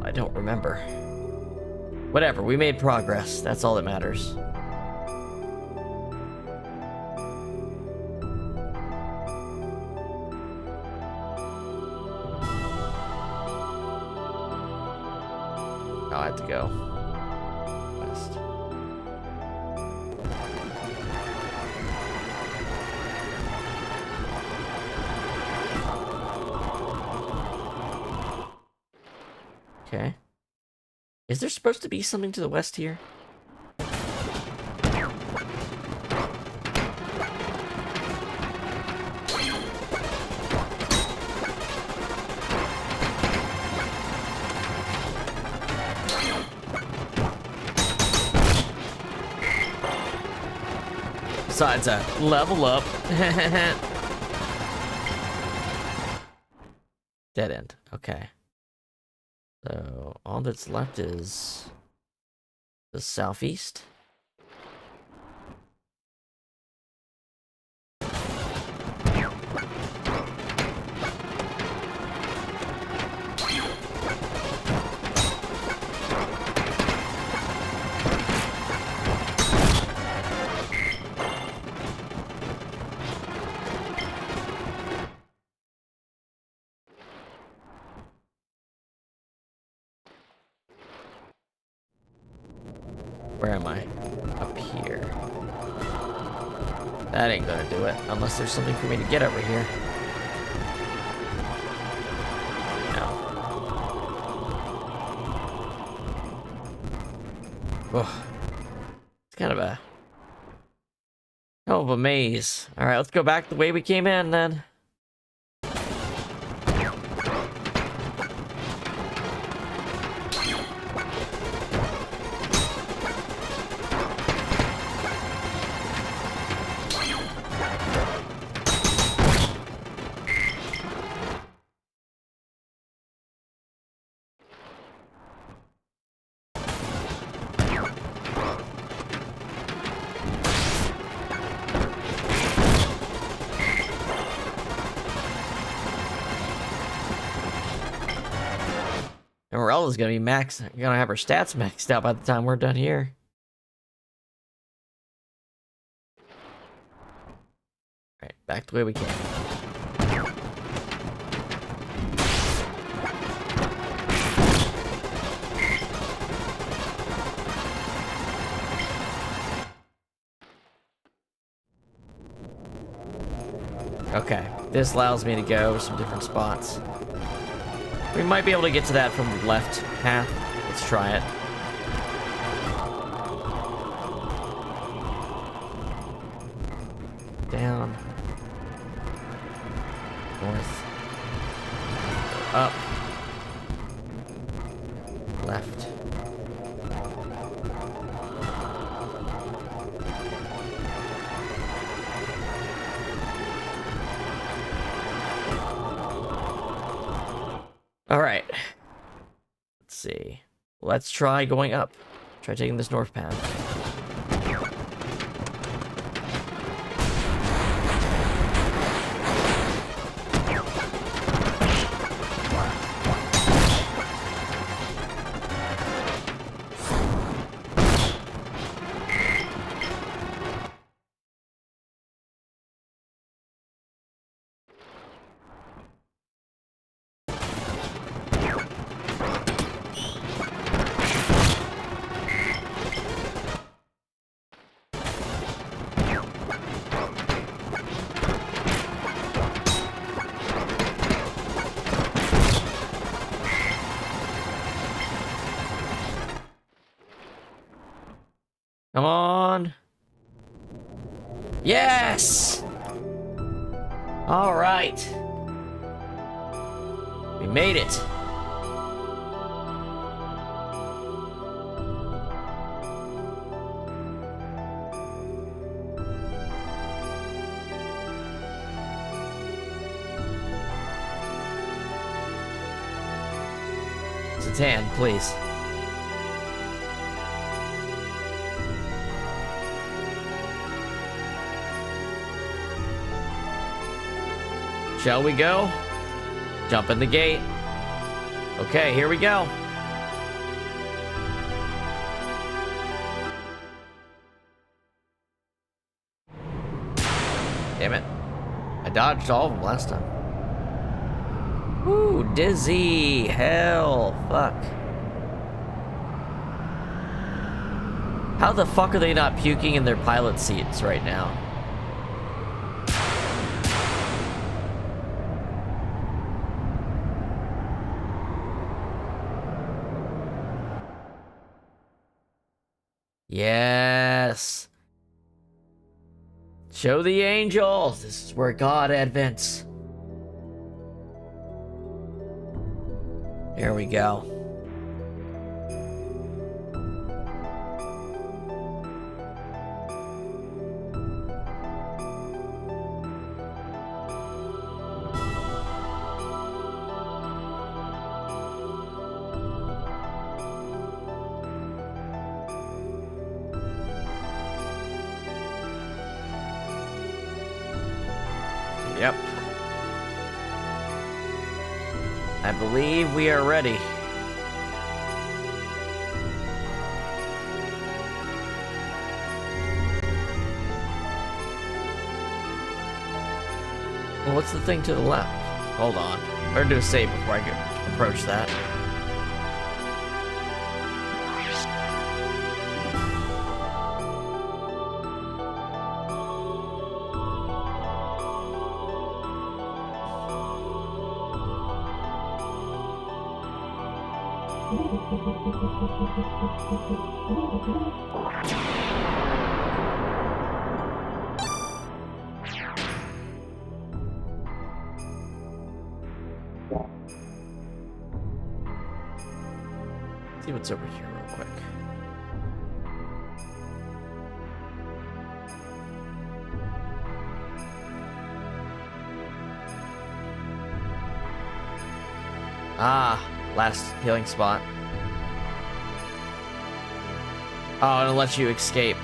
I don't remember. Whatever, we made progress. That's all that matters. I have to go west. Okay. Is there supposed to be something to the west here? Besides a level up. Dead end. Okay. So all that's left is the southeast. Where am I? Up here. That ain't gonna do it, unless there's something for me to get over here. No. Oh. It's kind of a hell of a maze. Alright, let's go back the way we came in then. And Morella's gonna be gonna have her stats maxed out by the time we're done here. Alright, back the way we came. Okay, this allows me to go some different spots. We might be able to get to that from the left path. Let's try it. Down. North. Up. Left. All right. Let's see. Let's try going up. Try taking this north path. Come on. Yes! All right. We made it. Zatan, please. Shall we go? Jump in the gate. Okay, here we go. Damn it. I dodged all of them last time. Woo, dizzy. Hell, fuck. How the fuck are they not puking in their pilot seats right now? Yes. Show the angels. This is where God advents. There we go. I believe we are ready. Well, what's the thing to the left? Hold on. Better do a save before I can approach that. See what's over here real quick. Ah, last healing spot. Oh, and it'll let you escape.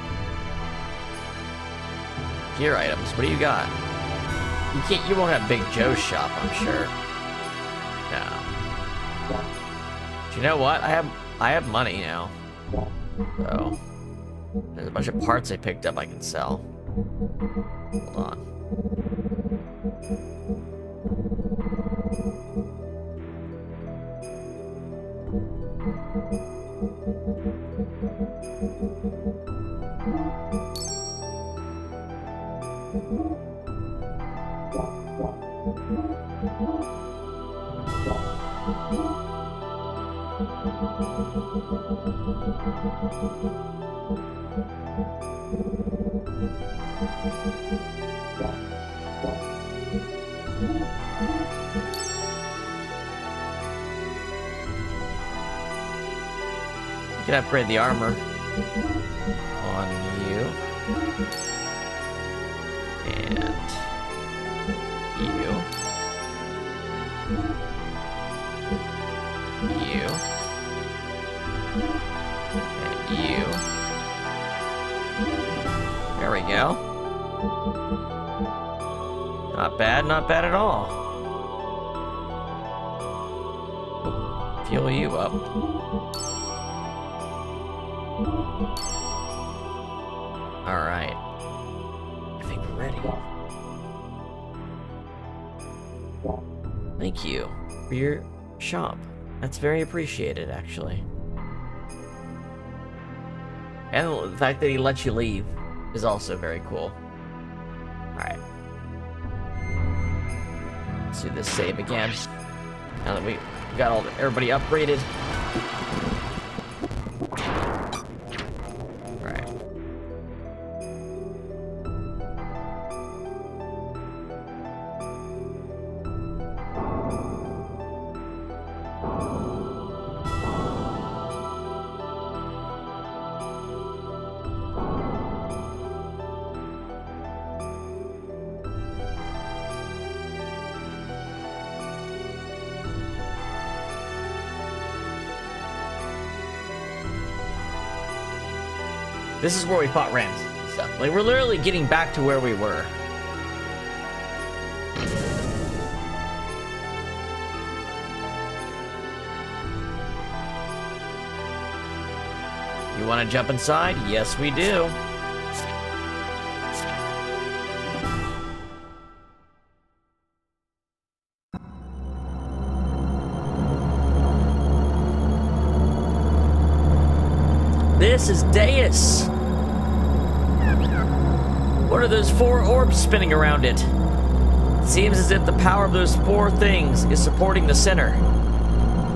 Gear items, what do you got? You won't have Big Joe's shop, I'm sure. No. But you know what? I have money now. So there's a bunch of parts I picked up I can sell. Hold on. You can upgrade the armor on you and you. And you. There we go. Not bad at all. Fuel you up. Alright. I think we're ready. Thank you for your shop. That's very appreciated, actually. And the fact that he lets you leave is also very cool. Alright. Let's do this save again. Now that we got everybody upgraded. Alright. This is where we fought Rams and stuff. Like, we're literally getting back to where we were. You want to jump inside? Yes, we do. This is Deus. What are those 4 orbs spinning around it? It seems as if the power of those 4 things is supporting the center.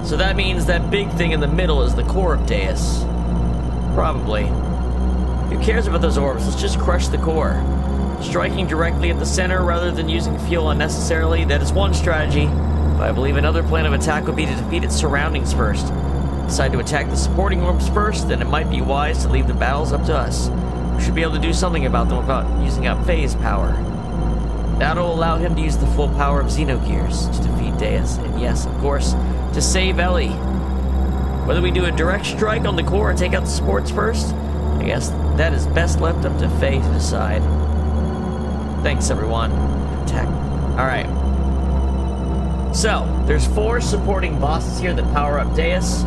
So that means that big thing in the middle is the core of Deus. Probably. Who cares about those orbs? Let's just crush the core. Striking directly at the center rather than using fuel unnecessarily, that is one strategy. But I believe another plan of attack would be to defeat its surroundings first. Decide to attack the supporting orbs first, then it might be wise to leave the battles up to us. We should be able to do something about them without using up phase power. That'll allow him to use the full power of Xenogears to defeat Deus, and yes, of course, to save Ellie. Whether we do a direct strike on the core or take out the supports first, I guess that is best left up to Faye to decide. Thanks, everyone. Attack. Alright. So, there's 4 supporting bosses here that power up Deus.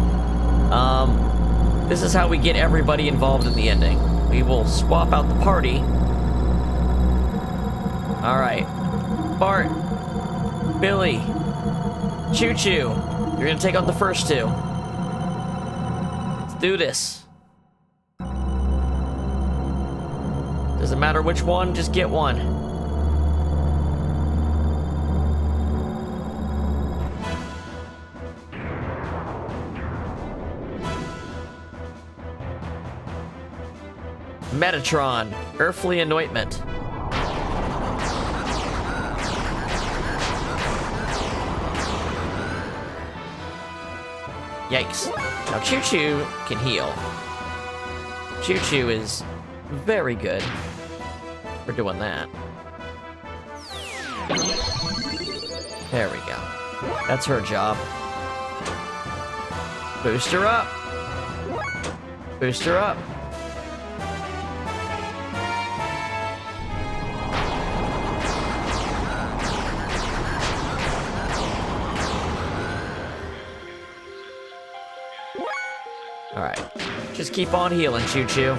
This is how we get everybody involved in the ending. We will swap out the party. Alright. Bart. Billy. Choo-Choo. You're gonna take on the first 2. Let's do this. Doesn't matter which one, just get one. Metatron, Earthly Anointment. Yikes. Now Choo-Choo can heal. Choo-Choo is very good for doing that. There we go. That's her job. Boost her up. Boost her up. Alright. Just keep on healing, Choo-Choo.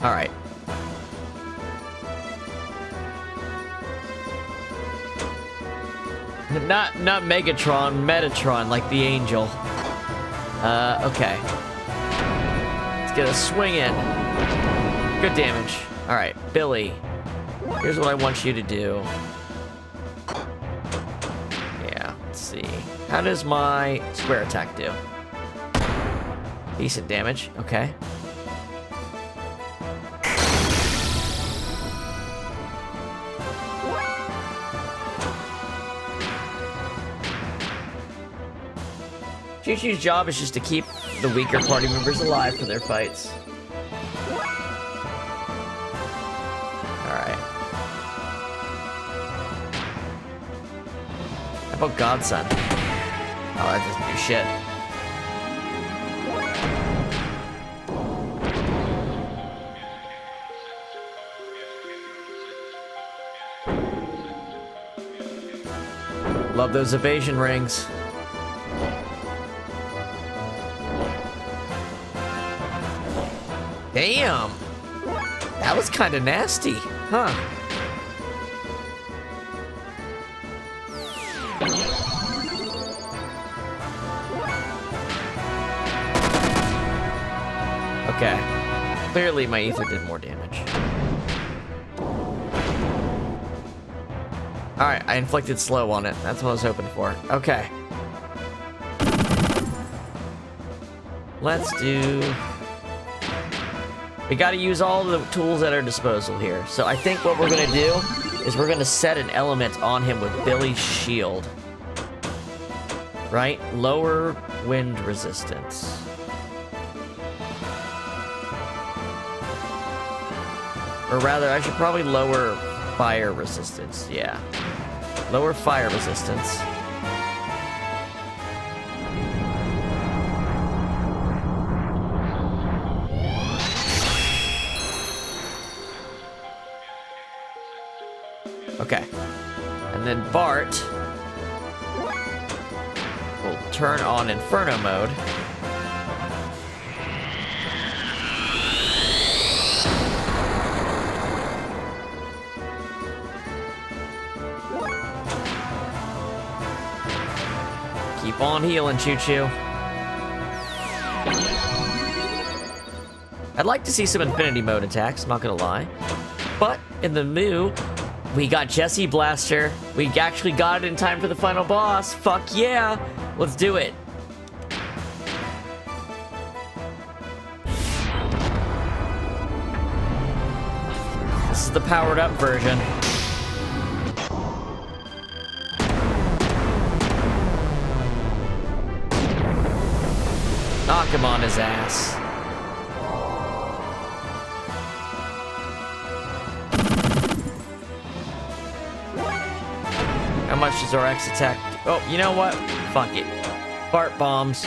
Alright. Not Megatron, Metatron, like the angel. Okay. Let's get a swing in. Good damage. Alright, Billy. Here's what I want you to do. Yeah, let's see. How does my square attack do? Decent damage, okay. Choo-Choo's job is just to keep the weaker party members alive for their fights. Alright. How about Godson? Oh, that doesn't do shit. Love those evasion rings. Damn! That was kind of nasty, huh? Okay. Clearly my ether did more damage. Alright, I inflicted slow on it. That's what I was hoping for. Okay. Let's do... We gotta use all the tools at our disposal here. So I think what we're gonna do is we're gonna set an element on him with Billy's shield. Right? Lower wind resistance. Or rather, I should probably lower fire resistance. Yeah. Lower fire resistance. Okay. And then Bart will turn on Inferno mode. Keep on healing, Choo-Choo. I'd like to see some Infinity mode attacks, not gonna lie. But in the Moo, we got Jesse Blaster. We actually got it in time for the final boss. Fuck yeah! Let's do it. This is the powered up version. Knock him on his ass. How much does our X attack? Oh, you know what? Fuck it. Bart bombs.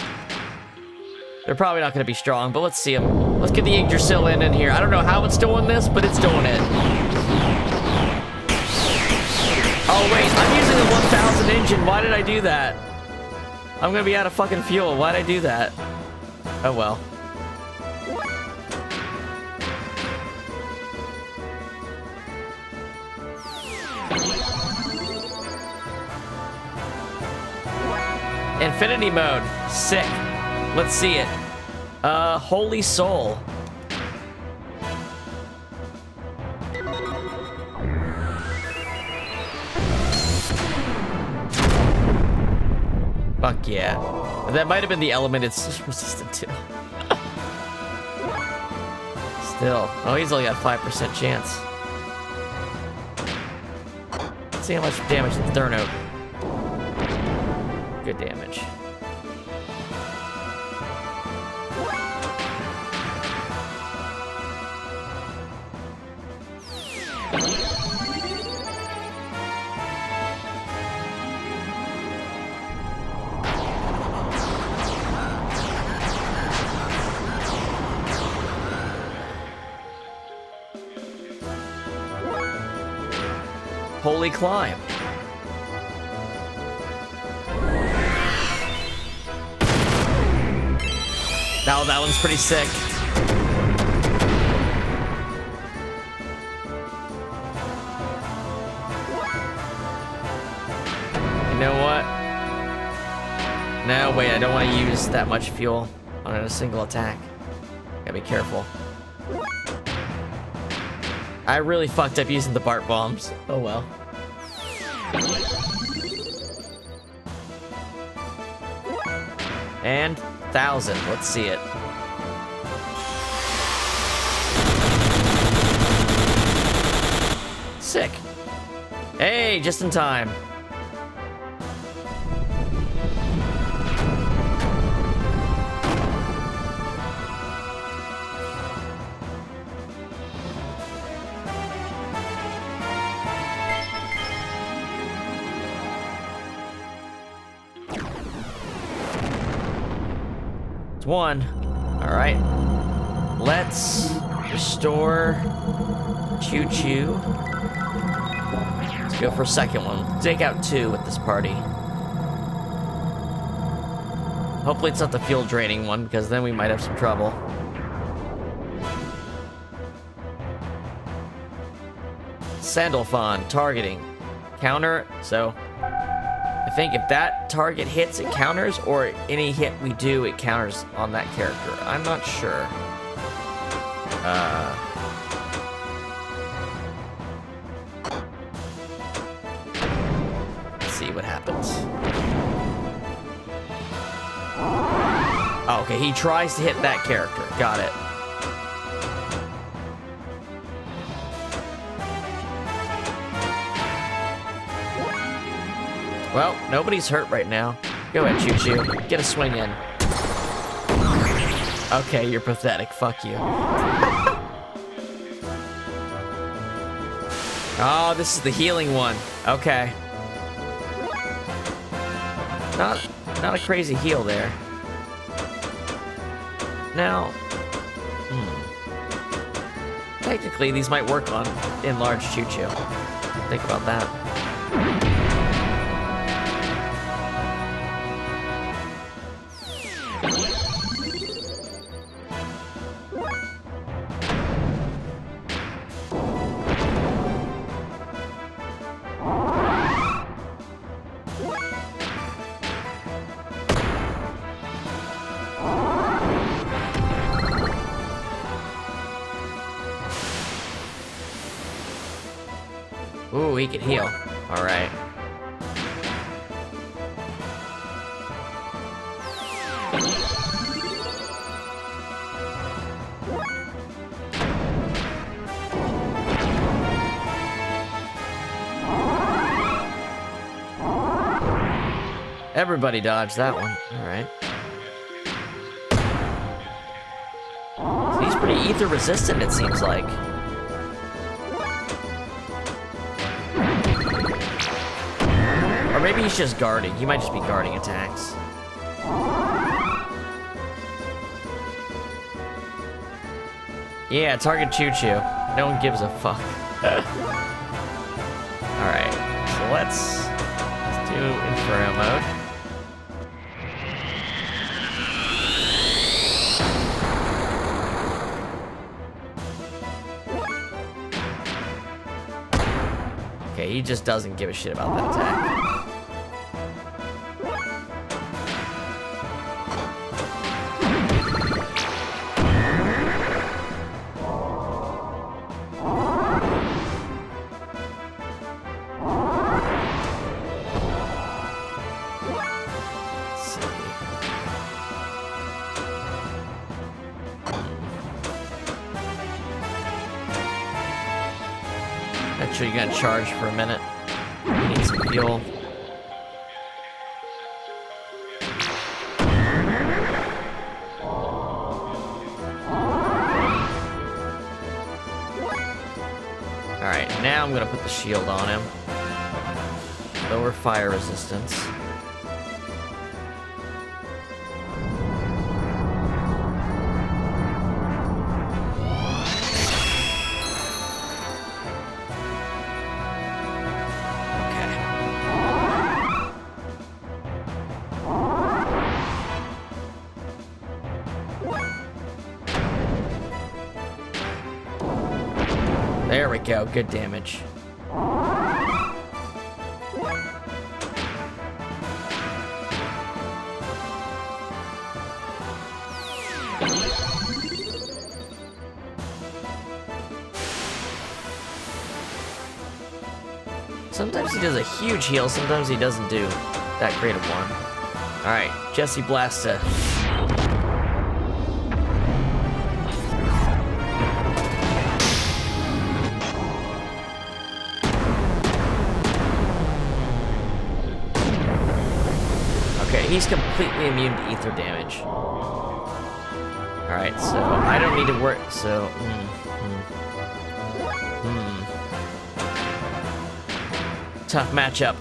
They're probably not going to be strong, but let's see them. Let's get the Yggdrasil in here. I don't know how it's doing this, but it's doing it. Oh wait, I'm using the 1000 engine. Why did I do that? I'm gonna be out of fucking fuel. Why'd I do that? Oh well. Infinity mode. Sick. Let's see it. Holy Soul. Fuck yeah. That might have been the element it's resistant to. Still. Oh, he's only got 5% chance. Let's see how much damage the Therno. Good damage. Holy climb. Now that one's pretty sick. You know what? No, wait, I don't want to use that much fuel on a single attack. Gotta be careful. I really fucked up using the Bart bombs. Oh well. And 1000. Let's see it. Sick. Hey, just in time. One. All right. Let's restore Choo Choo. Let's go for a second one. Take out 2 with this party. Hopefully it's not the fuel draining one, because then we might have some trouble. Sandalphon, targeting. Counter, so I think if that target hits, it counters, or any hit we do, it counters on that character. I'm not sure. Let's see what happens. Oh, okay, he tries to hit that character. Got it. Well, nobody's hurt right now. Go ahead, Choo Choo. Get a swing in. Okay, you're pathetic. Fuck you. Oh, this is the healing one. Okay. Not a crazy heal there. Now, technically these might work on enlarged Choo Choo. Think about that. Ooh, he can heal. All right. Everybody dodged that one. All right. So he's pretty ether resistant, it seems like. Or maybe he's just guarding. He might just be guarding attacks. Yeah, target Choo-Choo. No one gives a fuck. Alright, so let's do Inferno mode. Okay, he just doesn't give a shit about that attack. Make sure you're gonna charge for a minute. You need some fuel. Alright, now I'm gonna put the shield on him. Lower fire resistance. There we go, good damage. Sometimes he does a huge heal, sometimes he doesn't do that great of one. Alright, Jesse Blasta. Okay, he's completely immune to ether damage. Alright, so I don't need to work, so... Tough matchup.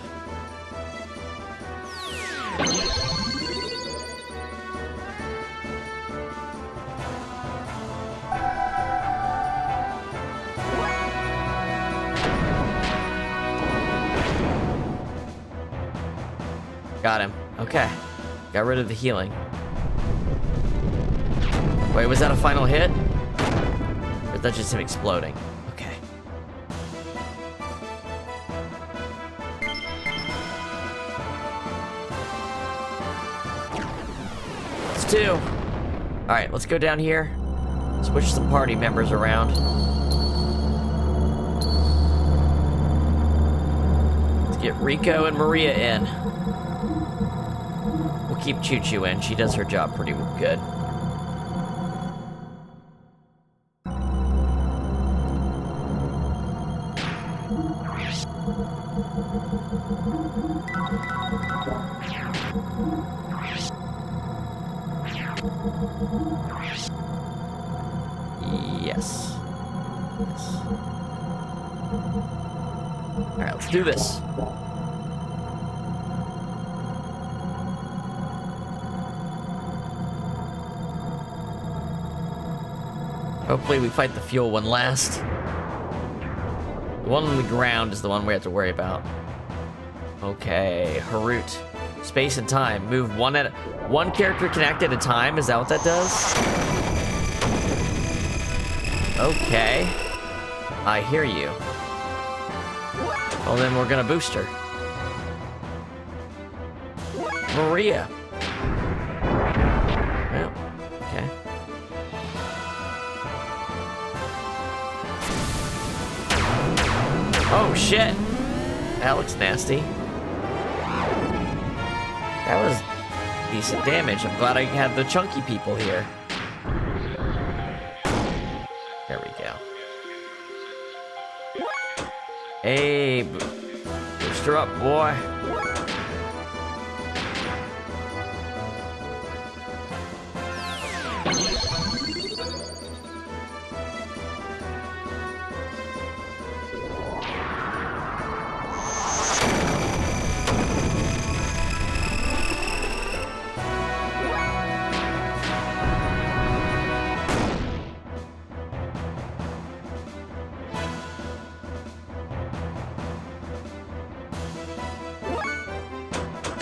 Got him. Okay. Got rid of the healing. Wait, was that a final hit? Or is that just him exploding? Okay. It's 2. Alright, let's go down here. Switch some party members around. Let's get Rico and Maria in. We'll keep Choo-Choo in. She does her job pretty good. Yes. Alright, let's do this. Hopefully we fight the fuel one last. The one on the ground is the one we have to worry about. Okay, Harut. Space and time. Move one character can act at a time. Is that what that does? Okay. I hear you. Well, then we're gonna boost her. Maria. Well, okay. Oh, shit. That looks nasty. That was decent damage. I'm glad I had the chunky people here. There we go. Hey, boost her up, boy.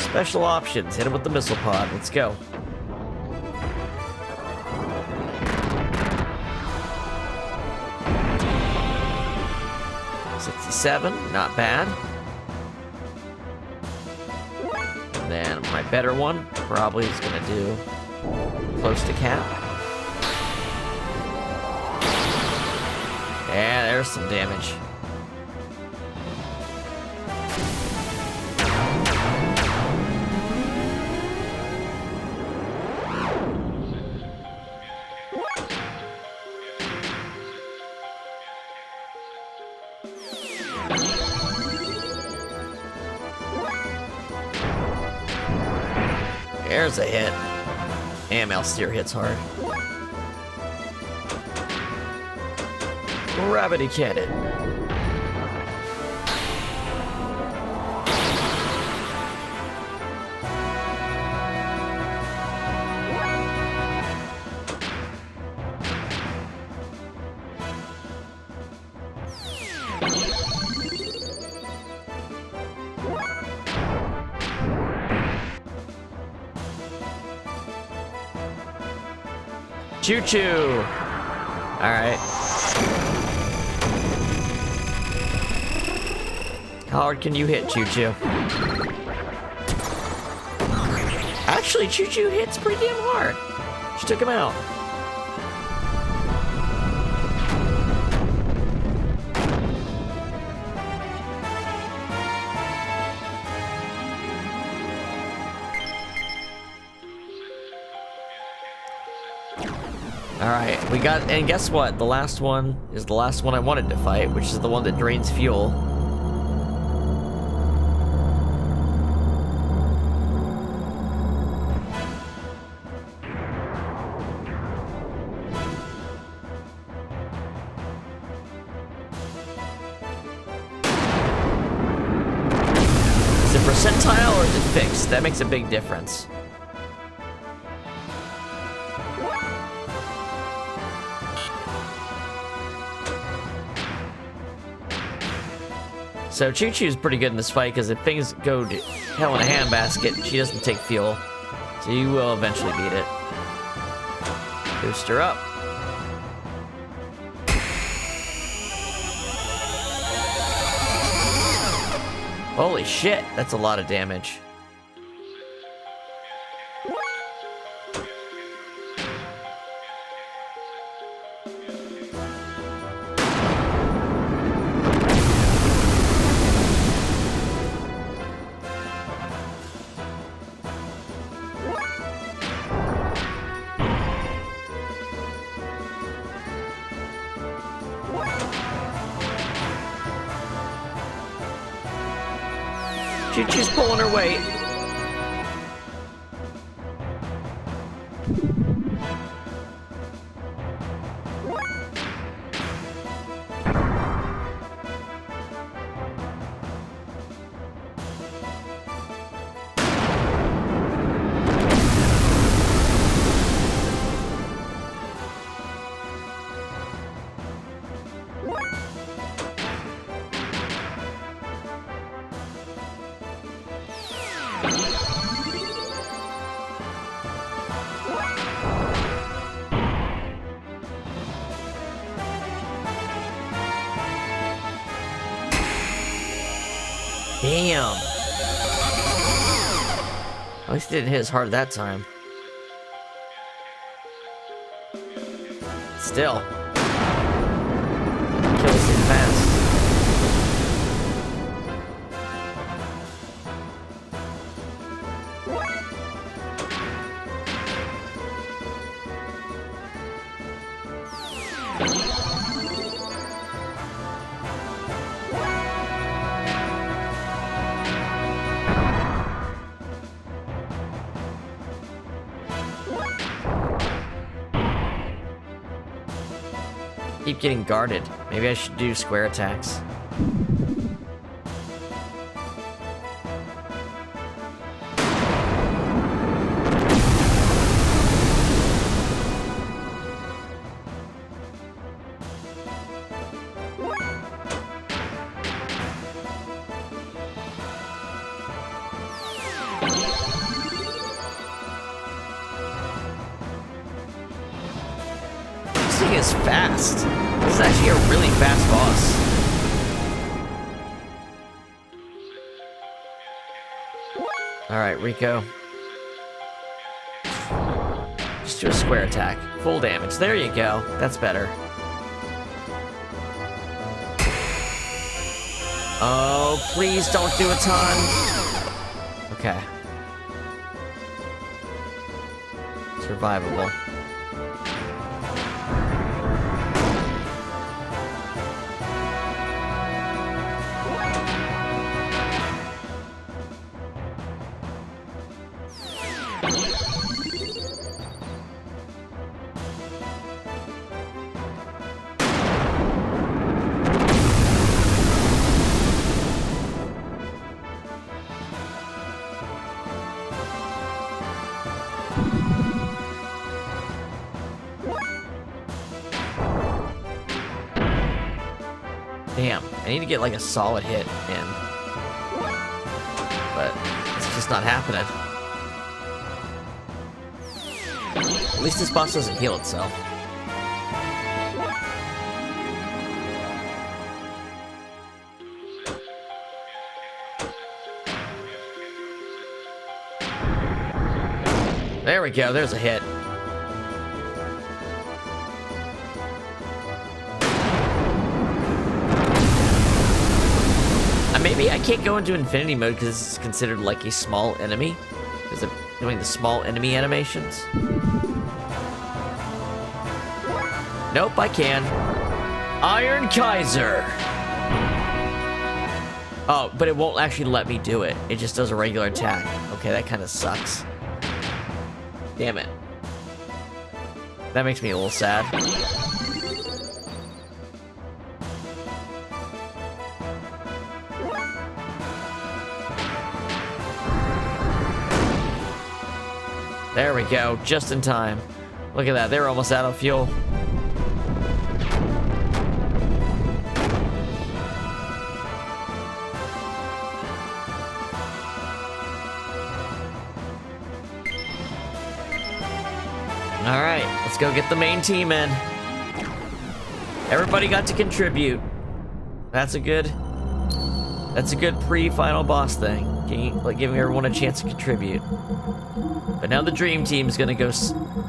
Special options. Hit him with the missile pod. Let's go. $67, not bad. And then my better one probably is gonna do close to cap. Yeah, there's some damage. There's a hit. And Malsteer hits hard. Gravity cannon. Choo-choo! Alright. How hard can you hit Choo-choo? Actually, Choo-choo hits pretty damn hard. She took him out. Alright, we got, and guess what? The last one is the last one I wanted to fight, which is the one that drains fuel. Is it percentile or is it fixed? That makes a big difference. So Choo-Choo's pretty good in this fight, because if things go to hell in a handbasket, she doesn't take fuel. So you will eventually beat it. Boost her up. Holy shit, that's a lot of damage. Choo-Choo's pulling her weight. Damn. At least it didn't hit as hard that time. Still. Kill this thing fast. Keep getting guarded. Maybe I should do square attacks. is fast. This is actually a really fast boss. Alright, Rico. Just do a square attack. Full damage. There you go. That's better. Oh, please don't do a ton. Okay. Survivable. Damn, I need to get like a solid hit in. But it's just not happening. At least this boss doesn't heal itself. There we go, there's a hit. Maybe I can't go into infinity mode because it's considered like a small enemy. Because I'm doing the small enemy animations. Nope, I can. Iron Kaiser! Oh, but it won't actually let me do it. It just does a regular attack. Okay, that kind of sucks. Damn it. That makes me a little sad. There we go, just in time. Look at that, they were almost out of fuel. Alright, let's go get the main team in. Everybody got to contribute. That's a good pre-final boss thing. Giving everyone a chance to contribute. But now the dream team is gonna go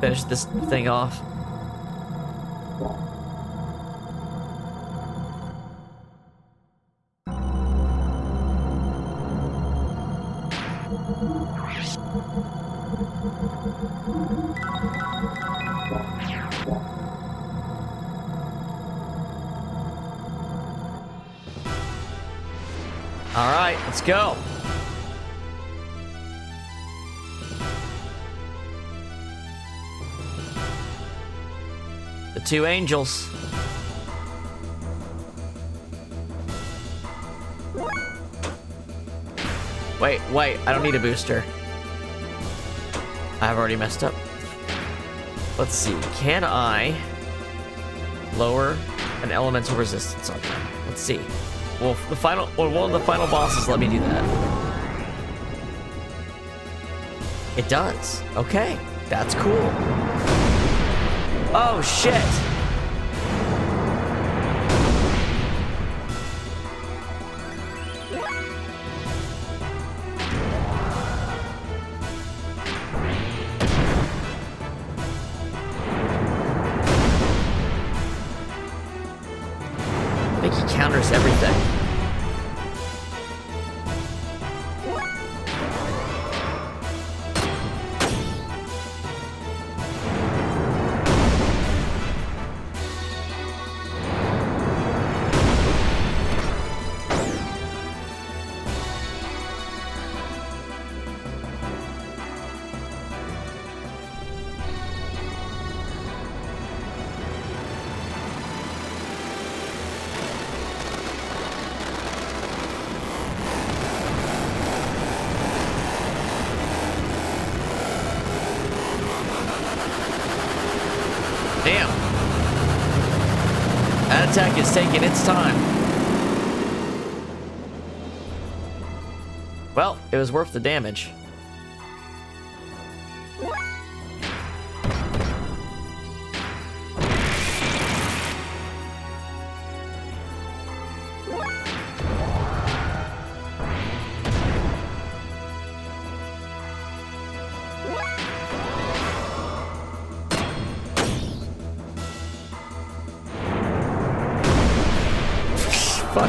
finish this thing off. All right, let's go. The two angels. Wait, I don't need a booster. I've already messed up. Let's see, can I lower an elemental resistance on them? Let's see. Well, one of the final bosses let me do that. It does. Okay, that's cool. Oh, shit. I think he counters everything. Damn. That attack is taking its time. Well, it was worth the damage.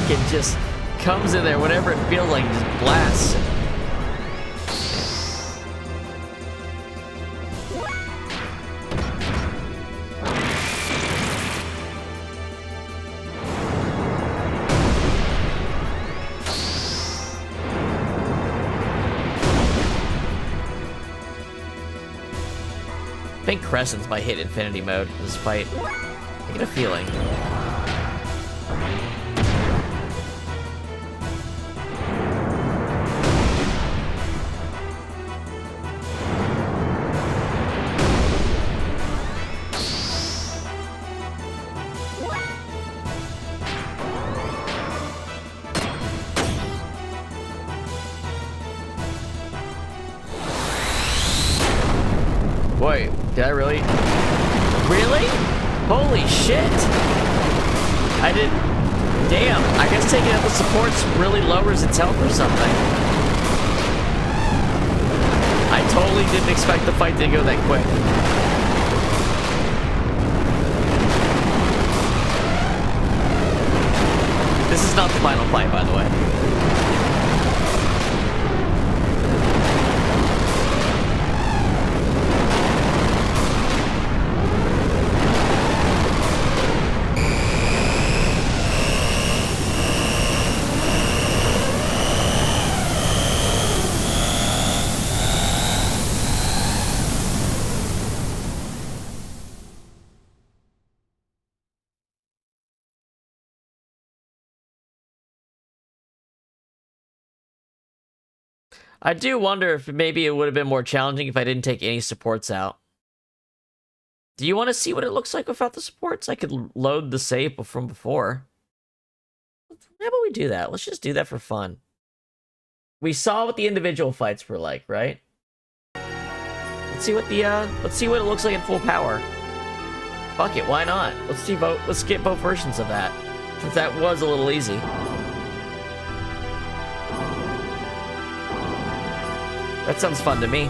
fucking just comes in there, whatever it feels like, just blasts. I think Crescents might hit infinity mode in this fight. I get a feeling. Wait, did I really? Really? Holy shit! I did. Damn, I guess taking out the supports really lowers its health or something. I totally didn't expect the fight to go that quick. This is not the final fight, by the way. I do wonder if maybe it would have been more challenging if I didn't take any supports out. Do you want to see what it looks like without the supports? I could load the save from before. How about we do that? Let's just do that for fun. We saw what the individual fights were like, right? Let's see what it looks like at full power. Fuck it, why not? Let's get both versions of that. Since that was a little easy. That sounds fun to me.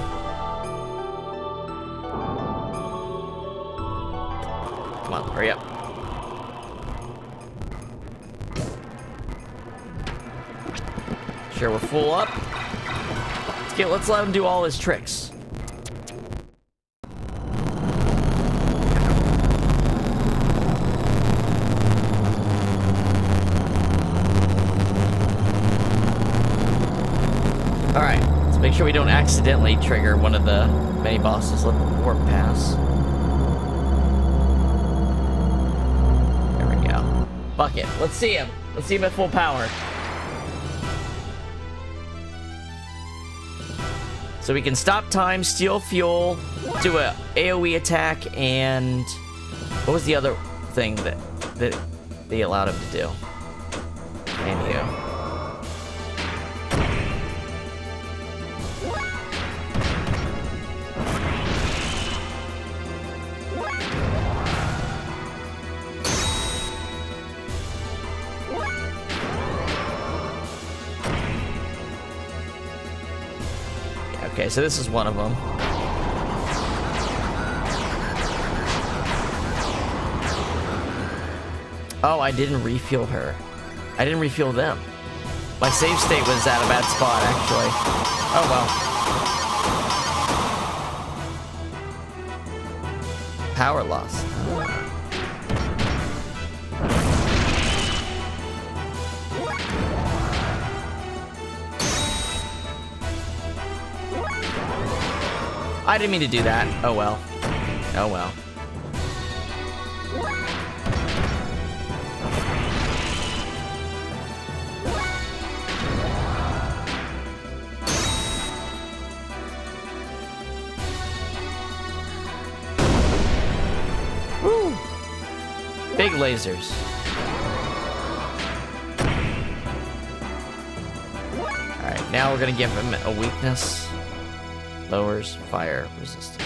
Come on, hurry up. Sure, we're full up. Let's let him do all his tricks. Alright. Make sure we don't accidentally trigger one of the mini bosses. Let the warp pass. There we go. Fuck it. Let's see him. Let's see him at full power. So we can stop time, steal fuel, do a AoE attack, and what was the other thing that they allowed him to do? Anywho. Okay, so this is one of them. Oh, I didn't refuel her. I didn't refuel them. My save state was at a bad spot, actually. Oh well. Power loss. I didn't mean to do that. Oh well. Oh well. Woo! Big lasers. Alright, now we're gonna give him a weakness. Lowers fire resistance.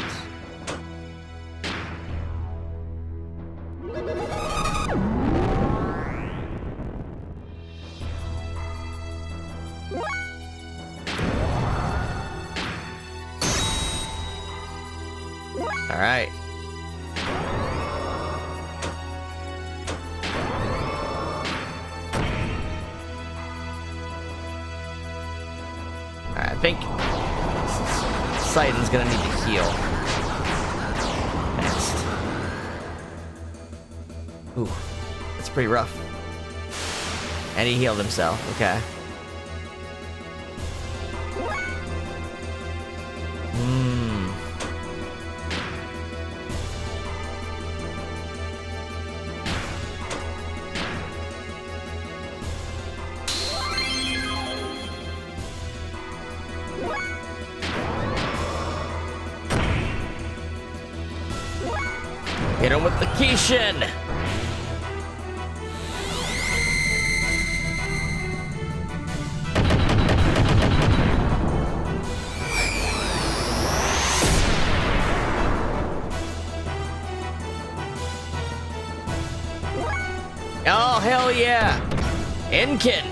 All right. I think Sidon's gonna need to heal next. Ooh, that's pretty rough. And he healed himself, okay. Hit him with the Kishin! Oh, hell yeah! Enkin!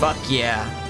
Fuck yeah.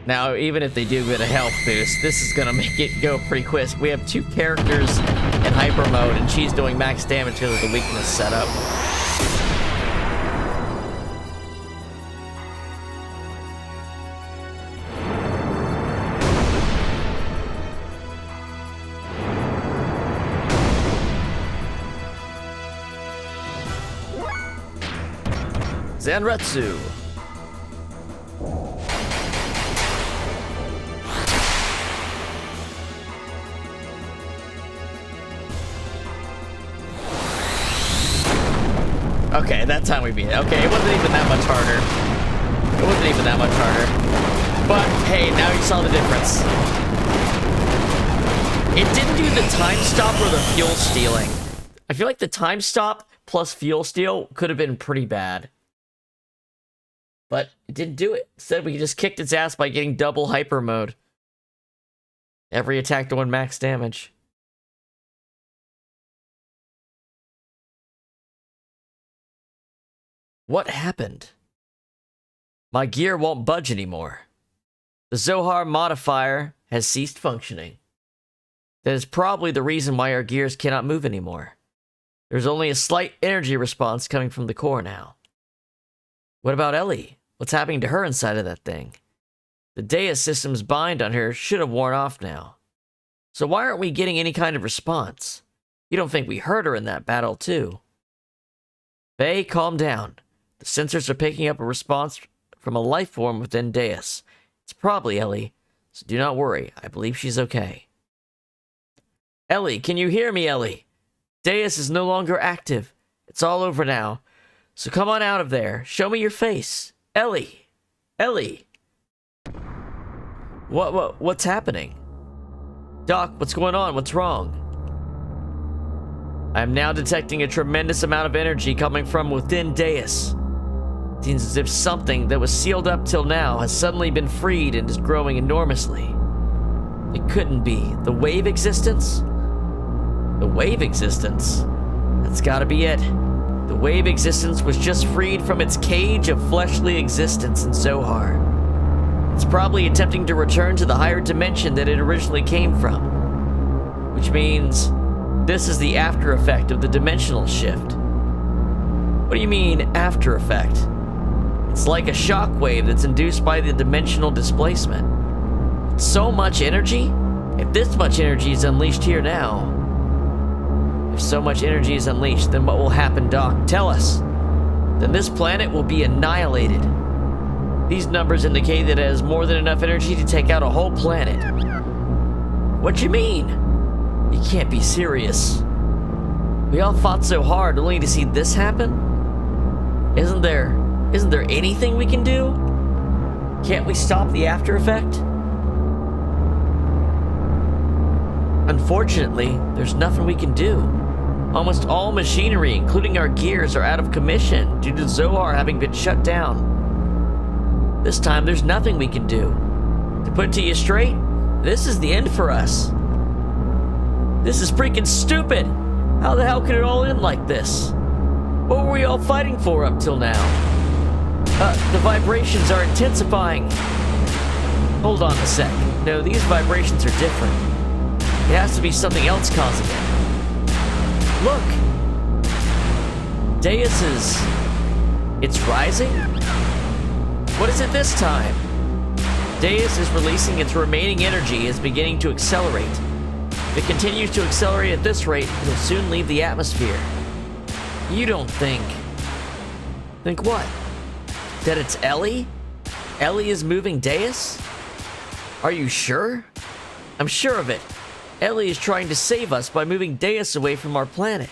Now, even if they do get a health boost, this is gonna make it go pretty quick. We have two characters in hyper mode, and she's doing max damage because of the weakness setup. Zanretsu. Okay, that time we beat it. Okay, it wasn't even that much harder. It wasn't even that much harder. But, hey, now you saw the difference. It didn't do the time stop or the fuel stealing. I feel like the time stop plus fuel steal could have been pretty bad. But it didn't do it. Instead, we just kicked its ass by getting double hyper mode. Every attack doing max damage. What happened? My gear won't budge anymore. The Zohar modifier has ceased functioning. That is probably the reason why our gears cannot move anymore. There's only a slight energy response coming from the core now. What about Ellie? What's happening to her inside of that thing? The Deus system's bind on her should have worn off now. So why aren't we getting any kind of response? You don't think we hurt her in that battle too? Faye, calm down. The sensors are picking up a response from a life form within Deus. It's probably Ellie, so do not worry. I believe she's okay. Ellie, can you hear me, Ellie? Deus is no longer active. It's all over now. So come on out of there. Show me your face. Ellie! Ellie! What's happening? Doc, what's going on? What's wrong? I am now detecting a tremendous amount of energy coming from within Deus. It seems as if something that was sealed up till now has suddenly been freed and is growing enormously. It couldn't be. The wave existence? The wave existence? That's gotta be it. The wave existence was just freed from its cage of fleshly existence in Zohar. It's probably attempting to return to the higher dimension that it originally came from. Which means this is the after effect of the dimensional shift. What do you mean, after effect? It's like a shockwave that's induced by the dimensional displacement. So much energy? If this much energy is unleashed here now... If so much energy is unleashed, then what will happen, Doc? Tell us. Then this planet will be annihilated. These numbers indicate that it has more than enough energy to take out a whole planet. What you mean? You can't be serious. We all fought so hard only to see this happen? Isn't there anything we can do? Can't we stop the after effect? Unfortunately, there's nothing we can do. Almost all machinery, including our gears, are out of commission due to Zohar having been shut down. This time, there's nothing we can do. To put it to you straight, this is the end for us. This is freaking stupid! How the hell could it all end like this? What were we all fighting for up till now? The vibrations are intensifying. Hold on a sec. No, these vibrations are different. It has to be something else causing it. Look! Deus is... It's rising? What is it this time? Deus is releasing its remaining energy is beginning to accelerate. If it continues to accelerate at this rate, it'll soon leave the atmosphere. You don't think... Think what? That it's Ellie? Ellie is moving Deus? Are you sure? I'm sure of it. Ellie is trying to save us by moving Deus away from our planet.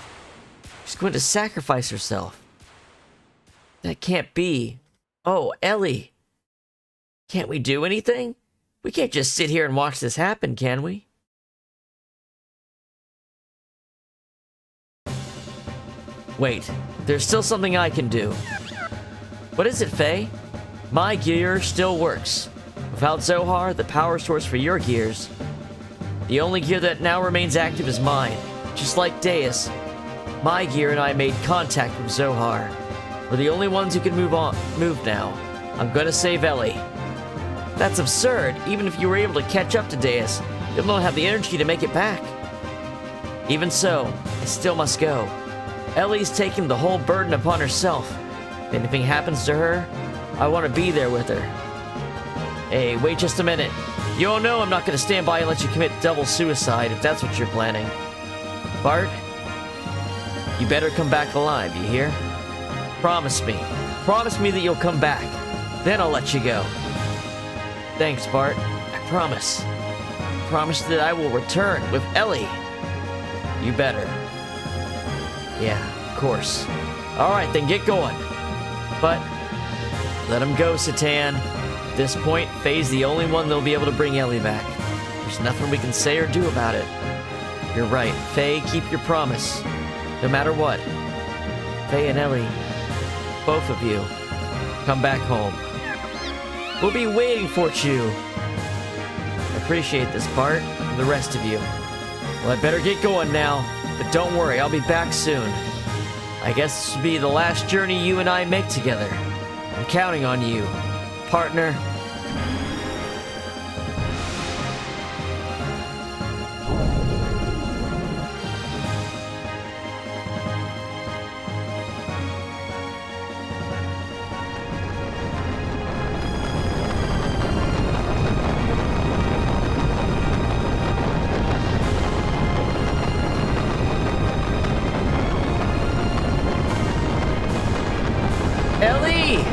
She's going to sacrifice herself. That can't be. Oh, Ellie. Can't we do anything? We can't just sit here and watch this happen, can we? Wait, there's still something I can do. What is it, Faye? My gear still works. Without Zohar, the power source for your gears, the only gear that now remains active is mine. Just like Deus, my gear and I made contact with Zohar. We're the only ones who can move now. I'm gonna save Ellie. That's absurd. Even if you were able to catch up to Deus, you'll not have the energy to make it back. Even so, I still must go. Ellie's taking the whole burden upon herself. If anything happens to her, I want to be there with her. Hey, wait just a minute. You all know I'm not going to stand by and let you commit double suicide if that's what you're planning. Bart, you better come back alive, you hear? Promise me. Promise me that you'll come back. Then I'll let you go. Thanks, Bart. I promise. I promise that I will return with Ellie. You better. Yeah, of course. Alright, then get going. But, let him go, Satan. At this point, Faye's the only one that'll be able to bring Ellie back. There's nothing we can say or do about it. You're right, Faye, keep your promise. No matter what. Faye and Ellie, both of you, come back home. We'll be waiting for you. I appreciate this, Bart, and the rest of you. Well, I better get going now, but don't worry, I'll be back soon. I guess this will be the last journey you and I make together. I'm counting on you, partner. Ellie!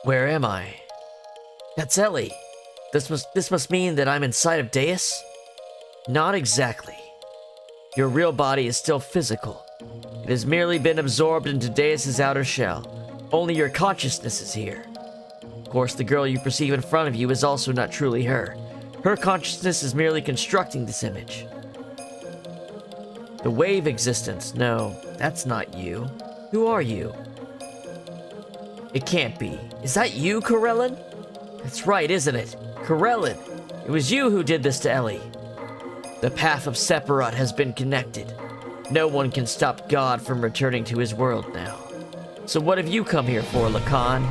Where am I? That's Ellie. This must mean that I'm inside of Deus? Not exactly. Your real body is still physical. It has merely been absorbed into Deus's outer shell. Only your consciousness is here. Of course, the girl you perceive in front of you is also not truly her. Her consciousness is merely constructing this image. The wave existence, no, that's not you. Who are you? It can't be. Is that you, Corellin? That's right, isn't it? Corellin, it was you who did this to Ellie. The path of Sephiroth has been connected. No one can stop God from returning to his world now. So what have you come here for, Lacan?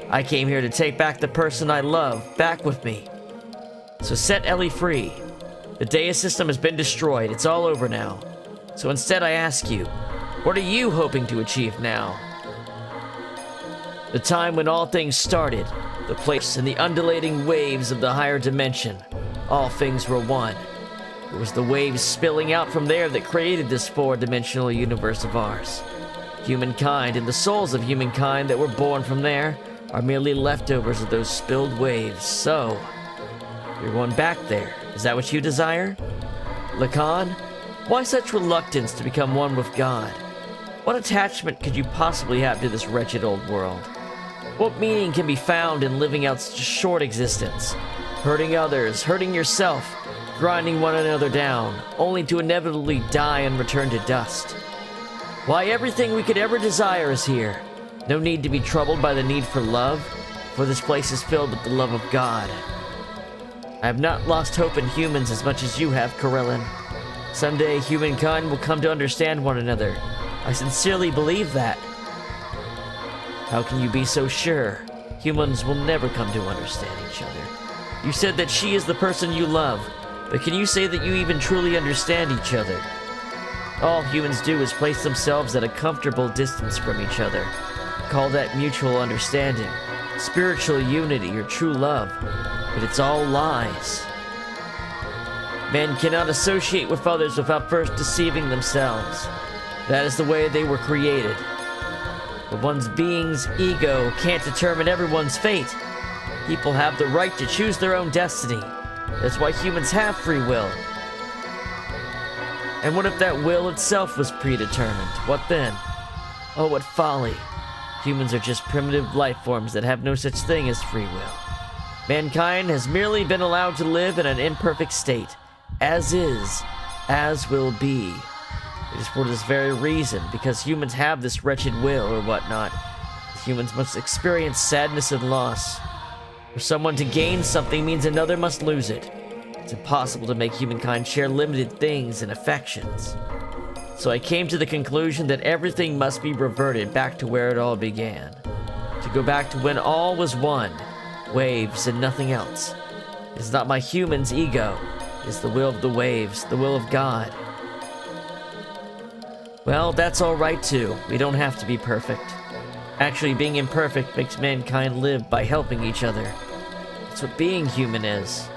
I came here to take back the person I love, back with me. So set Ellie free. The Deus system has been destroyed, it's all over now. So instead I ask you, what are you hoping to achieve now? The time when all things started, the place and the undulating waves of the higher dimension. All things were one. It was the waves spilling out from there that created this four-dimensional universe of ours. Humankind and the souls of humankind that were born from there are merely leftovers of those spilled waves. So, you're going back there. Is that what you desire? Lacan, why such reluctance to become one with God? What attachment could you possibly have to this wretched old world? What meaning can be found in living out such a short existence? Hurting others, hurting yourself, grinding one another down, only to inevitably die and return to dust. Why, everything we could ever desire is here. No need to be troubled by the need for love, for this place is filled with the love of God. I have not lost hope in humans as much as you have, Karelin. Someday, humankind will come to understand one another. I sincerely believe that. How can you be so sure? Humans will never come to understand each other. You said that she is the person you love, but can you say that you even truly understand each other? All humans do is place themselves at a comfortable distance from each other. Call that mutual understanding, spiritual unity, or true love, but it's all lies. Men cannot associate with others without first deceiving themselves. That is the way they were created. But one's being's ego can't determine everyone's fate. People have the right to choose their own destiny. That's why humans have free will. And what if that will itself was predetermined? What then? Oh, what folly. Humans are just primitive life forms that have no such thing as free will. Mankind has merely been allowed to live in an imperfect state. As is, as will be. It is for this very reason, because humans have this wretched will or whatnot, humans must experience sadness and loss. For someone to gain something means another must lose it. It's impossible to make humankind share limited things and affections. So I came to the conclusion that everything must be reverted back to where it all began. To go back to when all was one, waves and nothing else. It's not my human's ego. It's the will of the waves, the will of God. Well, that's alright too. We don't have to be perfect. Actually, being imperfect makes mankind live by helping each other. That's what being human is.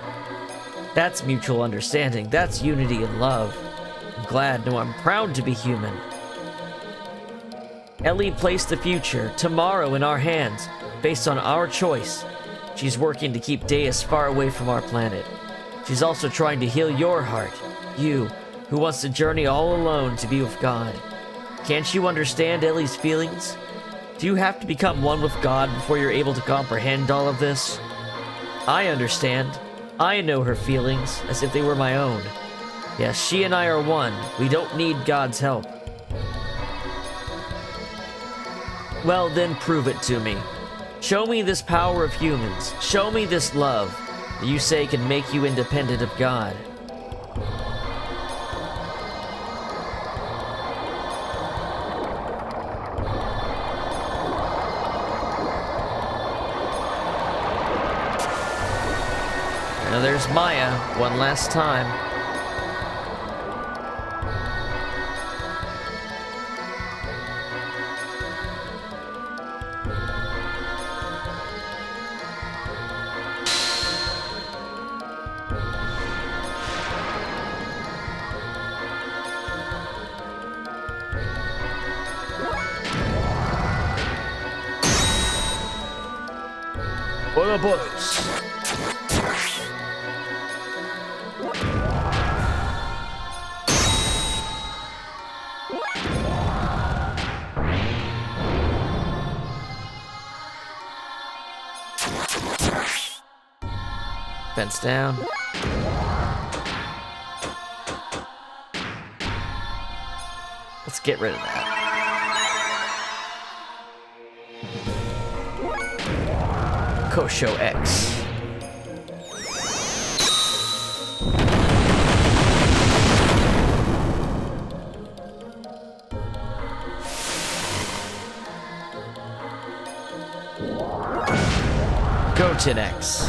That's mutual understanding. That's unity and love. I'm glad, no, I'm proud to be human. Ellie placed the future, tomorrow, in our hands, based on our choice. She's working to keep Deus far away from our planet. She's also trying to heal your heart, you, who wants to journey all alone to be with God. Can't you understand Ellie's feelings? Do you have to become one with God before you're able to comprehend all of this? I understand. I know her feelings, as if they were my own. Yes, she and I are one. We don't need God's help. Well, then prove it to me. Show me this power of humans. Show me this love that you say can make you independent of God. Now there's Maya, one last time. For the boys. Fence down. Let's get rid of that. Kosho X. Goten X.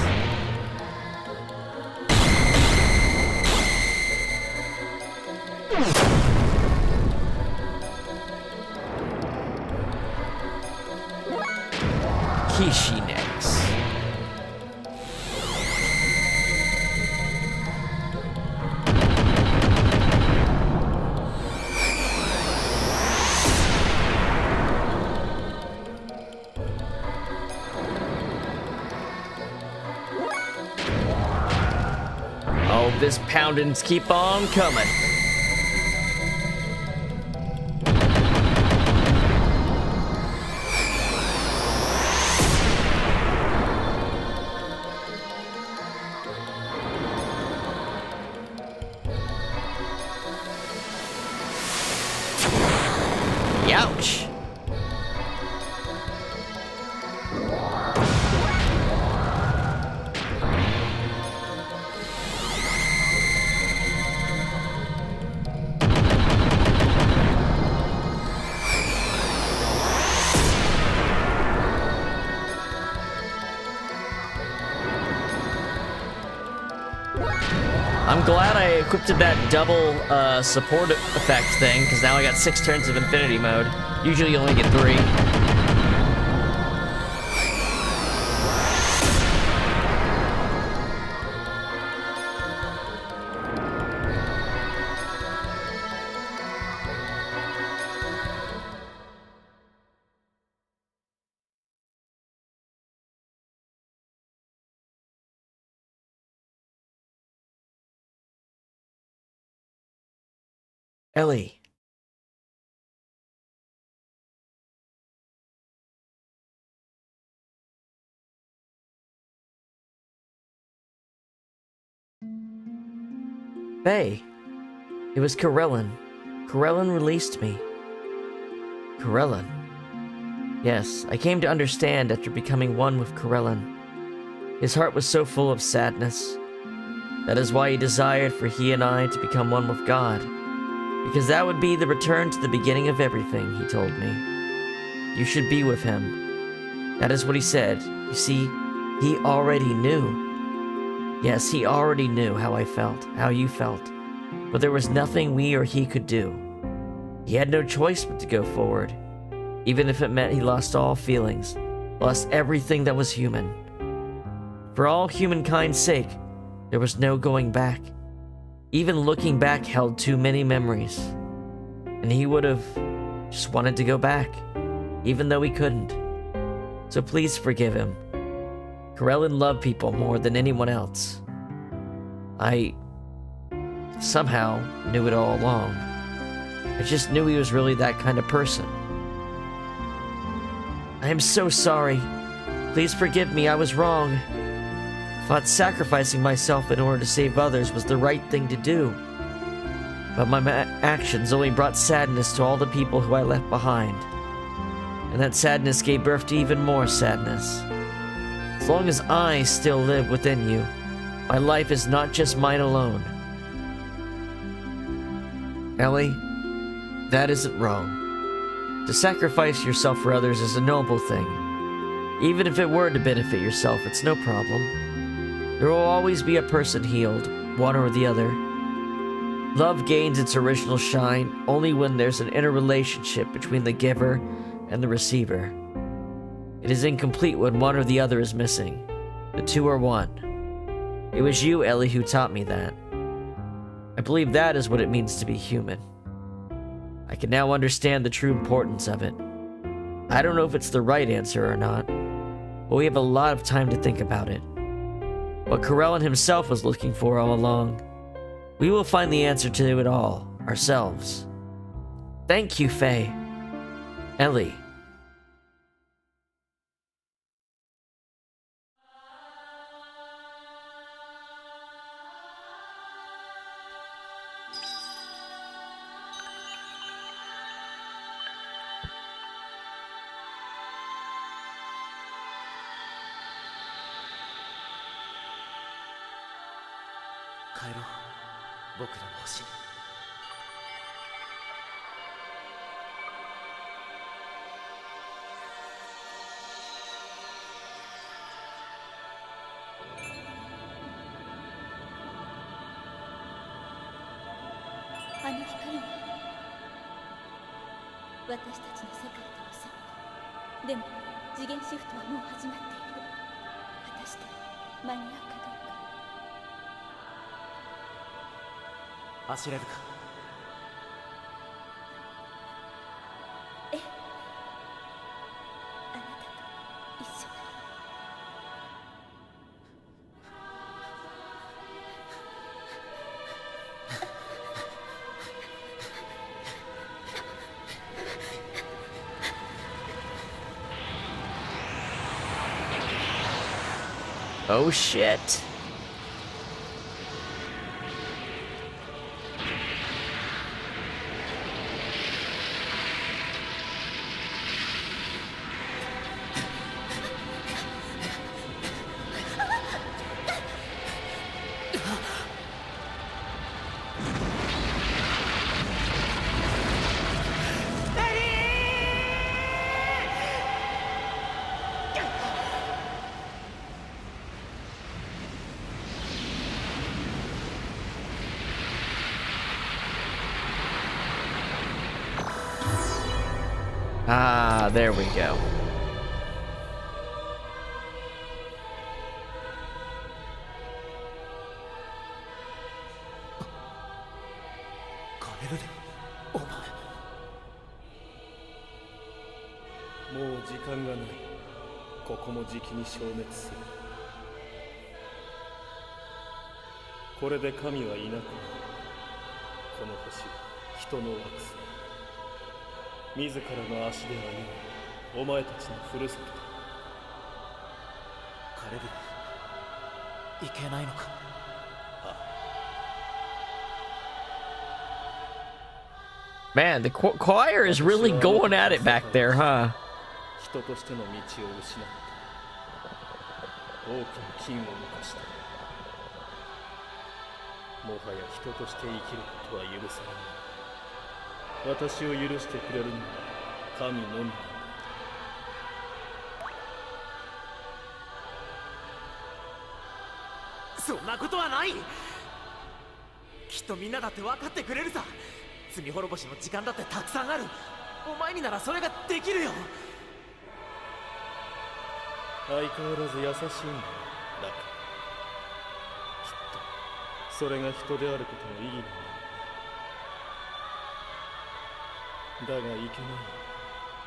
Kishi next. Oh, this poundings keep on coming. Ouch. I'm glad I equipped that double support effect thing, because now I got 6 turns of infinity mode. Usually you only get 3. Ellie. Faye. It was Corellin. Corellin released me. Corellin. Yes, I came to understand after becoming one with Corellin. His heart was so full of sadness. That is why he desired for he and I to become one with God. Because that would be the return to the beginning of everything, he told me. You should be with him. That is what he said. You see, he already knew. Yes, he already knew how I felt, how you felt. But there was nothing we or he could do. He had no choice but to go forward. Even if it meant he lost all feelings, lost everything that was human. For all humankind's sake, there was no going back. Even looking back held too many memories. And he would have just wanted to go back, even though he couldn't. So please forgive him. Corellin loved people more than anyone else. I somehow knew it all along. I just knew he was really that kind of person. I am so sorry. Please forgive me, I was wrong. I thought sacrificing myself in order to save others was the right thing to do. But my actions only brought sadness to all the people who I left behind. And that sadness gave birth to even more sadness. As long as I still live within you, my life is not just mine alone. Ellie, that isn't wrong. To sacrifice yourself for others is a noble thing. Even if it were to benefit yourself, it's no problem. There will always be a person healed, one or the other. Love gains its original shine only when there's an interrelationship between the giver and the receiver. It is incomplete when one or the other is missing. The two are one. It was you, Ellie, who taught me that. I believe that is what it means to be human. I can now understand the true importance of it. I don't know if it's the right answer or not, but we have a lot of time to think about it. What Corellin himself was looking for all along. We will find the answer to it all, ourselves. Thank you, Faye. Ellie. 次元シフトはもう始まっている。果たして間に合うかどうか。走れるか。ええ、あなたと一緒だ。Oh shit. Ah, there we go. Karel, お前。もう時間がない。ここもじきに消滅する。これで神はいなくなる。この星は人の惑星。自らの足で歩むお前たちのふるさとだ。カレル、いけないのか。Man, the choir is really going at it back there, huh? 人としての道を失った。多くの金を抜かした。もはや人として生きることは許されない。私を許してくれるのは神のみ。そんなことはない。きっとみんなだって分かってくれるさ。罪滅ぼしの時間だってたくさんある。お前にならそれができるよ。相変わらず優しいんだよ。だからきっとそれが人であることの意義なんだ。だがいけない。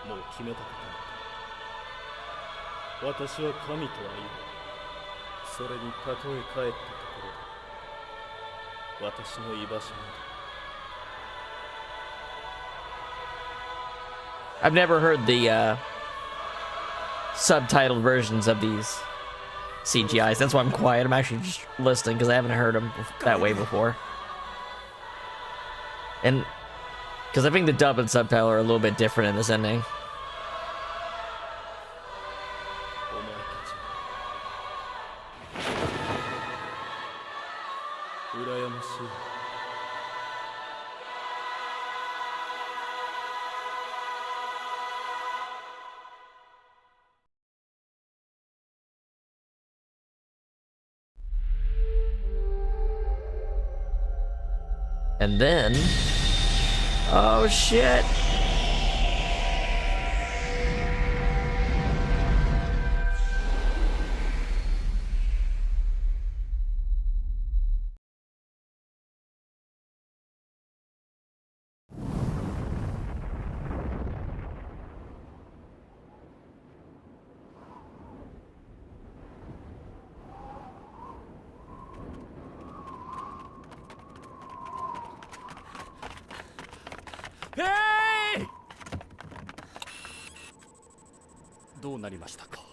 もう決めたことなんだ。私は神とは言う。それにたとえ帰ったところで私の居場所など。I've never heard the subtitled versions of these CGIs. That's why I'm quiet. I'm actually just listening because I haven't heard them that way before. And because I think the dub and subtitle are a little bit different in this ending. お前たち羨ましい。And then, oh shit.どうなりましたか。